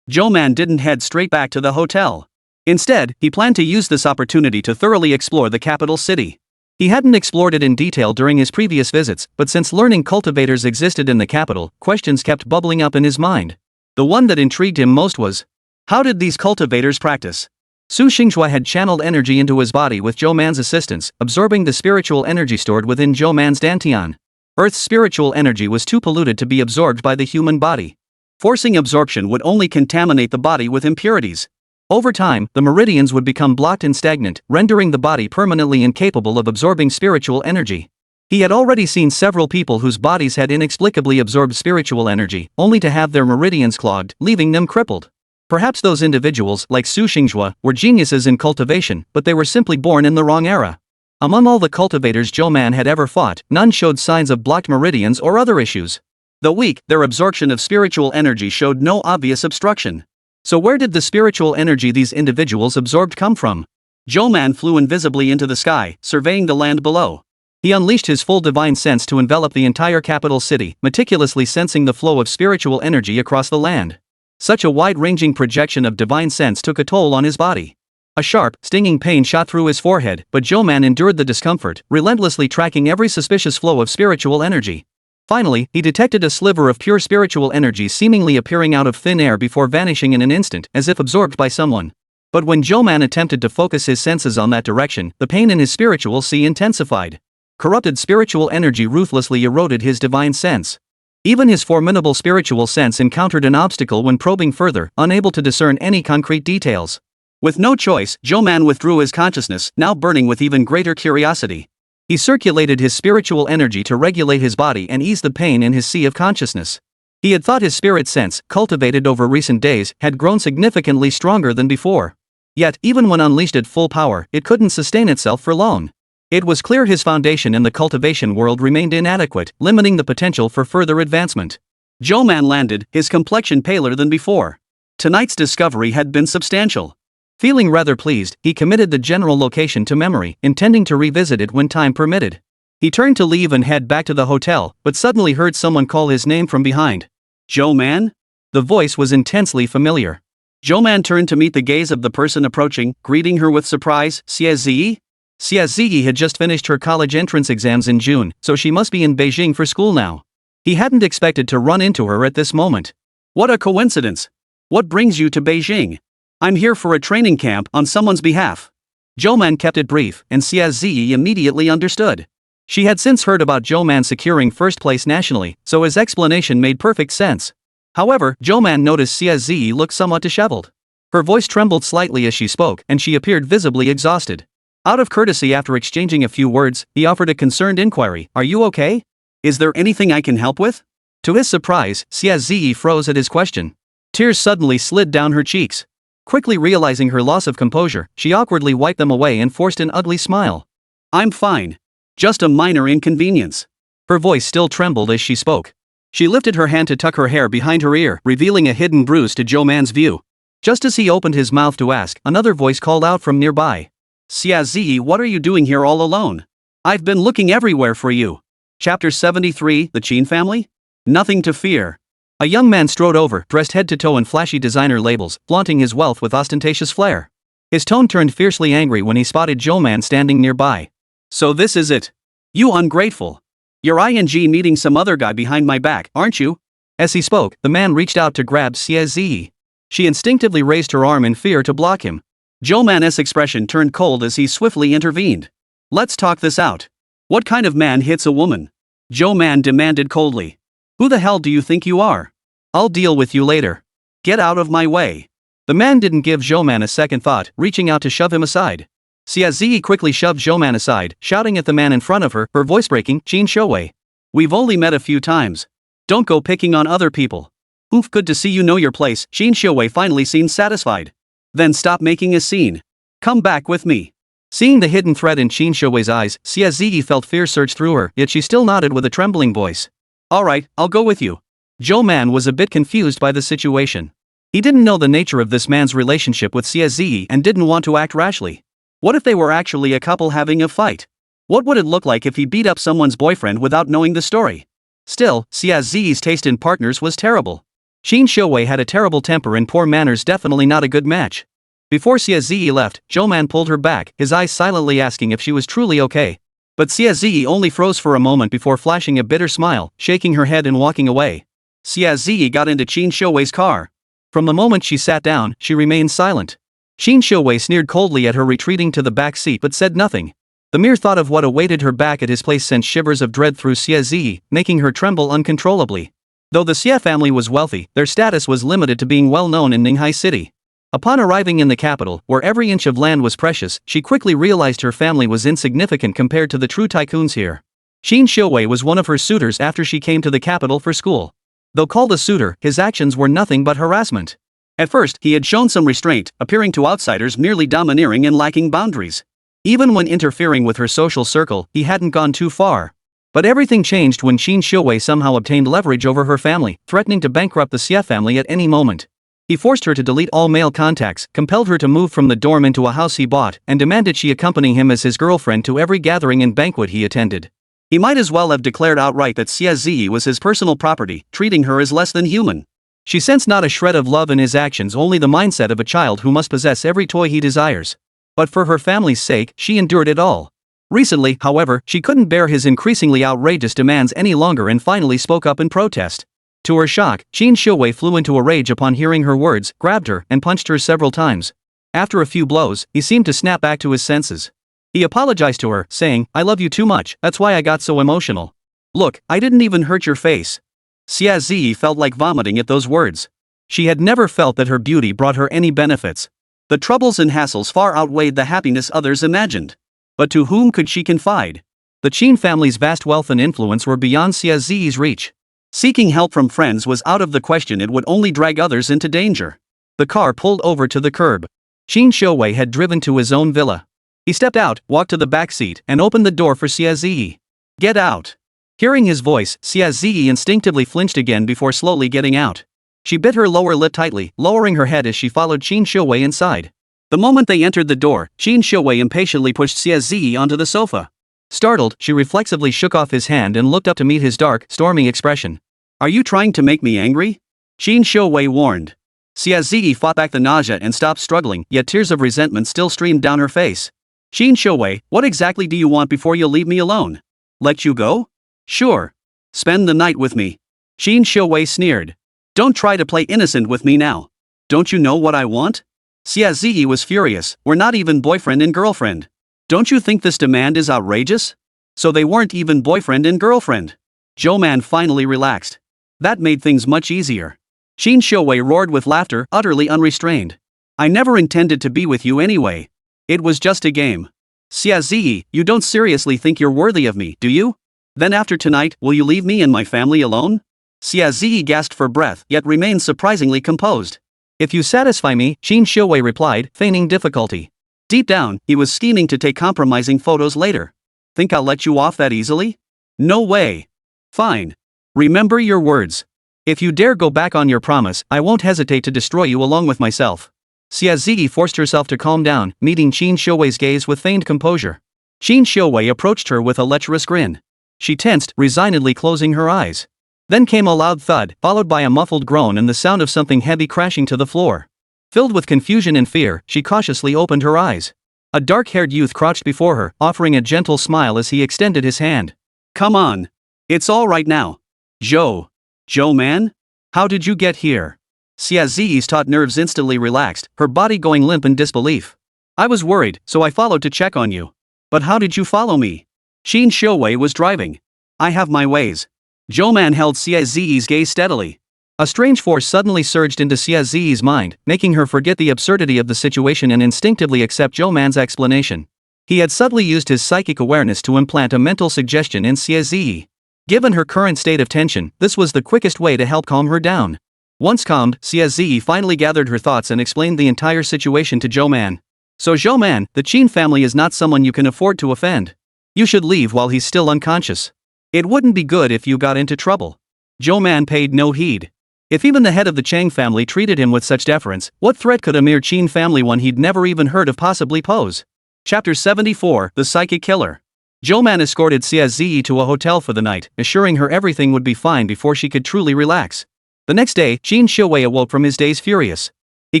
Zhou Man didn't head straight back to the hotel. Instead, he planned to use this opportunity to thoroughly explore the capital city. He hadn't explored it in detail during his previous visits, but since learning cultivators existed in the capital, questions kept bubbling up in his mind. The one that intrigued him most was, how did these cultivators practice? Su Xingzhua had channeled energy into his body with Zhou Man's assistance, absorbing the spiritual energy stored within Zhou Man's dantian. Earth's spiritual energy was too polluted to be absorbed by the human body. Forcing absorption would only contaminate the body with impurities. Over time, the meridians would become blocked and stagnant, rendering the body permanently incapable of absorbing spiritual energy. He had already seen several people whose bodies had inexplicably absorbed spiritual energy, only to have their meridians clogged, leaving them crippled. Perhaps those individuals, like Su Xingzhua, were geniuses in cultivation, but they were simply born in the wrong era. Among all the cultivators Zhou Man had ever fought, none showed signs of blocked meridians or other issues. Though weak, their absorption of spiritual energy showed no obvious obstruction. So where did the spiritual energy these individuals absorbed come from? Zhou Man flew invisibly into the sky, surveying the land below. He unleashed his full divine sense to envelop the entire capital city, meticulously sensing the flow of spiritual energy across the land. Such a wide-ranging projection of divine sense took a toll on his body. A sharp, stinging pain shot through his forehead, but Zhou Man endured the discomfort, relentlessly tracking every suspicious flow of spiritual energy. Finally, he detected a sliver of pure spiritual energy seemingly appearing out of thin air before vanishing in an instant, as if absorbed by someone. But when Zhou Man attempted to focus his senses on that direction, the pain in his spiritual sea intensified. Corrupted spiritual energy ruthlessly eroded his divine sense. Even his formidable spiritual sense encountered an obstacle when probing further, unable to discern any concrete details. With no choice, Zhou Man withdrew his consciousness, now burning with even greater curiosity. He circulated his spiritual energy to regulate his body and ease the pain in his sea of consciousness. He had thought his spirit sense, cultivated over recent days, had grown significantly stronger than before. Yet, even when unleashed at full power, it couldn't sustain itself for long. It was clear his foundation in the cultivation world remained inadequate, limiting the potential for further advancement. Zhou Man landed, his complexion paler than before. Tonight's discovery had been substantial. Feeling rather pleased, he committed the general location to memory, intending to revisit it when time permitted. He turned to leave and head back to the hotel, but suddenly heard someone call his name from behind. Zhou Man? The voice was intensely familiar. Zhou Man turned to meet the gaze of the person approaching, greeting her with surprise. Xie Ziyi? Xie Ziyi had just finished her college entrance exams in June, so she must be in Beijing for school now. He hadn't expected to run into her at this moment. What a coincidence! What brings you to Beijing? I'm here for a training camp on someone's behalf. Zhou Man kept it brief, and Xie Ziyi immediately understood. She had since heard about Zhou Man securing first place nationally, so his explanation made perfect sense. However, Zhou Man noticed Xie Ziyi looked somewhat disheveled. Her voice trembled slightly as she spoke, and she appeared visibly exhausted. Out of courtesy, after exchanging a few words, he offered a concerned inquiry. Are you okay? Is there anything I can help with? To his surprise, Xiaozi froze at his question. Tears suddenly slid down her cheeks. Quickly realizing her loss of composure, she awkwardly wiped them away and forced an ugly smile. I'm fine. Just a minor inconvenience. Her voice still trembled as she spoke. She lifted her hand to tuck her hair behind her ear, revealing a hidden bruise to Zhou Man's view. Just as he opened his mouth to ask, another voice called out from nearby. Xiaozi, what are you doing here all alone? I've been looking everywhere for you. Chapter 73, The Qin Family? Nothing to fear. A young man strode over, dressed head to toe in flashy designer labels, flaunting his wealth with ostentatious flair. His tone turned fiercely angry when he spotted Zhou Man standing nearby. So this is it. You ungrateful. You're meeting some other guy behind my back, aren't you? As he spoke, the man reached out to grab Xiaozi. She instinctively raised her arm in fear to block him. Zhou Man's expression turned cold as he swiftly intervened. Let's talk this out. What kind of man hits a woman? Zhou Man demanded coldly. Who the hell do you think you are? I'll deal with you later. Get out of my way. The man didn't give Zhou Man a second thought, reaching out to shove him aside. Xiaozi quickly shoved Zhou Man aside, shouting at the man in front of her, her voice breaking, Qin Shuowei. We've only met a few times. Don't go picking on other people. Oof, good to see you know your place. Qin Shuowei finally seemed satisfied. Then stop making a scene. Come back with me. Seeing the hidden threat in Qin Shuowei's eyes, Xiaozi felt fear surge through her, yet she still nodded with a trembling voice. Alright, I'll go with you. Zhou Man was a bit confused by the situation. He didn't know the nature of this man's relationship with Xiaozi and didn't want to act rashly. What if they were actually a couple having a fight? What would it look like if he beat up someone's boyfriend without knowing the story? Still, Xiaozi's taste in partners was terrible. Qin Shuowei had a terrible temper and poor manners, definitely not a good match. Before Xiaozi left, Zhou Man pulled her back, his eyes silently asking if she was truly okay. But Xiaozi only froze for a moment before flashing a bitter smile, shaking her head and walking away. Xiaozi got into Qin Shuowei's car. From the moment she sat down, she remained silent. Qin Shuowei sneered coldly at her retreating to the back seat but said nothing. The mere thought of what awaited her back at his place sent shivers of dread through Xiaozi, making her tremble uncontrollably. Though the Xie family was wealthy, their status was limited to being well known in Ninghai City. Upon arriving in the capital, where every inch of land was precious, she quickly realized her family was insignificant compared to the true tycoons here. Qin Shuowei was one of her suitors after she came to the capital for school. Though called a suitor, his actions were nothing but harassment. At first, he had shown some restraint, appearing to outsiders merely domineering and lacking boundaries. Even when interfering with her social circle, he hadn't gone too far. But everything changed when Qin Shuowei somehow obtained leverage over her family, threatening to bankrupt the Xie family at any moment. He forced her to delete all male contacts, compelled her to move from the dorm into a house he bought, and demanded she accompany him as his girlfriend to every gathering and banquet he attended. He might as well have declared outright that Xiaozi was his personal property, treating her as less than human. She sensed not a shred of love in his actions, only the mindset of a child who must possess every toy he desires. But for her family's sake, she endured it all. Recently, however, she couldn't bear his increasingly outrageous demands any longer and finally spoke up in protest. To her shock, Qin Shuowei flew into a rage upon hearing her words, grabbed her, and punched her several times. After a few blows, he seemed to snap back to his senses. He apologized to her, saying, I love you too much, that's why I got so emotional. Look, I didn't even hurt your face. Xiaozi felt like vomiting at those words. She had never felt that her beauty brought her any benefits. The troubles and hassles far outweighed the happiness others imagined. But to whom could she confide? The Qin family's vast wealth and influence were beyond Xiaozi's reach. Seeking help from friends was out of the question, it would only drag others into danger. The car pulled over to the curb. Qin Shuowei had driven to his own villa. He stepped out, walked to the back seat, and opened the door for Xiaozi. Get out. Hearing his voice, Xiaozi instinctively flinched again before slowly getting out. She bit her lower lip tightly, lowering her head as she followed Qin Shuowei inside. The moment they entered the door, Qin Shuowei impatiently pushed Xiaozi onto the sofa. Startled, she reflexively shook off his hand and looked up to meet his dark, stormy expression. Are you trying to make me angry? Qin Shuowei warned. Xiaozi fought back the nausea and stopped struggling, yet tears of resentment still streamed down her face. Qin Shuowei, what exactly do you want before you leave me alone? Let you go? Sure. Spend the night with me. Qin Shuowei sneered. Don't try to play innocent with me now. Don't you know what I want? Xiaozi was furious, we're not even boyfriend and girlfriend. Don't you think this demand is outrageous? So they weren't even boyfriend and girlfriend. Zhou Man finally relaxed. That made things much easier. Qin Shuowei roared with laughter, utterly unrestrained. I never intended to be with you anyway. It was just a game. Xia, you don't seriously think you're worthy of me, do you? Then after tonight, will you leave me and my family alone? Xia gasped for breath yet remained surprisingly composed. If you satisfy me, Qin Shiwei replied, feigning difficulty. Deep down, he was scheming to take compromising photos later. Think I'll let you off that easily? No way. Fine. Remember your words. If you dare go back on your promise, I won't hesitate to destroy you along with myself. Xia forced herself to calm down, meeting Qin Shiwei's gaze with feigned composure. Qin Shiwei approached her with a lecherous grin. She tensed, resignedly closing her eyes. Then came a loud thud, followed by a muffled groan and the sound of something heavy crashing to the floor. Filled with confusion and fear, she cautiously opened her eyes. A dark-haired youth crouched before her, offering a gentle smile as he extended his hand. Come on. It's all right now. Zhou Man? How did you get here? Xiazi's taut nerves instantly relaxed, her body going limp in disbelief. I was worried, so I followed to check on you. But how did you follow me? Qin Shiwei was driving. I have my ways. Zhou Man held Xiazi's gaze steadily. A strange force suddenly surged into Xiazi's mind, making her forget the absurdity of the situation and instinctively accept Zhou Man's explanation. He had subtly used his psychic awareness to implant a mental suggestion in Xiazi. Given her current state of tension, this was the quickest way to help calm her down. Once calmed, Xiazi finally gathered her thoughts and explained the entire situation to Zhou Man. So Zhou Man, the Qin family is not someone you can afford to offend. You should leave while he's still unconscious. It wouldn't be good if you got into trouble. Zhou Man paid no heed. If even the head of the Chang family treated him with such deference, what threat could a mere Qin family one he'd never even heard of possibly pose? Chapter 74, The Psychic Killer. Zhou Man escorted Xiazi to a hotel for the night, assuring her everything would be fine before she could truly relax. The next day, Qin Shiwei awoke from his daze furious. He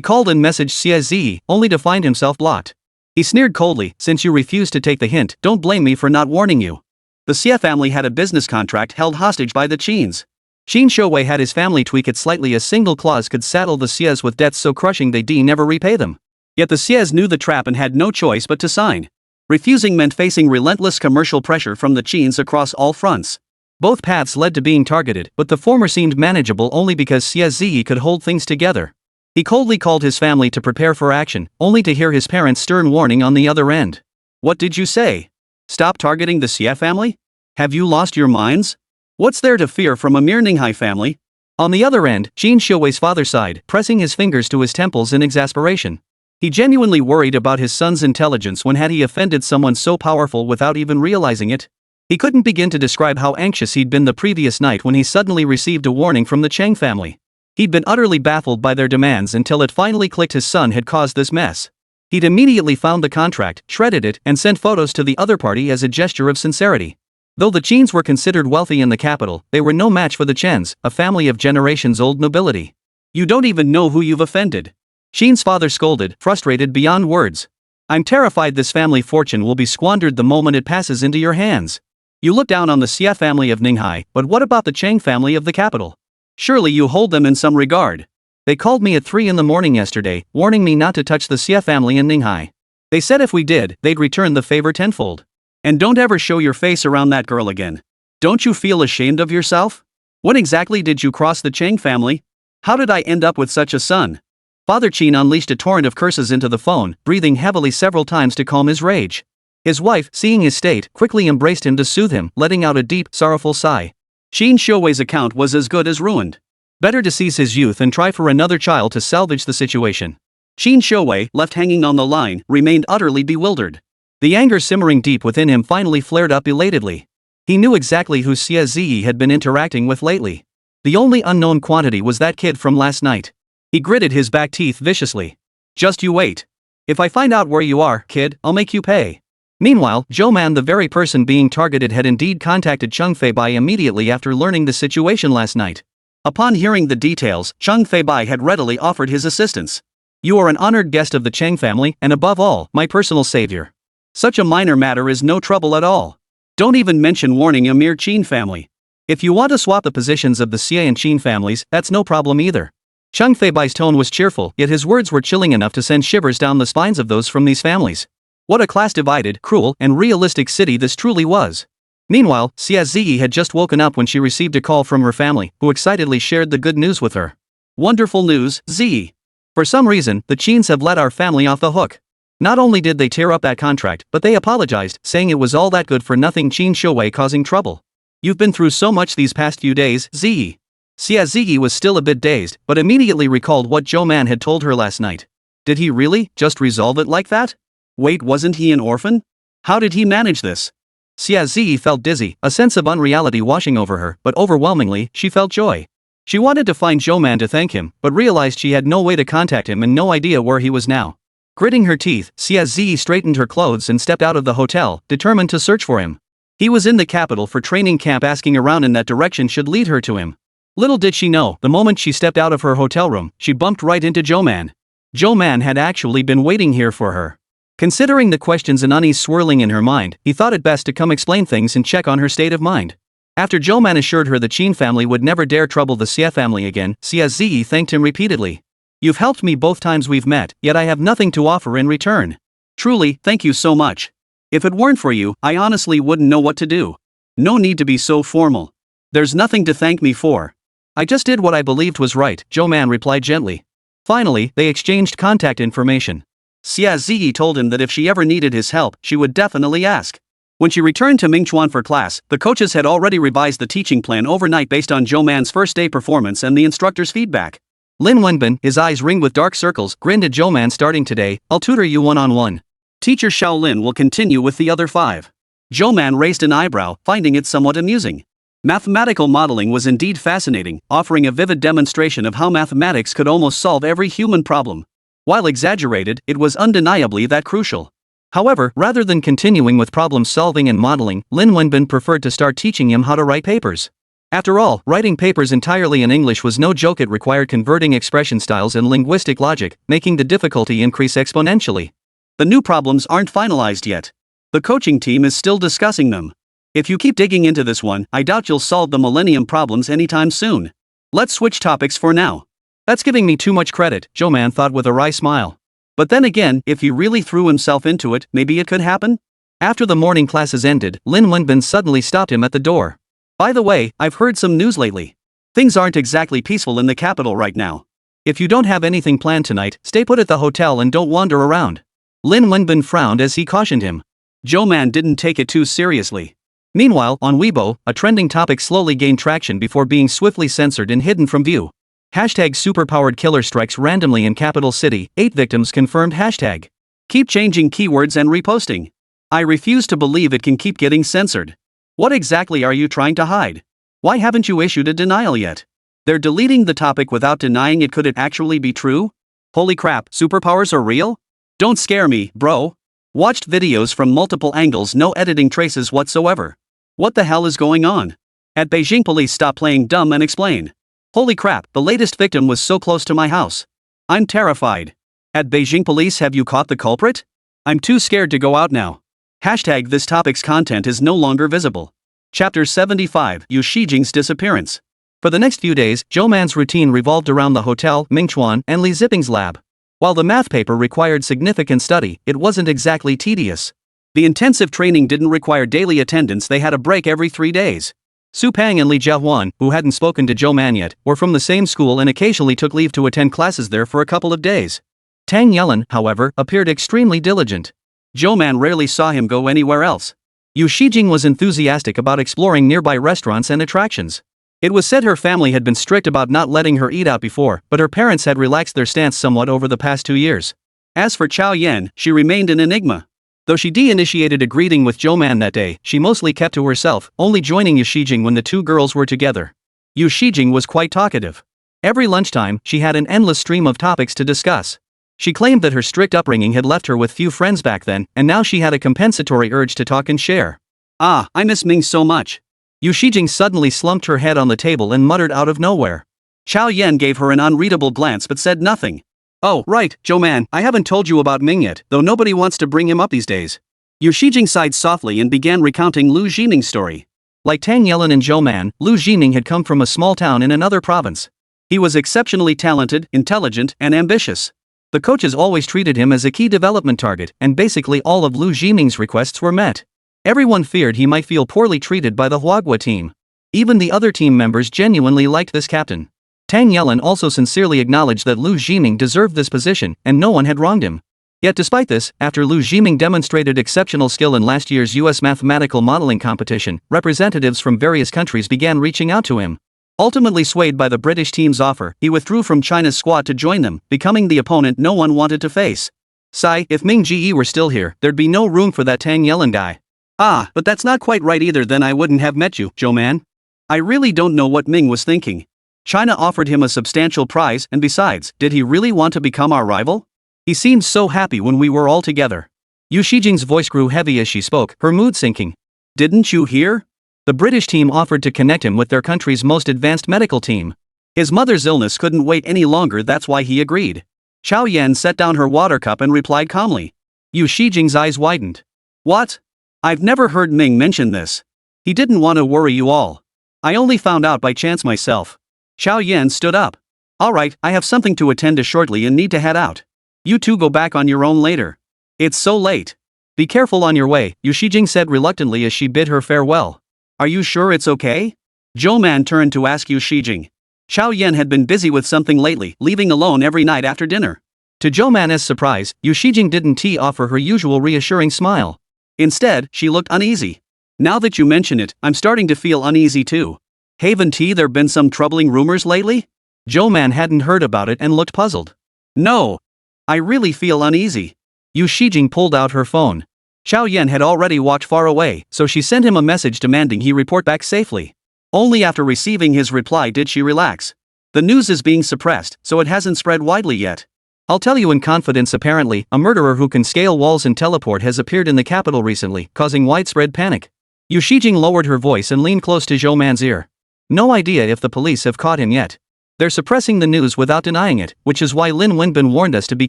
called and messaged Xiazi, only to find himself blocked. He sneered coldly, since you refused to take the hint, don't blame me for not warning you. The Xia family had a business contract held hostage by the Qins. Qin Shiwei had his family tweak it slightly. A single clause could saddle the Xias with debts so crushing they'd never repay them. Yet the Xias knew the trap and had no choice but to sign. Refusing meant facing relentless commercial pressure from the Qins across all fronts. Both paths led to being targeted, but the former seemed manageable only because Xiazi could hold things together. He coldly called his family to prepare for action, only to hear his parents' stern warning on the other end. What did you say? Stop targeting the Xia family? Have you lost your minds? What's there to fear from a mere Ninghai family? On the other end, Qin Shiwei's father sighed, pressing his fingers to his temples in exasperation. He genuinely worried about his son's intelligence when had he offended someone so powerful without even realizing it. He couldn't begin to describe how anxious he'd been the previous night when he suddenly received a warning from the Chang family. He'd been utterly baffled by their demands until it finally clicked his son had caused this mess. He'd immediately found the contract, shredded it, and sent photos to the other party as a gesture of sincerity. Though the Qins were considered wealthy in the capital, they were no match for the Chens, a family of generations-old nobility. You don't even know who you've offended. Qin's father scolded, frustrated beyond words. I'm terrified this family fortune will be squandered the moment it passes into your hands. You look down on the Xia family of Ninghai, but what about the Chang family of the capital? Surely you hold them in some regard. They called me at 3 a.m. yesterday, warning me not to touch the Xia family in Ninghai. They said if we did, they'd return the favor tenfold. And don't ever show your face around that girl again. Don't you feel ashamed of yourself? When exactly did you cross the Chang family? How did I end up with such a son? Father Qin unleashed a torrent of curses into the phone, breathing heavily several times to calm his rage. His wife, seeing his state, quickly embraced him to soothe him, letting out a deep, sorrowful sigh. Qin Shiwei's account was as good as ruined. Better to seize his youth and try for another child to salvage the situation. Qin Shiwei, left hanging on the line, remained utterly bewildered. The anger simmering deep within him finally flared up elatedly. He knew exactly who Xiazi had been interacting with lately. The only unknown quantity was that kid from last night. He gritted his back teeth viciously. Just you wait. If I find out where you are, kid, I'll make you pay. Meanwhile, Zhou Man, the very person being targeted, had indeed contacted Cheng Feibai immediately after learning the situation last night. Upon hearing the details, Cheng Feibai had readily offered his assistance. You are an honored guest of the Cheng family, and above all, my personal savior. Such a minor matter is no trouble at all. Don't even mention warning a mere Qin family. If you want to swap the positions of the Xia and Qin families, that's no problem either. Cheng Feibai's tone was cheerful, yet his words were chilling enough to send shivers down the spines of those from these families. What a class-divided, cruel, and realistic city this truly was. Meanwhile, Xiazi had just woken up when she received a call from her family, who excitedly shared the good news with her. Wonderful news, Z. For some reason, the Cheens have let our family off the hook. Not only did they tear up that contract, but they apologized, saying it was all that good for nothing Cheen Shouwei causing trouble. You've been through so much these past few days, Ziyi. Ziyi was still a bit dazed, but immediately recalled what Zhou Man had told her last night. Did he really just resolve it like that? Wait, wasn't he an orphan? How did he manage this? Ziyi felt dizzy, a sense of unreality washing over her, but overwhelmingly, she felt joy. She wanted to find Zhou Man to thank him, but realized she had no way to contact him and no idea where he was now. Gritting her teeth, Ziyi straightened her clothes and stepped out of the hotel, determined to search for him. He was in the capital for training camp. Asking around in that direction should lead her to him. Little did she know, the moment she stepped out of her hotel room, she bumped right into Zhou Man. Zhou Man had actually been waiting here for her. Considering the questions and unease swirling in her mind, he thought it best to come explain things and check on her state of mind. After Zhou Man assured her the Qin family would never dare trouble the Xie family again, Ziyi thanked him repeatedly. You've helped me both times we've met, yet I have nothing to offer in return. Truly, thank you so much. If it weren't for you, I honestly wouldn't know what to do. No need to be so formal. There's nothing to thank me for. I just did what I believed was right, Zhou Man replied gently. Finally, they exchanged contact information. Ziyi told him that if she ever needed his help, she would definitely ask. When she returned to Mingchuan for class, the coaches had already revised the teaching plan overnight based on Zhou Man's first day performance and the instructor's feedback. Lin Wenbin, his eyes ringed with dark circles, grinned at Zhou Man. Starting today, I'll tutor you one-on-one. Teacher Shaolin will continue with the other 5. Zhou Man raised an eyebrow, finding it somewhat amusing. Mathematical modeling was indeed fascinating, offering a vivid demonstration of how mathematics could almost solve every human problem. While exaggerated, it was undeniably that crucial. However, rather than continuing with problem solving and modeling, Lin Wenbin preferred to start teaching him how to write papers. After all, writing papers entirely in English was no joke. It required converting expression styles and linguistic logic, making the difficulty increase exponentially. The new problems aren't finalized yet. The coaching team is still discussing them. If you keep digging into this one, I doubt you'll solve the millennium problems anytime soon. Let's switch topics for now. That's giving me too much credit, Zhou Man thought with a wry smile. But then again, if he really threw himself into it, maybe it could happen? After the morning classes ended, Lin Wenbin suddenly stopped him at the door. By the way, I've heard some news lately. Things aren't exactly peaceful in the capital right now. If you don't have anything planned tonight, stay put at the hotel and don't wander around. Lin Wenbin frowned as he cautioned him. Zhou Man didn't take it too seriously. Meanwhile, on Weibo, a trending topic slowly gained traction before being swiftly censored and hidden from view. Hashtag superpowered killer strikes randomly in capital city, 8 victims confirmed. Hashtag. Keep changing keywords and reposting. I refuse to believe it can keep getting censored. What exactly are you trying to hide? Why haven't you issued a denial yet? They're deleting the topic without denying it. Could it actually be true? Holy crap, superpowers are real? Don't scare me, bro. Watched videos from multiple angles, no editing traces whatsoever. What the hell is going on? At Beijing police, stop playing dumb and explain. Holy crap, the latest victim was so close to my house. I'm terrified. At Beijing police, have you caught the culprit? I'm too scared to go out now. Hashtag this topic's content is no longer visible. Chapter 75, Yu Shijing's disappearance. For the next few days, Zhou Man's routine revolved around the hotel, Mingchuan, and Li Ziping's lab. While the math paper required significant study, it wasn't exactly tedious. The intensive training didn't require daily attendance. They had a break every 3 days. Su Pang and Li Jiahuan, who hadn't spoken to Zhou Man yet, were from the same school and occasionally took leave to attend classes there for a couple of days. Tang Yelin, however, appeared extremely diligent. Zhou Man rarely saw him go anywhere else. Yu Shijing was enthusiastic about exploring nearby restaurants and attractions. It was said her family had been strict about not letting her eat out before, but her parents had relaxed their stance somewhat over the past 2 years. As for Chao Yan, she remained an enigma. Though she de-initiated a greeting with Zhou Man that day, she mostly kept to herself, only joining Yu Shijing when the 2 girls were together. Yu Shijing was quite talkative. Every lunchtime, she had an endless stream of topics to discuss. She claimed that her strict upbringing had left her with few friends back then, and now she had a compensatory urge to talk and share. Ah, I miss Ming so much. Yu Shijing suddenly slumped her head on the table and muttered out of nowhere. Chao Yan gave her an unreadable glance but said nothing. Oh, right, Zhou Man, I haven't told you about Ming yet, though nobody wants to bring him up these days. Yu Shijing sighed softly and began recounting Lu Jining's story. Like Tang Yelin and Zhou Man, Lu Jining had come from a small town in another province. He was exceptionally talented, intelligent, and ambitious. The coaches always treated him as a key development target, and basically all of Lu Jining's requests were met. Everyone feared he might feel poorly treated by the Huagua team. Even the other team members genuinely liked this captain. Tang Yelin also sincerely acknowledged that Lu Zhiming deserved this position, and no one had wronged him. Yet despite this, after Lu Zhiming demonstrated exceptional skill in last year's US mathematical modeling competition, representatives from various countries began reaching out to him. Ultimately swayed by the British team's offer, he withdrew from China's squad to join them, becoming the opponent no one wanted to face. Sigh, if Ming Ge were still here, there'd be no room for that Tang Yelin guy. Ah, but that's not quite right either, then I wouldn't have met you, Zhou Man. I really don't know what Ming was thinking. China offered him a substantial prize, and besides, did he really want to become our rival? He seemed so happy when we were all together. Yu Shijing's voice grew heavy as she spoke, her mood sinking. Didn't you hear? The British team offered to connect him with their country's most advanced medical team. His mother's illness couldn't wait any longer, that's why he agreed. Xiao Yan set down her water cup and replied calmly. Yu Shijing's eyes widened. What? I've never heard Ming mention this. He didn't want to worry you all. I only found out by chance myself. Xiao Yan stood up. Alright, I have something to attend to shortly and need to head out. You two go back on your own later. It's so late. Be careful on your way, Yu Shijing said reluctantly as she bid her farewell. Are you sure it's okay? Zhou Man turned to ask Yu Shijing. Xiao Yan had been busy with something lately, leaving alone every night after dinner. To Zhou Man's surprise, Yu Shijing didn't offer her usual reassuring smile. Instead, she looked uneasy. Now that you mention it, I'm starting to feel uneasy too. Haven't there been some troubling rumors lately? Zhou Man hadn't heard about it and looked puzzled. No. I really feel uneasy. Yu Shijing pulled out her phone. Xiao Yan had already walked far away, so she sent him a message demanding he report back safely. Only after receiving his reply did she relax. The news is being suppressed, so it hasn't spread widely yet. I'll tell you in confidence, apparently, a murderer who can scale walls and teleport has appeared in the capital recently, causing widespread panic. Yu Shijing lowered her voice and leaned close to Zhou Man's ear. No idea if the police have caught him yet. They're suppressing the news without denying it, which is why Lin Wenbin warned us to be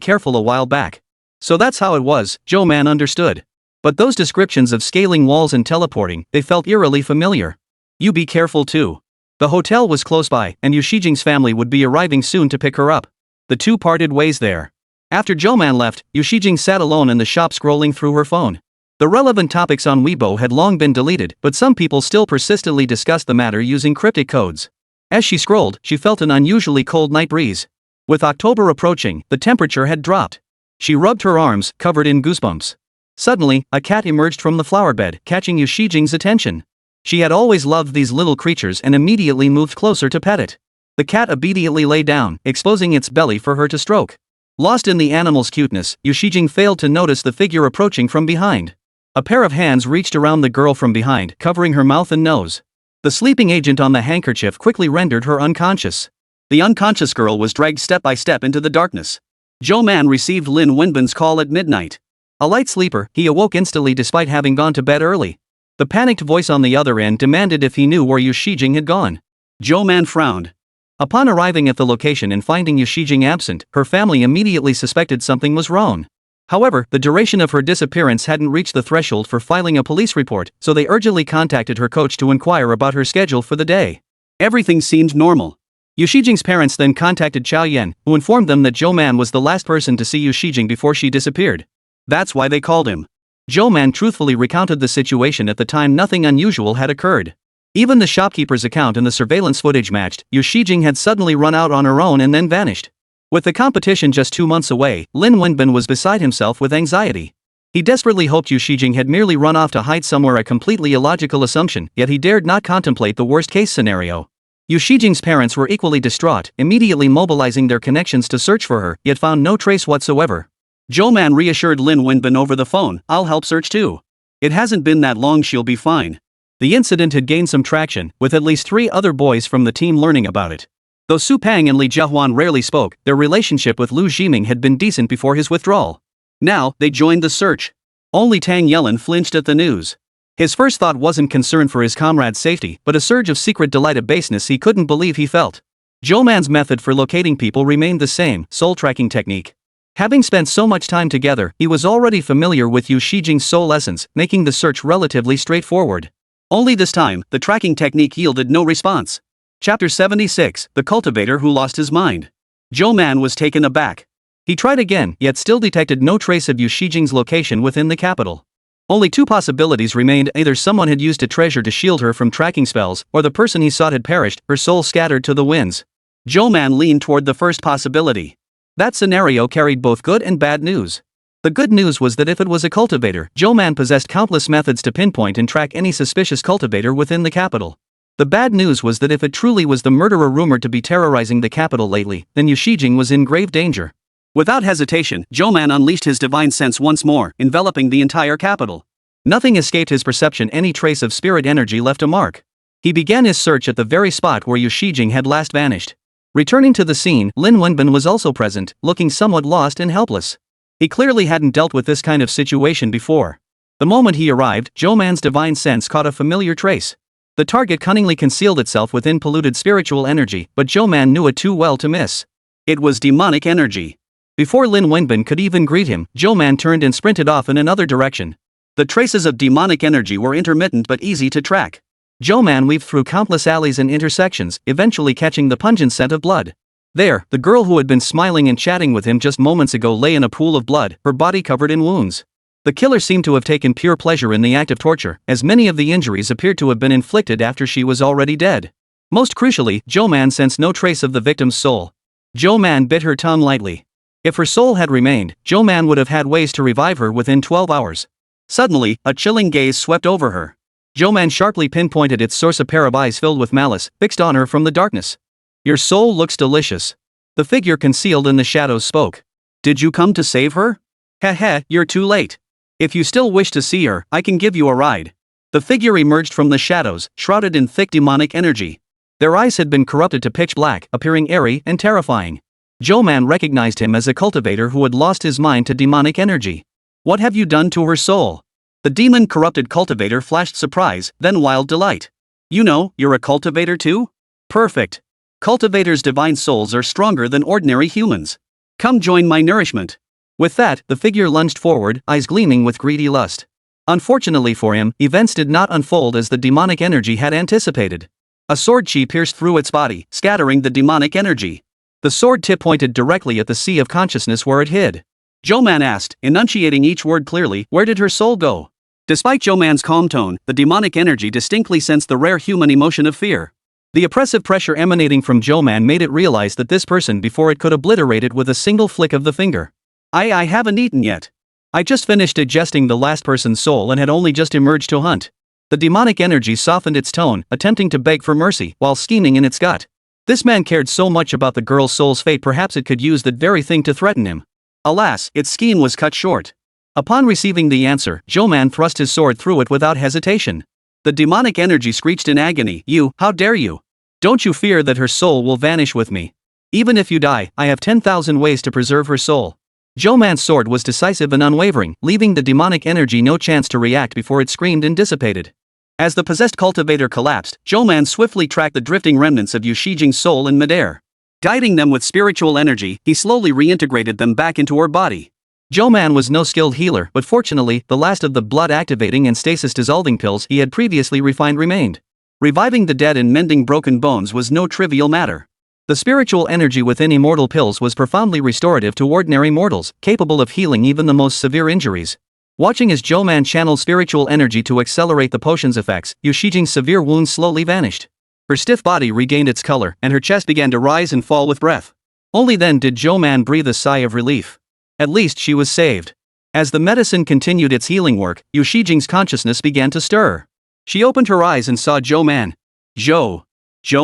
careful a while back. So that's how it was, Zhou Man understood. But those descriptions of scaling walls and teleporting, they felt eerily familiar. You be careful too. The hotel was close by, and Yu Shijing's family would be arriving soon to pick her up. The two parted ways there. After Zhou Man left, Yu Shijing sat alone in the shop scrolling through her phone. The relevant topics on Weibo had long been deleted, but some people still persistently discussed the matter using cryptic codes. As she scrolled, she felt an unusually cold night breeze. With October approaching, the temperature had dropped. She rubbed her arms, covered in goosebumps. Suddenly, a cat emerged from the flower bed, catching Yu Shijing's attention. She had always loved these little creatures and immediately moved closer to pet it. The cat obediently lay down, exposing its belly for her to stroke. Lost in the animal's cuteness, Yu Shijing failed to notice the figure approaching from behind. A pair of hands reached around the girl from behind, covering her mouth and nose. The sleeping agent on the handkerchief quickly rendered her unconscious. The unconscious girl was dragged step by step into the darkness. Zhou Man received Lin Wenbin's call at midnight. A light sleeper, he awoke instantly despite having gone to bed early. The panicked voice on the other end demanded if he knew where Yu Shijing had gone. Zhou Man frowned. Upon arriving at the location and finding Yu Shijing absent, her family immediately suspected something was wrong. However, the duration of her disappearance hadn't reached the threshold for filing a police report, so they urgently contacted her coach to inquire about her schedule for the day. Everything seemed normal. Yu Shijing's parents then contacted Xiao Yan, who informed them that Zhou Man was the last person to see Yu Shijing before she disappeared. That's why they called him. Zhou Man truthfully recounted the situation. At the time, nothing unusual had occurred. Even the shopkeeper's account and the surveillance footage matched. Yu Shijing had suddenly run out on her own and then vanished. With the competition just 2 months away, Lin Wenbin was beside himself with anxiety. He desperately hoped Yu Shijing had merely run off to hide somewhere, a completely illogical assumption, yet he dared not contemplate the worst-case scenario. Yu Shijing's parents were equally distraught, immediately mobilizing their connections to search for her, yet found no trace whatsoever. Zhou Man reassured Lin Wenbin over the phone, I'll help search too. It hasn't been that long, she'll be fine. The incident had gained some traction, with at least 3 other boys from the team learning about it. Though Su Pang and Li Jiahuan rarely spoke, their relationship with Lu Zhiming had been decent before his withdrawal. Now, they joined the search. Only Tang Yelin flinched at the news. His first thought wasn't concern for his comrade's safety, but a surge of secret delight, a baseness he couldn't believe he felt. Zhou Man's method for locating people remained the same, soul tracking technique. Having spent so much time together, he was already familiar with Yu Shijing's soul essence, making the search relatively straightforward. Only this time, the tracking technique yielded no response. Chapter 76, The Cultivator Who Lost His Mind. Zhou Man was taken aback. He tried again, yet still detected no trace of Yu Shijing's location within the capital. Only 2 possibilities remained: either someone had used a treasure to shield her from tracking spells, or the person he sought had perished, her soul scattered to the winds. Zhou Man leaned toward the first possibility. That scenario carried both good and bad news. The good news was that if it was a cultivator, Zhou Man possessed countless methods to pinpoint and track any suspicious cultivator within the capital. The bad news was that if it truly was the murderer rumored to be terrorizing the capital lately, then Yu Shijing was in grave danger. Without hesitation, Zhou Man unleashed his divine sense once more, enveloping the entire capital. Nothing escaped his perception, any trace of spirit energy left a mark. He began his search at the very spot where Yu Shijing had last vanished. Returning to the scene, Lin Wenbin was also present, looking somewhat lost and helpless. He clearly hadn't dealt with this kind of situation before. The moment he arrived, Zhou Man's divine sense caught a familiar trace. The target cunningly concealed itself within polluted spiritual energy, but Zhou Man knew it too well to miss. It was demonic energy. Before Lin Wenbin could even greet him, Zhou Man turned and sprinted off in another direction. The traces of demonic energy were intermittent but easy to track. Zhou Man weaved through countless alleys and intersections, eventually catching the pungent scent of blood. There, the girl who had been smiling and chatting with him just moments ago lay in a pool of blood, her body covered in wounds. The killer seemed to have taken pure pleasure in the act of torture, as many of the injuries appeared to have been inflicted after she was already dead. Most crucially, Zhou Man sensed no trace of the victim's soul. Zhou Man bit her tongue lightly. If her soul had remained, Zhou Man would have had ways to revive her within 12 hours. Suddenly, a chilling gaze swept over her. Zhou Man sharply pinpointed its source, a pair of eyes filled with malice, fixed on her from the darkness. Your soul looks delicious. The figure concealed in the shadows spoke. Did you come to save her? Heh, you're too late. If you still wish to see her, I can give you a ride. The figure emerged from the shadows, shrouded in thick demonic energy. Their eyes had been corrupted to pitch black, appearing airy and terrifying. Zhou Man recognized him as a cultivator who had lost his mind to demonic energy. What have you done to her soul? The demon-corrupted cultivator flashed surprise, then wild delight. You know, you're a cultivator too? Perfect. Cultivators' divine souls are stronger than ordinary humans. Come join my nourishment. With that, the figure lunged forward, eyes gleaming with greedy lust. Unfortunately for him, events did not unfold as the demonic energy had anticipated. A sword chi pierced through its body, scattering the demonic energy. The sword tip pointed directly at the sea of consciousness where it hid. Zhou Man asked, enunciating each word clearly, where did her soul go? Despite Zhou Man's calm tone, the demonic energy distinctly sensed the rare human emotion of fear. The oppressive pressure emanating from Zhou Man made it realize that this person before it could obliterate it with a single flick of the finger. I haven't eaten yet. I just finished digesting the last person's soul and had only just emerged to hunt. The demonic energy softened its tone, attempting to beg for mercy, while scheming in its gut. This man cared so much about the girl's soul's fate, perhaps it could use that very thing to threaten him. Alas, its scheme was cut short. Upon receiving the answer, Zhou Man thrust his sword through it without hesitation. The demonic energy screeched in agony, how dare you? Don't you fear that her soul will vanish with me? Even if you die, I have 10,000 ways to preserve her soul. Zhou Man's sword was decisive and unwavering, leaving the demonic energy no chance to react before it screamed and dissipated. As the possessed cultivator collapsed, Zhou Man swiftly tracked the drifting remnants of Yu Shijing's soul in midair. Guiding them with spiritual energy, he slowly reintegrated them back into her body. Zhou Man was no skilled healer, but fortunately, the last of the blood-activating and stasis-dissolving pills he had previously refined remained. Reviving the dead and mending broken bones was no trivial matter. The spiritual energy within immortal pills was profoundly restorative to ordinary mortals, capable of healing even the most severe injuries. Watching as Zhou Man channeled spiritual energy to accelerate the potion's effects, Yu Shijing's severe wounds slowly vanished. Her stiff body regained its color, and her chest began to rise and fall with breath. Only then did Zhou Man breathe a sigh of relief. At least she was saved. As the medicine continued its healing work, Yu Shijing's consciousness began to stir. She opened her eyes and saw Zhou Man. Zhou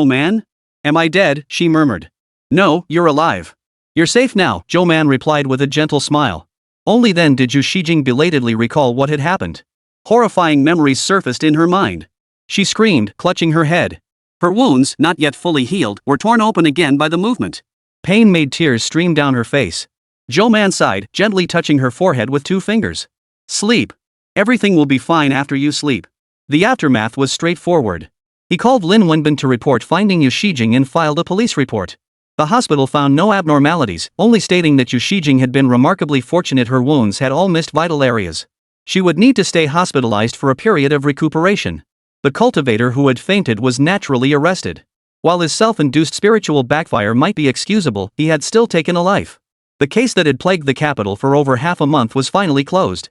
Man? Am I dead? She murmured. No, you're alive. You're safe now, Zhou Man replied with a gentle smile. Only then did Yu Shijing belatedly recall what had happened. Horrifying memories surfaced in her mind. She screamed, clutching her head. Her wounds, not yet fully healed, were torn open again by the movement. Pain made tears stream down her face. Zhou Man sighed, gently touching her forehead with 2 fingers. Sleep. Everything will be fine after you sleep. The aftermath was straightforward. He called Lin Wenbin to report finding Yu Shijing and filed a police report. The hospital found no abnormalities, only stating that Yu Shijing had been remarkably fortunate. Her wounds had all missed vital areas. She would need to stay hospitalized for a period of recuperation. The cultivator who had fainted was naturally arrested. While his self-induced spiritual backfire might be excusable, he had still taken a life. The case that had plagued the capital for over half a month was finally closed.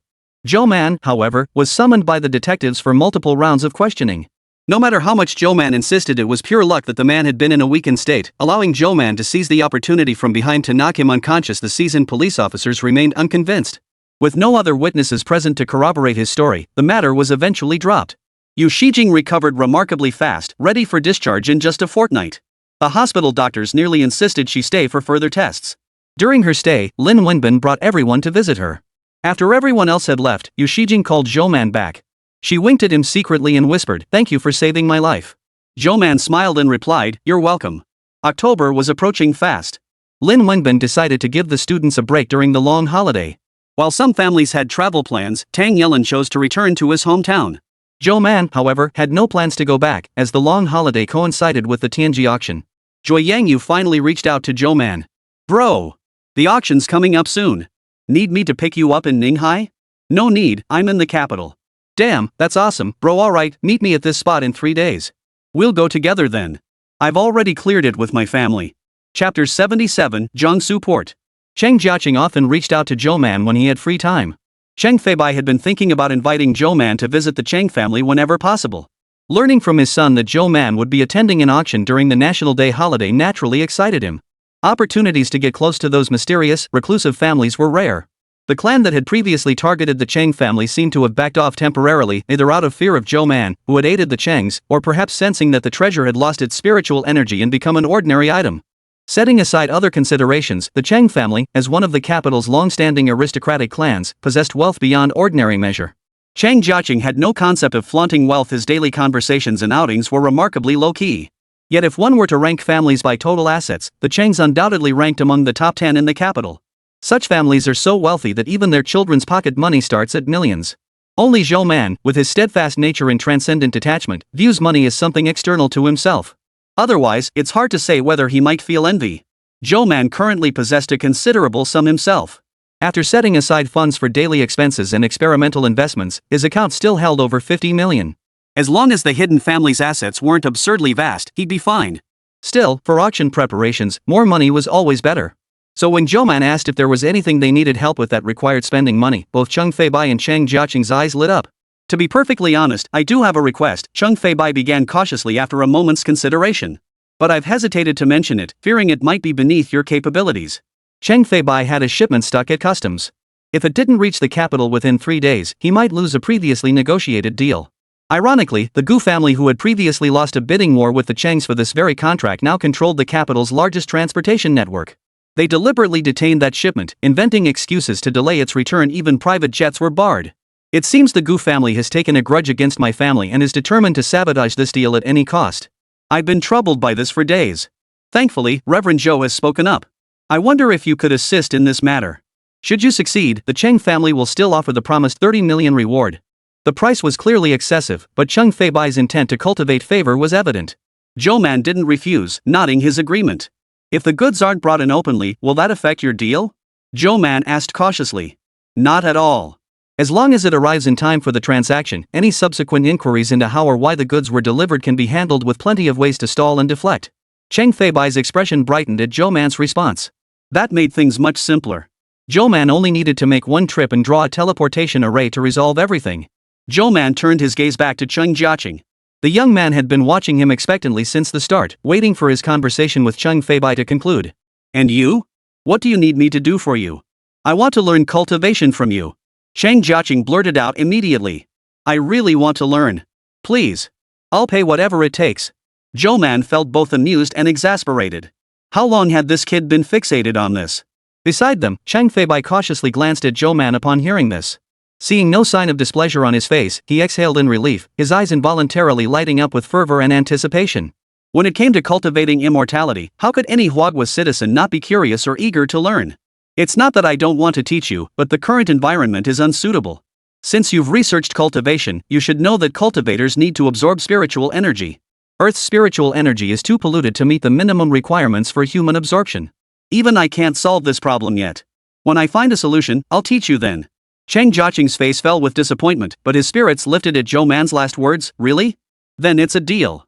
Zhou Man, however, was summoned by the detectives for multiple rounds of questioning. No matter how much Zhou Man insisted, it was pure luck that the man had been in a weakened state, allowing Zhou Man to seize the opportunity from behind to knock him unconscious. The seasoned police officers remained unconvinced. With no other witnesses present to corroborate his story, the matter was eventually dropped. Yu Shijing recovered remarkably fast, ready for discharge in just a fortnight. The hospital doctors nearly insisted she stay for further tests. During her stay, Lin Wenbin brought everyone to visit her. After everyone else had left, Yu Shijing called Zhou Man back. She winked at him secretly and whispered, "Thank you for saving my life." Zhou Man smiled and replied, "You're welcome." October was approaching fast. Lin Wenbin decided to give the students a break during the long holiday. While some families had travel plans, Tang Yelin chose to return to his hometown. Zhou Man, however, had no plans to go back, as the long holiday coincided with the Tianji auction. Joy Yangyu finally reached out to Zhou Man. "Bro! The auction's coming up soon. Need me to pick you up in Ninghai?" "No need, I'm in the capital." "Damn, that's awesome, bro. Alright, meet me at this spot in 3 days. "We'll go together then. I've already cleared it with my family." Chapter 77, Jiangsu Port. Cheng Jiaqing often reached out to Zhou Man when he had free time. Cheng Feibai had been thinking about inviting Zhou Man to visit the Cheng family whenever possible. Learning from his son that Zhou Man would be attending an auction during the National Day holiday naturally excited him. Opportunities to get close to those mysterious, reclusive families were rare. The clan that had previously targeted the Cheng family seemed to have backed off temporarily, either out of fear of Zhou Man, who had aided the Chengs, or perhaps sensing that the treasure had lost its spiritual energy and become an ordinary item. Setting aside other considerations, the Cheng family, as one of the capital's long-standing aristocratic clans, possessed wealth beyond ordinary measure. Cheng Jiaqing had no concept of flaunting wealth. His daily conversations and outings were remarkably low-key. Yet if one were to rank families by total assets, the Chengs undoubtedly ranked among the top 10 in the capital. Such families are so wealthy that even their children's pocket money starts at millions. Only Zhou Man, with his steadfast nature and transcendent detachment, views money as something external to himself. Otherwise, it's hard to say whether he might feel envy. Zhou Man currently possessed a considerable sum himself. After setting aside funds for daily expenses and experimental investments, his account still held over 50 million. As long as the hidden family's assets weren't absurdly vast, he'd be fine. Still, for auction preparations, more money was always better. So when Zhou Man asked if there was anything they needed help with that required spending money, both Cheng Feibai and Cheng Jiaqing's eyes lit up. "To be perfectly honest, I do have a request," Cheng Feibai began cautiously after a moment's consideration. "But I've hesitated to mention it, fearing it might be beneath your capabilities." Cheng Feibai had a shipment stuck at customs. If it didn't reach the capital within 3 days, he might lose a previously negotiated deal. Ironically, the Gu family, who had previously lost a bidding war with the Chengs for this very contract, now controlled the capital's largest transportation network. They deliberately detained that shipment, inventing excuses to delay its return. Even private jets were barred. It seems the Gu family has taken a grudge against my family and is determined to sabotage this deal at any cost. I've been troubled by this for days. Thankfully, Reverend Zhou has spoken up. I wonder if you could assist in this matter. Should you succeed, the Cheng family will still offer the promised 30 million reward. The price was clearly excessive, but Cheng Feibai's intent to cultivate favor was evident. Zhou Man didn't refuse, nodding his agreement. "If the goods aren't brought in openly, will that affect your deal?" Zhou Man asked cautiously. "Not at all. As long as it arrives in time for the transaction, any subsequent inquiries into how or why the goods were delivered can be handled with plenty of ways to stall and deflect." Cheng Feibai's expression brightened at Zhou Man's response. That made things much simpler. Zhou Man only needed to make one trip and draw a teleportation array to resolve everything. Zhou Man turned his gaze back to Cheng Jiaqing. The young man had been watching him expectantly since the start, waiting for his conversation with Cheng Feibai to conclude. "And you? What do you need me to do for you?" "I want to learn cultivation from you." Cheng Jiaqing blurted out immediately. "I really want to learn. Please. I'll pay whatever it takes." Zhou Man felt both amused and exasperated. How long had this kid been fixated on this? Beside them, Cheng Feibai cautiously glanced at Zhou Man upon hearing this. Seeing no sign of displeasure on his face, he exhaled in relief, his eyes involuntarily lighting up with fervor and anticipation. When it came to cultivating immortality, how could any Huagua citizen not be curious or eager to learn? "It's not that I don't want to teach you, but the current environment is unsuitable. Since you've researched cultivation, you should know that cultivators need to absorb spiritual energy. Earth's spiritual energy is too polluted to meet the minimum requirements for human absorption. Even I can't solve this problem yet. When I find a solution, I'll teach you then." Cheng Jiaqing's face fell with disappointment, but his spirits lifted at Zhou Man's last words. "Really? Then it's a deal."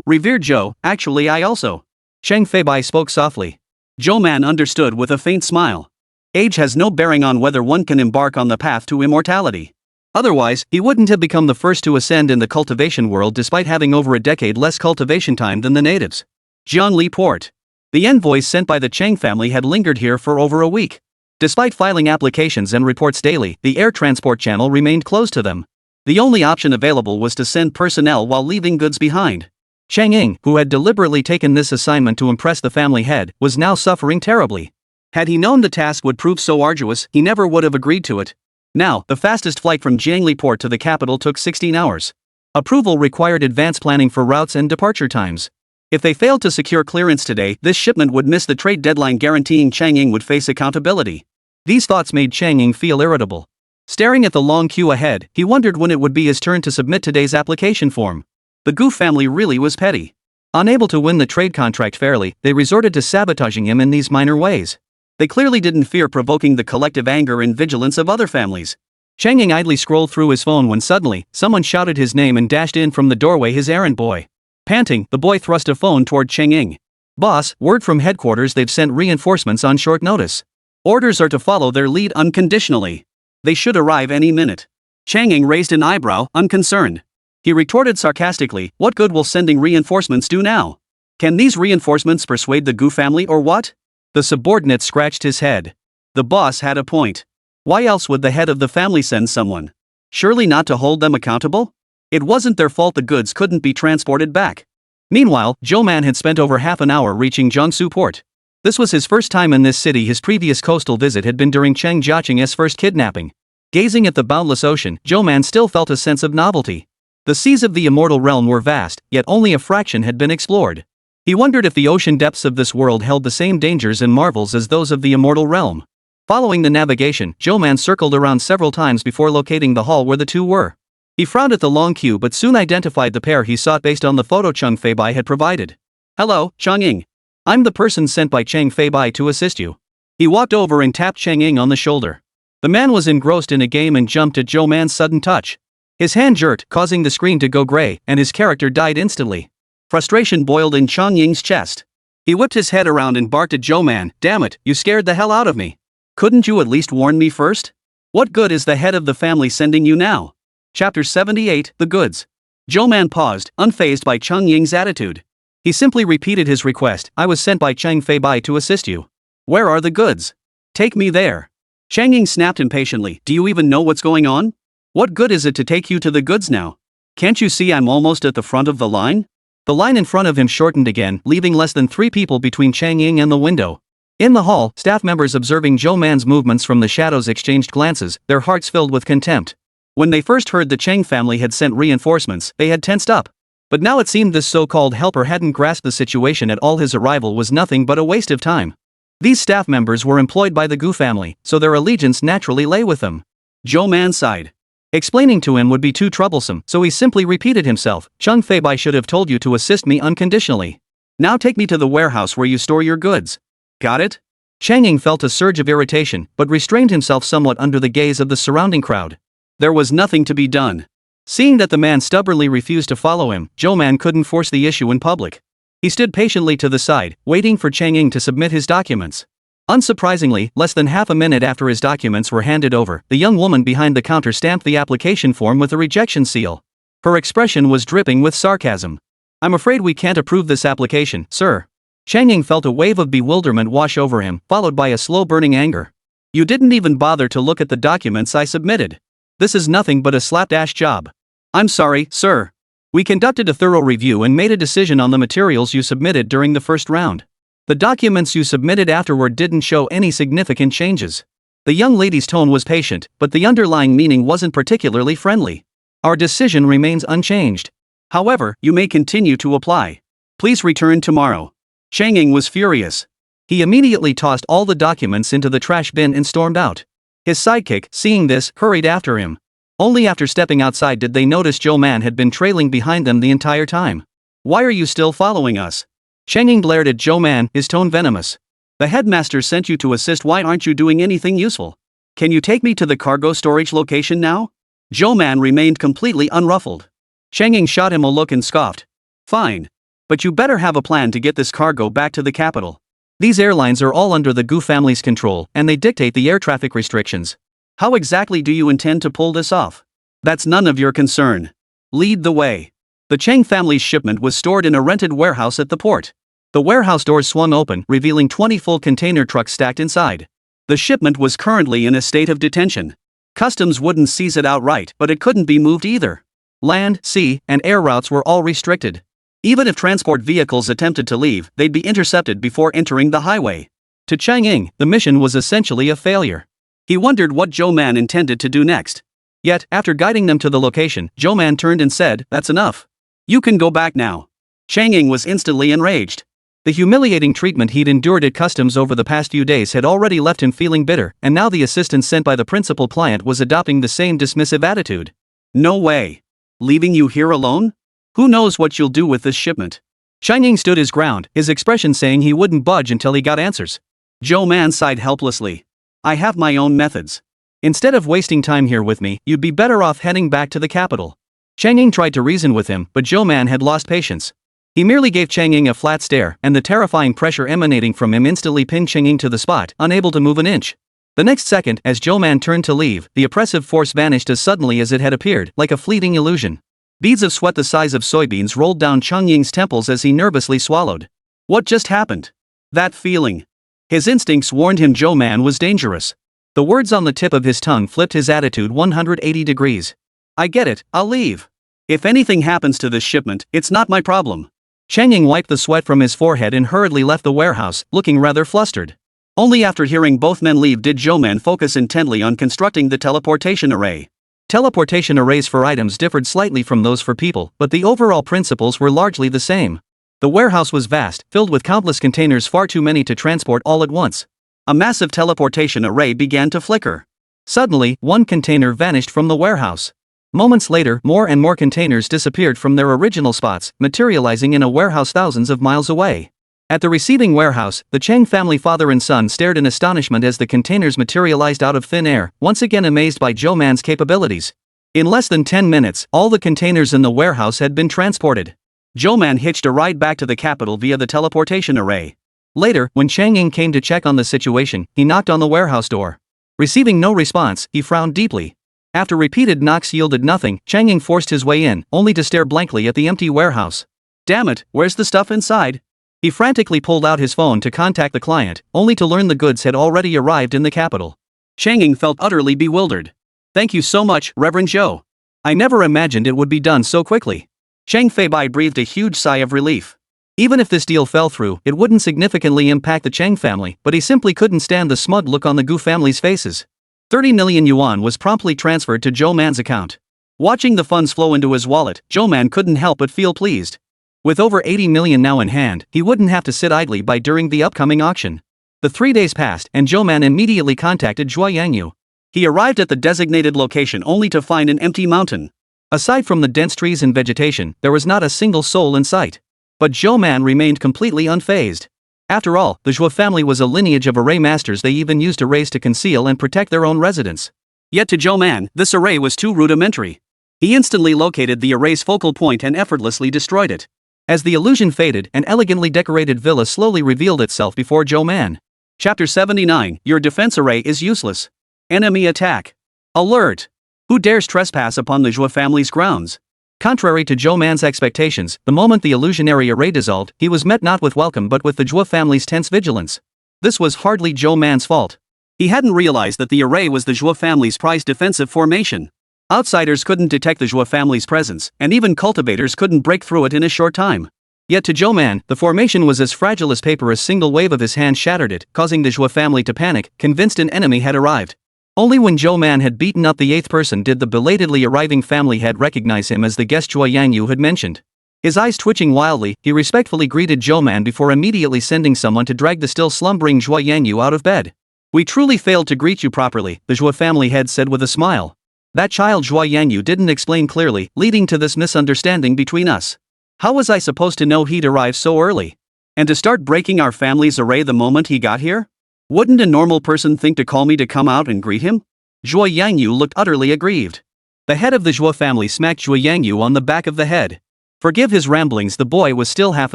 Revered Zhou, actually I also." Cheng Feibai spoke softly. Zhou Man understood with a faint smile. Age has no bearing on whether one can embark on the path to immortality. Otherwise, he wouldn't have become the first to ascend in the cultivation world despite having over a decade less cultivation time than the natives. Jiangli Port. The envoys sent by the Cheng family had lingered here for over a week. Despite filing applications and reports daily, the air transport channel remained closed to them. The only option available was to send personnel while leaving goods behind. Chang Ying, who had deliberately taken this assignment to impress the family head, was now suffering terribly. Had he known the task would prove so arduous, he never would have agreed to it. Now, the fastest flight from Jiangli Port to the capital took 16 hours. Approval required advance planning for routes and departure times. If they failed to secure clearance today, this shipment would miss the trade deadline, guaranteeing Chang Ying would face accountability. These thoughts made Chang Ying feel irritable. Staring at the long queue ahead, he wondered when it would be his turn to submit today's application form. The Gu family really was petty. Unable to win the trade contract fairly, they resorted to sabotaging him in these minor ways. They clearly didn't fear provoking the collective anger and vigilance of other families. Chang Ying idly scrolled through his phone when suddenly, someone shouted his name and dashed in from the doorway, his errand boy. Panting, the boy thrust a phone toward Chang Ying. "Boss, word from headquarters, they've sent reinforcements on short notice. Orders are to follow their lead unconditionally. They should arrive any minute." Chang Ying raised an eyebrow, unconcerned. He retorted sarcastically, "What good will sending reinforcements do now? Can these reinforcements persuade the Gu family or what?" The subordinate scratched his head. The boss had a point. Why else would the head of the family send someone? Surely not to hold them accountable? It wasn't their fault the goods couldn't be transported back. Meanwhile, Zhou Man had spent over half an hour reaching Jiangsu Port. This was his first time in this city. His previous coastal visit had been during Cheng Jiaqing's first kidnapping. Gazing at the boundless ocean, Zhou Man still felt a sense of novelty. The seas of the immortal realm were vast, yet only a fraction had been explored. He wondered if the ocean depths of this world held the same dangers and marvels as those of the immortal realm. Following the navigation, Zhou Man circled around several times before locating the hall where the two were. He frowned at the long queue but soon identified the pair he sought based on the photo Cheng Feibai had provided. "Hello, Chang Ying. I'm the person sent by Cheng Feibai to assist you." He walked over and tapped Chang Ying on the shoulder. The man was engrossed in a game and jumped at Zhou Man's sudden touch. His hand jerked, causing the screen to go gray, and his character died instantly. Frustration boiled in Chang Ying's chest. He whipped his head around and barked at Zhou Man, "Damn it, you scared the hell out of me. Couldn't you at least warn me first? What good is the head of the family sending you now?" Chapter 78, The Goods. Zhou Man paused, unfazed by Chang Ying's attitude. He simply repeated his request, "I was sent by Cheng Feibai to assist you. Where are the goods? Take me there." Chang Ying snapped impatiently, "Do you even know what's going on? What good is it to take you to the goods now? Can't you see I'm almost at the front of the line?" The line in front of him shortened again, leaving less than 3 people between Chang Ying and the window. In the hall, staff members observing Zhou Man's movements from the shadows exchanged glances, their hearts filled with contempt. When they first heard the Cheng family had sent reinforcements, they had tensed up. But now it seemed this so-called helper hadn't grasped the situation at all. His arrival was nothing but a waste of time. These staff members were employed by the Gu family, so their allegiance naturally lay with them. Zhou Man sighed. Explaining to him would be too troublesome, so he simply repeated himself, "Cheng Feibai should have told you to assist me unconditionally. Now take me to the warehouse where you store your goods. Got it?" Chang Ying felt a surge of irritation, but restrained himself somewhat under the gaze of the surrounding crowd. There was nothing to be done. Seeing that the man stubbornly refused to follow him, Zhou Man couldn't force the issue in public. He stood patiently to the side, waiting for Chang Ying to submit his documents. Unsurprisingly, less than half a minute after his documents were handed over, the young woman behind the counter stamped the application form with a rejection seal. Her expression was dripping with sarcasm. "I'm afraid we can't approve this application, sir." Chang Ying felt a wave of bewilderment wash over him, followed by a slow-burning anger. "You didn't even bother to look at the documents I submitted. This is nothing but a slapdash job." "I'm sorry, sir. We conducted a thorough review and made a decision on the materials you submitted during the first round. The documents you submitted afterward didn't show any significant changes." The young lady's tone was patient, but the underlying meaning wasn't particularly friendly. "Our decision remains unchanged. However, you may continue to apply. Please return tomorrow." Chang Ying was furious. He immediately tossed all the documents into the trash bin and stormed out. His sidekick, seeing this, hurried after him. Only after stepping outside did they notice Zhou Man had been trailing behind them the entire time. "Why are you still following us?" Chang Ying glared at Zhou Man, his tone venomous. "The headmaster sent you to assist. Why aren't you doing anything useful? Can you take me to the cargo storage location now?" Zhou Man remained completely unruffled. Chang Ying shot him a look and scoffed. "Fine. But you better have a plan to get this cargo back to the capital. These airlines are all under the Gu family's control, and they dictate the air traffic restrictions. How exactly do you intend to pull this off?" That's none of your concern. Lead the way. The Chang family's shipment was stored in a rented warehouse at the port. The warehouse doors swung open, revealing 20 full container trucks stacked inside. The shipment was currently in a state of detention. Customs wouldn't seize it outright, but it couldn't be moved either. Land, sea, and air routes were all restricted. Even if transport vehicles attempted to leave, they'd be intercepted before entering the highway. To Chang Ying, the mission was essentially a failure. He wondered what Zhou Man intended to do next. Yet, after guiding them to the location, Zhou Man turned and said, "That's enough. You can go back now." Chang Ying was instantly enraged. The humiliating treatment he'd endured at customs over the past few days had already left him feeling bitter, and now the assistant sent by the principal client was adopting the same dismissive attitude. "No way. Leaving you here alone? Who knows what you'll do with this shipment?" Chang Ying stood his ground, his expression saying he wouldn't budge until he got answers. Zhou Man sighed helplessly. "I have my own methods. Instead of wasting time here with me, you'd be better off heading back to the capital." Chang Ying tried to reason with him, but Zhou Man had lost patience. He merely gave Chang Ying a flat stare, and the terrifying pressure emanating from him instantly pinned Chang Ying to the spot, unable to move an inch. The next second, as Zhou Man turned to leave, the oppressive force vanished as suddenly as it had appeared, like a fleeting illusion. Beads of sweat the size of soybeans rolled down Chang Ying's temples as he nervously swallowed. What just happened? That feeling. His instincts warned him Zhou Man was dangerous. The words on the tip of his tongue flipped his attitude 180 degrees. "I get it, I'll leave. If anything happens to this shipment, it's not my problem." Chang Ying wiped the sweat from his forehead and hurriedly left the warehouse, looking rather flustered. Only after hearing both men leave did Zhou Man focus intently on constructing the teleportation array. Teleportation arrays for items differed slightly from those for people, but the overall principles were largely the same. The warehouse was vast, filled with countless containers, far too many to transport all at once. A massive teleportation array began to flicker. Suddenly, one container vanished from the warehouse. Moments later, more and more containers disappeared from their original spots, materializing in a warehouse thousands of miles away. At the receiving warehouse, the Chang family father and son stared in astonishment as the containers materialized out of thin air, once again amazed by Zhou Man's capabilities. In less than 10 minutes, all the containers in the warehouse had been transported. Zhou Man hitched a ride back to the capital via the teleportation array. Later, when Chang Ying came to check on the situation, he knocked on the warehouse door. Receiving no response, he frowned deeply. After repeated knocks yielded nothing, Chang Ying forced his way in, only to stare blankly at the empty warehouse. "Damn it, where's the stuff inside?" He frantically pulled out his phone to contact the client, only to learn the goods had already arrived in the capital. Chang Ying felt utterly bewildered. "Thank you so much, Reverend Zhou. I never imagined it would be done so quickly." Chang Feibai breathed a huge sigh of relief. Even if this deal fell through, it wouldn't significantly impact the Chang family, but he simply couldn't stand the smug look on the Gu family's faces. 30 million yuan was promptly transferred to Zhou Man's account. Watching the funds flow into his wallet, Zhou Man couldn't help but feel pleased. With over 80 million now in hand, he wouldn't have to sit idly by during the upcoming auction. The 3 days passed, and Zhou Man immediately contacted Zhuo Yangyu. He arrived at the designated location only to find an empty mountain. Aside from the dense trees and vegetation, there was not a single soul in sight. But Zhou Man remained completely unfazed. After all, the Zhuo family was a lineage of array masters they even used arrays to conceal and protect their own residence. Yet to Zhou Man, this array was too rudimentary. He instantly located the array's focal point and effortlessly destroyed it. As the illusion faded, an elegantly decorated villa slowly revealed itself before Zhou Man. Chapter 79, Your defense array is useless. Enemy attack. Alert! Who dares trespass upon the Zhuo family's grounds? Contrary to Zhou Man's expectations, the moment the illusionary array dissolved, he was met not with welcome but with the Zhuo family's tense vigilance. This was hardly Zhou Man's fault. He hadn't realized that the array was the Zhuo family's prized defensive formation. Outsiders couldn't detect the Zhuo family's presence, and even cultivators couldn't break through it in a short time. Yet to Zhou Man, the formation was as fragile as paper. A single wave of his hand shattered it, causing the Zhuo family to panic, convinced an enemy had arrived. Only when Zhou Man had beaten up the 8th person did the belatedly arriving family head recognize him as the guest Zhuo Yangyu had mentioned. His eyes twitching wildly, he respectfully greeted Zhou Man before immediately sending someone to drag the still slumbering Zhuo Yangyu out of bed. "We truly failed to greet you properly," the Zhuo family head said with a smile. "That child Zhuo Yangyu didn't explain clearly, leading to this misunderstanding between us. How was I supposed to know he'd arrive so early? And to start breaking our family's array the moment he got here? Wouldn't a normal person think to call me to come out and greet him?" Zhuo Yangyu looked utterly aggrieved. The head of the Zhuo family smacked Zhuo Yangyu on the back of the head. Forgive his ramblings, the boy was still half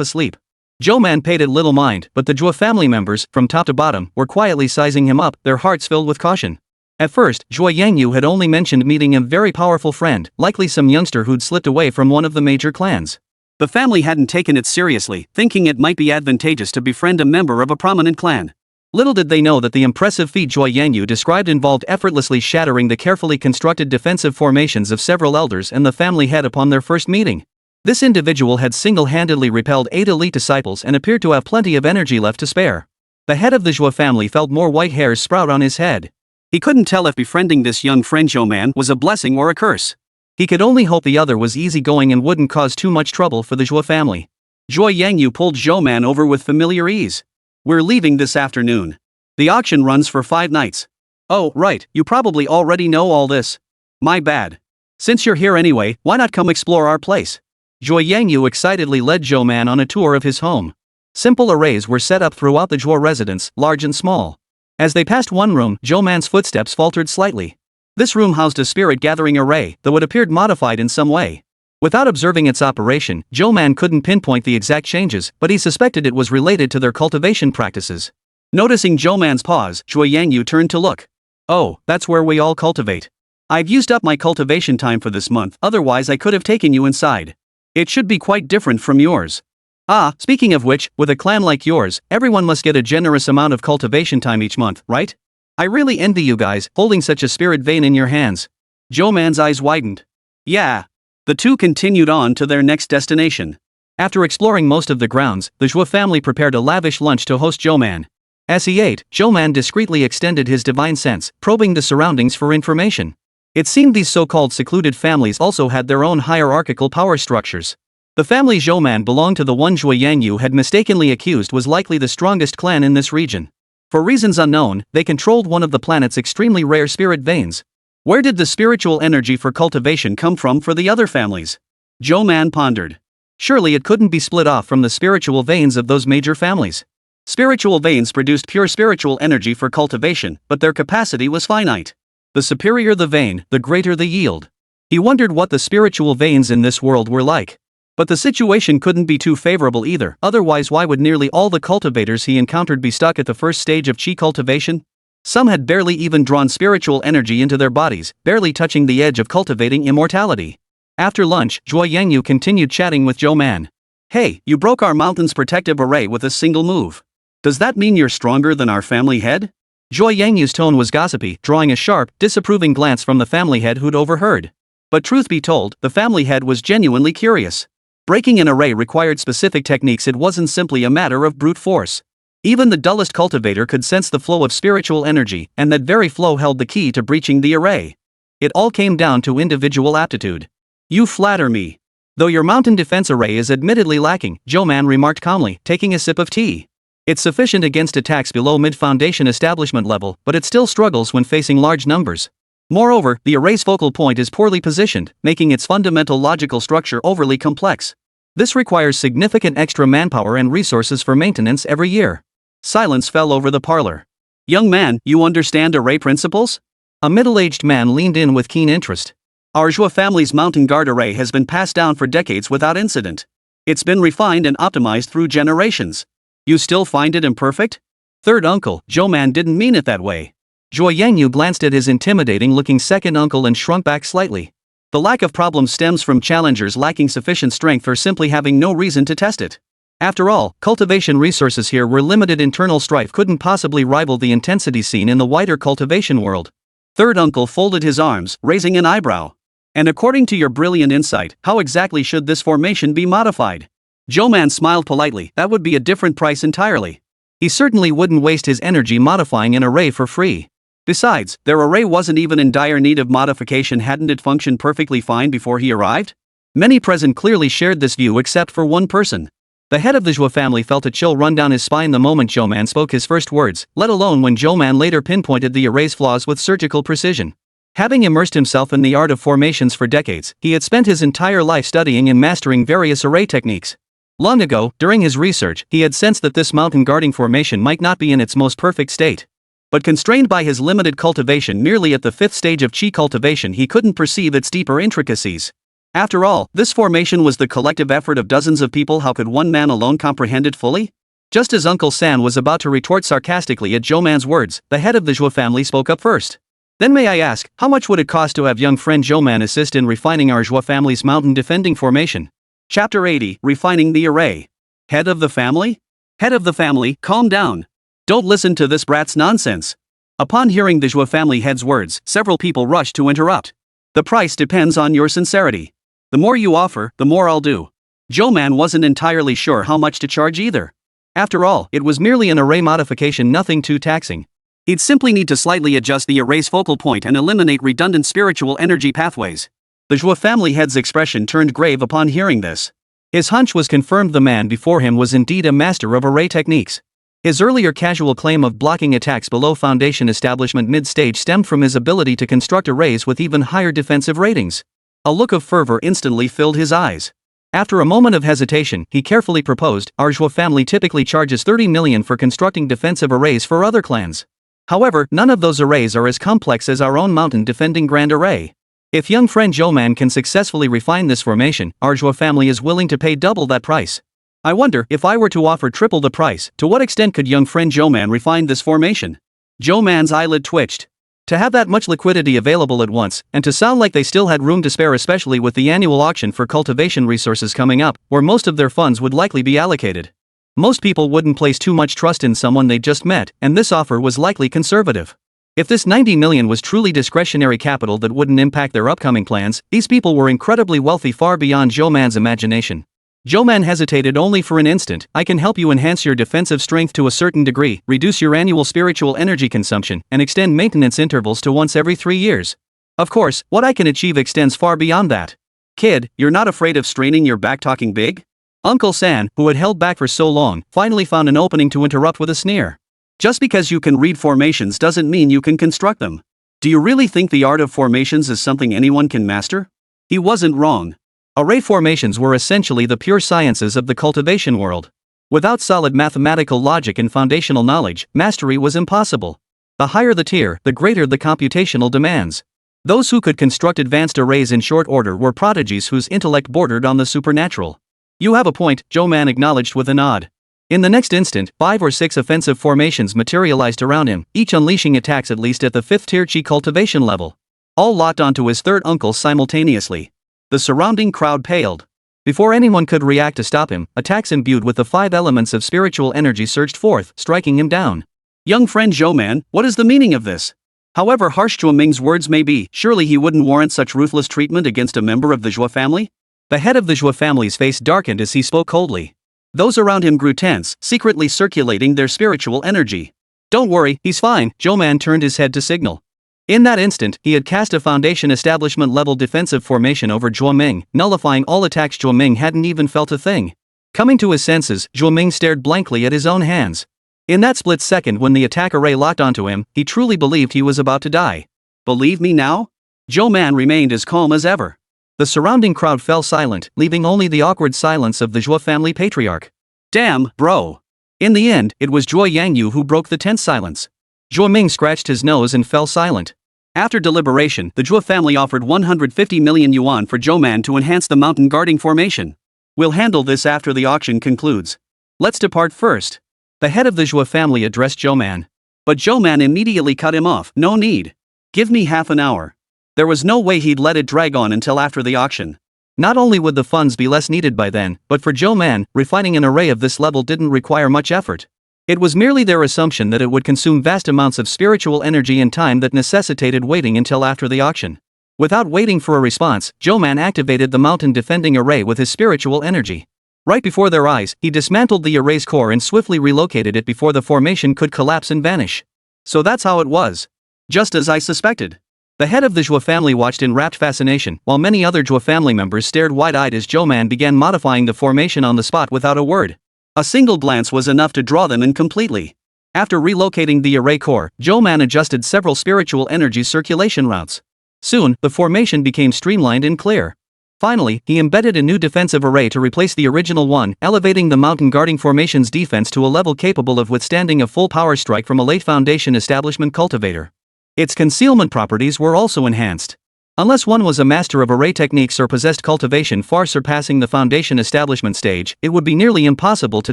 asleep. Zhou Man paid it little mind, but the Zhuo family members, from top to bottom, were quietly sizing him up, their hearts filled with caution. At first, Zhou Yangyu had only mentioned meeting a very powerful friend, likely some youngster who'd slipped away from one of the major clans. The family hadn't taken it seriously, thinking it might be advantageous to befriend a member of a prominent clan. Little did they know that the impressive feat Zhou Yangyu described involved effortlessly shattering the carefully constructed defensive formations of several elders and the family head upon their first meeting. This individual had single-handedly repelled 8 elite disciples and appeared to have plenty of energy left to spare. The head of the Zhou family felt more white hairs sprout on his head. He couldn't tell if befriending this young friend Zhou Man was a blessing or a curse. He could only hope the other was easygoing and wouldn't cause too much trouble for the Zhou family. Zhou Yangyu pulled Zhou Man over with familiar ease. We're leaving this afternoon. The auction runs for 5 nights. Oh, right, you probably already know all this. My bad. Since you're here anyway, why not come explore our place? Zhou Yangyu excitedly led Zhou Man on a tour of his home. Simple arrays were set up throughout the Zhou residence, large and small. As they passed one room, Zhou Man's footsteps faltered slightly. This room housed a spirit-gathering array, though it appeared modified in some way. Without observing its operation, Zhou Man couldn't pinpoint the exact changes, but he suspected it was related to their cultivation practices. Noticing Zhou Man's pause, Zhou Yangyu turned to look. Oh, that's where we all cultivate. I've used up my cultivation time for this month, otherwise I could have taken you inside. It should be quite different from yours. Ah, speaking of which, with a clan like yours, everyone must get a generous amount of cultivation time each month, right? I really envy you guys, holding such a spirit vein in your hands. Zhou Man's eyes widened. Yeah. The two continued on to their next destination. After exploring most of the grounds, the Zhou family prepared a lavish lunch to host Zhou Man. As he ate, Zhou Man discreetly extended his divine sense, probing the surroundings for information. It seemed these so-called secluded families also had their own hierarchical power structures. The family Zhou Man belonged to the one Zhou Yangyu had mistakenly accused was likely the strongest clan in this region. For reasons unknown, they controlled one of the planet's extremely rare spirit veins. Where did the spiritual energy for cultivation come from for the other families? Zhou Man pondered. Surely it couldn't be split off from the spiritual veins of those major families. Spiritual veins produced pure spiritual energy for cultivation, but their capacity was finite. The superior the vein, the greater the yield. He wondered what the spiritual veins in this world were like. But the situation couldn't be too favorable either, otherwise why would nearly all the cultivators he encountered be stuck at the first stage of qi cultivation? Some had barely even drawn spiritual energy into their bodies, barely touching the edge of cultivating immortality. After lunch, Zhou Yangyu continued chatting with Zhou Man. Hey, you broke our mountain's protective array with a single move. Does that mean you're stronger than our family head? Zhou Yangyu's tone was gossipy, drawing a sharp, disapproving glance from the family head who'd overheard. But truth be told, the family head was genuinely curious. Breaking an array required specific techniques. It wasn't simply a matter of brute force. Even the dullest cultivator could sense the flow of spiritual energy, and that very flow held the key to breaching the array. It all came down to individual aptitude. You flatter me. Though your mountain defense array is admittedly lacking, Zhou Man remarked calmly, taking a sip of tea. It's sufficient against attacks below mid-foundation establishment level, but it still struggles when facing large numbers. Moreover, the array's focal point is poorly positioned, making its fundamental logical structure overly complex. This requires significant extra manpower and resources for maintenance every year. Silence fell over the parlor. Young man, you understand array principles? A middle-aged man leaned in with keen interest. Our Zhou family's mountain guard array has been passed down for decades without incident. It's been refined and optimized through generations. You still find it imperfect? Third uncle, Zhou Man didn't mean it that way. Zhou Yangyu glanced at his intimidating-looking second uncle and shrunk back slightly. The lack of problem stems from challengers lacking sufficient strength or simply having no reason to test it. After all, cultivation resources here were limited. Internal strife couldn't possibly rival the intensity seen in the wider cultivation world. Third uncle folded his arms, raising an eyebrow. And according to your brilliant insight, how exactly should this formation be modified? Zhou Man smiled politely. That would be a different price entirely. He certainly wouldn't waste his energy modifying an array for free. Besides, their array wasn't even in dire need of modification. Hadn't it functioned perfectly fine before he arrived? Many present clearly shared this view except for one person. The head of the Zhou family felt a chill run down his spine the moment Zhou Man spoke his first words, let alone when Zhou Man later pinpointed the array's flaws with surgical precision. Having immersed himself in the art of formations for decades, he had spent his entire life studying and mastering various array techniques. Long ago, during his research, he had sensed that this mountain guarding formation might not be in its most perfect state. But constrained by his limited cultivation merely at the 5th stage of qi cultivation, he couldn't perceive its deeper intricacies. After all, this formation was the collective effort of dozens of people. How could one man alone comprehend it fully? Just as Uncle San was about to retort sarcastically at Zhou Man's words, the head of the Zhou family spoke up first. Then may I ask, how much would it cost to have young friend Zhou Man assist in refining our Zhou family's mountain defending formation? Chapter 80, Refining the Array. Head of the family? Head of the family, calm down. Don't listen to this brat's nonsense. Upon hearing the Zhou family head's words, several people rushed to interrupt. The price depends on your sincerity. The more you offer, the more I'll do. Zhou Man wasn't entirely sure how much to charge either. After all, it was merely an array modification, nothing too taxing. He'd simply need to slightly adjust the array's focal point and eliminate redundant spiritual energy pathways. The Zhou family head's expression turned grave upon hearing this. His hunch was confirmed. The man before him was indeed a master of array techniques. His earlier casual claim of blocking attacks below foundation establishment mid-stage stemmed from his ability to construct arrays with even higher defensive ratings. A look of fervor instantly filled his eyes. After a moment of hesitation, he carefully proposed, our Zhou family typically charges 30 million for constructing defensive arrays for other clans. However, none of those arrays are as complex as our own mountain defending grand array. If young friend Zhou Man can successfully refine this formation, our Zhou family is willing to pay double that price. I wonder, if I were to offer triple the price, to what extent could young friend Zhou Man refine this formation? Zhou Man's eyelid twitched. To have that much liquidity available at once, and to sound like they still had room to spare, especially with the annual auction for cultivation resources coming up, where most of their funds would likely be allocated. Most people wouldn't place too much trust in someone they just met, and this offer was likely conservative. If this 90 million was truly discretionary capital that wouldn't impact their upcoming plans, these people were incredibly wealthy, far beyond Zhou Man's imagination. Zhou Man hesitated only for an instant. I can help you enhance your defensive strength to a certain degree, reduce your annual spiritual energy consumption, and extend maintenance intervals to once every 3 years. Of course, what I can achieve extends far beyond that. Kid, you're not afraid of straining your back talking big? Uncle San, who had held back for so long, finally found an opening to interrupt with a sneer. Just because you can read formations doesn't mean you can construct them. Do you really think the art of formations is something anyone can master? He wasn't wrong. Array formations were essentially the pure sciences of the cultivation world. Without solid mathematical logic and foundational knowledge, mastery was impossible. The higher the tier, the greater the computational demands. Those who could construct advanced arrays in short order were prodigies whose intellect bordered on the supernatural. You have a point, Zhou Man acknowledged with a nod. In the next instant, 5 or 6 offensive formations materialized around him, each unleashing attacks at least at the 5th tier Qi cultivation level. All locked onto his third uncle simultaneously. The surrounding crowd paled. Before anyone could react to stop him, attacks imbued with the 5 elements of spiritual energy surged forth, striking him down. Young friend Zhou Man, what is the meaning of this? However harsh Zhou Ming's words may be, surely he wouldn't warrant such ruthless treatment against a member of the Zhou family? The head of the Zhou family's face darkened as he spoke coldly. Those around him grew tense, secretly circulating their spiritual energy. Don't worry, he's fine, Zhou Man turned his head to signal. In that instant, he had cast a foundation establishment level defensive formation over Zhou Ming, nullifying all attacks. Zhou Ming hadn't even felt a thing. Coming to his senses, Zhou Ming stared blankly at his own hands. In that split second when the attack array locked onto him, he truly believed he was about to die. Believe me now? Zhou Man remained as calm as ever. The surrounding crowd fell silent, leaving only the awkward silence of the Zhou family patriarch. Damn, bro. In the end, it was Zhuo Yangyu who broke the tense silence. Zhou Ming scratched his nose and fell silent. After deliberation, the Zhou family offered 150 million yuan for Zhou Man to enhance the mountain guarding formation. We'll handle this after the auction concludes. Let's depart first. The head of the Zhou family addressed Zhou Man. But Zhou Man immediately cut him off. No need. Give me half an hour. There was no way he'd let it drag on until after the auction. Not only would the funds be less needed by then, but for Zhou Man, refining an array of this level didn't require much effort. It was merely their assumption that it would consume vast amounts of spiritual energy and time that necessitated waiting until after the auction. Without waiting for a response, Zhou Man activated the mountain defending array with his spiritual energy. Right before their eyes, he dismantled the array's core and swiftly relocated it before the formation could collapse and vanish. So that's how it was. Just as I suspected. The head of the Zhou family watched in rapt fascination, while many other Zhou family members stared wide-eyed as Zhou Man began modifying the formation on the spot without a word. A single glance was enough to draw them in completely. After relocating the array core, Zhou Man adjusted several spiritual energy circulation routes. Soon, the formation became streamlined and clear. Finally, he embedded a new defensive array to replace the original one, elevating the mountain guarding formation's defense to a level capable of withstanding a full power strike from a late foundation establishment cultivator. Its concealment properties were also enhanced. Unless one was a master of array techniques or possessed cultivation far surpassing the foundation establishment stage, it would be nearly impossible to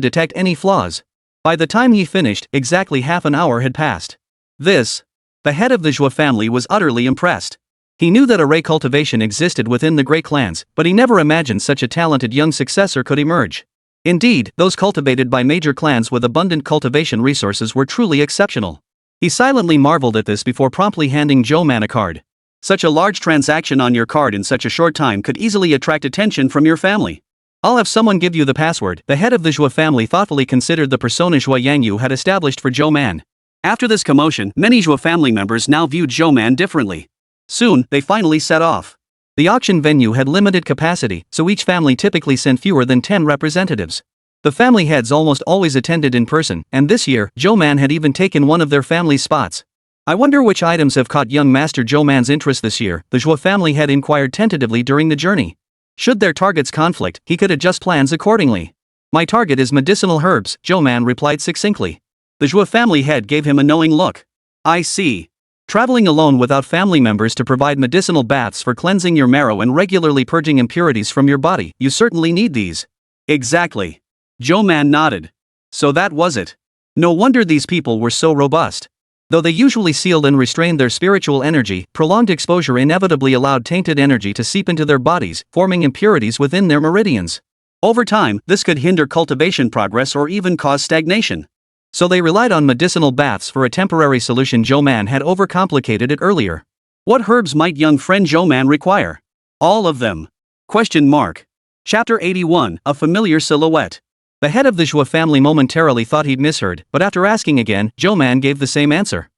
detect any flaws. By the time he finished, exactly half an hour had passed. This The head of the Zhou family was utterly impressed. He knew that array cultivation existed within the great clans, but he never imagined such a talented young successor could emerge. Indeed, those cultivated by major clans with abundant cultivation resources were truly exceptional. He silently marveled at this before promptly handing Zhou Man a card. Such a large transaction on your card in such a short time could easily attract attention from your family. I'll have someone give you the password. The head of the Zhou family thoughtfully considered the persona Zhou Yangyu had established for Zhou Man. After this commotion, many Zhou family members now viewed Zhou Man differently. Soon, they finally set off. The auction venue had limited capacity, so each family typically sent fewer than 10 representatives. The family heads almost always attended in person, and this year, Zhou Man had even taken one of their family's spots. I wonder which items have caught young Master Zhou Man's interest this year, the Zhou family had inquired tentatively during the journey. Should their targets conflict, he could adjust plans accordingly. My target is medicinal herbs, Zhou Man replied succinctly. The Zhou family head gave him a knowing look. I see. Traveling alone without family members to provide medicinal baths for cleansing your marrow and regularly purging impurities from your body, you certainly need these. Exactly. Zhou Man nodded. So that was it. No wonder these people were so robust. Though they usually sealed and restrained their spiritual energy, prolonged exposure inevitably allowed tainted energy to seep into their bodies, forming impurities within their meridians. Over time, this could hinder cultivation progress or even cause stagnation. So they relied on medicinal baths for a temporary solution. Zhou Man had overcomplicated it earlier. What herbs might young friend Zhou Man require? All of them. Question mark. Chapter 81, A Familiar Silhouette. The head of the Zhou family momentarily thought he'd misheard, but after asking again, Zhou Man gave the same answer.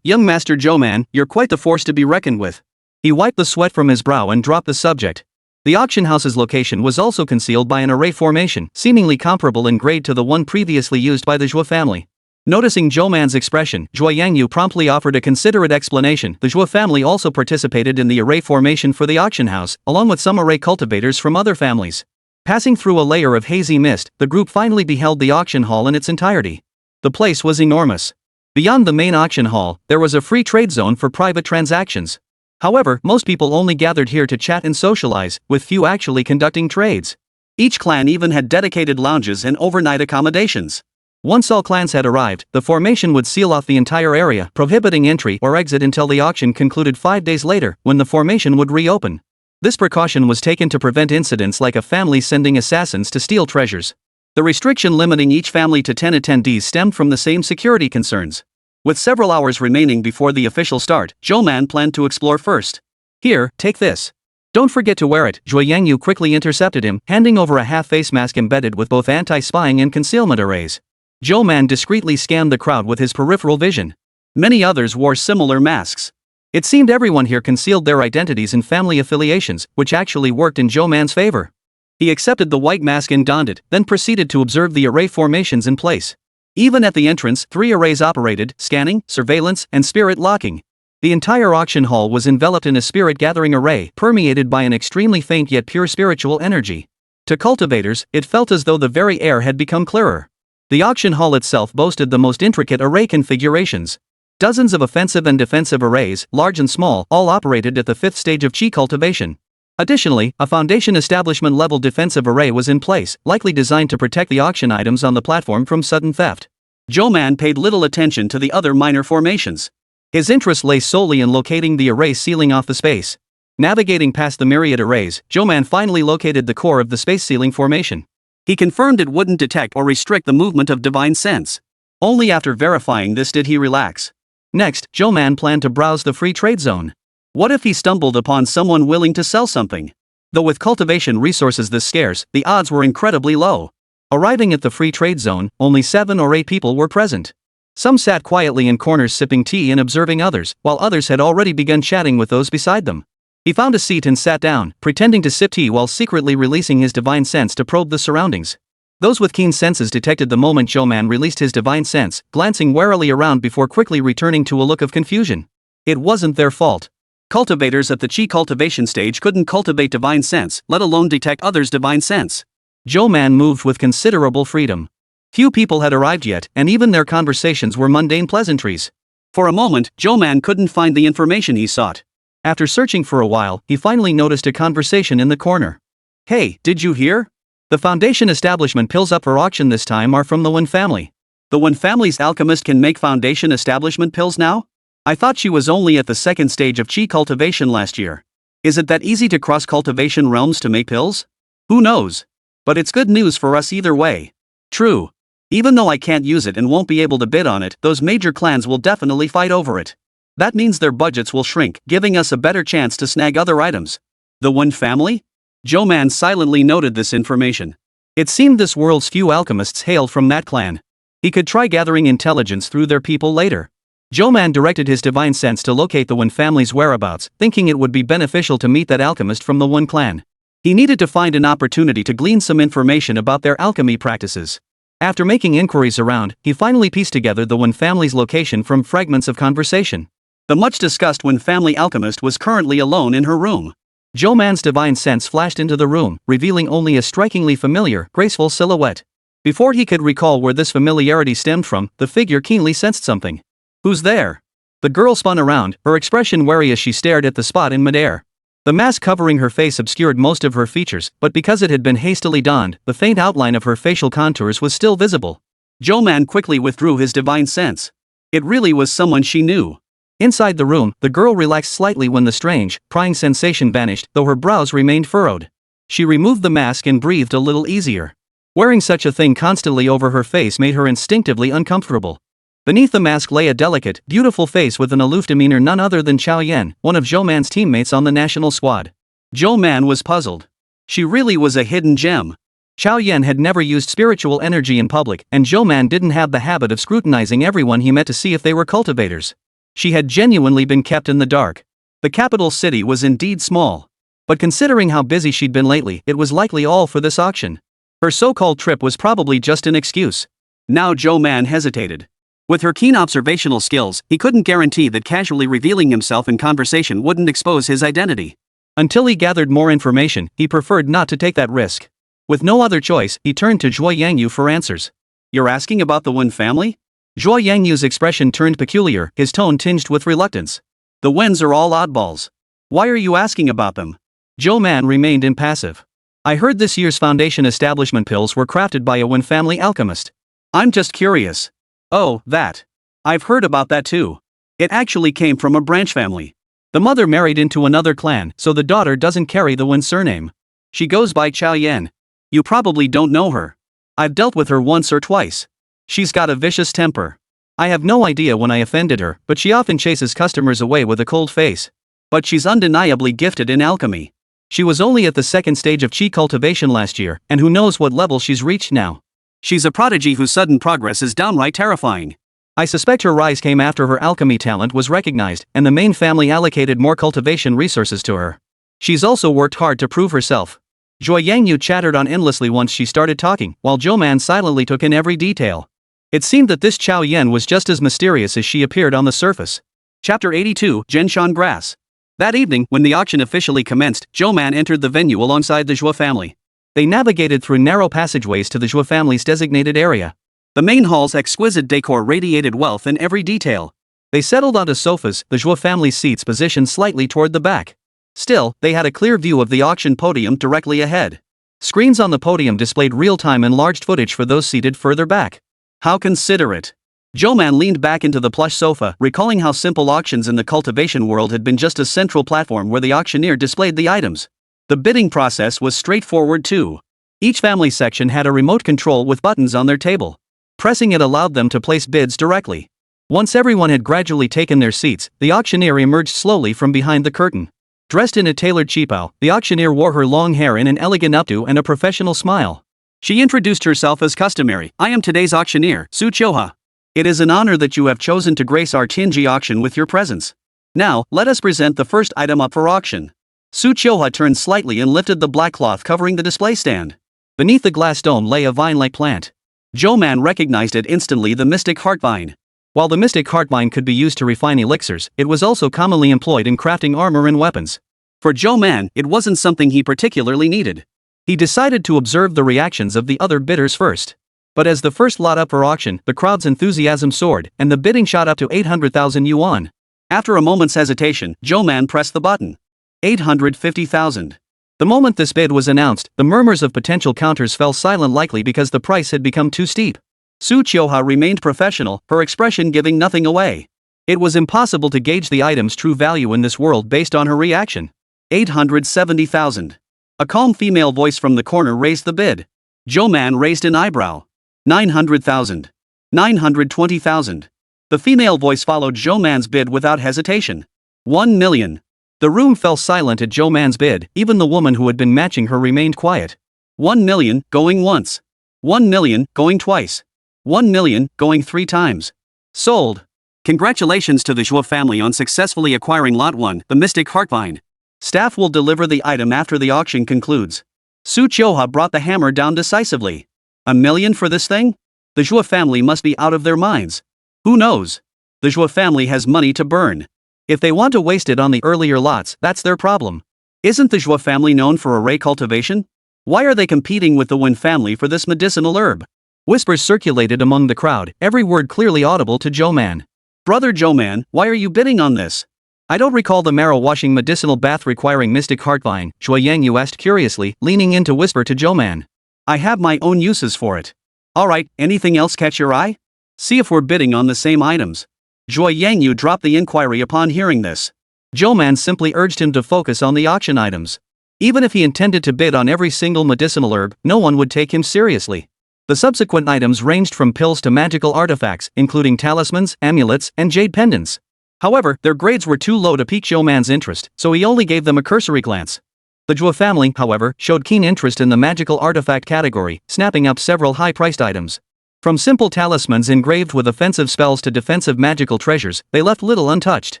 Young Master Zhou Man, you're quite the force to be reckoned with. He wiped the sweat from his brow and dropped the subject. The auction house's location was also concealed by an array formation, seemingly comparable in grade to the one previously used by the Zhou family. Noticing Zhou Man's expression, Zhou Yangyu promptly offered a considerate explanation. The Zhou family also participated in the array formation for the auction house, along with some array cultivators from other families. Passing through a layer of hazy mist, the group finally beheld the auction hall in its entirety. The place was enormous. Beyond the main auction hall, there was a free trade zone for private transactions. However, most people only gathered here to chat and socialize, with few actually conducting trades. Each clan even had dedicated lounges and overnight accommodations. Once all clans had arrived, the formation would seal off the entire area, prohibiting entry or exit until the auction concluded 5 days later, when the formation would reopen. This precaution was taken to prevent incidents like a family sending assassins to steal treasures. The restriction limiting each family to 10 attendees stemmed from the same security concerns. With several hours remaining before the official start, Zhou Man planned to explore first. Here, take this. Don't forget to wear it, Zhou Yangyu quickly intercepted him, handing over a half-face mask embedded with both anti-spying and concealment arrays. Zhou Man discreetly scanned the crowd with his peripheral vision. Many others wore similar masks. It seemed everyone here concealed their identities and family affiliations, which actually worked in Zhou Man's favor. He accepted the white mask and donned it, then proceeded to observe the array formations in place. Even at the entrance, 3 arrays operated: scanning, surveillance, and spirit locking. The entire auction hall was enveloped in a spirit-gathering array, permeated by an extremely faint yet pure spiritual energy. To cultivators, it felt as though the very air had become clearer. The auction hall itself boasted the most intricate array configurations. Dozens of offensive and defensive arrays, large and small, all operated at the 5th stage of chi cultivation. Additionally, a foundation establishment-level defensive array was in place, likely designed to protect the auction items on the platform from sudden theft. Zhou Man paid little attention to the other minor formations. His interest lay solely in locating the array sealing off the space. Navigating past the myriad arrays, Zhou Man finally located the core of the space sealing formation. He confirmed it wouldn't detect or restrict the movement of divine sense. Only after verifying this did he relax. Next, Zhou Man planned to browse the free trade zone. What if he stumbled upon someone willing to sell something? Though with cultivation resources this scarce, the odds were incredibly low. Arriving at the free trade zone, only 7 or 8 people were present. Some sat quietly in corners sipping tea and observing others, while others had already begun chatting with those beside them. He found a seat and sat down, pretending to sip tea while secretly releasing his divine sense to probe the surroundings. Those with keen senses detected the moment Zhou Man released his divine sense, glancing warily around before quickly returning to a look of confusion. It wasn't their fault. Cultivators at the chi cultivation stage couldn't cultivate divine sense, let alone detect others' divine sense. Zhou Man moved with considerable freedom. Few people had arrived yet, and even their conversations were mundane pleasantries. For a moment, Zhou Man couldn't find the information he sought. After searching for a while, he finally noticed a conversation in the corner. Hey, did you hear? The foundation establishment pills up for auction this time are from the Wen family. The Wen family's alchemist can make foundation establishment pills now? I thought she was only at the second stage of chi cultivation last year. Is it that easy to cross cultivation realms to make pills? Who knows? But it's good news for us either way. True. Even though I can't use it and won't be able to bid on it, those major clans will definitely fight over it. That means their budgets will shrink, giving us a better chance to snag other items. The One family? Zhou Man silently noted this information. It seemed this world's few alchemists hailed from that clan. He could try gathering intelligence through their people later. Zhou Man directed his divine sense to locate the One family's whereabouts, thinking it would be beneficial to meet that alchemist from the One clan. He needed to find an opportunity to glean some information about their alchemy practices. After making inquiries around, he finally pieced together the One family's location from fragments of conversation. The much-discussed One family alchemist was currently alone in her room. Zhou Man's divine sense flashed into the room, revealing only a strikingly familiar, graceful silhouette. Before he could recall where this familiarity stemmed from, the figure keenly sensed something. "Who's there?" The girl spun around, her expression wary as she stared at the spot in midair. The mask covering her face obscured most of her features, but because it had been hastily donned, the faint outline of her facial contours was still visible. Zhou Man quickly withdrew his divine sense. It really was someone she knew. Inside the room, the girl relaxed slightly when the strange, prying sensation vanished, though her brows remained furrowed. She removed the mask and breathed a little easier. Wearing such a thing constantly over her face made her instinctively uncomfortable. Beneath the mask lay a delicate, beautiful face with an aloof demeanor, none other than Chao Yan, one of Zhou Man's teammates on the national squad. Zhou Man was puzzled. She really was a hidden gem. Chao Yan had never used spiritual energy in public, and Zhou Man didn't have the habit of scrutinizing everyone he met to see if they were cultivators. She had genuinely been kept in the dark. The capital city was indeed small. But considering how busy she'd been lately, it was likely all for this auction. Her so-called trip was probably just an excuse. Now Zhou Man hesitated. With her keen observational skills, he couldn't guarantee that casually revealing himself in conversation wouldn't expose his identity. Until he gathered more information, he preferred not to take that risk. With no other choice, he turned to Zhuo Yangyu for answers. "You're asking about the One family?" Zhuo Yangyu's expression turned peculiar, his tone tinged with reluctance. "The Wens are all oddballs. Why are you asking about them?" Zhou Man remained impassive. "I heard this year's foundation establishment pills were crafted by a One family alchemist. I'm just curious." "Oh, that. I've heard about that too. It actually came from a branch family. The mother married into another clan, so the daughter doesn't carry the Wen surname. She goes by Chao Yan. You probably don't know her. I've dealt with her once or twice. She's got a vicious temper. I have no idea when I offended her, but she often chases customers away with a cold face. But she's undeniably gifted in alchemy. She was only at the second stage of chi cultivation last year, and who knows what level she's reached now. She's a prodigy whose sudden progress is downright terrifying. I suspect her rise came after her alchemy talent was recognized, and the main family allocated more cultivation resources to her. She's also worked hard to prove herself." Zhuo Yangyu chattered on endlessly once she started talking, while Zhou Man silently took in every detail. It seemed that this Chao Yan was just as mysterious as she appeared on the surface. Chapter 82, Genshan Grass. That evening, when the auction officially commenced, Zhou Man entered the venue alongside the Zhuo family. They navigated through narrow passageways to the Zhuo family's designated area. The main hall's exquisite decor radiated wealth in every detail. They settled onto sofas, the Zhuo family's seats positioned slightly toward the back. Still, they had a clear view of the auction podium directly ahead. Screens on the podium displayed real-time enlarged footage for those seated further back. How considerate. Zhou Man leaned back into the plush sofa, recalling how simple auctions in the cultivation world had been just a central platform where the auctioneer displayed the items. The bidding process was straightforward too. Each family section had a remote control with buttons on their table. Pressing it allowed them to place bids directly. Once everyone had gradually taken their seats, the auctioneer emerged slowly from behind the curtain. Dressed in a tailored qipao, the auctioneer wore her long hair in an elegant updo and a professional smile. She introduced herself as customary. "I am today's auctioneer, Su Chioha. It is an honor that you have chosen to grace our Tianji auction with your presence. Now, let us present the first item up for auction." Su Chioha turned slightly and lifted the black cloth covering the display stand. Beneath the glass dome lay a vine-like plant. Zhou Man recognized it instantly, the mystic heart vine. While the mystic heart vine could be used to refine elixirs, it was also commonly employed in crafting armor and weapons. For Zhou Man, it wasn't something he particularly needed. He decided to observe the reactions of the other bidders first. But as the first lot up for auction, the crowd's enthusiasm soared, and the bidding shot up to 800,000 yuan. After a moment's hesitation, Zhou Man pressed the button. 850,000. The moment this bid was announced, the murmurs of potential counters fell silent, likely because the price had become too steep. Su Chioha remained professional, her expression giving nothing away. It was impossible to gauge the item's true value in this world based on her reaction. 870,000. A calm female voice from the corner raised the bid. Zhou Man raised an eyebrow. 900,000. 920,000. The female voice followed Zhou Man's bid without hesitation. 1 million. The room fell silent at Zhou Man's bid, even the woman who had been matching her remained quiet. 1 million, going once. 1 million, going twice. 1 million, going 3 times. Sold. Congratulations to the Zhou family on successfully acquiring Lot 1, the Mystic Heartvine. Staff will deliver the item after the auction concludes. Su Chioha brought the hammer down decisively. 1 million for this thing? The Zhou family must be out of their minds. Who knows? The Zhou family has money to burn. If they want to waste it on the earlier lots, that's their problem. Isn't the Zhou family known for array cultivation? Why are they competing with the Wen family for this medicinal herb? Whispers circulated among the crowd, every word clearly audible to Zhou Man. Brother Zhou Man, why are you bidding on this? I don't recall the marrow-washing medicinal bath requiring Mystic Heartvine, Zhuo Yangyu asked curiously, leaning in to whisper to Zhou Man. I have my own uses for it. Alright, anything else catch your eye? See if we're bidding on the same items. Zhuo Yangyu dropped the inquiry upon hearing this. Zhou Man simply urged him to focus on the auction items. Even if he intended to bid on every single medicinal herb, no one would take him seriously. The subsequent items ranged from pills to magical artifacts, including talismans, amulets, and jade pendants. However, their grades were too low to pique Zhou Man's interest, so he only gave them a cursory glance. The Zhou family, however, showed keen interest in the magical artifact category, snapping up several high-priced items. From simple talismans engraved with offensive spells to defensive magical treasures, they left little untouched.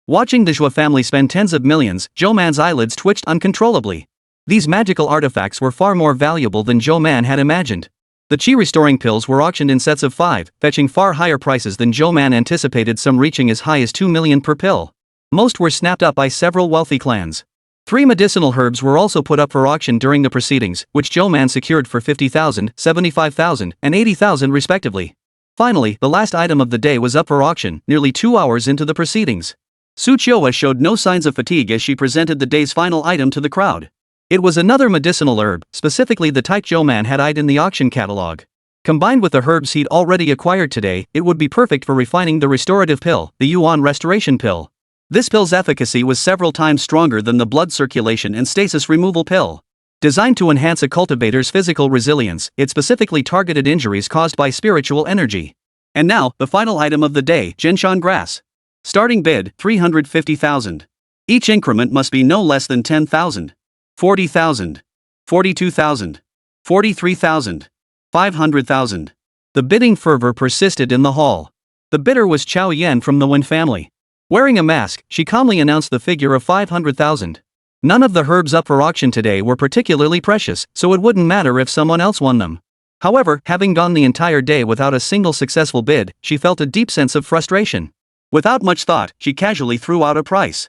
Watching the Zhou family spend tens of millions, Zhou Man's eyelids twitched uncontrollably. These magical artifacts were far more valuable than Zhou Man had imagined. The chi-restoring pills were auctioned in sets of 5, fetching far higher prices than Zhou Man anticipated, some reaching as high as 2 million per pill. Most were snapped up by several wealthy clans. 3 medicinal herbs were also put up for auction during the proceedings, which Zhou Man secured for 50,000, 75,000, and 80,000 respectively. Finally, the last item of the day was up for auction, nearly 2 hours into the proceedings. Su Chioha showed no signs of fatigue as she presented the day's final item to the crowd. It was another medicinal herb, specifically the type Zhou Man had eyed in the auction catalog. Combined with the herbs he'd already acquired today, it would be perfect for refining the restorative pill, the Yuan Restoration Pill. This pill's efficacy was several times stronger than the blood circulation and stasis removal pill. Designed to enhance a cultivator's physical resilience, it specifically targeted injuries caused by spiritual energy. And now, the final item of the day, Jinshan grass. Starting bid, 350,000. Each increment must be no less than 10,000. 40,000. 42,000. 43,000. 500,000. The bidding fervor persisted in the hall. The bidder was Chao Yan from the Wen family. Wearing a mask, she calmly announced the figure of 500,000. None of the herbs up for auction today were particularly precious, so it wouldn't matter if someone else won them. However, having gone the entire day without a single successful bid, she felt a deep sense of frustration. Without much thought, she casually threw out a price.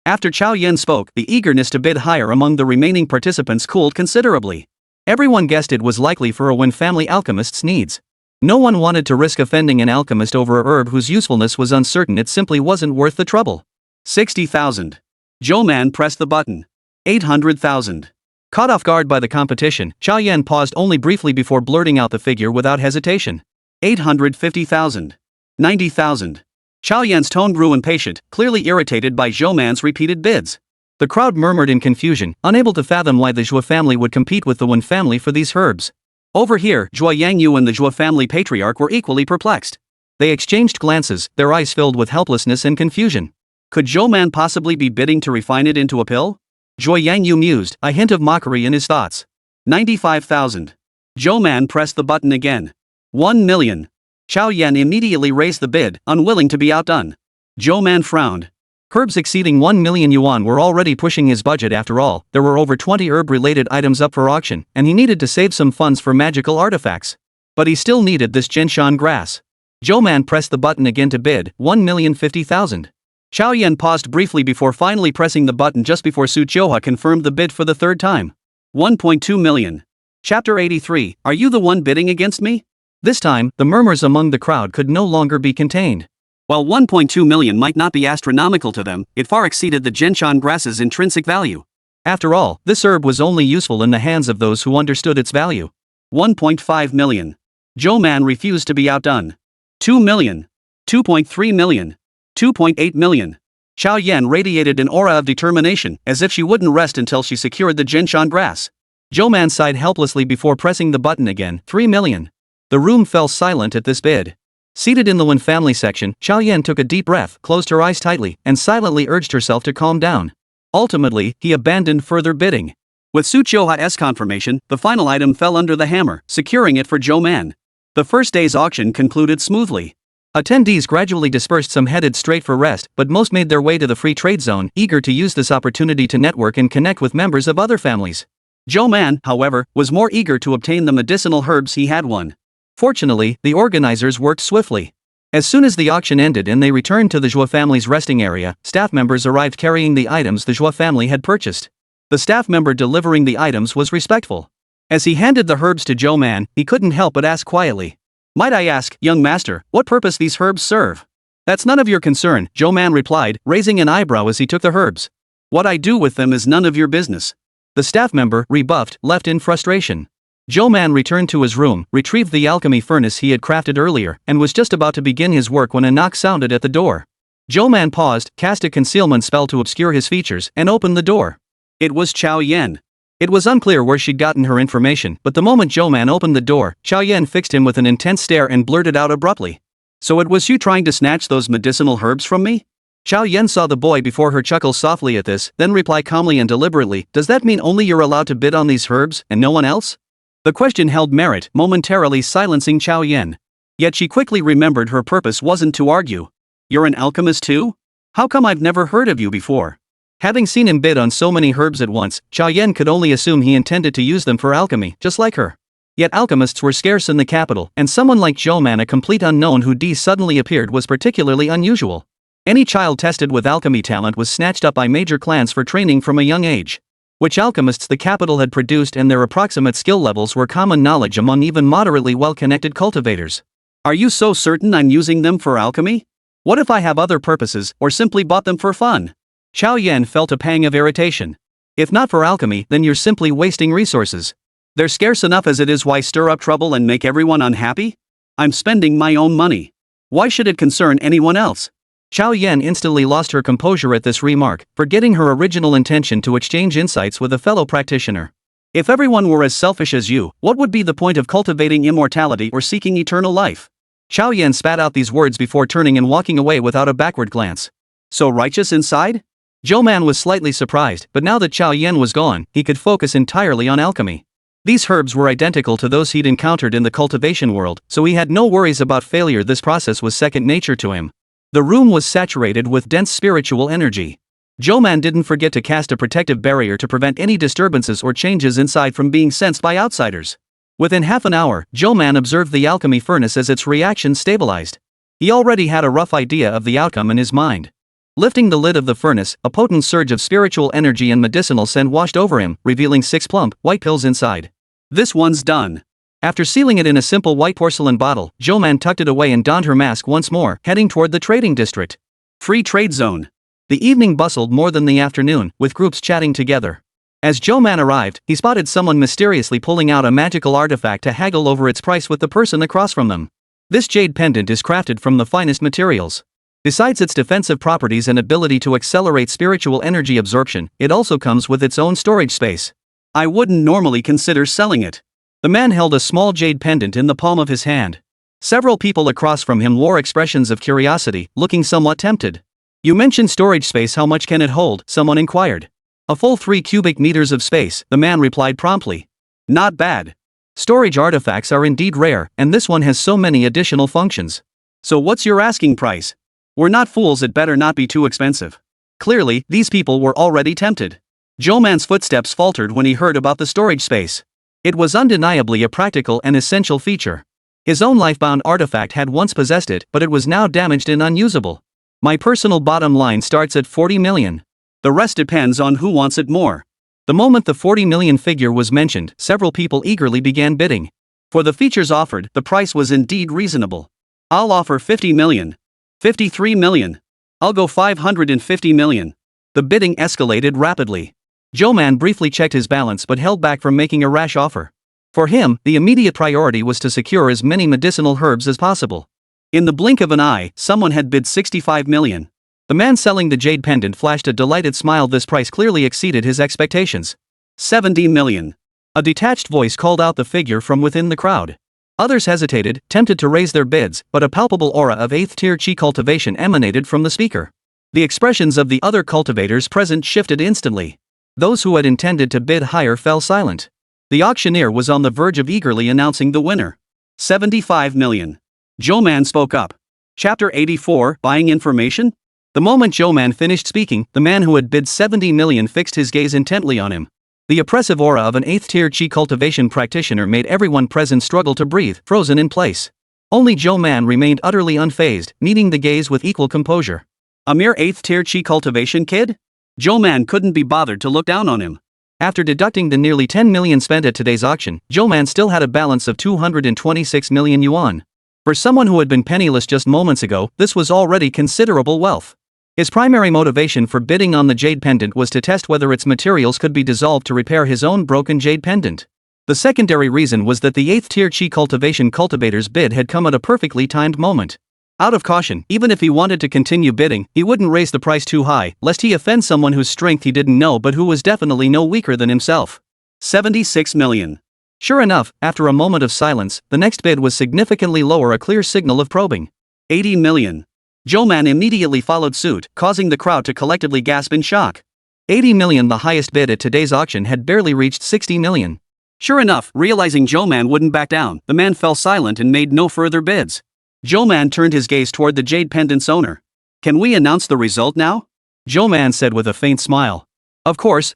After Chao Yan spoke, the eagerness to bid higher among the remaining participants cooled considerably. Everyone guessed it was likely for a Wen family alchemist's needs. No one wanted to risk offending an alchemist over a herb whose usefulness was uncertain. It simply wasn't worth the trouble. 60,000. Zhou Man pressed the button. 800,000. Caught off guard by the competition, Chao Yan paused only briefly before blurting out the figure without hesitation. 850,000. 90,000. Chao Yan's tone grew impatient, clearly irritated by Zhou Man's repeated bids. The crowd murmured in confusion, unable to fathom why the Zhou family would compete with the Wen family for these herbs. Over here, Zhuo Yangyu and the Zhou family patriarch were equally perplexed. They exchanged glances, their eyes filled with helplessness and confusion. Could Zhou Man possibly be bidding to refine it into a pill? Zhuo Yangyu mused, a hint of mockery in his thoughts. 95,000. Zhou Man pressed the button again. 1 million. Chao Yan immediately raised the bid, unwilling to be outdone. Zhou Man frowned. Herbs exceeding 1 million yuan were already pushing his budget. After all, there were over 20 herb-related items up for auction, and he needed to save some funds for magical artifacts. But he still needed this Jinshan grass. Zhou Man pressed the button again to bid, 1,050,000. Chao Yan paused briefly before finally pressing the button just before Su Chioha confirmed the bid for the third time. 1.2 million. Chapter 83, Are you the one bidding against me? This time, the murmurs among the crowd could no longer be contained. While 1.2 million might not be astronomical to them, it far exceeded the Jinshan grass's intrinsic value. After all, this herb was only useful in the hands of those who understood its value. 1.5 million. Zhou Man refused to be outdone. 2 million. 2.3 million. 2.8 million. Xiao Yan radiated an aura of determination, as if she wouldn't rest until she secured the Jinshan grass. Zhou Man sighed helplessly before pressing the button again. 3 million. The room fell silent at this bid. Seated in the Wen family section, Xiao Yan took a deep breath, closed her eyes tightly, and silently urged herself to calm down. Ultimately, he abandoned further bidding. With Su Qiuhai's confirmation, the final item fell under the hammer, securing it for Zhou Man. The first day's auction concluded smoothly. Attendees gradually dispersed, some headed straight for rest, but most made their way to the free trade zone, eager to use this opportunity to network and connect with members of other families. Zhou Man, however, was more eager to obtain the medicinal herbs he had won. Fortunately, the organizers worked swiftly. As soon as the auction ended and they returned to the Zhou family's resting area, staff members arrived carrying the items the Zhou family had purchased. The staff member delivering the items was respectful. As he handed the herbs to Zhou Man, he couldn't help but ask quietly, "Might I ask, young master, what purpose these herbs serve?" "That's none of your concern," Zhou Man replied, raising an eyebrow as he took the herbs. "What I do with them is none of your business." The staff member, rebuffed, left in frustration. Zhou Man returned to his room, retrieved the alchemy furnace he had crafted earlier, and was just about to begin his work when a knock sounded at the door. Zhou Man paused, cast a concealment spell to obscure his features, and opened the door. It was Xiao Yan. It was unclear where she'd gotten her information, but the moment Zhou Man opened the door, Xiao Yan fixed him with an intense stare and blurted out abruptly, "So it was you trying to snatch those medicinal herbs from me?" Xiao Yan saw the boy before her chuckle softly at this, then reply calmly and deliberately, "Does that mean only you're allowed to bid on these herbs, and no one else?" The question held merit, momentarily silencing Xiao Yan. Yet she quickly remembered her purpose wasn't to argue. "You're an alchemist too? How come I've never heard of you before?" Having seen him bid on so many herbs at once, Xiao Yan could only assume he intended to use them for alchemy, just like her. Yet alchemists were scarce in the capital, and someone like Zhou Man, a complete unknown who suddenly appeared, was particularly unusual. Any child tested with alchemy talent was snatched up by major clans for training from a young age. Which alchemists the capital had produced and their approximate skill levels were common knowledge among even moderately well-connected cultivators. "Are you so certain I'm using them for alchemy? What if I have other purposes, or simply bought them for fun?" Xiao Yan felt a pang of irritation. "If not for alchemy, then you're simply wasting resources. They're scarce enough as it is. Why stir up trouble and make everyone unhappy? I'm spending my own money. Why should it concern anyone else?" Xiao Yan instantly lost her composure at this remark, forgetting her original intention to exchange insights with a fellow practitioner. "If everyone were as selfish as you, what would be the point of cultivating immortality or seeking eternal life?" Xiao Yan spat out these words before turning and walking away without a backward glance. "So righteous inside?" Zhou Man was slightly surprised, but now that Xiao Yan was gone, he could focus entirely on alchemy. These herbs were identical to those he'd encountered in the cultivation world, so he had no worries about failure. This process was second nature to him. The room was saturated with dense spiritual energy. Zhou Man didn't forget to cast a protective barrier to prevent any disturbances or changes inside from being sensed by outsiders. Within half an hour, Zhou Man observed the alchemy furnace as its reaction stabilized. He already had a rough idea of the outcome in his mind. Lifting the lid of the furnace, a potent surge of spiritual energy and medicinal scent washed over him, revealing 6 plump, white pills inside. "This one's done." After sealing it in a simple white porcelain bottle, Zhou Man tucked it away and donned her mask once more, heading toward the trading district. Free trade zone. The evening bustled more than the afternoon, with groups chatting together. As Zhou Man arrived, he spotted someone mysteriously pulling out a magical artifact to haggle over its price with the person across from them. This jade pendant is crafted from the finest materials. Besides its defensive properties and ability to accelerate spiritual energy absorption, it also comes with its own storage space. "I wouldn't normally consider selling it." The man held a small jade pendant in the palm of his hand. Several people across from him wore expressions of curiosity, looking somewhat tempted. "You mentioned storage space. How much can it hold?" someone inquired. "A full 3 cubic meters of space," the man replied promptly. "Not bad. Storage artifacts are indeed rare, and this one has so many additional functions." "So what's your asking price?" "We're not fools, it better not be too expensive." Clearly, these people were already tempted. Zhou Man's footsteps faltered when he heard about the storage space. It was undeniably a practical and essential feature. His own lifebound artifact had once possessed it, but it was now damaged and unusable. "My personal bottom line starts at 40 million. The rest depends on who wants it more." The moment the 40 million figure was mentioned, several people eagerly began bidding. For the features offered, the price was indeed reasonable. "I'll offer 50 million. 53 million. I'll go 550 million. The bidding escalated rapidly. Zhou Man briefly checked his balance but held back from making a rash offer. For him, the immediate priority was to secure as many medicinal herbs as possible. In the blink of an eye, someone had bid 65 million. The man selling the jade pendant flashed a delighted smile. This price clearly exceeded his expectations. 70 million. A detached voice called out the figure from within the crowd. Others hesitated, tempted to raise their bids, but a palpable aura of 8th-tier chi cultivation emanated from the speaker. The expressions of the other cultivators present shifted instantly. Those who had intended to bid higher fell silent. The auctioneer was on the verge of eagerly announcing the winner. 75 million. Zhou Man spoke up. Chapter 84, Buying Information? The moment Zhou Man finished speaking, the man who had bid 70 million fixed his gaze intently on him. The oppressive aura of an 8th-tier chi cultivation practitioner made everyone present struggle to breathe, frozen in place. Only Zhou Man remained utterly unfazed, meeting the gaze with equal composure. A mere 8th-tier chi cultivation kid? Zhou Man couldn't be bothered to look down on him. After deducting the nearly 10 million spent at today's auction, Zhou Man still had a balance of 226 million yuan. For someone who had been penniless just moments ago, this was already considerable wealth. His primary motivation for bidding on the jade pendant was to test whether its materials could be dissolved to repair his own broken jade pendant. The secondary reason was that the 8th-tier chi cultivation cultivator's bid had come at a perfectly timed moment. Out of caution, even if he wanted to continue bidding, he wouldn't raise the price too high, lest he offend someone whose strength he didn't know but who was definitely no weaker than himself. 76 million. Sure enough, after a moment of silence, the next bid was significantly lower, a clear signal of probing. 80 million. Zhou Man immediately followed suit, causing the crowd to collectively gasp in shock. 80 million. The highest bid at today's auction had barely reached 60 million. Sure enough, realizing Zhou Man wouldn't back down, the man fell silent and made no further bids. Zhou Man turned his gaze toward the jade pendant's owner. Can we announce the result now? Zhou Man said with a faint smile. Of course.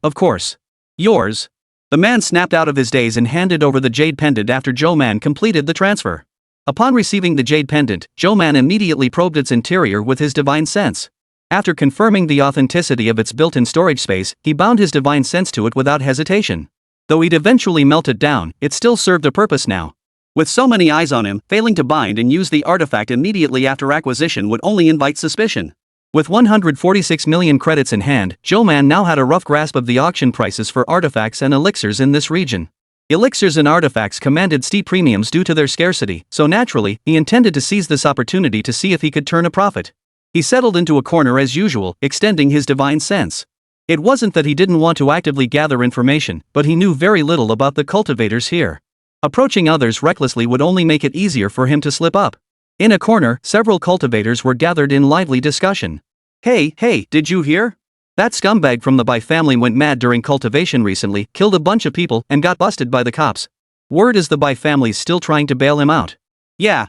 Yours. The man snapped out of his daze and handed over the jade pendant after Zhou Man completed the transfer. Upon receiving the jade pendant, Zhou Man immediately probed its interior with his divine sense. After confirming the authenticity of its built-in storage space, he bound his divine sense to it without hesitation. Though he'd eventually melt it down, it still served a purpose now. With so many eyes on him, failing to bind and use the artifact immediately after acquisition would only invite suspicion. With 146 million credits in hand, Zhou Man now had a rough grasp of the auction prices for artifacts and elixirs in this region. Elixirs and artifacts commanded steep premiums due to their scarcity, so naturally, he intended to seize this opportunity to see if he could turn a profit. He settled into a corner as usual, extending his divine sense. It wasn't that he didn't want to actively gather information, but he knew very little about the cultivators here. Approaching others recklessly would only make it easier for him to slip up. In a corner, several cultivators were gathered in lively discussion. Hey, did you hear? That scumbag from the Bai family went mad during cultivation recently, killed a bunch of people, and got busted by the cops. Word is the Bai family's still trying to bail him out. Yeah.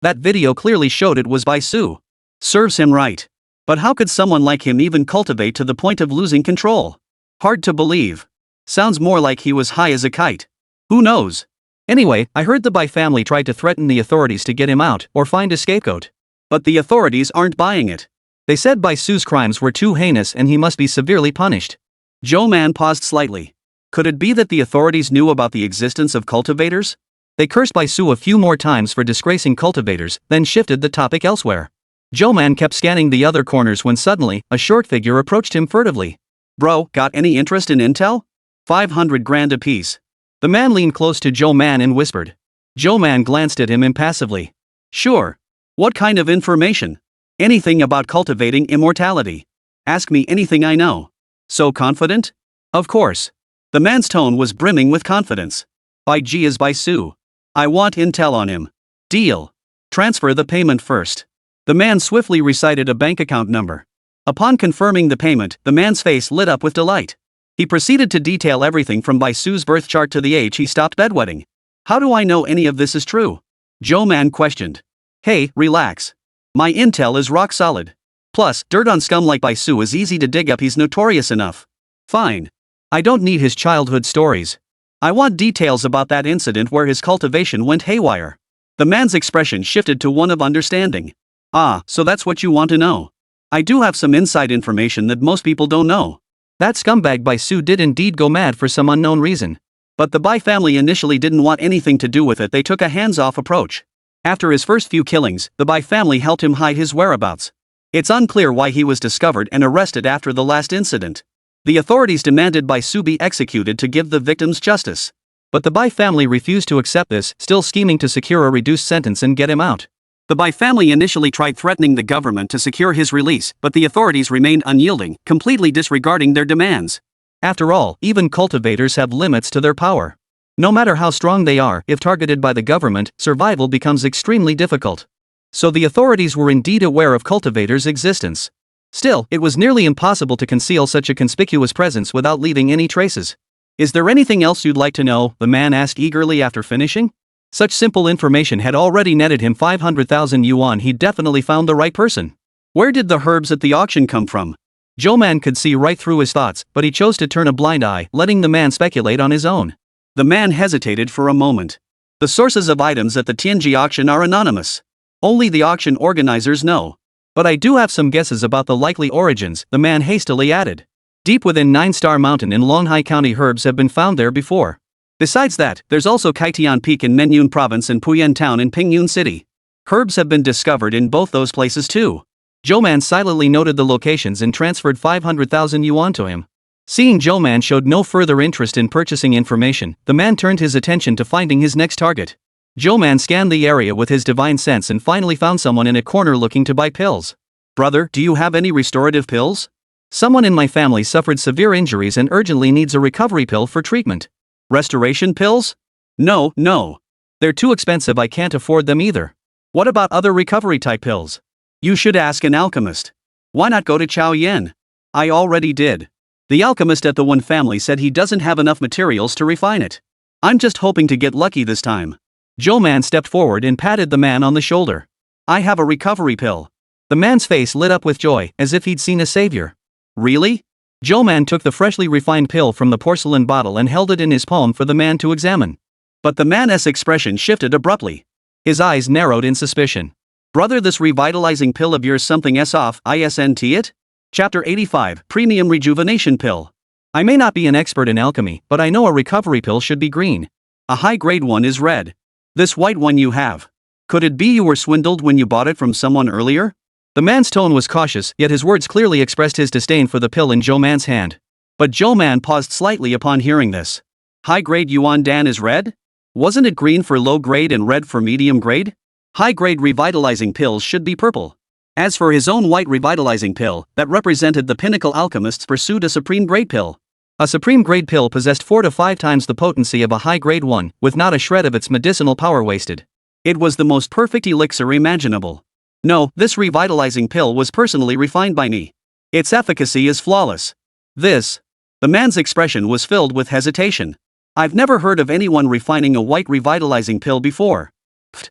That video clearly showed it was Bai Su. Serves him right. But how could someone like him even cultivate to the point of losing control? Hard to believe. Sounds more like he was high as a kite. Who knows? Anyway, I heard the Bai family tried to threaten the authorities to get him out, or find a scapegoat. But the authorities aren't buying it. They said Bai Su's crimes were too heinous and he must be severely punished. Zhou Man paused slightly. Could it be that the authorities knew about the existence of cultivators? They cursed Bai Su a few more times for disgracing cultivators, then shifted the topic elsewhere. Zhou Man kept scanning the other corners when suddenly, a short figure approached him furtively. Bro, got any interest in intel? 500 grand apiece. The man leaned close to Zhou Man and whispered. Zhou Man glanced at him impassively. Sure. What kind of information? Anything about cultivating immortality. Ask me anything I know. So confident? Of course. The man's tone was brimming with confidence. Bai Ji is Bai Su. I want intel on him. Deal. Transfer the payment first. The man swiftly recited a bank account number. Upon confirming the payment, the man's face lit up with delight. He proceeded to detail everything from Bai Su's birth chart to the age he stopped bedwetting. How do I know any of this is true? Zhou Man questioned. Hey, relax. My intel is rock solid. Plus, dirt on scum like Bai Su is easy to dig up. He's notorious enough. Fine. I don't need his childhood stories. I want details about that incident where his cultivation went haywire. The man's expression shifted to one of understanding. Ah, so that's what you want to know. I do have some inside information that most people don't know. That scumbag Bai Su did indeed go mad for some unknown reason. But the Bai family initially didn't want anything to do with it. They took a hands-off approach. After his first few killings, the Bai family helped him hide his whereabouts. It's unclear why he was discovered and arrested after the last incident. The authorities demanded Bai Su be executed to give the victims justice. But the Bai family refused to accept this, still scheming to secure a reduced sentence and get him out. The Bai family initially tried threatening the government to secure his release, but the authorities remained unyielding, completely disregarding their demands. After all, even cultivators have limits to their power. No matter how strong they are, if targeted by the government, survival becomes extremely difficult. So the authorities were indeed aware of cultivators' existence. Still, it was nearly impossible to conceal such a conspicuous presence without leaving any traces. Is there anything else you'd like to know? The man asked eagerly after finishing. Such simple information had already netted him 500,000 yuan. He'd definitely found the right person. Where did the herbs at the auction come from? Zhou Man could see right through his thoughts, but he chose to turn a blind eye, letting the man speculate on his own. The man hesitated for a moment. The sources of items at the Tianji auction are anonymous. Only the auction organizers know. But I do have some guesses about the likely origins, the man hastily added. Deep within 9-Star Mountain in Longhai County, herbs have been found there before. Besides that, there's also Kaitian Peak in Menyun Province and Puyan Town in Pingyun City. Herbs have been discovered in both those places too. Zhou Man silently noted the locations and transferred 500,000 yuan to him. Seeing Zhou Man showed no further interest in purchasing information, the man turned his attention to finding his next target. Zhou Man scanned the area with his divine sense and finally found someone in a corner looking to buy pills. Brother, do you have any restorative pills? Someone in my family suffered severe injuries and urgently needs a recovery pill for treatment. Restoration pills? No. They're too expensive, I can't afford them either. What about other recovery type pills? You should ask an alchemist. Why not go to Chao Yan? I already did. The alchemist at the One family said he doesn't have enough materials to refine it. I'm just hoping to get lucky this time. Zhou Man stepped forward and patted the man on the shoulder. I have a recovery pill. The man's face lit up with joy, as if he'd seen a savior. Really? Zhou Man took the freshly refined pill from the porcelain bottle and held it in his palm for the man to examine. But the man's expression shifted abruptly. His eyes narrowed in suspicion. Brother, this revitalizing pill of yours something off, isn't it? Chapter 85, Premium Rejuvenation Pill. I may not be an expert in alchemy, but I know a recovery pill should be green. A high-grade one is red. This white one you have. Could it be you were swindled when you bought it from someone earlier? The man's tone was cautious, yet his words clearly expressed his disdain for the pill in Zhou Man's hand. But Zhou Man paused slightly upon hearing this. High-grade Yuan Dan is red? Wasn't it green for low-grade and red for medium-grade? High-grade revitalizing pills should be purple. As for his own white revitalizing pill, that represented the pinnacle alchemists pursued a supreme-grade pill. A supreme-grade pill possessed 4 to 5 times the potency of a high-grade one, with not a shred of its medicinal power wasted. It was the most perfect elixir imaginable. No, this revitalizing pill was personally refined by me. Its efficacy is flawless. This. The man's expression was filled with hesitation. I've never heard of anyone refining a white revitalizing pill before.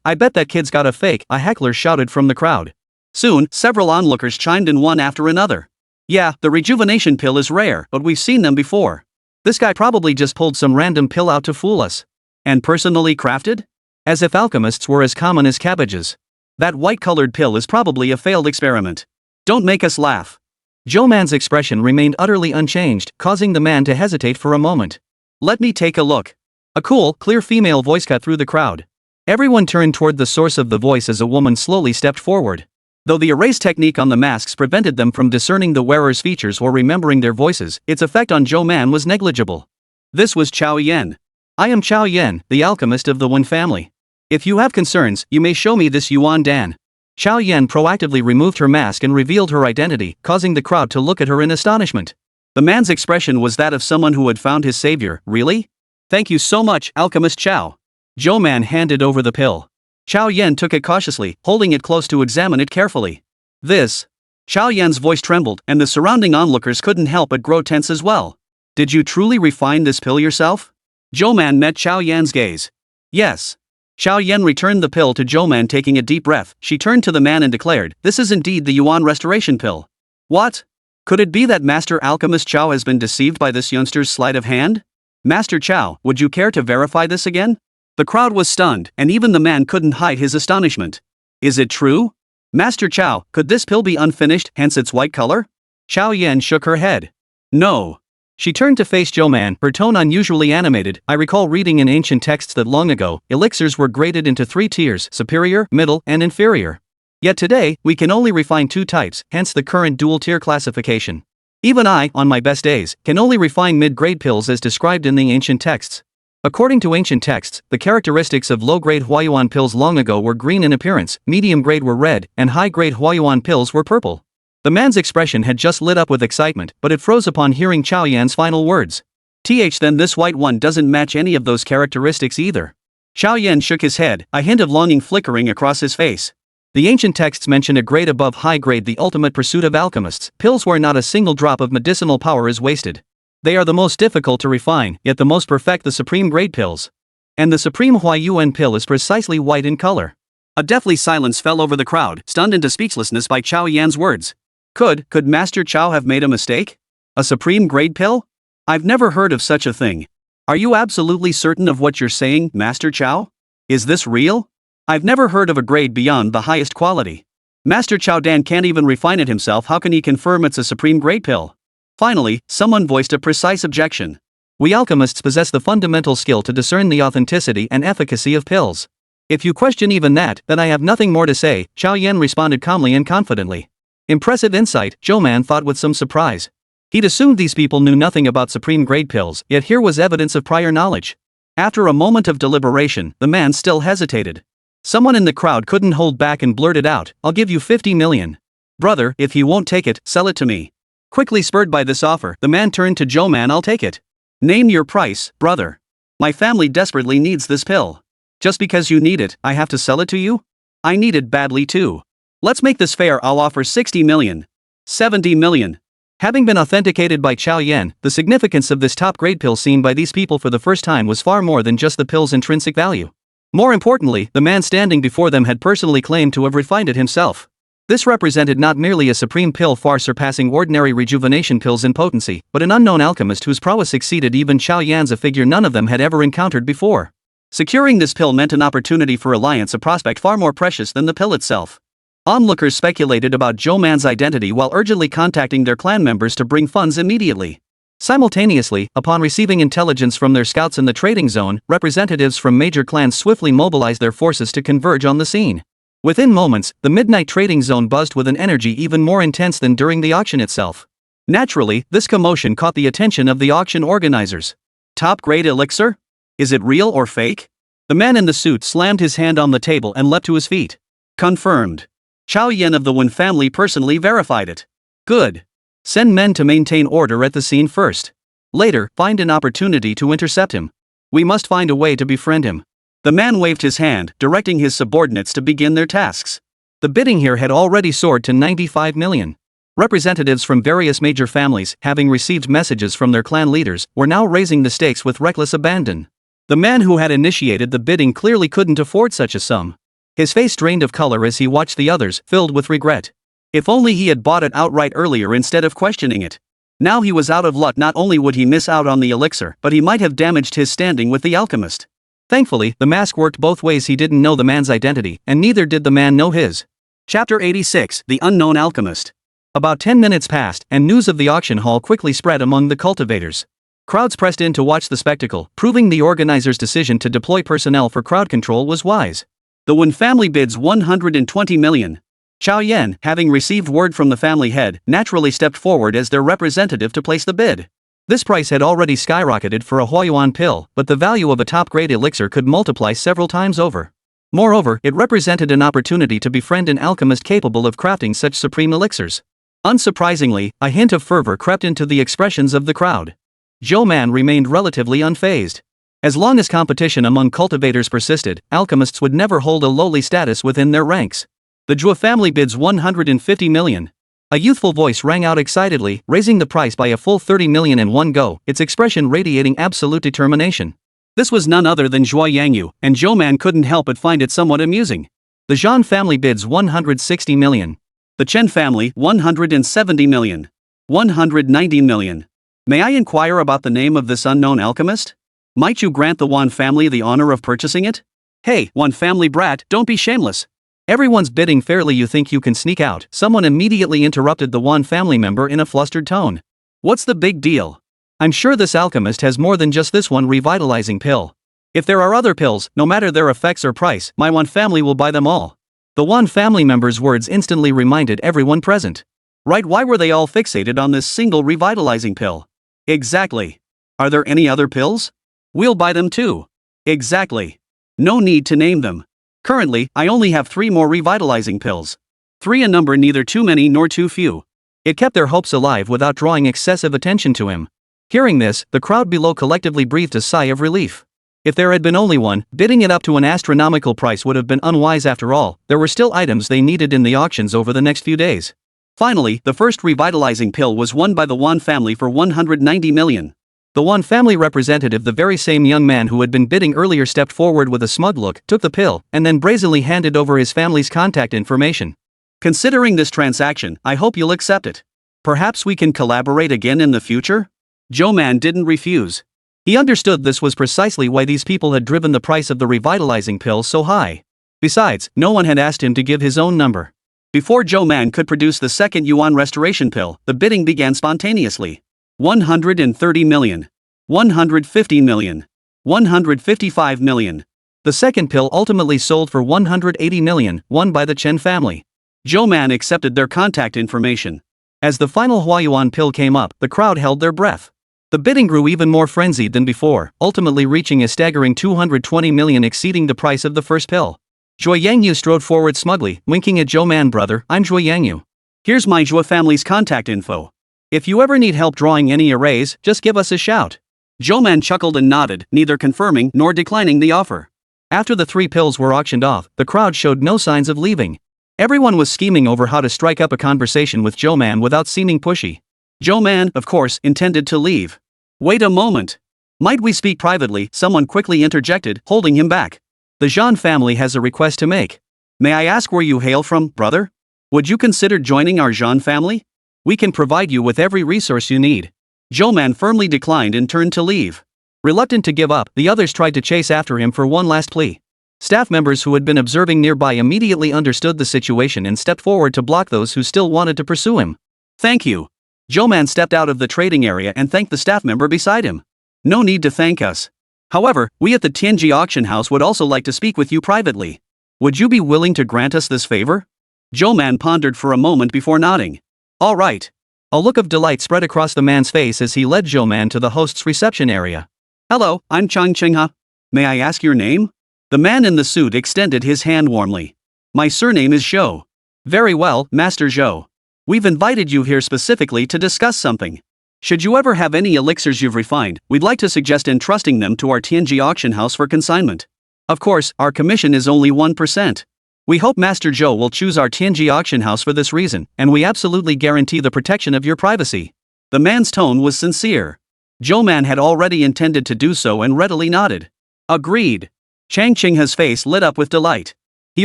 I bet that kid's got a fake, a heckler shouted from the crowd. Soon, several onlookers chimed in one after another. Yeah, the rejuvenation pill is rare, but we've seen them before. This guy probably just pulled some random pill out to fool us. And personally crafted? As if alchemists were as common as cabbages. That white-colored pill is probably a failed experiment. Don't make us laugh. Zhou Man's expression remained utterly unchanged, causing the man to hesitate for a moment. Let me take a look. A cool, clear female voice cut through the crowd. Everyone turned toward the source of the voice as a woman slowly stepped forward. Though the erase technique on the masks prevented them from discerning the wearer's features or remembering their voices, its effect on Zhou Man was negligible. This was Chao Yan. I am Chao Yan, the alchemist of the One family. If you have concerns, you may show me this Yuan Dan. Chao Yan proactively removed her mask and revealed her identity, causing the crowd to look at her in astonishment. The man's expression was that of someone who had found his savior. Really? Thank you so much, Alchemist Chao. Zhou Man handed over the pill. Chao Yan took it cautiously, holding it close to examine it carefully. This. Chao Yan's voice trembled, and the surrounding onlookers couldn't help but grow tense as well. Did you truly refine this pill yourself? Zhou Man met Chao Yan's gaze. Yes. Chao Yan returned the pill to Zhou Man. Taking a deep breath, she turned to the man and declared, "This is indeed the Yuan restoration pill." What? Could it be that Master Alchemist Chao has been deceived by this youngster's sleight of hand? Master Chao, would you care to verify this again? The crowd was stunned, and even the man couldn't hide his astonishment. Is it true? Master Chao, could this pill be unfinished, hence its white color? Chao Yan shook her head. No. She turned to face Zhou Man, her tone unusually animated. I recall reading in ancient texts that long ago, elixirs were graded into 3 tiers, superior, middle, and inferior. Yet today, we can only refine 2 types, hence the current dual-tier classification. Even I, on my best days, can only refine mid-grade pills as described in the ancient texts. According to ancient texts, the characteristics of low-grade huayuan pills long ago were green in appearance, medium-grade were red, and high-grade huayuan pills were purple. The man's expression had just lit up with excitement, but it froze upon hearing Chao Yan's final words. Then this white one doesn't match any of those characteristics either. Chao Yan shook his head, a hint of longing flickering across his face. The ancient texts mention a grade above high grade, the ultimate pursuit of alchemists, pills where not a single drop of medicinal power is wasted. They are the most difficult to refine, yet the most perfect, the supreme grade pills. And the supreme huayuan pill is precisely white in color. A deathly silence fell over the crowd, stunned into speechlessness by Chao Yan's words. Could Master Chao have made a mistake? A supreme grade pill? I've never heard of such a thing. Are you absolutely certain of what you're saying, Master Chao? Is this real? I've never heard of a grade beyond the highest quality. Master Chao Dan can't even refine it himself, how can he confirm it's a supreme grade pill? Finally, someone voiced a precise objection. We alchemists possess the fundamental skill to discern the authenticity and efficacy of pills. If you question even that, then I have nothing more to say, Chao Yan responded calmly and confidently. Impressive insight, Zhou Man thought with some surprise. He'd assumed these people knew nothing about supreme grade pills, yet here was evidence of prior knowledge. After a moment of deliberation, the man still hesitated. Someone in the crowd couldn't hold back and blurted out, I'll give you 50 million. Brother, if he won't take it, sell it to me. Quickly spurred by this offer, the man turned to Zhou Man. I'll take it. Name your price, brother. My family desperately needs this pill. Just because you need it, I have to sell it to you? I need it badly too. Let's make this fair, I'll offer 60 million. 70 million. Having been authenticated by Chao Yan, the significance of this top-grade pill seen by these people for the first time was far more than just the pill's intrinsic value. More importantly, the man standing before them had personally claimed to have refined it himself. This represented not merely a supreme pill far surpassing ordinary rejuvenation pills in potency, but an unknown alchemist whose prowess exceeded even Chao Yan's, a figure none of them had ever encountered before. Securing this pill meant an opportunity for alliance, a prospect far more precious than the pill itself. Onlookers speculated about Zhou Man's identity while urgently contacting their clan members to bring funds immediately. Simultaneously, upon receiving intelligence from their scouts in the trading zone, representatives from major clans swiftly mobilized their forces to converge on the scene. Within moments, the midnight trading zone buzzed with an energy even more intense than during the auction itself. Naturally, this commotion caught the attention of the auction organizers. Top-grade elixir? Is it real or fake? The man in the suit slammed his hand on the table and leapt to his feet. Confirmed. Chao Yan of the Wen family personally verified it. Good. Send men to maintain order at the scene first. Later, find an opportunity to intercept him. We must find a way to befriend him. The man waved his hand, directing his subordinates to begin their tasks. The bidding here had already soared to 95 million. Representatives from various major families, having received messages from their clan leaders, were now raising the stakes with reckless abandon. The man who had initiated the bidding clearly couldn't afford such a sum. His face drained of color as he watched the others, filled with regret. If only he had bought it outright earlier instead of questioning it. Now he was out of luck. Not only would he miss out on the elixir, but he might have damaged his standing with the alchemist. Thankfully, the mask worked both ways. He didn't know the man's identity, and neither did the man know his. Chapter 86, The Unknown Alchemist. About 10 minutes passed, and news of the auction hall quickly spread among the cultivators. Crowds pressed in to watch the spectacle, proving the organizers' decision to deploy personnel for crowd control was wise. The Wen family bids 120 million. Chao Yan, having received word from the family head, naturally stepped forward as their representative to place the bid. This price had already skyrocketed for a huayuan pill, but the value of a top-grade elixir could multiply several times over. Moreover, it represented an opportunity to befriend an alchemist capable of crafting such supreme elixirs. Unsurprisingly, a hint of fervor crept into the expressions of the crowd. Zhou Man remained relatively unfazed. As long as competition among cultivators persisted, alchemists would never hold a lowly status within their ranks. The Zhou family bids 150 million. A youthful voice rang out excitedly, raising the price by a full 30 million in one go, its expression radiating absolute determination. This was none other than Zhuo Yangyu, and Zhou Man couldn't help but find it somewhat amusing. The Zhan family bids 160 million. The Chen family, 170 million. 190 million. May I inquire about the name of this unknown alchemist? Might you grant the Wan family the honor of purchasing it? Hey, Wan family brat, don't be shameless. Everyone's bidding fairly. You think you can sneak out? Someone immediately interrupted the Wan family member in a flustered tone. What's the big deal? I'm sure this alchemist has more than just this one revitalizing pill. If there are other pills, no matter their effects or price, my Wan family will buy them all. The Wan family member's words instantly reminded everyone present. Right, why were they all fixated on this single revitalizing pill? Exactly. Are there any other pills? We'll buy them too. Exactly. No need to name them. Currently, I only have 3 more revitalizing pills. 3 a number neither too many nor too few. It kept their hopes alive without drawing excessive attention to him. Hearing this, the crowd below collectively breathed a sigh of relief. If there had been only one, bidding it up to an astronomical price would have been unwise after all. There were still items they needed in the auctions over the next few days. Finally, the first revitalizing pill was won by the Wan family for 190 million. The Wan family representative, the very same young man who had been bidding earlier, stepped forward with a smug look, took the pill, and then brazenly handed over his family's contact information. Considering this transaction, I hope you'll accept it. Perhaps we can collaborate again in the future? Zhou Man didn't refuse. He understood this was precisely why these people had driven the price of the revitalizing pill so high. Besides, no one had asked him to give his own number. Before Zhou Man could produce the second Yuan restoration pill, the bidding began spontaneously. 130 million. 150 million. 155 million. The second pill ultimately sold for 180 million, won by the Chen family. Zhou Man accepted their contact information. As the final Huayuan pill came up, the crowd held their breath. The bidding grew even more frenzied than before, ultimately reaching a staggering 220 million, exceeding the price of the first pill. Zhuo Yangyu strode forward smugly, winking at Zhou Man. Brother, I'm Zhuo Yangyu. Here's my Zhuo family's contact info. If you ever need help drawing any arrays, just give us a shout. Zhou Man chuckled and nodded, neither confirming nor declining the offer. After the 3 pills were auctioned off, the crowd showed no signs of leaving. Everyone was scheming over how to strike up a conversation with Zhou Man without seeming pushy. Zhou Man, of course, intended to leave. Wait a moment. Might we speak privately? Someone quickly interjected, holding him back. The Zhan family has a request to make. May I ask where you hail from, brother? Would you consider joining our Zhan family? We can provide you with every resource you need. Zhou Man firmly declined and turned to leave. Reluctant to give up, the others tried to chase after him for one last plea. Staff members who had been observing nearby immediately understood the situation and stepped forward to block those who still wanted to pursue him. Thank you. Zhou Man stepped out of the trading area and thanked the staff member beside him. No need to thank us. However, we at the Tianji auction house would also like to speak with you privately. Would you be willing to grant us this favor? Zhou Man pondered for a moment before nodding. All right. A look of delight spread across the man's face as he led Zhou Man to the host's reception area. Hello, I'm Chang Chengha. May I ask your name? The man in the suit extended his hand warmly. My surname is Zhou. Very well, Master Zhou. We've invited you here specifically to discuss something. Should you ever have any elixirs you've refined, we'd like to suggest entrusting them to our Tianji auction house for consignment. Of course, our commission is only 1%. We hope Master Zhou will choose our Tianji auction house for this reason, and we absolutely guarantee the protection of your privacy. The man's tone was sincere. Zhou Man had already intended to do so and readily nodded. Agreed. Chang Qinghe's face lit up with delight. He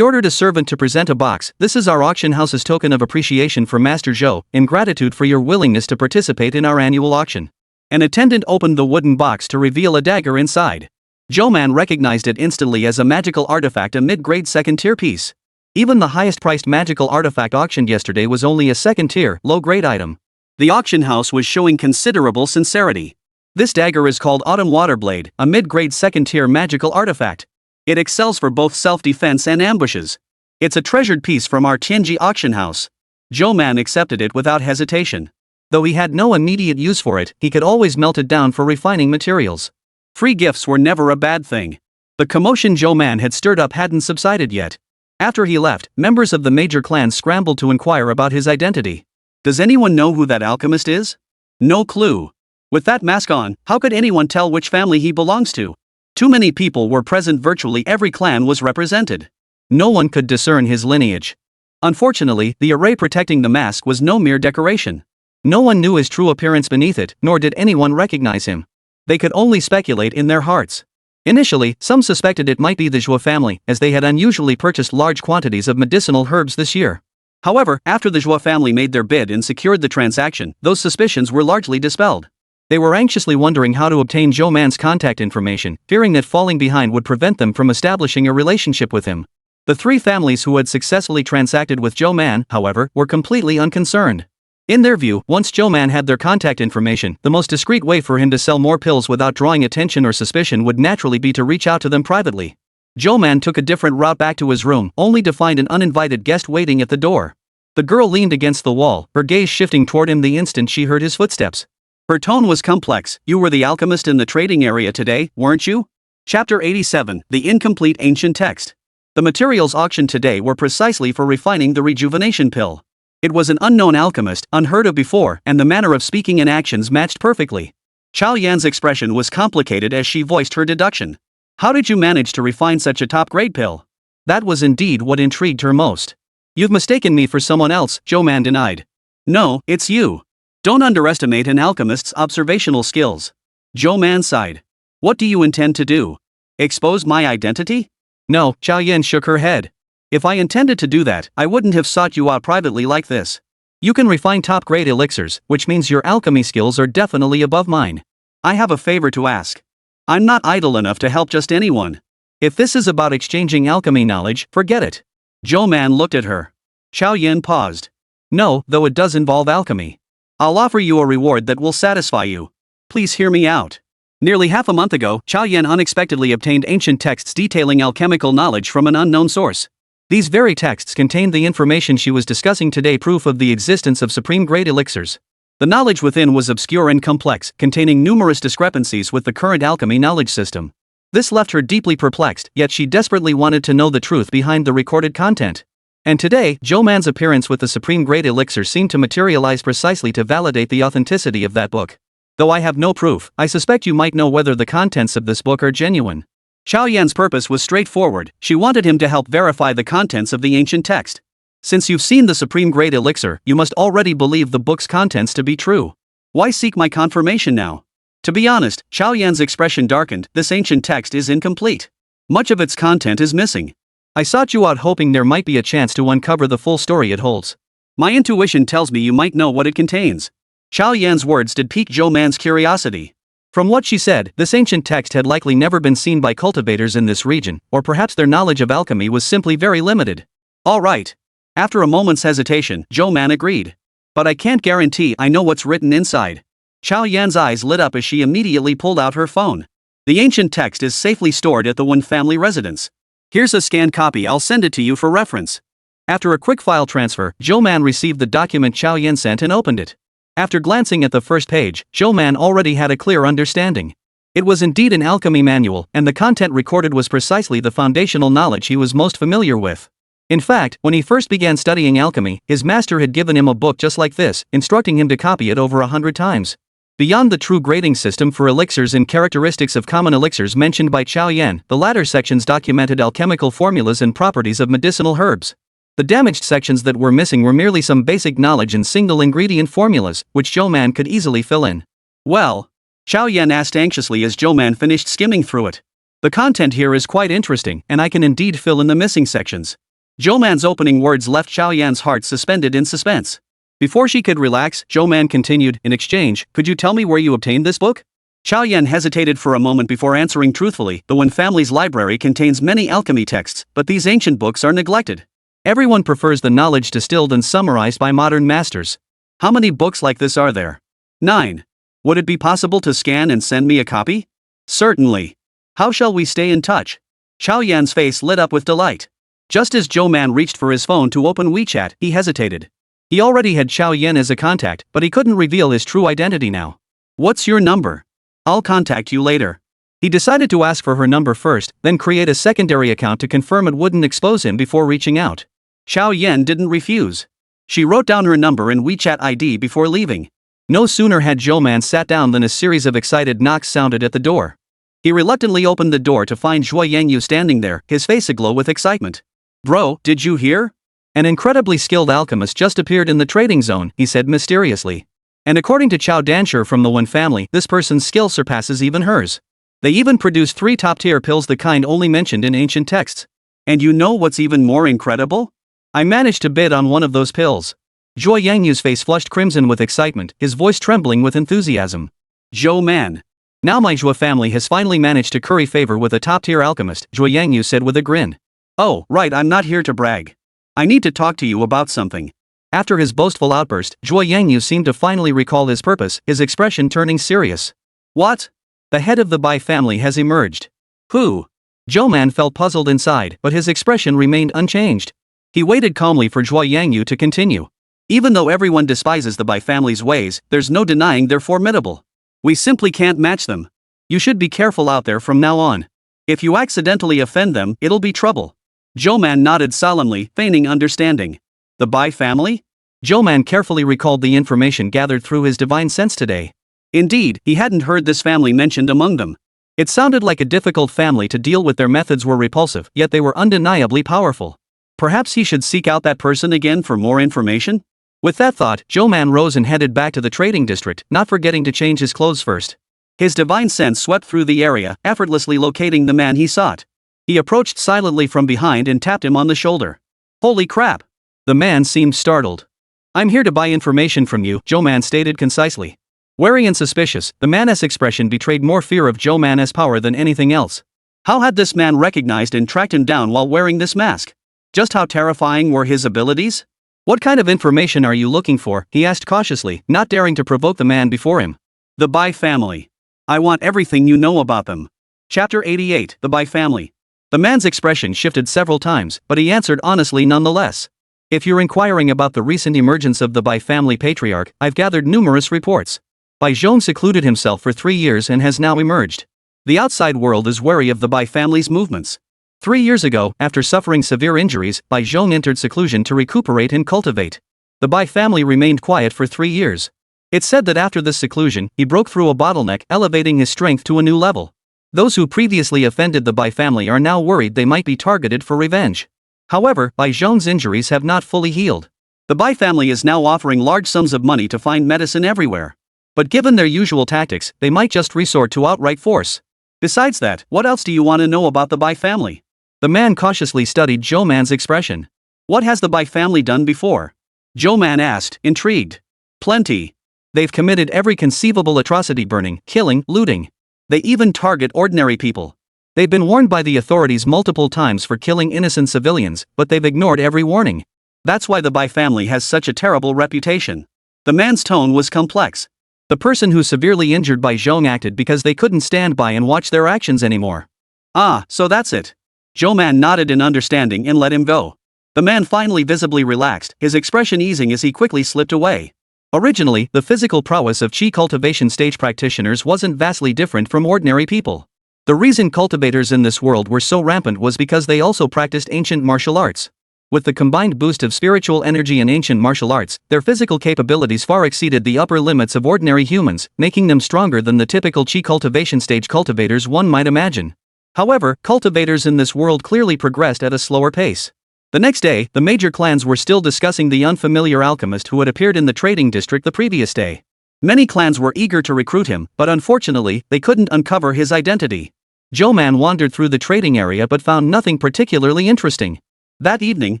ordered a servant to present a box. This is our auction house's token of appreciation for Master Zhou, in gratitude for your willingness to participate in our annual auction. An attendant opened the wooden box to reveal a dagger inside. Zhou Man recognized it instantly as a magical artifact, a mid-grade second-tier piece. Even the highest-priced magical artifact auctioned yesterday was only a second-tier, low-grade item. The auction house was showing considerable sincerity. This dagger is called Autumn Waterblade, a mid-grade second-tier magical artifact. It excels for both self-defense and ambushes. It's a treasured piece from our Tianji auction house. Zhou Man accepted it without hesitation. Though he had no immediate use for it, he could always melt it down for refining materials. Free gifts were never a bad thing. The commotion Zhou Man had stirred up hadn't subsided yet. After he left, members of the major clans scrambled to inquire about his identity. Does anyone know who that alchemist is? No clue. With that mask on, how could anyone tell which family he belongs to? Too many people were present, virtually every clan was represented. No one could discern his lineage. Unfortunately, the array protecting the mask was no mere decoration. No one knew his true appearance beneath it, nor did anyone recognize him. They could only speculate in their hearts. Initially, some suspected it might be the Zhuo family, as they had unusually purchased large quantities of medicinal herbs this year. However, after the Zhuo family made their bid and secured the transaction, those suspicions were largely dispelled. They were anxiously wondering how to obtain Zhou Man's contact information, fearing that falling behind would prevent them from establishing a relationship with him. The 3 families who had successfully transacted with Zhou Man, however, were completely unconcerned. In their view, once Zhou Man had their contact information, the most discreet way for him to sell more pills without drawing attention or suspicion would naturally be to reach out to them privately. Zhou Man took a different route back to his room, only to find an uninvited guest waiting at the door. The girl leaned against the wall, her gaze shifting toward him the instant she heard his footsteps. Her tone was complex. You were the alchemist in the trading area today, weren't you? Chapter 87, The Incomplete Ancient Text. The materials auctioned today were precisely for refining the rejuvenation pill. It was an unknown alchemist, unheard of before, and the manner of speaking and actions matched perfectly. Chao Yan's expression was complicated as she voiced her deduction. How did you manage to refine such a top-grade pill? That was indeed what intrigued her most. You've mistaken me for someone else, Zhou Man denied. No, it's you. Don't underestimate an alchemist's observational skills. Zhou Man sighed. What do you intend to do? Expose my identity? No, Chao Yan shook her head. If I intended to do that, I wouldn't have sought you out privately like this. You can refine top-grade elixirs, which means your alchemy skills are definitely above mine. I have a favor to ask. I'm not idle enough to help just anyone. If this is about exchanging alchemy knowledge, forget it. Zhou Man looked at her. Chao Yan paused. No, though it does involve alchemy. I'll offer you a reward that will satisfy you. Please hear me out. Nearly half a month ago, Chao Yan unexpectedly obtained ancient texts detailing alchemical knowledge from an unknown source. These very texts contained the information she was discussing today, proof of the existence of supreme-grade elixirs. The knowledge within was obscure and complex, containing numerous discrepancies with the current alchemy knowledge system. This left her deeply perplexed, yet she desperately wanted to know the truth behind the recorded content. And today, Zhou Man's appearance with the supreme-grade elixir seemed to materialize precisely to validate the authenticity of that book. Though I have no proof, I suspect you might know whether the contents of this book are genuine. Chao Yan's purpose was straightforward. She wanted him to help verify the contents of the ancient text. Since you've seen the supreme-grade elixir, you must already believe the book's contents to be true. Why seek my confirmation now? To be honest, Chao Yan's expression darkened. This ancient text is incomplete. Much of its content is missing. I sought you out hoping there might be a chance to uncover the full story it holds. My intuition tells me you might know what it contains. Chao Yan's words did pique Zhou Man's curiosity. From what she said, this ancient text had likely never been seen by cultivators in this region, or perhaps their knowledge of alchemy was simply very limited. All right. After a moment's hesitation, Zhou Man agreed. But I can't guarantee I know what's written inside. Chao Yan's eyes lit up as she immediately pulled out her phone. The ancient text is safely stored at the Wen family residence. Here's a scanned copy, I'll send it to you for reference. After a quick file transfer, Zhou Man received the document Chao Yan sent and opened it. After glancing at the first page, Zhou Man already had a clear understanding. It was indeed an alchemy manual, and the content recorded was precisely the foundational knowledge he was most familiar with. In fact, when he first began studying alchemy, his master had given him a book just like this, instructing him to copy it over 100 times. Beyond the true grading system for elixirs and characteristics of common elixirs mentioned by Chao Yan, the latter sections documented alchemical formulas and properties of medicinal herbs. The damaged sections that were missing were merely some basic knowledge in single-ingredient formulas, which Zhou Man could easily fill in. Well? Chao Yan asked anxiously as Zhou Man finished skimming through it. The content here is quite interesting, and I can indeed fill in the missing sections. Zhou Man's opening words left Chao Yan's heart suspended in suspense. Before she could relax, Zhou Man continued, in exchange, could you tell me where you obtained this book? Chao Yan hesitated for a moment before answering truthfully. The Wen family's library contains many alchemy texts, but these ancient books are neglected. Everyone prefers the knowledge distilled and summarized by modern masters. How many books like this are there? 9. Would it be possible to scan and send me a copy? Certainly. How shall we stay in touch? Chao Yan's face lit up with delight. Just as Zhou Man reached for his phone to open WeChat, he hesitated. He already had Chao Yan as a contact, but he couldn't reveal his true identity now. What's your number? I'll contact you later. He decided to ask for her number first, then create a secondary account to confirm it wouldn't expose him before reaching out. Chao Yan didn't refuse. She wrote down her number and WeChat ID before leaving. No sooner had Zhou Man sat down than a series of excited knocks sounded at the door. He reluctantly opened the door to find Zhuo Yangyu standing there, his face aglow with excitement. Bro, did you hear? An incredibly skilled alchemist just appeared in the trading zone, he said mysteriously. And according to Chao Danshur from the Wen family, this person's skill surpasses even hers. They even produce 3 top-tier pills, the kind only mentioned in ancient texts. And you know what's even more incredible? I managed to bid on one of those pills. Zhuo Yangyu's face flushed crimson with excitement, his voice trembling with enthusiasm. Zhou Man. Now my Zhuo family has finally managed to curry favor with a top-tier alchemist, Zhuo Yangyu said with a grin. Oh, right, I'm not here to brag. I need to talk to you about something. After his boastful outburst, Zhuo Yangyu seemed to finally recall his purpose, his expression turning serious. What? The head of the Bai family has emerged. Who? Zhou Man felt puzzled inside, but his expression remained unchanged. He waited calmly for Zhuo Yangyu to continue. Even though everyone despises the Bai family's ways, there's no denying they're formidable. We simply can't match them. You should be careful out there from now on. If you accidentally offend them, it'll be trouble. Zhou Man nodded solemnly, feigning understanding. The Bai family? Zhou Man carefully recalled the information gathered through his divine sense today. Indeed, he hadn't heard this family mentioned among them. It sounded like a difficult family to deal with. Their methods were repulsive, yet they were undeniably powerful. Perhaps he should seek out that person again for more information? With that thought, Zhou Man rose and headed back to the trading district, not forgetting to change his clothes first. His divine sense swept through the area, effortlessly locating the man he sought. He approached silently from behind and tapped him on the shoulder. Holy crap! The man seemed startled. I'm here to buy information from you, Zhou Man stated concisely. Wary and suspicious, the man's expression betrayed more fear of Zhou Man's power than anything else. How had this man recognized and tracked him down while wearing this mask? Just how terrifying were his abilities? What kind of information are you looking for? He asked cautiously, not daring to provoke the man before him. The Bai family. I want everything you know about them. Chapter 88, The Bai Family. The man's expression shifted several times, but he answered honestly nonetheless. If you're inquiring about the recent emergence of the Bai family patriarch, I've gathered numerous reports. Bai Zhong secluded himself for 3 years and has now emerged. The outside world is wary of the Bai family's movements. 3 years ago, after suffering severe injuries, Bai Zhong entered seclusion to recuperate and cultivate. The Bai family remained quiet for 3 years. It's said that after this seclusion, he broke through a bottleneck, elevating his strength to a new level. Those who previously offended the Bai family are now worried they might be targeted for revenge. However, Bai Zhong's injuries have not fully healed. The Bai family is now offering large sums of money to find medicine everywhere. But given their usual tactics, they might just resort to outright force. Besides that, what else do you want to know about the Bai family? The man cautiously studied Zhou Man's expression. What has the Bai family done before? Zhou Man asked, intrigued. Plenty. They've committed every conceivable atrocity: burning, killing, looting. They even target ordinary people. They've been warned by the authorities multiple times for killing innocent civilians, but they've ignored every warning. That's why the Bai family has such a terrible reputation. The man's tone was complex. The person who severely injured Bai Zhong acted because they couldn't stand by and watch their actions anymore. Ah, so that's it. Zhou Man nodded in understanding and let him go. The man finally visibly relaxed, his expression easing as he quickly slipped away. Originally, the physical prowess of Qi cultivation stage practitioners wasn't vastly different from ordinary people. The reason cultivators in this world were so rampant was because they also practiced ancient martial arts. With the combined boost of spiritual energy and ancient martial arts, their physical capabilities far exceeded the upper limits of ordinary humans, making them stronger than the typical Qi cultivation stage cultivators one might imagine. However, cultivators in this world clearly progressed at a slower pace. The next day, the major clans were still discussing the unfamiliar alchemist who had appeared in the trading district the previous day. Many clans were eager to recruit him, but unfortunately, they couldn't uncover his identity. Zhou Man wandered through the trading area but found nothing particularly interesting. That evening,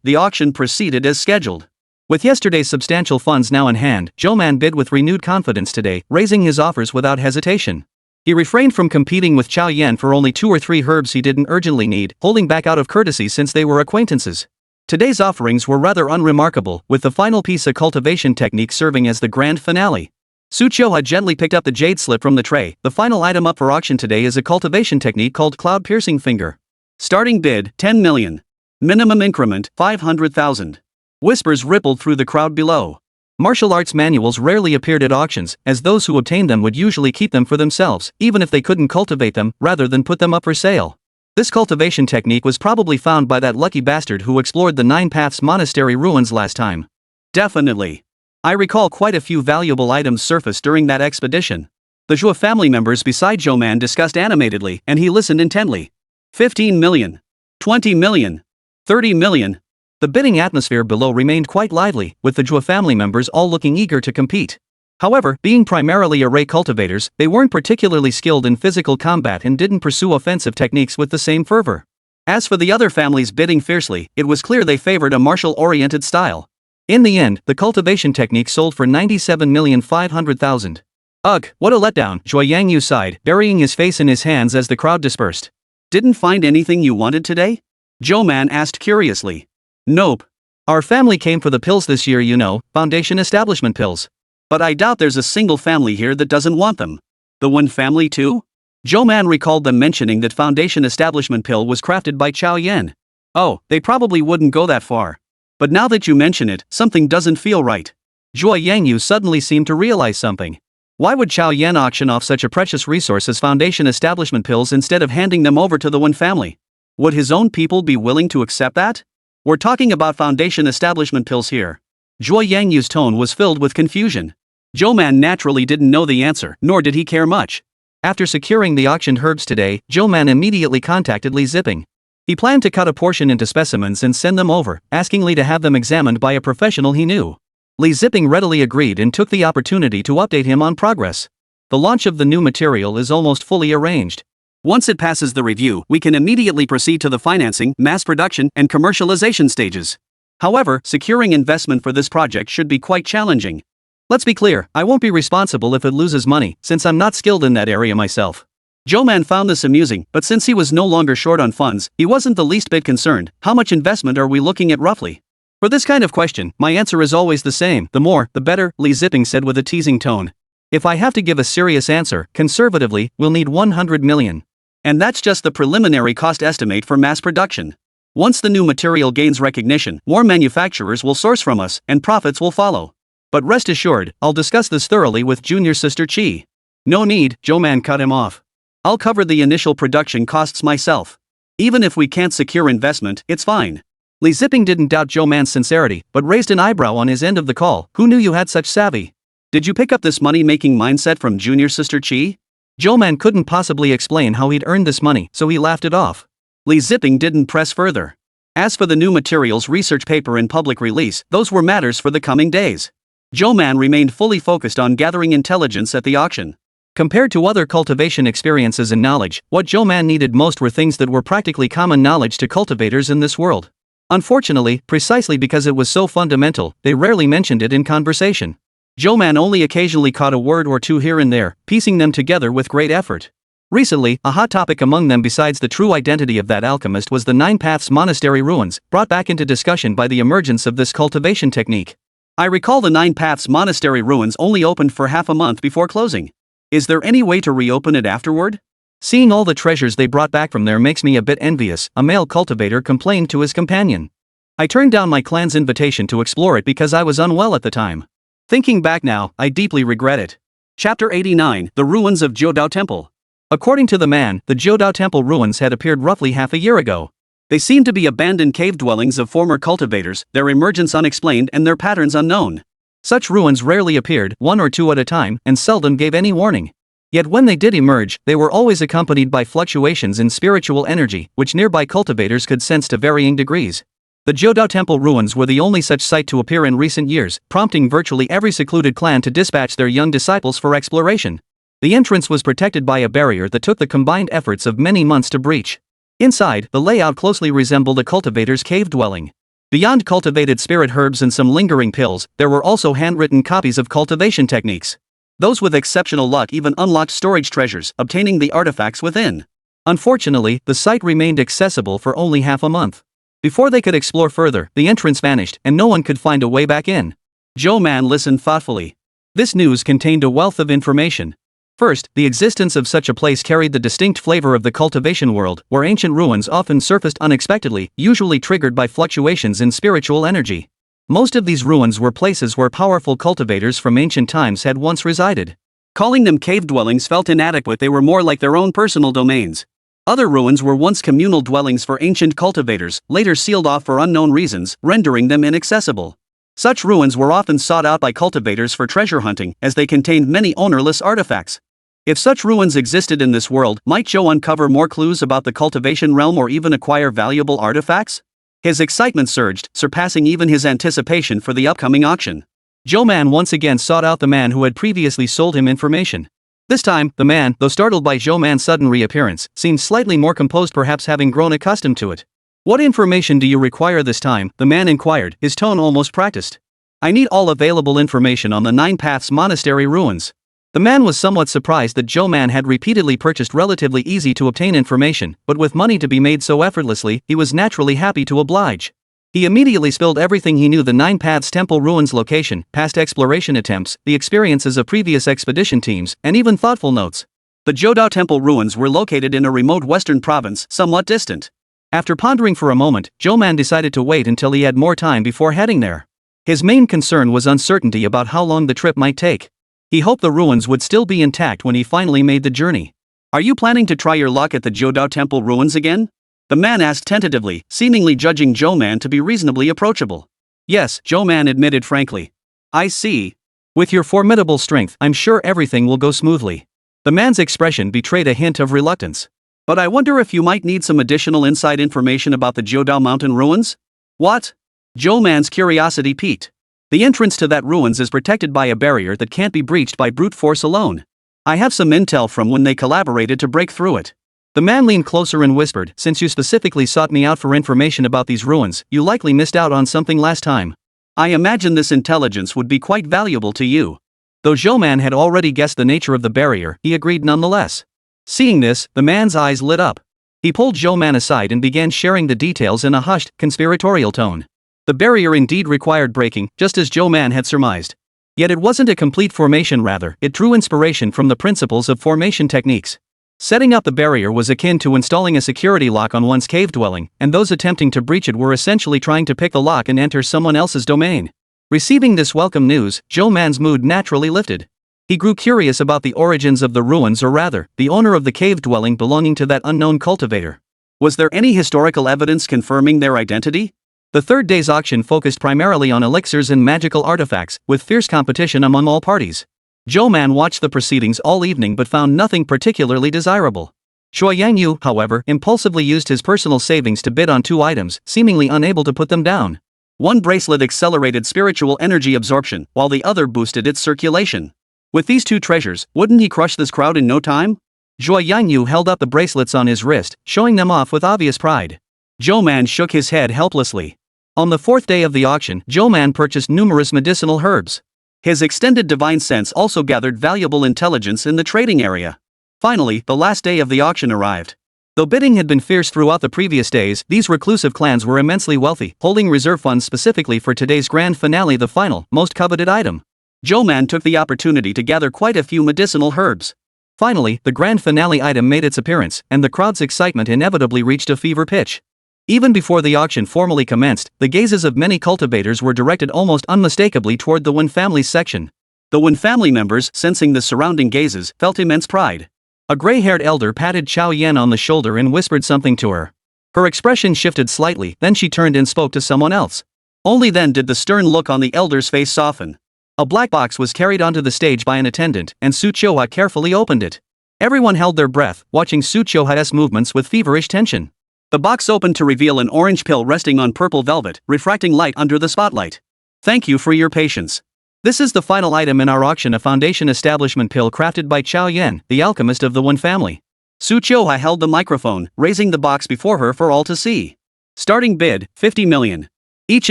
the auction proceeded as scheduled. With yesterday's substantial funds now in hand, Zhou Man bid with renewed confidence today, raising his offers without hesitation. He refrained from competing with Chao Yan for only 2 or 3 herbs he didn't urgently need, holding back out of courtesy since they were acquaintances. Today's offerings were rather unremarkable, with the final piece of cultivation technique serving as the grand finale. Su Qiu had gently picked up the jade slip from the tray. The final item up for auction today is a cultivation technique called cloud-piercing finger. Starting bid, 10 million. Minimum increment, 500,000. Whispers rippled through the crowd below. Martial arts manuals rarely appeared at auctions, as those who obtained them would usually keep them for themselves, even if they couldn't cultivate them, rather than put them up for sale. This cultivation technique was probably found by that lucky bastard who explored the 9 Paths monastery ruins last time. Definitely. I recall quite a few valuable items surfaced during that expedition. The Zhou family members beside Zhou Man discussed animatedly, and he listened intently. 15 million. 20 million. 30 million. The bidding atmosphere below remained quite lively, with the Zhou family members all looking eager to compete. However, being primarily array cultivators, they weren't particularly skilled in physical combat and didn't pursue offensive techniques with the same fervor. As for the other families bidding fiercely, it was clear they favored a martial-oriented style. In the end, the cultivation technique sold for 97,500,000. Ugh, what a letdown, Zhuo Yangyu sighed, burying his face in his hands as the crowd dispersed. Didn't find anything you wanted today? Zhou Man asked curiously. Nope. Our family came for the pills this year, you know, foundation establishment pills. But I doubt there's a single family here that doesn't want them. The Wen family too? Zhou Man recalled them mentioning that foundation establishment pill was crafted by Chao Yan. Oh, they probably wouldn't go that far. But now that you mention it, something doesn't feel right. Zhuo Yangyu suddenly seemed to realize something. Why would Chao Yan auction off such a precious resource as Foundation establishment pills instead of handing them over to the Wen family? Would his own people be willing to accept that? We're talking about Foundation establishment pills here. Zhuo Yangyu's tone was filled with confusion. Zhou Man naturally didn't know the answer, nor did he care much. After securing the auctioned herbs today, Zhou Man immediately contacted Li Zipping. He planned to cut a portion into specimens and send them over, asking Li to have them examined by a professional he knew. Li Zipping readily agreed and took the opportunity to update him on progress. The launch of the new material is almost fully arranged. Once it passes the review, we can immediately proceed to the financing, mass production, and commercialization stages. However, securing investment for this project should be quite challenging. Let's be clear, I won't be responsible if it loses money, since I'm not skilled in that area myself. Zhou Man found this amusing, but since he was no longer short on funds, he wasn't the least bit concerned. How much investment are we looking at roughly? For this kind of question, my answer is always the same. The more, the better, Li Zipping said with a teasing tone. If I have to give a serious answer, conservatively, we'll need 100 million. And that's just the preliminary cost estimate for mass production. Once the new material gains recognition, more manufacturers will source from us, and profits will follow. But rest assured, I'll discuss this thoroughly with junior sister Qi. No need, Zhou Man cut him off. I'll cover the initial production costs myself. Even if we can't secure investment, it's fine. Li Zipping didn't doubt Zhou Man's sincerity, but raised an eyebrow on his end of the call. Who knew you had such savvy? Did you pick up this money-making mindset from junior sister Qi? Zhou Man couldn't possibly explain how he'd earned this money, so he laughed it off. Li Zipping didn't press further. As for the new materials research paper and public release, those were matters for the coming days. Zhou Man remained fully focused on gathering intelligence at the auction. Compared to other cultivation experiences and knowledge, what Zhou Man needed most were things that were practically common knowledge to cultivators in this world. Unfortunately, precisely because it was so fundamental, they rarely mentioned it in conversation. Zhou Man only occasionally caught a word or two here and there, piecing them together with great effort. Recently, a hot topic among them besides the true identity of that alchemist was the Nine Paths Monastery ruins, brought back into discussion by the emergence of this cultivation technique. I recall the Nine Paths Monastery ruins only opened for half a month before closing. Is there any way to reopen it afterward? Seeing all the treasures they brought back from there makes me a bit envious, a male cultivator complained to his companion. I turned down my clan's invitation to explore it because I was unwell at the time. Thinking back now, I deeply regret it. Chapter 89, The Ruins of Jiudao Temple. According to the man, the Jiudao Temple ruins had appeared roughly half a year ago. They seemed to be abandoned cave dwellings of former cultivators, their emergence unexplained and their patterns unknown. Such ruins rarely appeared, one or two at a time, and seldom gave any warning. Yet when they did emerge, they were always accompanied by fluctuations in spiritual energy, which nearby cultivators could sense to varying degrees. The Jiudao Temple ruins were the only such site to appear in recent years, prompting virtually every secluded clan to dispatch their young disciples for exploration. The entrance was protected by a barrier that took the combined efforts of many months to breach. Inside, the layout closely resembled a cultivator's cave dwelling. Beyond cultivated spirit herbs and some lingering pills, there were also handwritten copies of cultivation techniques. Those with exceptional luck even unlocked storage treasures, obtaining the artifacts within. Unfortunately, the site remained accessible for only half a month. Before they could explore further, the entrance vanished, and no one could find a way back in. Zhou Man listened thoughtfully. This news contained a wealth of information. First, the existence of such a place carried the distinct flavor of the cultivation world, where ancient ruins often surfaced unexpectedly, usually triggered by fluctuations in spiritual energy. Most of these ruins were places where powerful cultivators from ancient times had once resided. Calling them cave dwellings felt inadequate, they were more like their own personal domains. Other ruins were once communal dwellings for ancient cultivators, later sealed off for unknown reasons, rendering them inaccessible. Such ruins were often sought out by cultivators for treasure hunting, as they contained many ownerless artifacts. If such ruins existed in this world, might Zhou uncover more clues about the cultivation realm or even acquire valuable artifacts? His excitement surged, surpassing even his anticipation for the upcoming auction. Zhou Man once again sought out the man who had previously sold him information. This time, the man, though startled by Zhou Man's sudden reappearance, seemed slightly more composed, perhaps having grown accustomed to it. "What information do you require this time?" the man inquired, his tone almost practiced. "I need all available information on the Nine Paths Monastery ruins." The man was somewhat surprised that Zhou Man had repeatedly purchased relatively easy to obtain information, but with money to be made so effortlessly, he was naturally happy to oblige. He immediately spilled everything he knew: the Nine Paths Temple ruins location, past exploration attempts, the experiences of previous expedition teams, and even thoughtful notes. The Jiudao Temple ruins were located in a remote western province, somewhat distant. After pondering for a moment, Zhou Man decided to wait until he had more time before heading there. His main concern was uncertainty about how long the trip might take. He hoped the ruins would still be intact when he finally made the journey. Are you planning to try your luck at the Jiudao Temple ruins again? The man asked tentatively, seemingly judging Zhou Man to be reasonably approachable. Yes, Zhou Man admitted frankly. I see. With your formidable strength, I'm sure everything will go smoothly. The man's expression betrayed a hint of reluctance. But I wonder if you might need some additional inside information about the Jiudao Mountain ruins? What? Zhou Man's curiosity piqued. The entrance to that ruins is protected by a barrier that can't be breached by brute force alone. I have some intel from when they collaborated to break through it. The man leaned closer and whispered, since you specifically sought me out for information about these ruins, you likely missed out on something last time. I imagine this intelligence would be quite valuable to you. Though Zhou Man had already guessed the nature of the barrier, he agreed nonetheless. Seeing this, the man's eyes lit up. He pulled Zhou Man aside and began sharing the details in a hushed, conspiratorial tone. The barrier indeed required breaking, just as Zhou Man had surmised. Yet it wasn't a complete formation, rather, it drew inspiration from the principles of formation techniques. Setting up the barrier was akin to installing a security lock on one's cave dwelling, and those attempting to breach it were essentially trying to pick the lock and enter someone else's domain. Receiving this welcome news, Zhou Man's mood naturally lifted. He grew curious about the origins of the ruins, or rather, the owner of the cave dwelling belonging to that unknown cultivator. Was there any historical evidence confirming their identity? The third day's auction focused primarily on elixirs and magical artifacts, with fierce competition among all parties. Zhou Man watched the proceedings all evening but found nothing particularly desirable. Shuo Yangyu, however, impulsively used his personal savings to bid on 2 items, seemingly unable to put them down. One bracelet accelerated spiritual energy absorption, while the other boosted its circulation. With these 2 treasures, wouldn't he crush this crowd in no time? Zhuo Yangyu held up the bracelets on his wrist, showing them off with obvious pride. Zhou Man shook his head helplessly. On the 4th day of the auction, Zhou Man purchased numerous medicinal herbs. His extended divine sense also gathered valuable intelligence in the trading area. Finally, the last day of the auction arrived. Though bidding had been fierce throughout the previous days, these reclusive clans were immensely wealthy, holding reserve funds specifically for today's grand finale, the final, most coveted item. Zhou Man took the opportunity to gather quite a few medicinal herbs. Finally, the grand finale item made its appearance, and the crowd's excitement inevitably reached a fever pitch. Even before the auction formally commenced, the gazes of many cultivators were directed almost unmistakably toward the Wen family's section. The Wen family members, sensing the surrounding gazes, felt immense pride. A gray-haired elder patted Chao Yan on the shoulder and whispered something to her. Her expression shifted slightly, then she turned and spoke to someone else. Only then did the stern look on the elder's face soften. A black box was carried onto the stage by an attendant, and Su Qiuhua carefully opened it. Everyone held their breath, watching Su Qiuhua's movements with feverish tension. The box opened to reveal an orange pill resting on purple velvet, refracting light under the spotlight. Thank you for your patience. This is the final item in our auction, a foundation establishment pill crafted by Chao Yan, the alchemist of the Wen family. Su Qiuhua held the microphone, raising the box before her for all to see. Starting bid, 50 million. Each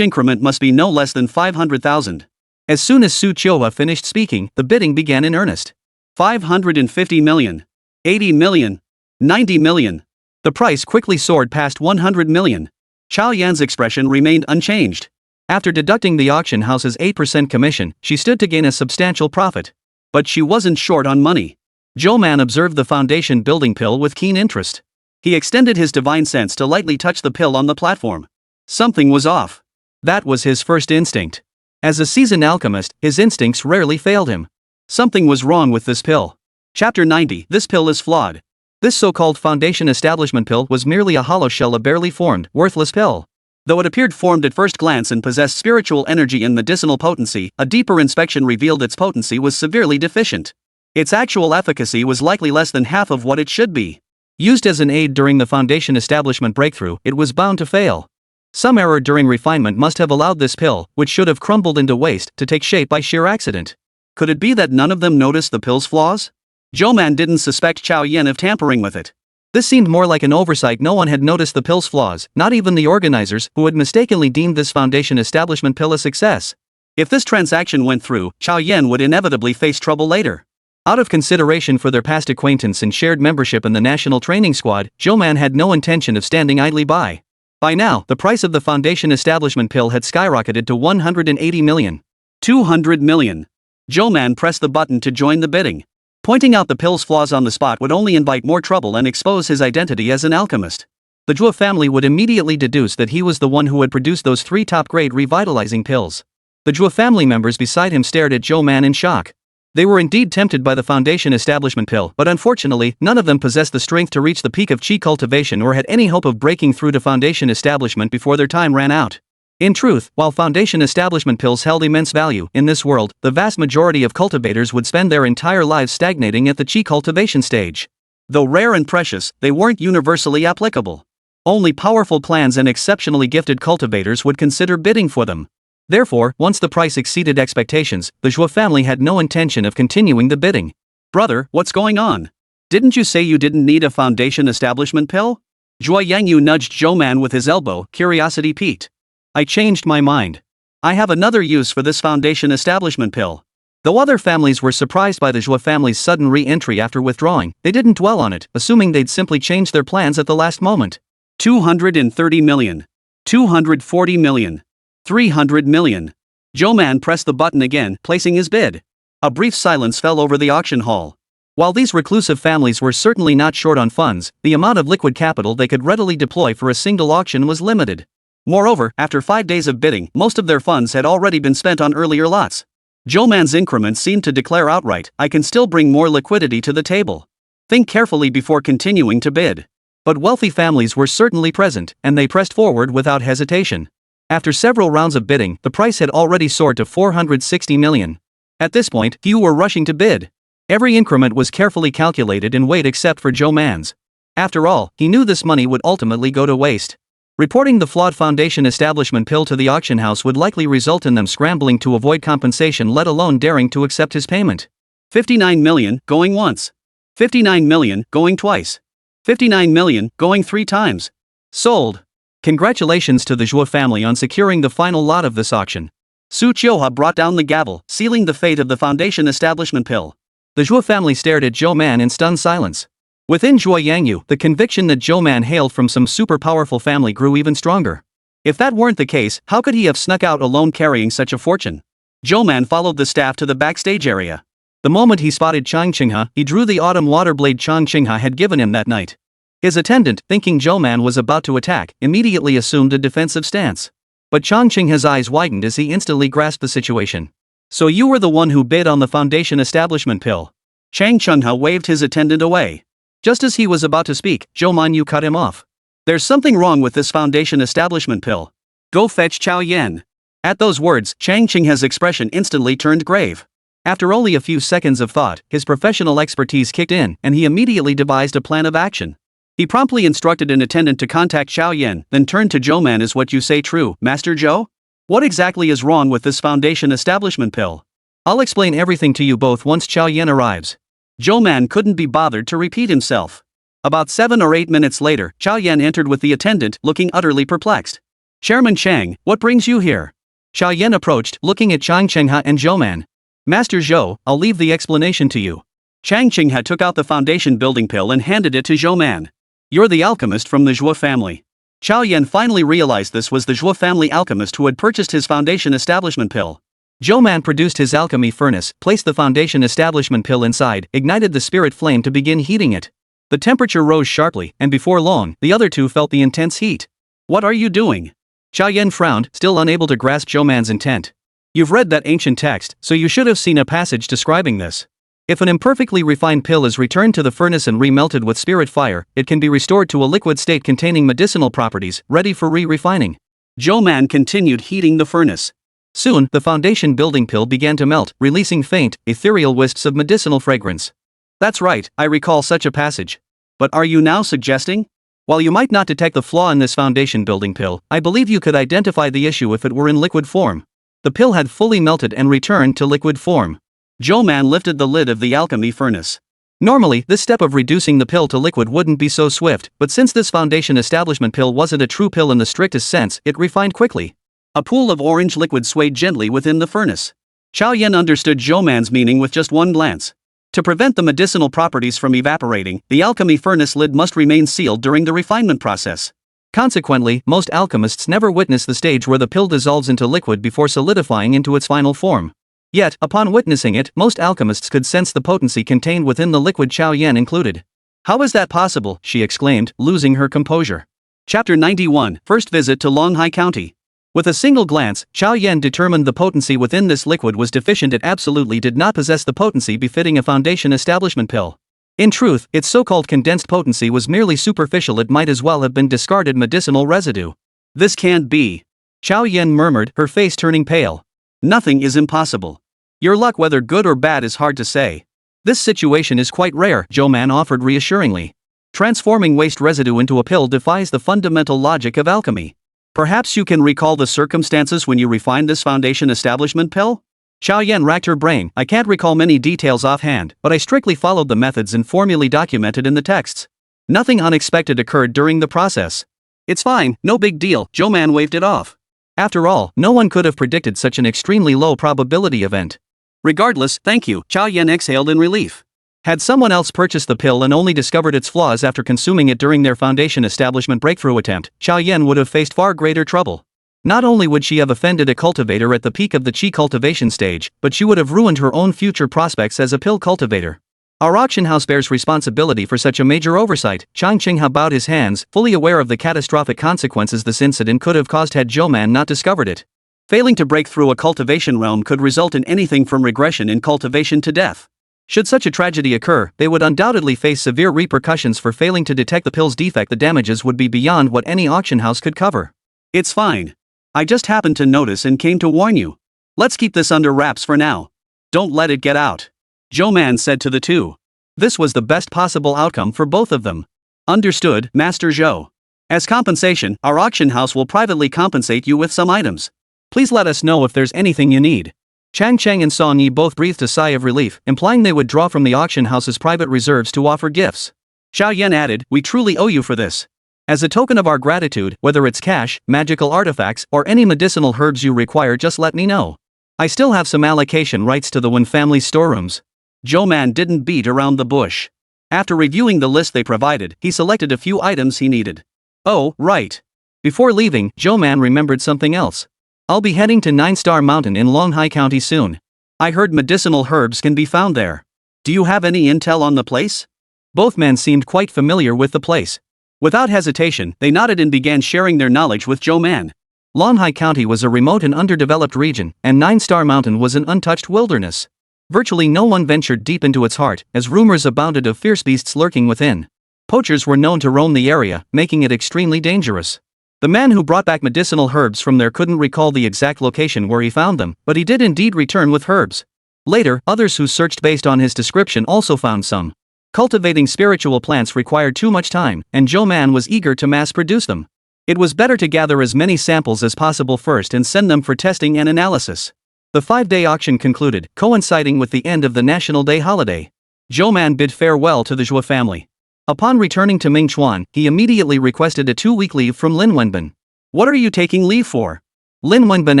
increment must be no less than 500,000. As soon as Su Qiuhua finished speaking, the bidding began in earnest. 550 million. 80 million. 90 million. The price quickly soared past 100 million. Chao Yan's expression remained unchanged. After deducting the auction house's 8% commission, she stood to gain a substantial profit. But she wasn't short on money. Zhou Man observed the foundation building pill with keen interest. He extended his divine sense to lightly touch the pill on the platform. Something was off. That was his first instinct. As a seasoned alchemist, his instincts rarely failed him. Something was wrong with this pill. Chapter 90. This pill is flawed. This so-called foundation establishment pill was merely a hollow shell, a barely formed, worthless pill. Though it appeared formed at first glance and possessed spiritual energy and medicinal potency, a deeper inspection revealed its potency was severely deficient. Its actual efficacy was likely less than half of what it should be. Used as an aid during the foundation establishment breakthrough, it was bound to fail. Some error during refinement must have allowed this pill, which should have crumbled into waste, to take shape by sheer accident. Could it be that none of them noticed the pill's flaws? Zhou Man didn't suspect Chao Yan of tampering with it. This seemed more like an oversight. No one had noticed the pill's flaws, not even the organizers, who had mistakenly deemed this foundation establishment pill a success. If this transaction went through, Chao Yan would inevitably face trouble later. Out of consideration for their past acquaintance and shared membership in the National Training Squad, Zhou Man had no intention of standing idly by. By now, the price of the foundation establishment pill had skyrocketed to 180 million. 200 million. Zhou Man pressed the button to join the bidding. Pointing out the pill's flaws on the spot would only invite more trouble and expose his identity as an alchemist. The Zhou family would immediately deduce that he was the one who had produced those 3 top-grade revitalizing pills. The Zhou family members beside him stared at Zhou Man in shock. They were indeed tempted by the Foundation Establishment pill, but unfortunately, none of them possessed the strength to reach the peak of Qi cultivation or had any hope of breaking through to Foundation Establishment before their time ran out. In truth, while Foundation Establishment pills held immense value in this world, the vast majority of cultivators would spend their entire lives stagnating at the Qi cultivation stage. Though rare and precious, they weren't universally applicable. Only powerful clans and exceptionally gifted cultivators would consider bidding for them. Therefore, once the price exceeded expectations, the Zhou family had no intention of continuing the bidding. Brother, what's going on? Didn't you say you didn't need a Foundation Establishment pill? Zhou Yangyu nudged Zhou Man with his elbow, curiosity piqued. I changed my mind. I have another use for this Foundation Establishment pill. Though other families were surprised by the Zhou family's sudden re-entry after withdrawing, they didn't dwell on it, assuming they'd simply change their plans at the last moment. 230 million. 240 million. 300 million. Zhou Man pressed the button again, placing his bid. A brief silence fell over the auction hall. While these reclusive families were certainly not short on funds, the amount of liquid capital they could readily deploy for a single auction was limited. Moreover, after 5 days of bidding, most of their funds had already been spent on earlier lots. Zhou Man's increment seemed to declare outright, I can still bring more liquidity to the table. Think carefully before continuing to bid. But wealthy families were certainly present, and they pressed forward without hesitation. After several rounds of bidding, the price had already soared to 460 million. At this point, few were rushing to bid. Every increment was carefully calculated and weighed except for Zhou Man's. After all, he knew this money would ultimately go to waste. Reporting the flawed Foundation Establishment pill to the auction house would likely result in them scrambling to avoid compensation, let alone daring to accept his payment. 59 million, going once. 59 million, going twice. 59 million, going 3 times. Sold. Congratulations to the Zhou family on securing the final lot of this auction. Su Qiuhua brought down the gavel, sealing the fate of the Foundation Establishment pill. The Zhou family stared at Zhou Man in stunned silence. Within Zhou Yangyu, the conviction that Zhou Man hailed from some super powerful family grew even stronger. If that weren't the case, how could he have snuck out alone carrying such a fortune? Zhou Man followed the staff to the backstage area. The moment he spotted Chang Qinghe, he drew the autumn water blade Chang Qinghe had given him that night. His attendant, thinking Zhou Man was about to attack, immediately assumed a defensive stance. But Chang Qinghe's eyes widened as he instantly grasped the situation. So you were the one who bid on the Foundation Establishment pill. Chang Qinghe waved his attendant away. Just as he was about to speak, Zhou Man cut him off. There's something wrong with this Foundation Establishment pill. Go fetch Chao Yan. At those words, Chang Qinghe's expression instantly turned grave. After only a few seconds of thought, his professional expertise kicked in, and he immediately devised a plan of action. He promptly instructed an attendant to contact Chao Yan, then turned to Zhou Man. Is what you say true, Master Zhou? What exactly is wrong with this Foundation Establishment pill? I'll explain everything to you both once Chao Yan arrives. Zhou Man couldn't be bothered to repeat himself. About 7 or 8 minutes later, Chao Yan entered with the attendant, looking utterly perplexed. Chairman Chang, what brings you here? Chao Yan approached, looking at Chang Qinghe and Zhou Man. Master Zhou, I'll leave the explanation to you. Chang Qinghe took out the foundation building pill and handed it to Zhou Man. You're the alchemist from the Zhou family. Chao Yan finally realized this was the Zhou family alchemist who had purchased his Foundation Establishment pill. Zhou Man produced his alchemy furnace, placed the Foundation Establishment pill inside, ignited the spirit flame to begin heating it. The temperature rose sharply, and before long, the other two felt the intense heat. What are you doing? Chao Yan frowned, still unable to grasp Zhou Man's intent. You've read that ancient text, so you should have seen a passage describing this. If an imperfectly refined pill is returned to the furnace and remelted with spirit fire, it can be restored to a liquid state containing medicinal properties, ready for re-refining. Zhou Man continued heating the furnace. Soon, the foundation building pill began to melt, releasing faint, ethereal wisps of medicinal fragrance. That's right, I recall such a passage. But are you now suggesting? While you might not detect the flaw in this foundation building pill, I believe you could identify the issue if it were in liquid form. The pill had fully melted and returned to liquid form. Zhou Man lifted the lid of the alchemy furnace. Normally, this step of reducing the pill to liquid wouldn't be so swift, but since this Foundation Establishment pill wasn't a true pill in the strictest sense, it refined quickly. A pool of orange liquid swayed gently within the furnace. Chao Yan understood Zhou Man's meaning with just one glance. To prevent the medicinal properties from evaporating, the alchemy furnace lid must remain sealed during the refinement process. Consequently, most alchemists never witness the stage where the pill dissolves into liquid before solidifying into its final form. Yet, upon witnessing it, most alchemists could sense the potency contained within the liquid, Chao Yan included. How is that possible? She exclaimed, losing her composure. Chapter 91, First Visit to Longhai County. With a single glance, Xiao Yan determined the potency within this liquid was deficient. It absolutely did not possess the potency befitting a foundation establishment pill. In truth, its so-called condensed potency was merely superficial. It might as well have been discarded medicinal residue. This can't be. Xiao Yan murmured, her face turning pale. Nothing is impossible. Your luck, whether good or bad, is hard to say. This situation is quite rare, Zhou Man offered reassuringly. Transforming waste residue into a pill defies the fundamental logic of alchemy. Perhaps you can recall the circumstances when you refined this foundation establishment pill? Xiao Yan racked her brain. I can't recall many details offhand, but I strictly followed the methods and formulae documented in the texts. Nothing unexpected occurred during the process. It's fine, no big deal, Zhou Man waved it off. After all, no one could have predicted such an extremely low probability event. Regardless, thank you, Xiao Yan exhaled in relief. Had someone else purchased the pill and only discovered its flaws after consuming it during their foundation establishment breakthrough attempt, Xiao Yan would have faced far greater trouble. Not only would she have offended a cultivator at the peak of the Qi cultivation stage, but she would have ruined her own future prospects as a pill cultivator. Our auction house bears responsibility for such a major oversight. Chang Qingha bowed his hands, fully aware of the catastrophic consequences this incident could have caused had Zhou Man not discovered it. Failing to break through a cultivation realm could result in anything from regression in cultivation to death. Should such a tragedy occur, they would undoubtedly face severe repercussions for failing to detect the pill's defect. The damages would be beyond what any auction house could cover. It's fine. I just happened to notice and came to warn you. Let's keep this under wraps for now. Don't let it get out. Zhou Man said to the two. This was the best possible outcome for both of them. Understood, Master Zhou. As compensation, our auction house will privately compensate you with some items. Please let us know if there's anything you need. Chang Cheng and Song Yi both breathed a sigh of relief, implying they would draw from the auction house's private reserves to offer gifts. Xiao Yan added, we truly owe you for this. As a token of our gratitude, whether it's cash, magical artifacts, or any medicinal herbs you require, just let me know. I still have some allocation rights to the Wen family's storerooms. Zhou Man didn't beat around the bush. After reviewing the list they provided, he selected a few items he needed. Oh, right. Before leaving, Zhou Man remembered something else. I'll be heading to 9-Star Mountain in Longhai County soon. I heard medicinal herbs can be found there. Do you have any intel on the place? Both men seemed quite familiar with the place. Without hesitation, they nodded and began sharing their knowledge with Zhou Man. Longhai County was a remote and underdeveloped region, and 9-Star Mountain was an untouched wilderness. Virtually no one ventured deep into its heart, as rumors abounded of fierce beasts lurking within. Poachers were known to roam the area, making it extremely dangerous. The man who brought back medicinal herbs from there couldn't recall the exact location where he found them, but he did indeed return with herbs. Later, others who searched based on his description also found some. Cultivating spiritual plants required too much time, and Zhou Man was eager to mass-produce them. It was better to gather as many samples as possible first and send them for testing and analysis. The 5-day auction concluded, coinciding with the end of the National Day holiday. Zhou Man bid farewell to the Zhou family. Upon returning to Mingchuan, he immediately requested a 2-week leave from Lin Wenbin. What are you taking leave for? Lin Wenbin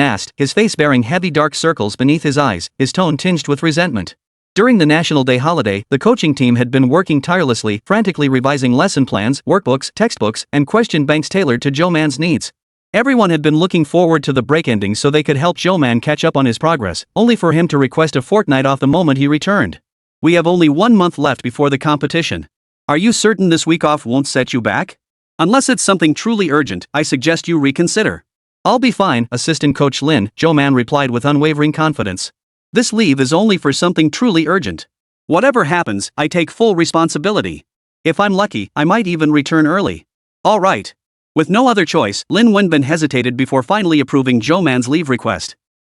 asked, his face bearing heavy dark circles beneath his eyes, his tone tinged with resentment. During the National Day holiday, the coaching team had been working tirelessly, frantically revising lesson plans, workbooks, textbooks, and question banks tailored to Zhou Man's needs. Everyone had been looking forward to the break ending so they could help Zhou Man catch up on his progress, only for him to request a fortnight off the moment he returned. We have only 1 month left before the competition. Are you certain this week off won't set you back? Unless it's something truly urgent, I suggest you reconsider. I'll be fine, Assistant Coach Lin, Zhou Man replied with unwavering confidence. This leave is only for something truly urgent. Whatever happens, I take full responsibility. If I'm lucky, I might even return early. All right. With no other choice, Lin Wenbin hesitated before finally approving Zhou Man's leave request.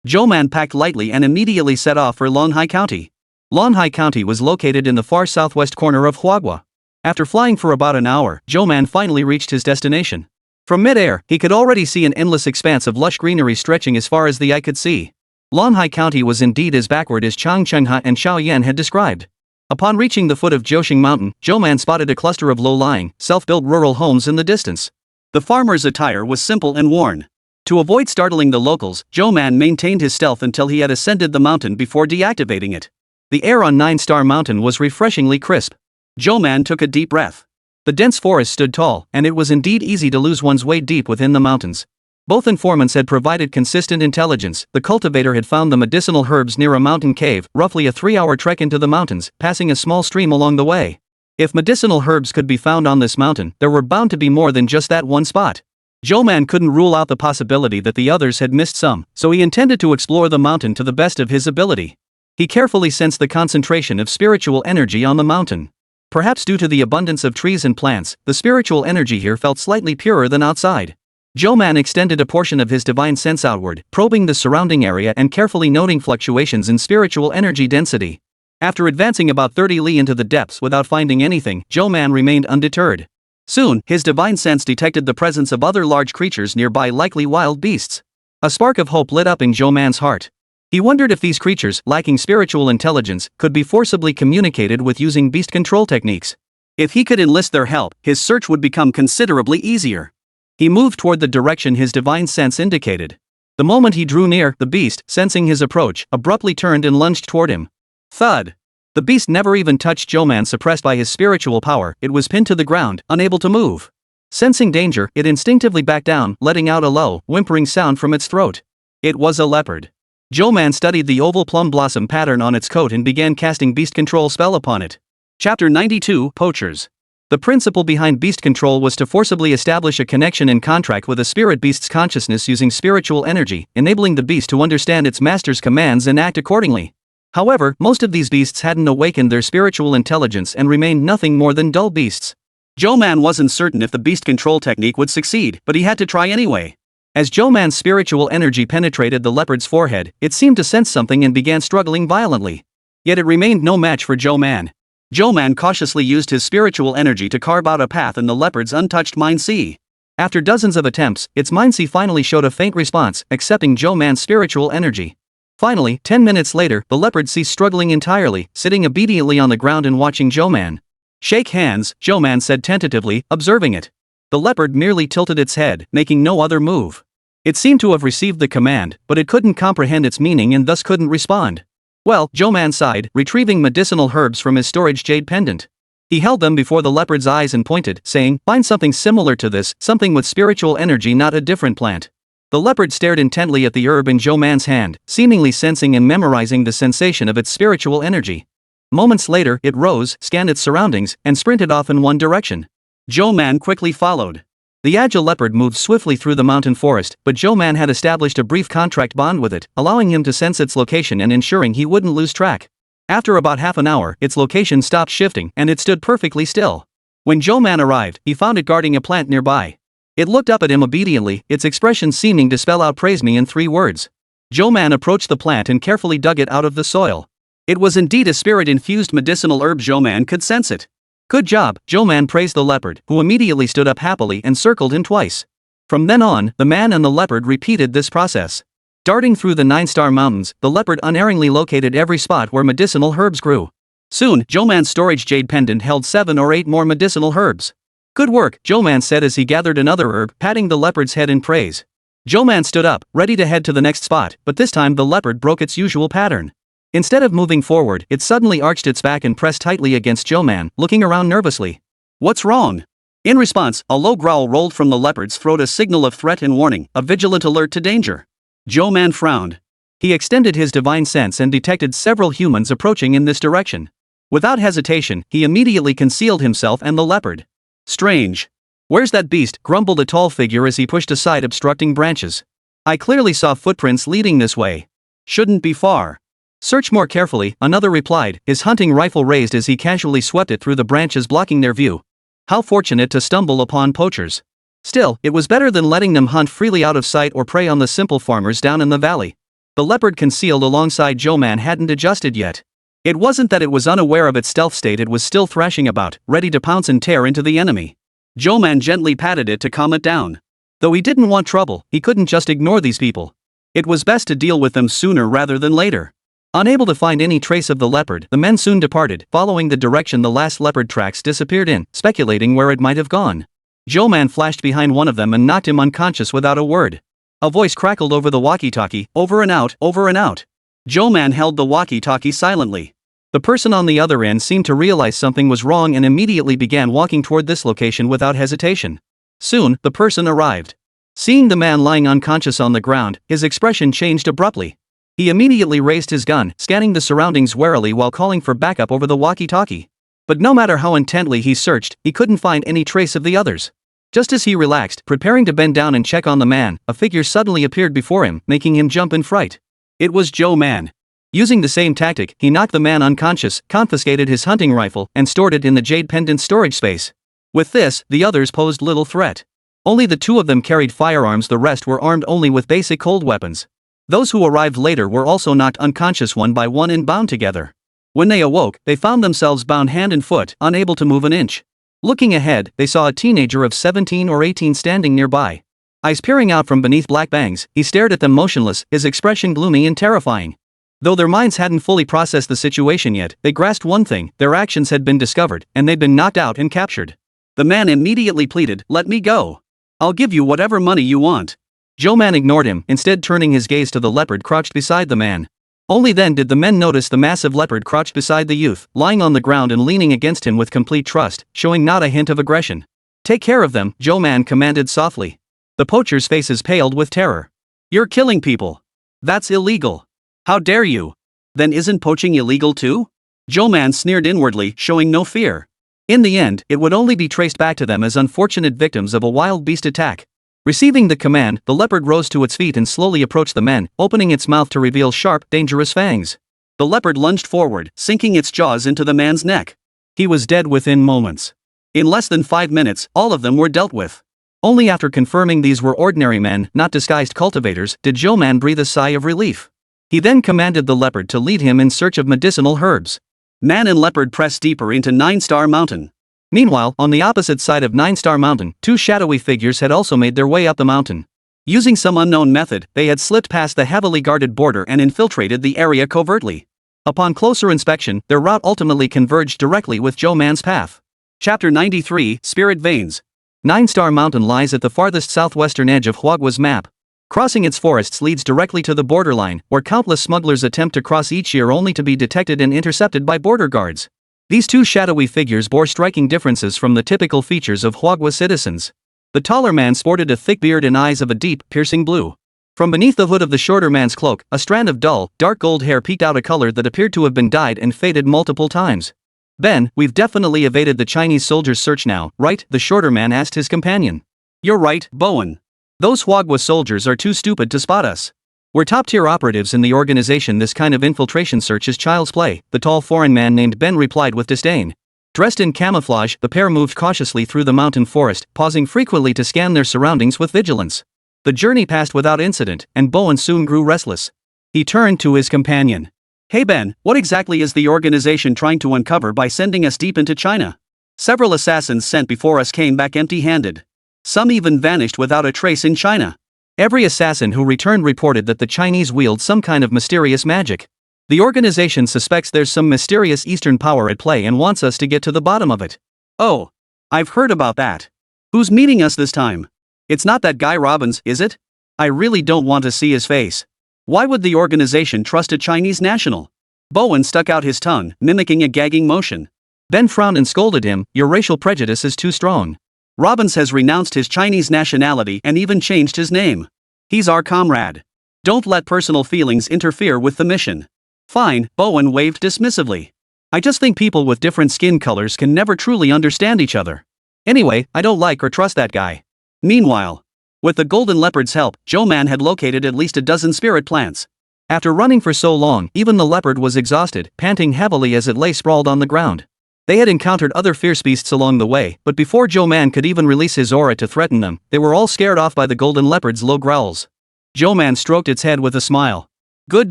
Zhou Man packed lightly and immediately set off for Longhai County. Longhai County was located in the far southwest corner of Huagua. After flying for about an hour, Zhou Man finally reached his destination. From mid-air, he could already see an endless expanse of lush greenery stretching as far as the eye could see. Longhai County was indeed as backward as Chang Chengha and Xiao Yan had described. Upon reaching the foot of Jiuxing Mountain, Zhou Man spotted a cluster of low-lying, self-built rural homes in the distance. The farmer's attire was simple and worn. To avoid startling the locals, Zhou Man maintained his stealth until he had ascended the mountain before deactivating it. The air on 9-Star Mountain was refreshingly crisp. Zhou Man took a deep breath. The dense forest stood tall, and it was indeed easy to lose one's way deep within the mountains. Both informants had provided consistent intelligence. The cultivator had found the medicinal herbs near a mountain cave, roughly a 3-hour trek into the mountains, passing a small stream along the way. If medicinal herbs could be found on this mountain, there were bound to be more than just that one spot. Zhou Man couldn't rule out the possibility that the others had missed some, so he intended to explore the mountain to the best of his ability. He carefully sensed the concentration of spiritual energy on the mountain. Perhaps due to the abundance of trees and plants, the spiritual energy here felt slightly purer than outside. Zhou Man extended a portion of his divine sense outward, probing the surrounding area and carefully noting fluctuations in spiritual energy density. After advancing about 30 li into the depths without finding anything, Zhou Man remained undeterred. Soon, his divine sense detected the presence of other large creatures nearby, likely wild beasts. A spark of hope lit up in Zhou Man's heart. He wondered if these creatures, lacking spiritual intelligence, could be forcibly communicated with using beast control techniques. If he could enlist their help, his search would become considerably easier. He moved toward the direction his divine sense indicated. The moment he drew near, the beast, sensing his approach, abruptly turned and lunged toward him. Thud! The beast never even touched Zhou Man. Suppressed by his spiritual power, it was pinned to the ground, unable to move. Sensing danger, it instinctively backed down, letting out a low, whimpering sound from its throat. It was a leopard. Zhou Man studied the oval plum blossom pattern on its coat and began casting beast control spell upon it. Chapter 92, Poachers. The principle behind beast control was to forcibly establish a connection and contract with a spirit beast's consciousness using spiritual energy, enabling the beast to understand its master's commands and act accordingly. However, most of these beasts hadn't awakened their spiritual intelligence and remained nothing more than dull beasts. Zhou Man wasn't certain if the beast control technique would succeed, but he had to try anyway. As Zhou Man's spiritual energy penetrated the leopard's forehead, it seemed to sense something and began struggling violently. Yet it remained no match for Zhou Man. Zhou Man cautiously used his spiritual energy to carve out a path in the leopard's untouched mind sea. After dozens of attempts, its mind sea finally showed a faint response, accepting Zhou Man's spiritual energy. Finally, 10 minutes later, the leopard ceased struggling entirely, sitting obediently on the ground and watching Zhou Man. "Shake hands," Zhou Man said tentatively, observing it. The leopard merely tilted its head, making no other move. It seemed to have received the command, but it couldn't comprehend its meaning and thus couldn't respond. Well, Zhou Man sighed, retrieving medicinal herbs from his storage jade pendant. He held them before the leopard's eyes and pointed, saying, "Find something similar to this, something with spiritual energy, not a different plant." The leopard stared intently at the herb in Zhou Man's hand, seemingly sensing and memorizing the sensation of its spiritual energy. Moments later, it rose, scanned its surroundings, and sprinted off in one direction. Zhou Man quickly followed. The agile leopard moved swiftly through the mountain forest, but Zhou Man had established a brief contract bond with it, allowing him to sense its location and ensuring he wouldn't lose track. After about half an hour, its location stopped shifting, and it stood perfectly still. When Zhou Man arrived, he found it guarding a plant nearby. It looked up at him obediently, its expression seeming to spell out "praise me" in 3 words. Zhou Man approached the plant and carefully dug it out of the soil. It was indeed a spirit-infused medicinal herb. Zhou Man could sense it. "Good job," Zhou Man praised the leopard, who immediately stood up happily and circled him twice. From then on, the man and the leopard repeated this process. Darting through the 9-star mountains, the leopard unerringly located every spot where medicinal herbs grew. Soon, Zhou Man's storage jade pendant held 7 or 8 more medicinal herbs. "Good work," Zhou Man said as he gathered another herb, patting the leopard's head in praise. Zhou Man stood up, ready to head to the next spot, but this time the leopard broke its usual pattern. Instead of moving forward, it suddenly arched its back and pressed tightly against Zhou Man, looking around nervously. "What's wrong?" In response, a low growl rolled from the leopard's throat, a signal of threat and warning, a vigilant alert to danger. Zhou Man frowned. He extended his divine sense and detected several humans approaching in this direction. Without hesitation, he immediately concealed himself and the leopard. "Strange. Where's that beast?" grumbled a tall figure as he pushed aside obstructing branches. "I clearly saw footprints leading this way. Shouldn't be far." "Search more carefully," another replied, his hunting rifle raised as he casually swept it through the branches blocking their view. How fortunate to stumble upon poachers. Still, it was better than letting them hunt freely out of sight or prey on the simple farmers down in the valley. The leopard concealed alongside Zhou Man hadn't adjusted yet. It wasn't that it was unaware of its stealth state, it was still thrashing about, ready to pounce and tear into the enemy. Zhou Man gently patted it to calm it down. Though he didn't want trouble, he couldn't just ignore these people. It was best to deal with them sooner rather than later. Unable to find any trace of the leopard, the men soon departed, following the direction the last leopard tracks disappeared in, speculating where it might have gone. Zhou Man flashed behind one of them and knocked him unconscious without a word. A voice crackled over the walkie-talkie, "Over and out, over and out." Zhou Man held the walkie-talkie silently. The person on the other end seemed to realize something was wrong and immediately began walking toward this location without hesitation. Soon, the person arrived. Seeing the man lying unconscious on the ground, his expression changed abruptly. He immediately raised his gun, scanning the surroundings warily while calling for backup over the walkie-talkie. But no matter how intently he searched, he couldn't find any trace of the others. Just as he relaxed, preparing to bend down and check on the man, a figure suddenly appeared before him, making him jump in fright. It was Zhou Man. Using the same tactic, he knocked the man unconscious, confiscated his hunting rifle, and stored it in the jade pendant storage space. With this, the others posed little threat. Only the two of them carried firearms, the rest were armed only with basic cold weapons. Those who arrived later were also knocked unconscious one by one and bound together. When they awoke, they found themselves bound hand and foot, unable to move an inch. Looking ahead, they saw a teenager of 17 or 18 standing nearby. Eyes peering out from beneath black bangs, he stared at them motionless, his expression gloomy and terrifying. Though their minds hadn't fully processed the situation yet, they grasped one thing: their actions had been discovered, and they'd been knocked out and captured. The man immediately pleaded, "Let me go. I'll give you whatever money you want." Zhou Man ignored him, instead turning his gaze to the leopard crouched beside the man. Only then did the men notice the massive leopard crouched beside the youth, lying on the ground and leaning against him with complete trust, showing not a hint of aggression. "Take care of them," Zhou Man commanded softly. The poachers' faces paled with terror. "You're killing people. That's illegal. How dare you? Then isn't poaching illegal too?" Zhou Man sneered inwardly, showing no fear. In the end, it would only be traced back to them as unfortunate victims of a wild beast attack. Receiving the command, the leopard rose to its feet and slowly approached the men, opening its mouth to reveal sharp, dangerous fangs. The leopard lunged forward, sinking its jaws into the man's neck. He was dead within moments. In less than 5 minutes, all of them were dealt with. Only after confirming these were ordinary men, not disguised cultivators, did Zhou Man breathe a sigh of relief. He then commanded the leopard to lead him in search of medicinal herbs. Man and leopard pressed deeper into 9-Star Mountain. Meanwhile, on the opposite side of 9-Star Mountain, two shadowy figures had also made their way up the mountain. Using some unknown method, they had slipped past the heavily guarded border and infiltrated the area covertly. Upon closer inspection, their route ultimately converged directly with Zhou Man's path. Chapter 93, Spirit Veins. 9-Star Mountain lies at the farthest southwestern edge of Huagua's map. Crossing its forests leads directly to the borderline, where countless smugglers attempt to cross each year only to be detected and intercepted by border guards. These two shadowy figures bore striking differences from the typical features of Huagua citizens. The taller man sported a thick beard and eyes of a deep, piercing blue. From beneath the hood of the shorter man's cloak, a strand of dull, dark gold hair peeked out, a color that appeared to have been dyed and faded multiple times. "Ben, we've definitely evaded the Chinese soldiers' search now, right?" the shorter man asked his companion. "You're right, Bowen. Those Huagua soldiers are too stupid to spot us. We're top-tier operatives in the organization. This kind of infiltration search is child's play," the tall foreign man named Ben replied with disdain. Dressed in camouflage, the pair moved cautiously through the mountain forest, pausing frequently to scan their surroundings with vigilance. The journey passed without incident, and Bowen soon grew restless. He turned to his companion. "Hey Ben, what exactly is the organization trying to uncover by sending us deep into China? Several assassins sent before us came back empty-handed. Some even vanished without a trace in China. Every assassin who returned reported that the Chinese wield some kind of mysterious magic. The organization suspects there's some mysterious Eastern power at play and wants us to get to the bottom of it." "Oh, I've heard about that. Who's meeting us this time? It's not that guy Robbins, is it? I really don't want to see his face. Why would the organization trust a Chinese national?" Bowen stuck out his tongue, mimicking a gagging motion. Ben frowned and scolded him, "Your racial prejudice is too strong. Robbins has renounced his Chinese nationality and even changed his name. He's our comrade. Don't let personal feelings interfere with the mission." "Fine," Bowen waved dismissively. "I just think people with different skin colors can never truly understand each other. Anyway, I don't like or trust that guy." Meanwhile, with the Golden Leopard's help, Zhou Man had located at least a dozen spirit plants. After running for so long, even the leopard was exhausted, panting heavily as it lay sprawled on the ground. They had encountered other fierce beasts along the way, but before Zhou Man could even release his aura to threaten them, they were all scared off by the golden leopard's low growls. Zhou Man stroked its head with a smile. "Good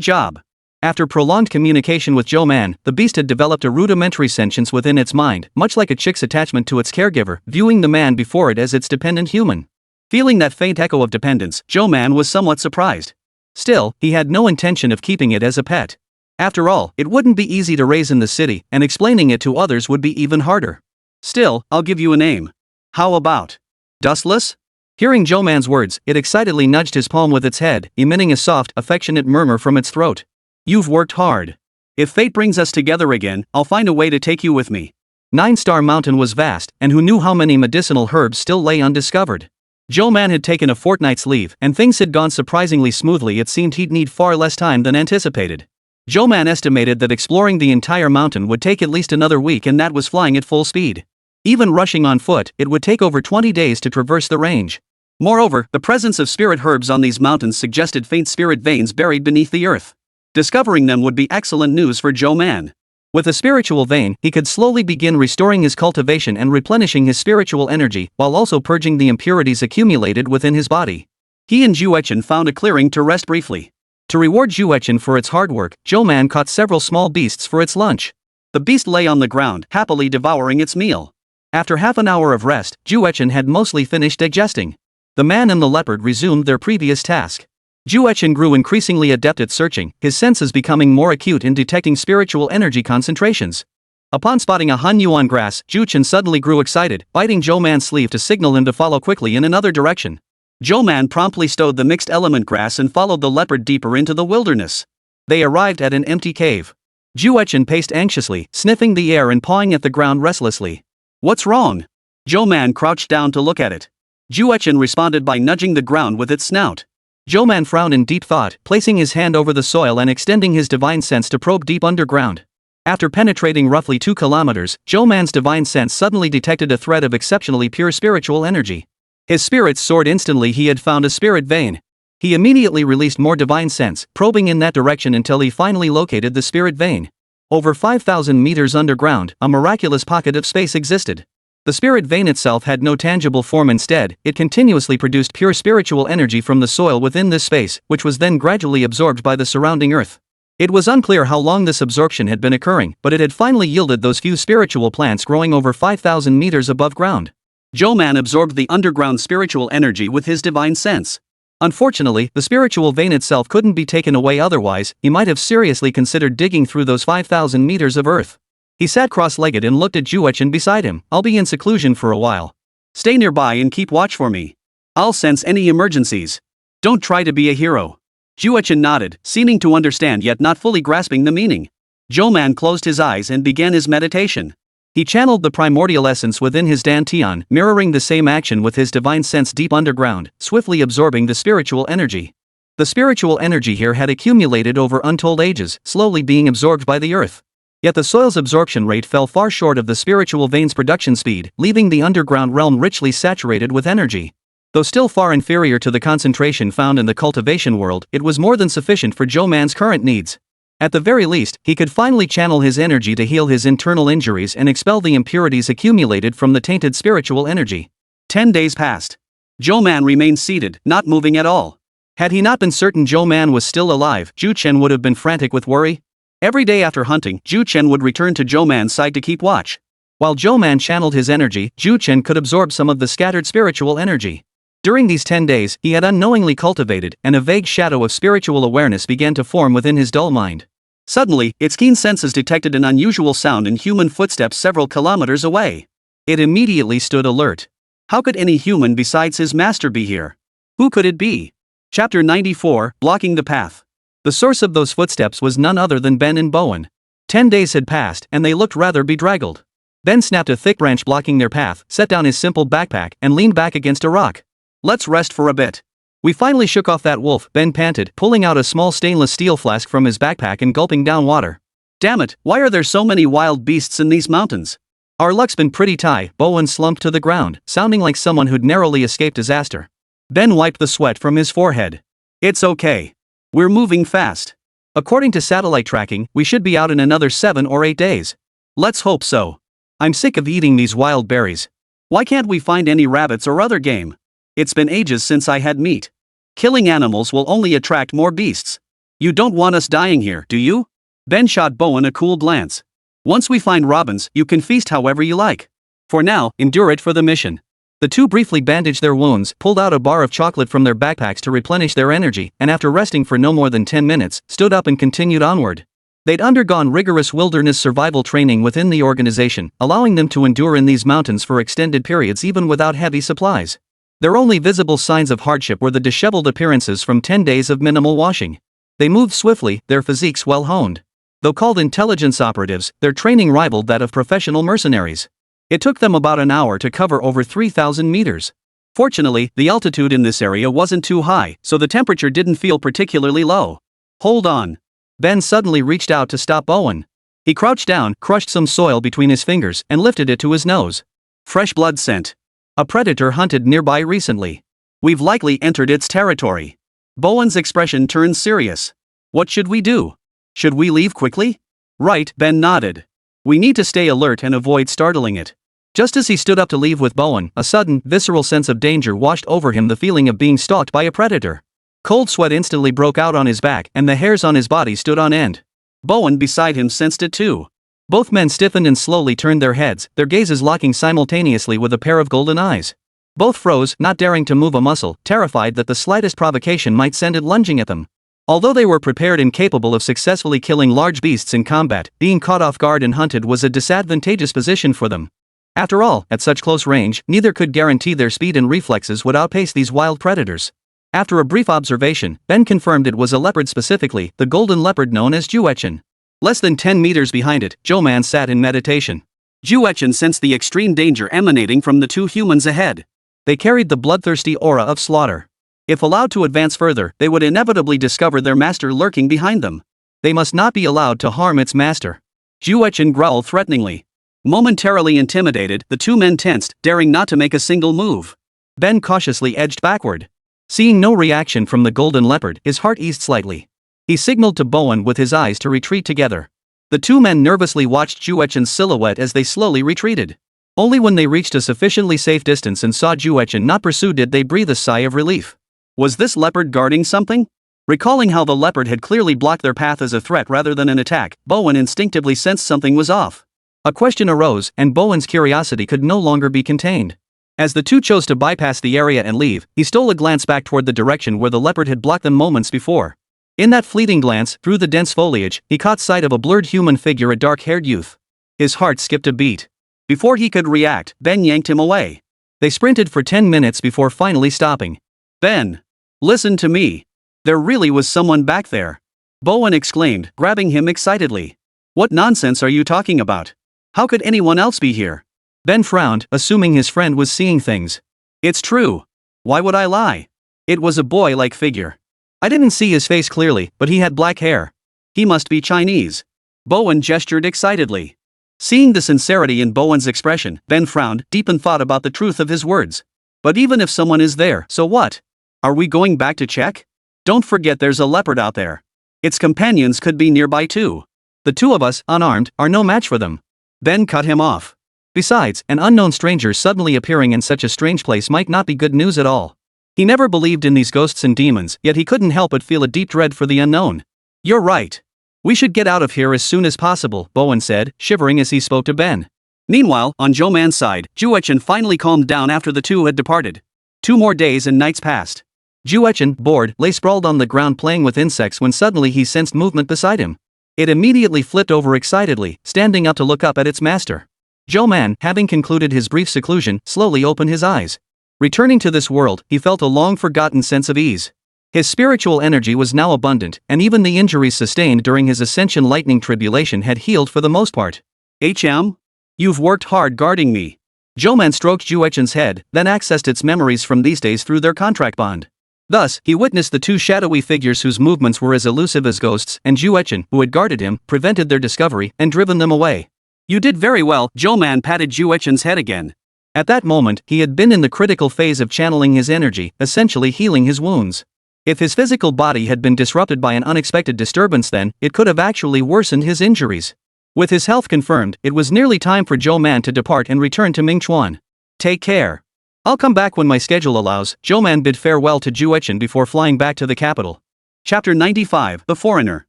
job." After prolonged communication with Zhou Man, the beast had developed a rudimentary sentience within its mind, much like a chick's attachment to its caregiver, viewing the man before it as its dependent human. Feeling that faint echo of dependence, Zhou Man was somewhat surprised. Still, he had no intention of keeping it as a pet. After all, it wouldn't be easy to raise in the city, and explaining it to others would be even harder. "Still, I'll give you a name. How about Dustless?" Hearing Zhou Man's words, it excitedly nudged his palm with its head, emitting a soft, affectionate murmur from its throat. "You've worked hard. If fate brings us together again, I'll find a way to take you with me." 9-Star Mountain was vast, and who knew how many medicinal herbs still lay undiscovered. Zhou Man had taken a fortnight's leave, and things had gone surprisingly smoothly. It seemed he'd need far less time than anticipated. Zhou Man estimated that exploring the entire mountain would take at least another week, and that was flying at full speed. Even rushing on foot, it would take over 20 days to traverse the range. Moreover, the presence of spirit herbs on these mountains suggested faint spirit veins buried beneath the earth. Discovering them would be excellent news for Zhou Man. With a spiritual vein, he could slowly begin restoring his cultivation and replenishing his spiritual energy, while also purging the impurities accumulated within his body. He and Zhuechen found a clearing to rest briefly. To reward Zhuechen for its hard work, Zhou Man caught several small beasts for its lunch. The beast lay on the ground, happily devouring its meal. After half an hour of rest, Zhuechen had mostly finished digesting. The man and the leopard resumed their previous task. Zhuechen grew increasingly adept at searching, his senses becoming more acute in detecting spiritual energy concentrations. Upon spotting a Hunyuan grass, Zhuechen suddenly grew excited, biting Zhou Man's sleeve to signal him to follow quickly in another direction. Zhou Man promptly stowed the mixed element grass and followed the leopard deeper into the wilderness. They arrived at an empty cave. Zhuechen paced anxiously, sniffing the air and pawing at the ground restlessly. "What's wrong?" Zhou Man crouched down to look at it. Zhuechen responded by nudging the ground with its snout. Zhou Man frowned in deep thought, placing his hand over the soil and extending his divine sense to probe deep underground. After penetrating roughly 2 kilometers, Zhou Man's divine sense suddenly detected a thread of exceptionally pure spiritual energy. His spirits soared instantly. He had found a spirit vein. He immediately released more divine sense, probing in that direction until he finally located the spirit vein. Over 5,000 meters underground, a miraculous pocket of space existed. The spirit vein itself had no tangible form. Instead, it continuously produced pure spiritual energy from the soil within this space, which was then gradually absorbed by the surrounding earth. It was unclear how long this absorption had been occurring, but it had finally yielded those few spiritual plants growing over 5,000 meters above ground. Zhou Man absorbed the underground spiritual energy with his divine sense. Unfortunately, the spiritual vein itself couldn't be taken away, otherwise, he might have seriously considered digging through those 5,000 meters of earth. He sat cross-legged and looked at Zhuechen beside him. "I'll be in seclusion for a while. Stay nearby and keep watch for me. I'll sense any emergencies. Don't try to be a hero." Zhuechen nodded, seeming to understand yet not fully grasping the meaning. Zhou Man closed his eyes and began his meditation. He channeled the primordial essence within his dantian, mirroring the same action with his divine sense deep underground, swiftly absorbing the spiritual energy. The spiritual energy here had accumulated over untold ages, slowly being absorbed by the earth. Yet the soil's absorption rate fell far short of the spiritual vein's production speed, leaving the underground realm richly saturated with energy. Though still far inferior to the concentration found in the cultivation world, it was more than sufficient for Zhou Man's current needs. At the very least, he could finally channel his energy to heal his internal injuries and expel the impurities accumulated from the tainted spiritual energy. 10 days passed. Zhou Man remained seated, not moving at all. Had he not been certain Zhou Man was still alive, Zhuechen would have been frantic with worry. Every day after hunting, Zhuechen would return to Zhou Man's side to keep watch. While Zhou Man channeled his energy, Zhuechen could absorb some of the scattered spiritual energy. During these 10 days, he had unknowingly cultivated, and a vague shadow of spiritual awareness began to form within his dull mind. Suddenly, its keen senses detected an unusual sound in human footsteps several kilometers away. It immediately stood alert. How could any human besides his master be here? Who could it be? Chapter 94, Blocking the Path. The source of those footsteps was none other than Ben and Bowen. 10 days had passed, and they looked rather bedraggled. Ben snapped a thick branch blocking their path, set down his simple backpack, and leaned back against a rock. "Let's rest for a bit. We finally shook off that wolf," Ben panted, pulling out a small stainless steel flask from his backpack and gulping down water. "Damn it, why are there so many wild beasts in these mountains?" "Our luck's been pretty tight." Bowen slumped to the ground, sounding like someone who'd narrowly escaped disaster. Ben wiped the sweat from his forehead. "It's okay. We're moving fast. According to satellite tracking, we should be out in another 7 or 8 days. Let's hope so. I'm sick of eating these wild berries. Why can't we find any rabbits or other game? It's been ages since I had meat. Killing animals will only attract more beasts. You don't want us dying here, do you?" Ben shot Bowen a cool glance. "Once we find robins, you can feast however you like. For now, endure it for the mission." The two briefly bandaged their wounds, pulled out a bar of chocolate from their backpacks to replenish their energy, and after resting for no more than 10 minutes, stood up and continued onward. They'd undergone rigorous wilderness survival training within the organization, allowing them to endure in these mountains for extended periods even without heavy supplies. Their only visible signs of hardship were the disheveled appearances from 10 days of minimal washing. They moved swiftly, their physiques well honed. Though called intelligence operatives, their training rivaled that of professional mercenaries. It took them about an hour to cover over 3,000 meters. Fortunately, the altitude in this area wasn't too high, so the temperature didn't feel particularly low. "Hold on. Ben suddenly reached out to stop Bowen. He crouched down, crushed some soil between his fingers, and lifted it to his nose. Fresh blood scent. A predator hunted nearby recently. We've likely entered its territory. Bowen's expression turned serious. What should we do? Should we leave quickly? Right, Ben nodded. We need to stay alert and avoid startling it. Just as he stood up to leave with Bowen, a sudden, visceral sense of danger washed over him, the feeling of being stalked by a predator. Cold sweat instantly broke out on his back, and the hairs on his body stood on end. Bowen beside him sensed it too. Both men stiffened and slowly turned their heads, their gazes locking simultaneously with a pair of golden eyes. Both froze, not daring to move a muscle, terrified that the slightest provocation might send it lunging at them. Although they were prepared and capable of successfully killing large beasts in combat, being caught off guard and hunted was a disadvantageous position for them. After all, at such close range, neither could guarantee their speed and reflexes would outpace these wild predators. After a brief observation, Ben confirmed it was a leopard, specifically, the golden leopard known as Zhou. Less than 10 meters behind it, Zhou Man sat in meditation. Zhou sensed the extreme danger emanating from the two humans ahead. They carried the bloodthirsty aura of slaughter. If allowed to advance further, they would inevitably discover their master lurking behind them. They must not be allowed to harm its master. Zhou growled threateningly. Momentarily intimidated, the two men tensed, daring not to make a single move. Ben cautiously edged backward. Seeing no reaction from the golden leopard, his heart eased slightly. He signaled to Bowen with his eyes to retreat together. The two men nervously watched Zhou silhouette as they slowly retreated. Only when they reached a sufficiently safe distance and saw Zhou not pursue did they breathe a sigh of relief. Was this leopard guarding something? Recalling how the leopard had clearly blocked their path as a threat rather than an attack, Bowen instinctively sensed something was off. A question arose, and Bowen's curiosity could no longer be contained. As the two chose to bypass the area and leave, he stole a glance back toward the direction where the leopard had blocked them moments before. In that fleeting glance, through the dense foliage, he caught sight of a blurred human figure, a dark-haired youth. His heart skipped a beat. Before he could react, Ben yanked him away. They sprinted for 10 minutes before finally stopping. Ben! Listen to me. There really was someone back there. Bowen exclaimed, grabbing him excitedly. What nonsense are you talking about? How could anyone else be here? Ben frowned, assuming his friend was seeing things. It's true. Why would I lie? It was a boy-like figure. I didn't see his face clearly, but he had black hair. He must be Chinese. Bowen gestured excitedly. Seeing the sincerity in Bowen's expression, Ben frowned, deep in thought about the truth of his words. But even if someone is there, so what? Are we going back to check? Don't forget there's a leopard out there. Its companions could be nearby too. The two of us, unarmed, are no match for them. Ben cut him off. Besides, an unknown stranger suddenly appearing in such a strange place might not be good news at all. He never believed in these ghosts and demons, yet he couldn't help but feel a deep dread for the unknown. You're right. We should get out of here as soon as possible, Bowen said, shivering as he spoke to Ben. Meanwhile, on Zhou Man's side, Zhou finally calmed down after the two had departed. 2 more days and nights passed. Zhou, bored, lay sprawled on the ground playing with insects when suddenly he sensed movement beside him. It immediately flipped over excitedly, standing up to look up at its master. Zhou Man, having concluded his brief seclusion, slowly opened his eyes. Returning to this world, he felt a long-forgotten sense of ease. His spiritual energy was now abundant, and even the injuries sustained during his ascension lightning tribulation had healed for the most part. HM? You've worked hard guarding me. Zhou Man stroked Zhou head, then accessed its memories from these days through their contract bond. Thus, he witnessed the two shadowy figures whose movements were as elusive as ghosts, and Zhou, who had guarded him, prevented their discovery, and driven them away. You did very well, Zhou Man patted Zhou head again. At that moment, he had been in the critical phase of channeling his energy, essentially healing his wounds. If his physical body had been disrupted by an unexpected disturbance, then, it could have actually worsened his injuries. With his health confirmed, it was nearly time for Zhou Man to depart and return to Mingchuan. Take care. I'll come back when my schedule allows. Zhou Man bid farewell to Zhou before flying back to the capital. Chapter 95, The Foreigner.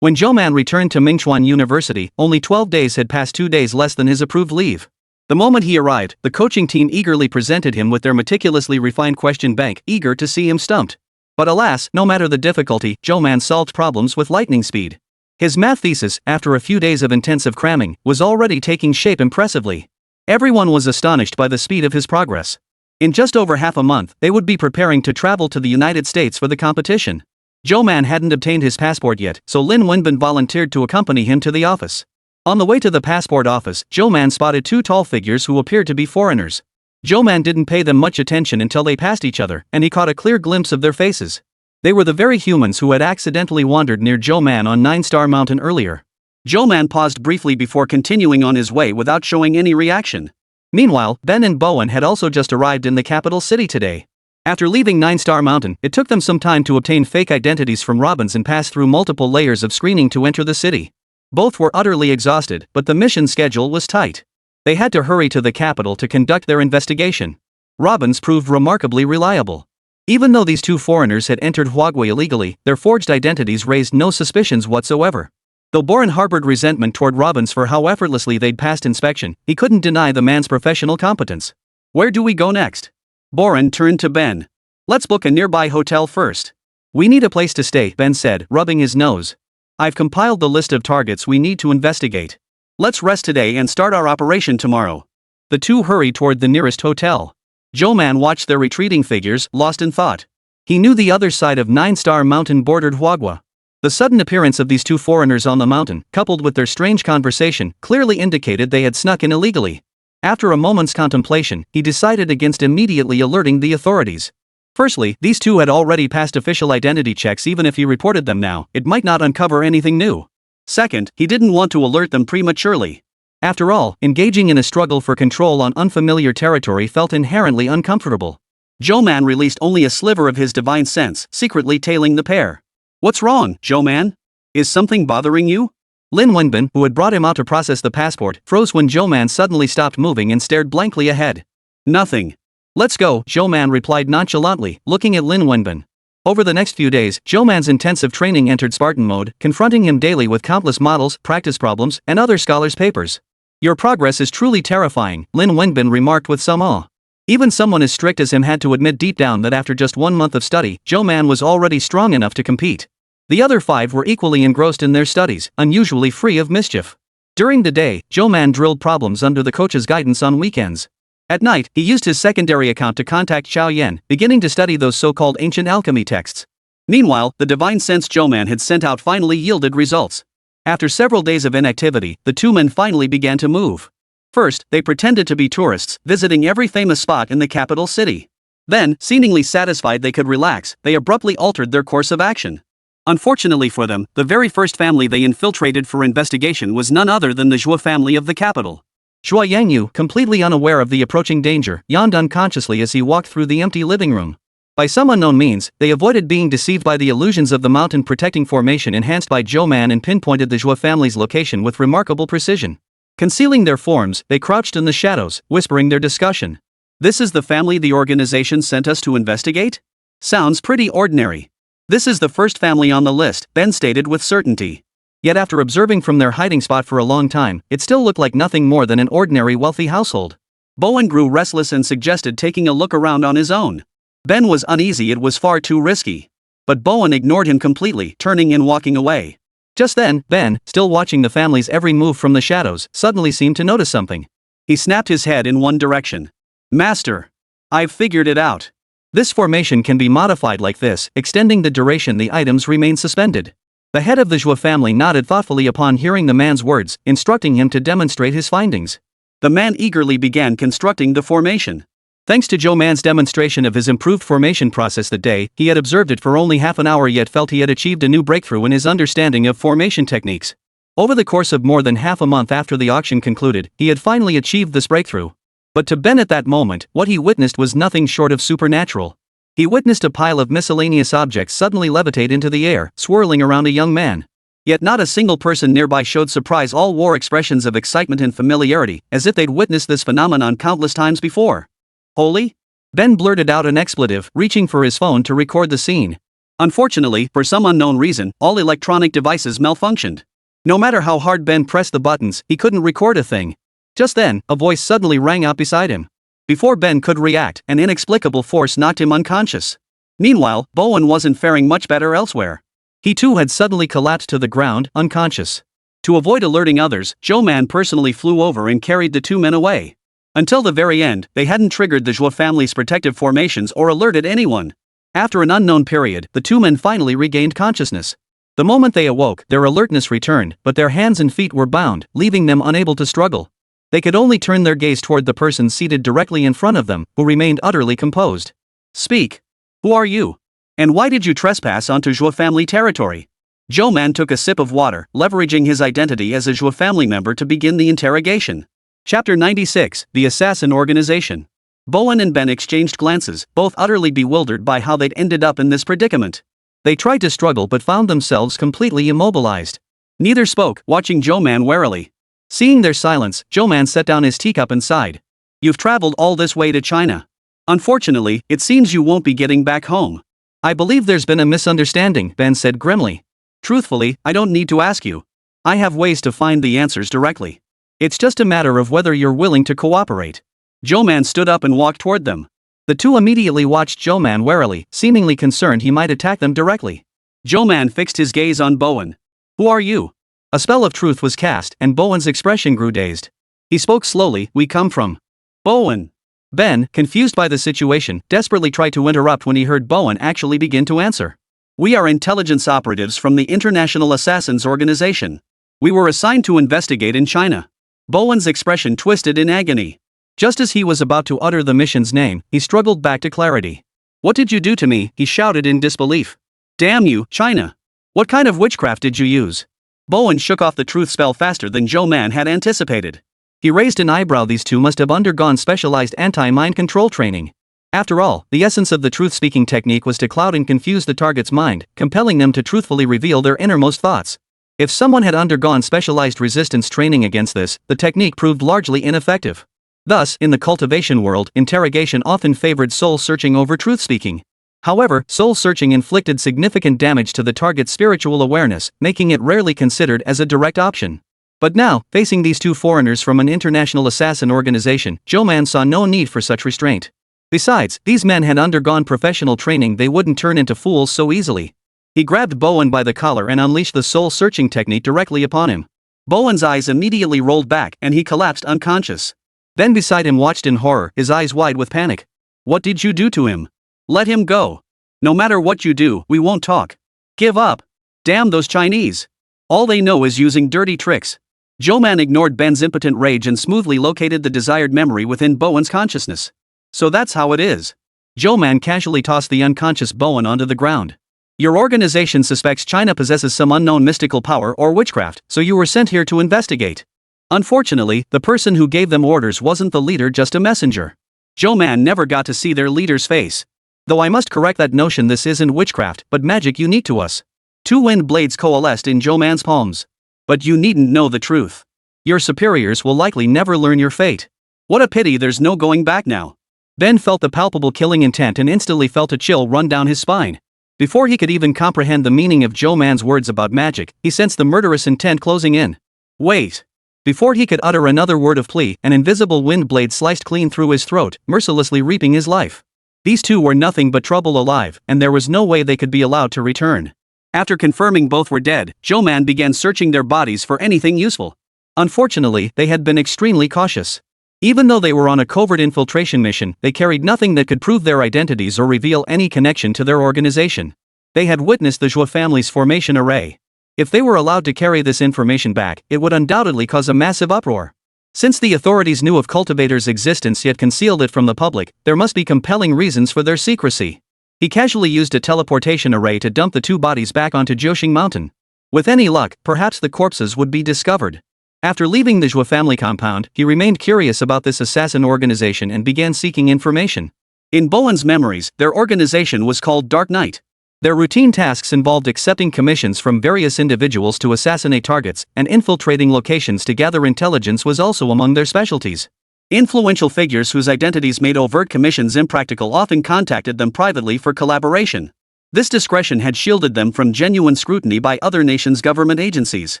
When Zhou Man returned to Mingchuan University, only 12 days had passed, 2 days less than his approved leave. The moment he arrived, the coaching team eagerly presented him with their meticulously refined question bank, eager to see him stumped. But alas, no matter the difficulty, Zhou Man solved problems with lightning speed. His math thesis, after a few days of intensive cramming, was already taking shape impressively. Everyone was astonished by the speed of his progress. In just over half a month, they would be preparing to travel to the United States for the competition. Zhou Man hadn't obtained his passport yet, so Lin Wenbin volunteered to accompany him to the office. On the way to the passport office, Zhou Man spotted 2 tall figures who appeared to be foreigners. Zhou Man didn't pay them much attention until they passed each other, and he caught a clear glimpse of their faces. They were the very humans who had accidentally wandered near Zhou Man on 9-Star Mountain earlier. Zhou Man paused briefly before continuing on his way without showing any reaction. Meanwhile, Ben and Bowen had also just arrived in the capital city today. After leaving 9-Star Mountain, it took them some time to obtain fake identities from Robins and pass through multiple layers of screening to enter the city. Both were utterly exhausted, but the mission schedule was tight. They had to hurry to the capital to conduct their investigation. Robins proved remarkably reliable. Even though these two foreigners had entered Huagui illegally, their forged identities raised no suspicions whatsoever. Though Boren harbored resentment toward Robins for how effortlessly they'd passed inspection, he couldn't deny the man's professional competence. Where do we go next? Boren turned to Ben. Let's book a nearby hotel first. We need a place to stay, Ben said, rubbing his nose. I've compiled the list of targets we need to investigate. Let's rest today and start our operation tomorrow. The two hurried toward the nearest hotel. Zhou Man watched their retreating figures, lost in thought. He knew the other side of 9-Star Mountain bordered Huagua. The sudden appearance of these two foreigners on the mountain, coupled with their strange conversation, clearly indicated they had snuck in illegally. After a moment's contemplation, he decided against immediately alerting the authorities. Firstly, these two had already passed official identity checks. Even if he reported them now, it might not uncover anything new. Second, he didn't want to alert them prematurely. After all, engaging in a struggle for control on unfamiliar territory felt inherently uncomfortable. Zhou Man released only a sliver of his divine sense, secretly tailing the pair. What's wrong, Zhou Man? Is something bothering you? Lin Wenbin, who had brought him out to process the passport, froze when Zhou Man suddenly stopped moving and stared blankly ahead. Nothing. Let's go, Zhou Man replied nonchalantly, looking at Lin Wenbin. Over the next few days, Zhou Man's intensive training entered Spartan mode, confronting him daily with countless models, practice problems, and other scholars' papers. Your progress is truly terrifying, Lin Wenbin remarked with some awe. Even someone as strict as him had to admit deep down that after just 1 month of study, Zhou Man was already strong enough to compete. The other 5 were equally engrossed in their studies, unusually free of mischief. During the day, Zhou Man drilled problems under the coach's guidance on weekends. At night, he used his secondary account to contact Xiao Yan, beginning to study those so-called ancient alchemy texts. Meanwhile, the divine sense Zhou Man had sent out finally yielded results. After several days of inactivity, the two men finally began to move. First, they pretended to be tourists, visiting every famous spot in the capital city. Then, seemingly satisfied they could relax, they abruptly altered their course of action. Unfortunately for them, the very first family they infiltrated for investigation was none other than the Zhou family of the capital. Zhou Yangyu, completely unaware of the approaching danger, yawned unconsciously as he walked through the empty living room. By some unknown means, they avoided being deceived by the illusions of the mountain protecting formation enhanced by Zhou Man and pinpointed the Zhou family's location with remarkable precision. Concealing their forms, they crouched in the shadows, whispering their discussion. This is the family the organization sent us to investigate? Sounds pretty ordinary. This is the first family on the list, Ben stated with certainty. Yet after observing from their hiding spot for a long time, it still looked like nothing more than an ordinary wealthy household. Bowen grew restless and suggested taking a look around on his own. Ben was uneasy, it was far too risky. But Bowen ignored him completely, turning and walking away. Just then, Ben, still watching the family's every move from the shadows, suddenly seemed to notice something. He snapped his head in one direction. Master! I've figured it out. This formation can be modified like this, extending the duration the items remain suspended. The head of the Zhou family nodded thoughtfully upon hearing the man's words, instructing him to demonstrate his findings. The man eagerly began constructing the formation. Thanks to Zhou Man's demonstration of his improved formation process that day, he had observed it for only half an hour yet felt he had achieved a new breakthrough in his understanding of formation techniques. Over the course of more than half a month after the auction concluded, he had finally achieved this breakthrough. But to Ben at that moment, what he witnessed was nothing short of supernatural. He witnessed a pile of miscellaneous objects suddenly levitate into the air, swirling around a young man. Yet not a single person nearby showed surprise, all wore expressions of excitement and familiarity, as if they'd witnessed this phenomenon countless times before. Holy? Ben blurted out an expletive, reaching for his phone to record the scene. Unfortunately, for some unknown reason, all electronic devices malfunctioned. No matter how hard Ben pressed the buttons, he couldn't record a thing. Just then, a voice suddenly rang out beside him. Before Ben could react, an inexplicable force knocked him unconscious. Meanwhile, Bowen wasn't faring much better elsewhere. He too had suddenly collapsed to the ground, unconscious. To avoid alerting others, Zhou Man personally flew over and carried the two men away. Until the very end, they hadn't triggered the Zhou family's protective formations or alerted anyone. After an unknown period, the two men finally regained consciousness. The moment they awoke, their alertness returned, but their hands and feet were bound, leaving them unable to struggle. They could only turn their gaze toward the person seated directly in front of them, who remained utterly composed. Speak. Who are you? And why did you trespass onto Zhou family territory? Zhou Man took a sip of water, leveraging his identity as a Zhou family member to begin the interrogation. Chapter 96, The Assassin Organization. Bowen and Ben exchanged glances, both utterly bewildered by how they'd ended up in this predicament. They tried to struggle but found themselves completely immobilized. Neither spoke, watching Zhou Man warily. Seeing their silence, Zhou Man set down his teacup and sighed. You've traveled all this way to China. Unfortunately, it seems you won't be getting back home. I believe there's been a misunderstanding, Ben said grimly. Truthfully, I don't need to ask you. I have ways to find the answers directly. It's just a matter of whether you're willing to cooperate. Zhou Man stood up and walked toward them. The two immediately watched Zhou Man warily, seemingly concerned he might attack them directly. Zhou Man fixed his gaze on Bowen. Who are you? A spell of truth was cast, and Bowen's expression grew dazed. He spoke slowly, we come from. Bowen. Ben, confused by the situation, desperately tried to interrupt when he heard Bowen actually begin to answer. We are intelligence operatives from the International Assassins Organization. We were assigned to investigate in China. Bowen's expression twisted in agony. Just as he was about to utter the mission's name, he struggled back to clarity. What did you do to me? He shouted in disbelief. Damn you, China. What kind of witchcraft did you use? Bowen shook off the truth spell faster than Zhou Man had anticipated. He raised an eyebrow. These two must have undergone specialized anti-mind control training. After all, the essence of the truth-speaking technique was to cloud and confuse the target's mind, compelling them to truthfully reveal their innermost thoughts. If someone had undergone specialized resistance training against this, the technique proved largely ineffective. Thus, in the cultivation world, interrogation often favored soul-searching over truth-speaking. However, soul-searching inflicted significant damage to the target's spiritual awareness, making it rarely considered as a direct option. But now, facing these two foreigners from an international assassin organization, Zhou Man saw no need for such restraint. Besides, these men had undergone professional training. They wouldn't turn into fools so easily. He grabbed Bowen by the collar and unleashed the soul-searching technique directly upon him. Bowen's eyes immediately rolled back and he collapsed unconscious. Ben beside him watched in horror, his eyes wide with panic. What did you do to him? Let him go. No matter what you do, we won't talk. Give up. Damn those Chinese. All they know is using dirty tricks. Zhou Man ignored Ben's impotent rage and smoothly located the desired memory within Bowen's consciousness. So that's how it is. Zhou Man casually tossed the unconscious Bowen onto the ground. Your organization suspects China possesses some unknown mystical power or witchcraft, so you were sent here to investigate. Unfortunately, the person who gave them orders wasn't the leader, just a messenger. Zhou Man never got to see their leader's face. Though I must correct that notion, this isn't witchcraft, but magic unique to us. Two wind blades coalesced in Zhou Man's palms. But you needn't know the truth. Your superiors will likely never learn your fate. What a pity there's no going back now. Ben felt the palpable killing intent and instantly felt a chill run down his spine. Before he could even comprehend the meaning of Zhou Man's words about magic, he sensed the murderous intent closing in. Wait. Before he could utter another word of plea, an invisible wind blade sliced clean through his throat, mercilessly reaping his life. These two were nothing but trouble alive, and there was no way they could be allowed to return. After confirming both were dead, Zhou Man began searching their bodies for anything useful. Unfortunately, they had been extremely cautious. Even though they were on a covert infiltration mission, they carried nothing that could prove their identities or reveal any connection to their organization. They had witnessed the Zhou family's formation array. If they were allowed to carry this information back, it would undoubtedly cause a massive uproar. Since the authorities knew of cultivators' existence yet concealed it from the public, there must be compelling reasons for their secrecy. He casually used a teleportation array to dump the two bodies back onto Jiuxing Mountain. With any luck, perhaps the corpses would be discovered. After leaving the Zhou family compound, he remained curious about this assassin organization and began seeking information. In Bowen's memories, their organization was called Dark Knight. Their routine tasks involved accepting commissions from various individuals to assassinate targets, and infiltrating locations to gather intelligence was also among their specialties. Influential figures whose identities made overt commissions impractical often contacted them privately for collaboration. This discretion had shielded them from genuine scrutiny by other nations' government agencies.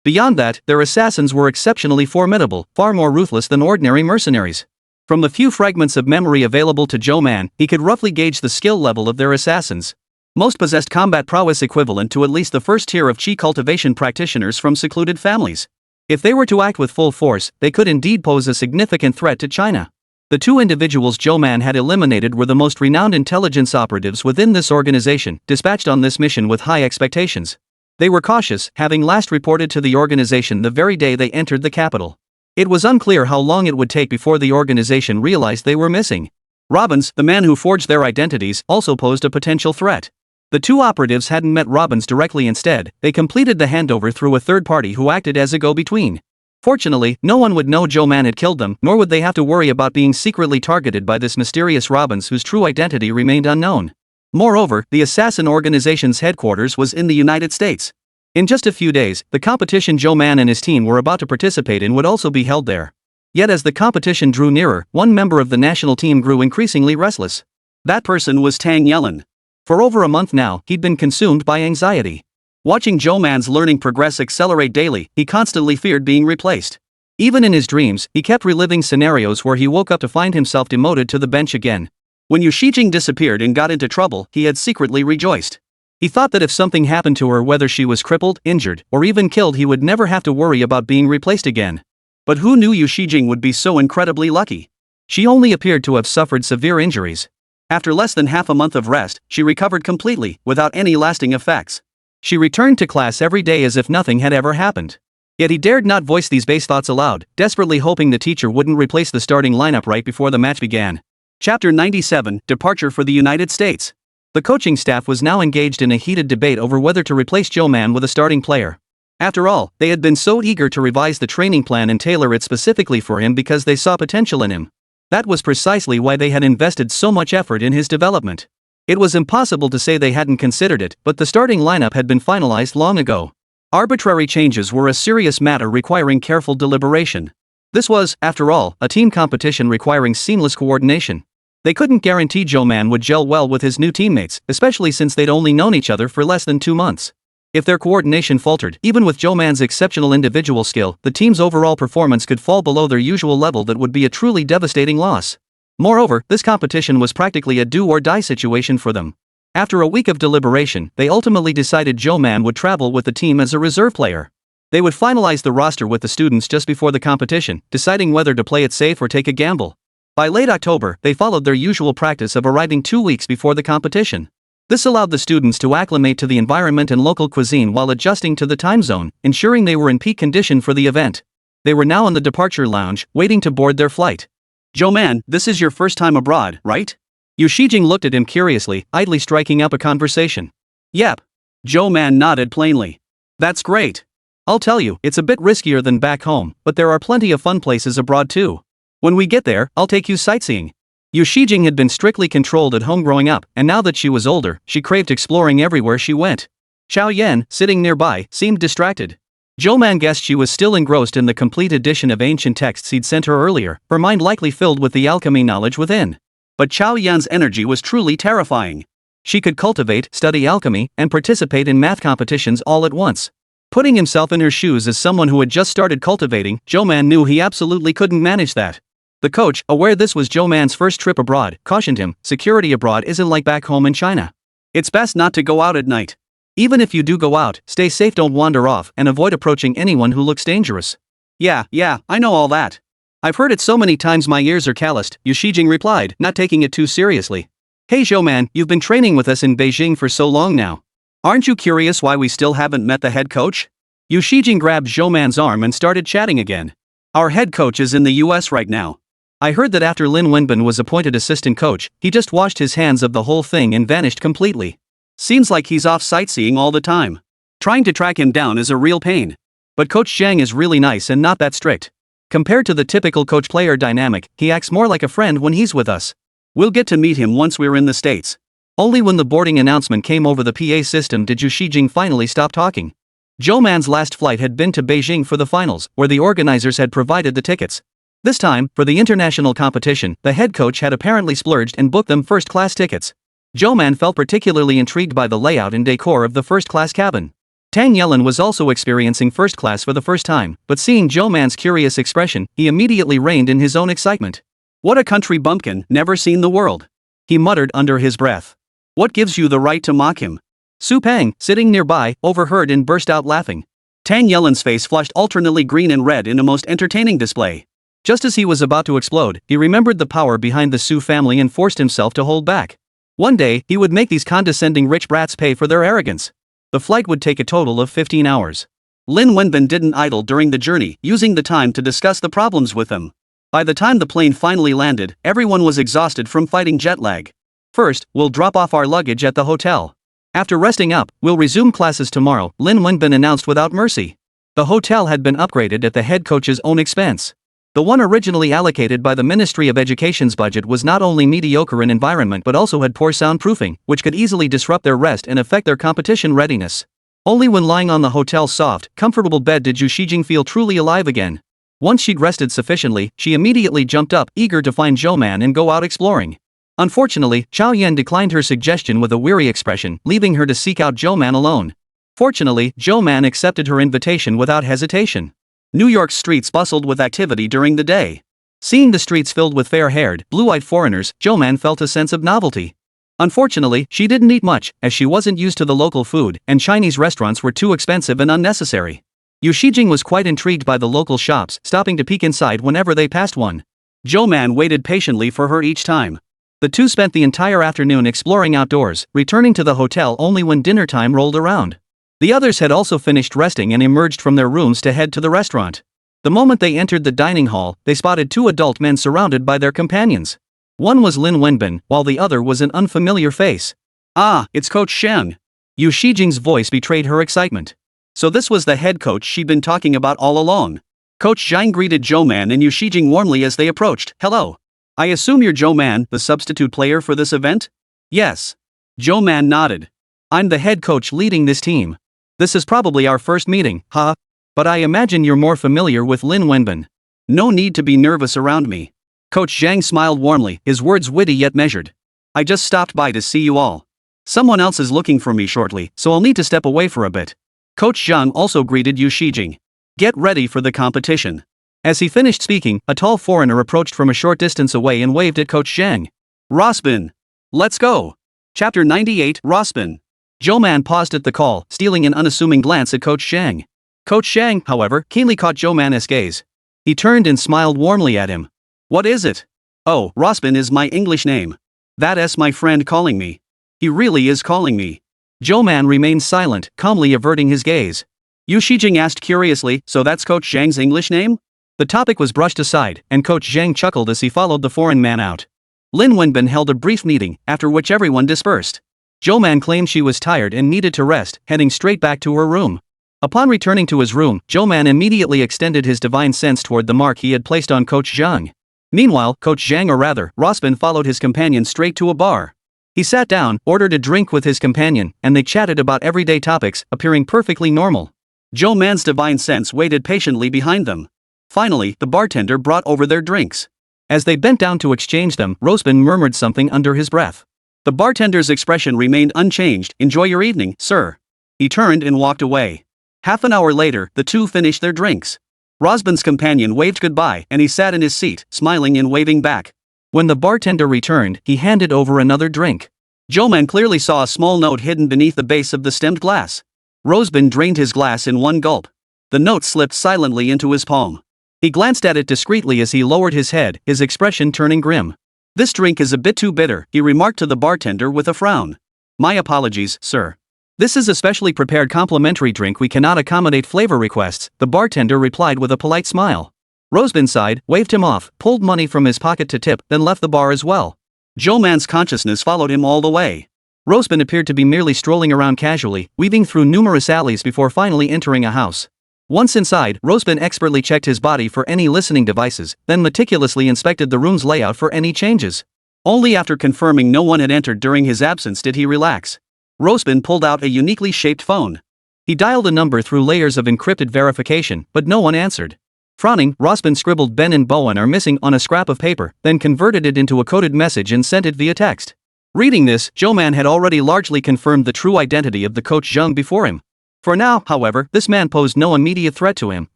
Beyond that, their assassins were exceptionally formidable, far more ruthless than ordinary mercenaries. From the few fragments of memory available to Zhou Man, he could roughly gauge the skill level of their assassins. Most possessed combat prowess equivalent to at least the first tier of Qi cultivation practitioners from secluded families. If they were to act with full force, they could indeed pose a significant threat to China. The two individuals Zhou Man had eliminated were the most renowned intelligence operatives within this organization, dispatched on this mission with high expectations. They were cautious, having last reported to the organization the very day they entered the capital. It was unclear how long it would take before the organization realized they were missing. Robbins, the man who forged their identities, also posed a potential threat. The two operatives hadn't met Robbins directly. Instead, they completed the handover through a third party who acted as a go-between. Fortunately, no one would know Zhou Man had killed them, nor would they have to worry about being secretly targeted by this mysterious Robbins whose true identity remained unknown. Moreover, the assassin organization's headquarters was in the United States. In just a few days, the competition Zhou Man and his team were about to participate in would also be held there. Yet as the competition drew nearer, one member of the national team grew increasingly restless. That person was Tang Yellen. For over a month now, he'd been consumed by anxiety. Watching Zhou Man's learning progress accelerate daily, he constantly feared being replaced. Even in his dreams, he kept reliving scenarios where he woke up to find himself demoted to the bench again. When Yu Shijing disappeared and got into trouble, he had secretly rejoiced. He thought that if something happened to her, whether she was crippled, injured, or even killed, he would never have to worry about being replaced again. But who knew Yu Shijing would be so incredibly lucky? She only appeared to have suffered severe injuries. After less than half a month of rest, she recovered completely, without any lasting effects. She returned to class every day as if nothing had ever happened. Yet he dared not voice these base thoughts aloud, desperately hoping the teacher wouldn't replace the starting lineup right before the match began. Chapter 97, Departure for the United States. The coaching staff was now engaged in a heated debate over whether to replace Zhou Man with a starting player. After all, they had been so eager to revise the training plan and tailor it specifically for him because they saw potential in him. That was precisely why they had invested so much effort in his development. It was impossible to say they hadn't considered it, but the starting lineup had been finalized long ago. Arbitrary changes were a serious matter requiring careful deliberation. This was, after all, a team competition requiring seamless coordination. They couldn't guarantee Zhou Man would gel well with his new teammates, especially since they'd only known each other for less than 2 months. If their coordination faltered, even with Zhou Man's exceptional individual skill, the team's overall performance could fall below their usual level. That would be a truly devastating loss. Moreover, this competition was practically a do-or-die situation for them. After a week of deliberation, they ultimately decided Zhou Man would travel with the team as a reserve player. They would finalize the roster with the students just before the competition, deciding whether to play it safe or take a gamble. By late October, they followed their usual practice of arriving 2 weeks before the competition. This allowed the students to acclimate to the environment and local cuisine while adjusting to the time zone, ensuring they were in peak condition for the event. They were now in the departure lounge, waiting to board their flight. "Zhou Man, this is your first time abroad, right?" Yu Shijing looked at him curiously, idly striking up a conversation. "Yep." Zhou Man nodded plainly. "That's great. I'll tell you, it's a bit riskier than back home, but there are plenty of fun places abroad too. When we get there, I'll take you sightseeing." Yu Shijing had been strictly controlled at home growing up, and now that she was older, she craved exploring everywhere she went. Xiao Yan, sitting nearby, seemed distracted. Zhou Man guessed she was still engrossed in the complete edition of ancient texts he'd sent her earlier, her mind likely filled with the alchemy knowledge within. But Xiao Yan's energy was truly terrifying. She could cultivate, study alchemy, and participate in math competitions all at once. Putting himself in her shoes as someone who had just started cultivating, Zhou Man knew he absolutely couldn't manage that. The coach, aware this was Zhou Man's first trip abroad, cautioned him, "Security abroad isn't like back home in China. It's best not to go out at night. Even if you do go out, stay safe, don't wander off, and avoid approaching anyone who looks dangerous." Yeah, I know all that. I've heard it so many times my ears are calloused," Yu Shijing replied, not taking it too seriously. "Hey Zhou Man, you've been training with us in Beijing for so long now. Aren't you curious why we still haven't met the head coach?" Yu Shijing grabbed Zhou Man's arm and started chatting again. "Our head coach is in the US right now. I heard that after Lin Wenbin was appointed assistant coach, he just washed his hands of the whole thing and vanished completely. Seems like he's off sightseeing all the time. Trying to track him down is a real pain. But Coach Zhang is really nice and not that strict. Compared to the typical coach-player dynamic, he acts more like a friend when he's with us. We'll get to meet him once we're in the States." Only when the boarding announcement came over the PA system did Yu Shijing finally stop talking. Zhou Man's last flight had been to Beijing for the finals, where the organizers had provided the tickets. This time, for the international competition, the head coach had apparently splurged and booked them first-class tickets. Zhou Man felt particularly intrigued by the layout and decor of the first-class cabin. Tang Yellen was also experiencing first class for the first time, but seeing Zhou Man's curious expression, he immediately reined in his own excitement. "What a country bumpkin, never seen the world," he muttered under his breath. "What gives you the right to mock him?" Su Peng, sitting nearby, overheard and burst out laughing. Tang Yellen's face flushed alternately green and red in a most entertaining display. Just as he was about to explode, he remembered the power behind the Su family and forced himself to hold back. One day, he would make these condescending rich brats pay for their arrogance. The flight would take a total of 15 hours. Lin Wenbin didn't idle during the journey, using the time to discuss the problems with them. By the time the plane finally landed, everyone was exhausted from fighting jet lag. "First, we'll drop off our luggage at the hotel. After resting up, we'll resume classes tomorrow, Lin Wenbin announced without mercy. The hotel had been upgraded at the head coach's own expense. The one originally allocated by the Ministry of Education's budget was not only mediocre in environment but also had poor soundproofing, which could easily disrupt their rest and affect their competition readiness. Only when lying on the hotel's soft, comfortable bed did Yu Shijing feel truly alive again. Once she'd rested sufficiently, she immediately jumped up, eager to find Zhou Man and go out exploring. Unfortunately, Chao Yan declined her suggestion with a weary expression, leaving her to seek out Zhou Man alone. Fortunately, Zhou Man accepted her invitation without hesitation. New York's streets bustled with activity during the day. Seeing the streets filled with fair-haired, blue-eyed foreigners, Zhou Man felt a sense of novelty. Unfortunately, she didn't eat much, as she wasn't used to the local food, and Chinese restaurants were too expensive and unnecessary. Yu Shijing was quite intrigued by the local shops, stopping to peek inside whenever they passed one. Zhou Man waited patiently for her each time. The two spent the entire afternoon exploring outdoors, returning to the hotel only when dinner time rolled around. The others had also finished resting and emerged from their rooms to head to the restaurant. The moment they entered the dining hall, they spotted two adult men surrounded by their companions. One was Lin Wenbin, while the other was an unfamiliar face. Ah, it's Coach Zhang. Yu Shijing's voice betrayed her excitement. So this was the head coach she'd been talking about all along. Coach Zhang greeted Zhou Man and Yu Shijing warmly as they approached. Hello. I assume you're Zhou Man, the substitute player for this event? Yes. Zhou Man nodded. I'm the head coach leading this team. This is probably our first meeting, huh? But I imagine you're more familiar with Lin Wenbin. No need to be nervous around me. Coach Zhang smiled warmly, his words witty yet measured. I just stopped by to see you all. Someone else is looking for me shortly, so I'll need to step away for a bit. Coach Zhang also greeted Yu Shijing. Get ready for the competition. As he finished speaking, a tall foreigner approached from a short distance away and waved at Coach Zhang. Rospin. Let's go. Chapter 98, Rospin. Zhou Man paused at the call, stealing an unassuming glance at Coach Zhang. Coach Zhang, however, keenly caught Zhou Man's gaze. He turned and smiled warmly at him. What is it? Oh, Rospin is my English name. That's my friend calling me. He really is calling me. Zhou Man remained silent, calmly averting his gaze. Yu Shijing asked curiously, so that's Coach Zhang's English name? The topic was brushed aside, and Coach Zhang chuckled as he followed the foreign man out. Lin Wenbin held a brief meeting, after which everyone dispersed. Zhou Man claimed she was tired and needed to rest, heading straight back to her room. Upon returning to his room, Zhou Man immediately extended his divine sense toward the mark he had placed on Coach Zhang. Meanwhile, Coach Zhang, or rather, Rospin, followed his companion straight to a bar. He sat down, ordered a drink with his companion, and they chatted about everyday topics, appearing perfectly normal. Zhou Man's divine sense waited patiently behind them. Finally, the bartender brought over their drinks. As they bent down to exchange them, Rospin murmured something under his breath. The bartender's expression remained unchanged. Enjoy your evening, sir. He turned and walked away. Half an hour later, the two finished their drinks. Rospin's companion waved goodbye and he sat in his seat, smiling and waving back. When the bartender returned, he handed over another drink. Zhou Man clearly saw a small note hidden beneath the base of the stemmed glass. Rospin drained his glass in one gulp. The note slipped silently into his palm. He glanced at it discreetly as he lowered his head, his expression turning grim. This drink is a bit too bitter, he remarked to the bartender with a frown. My apologies, sir. This is a specially prepared complimentary drink. We cannot accommodate flavor requests, the bartender replied with a polite smile. Rospin sighed, waved him off, pulled money from his pocket to tip, then left the bar as well. Zhou Man's consciousness followed him all the way. Rospin appeared to be merely strolling around casually, weaving through numerous alleys before finally entering a house. Once inside, Rospin expertly checked his body for any listening devices, then meticulously inspected the room's layout for any changes. Only after confirming no one had entered during his absence did he relax. Rospin pulled out a uniquely shaped phone. He dialed a number through layers of encrypted verification, but no one answered. Frowning, Rospin scribbled Ben and Bowen are missing on a scrap of paper, then converted it into a coded message and sent it via text. Reading this, Zhou Man had already largely confirmed the true identity of the Coach Zhang before him. For now, however, this man posed no immediate threat to him,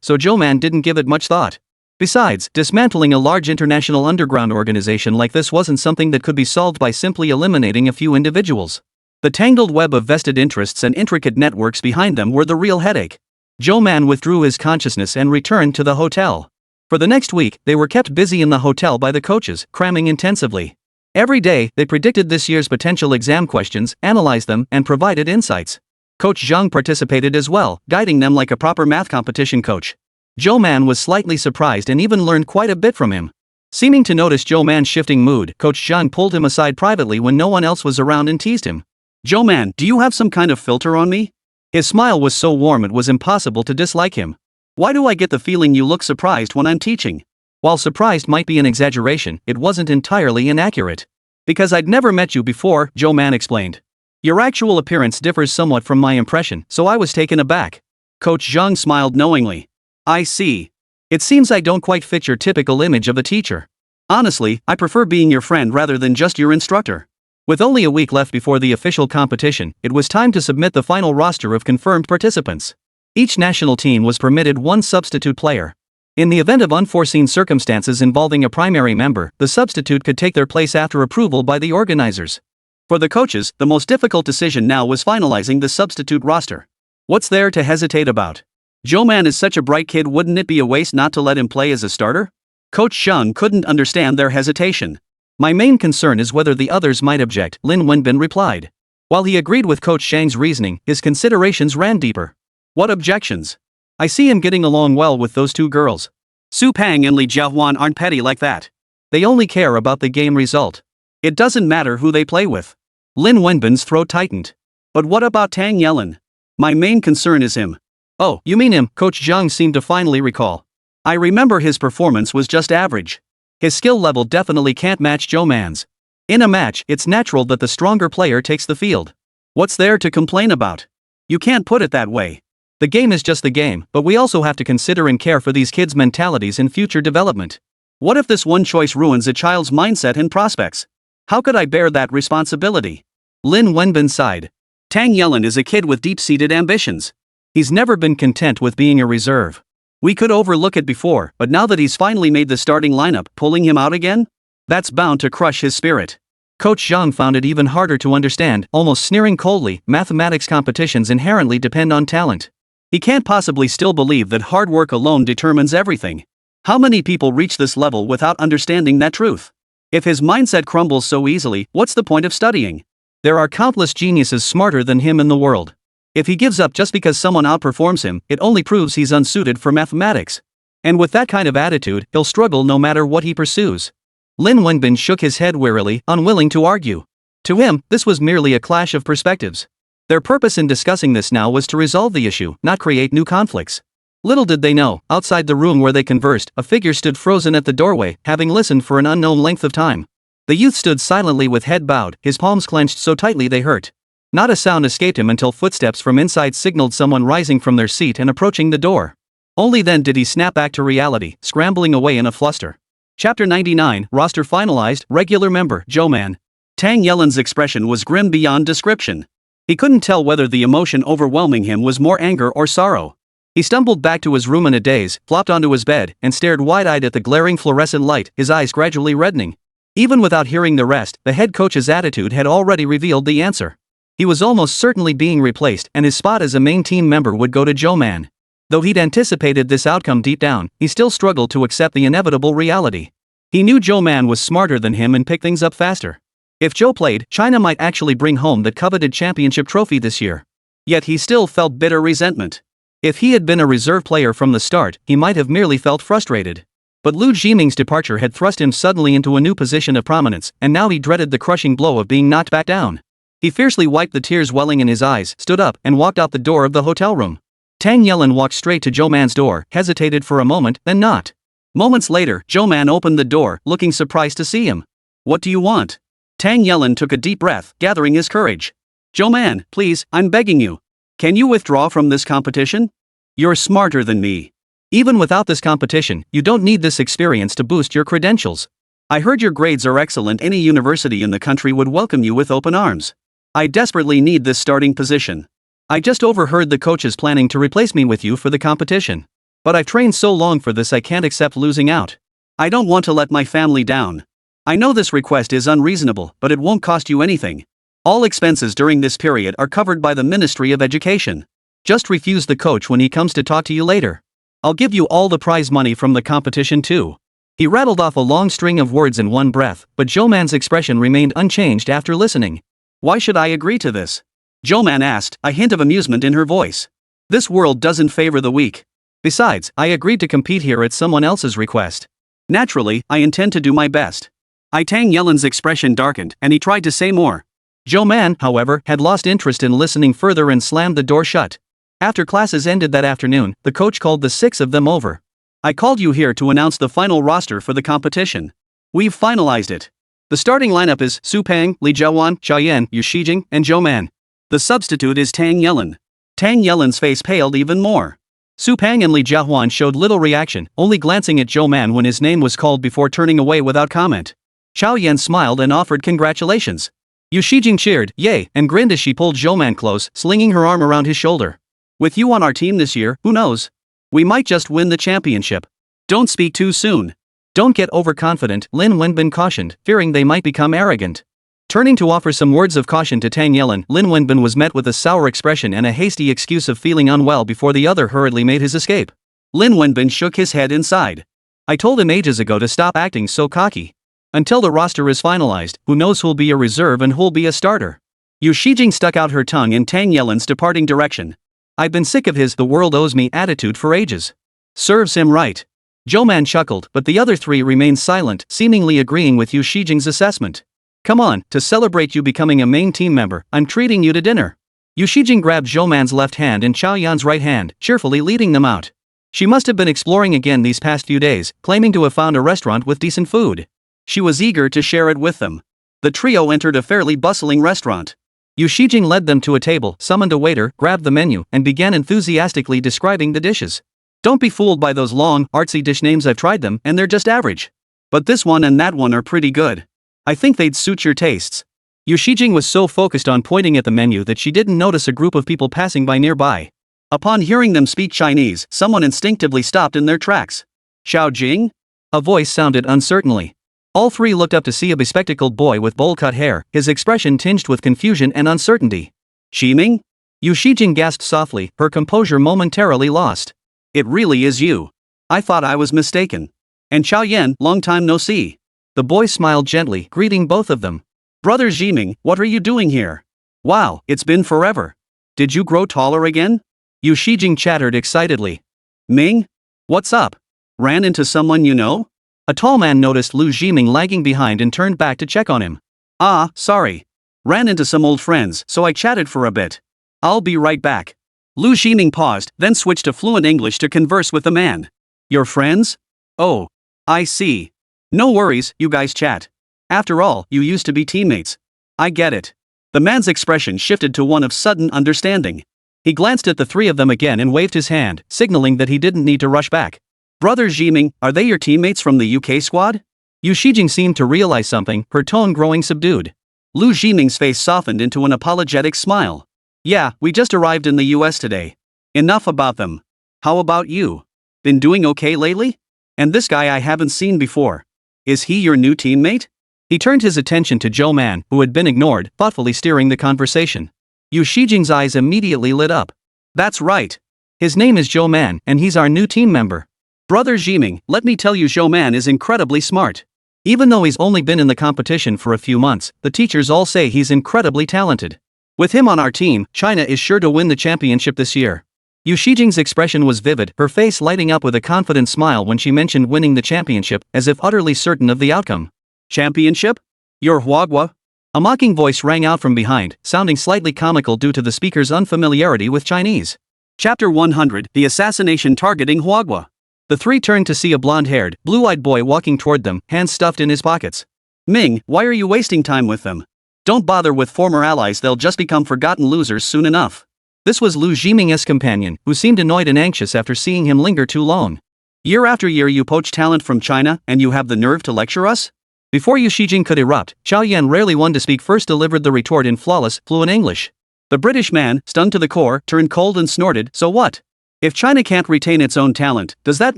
so Zhou Man didn't give it much thought. Besides, dismantling a large international underground organization like this wasn't something that could be solved by simply eliminating a few individuals. The tangled web of vested interests and intricate networks behind them were the real headache. Zhou Man withdrew his consciousness and returned to the hotel. For the next week, they were kept busy in the hotel by the coaches, cramming intensively. Every day, they predicted this year's potential exam questions, analyzed them, and provided insights. Coach Zhang participated as well, guiding them like a proper math competition coach. Zhou Man was slightly surprised and even learned quite a bit from him. Seeming to notice Zhou Man's shifting mood, Coach Zhang pulled him aside privately when no one else was around and teased him. Zhou Man, do you have some kind of filter on me? His smile was so warm it was impossible to dislike him. Why do I get the feeling you look surprised when I'm teaching? While surprised might be an exaggeration, it wasn't entirely inaccurate. Because I'd never met you before, Zhou Man explained. Your actual appearance differs somewhat from my impression, so I was taken aback. Coach Zhang smiled knowingly. I see. It seems I don't quite fit your typical image of a teacher. Honestly, I prefer being your friend rather than just your instructor. With only a week left before the official competition, it was time to submit the final roster of confirmed participants. Each national team was permitted one substitute player. In the event of unforeseen circumstances involving a primary member, the substitute could take their place after approval by the organizers. For the coaches, the most difficult decision now was finalizing the substitute roster. What's there to hesitate about? Zhou Man is such a bright kid, wouldn't it be a waste not to let him play as a starter? Coach Sheng couldn't understand their hesitation. My main concern is whether the others might object, Lin Wenbin replied. While he agreed with Coach Shang's reasoning, his considerations ran deeper. What objections? I see him getting along well with those two girls. Su Pang and Li Jiahuan aren't petty like that. They only care about the game result. It doesn't matter who they play with. Lin Wenbin's throat tightened. But what about Tang Yelin? My main concern is him. Oh, you mean him, Coach Zhang seemed to finally recall. I remember his performance was just average. His skill level definitely can't match Zhou Man's. In a match, it's natural that the stronger player takes the field. What's there to complain about? You can't put it that way. The game is just the game, but we also have to consider and care for these kids' mentalities and future development. What if this one choice ruins a child's mindset and prospects? How could I bear that responsibility? Lin Wenbin sighed. Tang Yelin is a kid with deep-seated ambitions. He's never been content with being a reserve. We could overlook it before, but now that he's finally made the starting lineup, pulling him out again? That's bound to crush his spirit. Coach Zhang found it even harder to understand, almost sneering coldly. Mathematics competitions inherently depend on talent. He can't possibly still believe that hard work alone determines everything. How many people reach this level without understanding that truth? If his mindset crumbles so easily, what's the point of studying? There are countless geniuses smarter than him in the world. If he gives up just because someone outperforms him, it only proves he's unsuited for mathematics. And with that kind of attitude, he'll struggle no matter what he pursues. Lin Wenbin shook his head wearily, unwilling to argue. To him, this was merely a clash of perspectives. Their purpose in discussing this now was to resolve the issue, not create new conflicts. Little did they know, outside the room where they conversed, a figure stood frozen at the doorway, having listened for an unknown length of time. The youth stood silently with head bowed, his palms clenched so tightly they hurt. Not a sound escaped him until footsteps from inside signaled someone rising from their seat and approaching the door. Only then did he snap back to reality, scrambling away in a fluster. Chapter 99, Roster Finalized, Regular Member, Zhou Man. Tang Yelin's expression was grim beyond description. He couldn't tell whether the emotion overwhelming him was more anger or sorrow. He stumbled back to his room in a daze, flopped onto his bed, and stared wide-eyed at the glaring fluorescent light, his eyes gradually reddening. Even without hearing the rest, the head coach's attitude had already revealed the answer. He was almost certainly being replaced, and his spot as a main team member would go to Zhou Man. Though he'd anticipated this outcome deep down, he still struggled to accept the inevitable reality. He knew Zhou Man was smarter than him and picked things up faster. If Zhou played, China might actually bring home that coveted championship trophy this year. Yet he still felt bitter resentment. If he had been a reserve player from the start, he might have merely felt frustrated. But Lu Jiming's departure had thrust him suddenly into a new position of prominence, and now he dreaded the crushing blow of being knocked back down. He fiercely wiped the tears welling in his eyes, stood up, and walked out the door of the hotel room. Tang Yelin walked straight to Zhou Man's door, hesitated for a moment, then knocked. Moments later, Zhou Man opened the door, looking surprised to see him. What do you want? Tang Yelin took a deep breath, gathering his courage. Zhou Man, please, I'm begging you. Can you withdraw from this competition? You're smarter than me. Even without this competition, you don't need this experience to boost your credentials. I heard your grades are excellent. Any university in the country would welcome you with open arms. I desperately need this starting position. I just overheard the coaches planning to replace me with you for the competition. But I've trained so long for this I can't accept losing out. I don't want to let my family down. I know this request is unreasonable, but it won't cost you anything. All expenses during this period are covered by the Ministry of Education. Just refuse the coach when he comes to talk to you later. I'll give you all the prize money from the competition too. He rattled off a long string of words in one breath, but Zhou Man's expression remained unchanged after listening. Why should I agree to this? Zhou Man asked, a hint of amusement in her voice. This world doesn't favor the weak. Besides, I agreed to compete here at someone else's request. Naturally, I intend to do my best. Tang Yelin's expression darkened, and he tried to say more. Zhou Man, however, had lost interest in listening further and slammed the door shut. After classes ended that afternoon, the coach called the 6 of them over. I called you here to announce the final roster for the competition. We've finalized it. The starting lineup is Su Peng, Li Jiawan, Xiaoyan, Yu Shijing, and Zhou Man. The substitute is Tang Yelin. Tang Yelin's face paled even more. Su Peng and Li Jiawan showed little reaction, only glancing at Zhou Man when his name was called before turning away without comment. Xiaoyan smiled and offered congratulations. Yu Shijing cheered, yay, and grinned as she pulled Zhou Man close, slinging her arm around his shoulder. With you on our team this year, who knows? We might just win the championship. Don't speak too soon. Don't get overconfident, Lin Wenbin cautioned, fearing they might become arrogant. Turning to offer some words of caution to Tang Yelin, Lin Wenbin was met with a sour expression and a hasty excuse of feeling unwell before the other hurriedly made his escape. Lin Wenbin shook his head inside. I told him ages ago to stop acting so cocky. Until the roster is finalized, who knows who'll be a reserve and who'll be a starter. Yu Shijing stuck out her tongue in Tang Yelin's departing direction. I've been sick of his "the world owes me" attitude for ages. Serves him right. Zhou Man chuckled, but the other 3 remained silent, seemingly agreeing with Yu Shijing's assessment. Come on, to celebrate you becoming a main team member, I'm treating you to dinner. Yu Shijing grabbed Zhou Man's left hand and Xiaoyan's right hand, cheerfully leading them out. She must have been exploring again these past few days, claiming to have found a restaurant with decent food. She was eager to share it with them. The trio entered a fairly bustling restaurant. Yu Shijing led them to a table, summoned a waiter, grabbed the menu, and began enthusiastically describing the dishes. Don't be fooled by those long, artsy dish names. I've tried them, and they're just average. But this one and that one are pretty good. I think they'd suit your tastes. Yu Shijing was so focused on pointing at the menu that she didn't notice a group of people passing by nearby. Upon hearing them speak Chinese, someone instinctively stopped in their tracks. Xiao Jing? A voice sounded uncertainly. All 3 looked up to see a bespectacled boy with bowl-cut hair, his expression tinged with confusion and uncertainty. Ximing? Yu Shijing gasped softly, her composure momentarily lost. It really is you. I thought I was mistaken. And Xiaoyan, long time no see. The boy smiled gently, greeting both of them. Brother Ximing, what are you doing here? Wow, it's been forever. Did you grow taller again? Yu Shijing chattered excitedly. Ming? What's up? Ran into someone you know? A tall man noticed Lu Ximing lagging behind and turned back to check on him. Ah, sorry. Ran into some old friends, so I chatted for a bit. I'll be right back. Lu Ximing paused, then switched to fluent English to converse with the man. Your friends? Oh. I see. No worries, you guys chat. After all, you used to be teammates. I get it. The man's expression shifted to one of sudden understanding. He glanced at the 3 of them again and waved his hand, signaling that he didn't need to rush back. Brother Ximing, are they your teammates from the UK squad? Yu Shijing seemed to realize something, her tone growing subdued. Lu Ximing's face softened into an apologetic smile. Yeah, we just arrived in the US today. Enough about them. How about you? Been doing okay lately? And this guy I haven't seen before. Is he your new teammate? He turned his attention to Zhou Man, who had been ignored, thoughtfully steering the conversation. Yu Shijing's eyes immediately lit up. That's right. His name is Zhou Man, and he's our new team member. Brother Ximing, let me tell you, Zhou Man is incredibly smart. Even though he's only been in the competition for a few months, the teachers all say he's incredibly talented. With him on our team, China is sure to win the championship this year. Yu Shijing's expression was vivid, her face lighting up with a confident smile when she mentioned winning the championship, as if utterly certain of the outcome. Championship? You're Huagua? A mocking voice rang out from behind, sounding slightly comical due to the speaker's unfamiliarity with Chinese. Chapter 100, The Assassination Targeting Huagua. The 3 turned to see a blonde-haired, blue-eyed boy walking toward them, hands stuffed in his pockets. Ming, why are you wasting time with them? Don't bother with former allies, they'll just become forgotten losers soon enough. This was Lu Ximing's companion, who seemed annoyed and anxious after seeing him linger too long. Year after year you poach talent from China, and you have the nerve to lecture us? Before Yu Shijing could erupt, Xiaoyan, rarely one to speak first, delivered the retort in flawless, fluent English. The British man, stung to the core, turned cold and snorted, so what? If China can't retain its own talent, does that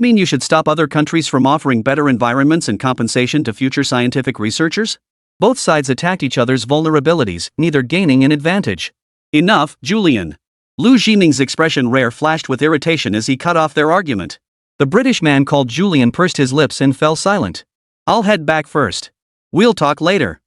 mean you should stop other countries from offering better environments and compensation to future scientific researchers? Both sides attacked each other's vulnerabilities, neither gaining an advantage. Enough, Julian. Lu Ximing's expression rare flashed with irritation as he cut off their argument. The British man called Julian pursed his lips and fell silent. I'll head back first. We'll talk later.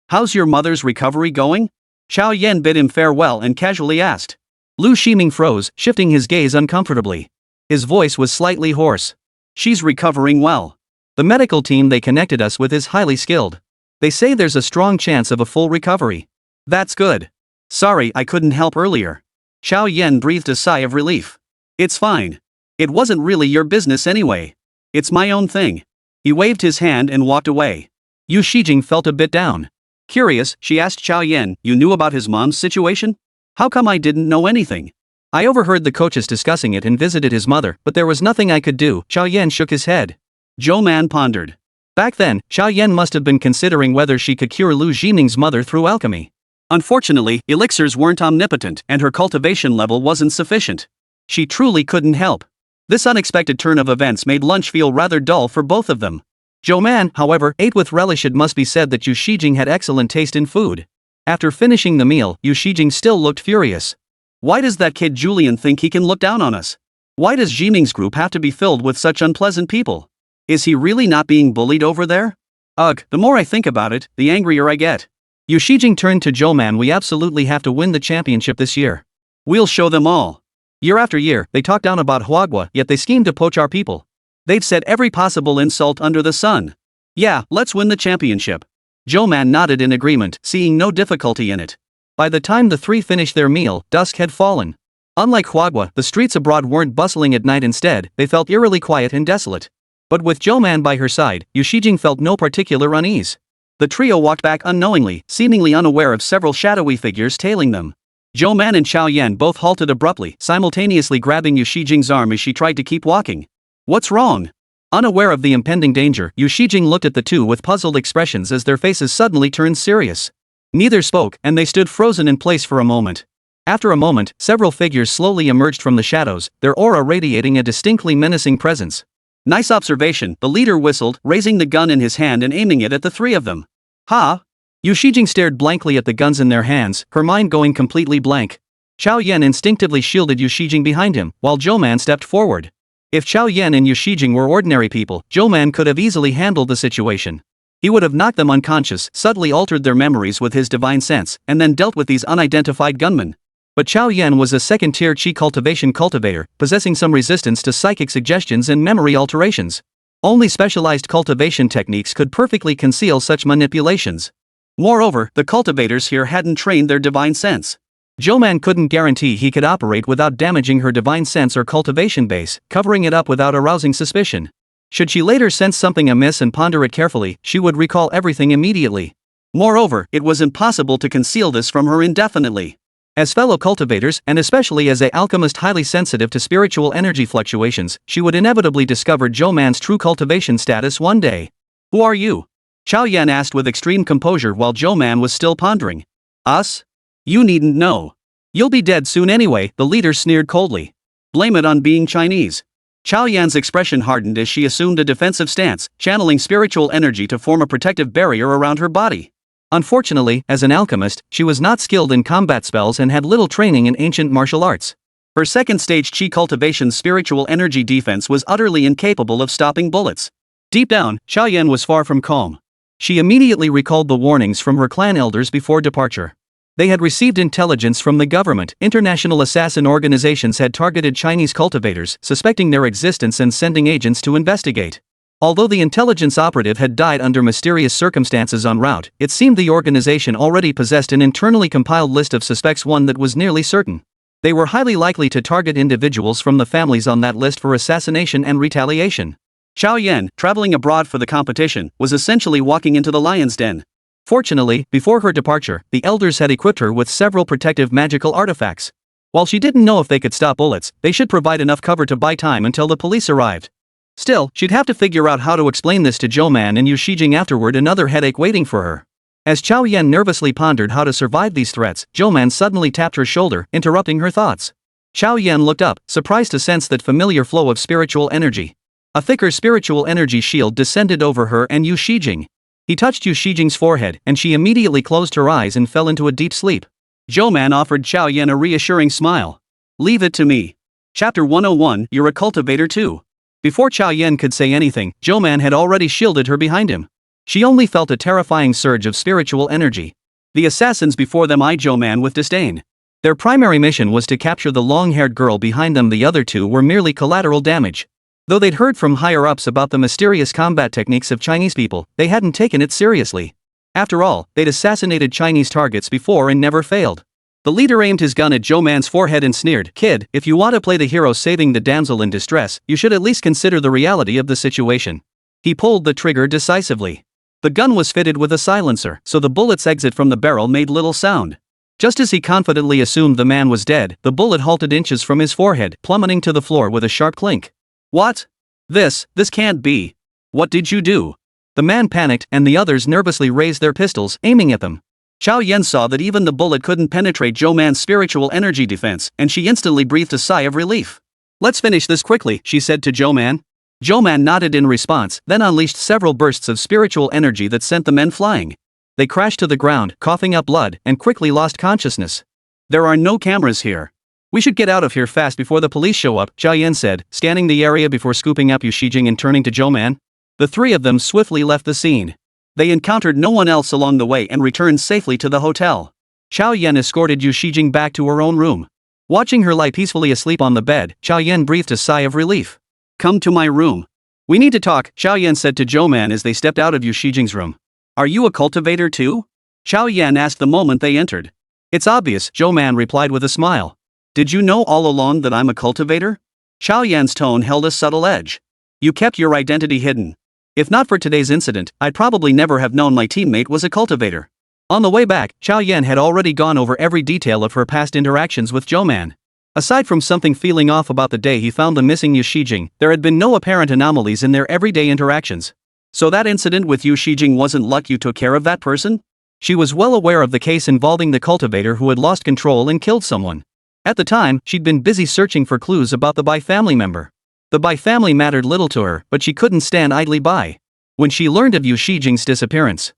How's your mother's recovery going? Xiao Yan bid him farewell and casually asked. Lu Ximing froze, shifting his gaze uncomfortably. His voice was slightly hoarse. She's recovering well. The medical team they connected us with is highly skilled. They say there's a strong chance of a full recovery. That's good. Sorry I couldn't help earlier. Xiao Yan breathed a sigh of relief. It's fine. It wasn't really your business anyway. It's my own thing. He waved his hand and walked away. Yu Shijing felt a bit down. Curious, she asked Xiao Yan, you knew about his mom's situation? How come I didn't know anything? I overheard the coaches discussing it and visited his mother, but there was nothing I could do. Xiao Yan shook his head. Zhou Man pondered. Back then, Xiao Yan must have been considering whether she could cure Lu Jining's mother through alchemy. Unfortunately, elixirs weren't omnipotent and her cultivation level wasn't sufficient. She truly couldn't help. This unexpected turn of events made lunch feel rather dull for both of them. Zhou Man, however, ate with relish. It must be said that Yu Shijing had excellent taste in food. After finishing the meal, Yu Shijing still looked furious. Why does that kid Julian think he can look down on us? Why does Jining's group have to be filled with such unpleasant people? Is he really not being bullied over there? Ugh, the more I think about it, the angrier I get. Yu Shijing turned to Zhou Man. We absolutely have to win the championship this year. We'll show them all. Year after year, they talk down about Huagua, yet they scheme to poach our people. They've said every possible insult under the sun. Yeah, let's win the championship. Zhou Man nodded in agreement, seeing no difficulty in it. By the time the three finished their meal, dusk had fallen. Unlike Huagua, the streets abroad weren't bustling at night. Instead, they felt eerily quiet and desolate. But with Zhou Man by her side, Yu Shijing felt no particular unease. The trio walked back unknowingly, seemingly unaware of several shadowy figures tailing them. Zhou Man and Xiao Yan both halted abruptly, simultaneously grabbing Yu Shijing's arm as she tried to keep walking. What's wrong? Unaware of the impending danger, Yu Shijing looked at the two with puzzled expressions as their faces suddenly turned serious. Neither spoke, and they stood frozen in place for a moment. After a moment, several figures slowly emerged from the shadows, their aura radiating a distinctly menacing presence. Nice observation, the leader whistled, raising the gun in his hand and aiming it at the three of them. Ha! Yu Shijing stared blankly at the guns in their hands, her mind going completely blank. Xiao Yan instinctively shielded Yu Shijing behind him, while Zhou Man stepped forward. If Xiao Yan and Yu Shijing were ordinary people, Zhou Man could have easily handled the situation. He would have knocked them unconscious, subtly altered their memories with his divine sense, and then dealt with these unidentified gunmen. But Xiao Yan was a second-tier chi cultivation cultivator, possessing some resistance to psychic suggestions and memory alterations. Only specialized cultivation techniques could perfectly conceal such manipulations. Moreover, the cultivators here hadn't trained their divine sense. Zhou Man couldn't guarantee he could operate without damaging her divine sense or cultivation base, covering it up without arousing suspicion. Should she later sense something amiss and ponder it carefully, she would recall everything immediately. Moreover, it was impossible to conceal this from her indefinitely. As fellow cultivators, and especially as an alchemist highly sensitive to spiritual energy fluctuations, she would inevitably discover Zhou Man's true cultivation status one day. Who are you? Xiao Yan asked with extreme composure while Zhou Man was still pondering. Us? You needn't know. You'll be dead soon anyway, the leader sneered coldly. Blame it on being Chinese. Xiao Yan's expression hardened as she assumed a defensive stance, channeling spiritual energy to form a protective barrier around her body. Unfortunately, as an alchemist, she was not skilled in combat spells and had little training in ancient martial arts. Her second-stage chi cultivation's spiritual energy defense was utterly incapable of stopping bullets. Deep down, Xiao Yan was far from calm. She immediately recalled the warnings from her clan elders before departure. They had received intelligence from the government. International assassin organizations had targeted Chinese cultivators, suspecting their existence and sending agents to investigate. Although the intelligence operative had died under mysterious circumstances en route, it seemed the organization already possessed an internally compiled list of suspects, one that was nearly certain. They were highly likely to target individuals from the families on that list for assassination and retaliation. Xiao Yan, traveling abroad for the competition, was essentially walking into the lion's den. Fortunately, before her departure, the elders had equipped her with several protective magical artifacts. While she didn't know if they could stop bullets, they should provide enough cover to buy time until the police arrived. Still, she'd have to figure out how to explain this to Zhou Man and Yu Shijing afterward, another headache waiting for her. As Xiao Yan nervously pondered how to survive these threats, Zhou Man suddenly tapped her shoulder, interrupting her thoughts. Xiao Yan looked up, surprised to sense that familiar flow of spiritual energy. A thicker spiritual energy shield descended over her and Yu Shijing. He touched Yu Shijing's forehead, and she immediately closed her eyes and fell into a deep sleep. Zhou Man offered Xiao Yan a reassuring smile. Leave it to me. Chapter 101, You're a cultivator too. Before Xiao Yan could say anything, Zhou Man had already shielded her behind him. She only felt a terrifying surge of spiritual energy. The assassins before them eyed Zhou Man with disdain. Their primary mission was to capture the long-haired girl behind them. The other two were merely collateral damage. Though they'd heard from higher-ups about the mysterious combat techniques of Chinese people, they hadn't taken it seriously. After all, they'd assassinated Chinese targets before and never failed. The leader aimed his gun at Zhou Man's forehead and sneered, "Kid, if you want to play the hero saving the damsel in distress, you should at least consider the reality of the situation." He pulled the trigger decisively. The gun was fitted with a silencer, so the bullet's exit from the barrel made little sound. Just as he confidently assumed the man was dead, the bullet halted inches from his forehead, plummeting to the floor with a sharp clink. "What? This can't be. What did you do?" The man panicked, and the others nervously raised their pistols, aiming at them. Xiao Yan saw that even the bullet couldn't penetrate Zhou Man's spiritual energy defense, and she instantly breathed a sigh of relief. "Let's finish this quickly," she said to Zhou Man. Zhou Man nodded in response, then unleashed several bursts of spiritual energy that sent the men flying. They crashed to the ground, coughing up blood, and quickly lost consciousness. "There are no cameras here. We should get out of here fast before the police show up," Xiao Yan said, scanning the area before scooping up Yu Shijing and turning to Zhou Man. The three of them swiftly left the scene. They encountered no one else along the way and returned safely to the hotel. Xiao Yan escorted Yu Shijing back to her own room. Watching her lie peacefully asleep on the bed, Xiao Yan breathed a sigh of relief. "Come to my room. We need to talk," Xiao Yan said to Zhou Man as they stepped out of Yu Shijing's room. "Are you a cultivator too?" Xiao Yan asked the moment they entered. "It's obvious," Zhou Man replied with a smile. "Did you know all along that I'm a cultivator?" Xiao Yan's tone held a subtle edge. "You kept your identity hidden. If not for today's incident, I'd probably never have known my teammate was a cultivator." On the way back, Xiao Yan had already gone over every detail of her past interactions with Zhou Man. Aside from something feeling off about the day he found the missing Yu Shijing, there had been no apparent anomalies in their everyday interactions. So that incident with Yu Shijing wasn't luck. You took care of that person? She was well aware of the case involving the cultivator who had lost control and killed someone. At the time, she'd been busy searching for clues about the Bai family member. The Bai family mattered little to her, but she couldn't stand idly by. When she learned of Yu Shijing's disappearance,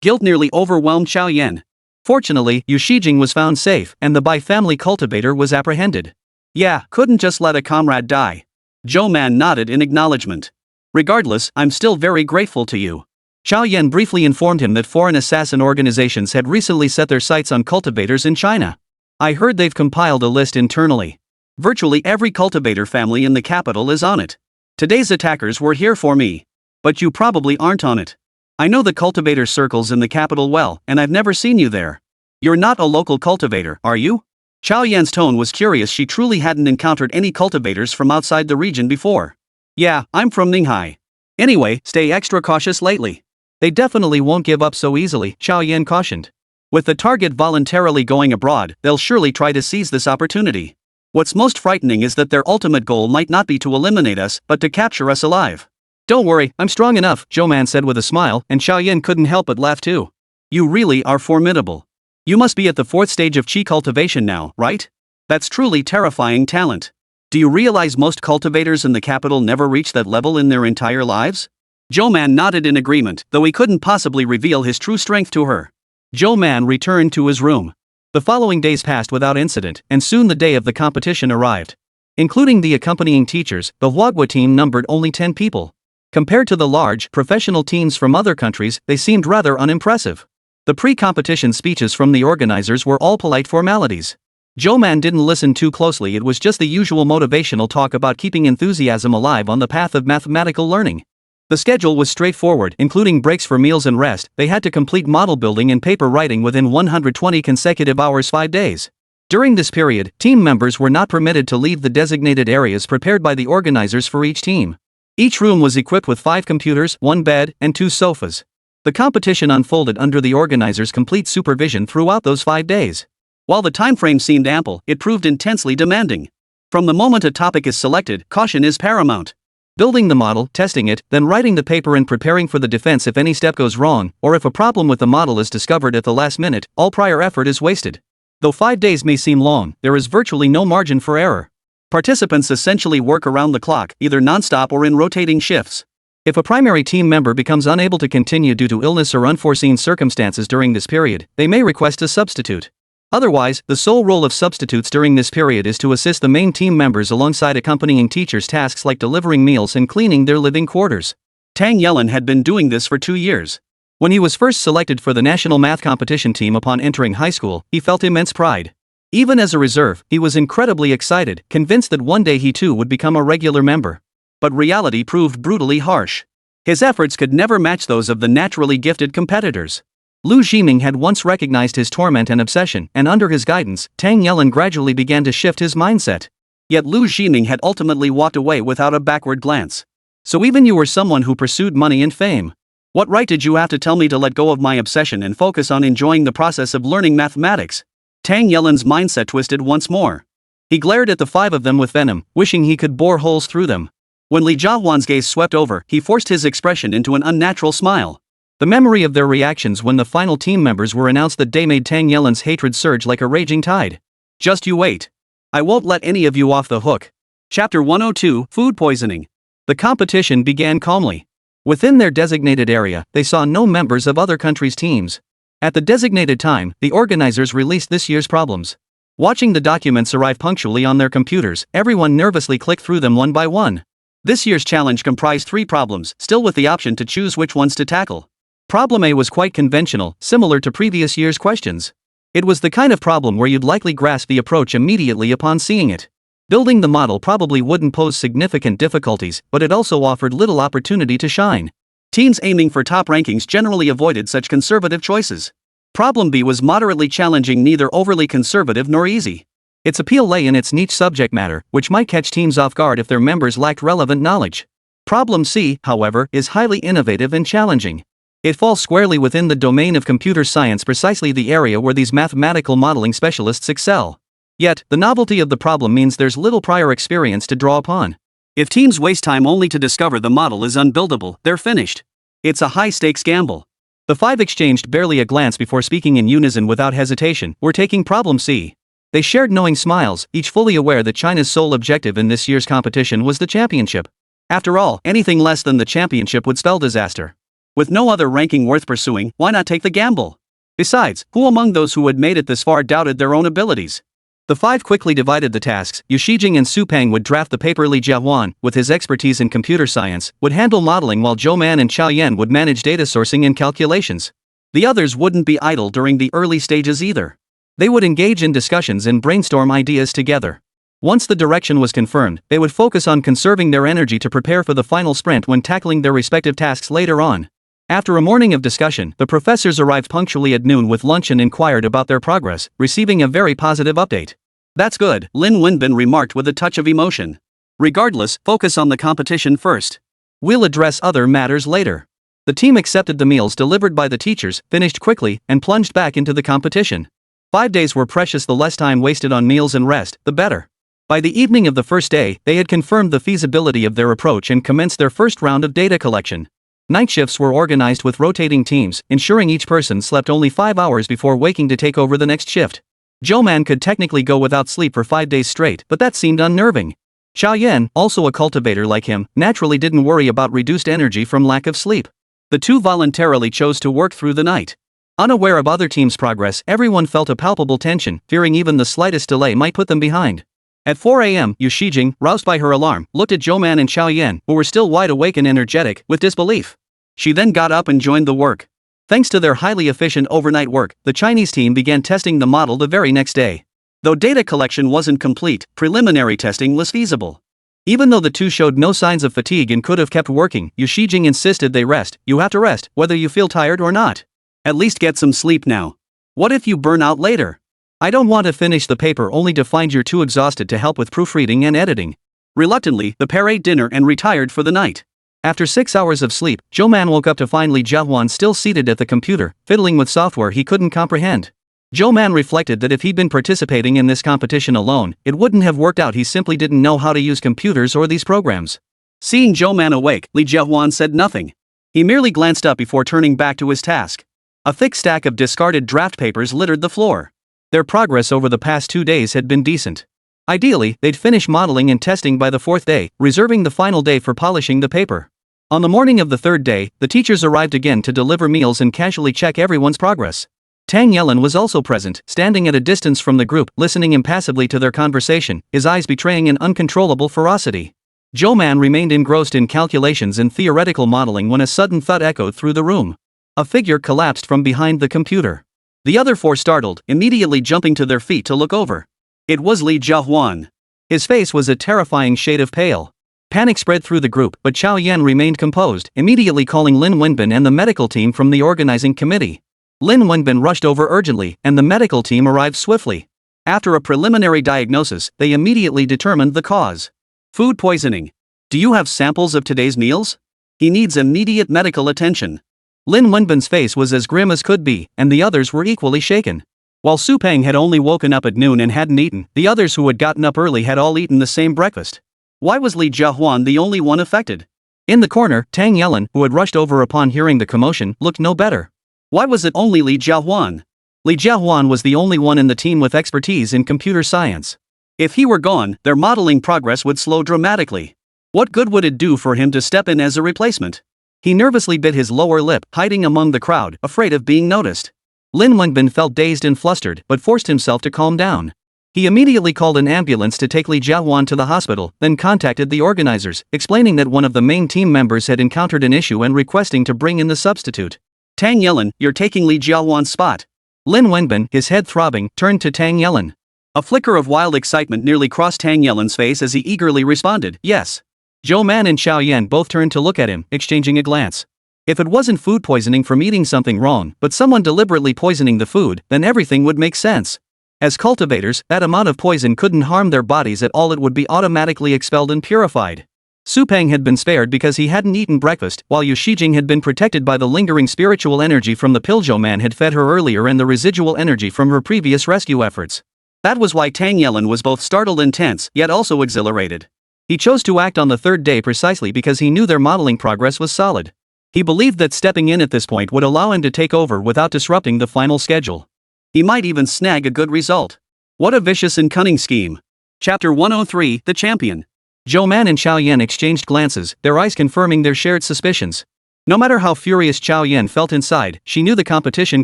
guilt nearly overwhelmed Xiao Yan. Fortunately, Yu Shijing was found safe, and the Bai family cultivator was apprehended. "Yeah, couldn't just let a comrade die." Zhou Man nodded in acknowledgement. "Regardless, I'm still very grateful to you." Xiao Yan briefly informed him that foreign assassin organizations had recently set their sights on cultivators in China. "I heard they've compiled a list internally. Virtually every cultivator family in the capital is on it. Today's attackers were here for me. But you probably aren't on it. I know the cultivator circles in the capital well, and I've never seen you there. You're not a local cultivator, are you?" Xiao Yan's tone was curious. She truly hadn't encountered any cultivators from outside the region before. "Yeah, I'm from Ninghai. Anyway, stay extra cautious lately. They definitely won't give up so easily," Xiao Yan cautioned. "With the target voluntarily going abroad, they'll surely try to seize this opportunity. What's most frightening is that their ultimate goal might not be to eliminate us, but to capture us alive." "Don't worry, I'm strong enough," Zhou Man said with a smile, and Xiao Yan couldn't help but laugh too. "You really are formidable. You must be at the 4th stage of qi cultivation now, right? That's truly terrifying talent. Do you realize most cultivators in the capital never reach that level in their entire lives?" Zhou Man nodded in agreement, though he couldn't possibly reveal his true strength to her. Zhou Man returned to his room. The following days passed without incident, and soon the day of the competition arrived. Including the accompanying teachers, the Huagua team numbered only 10 people. Compared to the large, professional teams from other countries, they seemed rather unimpressive. The pre-competition speeches from the organizers were all polite formalities. Zhou Man didn't listen too closely. It was just the usual motivational talk about keeping enthusiasm alive on the path of mathematical learning. The schedule was straightforward, including breaks for meals and rest. They had to complete model building and paper writing within 120 consecutive hours 5 days. During this period, team members were not permitted to leave the designated areas prepared by the organizers for each team. Each room was equipped with 5 computers, 1 bed, and 2 sofas. The competition unfolded under the organizers' complete supervision throughout those 5 days. While the time frame seemed ample, it proved intensely demanding. From the moment a topic is selected, caution is paramount. Building the model, testing it, then writing the paper and preparing for the defense if any step goes wrong, or if a problem with the model is discovered at the last minute, all prior effort is wasted. Though 5 days may seem long, there is virtually no margin for error. Participants essentially work around the clock, either non-stop or in rotating shifts. If a primary team member becomes unable to continue due to illness or unforeseen circumstances during this period, they may request a substitute. Otherwise, the sole role of substitutes during this period is to assist the main team members alongside accompanying teachers' tasks like delivering meals and cleaning their living quarters. Tang Yellen had been doing this for 2 years. When he was first selected for the national math competition team upon entering high school, he felt immense pride. Even as a reserve, he was incredibly excited, convinced that one day he too would become a regular member. But reality proved brutally harsh. His efforts could never match those of the naturally gifted competitors. Lu Zhiming had once recognized his torment and obsession, and under his guidance, Tang Yelin gradually began to shift his mindset. Yet Lu Zhiming had ultimately walked away without a backward glance. So even you were someone who pursued money and fame. What right did you have to tell me to let go of my obsession and focus on enjoying the process of learning mathematics? Tang Yelin's mindset twisted once more. He glared at the five of them with venom, wishing he could bore holes through them. When Li Jiahuan's gaze swept over, he forced his expression into an unnatural smile. The memory of their reactions when the final team members were announced that day made Tang Yelin's hatred surge like a raging tide. Just you wait. I won't let any of you off the hook. Chapter 102, Food Poisoning. The competition began calmly. Within their designated area, they saw no members of other countries' teams. At the designated time, the organizers released this year's problems. Watching the documents arrive punctually on their computers, everyone nervously clicked through them one by one. This year's challenge comprised 3 problems, still with the option to choose which ones to tackle. Problem A was quite conventional, similar to previous year's questions. It was the kind of problem where you'd likely grasp the approach immediately upon seeing it. Building the model probably wouldn't pose significant difficulties, but it also offered little opportunity to shine. Teams aiming for top rankings generally avoided such conservative choices. Problem B was moderately challenging, neither overly conservative nor easy. Its appeal lay in its niche subject matter, which might catch teams off guard if their members lacked relevant knowledge. Problem C, however, is highly innovative and challenging. It falls squarely within the domain of computer science, precisely the area where these mathematical modeling specialists excel. Yet, the novelty of the problem means there's little prior experience to draw upon. If teams waste time only to discover the model is unbuildable, they're finished. It's a high-stakes gamble. The five exchanged barely a glance before speaking in unison without hesitation. We're taking problem C. They shared knowing smiles, each fully aware that China's sole objective in this year's competition was the championship. After all, anything less than the championship would spell disaster. With no other ranking worth pursuing, why not take the gamble? Besides, who among those who had made it this far doubted their own abilities? The five quickly divided the tasks. Yu Shijing and Su Peng would draft the paper. Li Jiahuan, with his expertise in computer science, would handle modeling, while Zhou Man and Chao Yan would manage data sourcing and calculations. The others wouldn't be idle during the early stages either. They would engage in discussions and brainstorm ideas together. Once the direction was confirmed, they would focus on conserving their energy to prepare for the final sprint when tackling their respective tasks later on. After a morning of discussion, the professors arrived punctually at noon with lunch and inquired about their progress, receiving a very positive update. That's good, Lin Wenbin remarked with a touch of emotion. Regardless, focus on the competition first. We'll address other matters later. The team accepted the meals delivered by the teachers, finished quickly, and plunged back into the competition. 5 days were precious. The less time wasted on meals and rest, the better. By the evening of the first day, they had confirmed the feasibility of their approach and commenced their first round of data collection. Night shifts were organized with rotating teams, ensuring each person slept only 5 hours before waking to take over the next shift. Zhou Man could technically go without sleep for 5 days straight, but that seemed unnerving. Chao Yan, also a cultivator like him, naturally didn't worry about reduced energy from lack of sleep. The two voluntarily chose to work through the night. Unaware of other teams' progress, everyone felt a palpable tension, fearing even the slightest delay might put them behind. At 4 a.m., Yu Shijing, roused by her alarm, looked at Zhou Man and Chao Yan, who were still wide awake and energetic, with disbelief. She then got up and joined the work. Thanks to their highly efficient overnight work, the Chinese team began testing the model the very next day. Though data collection wasn't complete, preliminary testing was feasible. Even though the two showed no signs of fatigue and could have kept working, Yu Shijing insisted they rest. You have to rest, whether you feel tired or not. At least get some sleep now. What if you burn out later? I don't want to finish the paper only to find you're too exhausted to help with proofreading and editing. Reluctantly, the pair ate dinner and retired for the night. After 6 hours of sleep, Zhou Man woke up to find Li Jiahuan still seated at the computer, fiddling with software he couldn't comprehend. Zhou Man reflected that if he'd been participating in this competition alone, it wouldn't have worked out. He simply didn't know how to use computers or these programs. Seeing Zhou Man awake, Li Jiahuan said nothing. He merely glanced up before turning back to his task. A thick stack of discarded draft papers littered the floor. Their progress over the past 2 days had been decent. Ideally, they'd finish modeling and testing by the 4th day, reserving the final day for polishing the paper. On the morning of the 3rd day, the teachers arrived again to deliver meals and casually check everyone's progress. Tang Yelin was also present, standing at a distance from the group, listening impassively to their conversation, his eyes betraying an uncontrollable ferocity. Zhou Man remained engrossed in calculations and theoretical modeling when a sudden thud echoed through the room. A figure collapsed from behind the computer. The other four startled, immediately jumping to their feet to look over. It was Li Jiahuan. His face was a terrifying shade of pale. Panic spread through the group, but Chao Yan remained composed, immediately calling Lin Wenbin and the medical team from the organizing committee. Lin Wenbin rushed over urgently, and the medical team arrived swiftly. After a preliminary diagnosis, they immediately determined the cause. Food poisoning. Do you have samples of today's meals? He needs immediate medical attention. Lin Wenbin's face was as grim as could be, and the others were equally shaken. While Su Peng had only woken up at noon and hadn't eaten, the others who had gotten up early had all eaten the same breakfast. Why was Li Jiahuan the only one affected? In the corner, Tang Yelin, who had rushed over upon hearing the commotion, looked no better. Why was it only Li Jiahuan? Li Jiahuan was the only one in the team with expertise in computer science. If he were gone, their modeling progress would slow dramatically. What good would it do for him to step in as a replacement? He nervously bit his lower lip, hiding among the crowd, afraid of being noticed. Lin Wenbin felt dazed and flustered, but forced himself to calm down. He immediately called an ambulance to take Li Jiahuan to the hospital, then contacted the organizers, explaining that one of the main team members had encountered an issue and requesting to bring in the substitute. Tang Yelin, you're taking Li Jiahuan's spot. Lin Wenbin, his head throbbing, turned to Tang Yelin. A flicker of wild excitement nearly crossed Tang Yelin's face as he eagerly responded, yes. Zhou Man and Xiao Yan both turned to look at him, exchanging a glance. If it wasn't food poisoning from eating something wrong, but someone deliberately poisoning the food, then everything would make sense. As cultivators, that amount of poison couldn't harm their bodies at all, it would be automatically expelled and purified. Su Peng had been spared because he hadn't eaten breakfast, while Yu Shijing had been protected by the lingering spiritual energy from the pill Zhou Man had fed her earlier and the residual energy from her previous rescue efforts. That was why Tang Yelin was both startled and tense, yet also exhilarated. He chose to act on the third day precisely because he knew their modeling progress was solid. He believed that stepping in at this point would allow him to take over without disrupting the final schedule. He might even snag a good result. What a vicious and cunning scheme. Chapter 103, The Champion. Zhou Man and Xiao Yan exchanged glances, their eyes confirming their shared suspicions. No matter how furious Xiao Yan felt inside, she knew the competition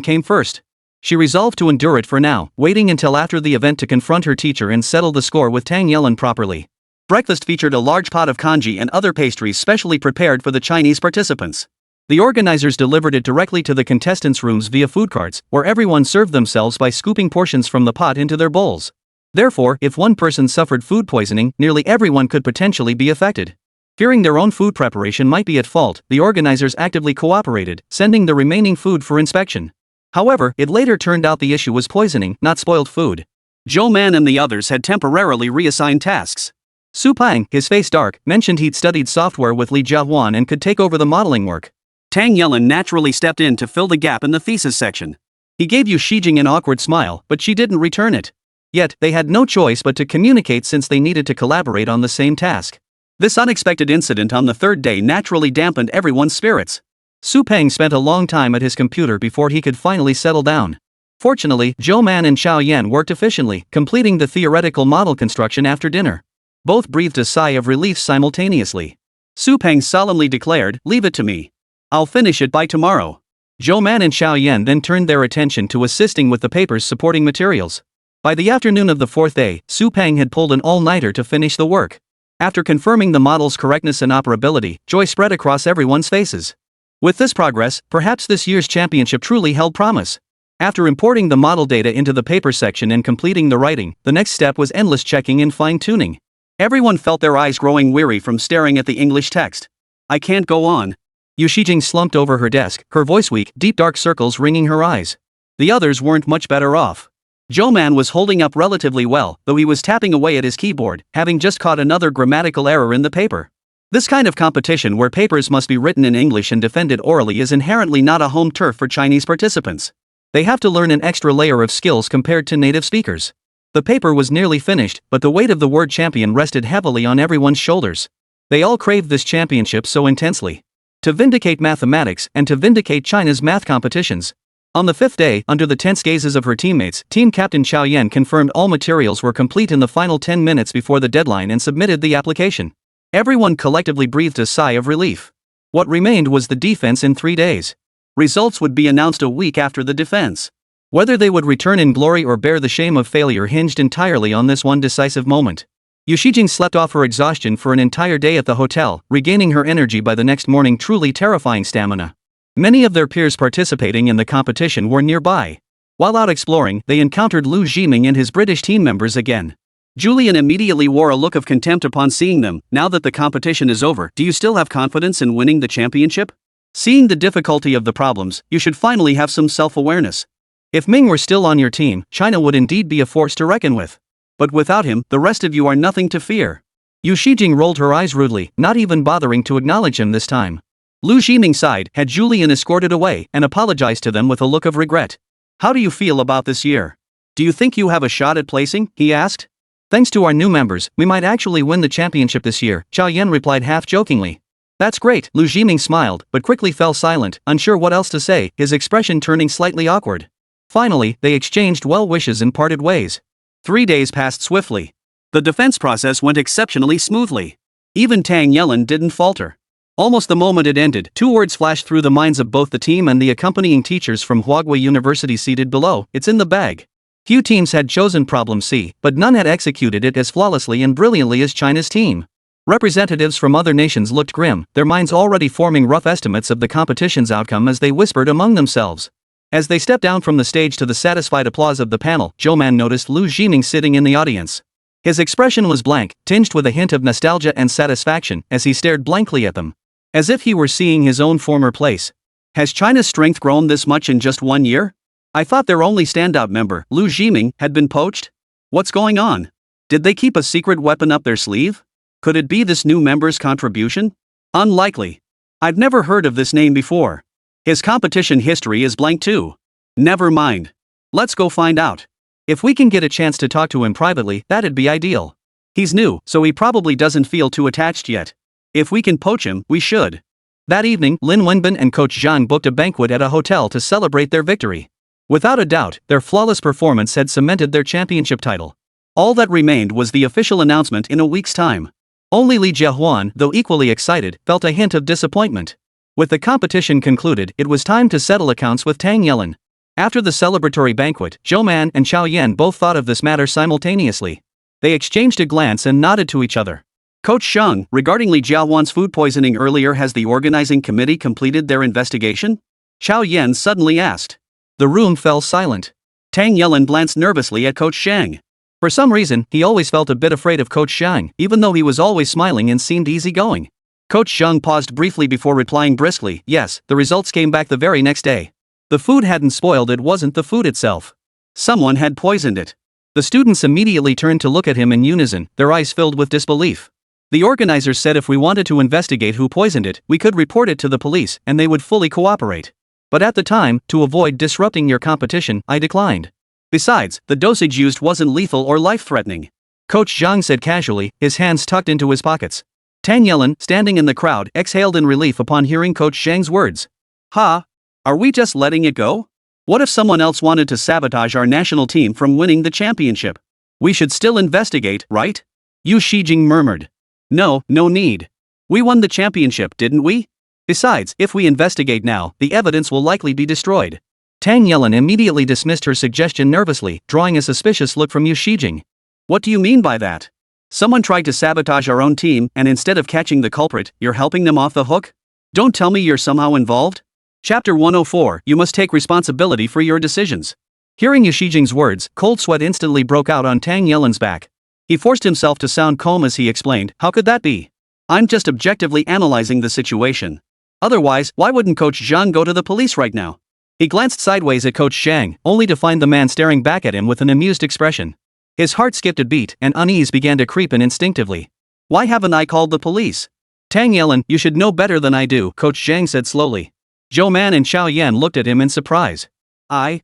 came first. She resolved to endure it for now, waiting until after the event to confront her teacher and settle the score with Tang Yelin properly. Breakfast featured a large pot of congee and other pastries specially prepared for the Chinese participants. The organizers delivered it directly to the contestants' rooms via food carts, where everyone served themselves by scooping portions from the pot into their bowls. Therefore, if one person suffered food poisoning, nearly everyone could potentially be affected. Fearing their own food preparation might be at fault, the organizers actively cooperated, sending the remaining food for inspection. However, it later turned out the issue was poisoning, not spoiled food. Zhou Man and the others had temporarily reassigned tasks. Su Peng, his face dark, mentioned he'd studied software with Li Jiahuan and could take over the modeling work. Tang Yelin naturally stepped in to fill the gap in the thesis section. He gave Yu Shijing an awkward smile, but she didn't return it. Yet, they had no choice but to communicate since they needed to collaborate on the same task. This unexpected incident on the third day naturally dampened everyone's spirits. Su Peng spent a long time at his computer before he could finally settle down. Fortunately, Zhou Man and Xiao Yan worked efficiently, completing the theoretical model construction after dinner. Both breathed a sigh of relief simultaneously. Su Peng solemnly declared, "Leave it to me. I'll finish it by tomorrow." Zhou Man and Xiao Yan then turned their attention to assisting with the paper's supporting materials. By the afternoon of the fourth day, Su Peng had pulled an all-nighter to finish the work. After confirming the model's correctness and operability, joy spread across everyone's faces. With this progress, perhaps this year's championship truly held promise. After importing the model data into the paper section and completing the writing, the next step was endless checking and fine-tuning. Everyone felt their eyes growing weary from staring at the English text. "I can't go on." Yu Shijing slumped over her desk, her voice weak, deep dark circles ringing her eyes. The others weren't much better off. Zhou Man was holding up relatively well, though he was tapping away at his keyboard, having just caught another grammatical error in the paper. This kind of competition where papers must be written in English and defended orally is inherently not a home turf for Chinese participants. They have to learn an extra layer of skills compared to native speakers. The paper was nearly finished, but the weight of the word champion rested heavily on everyone's shoulders. They all craved this championship so intensely. To vindicate mathematics and to vindicate China's math competitions. On the fifth day, under the tense gazes of her teammates, Team Captain Xiao Yan confirmed all materials were complete in the final 10 minutes before the deadline and submitted the application. Everyone collectively breathed a sigh of relief. What remained was the defense in 3 days. Results would be announced a week after the defense. Whether they would return in glory or bear the shame of failure hinged entirely on this one decisive moment. Yu Shijing slept off her exhaustion for an entire day at the hotel, regaining her energy by the next morning, truly terrifying stamina. Many of their peers participating in the competition were nearby. While out exploring, they encountered Lu Jiming and his British team members again. Julian immediately wore a look of contempt upon seeing them. "Now that the competition is over, do you still have confidence in winning the championship?" Seeing the difficulty of the problems, you should finally have some self-awareness. If Ming were still on your team, China would indeed be a force to reckon with. But without him, the rest of you are nothing to fear. Yu Shijing rolled her eyes rudely, not even bothering to acknowledge him this time. Lu Zhiming sighed, had Julian escorted away, and apologized to them with a look of regret. How do you feel about this year? Do you think you have a shot at placing? He asked. Thanks to our new members, we might actually win the championship this year, Zhao Yan replied half-jokingly. That's great, Lu Zhiming smiled, but quickly fell silent, unsure what else to say, his expression turning slightly awkward. Finally, they exchanged well wishes and parted ways. 3 days passed swiftly. The defense process went exceptionally smoothly. Even Tang Yellen didn't falter. Almost the moment it ended, 2 words flashed through the minds of both the team and the accompanying teachers from Huaguo University seated below: it's in the bag. Few teams had chosen problem C, but none had executed it as flawlessly and brilliantly as China's team. Representatives from other nations looked grim, their minds already forming rough estimates of the competition's outcome as they whispered among themselves. As they stepped down from the stage to the satisfied applause of the panel, Zhou Man noticed Lu Zhiming sitting in the audience. His expression was blank, tinged with a hint of nostalgia and satisfaction, as he stared blankly at them. As if he were seeing his own former place. Has China's strength grown this much in just 1 year? I thought their only standout member, Lu Zhiming, had been poached? What's going on? Did they keep a secret weapon up their sleeve? Could it be this new member's contribution? Unlikely. I've never heard of this name before. His competition history is blank too. Never mind. Let's go find out. If we can get a chance to talk to him privately, that'd be ideal. He's new, so he probably doesn't feel too attached yet. If we can poach him, we should. That evening, Lin Wenbin and Coach Zhang booked a banquet at a hotel to celebrate their victory. Without a doubt, their flawless performance had cemented their championship title. All that remained was the official announcement in a week's time. Only Li Jiahuan, though equally excited, felt a hint of disappointment. With the competition concluded, it was time to settle accounts with Tang Yellen. After the celebratory banquet, Zhou Man and Zhao Yan both thought of this matter simultaneously. They exchanged a glance and nodded to each other. Coach Sheng, regarding Li Jiahuan's food poisoning earlier, has the organizing committee completed their investigation? Zhao Yan suddenly asked. The room fell silent. Tang Yellen glanced nervously at Coach Sheng. For some reason, he always felt a bit afraid of Coach Sheng, even though he was always smiling and seemed easygoing. Coach Sheng paused briefly before replying briskly, yes, the results came back the very next day. The food hadn't spoiled, it wasn't the food itself. Someone had poisoned it. The students immediately turned to look at him in unison, their eyes filled with disbelief. The organizers said if we wanted to investigate who poisoned it, we could report it to the police, and they would fully cooperate. But at the time, to avoid disrupting your competition, I declined. Besides, the dosage used wasn't lethal or life-threatening. Coach Zhang said casually, his hands tucked into his pockets. Tang Yellen, standing in the crowd, exhaled in relief upon hearing Coach Zhang's words. Ha! Are we just letting it go? What if someone else wanted to sabotage our national team from winning the championship? We should still investigate, right? Yu Shijing murmured. No need. We won the championship, didn't we? Besides, if we investigate now, the evidence will likely be destroyed. Tang Yellen immediately dismissed her suggestion nervously, drawing a suspicious look from Yu Shijing. What do you mean by that? Someone tried to sabotage our own team, and instead of catching the culprit, you're helping them off the hook? Don't tell me you're somehow involved? Chapter 104, you must take responsibility for your decisions. Hearing Yu Shijing's words, cold sweat instantly broke out on Tang Yellen's back. He forced himself to sound calm as he explained, how could that be? I'm just objectively analyzing the situation. Otherwise, why wouldn't Coach Zhang go to the police right now? He glanced sideways at Coach Shang, only to find the man staring back at him with an amused expression. His heart skipped a beat, and unease began to creep in instinctively. Why haven't I called the police? Tang Yellen, you should know better than I do, Coach Zhang said slowly. Zhou Man and Zhao Yan looked at him in surprise. Tang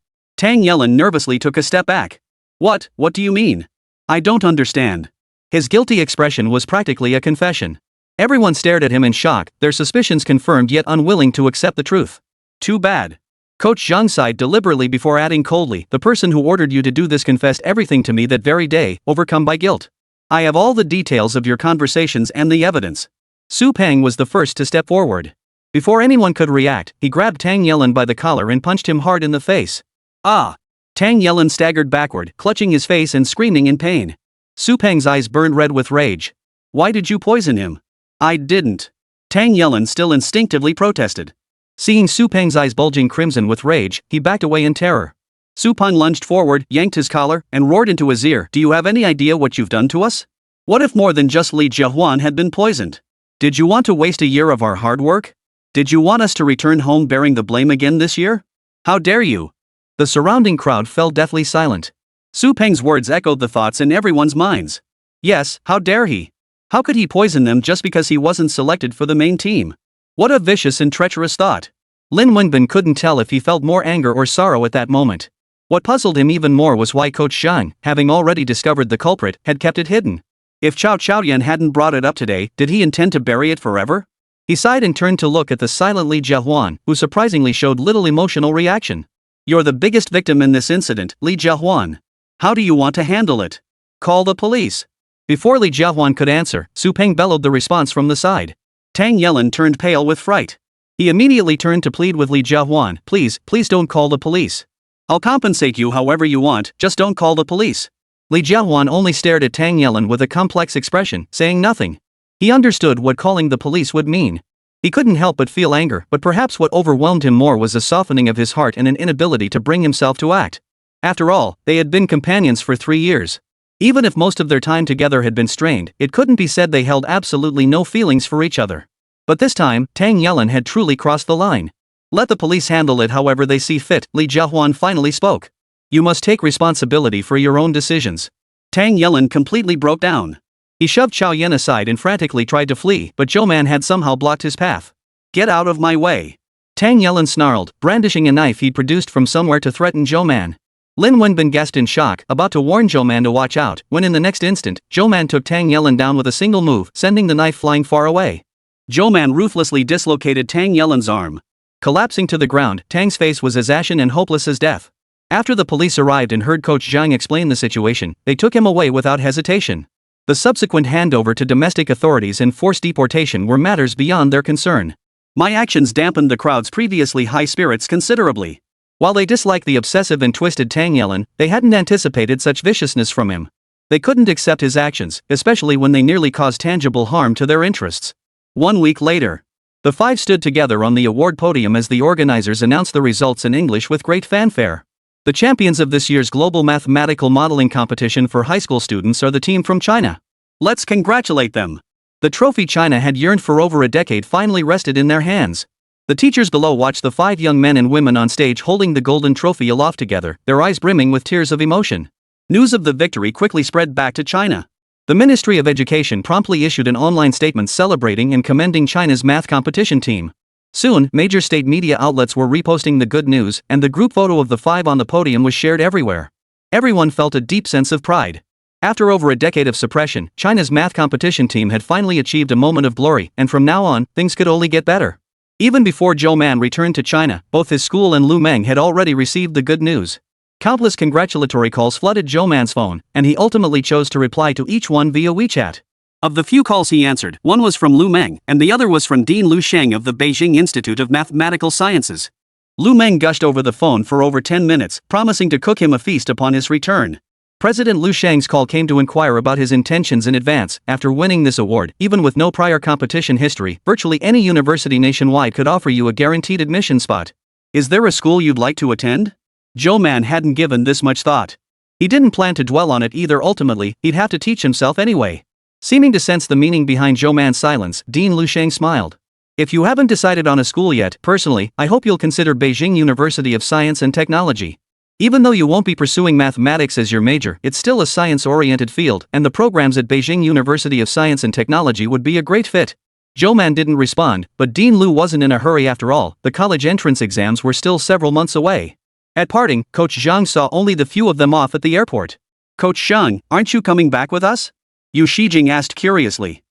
Yellen nervously took a step back. What do you mean? I don't understand. His guilty expression was practically a confession. Everyone stared at him in shock, their suspicions confirmed yet unwilling to accept the truth. Too bad. Coach Zhang sighed deliberately before adding coldly, the person who ordered you to do this confessed everything to me that very day, overcome by guilt. I have all the details of your conversations and the evidence. Su Peng was the first to step forward. Before anyone could react, he grabbed Tang Yellen by the collar and punched him hard in the face. Ah! Tang Yellen staggered backward, clutching his face and screaming in pain. Su Peng's eyes burned red with rage. Why did you poison him? I didn't. Tang Yellen still instinctively protested. Seeing Su Peng's eyes bulging crimson with rage, he backed away in terror. Su Peng lunged forward, yanked his collar, and roared into his ear, do you have any idea what you've done to us? What if more than just Li Jiahuan had been poisoned? Did you want to waste a year of our hard work? Did you want us to return home bearing the blame again this year? How dare you? The surrounding crowd fell deathly silent. Su Peng's words echoed the thoughts in everyone's minds. Yes, how dare he? How could he poison them just because he wasn't selected for the main team? What a vicious and treacherous thought. Lin Wenbin couldn't tell if he felt more anger or sorrow at that moment. What puzzled him even more was why Coach Zhang, having already discovered the culprit, had kept it hidden. If Chao Chaoyan hadn't brought it up today, did he intend to bury it forever? He sighed and turned to look at the silent Li Jiahuan, who surprisingly showed little emotional reaction. You're the biggest victim in this incident, Li Jiahuan. How do you want to handle it? Call the police. Before Li Jiahuan could answer, Su Peng bellowed the response from the side. Tang Yelin turned pale with fright. He immediately turned to plead with Li Jiahuan, please don't call the police. I'll compensate you however you want, just don't call the police. Li Jiahuan only stared at Tang Yelin with a complex expression, saying nothing. He understood what calling the police would mean. He couldn't help but feel anger, but perhaps what overwhelmed him more was a softening of his heart and an inability to bring himself to act. After all, they had been companions for 3 years. Even if most of their time together had been strained, it couldn't be said they held absolutely no feelings for each other. But this time, Tang Yelin had truly crossed the line. Let the police handle it however they see fit, Li Jiahuan finally spoke. You must take responsibility for your own decisions. Tang Yelin completely broke down. He shoved Chao Yan aside and frantically tried to flee, but Zhou Man had somehow blocked his path. Get out of my way. Tang Yelin snarled, brandishing a knife he'd produced from somewhere to threaten Zhou Man. Lin Wenbin guessed in shock, about to warn Zhou Man to watch out, when in the next instant, Zhou Man took Tang Yelin down with a single move, sending the knife flying far away. Zhou Man ruthlessly dislocated Tang Yelin's arm. Collapsing to the ground, Tang's face was as ashen and hopeless as death. After the police arrived and heard Coach Zhang explain the situation, they took him away without hesitation. The subsequent handover to domestic authorities and forced deportation were matters beyond their concern. My actions dampened the crowd's previously high spirits considerably. While they disliked the obsessive and twisted Tang Yelin, they hadn't anticipated such viciousness from him. They couldn't accept his actions, especially when they nearly caused tangible harm to their interests. 1 week later, the five stood together on the award podium as the organizers announced the results in English with great fanfare. The champions of this year's global mathematical modeling competition for high school students are the team from China. Let's congratulate them. The trophy China had yearned for over a decade finally rested in their hands. The teachers below watched the 5 young men and women on stage holding the golden trophy aloft together, their eyes brimming with tears of emotion. News of the victory quickly spread back to China. The Ministry of Education promptly issued an online statement celebrating and commending China's math competition team. Soon, major state media outlets were reposting the good news, and the group photo of the 5 on the podium was shared everywhere. Everyone felt a deep sense of pride. After over a decade of suppression, China's math competition team had finally achieved a moment of glory, and from now on, things could only get better. Even before Zhou Man returned to China, both his school and Lu Meng had already received the good news. Countless congratulatory calls flooded Zhou Man's phone, and he ultimately chose to reply to each one via WeChat. Of the few calls he answered, one was from Lu Meng, and the other was from Dean Lu Sheng of the Beijing Institute of Mathematical Sciences. Lu Meng gushed over the phone for over 10 minutes, promising to cook him a feast upon his return. President Lu Sheng's call came to inquire about his intentions in advance. After winning this award, even with no prior competition history, virtually any university nationwide could offer you a guaranteed admission spot. Is there a school you'd like to attend? Zhou Man hadn't given this much thought. He didn't plan to dwell on it either. Ultimately, he'd have to teach himself anyway. Seeming to sense the meaning behind Zhou Man's silence, Dean Lu Sheng smiled. If you haven't decided on a school yet, personally, I hope you'll consider Beijing University of Science and Technology. Even though you won't be pursuing mathematics as your major, it's still a science-oriented field, and the programs at Beijing University of Science and Technology would be a great fit. Zhou Man didn't respond, but Dean Lu wasn't in a hurry after all. The college entrance exams were still several months away. At parting, Coach Zhang saw only the few of them off at the airport. Coach Zhang, aren't you coming back with us? Yu Shijing asked curiously.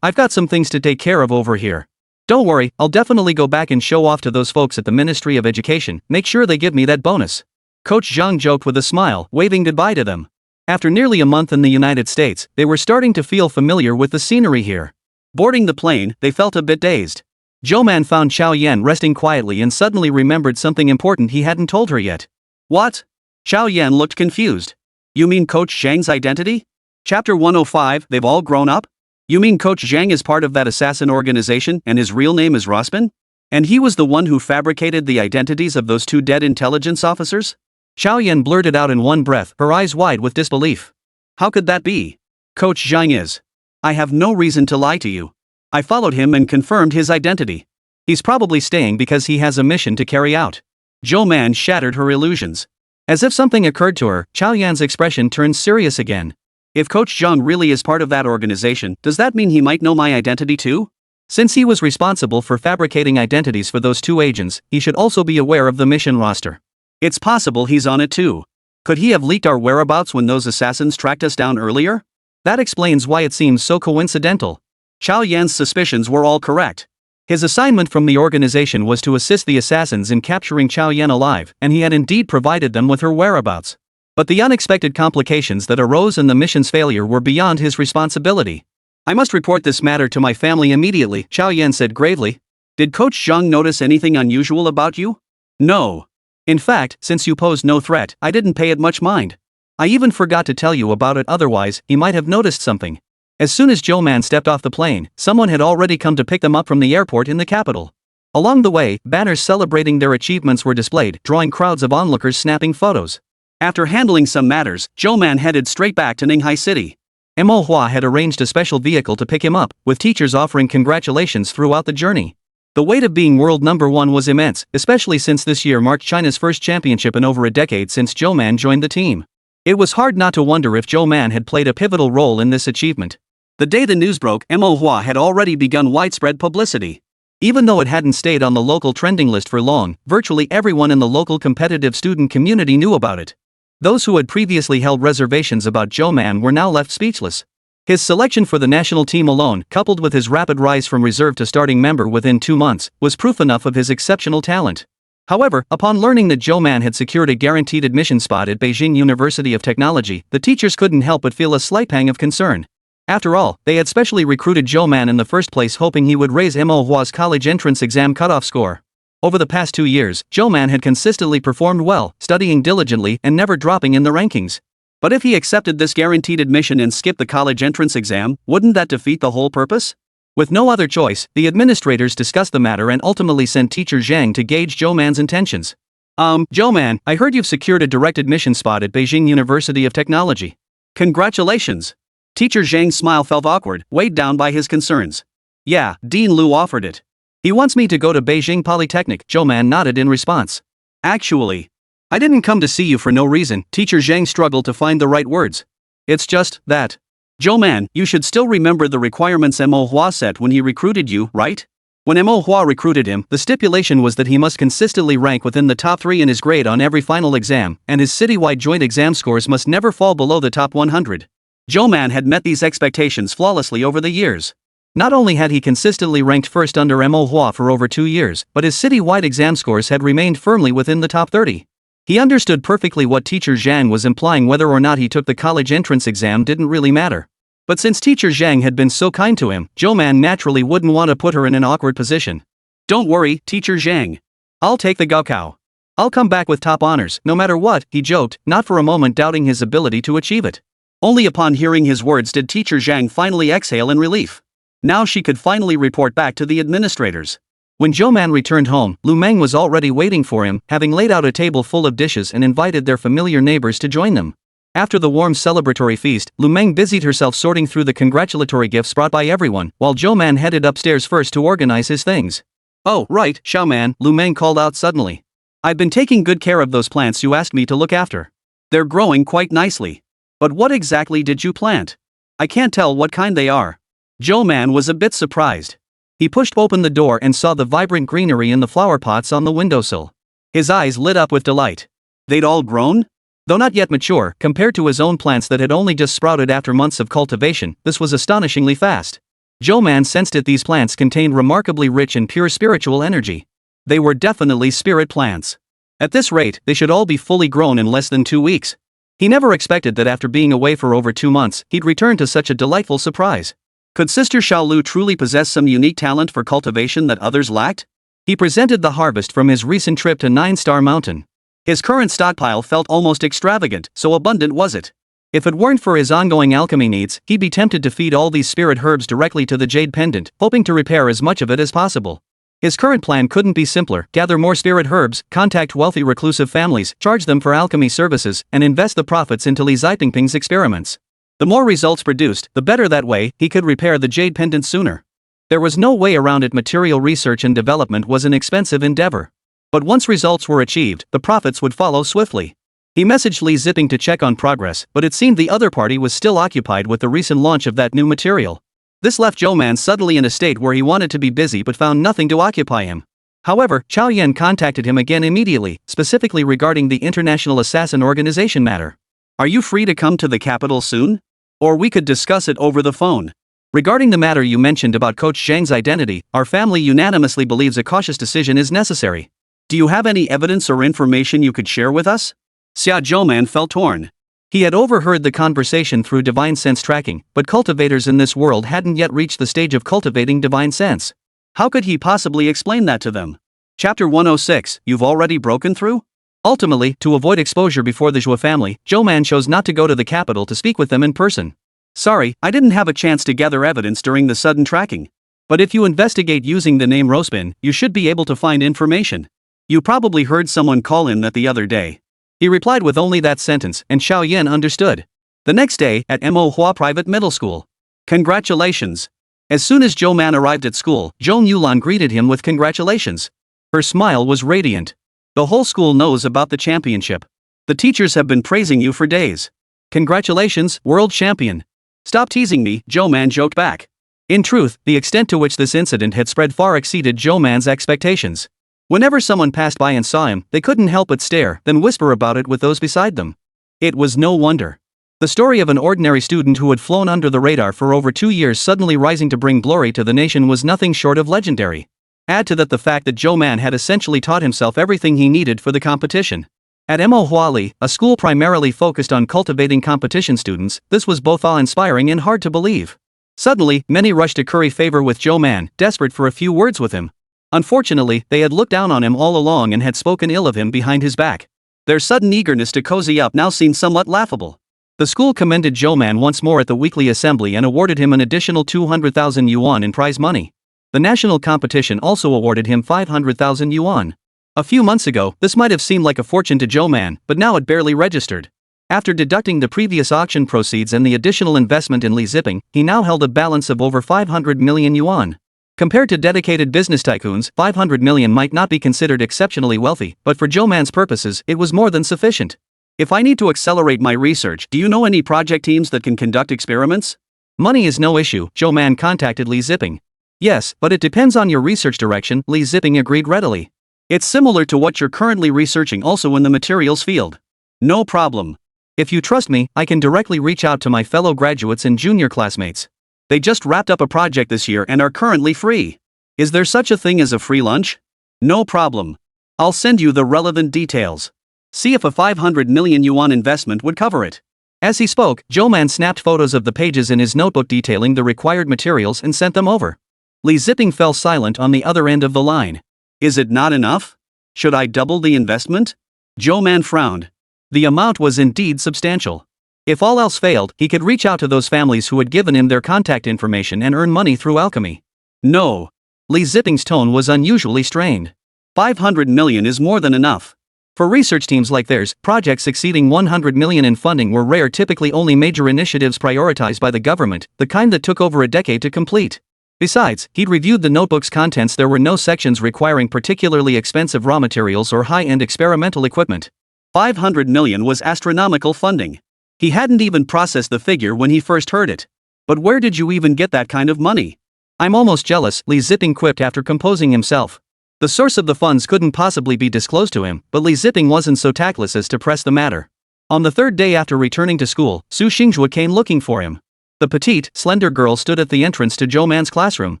I've got some things to take care of over here. Don't worry, I'll definitely go back and show off to those folks at the Ministry of Education, make sure they give me that bonus. Coach Zhang joked with a smile, waving goodbye to them. After nearly a month in the United States, they were starting to feel familiar with the scenery here. Boarding the plane, they felt a bit dazed. Zhou Man found Chao Yan resting quietly and suddenly remembered something important he hadn't told her yet. What? Chao Yan looked confused. You mean Coach Zhang's identity? Chapter 105, they've all grown up? You mean Coach Zhang is part of that assassin organization and his real name is Rospin? And he was the one who fabricated the identities of those 2 dead intelligence officers? Chao Yan blurted out in one breath, her eyes wide with disbelief. How could that be? Coach Zhang is. I have no reason to lie to you. I followed him and confirmed his identity. He's probably staying because he has a mission to carry out. Zhou Man shattered her illusions. As if something occurred to her, Chao Yan's expression turned serious again. If Coach Zhang really is part of that organization, does that mean he might know my identity too? Since he was responsible for fabricating identities for those two agents, he should also be aware of the mission roster. It's possible he's on it too. Could he have leaked our whereabouts when those assassins tracked us down earlier? That explains why it seems so coincidental. Chao Yan's suspicions were all correct. His assignment from the organization was to assist the assassins in capturing Chao Yan alive, and he had indeed provided them with her whereabouts. But the unexpected complications that arose in the mission's failure were beyond his responsibility. I must report this matter to my family immediately, Chao Yan said gravely. Did Coach Zhang notice anything unusual about you? No. In fact, since you posed no threat, I didn't pay it much mind. I even forgot to tell you about it, otherwise, he might have noticed something. As soon as Zhou Man stepped off the plane, someone had already come to pick them up from the airport in the capital. Along the way, banners celebrating their achievements were displayed, drawing crowds of onlookers snapping photos. After handling some matters, Zhou Man headed straight back to Ninghai City. Manhwa had arranged a special vehicle to pick him up, with teachers offering congratulations throughout the journey. The weight of being world number one was immense, especially since this year marked China's first championship in over a decade since Zhou Man joined the team. It was hard not to wonder if Zhou Man had played a pivotal role in this achievement. The day the news broke, Manhwa had already begun widespread publicity. Even though it hadn't stayed on the local trending list for long, virtually everyone in the local competitive student community knew about it. Those who had previously held reservations about Zhou Man were now left speechless. His selection for the national team alone, coupled with his rapid rise from reserve to starting member within 2 months, was proof enough of his exceptional talent. However, upon learning that Zhou Man had secured a guaranteed admission spot at Beijing University of Technology, the teachers couldn't help but feel a slight pang of concern. After all, they had specially recruited Zhou Man in the first place hoping he would raise Manhwa's college entrance exam cutoff score. Over the past 2 years, Zhou Man had consistently performed well, studying diligently and never dropping in the rankings. But if he accepted this guaranteed admission and skipped the college entrance exam, wouldn't that defeat the whole purpose? With no other choice, the administrators discussed the matter and ultimately sent teacher Zhang to gauge Zhou Man's intentions. Zhou Man, I heard you've secured a direct admission spot at Beijing University of Technology. Congratulations. Teacher Zhang's smile felt awkward, weighed down by his concerns. Yeah, Dean Liu offered it. He wants me to go to Beijing Polytechnic, Zhou Man nodded in response. Actually, I didn't come to see you for no reason, Teacher Zhang struggled to find the right words. It's just that. Zhou Man, you should still remember the requirements Manhwa set when he recruited you, right? When Manhwa recruited him, the stipulation was that he must consistently rank within the top 3 in his grade on every final exam, and his citywide joint exam scores must never fall below the top 100. Zhou Man had met these expectations flawlessly over the years. Not only had he consistently ranked first under Manhwa for over 2 years, but his city-wide exam scores had remained firmly within the top 30. He understood perfectly what Teacher Zhang was implying. Whether or not he took the college entrance exam didn't really matter. But since Teacher Zhang had been so kind to him, Zhou Man naturally wouldn't want to put her in an awkward position. Don't worry, Teacher Zhang. I'll take the Gaokao. I'll come back with top honors, no matter what, he joked, not for a moment doubting his ability to achieve it. Only upon hearing his words did Teacher Zhang finally exhale in relief. Now she could finally report back to the administrators. When Zhou Man returned home, Lu Meng was already waiting for him, having laid out a table full of dishes and invited their familiar neighbors to join them. After the warm celebratory feast, Lu Meng busied herself sorting through the congratulatory gifts brought by everyone, while Zhou Man headed upstairs first to organize his things. Oh, right, Xiao Man, Lu Meng called out suddenly. I've been taking good care of those plants you asked me to look after. They're growing quite nicely. But what exactly did you plant? I can't tell what kind they are. Zhou Man was a bit surprised. He pushed open the door and saw the vibrant greenery in the flower pots on the windowsill. His eyes lit up with delight. They'd all grown? Though not yet mature, compared to his own plants that had only just sprouted after months of cultivation, this was astonishingly fast. Zhou Man sensed that these plants contained remarkably rich and pure spiritual energy. They were definitely spirit plants. At this rate, they should all be fully grown in less than 2 weeks. He never expected that after being away for over 2 months, he'd return to such a delightful surprise. Could Sister Xiaolu truly possess some unique talent for cultivation that others lacked? He presented the harvest from his recent trip to 9-Star Mountain. His current stockpile felt almost extravagant, so abundant was it. If it weren't for his ongoing alchemy needs, he'd be tempted to feed all these spirit herbs directly to the jade pendant, hoping to repair as much of it as possible. His current plan couldn't be simpler: gather more spirit herbs, contact wealthy reclusive families, charge them for alchemy services, and invest the profits into Li Zipingping's experiments. The more results produced, the better. That way, he could repair the jade pendant sooner. There was no way around it. Material research and development was an expensive endeavor. But once results were achieved, the profits would follow swiftly. He messaged Li Zipping to check on progress, but it seemed the other party was still occupied with the recent launch of that new material. This left Zhou Man suddenly in a state where he wanted to be busy but found nothing to occupy him. However, Chao Yan contacted him again immediately, specifically regarding the International Assassin Organization matter. Are you free to come to the capital soon? Or we could discuss it over the phone. Regarding the matter you mentioned about Coach Zhang's identity, our family unanimously believes a cautious decision is necessary. Do you have any evidence or information you could share with us? Zhou Man felt torn. He had overheard the conversation through divine sense tracking, but cultivators in this world hadn't yet reached the stage of cultivating divine sense. How could he possibly explain that to them? Chapter 106, You've already broken through? Ultimately, to avoid exposure before the Zhou family, Zhou Man chose not to go to the capital to speak with them in person. Sorry, I didn't have a chance to gather evidence during the sudden tracking. But if you investigate using the name Rospin, you should be able to find information. You probably heard someone call in that the other day. He replied with only that sentence, and Xiao Yan understood. The next day, at Manhwa Private Middle School. Congratulations. As soon as Zhou Man arrived at school, Zhong Yulan greeted him with congratulations. Her smile was radiant. The whole school knows about the championship. The teachers have been praising you for days. Congratulations, world champion. Stop teasing me, Zhou Man joked back. In truth, the extent to which this incident had spread far exceeded Zhou Man's expectations. Whenever someone passed by and saw him, they couldn't help but stare, then whisper about it with those beside them. It was no wonder. The story of an ordinary student who had flown under the radar for over 2 years suddenly rising to bring glory to the nation was nothing short of legendary. Add to that the fact that Zhou Man had essentially taught himself everything he needed for the competition. At Manhwa, a school primarily focused on cultivating competition students, this was both awe-inspiring and hard to believe. Suddenly, many rushed to curry favor with Zhou Man, desperate for a few words with him. Unfortunately, they had looked down on him all along and had spoken ill of him behind his back. Their sudden eagerness to cozy up now seemed somewhat laughable. The school commended Zhou Man once more at the weekly assembly and awarded him an additional 200,000 yuan in prize money. The national competition also awarded him 500,000 yuan. A few months ago, this might have seemed like a fortune to Zhou Man, but now it barely registered. After deducting the previous auction proceeds and the additional investment in Li Zipping, he now held a balance of over 500 million yuan. Compared to dedicated business tycoons, 500 million might not be considered exceptionally wealthy, but for Zhou Man's purposes, it was more than sufficient. If I need to accelerate my research, do you know any project teams that can conduct experiments? Money is no issue, Zhou Man contacted Li Zipping. Yes, but it depends on your research direction, Li Zipping agreed readily. It's similar to what you're currently researching also in the materials field. No problem. If you trust me, I can directly reach out to my fellow graduates and junior classmates. They just wrapped up a project this year and are currently free. Is there such a thing as a free lunch? No problem. I'll send you the relevant details. See if a 500 million yuan investment would cover it. As he spoke, Zhou Man snapped photos of the pages in his notebook detailing the required materials and sent them over. Li Zipping fell silent on the other end of the line. Is it not enough? Should I double the investment? Zhou Man frowned. The amount was indeed substantial. If all else failed, he could reach out to those families who had given him their contact information and earn money through alchemy. No. Li Zipping's tone was unusually strained. 500 million is more than enough. For research teams like theirs, projects exceeding 100 million in funding were rare, typically only major initiatives prioritized by the government, the kind that took over a decade to complete. Besides, he'd reviewed the notebook's contents. There were no sections requiring particularly expensive raw materials or high-end experimental equipment. 500 million was astronomical funding. He hadn't even processed the figure when he first heard it. But where did you even get that kind of money? I'm almost jealous, Li Zipping quipped after composing himself. The source of the funds couldn't possibly be disclosed to him, but Li Zipping wasn't so tactless as to press the matter. On the third day after returning to school, Su Xingjue came looking for him. The petite, slender girl stood at the entrance to Zhou Man's classroom,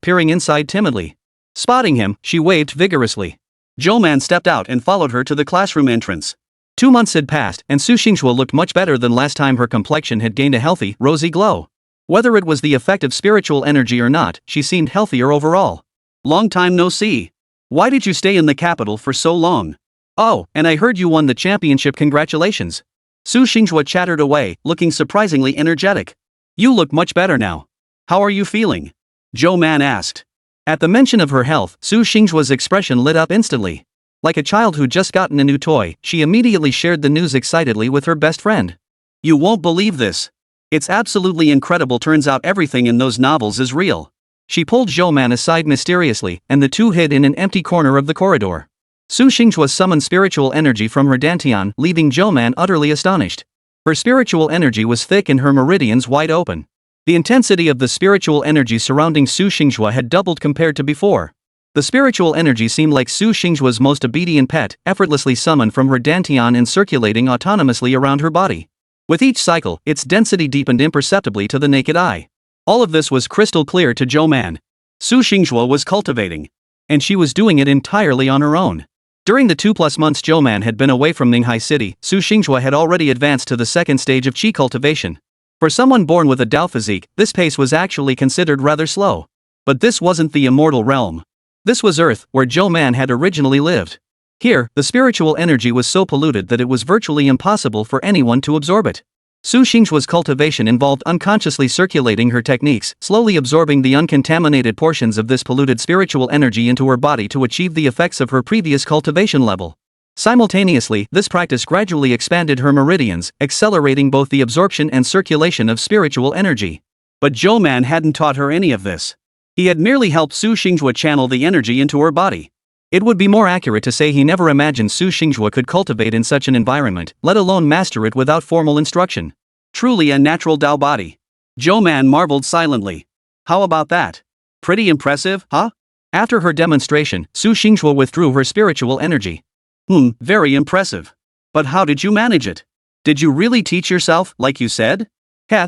peering inside timidly. Spotting him, she waved vigorously. Zhou Man stepped out and followed her to the classroom entrance. 2 months had passed, and Su Xingjue looked much better than last time. Her complexion had gained a healthy, rosy glow. Whether it was the effect of spiritual energy or not, she seemed healthier overall. Long time no see. Why did you stay in the capital for so long? Oh, and I heard you won the championship. Congratulations. Su Xingjue chattered away, looking surprisingly energetic. You look much better now. How are you feeling? Zhou Man asked. At the mention of her health, Su Xingjue's expression lit up instantly. Like a child who'd just gotten a new toy, she immediately shared the news excitedly with her best friend. You won't believe this. It's absolutely incredible. Turns out everything in those novels is real. She pulled Zhou Man aside mysteriously, and the two hid in an empty corner of the corridor. Su Xinghua summoned spiritual energy from her dantian, leaving Zhou Man utterly astonished. Her spiritual energy was thick and her meridians wide open. The intensity of the spiritual energy surrounding Su Xinghua had doubled compared to before. The spiritual energy seemed like Su Xinghua's most obedient pet, effortlessly summoned from her dantian and circulating autonomously around her body. With each cycle, its density deepened imperceptibly to the naked eye. All of this was crystal clear to Zhou Man. Su Xinghua was cultivating. And she was doing it entirely on her own. During the 2+ months Zhou Man had been away from Ninghai City, Su Xinghua had already advanced to the second stage of qi cultivation. For someone born with a Dao physique, this pace was actually considered rather slow. But this wasn't the immortal realm. This was Earth, where Zhou Man had originally lived. Here, the spiritual energy was so polluted that it was virtually impossible for anyone to absorb it. Su Xinghua's cultivation involved unconsciously circulating her techniques, slowly absorbing the uncontaminated portions of this polluted spiritual energy into her body to achieve the effects of her previous cultivation level. Simultaneously, this practice gradually expanded her meridians, accelerating both the absorption and circulation of spiritual energy. But Zhou Man hadn't taught her any of this. He had merely helped Su Xinghua channel the energy into her body. It would be more accurate to say he never imagined Su Xinghua could cultivate in such an environment, let alone master it without formal instruction. Truly a natural Dao body. Zhou Man marveled silently. How about that? Pretty impressive, huh? After her demonstration, Su Xinghua withdrew her spiritual energy. Very impressive. But how did you manage it? Did you really teach yourself, like you said?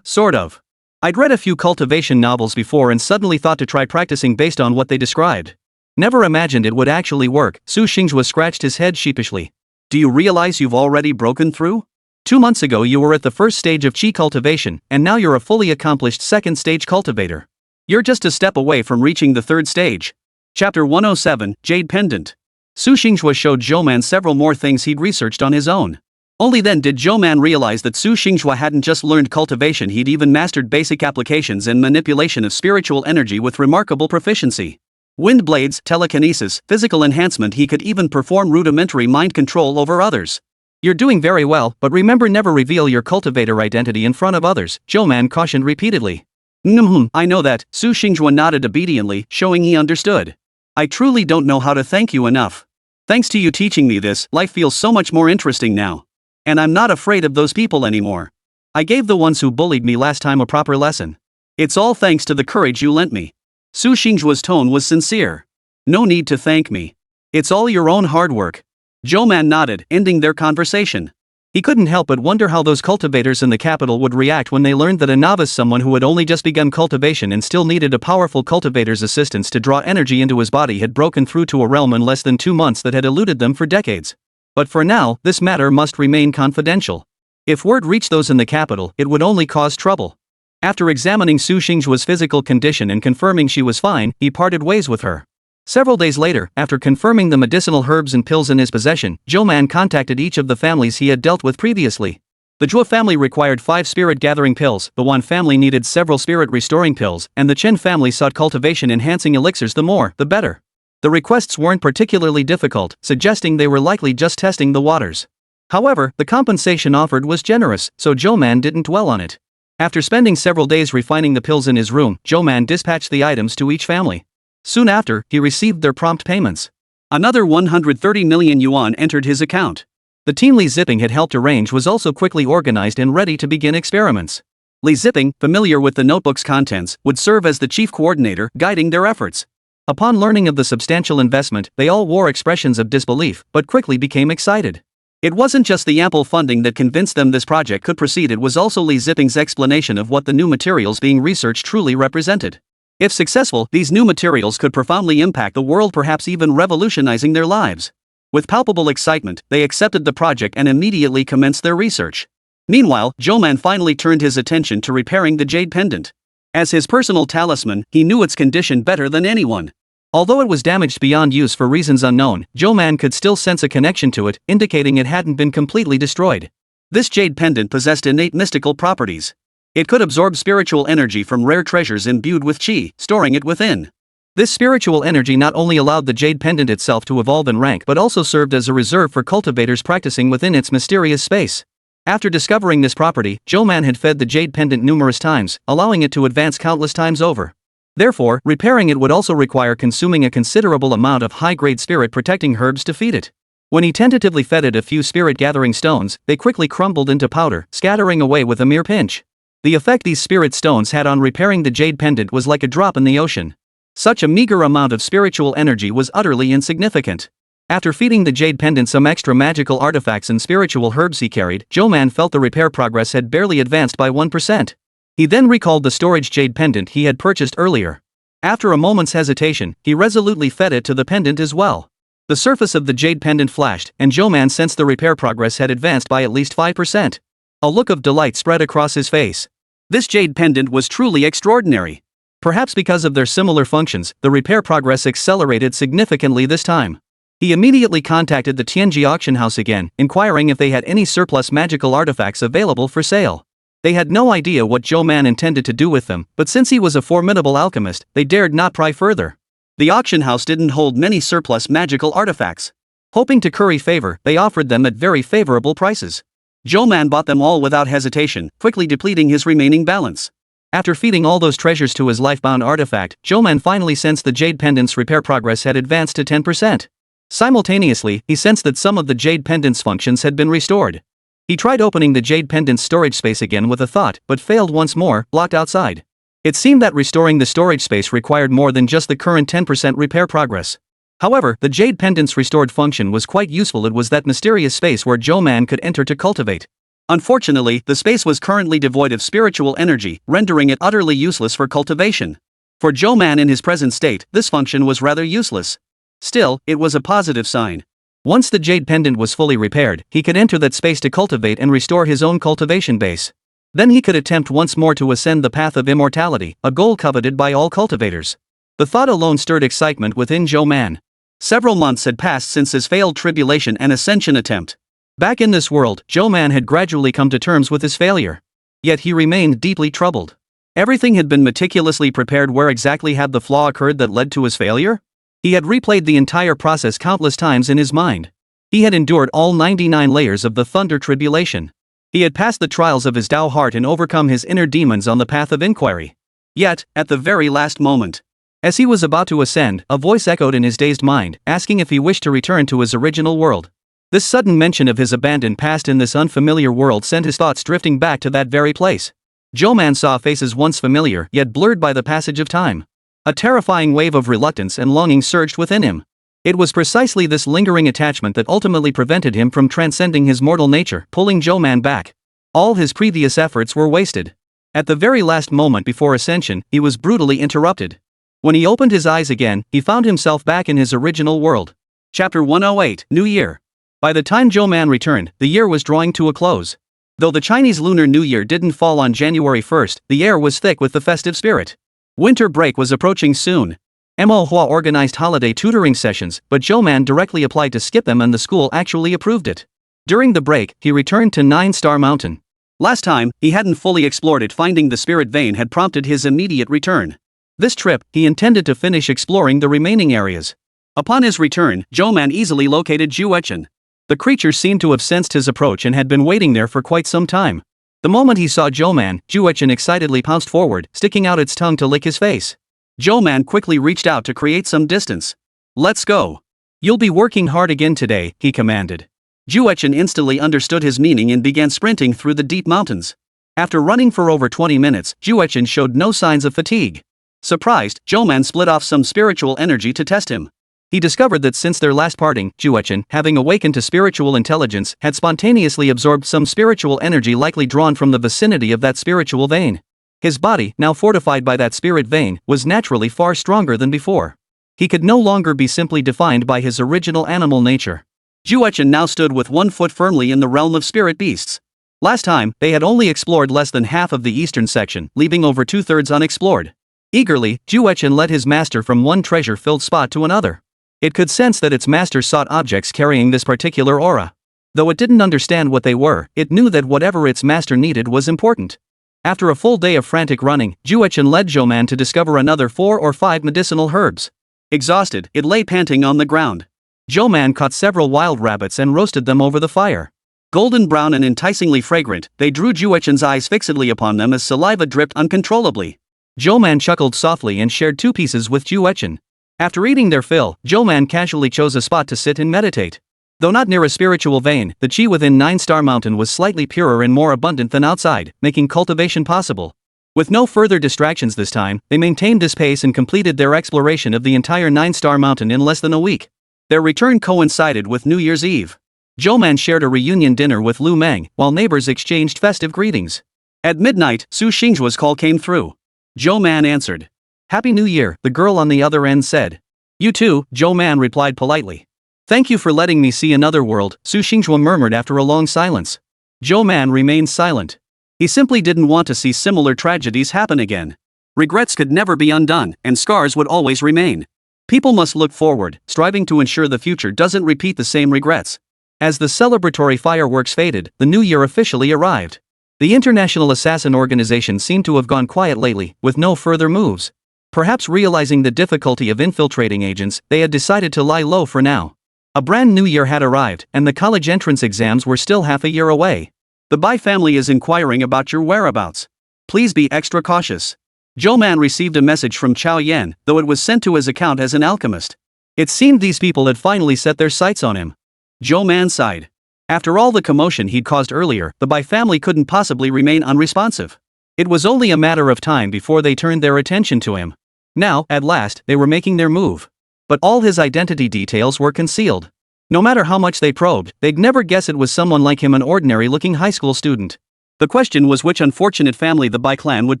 Sort of. I'd read a few cultivation novels before and suddenly thought to try practicing based on what they described. Never imagined it would actually work. Su Xinghua scratched his head sheepishly. Do you realize you've already broken through? 2 months ago you were at the first stage of qi cultivation, and now you're a fully accomplished second stage cultivator. You're just a step away from reaching the third stage. Chapter 107, Jade Pendant. Su Xinghua showed Zhou Man several more things he'd researched on his own. Only then did Zhou Man realize that Su Xinghua hadn't just learned cultivation, he'd even mastered basic applications and manipulation of spiritual energy with remarkable proficiency. Wind blades, telekinesis, physical enhancement, he could even perform rudimentary mind control over others. You're doing very well, but remember, never reveal your cultivator identity in front of others, Zhou Man cautioned repeatedly. I know that, Su Xinghua nodded obediently, showing he understood. I truly don't know how to thank you enough. Thanks to you teaching me this, life feels so much more interesting now. And I'm not afraid of those people anymore. I gave the ones who bullied me last time a proper lesson. It's all thanks to the courage you lent me. Su Xinghua's tone was sincere. No need to thank me. It's all your own hard work. Zhou Man nodded, ending their conversation. He couldn't help but wonder how those cultivators in the capital would react when they learned that a novice, someone who had only just begun cultivation and still needed a powerful cultivator's assistance to draw energy into his body, had broken through to a realm in less than 2 months that had eluded them for decades. But for now, this matter must remain confidential. If word reached those in the capital, it would only cause trouble. After examining Su Xinghua's physical condition and confirming she was fine, he parted ways with her. Several days later, after confirming the medicinal herbs and pills in his possession, Zhou Man contacted each of the families he had dealt with previously. The Zhou family required 5 spirit-gathering pills, the Wan family needed several spirit-restoring pills, and the Chen family sought cultivation-enhancing elixirs. The more, the better. The requests weren't particularly difficult, suggesting they were likely just testing the waters. However, the compensation offered was generous, so Zhou Man didn't dwell on it. After spending several days refining the pills in his room, Zhou Man dispatched the items to each family. Soon after, he received their prompt payments. Another 130 million yuan entered his account. The team Li Zipping had helped arrange was also quickly organized and ready to begin experiments. Li Zipping, familiar with the notebook's contents, would serve as the chief coordinator, guiding their efforts. Upon learning of the substantial investment, they all wore expressions of disbelief, but quickly became excited. It wasn't just the ample funding that convinced them this project could proceed, it was also Li Zipping's explanation of what the new materials being researched truly represented. If successful, these new materials could profoundly impact the world, perhaps even revolutionizing their lives. With palpable excitement, they accepted the project and immediately commenced their research. Meanwhile, Zhou Man finally turned his attention to repairing the jade pendant. As his personal talisman, he knew its condition better than anyone. Although it was damaged beyond use for reasons unknown, Zhou Man could still sense a connection to it, indicating it hadn't been completely destroyed. This jade pendant possessed innate mystical properties. It could absorb spiritual energy from rare treasures imbued with qi, storing it within. This spiritual energy not only allowed the jade pendant itself to evolve in rank, but also served as a reserve for cultivators practicing within its mysterious space. After discovering this property, Zhou Man had fed the jade pendant numerous times, allowing it to advance countless times over. Therefore, repairing it would also require consuming a considerable amount of high-grade spirit-protecting herbs to feed it. When he tentatively fed it a few spirit-gathering stones, they quickly crumbled into powder, scattering away with a mere pinch. The effect these spirit stones had on repairing the jade pendant was like a drop in the ocean. Such a meager amount of spiritual energy was utterly insignificant. After feeding the jade pendant some extra magical artifacts and spiritual herbs he carried, Zhou Man felt the repair progress had barely advanced by 1%. He then recalled the storage jade pendant he had purchased earlier. After a moment's hesitation, he resolutely fed it to the pendant as well. The surface of the jade pendant flashed, and Zhou Man sensed the repair progress had advanced by at least 5%. A look of delight spread across his face. This jade pendant was truly extraordinary. Perhaps because of their similar functions, the repair progress accelerated significantly this time. He immediately contacted the Tianji auction house again, inquiring if they had any surplus magical artifacts available for sale. They had no idea what Zhou Man intended to do with them, but since he was a formidable alchemist, they dared not pry further. The auction house didn't hold many surplus magical artifacts. Hoping to curry favor, they offered them at very favorable prices. Zhou Man bought them all without hesitation, quickly depleting his remaining balance. After feeding all those treasures to his life-bound artifact, Zhou Man finally sensed the jade pendant's repair progress had advanced to 10%. Simultaneously, he sensed that some of the jade pendant's functions had been restored. He tried opening the jade pendant's storage space again with a thought, but failed once more, blocked outside. It seemed that restoring the storage space required more than just the current 10% repair progress. However, the jade pendant's restored function was quite useful. It was that mysterious space where Zhou Man could enter to cultivate. Unfortunately, the space was currently devoid of spiritual energy, rendering it utterly useless for cultivation. For Zhou Man in his present state, this function was rather useless. Still, it was a positive sign. Once the jade pendant was fully repaired, he could enter that space to cultivate and restore his own cultivation base. Then he could attempt once more to ascend the path of immortality, a goal coveted by all cultivators. The thought alone stirred excitement within Zhou Man. Several months had passed since his failed tribulation and ascension attempt. Back in this world, Zhou Man had gradually come to terms with his failure. Yet he remained deeply troubled. Everything had been meticulously prepared. Where exactly had the flaw occurred that led to his failure? He had replayed the entire process countless times in his mind. He had endured all 99 layers of the Thunder Tribulation. He had passed the trials of his Tao heart and overcome his inner demons on the path of inquiry. Yet, at the very last moment, as he was about to ascend, a voice echoed in his dazed mind, asking if he wished to return to his original world. This sudden mention of his abandoned past in this unfamiliar world sent his thoughts drifting back to that very place. Zhou Man saw faces once familiar, yet blurred by the passage of time. A terrifying wave of reluctance and longing surged within him. It was precisely this lingering attachment that ultimately prevented him from transcending his mortal nature, pulling Zhou Man back. All his previous efforts were wasted. At the very last moment before ascension, he was brutally interrupted. When he opened his eyes again, he found himself back in his original world. Chapter 108, New Year. By the time Zhou Man returned, the year was drawing to a close. Though the Chinese Lunar New Year didn't fall on January 1st, the air was thick with the festive spirit. Winter break was approaching soon. Manhwa organized holiday tutoring sessions, but Zhou Man directly applied to skip them and the school actually approved it. During the break, he returned to 9-Star Mountain. Last time, he hadn't fully explored it. Finding the spirit vein had prompted his immediate return. This trip, he intended to finish exploring the remaining areas. Upon his return, Zhou Man easily located Zhuechen. The creature seemed to have sensed his approach and had been waiting there for quite some time. The moment he saw Zhou Man, Zhuechen excitedly pounced forward, sticking out its tongue to lick his face. Zhou Man quickly reached out to create some distance. "Let's go. You'll be working hard again today," he commanded. Zhuechen instantly understood his meaning and began sprinting through the deep mountains. After running for over 20 minutes, Zhuechen showed no signs of fatigue. Surprised, Zhou Man split off some spiritual energy to test him. He discovered that since their last parting, Zhuechen, having awakened to spiritual intelligence, had spontaneously absorbed some spiritual energy likely drawn from the vicinity of that spiritual vein. His body, now fortified by that spirit vein, was naturally far stronger than before. He could no longer be simply defined by his original animal nature. Zhuechen now stood with one foot firmly in the realm of spirit beasts. Last time, they had only explored less than half of the eastern section, leaving over 2/3 unexplored. Eagerly, Zhuechen led his master from one treasure-filled spot to another. It could sense that its master sought objects carrying this particular aura. Though it didn't understand what they were, it knew that whatever its master needed was important. After a full day of frantic running, Zhuechen led Zhou Man to discover another 4 or 5 medicinal herbs. Exhausted, it lay panting on the ground. Zhou Man caught several wild rabbits and roasted them over the fire. Golden brown and enticingly fragrant, they drew Zhuechen's eyes fixedly upon them as saliva dripped uncontrollably. Zhou Man chuckled softly and shared 2 pieces with Zhu Etchen. After eating their fill, Zhou Man casually chose a spot to sit and meditate. Though not near a spiritual vein, the chi within 9-Star Mountain was slightly purer and more abundant than outside, making cultivation possible. With no further distractions this time, they maintained this pace and completed their exploration of the entire 9-Star Mountain in less than a week. Their return coincided with New Year's Eve. Zhou Man shared a reunion dinner with Lu Meng, while neighbors exchanged festive greetings. At midnight, Su Xingjua's call came through. Zhou Man answered. "Happy New Year," the girl on the other end said. "You too," Zhou Man replied politely. "Thank you for letting me see another world," Su Xingjua murmured after a long silence. Zhou Man remained silent. He simply didn't want to see similar tragedies happen again. Regrets could never be undone, and scars would always remain. People must look forward, striving to ensure the future doesn't repeat the same regrets. As the celebratory fireworks faded, the new year officially arrived. The International Assassin Organization seemed to have gone quiet lately, with no further moves. Perhaps realizing the difficulty of infiltrating agents, they had decided to lie low for now. A brand new year had arrived, and the college entrance exams were still half a year away. "The Bai family is inquiring about your whereabouts. Please be extra cautious." Zhou Man received a message from Chao Yan, though it was sent to his account as an alchemist. It seemed these people had finally set their sights on him. Zhou Man sighed. After all the commotion he'd caused earlier, the Bai family couldn't possibly remain unresponsive. It was only a matter of time before they turned their attention to him. Now, at last, they were making their move. But all his identity details were concealed. No matter how much they probed, they'd never guess it was someone like him, an ordinary-looking high school student. The question was which unfortunate family the Bai clan would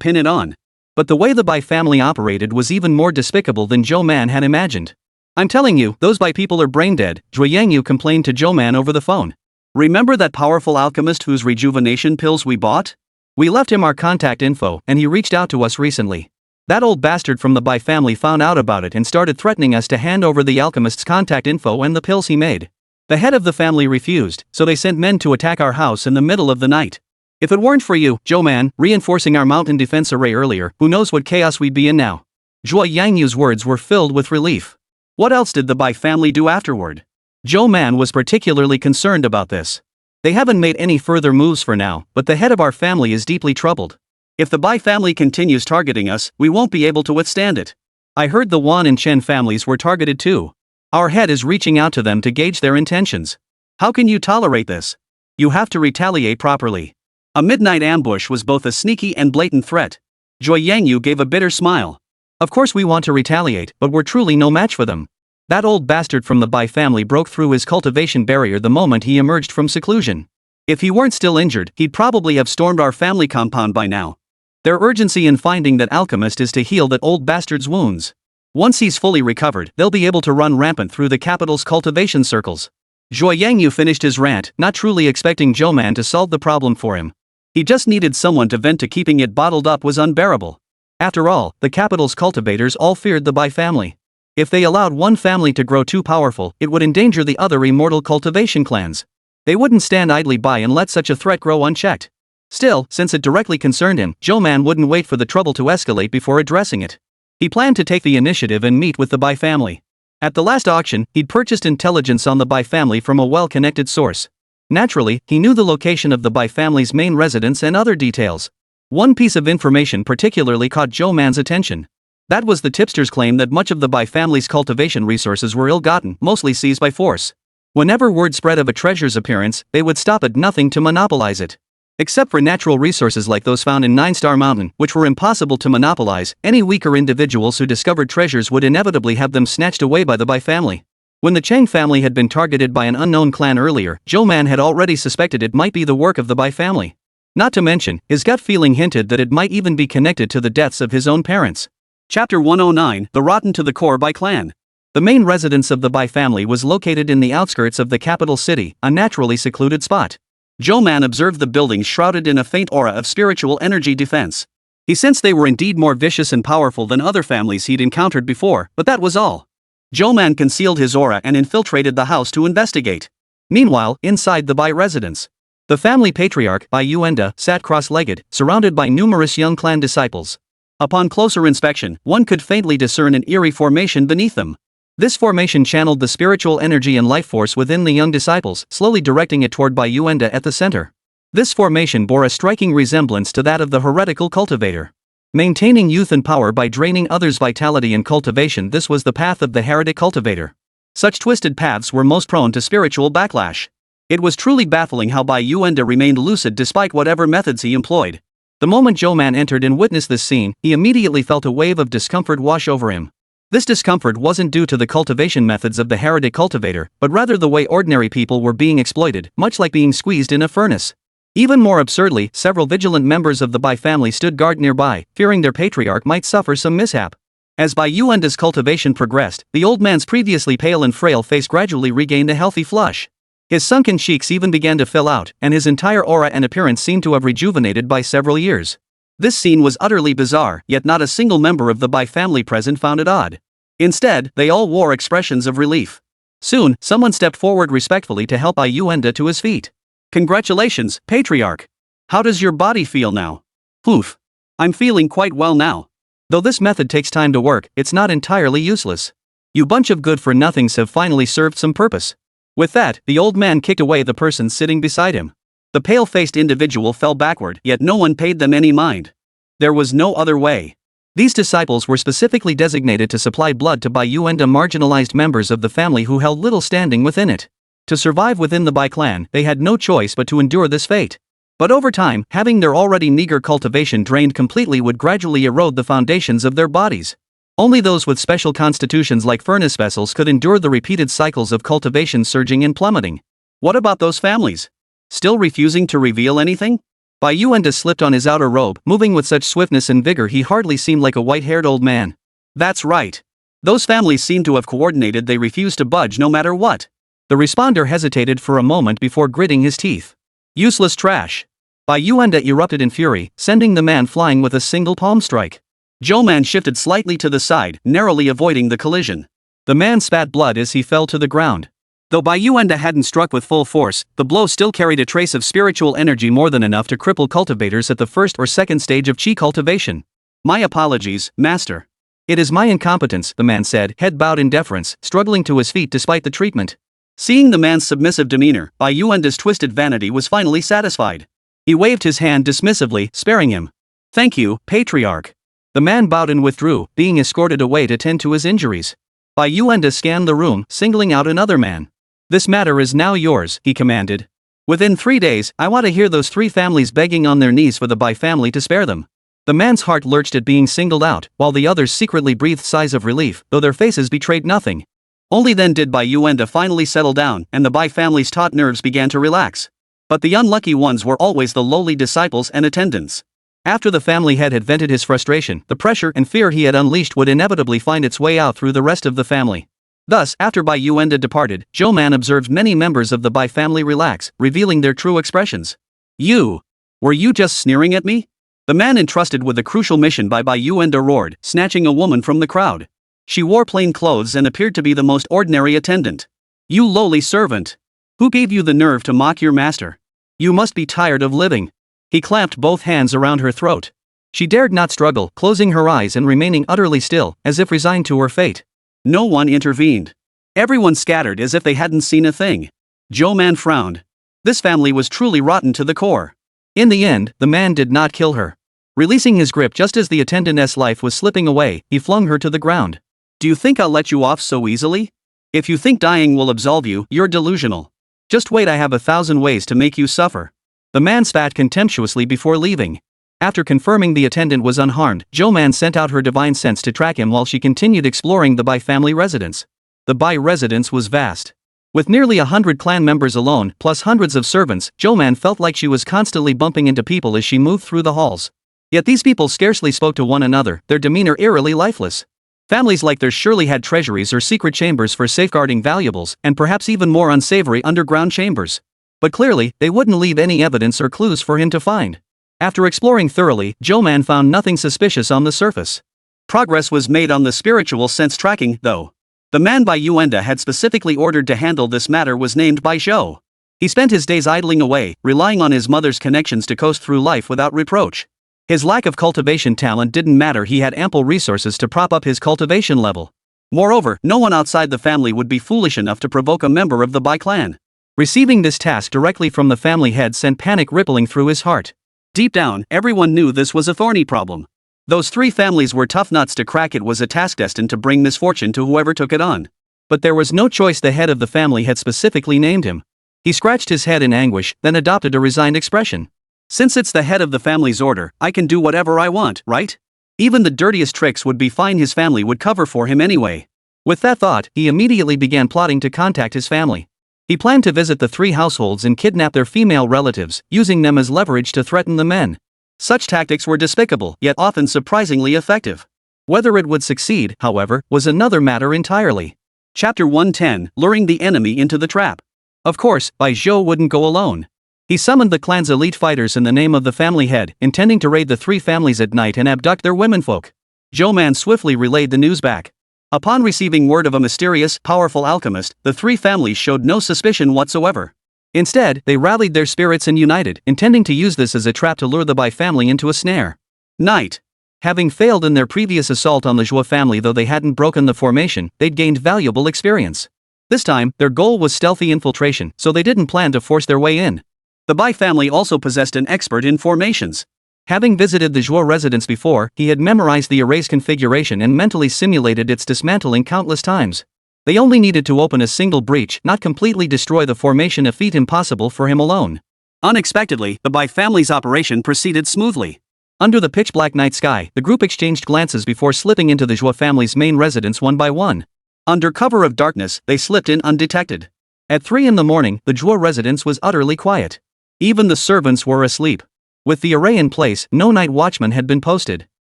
pin it on. But the way the Bai family operated was even more despicable than Zhou Man had imagined. "I'm telling you, those Bai people are brain-dead," Zhuo Yangyu complained to Zhou Man over the phone. "Remember that powerful alchemist whose rejuvenation pills we bought? We left him our contact info, and he reached out to us recently. That old bastard from the Bai family found out about it and started threatening us to hand over the alchemist's contact info and the pills he made. The head of the family refused, so they sent men to attack our house in the middle of the night. If it weren't for you, Zhou Man, reinforcing our mountain defense array earlier, who knows what chaos we'd be in now." Zhuo Yangyu's words were filled with relief. What else did the Bai family do afterward? Zhou Man was particularly concerned about this. "They haven't made any further moves for now, but the head of our family is deeply troubled. If the Bai family continues targeting us, we won't be able to withstand it. I heard the Wan and Chen families were targeted too. Our head is reaching out to them to gauge their intentions. How can you tolerate this? You have to retaliate properly." A midnight ambush was both a sneaky and blatant threat. Zhuo Yangyu gave a bitter smile. "Of course we want to retaliate, but we're truly no match for them. That old bastard from the Bai family broke through his cultivation barrier the moment he emerged from seclusion. If he weren't still injured, he'd probably have stormed our family compound by now. Their urgency in finding that alchemist is to heal that old bastard's wounds. Once he's fully recovered, they'll be able to run rampant through the capital's cultivation circles." Zhuo Yangyu finished his rant, not truly expecting Zhou Man to solve the problem for him. He just needed someone to vent to. Keeping it bottled up was unbearable. After all, the capital's cultivators all feared the Bai family. If they allowed one family to grow too powerful, it would endanger the other immortal cultivation clans. They wouldn't stand idly by and let such a threat grow unchecked. Still, since it directly concerned him, Zhou Man wouldn't wait for the trouble to escalate before addressing it. He planned to take the initiative and meet with the Bai family. At the last auction, he'd purchased intelligence on the Bai family from a well-connected source. Naturally, he knew the location of the Bai family's main residence and other details. One piece of information particularly caught Zhou Man's attention. That was the tipster's claim that much of the Bai family's cultivation resources were ill-gotten, mostly seized by force. Whenever word spread of a treasure's appearance, they would stop at nothing to monopolize it. Except for natural resources like those found in 9-Star Mountain, which were impossible to monopolize, any weaker individuals who discovered treasures would inevitably have them snatched away by the Bai family. When the Chang family had been targeted by an unknown clan earlier, Zhou Man had already suspected it might be the work of the Bai family. Not to mention, his gut feeling hinted that it might even be connected to the deaths of his own parents. Chapter 109, The Rotten to the Core Bai Clan. The main residence of the Bai family was located in the outskirts of the capital city, a naturally secluded spot. Zhou Man observed the buildings shrouded in a faint aura of spiritual energy defense. He sensed they were indeed more vicious and powerful than other families he'd encountered before, but that was all. Zhou Man concealed his aura and infiltrated the house to investigate. Meanwhile, inside the Bai residence, the family patriarch, Bai Yuenda, sat cross-legged, surrounded by numerous young clan disciples. Upon closer inspection, one could faintly discern an eerie formation beneath them. This formation channeled the spiritual energy and life force within the young disciples, slowly directing it toward Bai Yuenda at the center. This formation bore a striking resemblance to that of the heretical cultivator. Maintaining youth and power by draining others' vitality and cultivation. This was the path of the heretic cultivator. Such twisted paths were most prone to spiritual backlash. It was truly baffling how Bai Yuanda remained lucid despite whatever methods he employed. The moment Zhou Man entered and witnessed this scene, he immediately felt a wave of discomfort wash over him. This discomfort wasn't due to the cultivation methods of the heretic cultivator, but rather the way ordinary people were being exploited, much like being squeezed in a furnace. Even more absurdly, several vigilant members of the Bai family stood guard nearby, fearing their patriarch might suffer some mishap. As Bai Yuanda's cultivation progressed, the old man's previously pale and frail face gradually regained a healthy flush. His sunken cheeks even began to fill out, and his entire aura and appearance seemed to have rejuvenated by several years. This scene was utterly bizarre, yet not a single member of the Bai family present found it odd. Instead, they all wore expressions of relief. Soon, someone stepped forward respectfully to help Bai Yuanda to his feet. "Congratulations, patriarch. How does your body feel now?" "Oof. I'm feeling quite well now. Though this method takes time to work, it's not entirely useless. You bunch of good-for-nothings have finally served some purpose." With that, the old man kicked away the person sitting beside him. The pale-faced individual fell backward, yet no one paid them any mind. There was no other way. These disciples were specifically designated to supply blood to Bai Yuanda, marginalized members of the family who held little standing within it. To survive within the Bai clan, they had no choice but to endure this fate. But over time, having their already meager cultivation drained completely would gradually erode the foundations of their bodies. Only those with special constitutions like furnace vessels could endure the repeated cycles of cultivation surging and plummeting. What about those families? Still refusing to reveal anything? Bai Yuanda slipped on his outer robe, moving with such swiftness and vigor he hardly seemed like a white-haired old man. That's right. Those families seemed to have coordinated. They refused to budge no matter what. The responder hesitated for a moment before gritting his teeth. Useless trash. Bai Yuanda erupted in fury, sending the man flying with a single palm strike. Zhou Man shifted slightly to the side, narrowly avoiding the collision. The man spat blood as he fell to the ground. Though Bai Yuanda hadn't struck with full force, the blow still carried a trace of spiritual energy, more than enough to cripple cultivators at the first or second stage of qi cultivation. "My apologies, master. It is my incompetence," the man said, head bowed in deference, struggling to his feet despite the treatment. Seeing the man's submissive demeanor, Bai Yuanda's twisted vanity was finally satisfied. He waved his hand dismissively, sparing him. "Thank you, patriarch." The man bowed and withdrew, being escorted away to tend to his injuries. Bai Yuanda scanned the room, singling out another man. "This matter is now yours," he commanded. "Within 3 days, I want to hear those 3 families begging on their knees for the Bai family to spare them." The man's heart lurched at being singled out, while the others secretly breathed sighs of relief, though their faces betrayed nothing. Only then did Bai Yuanda finally settle down, and the Bai family's taut nerves began to relax. But the unlucky ones were always the lowly disciples and attendants. After the family head had vented his frustration, the pressure and fear he had unleashed would inevitably find its way out through the rest of the family. Thus, after Bai Yuanda departed, Zhou Man observed many members of the Bai family relax, revealing their true expressions. Were you just sneering at me?" The man entrusted with the crucial mission by Bai Yuanda roared, snatching a woman from the crowd. She wore plain clothes and appeared to be the most ordinary attendant. "You lowly servant! Who gave you the nerve to mock your master? You must be tired of living." He clamped both hands around her throat. She dared not struggle, closing her eyes and remaining utterly still, as if resigned to her fate. No one intervened. Everyone scattered as if they hadn't seen a thing. Zhou Man frowned. This family was truly rotten to the core. In the end, the man did not kill her. Releasing his grip just as the attendant's life was slipping away, he flung her to the ground. "Do you think I'll let you off so easily? If you think dying will absolve you, you're delusional. Just wait, I have 1,000 ways to make you suffer." The man spat contemptuously before leaving. After confirming the attendant was unharmed, Zhou Man sent out her divine sense to track him while she continued exploring the Bai family residence. The Bai residence was vast. With nearly 100 clan members alone, plus hundreds of servants, Zhou Man felt like she was constantly bumping into people as she moved through the halls. Yet these people scarcely spoke to one another, their demeanor eerily lifeless. Families like theirs surely had treasuries or secret chambers for safeguarding valuables, and perhaps even more unsavory underground chambers. But clearly, they wouldn't leave any evidence or clues for him to find. After exploring thoroughly, Zhou Man found nothing suspicious on the surface. Progress was made on the spiritual sense tracking, though. The man Bai Yuanda had specifically ordered to handle this matter was named Bai Zhou. He spent his days idling away, relying on his mother's connections to coast through life without reproach. His lack of cultivation talent didn't matter, he had ample resources to prop up his cultivation level. Moreover, no one outside the family would be foolish enough to provoke a member of the Bai clan. Receiving this task directly from the family head sent panic rippling through his heart. Deep down, everyone knew this was a thorny problem. Those three families were tough nuts to crack. It was a task destined to bring misfortune to whoever took it on. But there was no choice. The head of the family had specifically named him. He scratched his head in anguish, then adopted a resigned expression. Since it's the head of the family's order, I can do whatever I want, right? Even the dirtiest tricks would be fine. His family would cover for him anyway. With that thought, he immediately began plotting to contact his family. He planned to visit the three households and kidnap their female relatives, using them as leverage to threaten the men. Such tactics were despicable, yet often surprisingly effective. Whether it would succeed, however, was another matter entirely. Chapter 110, Luring the Enemy into the Trap. Of course, Zhou wouldn't go alone. He summoned the clan's elite fighters in the name of the family head, intending to raid the three families at night and abduct their womenfolk. Zhou Man swiftly relayed the news back. Upon receiving word of a mysterious, powerful alchemist, the three families showed no suspicion whatsoever. Instead, they rallied their spirits and united, intending to use this as a trap to lure the Bai family into a snare. Night. Having failed in their previous assault on the Zhou family, though they hadn't broken the formation, they'd gained valuable experience. This time, their goal was stealthy infiltration, so they didn't plan to force their way in. The Bai family also possessed an expert in formations. Having visited the Zhou residence before, he had memorized the array's configuration and mentally simulated its dismantling countless times. They only needed to open a single breach, not completely destroy the formation, a feat impossible for him alone. Unexpectedly, the Bai family's operation proceeded smoothly. Under the pitch-black night sky, the group exchanged glances before slipping into the Zhou family's main residence one by one. Under cover of darkness, they slipped in undetected. At 3 in the morning, the Zhou residence was utterly quiet. Even the servants were asleep. With the array in place, no night watchman had been posted.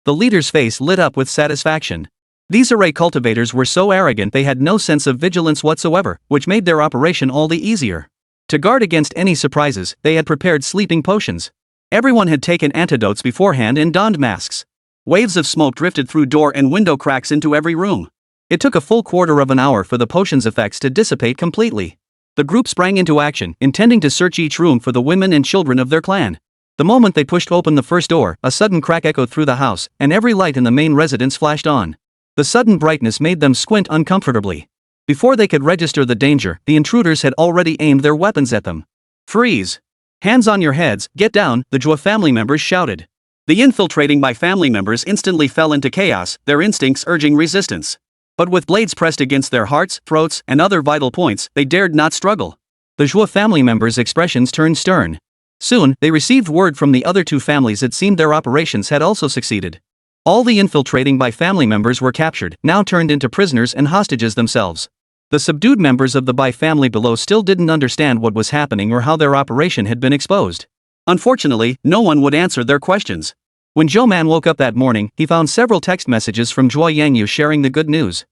The leader's face lit up with satisfaction. These array cultivators were so arrogant they had no sense of vigilance whatsoever, which made their operation all the easier. To guard against any surprises, they had prepared sleeping potions. Everyone had taken antidotes beforehand and donned masks. Waves of smoke drifted through door and window cracks into every room. It took a full quarter of an hour for the potion's effects to dissipate completely. The group sprang into action, intending to search each room for the women and children of their clan. The moment they pushed open the first door, a sudden crack echoed through the house, and every light in the main residence flashed on. The sudden brightness made them squint uncomfortably. Before they could register the danger, the intruders had already aimed their weapons at them. Freeze! Hands on your heads, get down, the Zhou family members shouted. The infiltrating Bai family members instantly fell into chaos, their instincts urging resistance. But with blades pressed against their hearts, throats, and other vital points, they dared not struggle. The Zhou family members' expressions turned stern. Soon, they received word from the other two families. It seemed their operations had also succeeded. All the infiltrating Bai family members were captured, now turned into prisoners and hostages themselves. The subdued members of the Bai family below still didn't understand what was happening or how their operation had been exposed. Unfortunately, no one would answer their questions. When Zhou Man woke up that morning, he found several text messages from Zhuo Yangyu sharing the good news.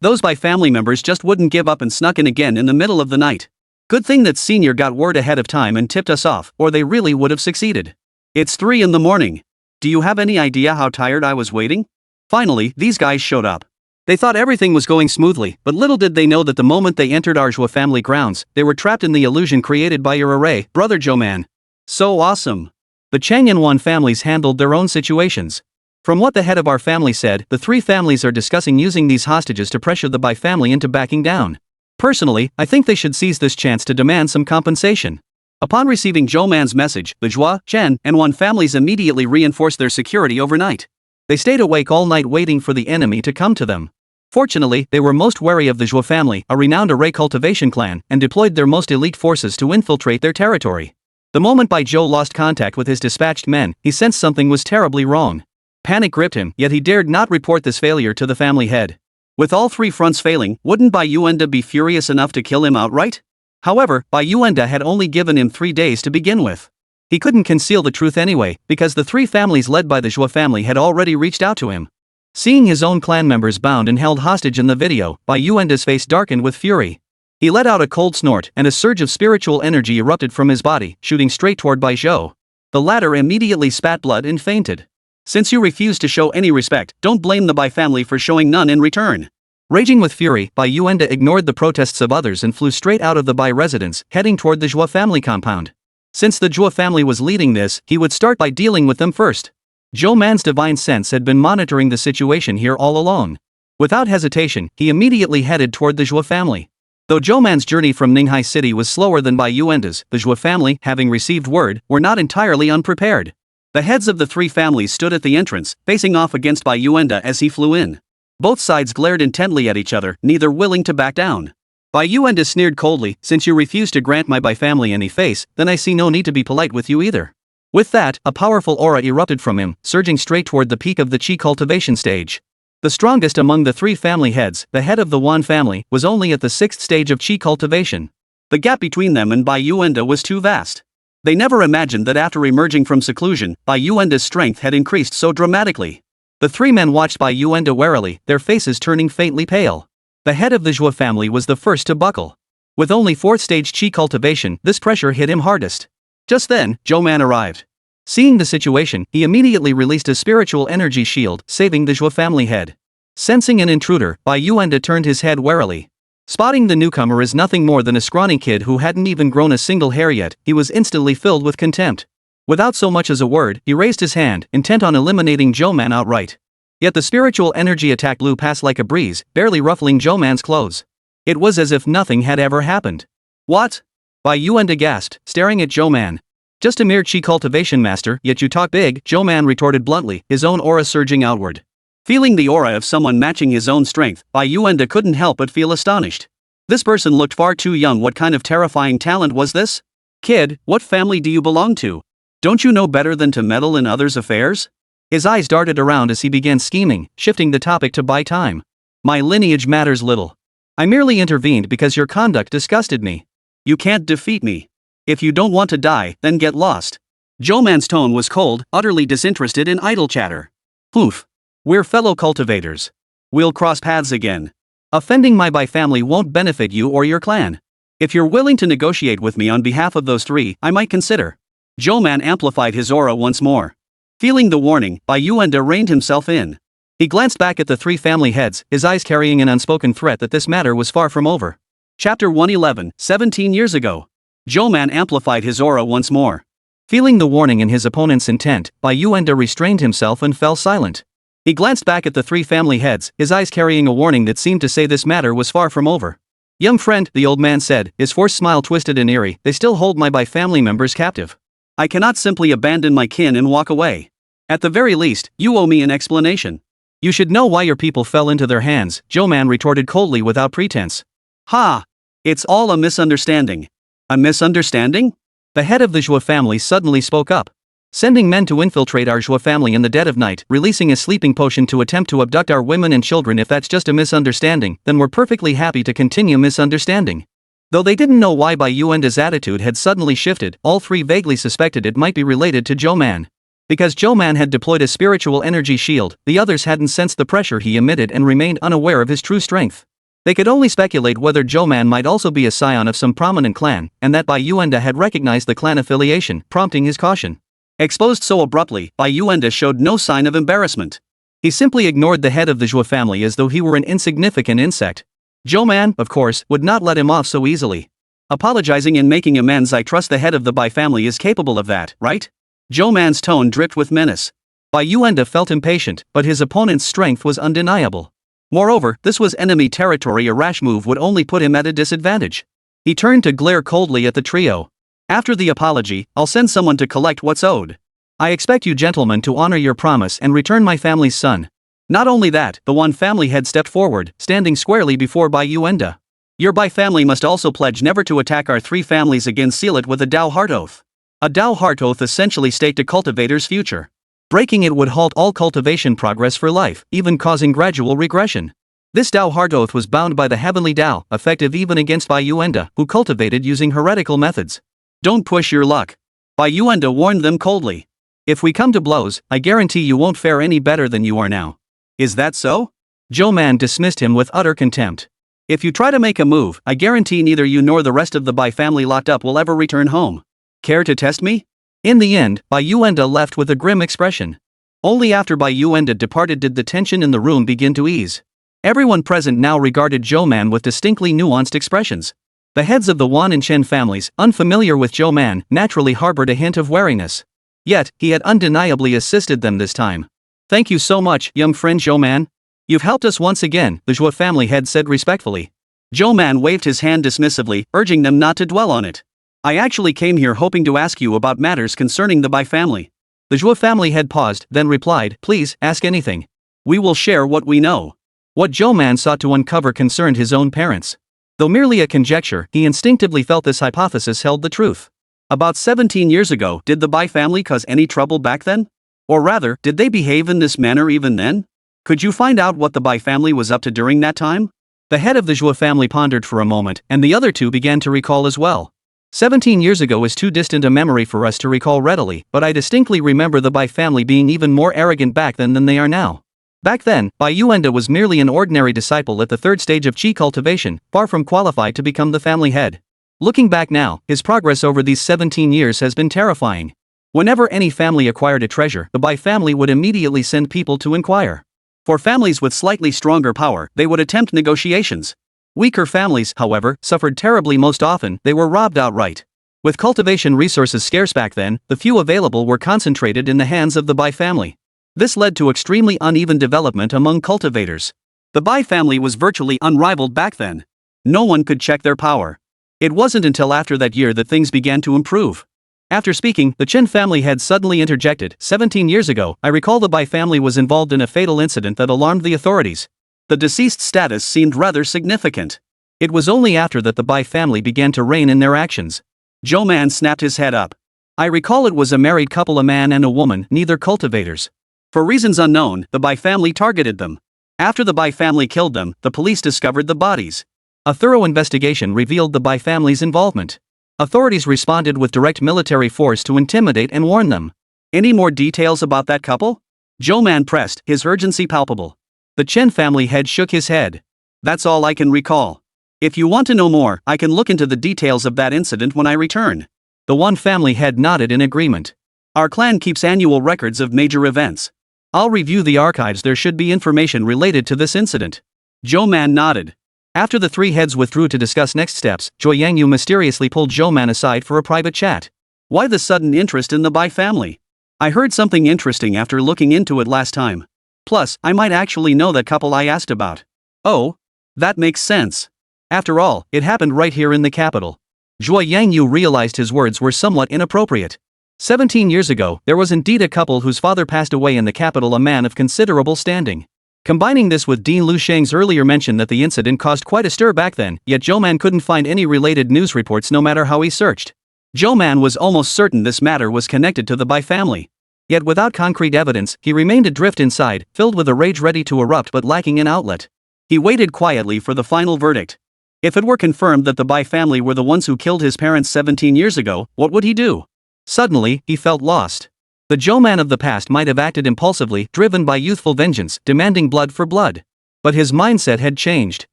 Those Bai family members just wouldn't give up and snuck in again in the middle of the night. Good thing that Senior got word ahead of time and tipped us off, or they really would have succeeded. It's 3 in the morning. Do you have any idea how tired I was waiting? Finally, these guys showed up. They thought everything was going smoothly, but little did they know that the moment they entered our Zhou family grounds, they were trapped in the illusion created by your array, brother Zhou Man. So awesome. The Changyan families handled their own situations. From what the head of our family said, the three families are discussing using these hostages to pressure the Bai family into backing down. Personally, I think they should seize this chance to demand some compensation. Upon receiving Zhou Man's message, the Zhua, Chen, and Wan families immediately reinforced their security overnight. They stayed awake all night waiting for the enemy to come to them. Fortunately, they were most wary of the Zhou family, a renowned array cultivation clan, and deployed their most elite forces to infiltrate their territory. The moment Bai Zhou lost contact with his dispatched men, he sensed something was terribly wrong. Panic gripped him, yet he dared not report this failure to the family head. With all three fronts failing, wouldn't Bai Yuanda be furious enough to kill him outright? However, Bai Yuanda had only given him 3 days to begin with. He couldn't conceal the truth anyway, because the three families led by the Zhou family had already reached out to him. Seeing his own clan members bound and held hostage in the video, Bai Yuanda's face darkened with fury. He let out a cold snort, and a surge of spiritual energy erupted from his body, shooting straight toward Bai Zhou. The latter immediately spat blood and fainted. Since you refuse to show any respect, don't blame the Bai family for showing none in return. Raging with fury, Bai Yuanda ignored the protests of others and flew straight out of the Bai residence, heading toward the Zhou family compound. Since the Zhou family was leading this, he would start by dealing with them first. Zhou Man's divine sense had been monitoring the situation here all along. Without hesitation, he immediately headed toward the Zhou family. Though Zhou Man's journey from Ninghai City was slower than Bai Yuanda's, the Zhou family, having received word, were not entirely unprepared. The heads of the three families stood at the entrance, facing off against Bai Yuanda as he flew in. Both sides glared intently at each other, neither willing to back down. Bai Yuanda sneered coldly, "Since you refuse to grant my Bai family any face, then I see no need to be polite with you either." With that, a powerful aura erupted from him, surging straight toward the peak of the Qi cultivation stage. The strongest among the three family heads, the head of the Wan family, was only at the 6th stage of Qi cultivation. The gap between them and Bai Yuanda was too vast. They never imagined that after emerging from seclusion, Bai Yuanda's strength had increased so dramatically. The three men watched Bai Yuanda warily, their faces turning faintly pale. The head of the Zhou family was the first to buckle. With only 4th stage Qi cultivation, this pressure hit him hardest. Just then, Zhou Man arrived. Seeing the situation, he immediately released a spiritual energy shield, saving the Zhou family head. Sensing an intruder, Bai Yuanda turned his head warily. Spotting the newcomer as nothing more than a scrawny kid who hadn't even grown a single hair yet, he was instantly filled with contempt. Without so much as a word, he raised his hand, intent on eliminating Zhou Man outright. Yet the spiritual energy attack blew past like a breeze, barely ruffling Zhou Man's clothes. It was as if nothing had ever happened. "What?" Bai Yuanda gasped, staring at Zhou Man. "Just a mere Qi cultivation master, yet you talk big," Zhou Man retorted bluntly, his own aura surging outward. Feeling the aura of someone matching his own strength, Bai Yuanda couldn't help but feel astonished. This person looked far too young. What kind of terrifying talent was this? "Kid, what family do you belong to? Don't you know better than to meddle in others' affairs?" His eyes darted around as he began scheming, shifting the topic to buy time. "My lineage matters little. I merely intervened because your conduct disgusted me. You can't defeat me. If you don't want to die, then get lost." Zhou Man's tone was cold, utterly disinterested in idle chatter. "Poof. We're fellow cultivators. We'll cross paths again. Offending my Bai family won't benefit you or your clan. If you're willing to negotiate with me on behalf of those three, I might consider." Zhou Man amplified his aura once more. Feeling the warning, Bai Yuanda reined himself in. He glanced back at the three family heads, his eyes carrying an unspoken threat that this matter was far from over. Chapter 111, 17 years ago. Zhou Man amplified his aura once more. Feeling the warning in his opponent's intent, Bai Yuanda restrained himself and fell silent. He glanced back at the three family heads, his eyes carrying a warning that seemed to say this matter was far from over. "Young friend," the old man said, his forced smile twisted and eerie, "they still hold my Bai family members captive. I cannot simply abandon my kin and walk away. At the very least, you owe me an explanation." "You should know why your people fell into their hands," Zhou Man retorted coldly without pretense. "Ha! It's all a misunderstanding." "A misunderstanding?" The head of the Zhou family suddenly spoke up. "Sending men to infiltrate our Zhou family in the dead of night, releasing a sleeping potion to attempt to abduct our women and children. If that's just a misunderstanding, then we're perfectly happy to continue misunderstanding." Though they didn't know why Bai Yuanda's attitude had suddenly shifted, all three vaguely suspected it might be related to Zhou Man. Because Zhou Man had deployed a spiritual energy shield, the others hadn't sensed the pressure he emitted and remained unaware of his true strength. They could only speculate whether Zhou Man might also be a scion of some prominent clan, and that Bai Yuanda had recognized the clan affiliation, prompting his caution. Exposed so abruptly, Bai Yuanda showed no sign of embarrassment. He simply ignored the head of the Zhou family as though he were an insignificant insect. Zhou Man, of course, would not let him off so easily. Apologizing and making amends. "I trust the head of the Bai family is capable of that, right?" Zhou Man's tone dripped with menace. Bai Yuanda felt impatient, but his opponent's strength was undeniable. Moreover, this was enemy territory. A rash move would only put him at a disadvantage. He turned to glare coldly at the trio. "After the apology, I'll send someone to collect what's owed. I expect you gentlemen to honor your promise and return my family's son." Not only that, the Wan family head stepped forward, standing squarely before Bai Yuanda. "Your Bai family must also pledge never to attack our three families again. Seal it with a Dao Heart Oath." A Dao Heart Oath essentially staked a cultivator's future. Breaking it would halt all cultivation progress for life, even causing gradual regression. This Dao Heart Oath was bound by the heavenly Dao, effective even against Bai Yuanda, who cultivated using heretical methods. "Don't push your luck," Bai Yuanda warned them coldly. "If we come to blows, I guarantee you won't fare any better than you are now." "Is that so?" Zhou Man dismissed him with utter contempt. "If you try to make a move, I guarantee neither you nor the rest of the Bai family locked up will ever return home. Care to test me?" In the end, Bai Yuanda left with a grim expression. Only after Bai Yuanda departed did the tension in the room begin to ease. Everyone present now regarded Zhou Man with distinctly nuanced expressions. The heads of the Wan and Chen families, unfamiliar with Zhou Man, naturally harbored a hint of wariness. Yet, he had undeniably assisted them this time. "Thank you so much, young friend Zhou Man. You've helped us once again," the Zhou family head said respectfully. Zhou Man waved his hand dismissively, urging them not to dwell on it. "I actually came here hoping to ask you about matters concerning the Bai family. The Zhou family head paused, then replied, "Please, ask anything. We will share what we know." What Zhou Man sought to uncover concerned his own parents. Though merely a conjecture, he instinctively felt this hypothesis held the truth. About 17 years ago, did the Bai family cause any trouble back then? Or rather, did they behave in this manner even then? Could you find out what the Bai family was up to during that time? The head of the Zhou family pondered for a moment, and the other two began to recall as well. 17 years ago is too distant a memory for us to recall readily, but I distinctly remember the Bai family being even more arrogant back then than they are now. Back then, Bai Yuanda was merely an ordinary disciple at the third stage of qi cultivation, far from qualified to become the family head. Looking back now, his progress over these 17 years has been terrifying. Whenever any family acquired a treasure, the Bai family would immediately send people to inquire. For families with slightly stronger power, they would attempt negotiations. Weaker families, however, suffered terribly. Most often, they were robbed outright. With cultivation resources scarce back then, the few available were concentrated in the hands of the Bai family. This led to extremely uneven development among cultivators. The Bai family was virtually unrivaled back then. No one could check their power. It wasn't until after that year that things began to improve. After speaking, the Chen family head suddenly interjected, 17 years ago, I recall the Bai family was involved in a fatal incident that alarmed the authorities. The deceased's status seemed rather significant. It was only after that the Bai family began to rein in their actions. Zhou Man snapped his head up. I recall it was a married couple, a man and a woman, neither cultivators. For reasons unknown, the Bai family targeted them. After the Bai family killed them, the police discovered the bodies. A thorough investigation revealed the Bai family's involvement. Authorities responded with direct military force to intimidate and warn them. Any more details about that couple? Zhou Man pressed, his urgency palpable. The Chen family head shook his head. That's all I can recall. If you want to know more, I can look into the details of that incident when I return. The one family head nodded in agreement. Our clan keeps annual records of major events. I'll review the archives. There should be information related to this incident. Zhou Man nodded. After the three heads withdrew to discuss next steps, Zhou Yangyu mysteriously pulled Zhou Man aside for a private chat. Why the sudden interest in the Bai family? I heard something interesting after looking into it last time. Plus, I might actually know that couple I asked about. Oh? That makes sense. After all, it happened right here in the capital. Zhou Yangyu realized his words were somewhat inappropriate. 17 years ago, there was indeed a couple whose father passed away in the capital, a man of considerable standing. Combining this with Dean Lu Sheng's earlier mention that the incident caused quite a stir back then, yet Zhou Man couldn't find any related news reports no matter how he searched. Zhou Man was almost certain this matter was connected to the Bai family. Yet without concrete evidence, he remained adrift inside, filled with a rage ready to erupt but lacking an outlet. He waited quietly for the final verdict. If it were confirmed that the Bai family were the ones who killed his parents 17 years ago, what would he do? Suddenly, he felt lost. The Zhou Man of the past might have acted impulsively, driven by youthful vengeance, demanding blood for blood. But his mindset had changed.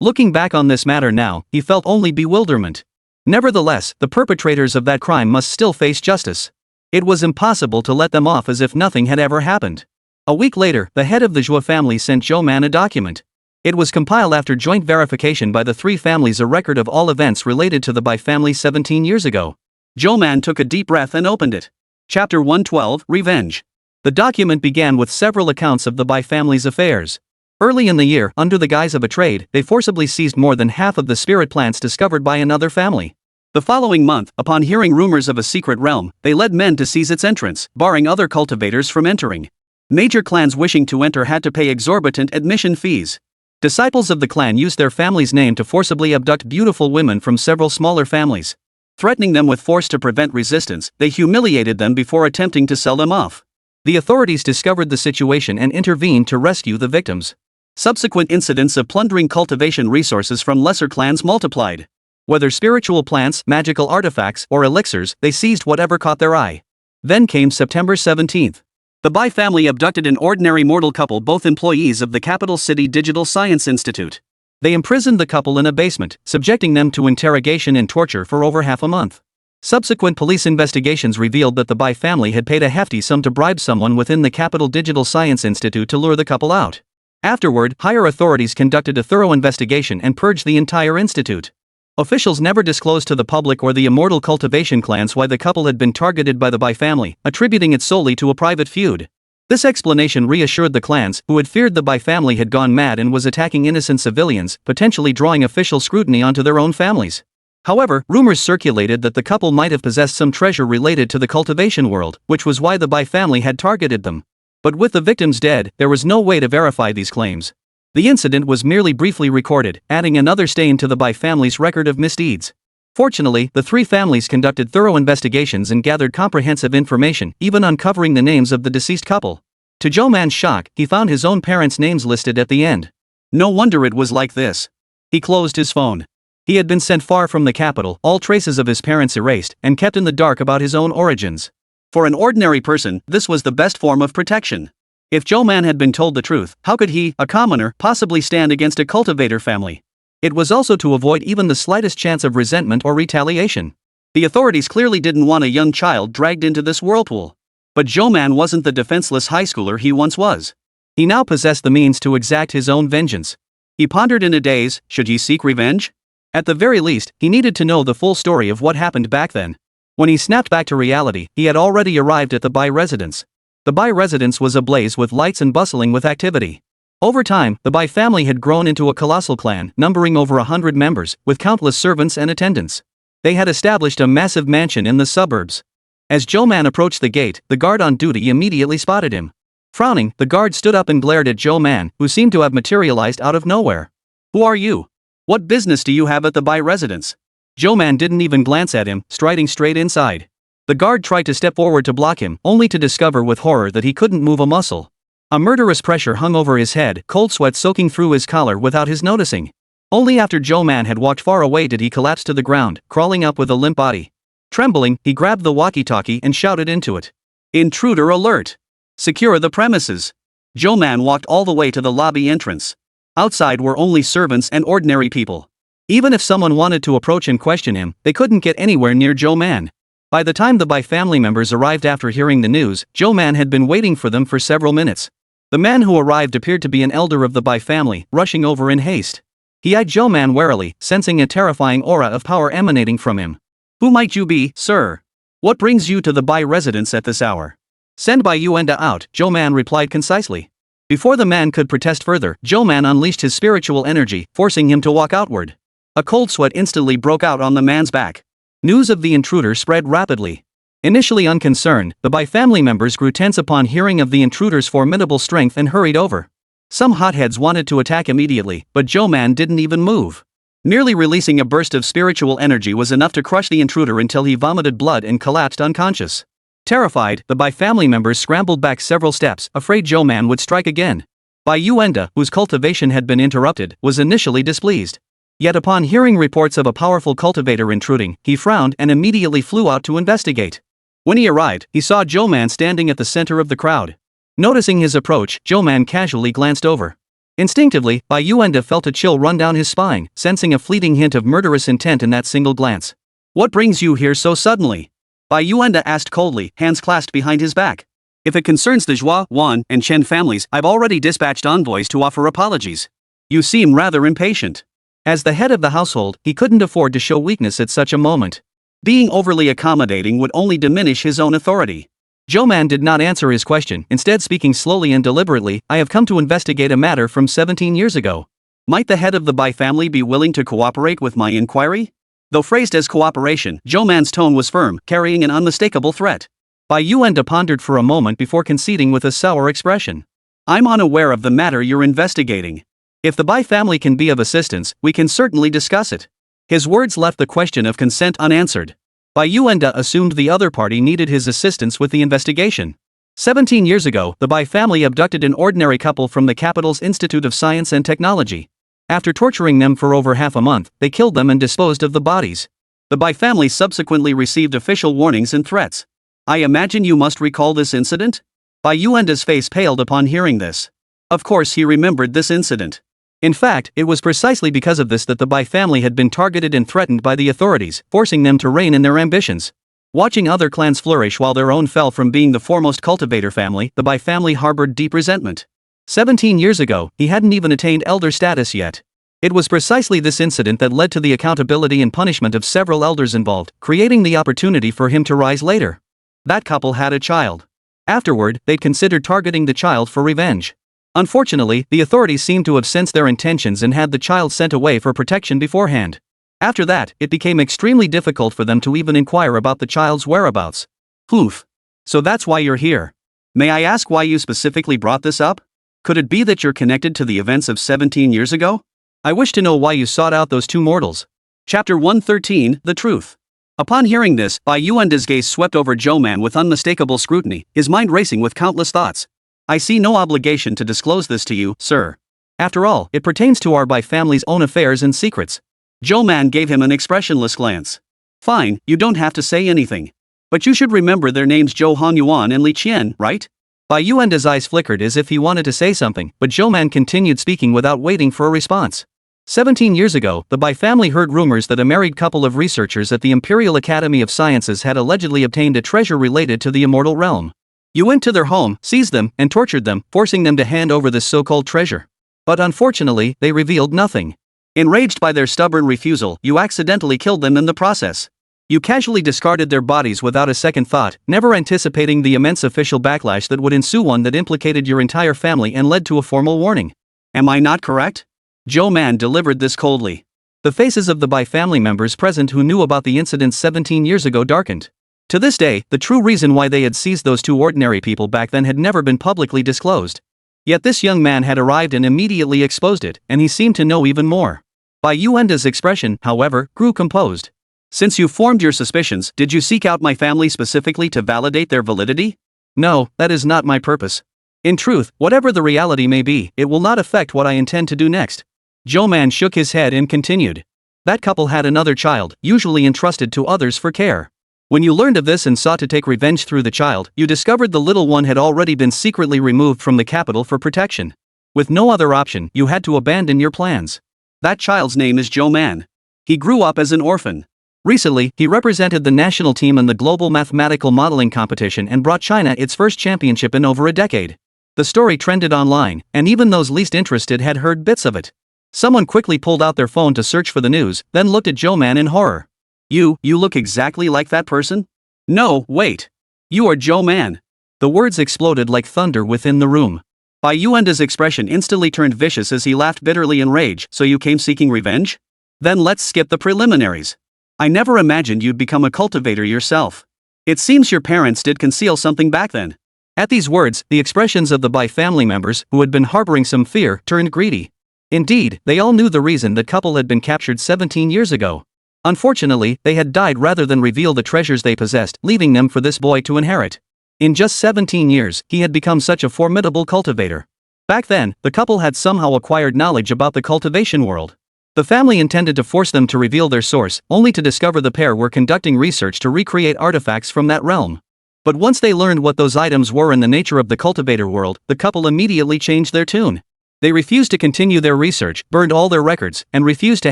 Looking back on this matter now, he felt only bewilderment. Nevertheless, the perpetrators of that crime must still face justice. It was impossible to let them off as if nothing had ever happened. A week later, the head of the Zhou family sent Zhou Man a document. It was compiled after joint verification by the three families, a record of all events related to the Bai family 17 years ago. Zhou Man took a deep breath and opened it. Chapter 112, Revenge. The document began with several accounts of the Bai family's affairs. Early in the year, under the guise of a trade, they forcibly seized more than half of the spirit plants discovered by another family. The following month, upon hearing rumors of a secret realm, they led men to seize its entrance, barring other cultivators from entering. Major clans wishing to enter had to pay exorbitant admission fees. Disciples of the clan used their family's name to forcibly abduct beautiful women from several smaller families. Threatening them with force to prevent resistance, they humiliated them before attempting to sell them off. The authorities discovered the situation and intervened to rescue the victims. Subsequent incidents of plundering cultivation resources from lesser clans multiplied. Whether spiritual plants, magical artifacts, or elixirs, they seized whatever caught their eye. Then came September 17th. The Bai family abducted an ordinary mortal couple, both employees of the capital city Digital Science Institute. They imprisoned the couple in a basement, subjecting them to interrogation and torture for over half a month. Subsequent police investigations revealed that the Bai family had paid a hefty sum to bribe someone within the capital Digital Science Institute to lure the couple out. Afterward, higher authorities conducted a thorough investigation and purged the entire institute. Officials never disclosed to the public or the immortal cultivation clans why the couple had been targeted by the Bai family, attributing it solely to a private feud. This explanation reassured the clans, who had feared the Bai family had gone mad and was attacking innocent civilians, potentially drawing official scrutiny onto their own families. However, rumors circulated that the couple might have possessed some treasure related to the cultivation world, which was why the Bai family had targeted them. But with the victims dead, there was no way to verify these claims. The incident was merely briefly recorded, adding another stain to the Bai family's record of misdeeds. Fortunately, the three families conducted thorough investigations and gathered comprehensive information, even uncovering the names of the deceased couple. To Zhou Man's shock, he found his own parents' names listed at the end. No wonder it was like this. He closed his phone. He had been sent far from the capital, all traces of his parents erased, and kept in the dark about his own origins. For an ordinary person, this was the best form of protection. If Zhou Man had been told the truth, how could he, a commoner, possibly stand against a cultivator family? It was also to avoid even the slightest chance of resentment or retaliation. The authorities clearly didn't want a young child dragged into this whirlpool. But Zhou Man wasn't the defenseless high schooler he once was. He now possessed the means to exact his own vengeance. He pondered in a daze, should he seek revenge? At the very least, he needed to know the full story of what happened back then. When he snapped back to reality, he had already arrived at the Bai residence. The Bai residence was ablaze with lights and bustling with activity. Over time, the Bai family had grown into a colossal clan, numbering over 100 members, with countless servants and attendants. They had established a massive mansion in the suburbs. As Zhou Man approached the gate, the guard on duty immediately spotted him. Frowning, the guard stood up and glared at Zhou Man, who seemed to have materialized out of nowhere. "Who are you? What business do you have at the Bai residence?" Zhou Man didn't even glance at him, striding straight inside. The guard tried to step forward to block him, only to discover with horror that he couldn't move a muscle. A murderous pressure hung over his head, cold sweat soaking through his collar without his noticing. Only after Zhou Man had walked far away did he collapse to the ground, crawling up with a limp body. Trembling, he grabbed the walkie-talkie and shouted into it. "Intruder alert! Secure the premises!" Zhou Man walked all the way to the lobby entrance. Outside were only servants and ordinary people. Even if someone wanted to approach and question him, they couldn't get anywhere near Zhou Man. By the time the Bai family members arrived after hearing the news, Zhou Man had been waiting for them for several minutes. The man who arrived appeared to be an elder of the Bai family, rushing over in haste. He eyed Zhou Man warily, sensing a terrifying aura of power emanating from him. "Who might you be, sir? What brings you to the Bai residence at this hour?" "Send Bai Yuenda out," Zhou Man replied concisely. Before the man could protest further, Zhou Man unleashed his spiritual energy, forcing him to walk outward. A cold sweat instantly broke out on the man's back. News of the intruder spread rapidly. Initially unconcerned, the Bai family members grew tense upon hearing of the intruder's formidable strength and hurried over. Some hotheads wanted to attack immediately, but Zhou Man didn't even move. Merely releasing a burst of spiritual energy was enough to crush the intruder until he vomited blood and collapsed unconscious. Terrified, the Bai family members scrambled back several steps, afraid Zhou Man would strike again. Bai Yuenda, whose cultivation had been interrupted, was initially displeased. Yet upon hearing reports of a powerful cultivator intruding, he frowned and immediately flew out to investigate. When he arrived, he saw Zhou Man standing at the center of the crowd. Noticing his approach, Zhou Man casually glanced over. Instinctively, Bai Yuenda felt a chill run down his spine, sensing a fleeting hint of murderous intent in that single glance. "What brings you here so suddenly?" Bai Yuenda asked coldly, hands clasped behind his back. "If it concerns the Zhua, Wan, and Chen families, I've already dispatched envoys to offer apologies. You seem rather impatient." As the head of the household, he couldn't afford to show weakness at such a moment. Being overly accommodating would only diminish his own authority. Zhou Man did not answer his question, instead speaking slowly and deliberately, "I have come to investigate a matter from 17 years ago. Might the head of the Bai family be willing to cooperate with my inquiry?" Though phrased as cooperation, Zhou Man's tone was firm, carrying an unmistakable threat. Bai Yuenda pondered for a moment before conceding with a sour expression. "I'm unaware of the matter you're investigating. If the Bai family can be of assistance, we can certainly discuss it." His words left the question of consent unanswered. Bai Yuenda assumed the other party needed his assistance with the investigation. 17 years ago, the Bai family abducted an ordinary couple from the capital's Institute of Science and Technology. After torturing them for over half a month, they killed them and disposed of the bodies. The Bai family subsequently received official warnings and threats. "I imagine you must recall this incident?" Bai Yuenda's face paled upon hearing this. Of course he remembered this incident. In fact, it was precisely because of this that the Bai family had been targeted and threatened by the authorities, forcing them to rein in their ambitions. Watching other clans flourish while their own fell from being the foremost cultivator family, the Bai family harbored deep resentment. 17 years ago, he hadn't even attained elder status yet. It was precisely this incident that led to the accountability and punishment of several elders involved, creating the opportunity for him to rise later. That couple had a child. Afterward, they'd considered targeting the child for revenge. Unfortunately, the authorities seemed to have sensed their intentions and had the child sent away for protection beforehand. After that, it became extremely difficult for them to even inquire about the child's whereabouts. Oof. So that's why you're here. May I ask why you specifically brought this up? Could it be that you're connected to the events of 17 years ago? I wish to know why you sought out those two mortals. Chapter 113, The Truth. Upon hearing this, Bai Yuanda's gaze swept over Zhou Man with unmistakable scrutiny, his mind racing with countless thoughts. I see no obligation to disclose this to you, sir. After all, it pertains to our Bai family's own affairs and secrets. Zhou Man gave him an expressionless glance. Fine, you don't have to say anything. But you should remember their names Zhou Hanyuan and Li Qian, right? Bai Yuanda's eyes flickered as if he wanted to say something, but Zhou Man continued speaking without waiting for a response. 17 years ago, the Bai family heard rumors that a married couple of researchers at the Imperial Academy of Sciences had allegedly obtained a treasure related to the immortal realm. You went to their home, seized them, and tortured them, forcing them to hand over this so-called treasure. But unfortunately, they revealed nothing. Enraged by their stubborn refusal, you accidentally killed them in the process. You casually discarded their bodies without a second thought, never anticipating the immense official backlash that would ensue, one that implicated your entire family and led to a formal warning. Am I not correct? Zhou Man delivered this coldly. The faces of the Bai family members present who knew about the incident 17 years ago darkened. To this day, the true reason why they had seized those two ordinary people back then had never been publicly disclosed. Yet this young man had arrived and immediately exposed it, and he seemed to know even more. Bai Yuanda's expression, however, grew composed. Since you formed your suspicions, did you seek out my family specifically to validate their validity? No, that is not my purpose. In truth, whatever the reality may be, it will not affect what I intend to do next. Zhou Man shook his head and continued. That couple had another child, usually entrusted to others for care. When you learned of this and sought to take revenge through the child, you discovered the little one had already been secretly removed from the capital for protection. With no other option, you had to abandon your plans. That child's name is Zhou Man. He grew up as an orphan. Recently, he represented the national team in the global mathematical modeling competition and brought China its first championship in over a decade. The story trended online, and even those least interested had heard bits of it. Someone quickly pulled out their phone to search for the news, then looked at Zhou Man in horror. You look exactly like that person? No, wait. You are Zhou Man. The words exploded like thunder within the room. Bai Yuanda's expression instantly turned vicious as he laughed bitterly in rage. So you came seeking revenge? Then let's skip the preliminaries. I never imagined you'd become a cultivator yourself. It seems your parents did conceal something back then. At these words, the expressions of the Bai family members, who had been harboring some fear, turned greedy. Indeed, they all knew the reason that couple had been captured 17 years ago. Unfortunately, they had died rather than reveal the treasures they possessed, leaving them for this boy to inherit. In just 17 years, he had become such a formidable cultivator. Back then, the couple had somehow acquired knowledge about the cultivation world. The family intended to force them to reveal their source, only to discover the pair were conducting research to recreate artifacts from that realm. But once they learned what those items were and the nature of the cultivator world, the couple immediately changed their tune. They refused to continue their research, burned all their records, and refused to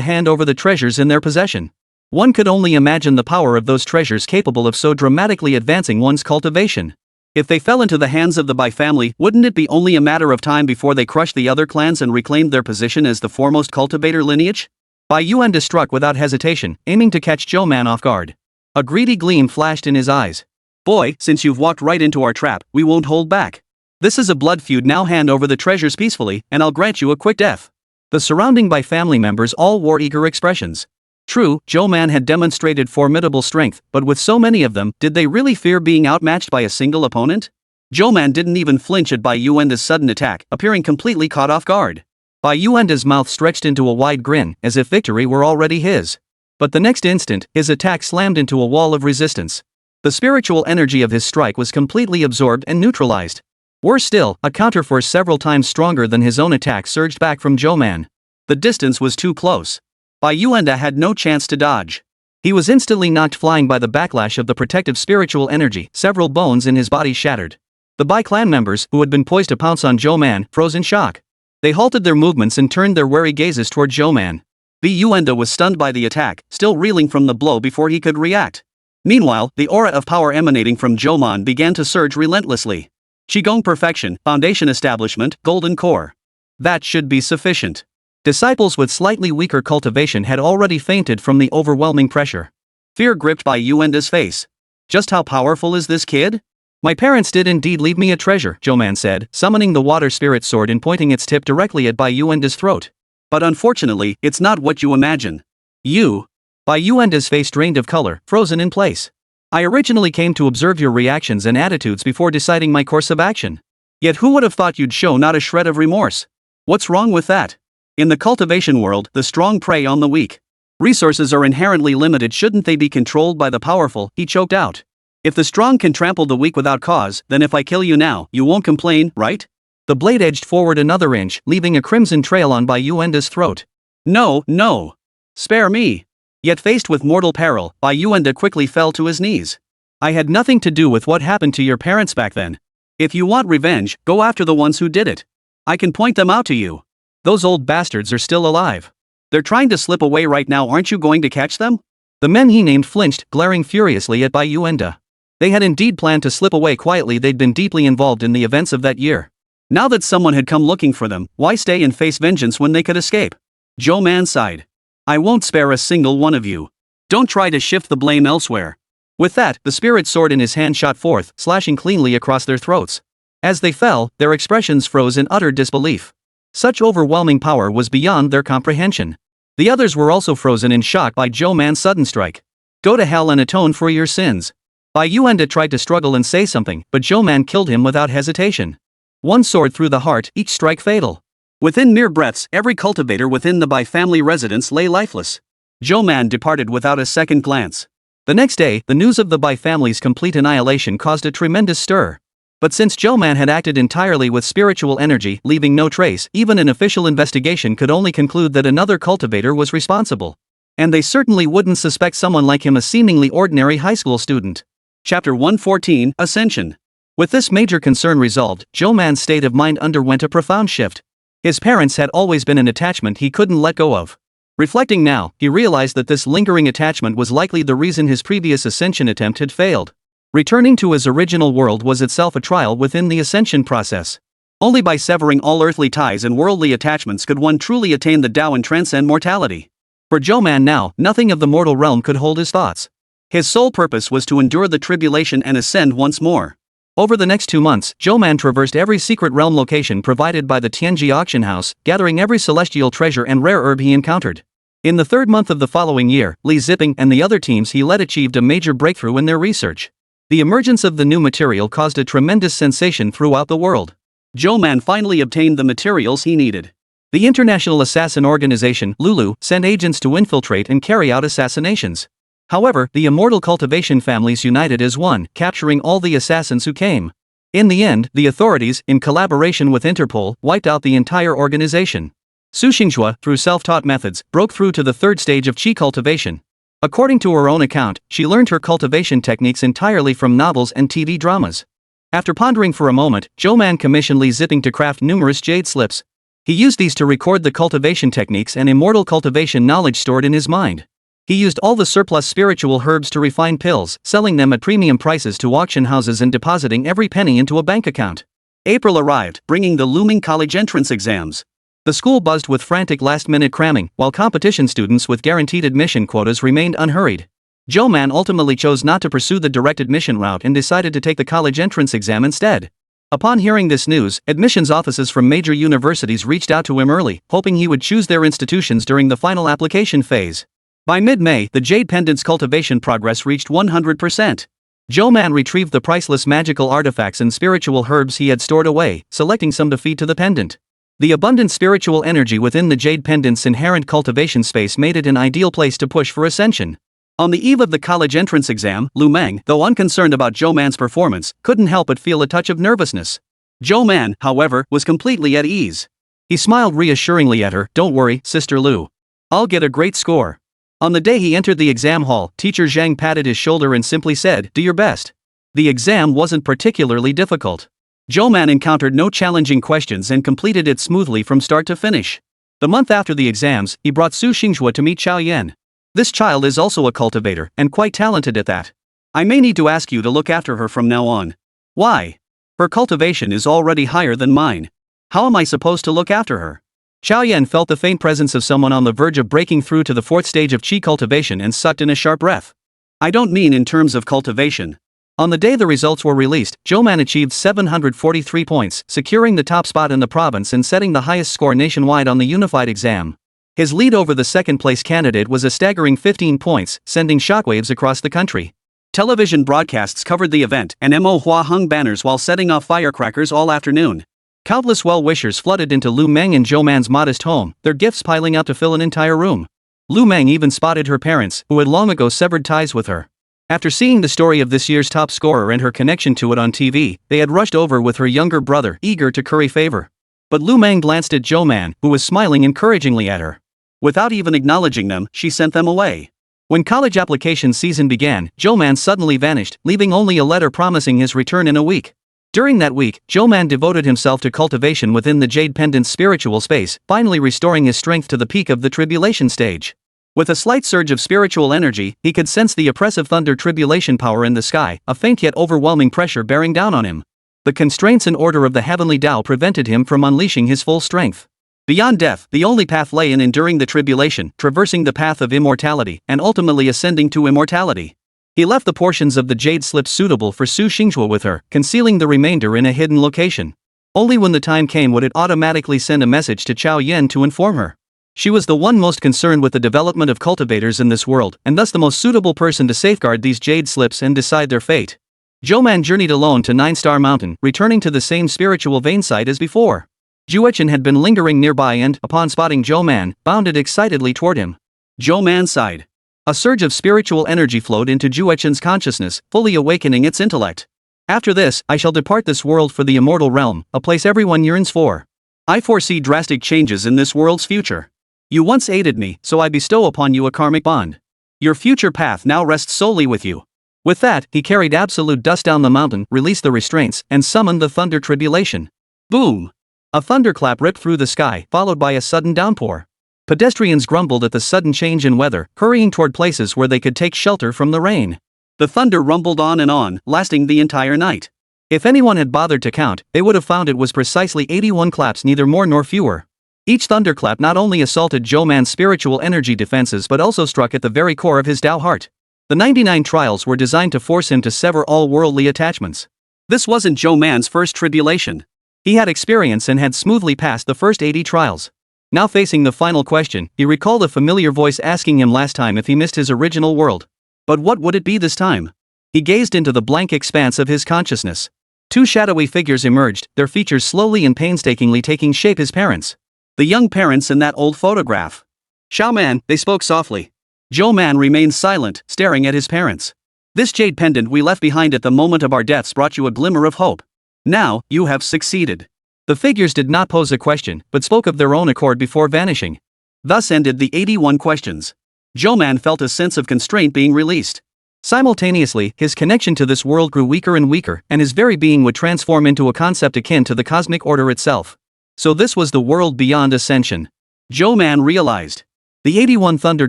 hand over the treasures in their possession. One could only imagine the power of those treasures capable of so dramatically advancing one's cultivation. If they fell into the hands of the Bai family, wouldn't it be only a matter of time before they crushed the other clans and reclaimed their position as the foremost cultivator lineage? Bai Yuanda struck without hesitation, aiming to catch Zhou Man off guard. A greedy gleam flashed in his eyes. Boy, since you've walked right into our trap, we won't hold back. This is a blood feud, now hand over the treasures peacefully, and I'll grant you a quick death. The surrounding Bai family members all wore eager expressions. True, Zhou Man had demonstrated formidable strength, but with so many of them, did they really fear being outmatched by a single opponent? Zhou Man didn't even flinch at Bai Yuanda's sudden attack, appearing completely caught off guard. Bai Yuanda's mouth stretched into a wide grin, as if victory were already his. But the next instant, his attack slammed into a wall of resistance. The spiritual energy of his strike was completely absorbed and neutralized. Worse still, a counterforce several times stronger than his own attack surged back from Zhou Man. The distance was too close. Bai Yuanda had no chance to dodge. He was instantly knocked flying by the backlash of the protective spiritual energy, several bones in his body shattered. The Bai clan members, who had been poised to pounce on Zhou Man, froze in shock. They halted their movements and turned their wary gazes toward Zhou Man. Bai Yuanda was stunned by the attack, still reeling from the blow before he could react. Meanwhile, the aura of power emanating from Zhou Man began to surge relentlessly. Qigong perfection, foundation establishment, golden core. That should be sufficient. Disciples with slightly weaker cultivation had already fainted from the overwhelming pressure. Fear gripped Bai Yuanda's face. Just how powerful is this kid? My parents did indeed leave me a treasure, Zhou Man said, summoning the water spirit sword and pointing its tip directly at Bai Yuanda's throat. But unfortunately, it's not what you imagine. You Bai Yuanda's face drained of color, frozen in place. I originally came to observe your reactions and attitudes before deciding my course of action. Yet who would have thought you'd show not a shred of remorse? What's wrong with that? In the cultivation world, the strong prey on the weak. Resources are inherently limited, shouldn't they be controlled by the powerful? He choked out. If the strong can trample the weak without cause, then if I kill you now, you won't complain, right? The blade edged forward another inch, leaving a crimson trail on Bai Yuanda's throat. No, no. Spare me. Yet faced with mortal peril, Bai Yuanda quickly fell to his knees. I had nothing to do with what happened to your parents back then. If you want revenge, go after the ones who did it. I can point them out to you. Those old bastards are still alive. They're trying to slip away right now, aren't you going to catch them? The men he named flinched, glaring furiously at Bai Yuanda. They had indeed planned to slip away quietly. They'd been deeply involved in the events of that year. Now that someone had come looking for them, why stay and face vengeance when they could escape? Zhou Man sighed. I won't spare a single one of you. Don't try to shift the blame elsewhere. With that, the spirit sword in his hand shot forth, slashing cleanly across their throats. As they fell, their expressions froze in utter disbelief. Such overwhelming power was beyond their comprehension. The others were also frozen in shock by Zhou Man's sudden strike. Go to hell and atone for your sins. Bai Yuanda tried to struggle and say something, but Zhou Man killed him without hesitation. One sword through the heart, each strike fatal. Within mere breaths, every cultivator within the Bai family residence lay lifeless. Zhou Man departed without a second glance. The next day, the news of the Bai family's complete annihilation caused a tremendous stir. But since Zhou Man had acted entirely with spiritual energy, leaving no trace, even an official investigation could only conclude that another cultivator was responsible. And they certainly wouldn't suspect someone like him, a seemingly ordinary high school student. Chapter 114, Ascension. With this major concern resolved, Zhou Man's state of mind underwent a profound shift. His parents had always been an attachment he couldn't let go of. Reflecting now, he realized that this lingering attachment was likely the reason his previous ascension attempt had failed. Returning to his original world was itself a trial within the ascension process. Only by severing all earthly ties and worldly attachments could one truly attain the Tao and transcend mortality. For Zhou Man now, nothing of the mortal realm could hold his thoughts. His sole purpose was to endure the tribulation and ascend once more. Over the next 2 months, Zhou Man traversed every secret realm location provided by the Tianji auction house, gathering every celestial treasure and rare herb he encountered. In the 3rd month of the following year, Li Zipping and the other teams he led achieved a major breakthrough in their research. The emergence of the new material caused a tremendous sensation throughout the world. Zhou Man finally obtained the materials he needed. The International Assassin Organization, Lulu, sent agents to infiltrate and carry out assassinations. However, the immortal cultivation families united as one, capturing all the assassins who came. In the end, the authorities, in collaboration with Interpol, wiped out the entire organization. Su Xinghua, through self-taught methods, broke through to the 3rd stage of qi cultivation. According to her own account, she learned her cultivation techniques entirely from novels and TV dramas. After pondering for a moment, Zhou Man commissioned Li Zipping to craft numerous jade slips. He used these to record the cultivation techniques and immortal cultivation knowledge stored in his mind. He used all the surplus spiritual herbs to refine pills, selling them at premium prices to auction houses and depositing every penny into a bank account. April arrived, bringing the looming college entrance exams. The school buzzed with frantic last-minute cramming, while competition students with guaranteed admission quotas remained unhurried. Zhou Man ultimately chose not to pursue the direct admission route and decided to take the college entrance exam instead. Upon hearing this news, admissions offices from major universities reached out to him early, hoping he would choose their institutions during the final application phase. By mid-May, the jade pendant's cultivation progress reached 100%. Zhou Man retrieved the priceless magical artifacts and spiritual herbs he had stored away, selecting some to feed to the pendant. The abundant spiritual energy within the jade pendant's inherent cultivation space made it an ideal place to push for ascension. On the eve of the college entrance exam, Lu Meng, though unconcerned about Zhou Man's performance, couldn't help but feel a touch of nervousness. Zhou Man, however, was completely at ease. He smiled reassuringly at her. Don't worry, Sister Lu. I'll get a great score. On the day he entered the exam hall, Teacher Zhang patted his shoulder and simply said, do your best. The exam wasn't particularly difficult. Zhou Man encountered no challenging questions and completed it smoothly from start to finish. The month after the exams, he brought Su Xinghua to meet Xiao Yan. This child is also a cultivator, and quite talented at that. I may need to ask you to look after her from now on. Why? Her cultivation is already higher than mine. How am I supposed to look after her? Xiao Yan felt the faint presence of someone on the verge of breaking through to the 4th stage of qi cultivation and sucked in a sharp breath. I don't mean in terms of cultivation. On the day the results were released, Zhou Man achieved 743 points, securing the top spot in the province and setting the highest score nationwide on the unified exam. His lead over the second-place candidate was a staggering 15 points, sending shockwaves across the country. Television broadcasts covered the event, and Manhwa hung banners while setting off firecrackers all afternoon. Countless well-wishers flooded into Lu Meng and Zhou Man's modest home, their gifts piling up to fill an entire room. Lu Meng even spotted her parents, who had long ago severed ties with her. After seeing the story of this year's top scorer and her connection to it on TV, they had rushed over with her younger brother, eager to curry favor. But Lu Meng glanced at Zhou Man, who was smiling encouragingly at her. Without even acknowledging them, she sent them away. When college application season began, Zhou Man suddenly vanished, leaving only a letter promising his return in a week. During that week, Zhou Man devoted himself to cultivation within the Jade Pendant's spiritual space, finally restoring his strength to the peak of the Tribulation Stage. With a slight surge of spiritual energy, he could sense the oppressive thunder tribulation power in the sky, a faint yet overwhelming pressure bearing down on him. The constraints and order of the heavenly Tao prevented him from unleashing his full strength. Beyond death, the only path lay in enduring the tribulation, traversing the path of immortality, and ultimately ascending to immortality. He left the portions of the jade slip suitable for Su Xingzhuo with her, concealing the remainder in a hidden location. Only when the time came would it automatically send a message to Chao Yen to inform her. She was the one most concerned with the development of cultivators in this world, and thus the most suitable person to safeguard these jade slips and decide their fate. Zhou Man journeyed alone to 9-Star Mountain, returning to the same spiritual vein site as before. Juechen had been lingering nearby and, upon spotting Zhou Man, bounded excitedly toward him. Zhou Man sighed. A surge of spiritual energy flowed into Juechen's consciousness, fully awakening its intellect. After this, I shall depart this world for the immortal realm, a place everyone yearns for. I foresee drastic changes in this world's future. You once aided me, so I bestow upon you a karmic bond. Your future path now rests solely with you. With that, he carried absolute dust down the mountain, released the restraints, and summoned the thunder tribulation. Boom! A thunderclap ripped through the sky, followed by a sudden downpour. Pedestrians grumbled at the sudden change in weather, hurrying toward places where they could take shelter from the rain. The thunder rumbled on, lasting the entire night. If anyone had bothered to count, they would have found it was precisely 81 claps, neither more nor fewer. Each thunderclap not only assaulted Zhou Man's spiritual energy defenses but also struck at the very core of his Tao heart. The 99 trials were designed to force him to sever all worldly attachments. This wasn't Zhou Man's first tribulation. He had experience and had smoothly passed the first 80 trials. Now facing the final question, he recalled a familiar voice asking him last time if he missed his original world. But what would it be this time? He gazed into the blank expanse of his consciousness. Two shadowy figures emerged, their features slowly and painstakingly taking shape. His parents. The young parents in that old photograph. Zhou Man, they spoke softly. Zhou Man remained silent, staring at his parents. This jade pendant we left behind at the moment of our deaths brought you a glimmer of hope. Now, you have succeeded. The figures did not pose a question, but spoke of their own accord before vanishing. Thus ended the 81 questions. Zhou Man felt a sense of constraint being released. Simultaneously, his connection to this world grew weaker and weaker, and his very being would transform into a concept akin to the cosmic order itself. So this was the world beyond ascension. Zhou Man realized. The 81 thunder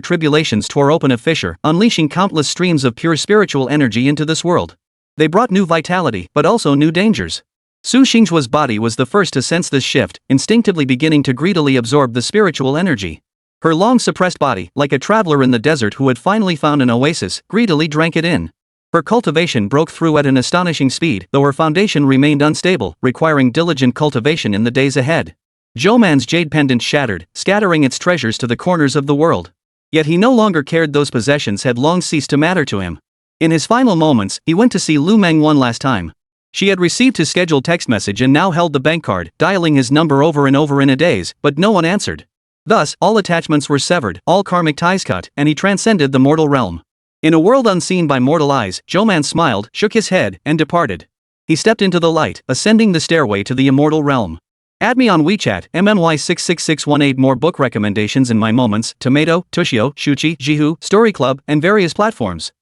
tribulations tore open a fissure, unleashing countless streams of pure spiritual energy into this world. They brought new vitality, but also new dangers. Su Xingzhuo's body was the first to sense this shift, instinctively beginning to greedily absorb the spiritual energy. Her long-suppressed body, like a traveler in the desert who had finally found an oasis, greedily drank it in. Her cultivation broke through at an astonishing speed, though her foundation remained unstable, requiring diligent cultivation in the days ahead. Zhou Man's jade pendant shattered, scattering its treasures to the corners of the world. Yet he no longer cared. Those possessions had long ceased to matter to him. In his final moments, he went to see Lu Meng one last time. She had received his scheduled text message and now held the bank card, dialing his number over and over in a daze, but no one answered. Thus, all attachments were severed, all karmic ties cut, and he transcended the mortal realm. In a world unseen by mortal eyes, Zhou Man smiled, shook his head, and departed. He stepped into the light, ascending the stairway to the immortal realm. Add me on WeChat, MNY66618. More book recommendations in my moments, Tomato, Tushio, Shuchi, Jihu, Story Club, and various platforms.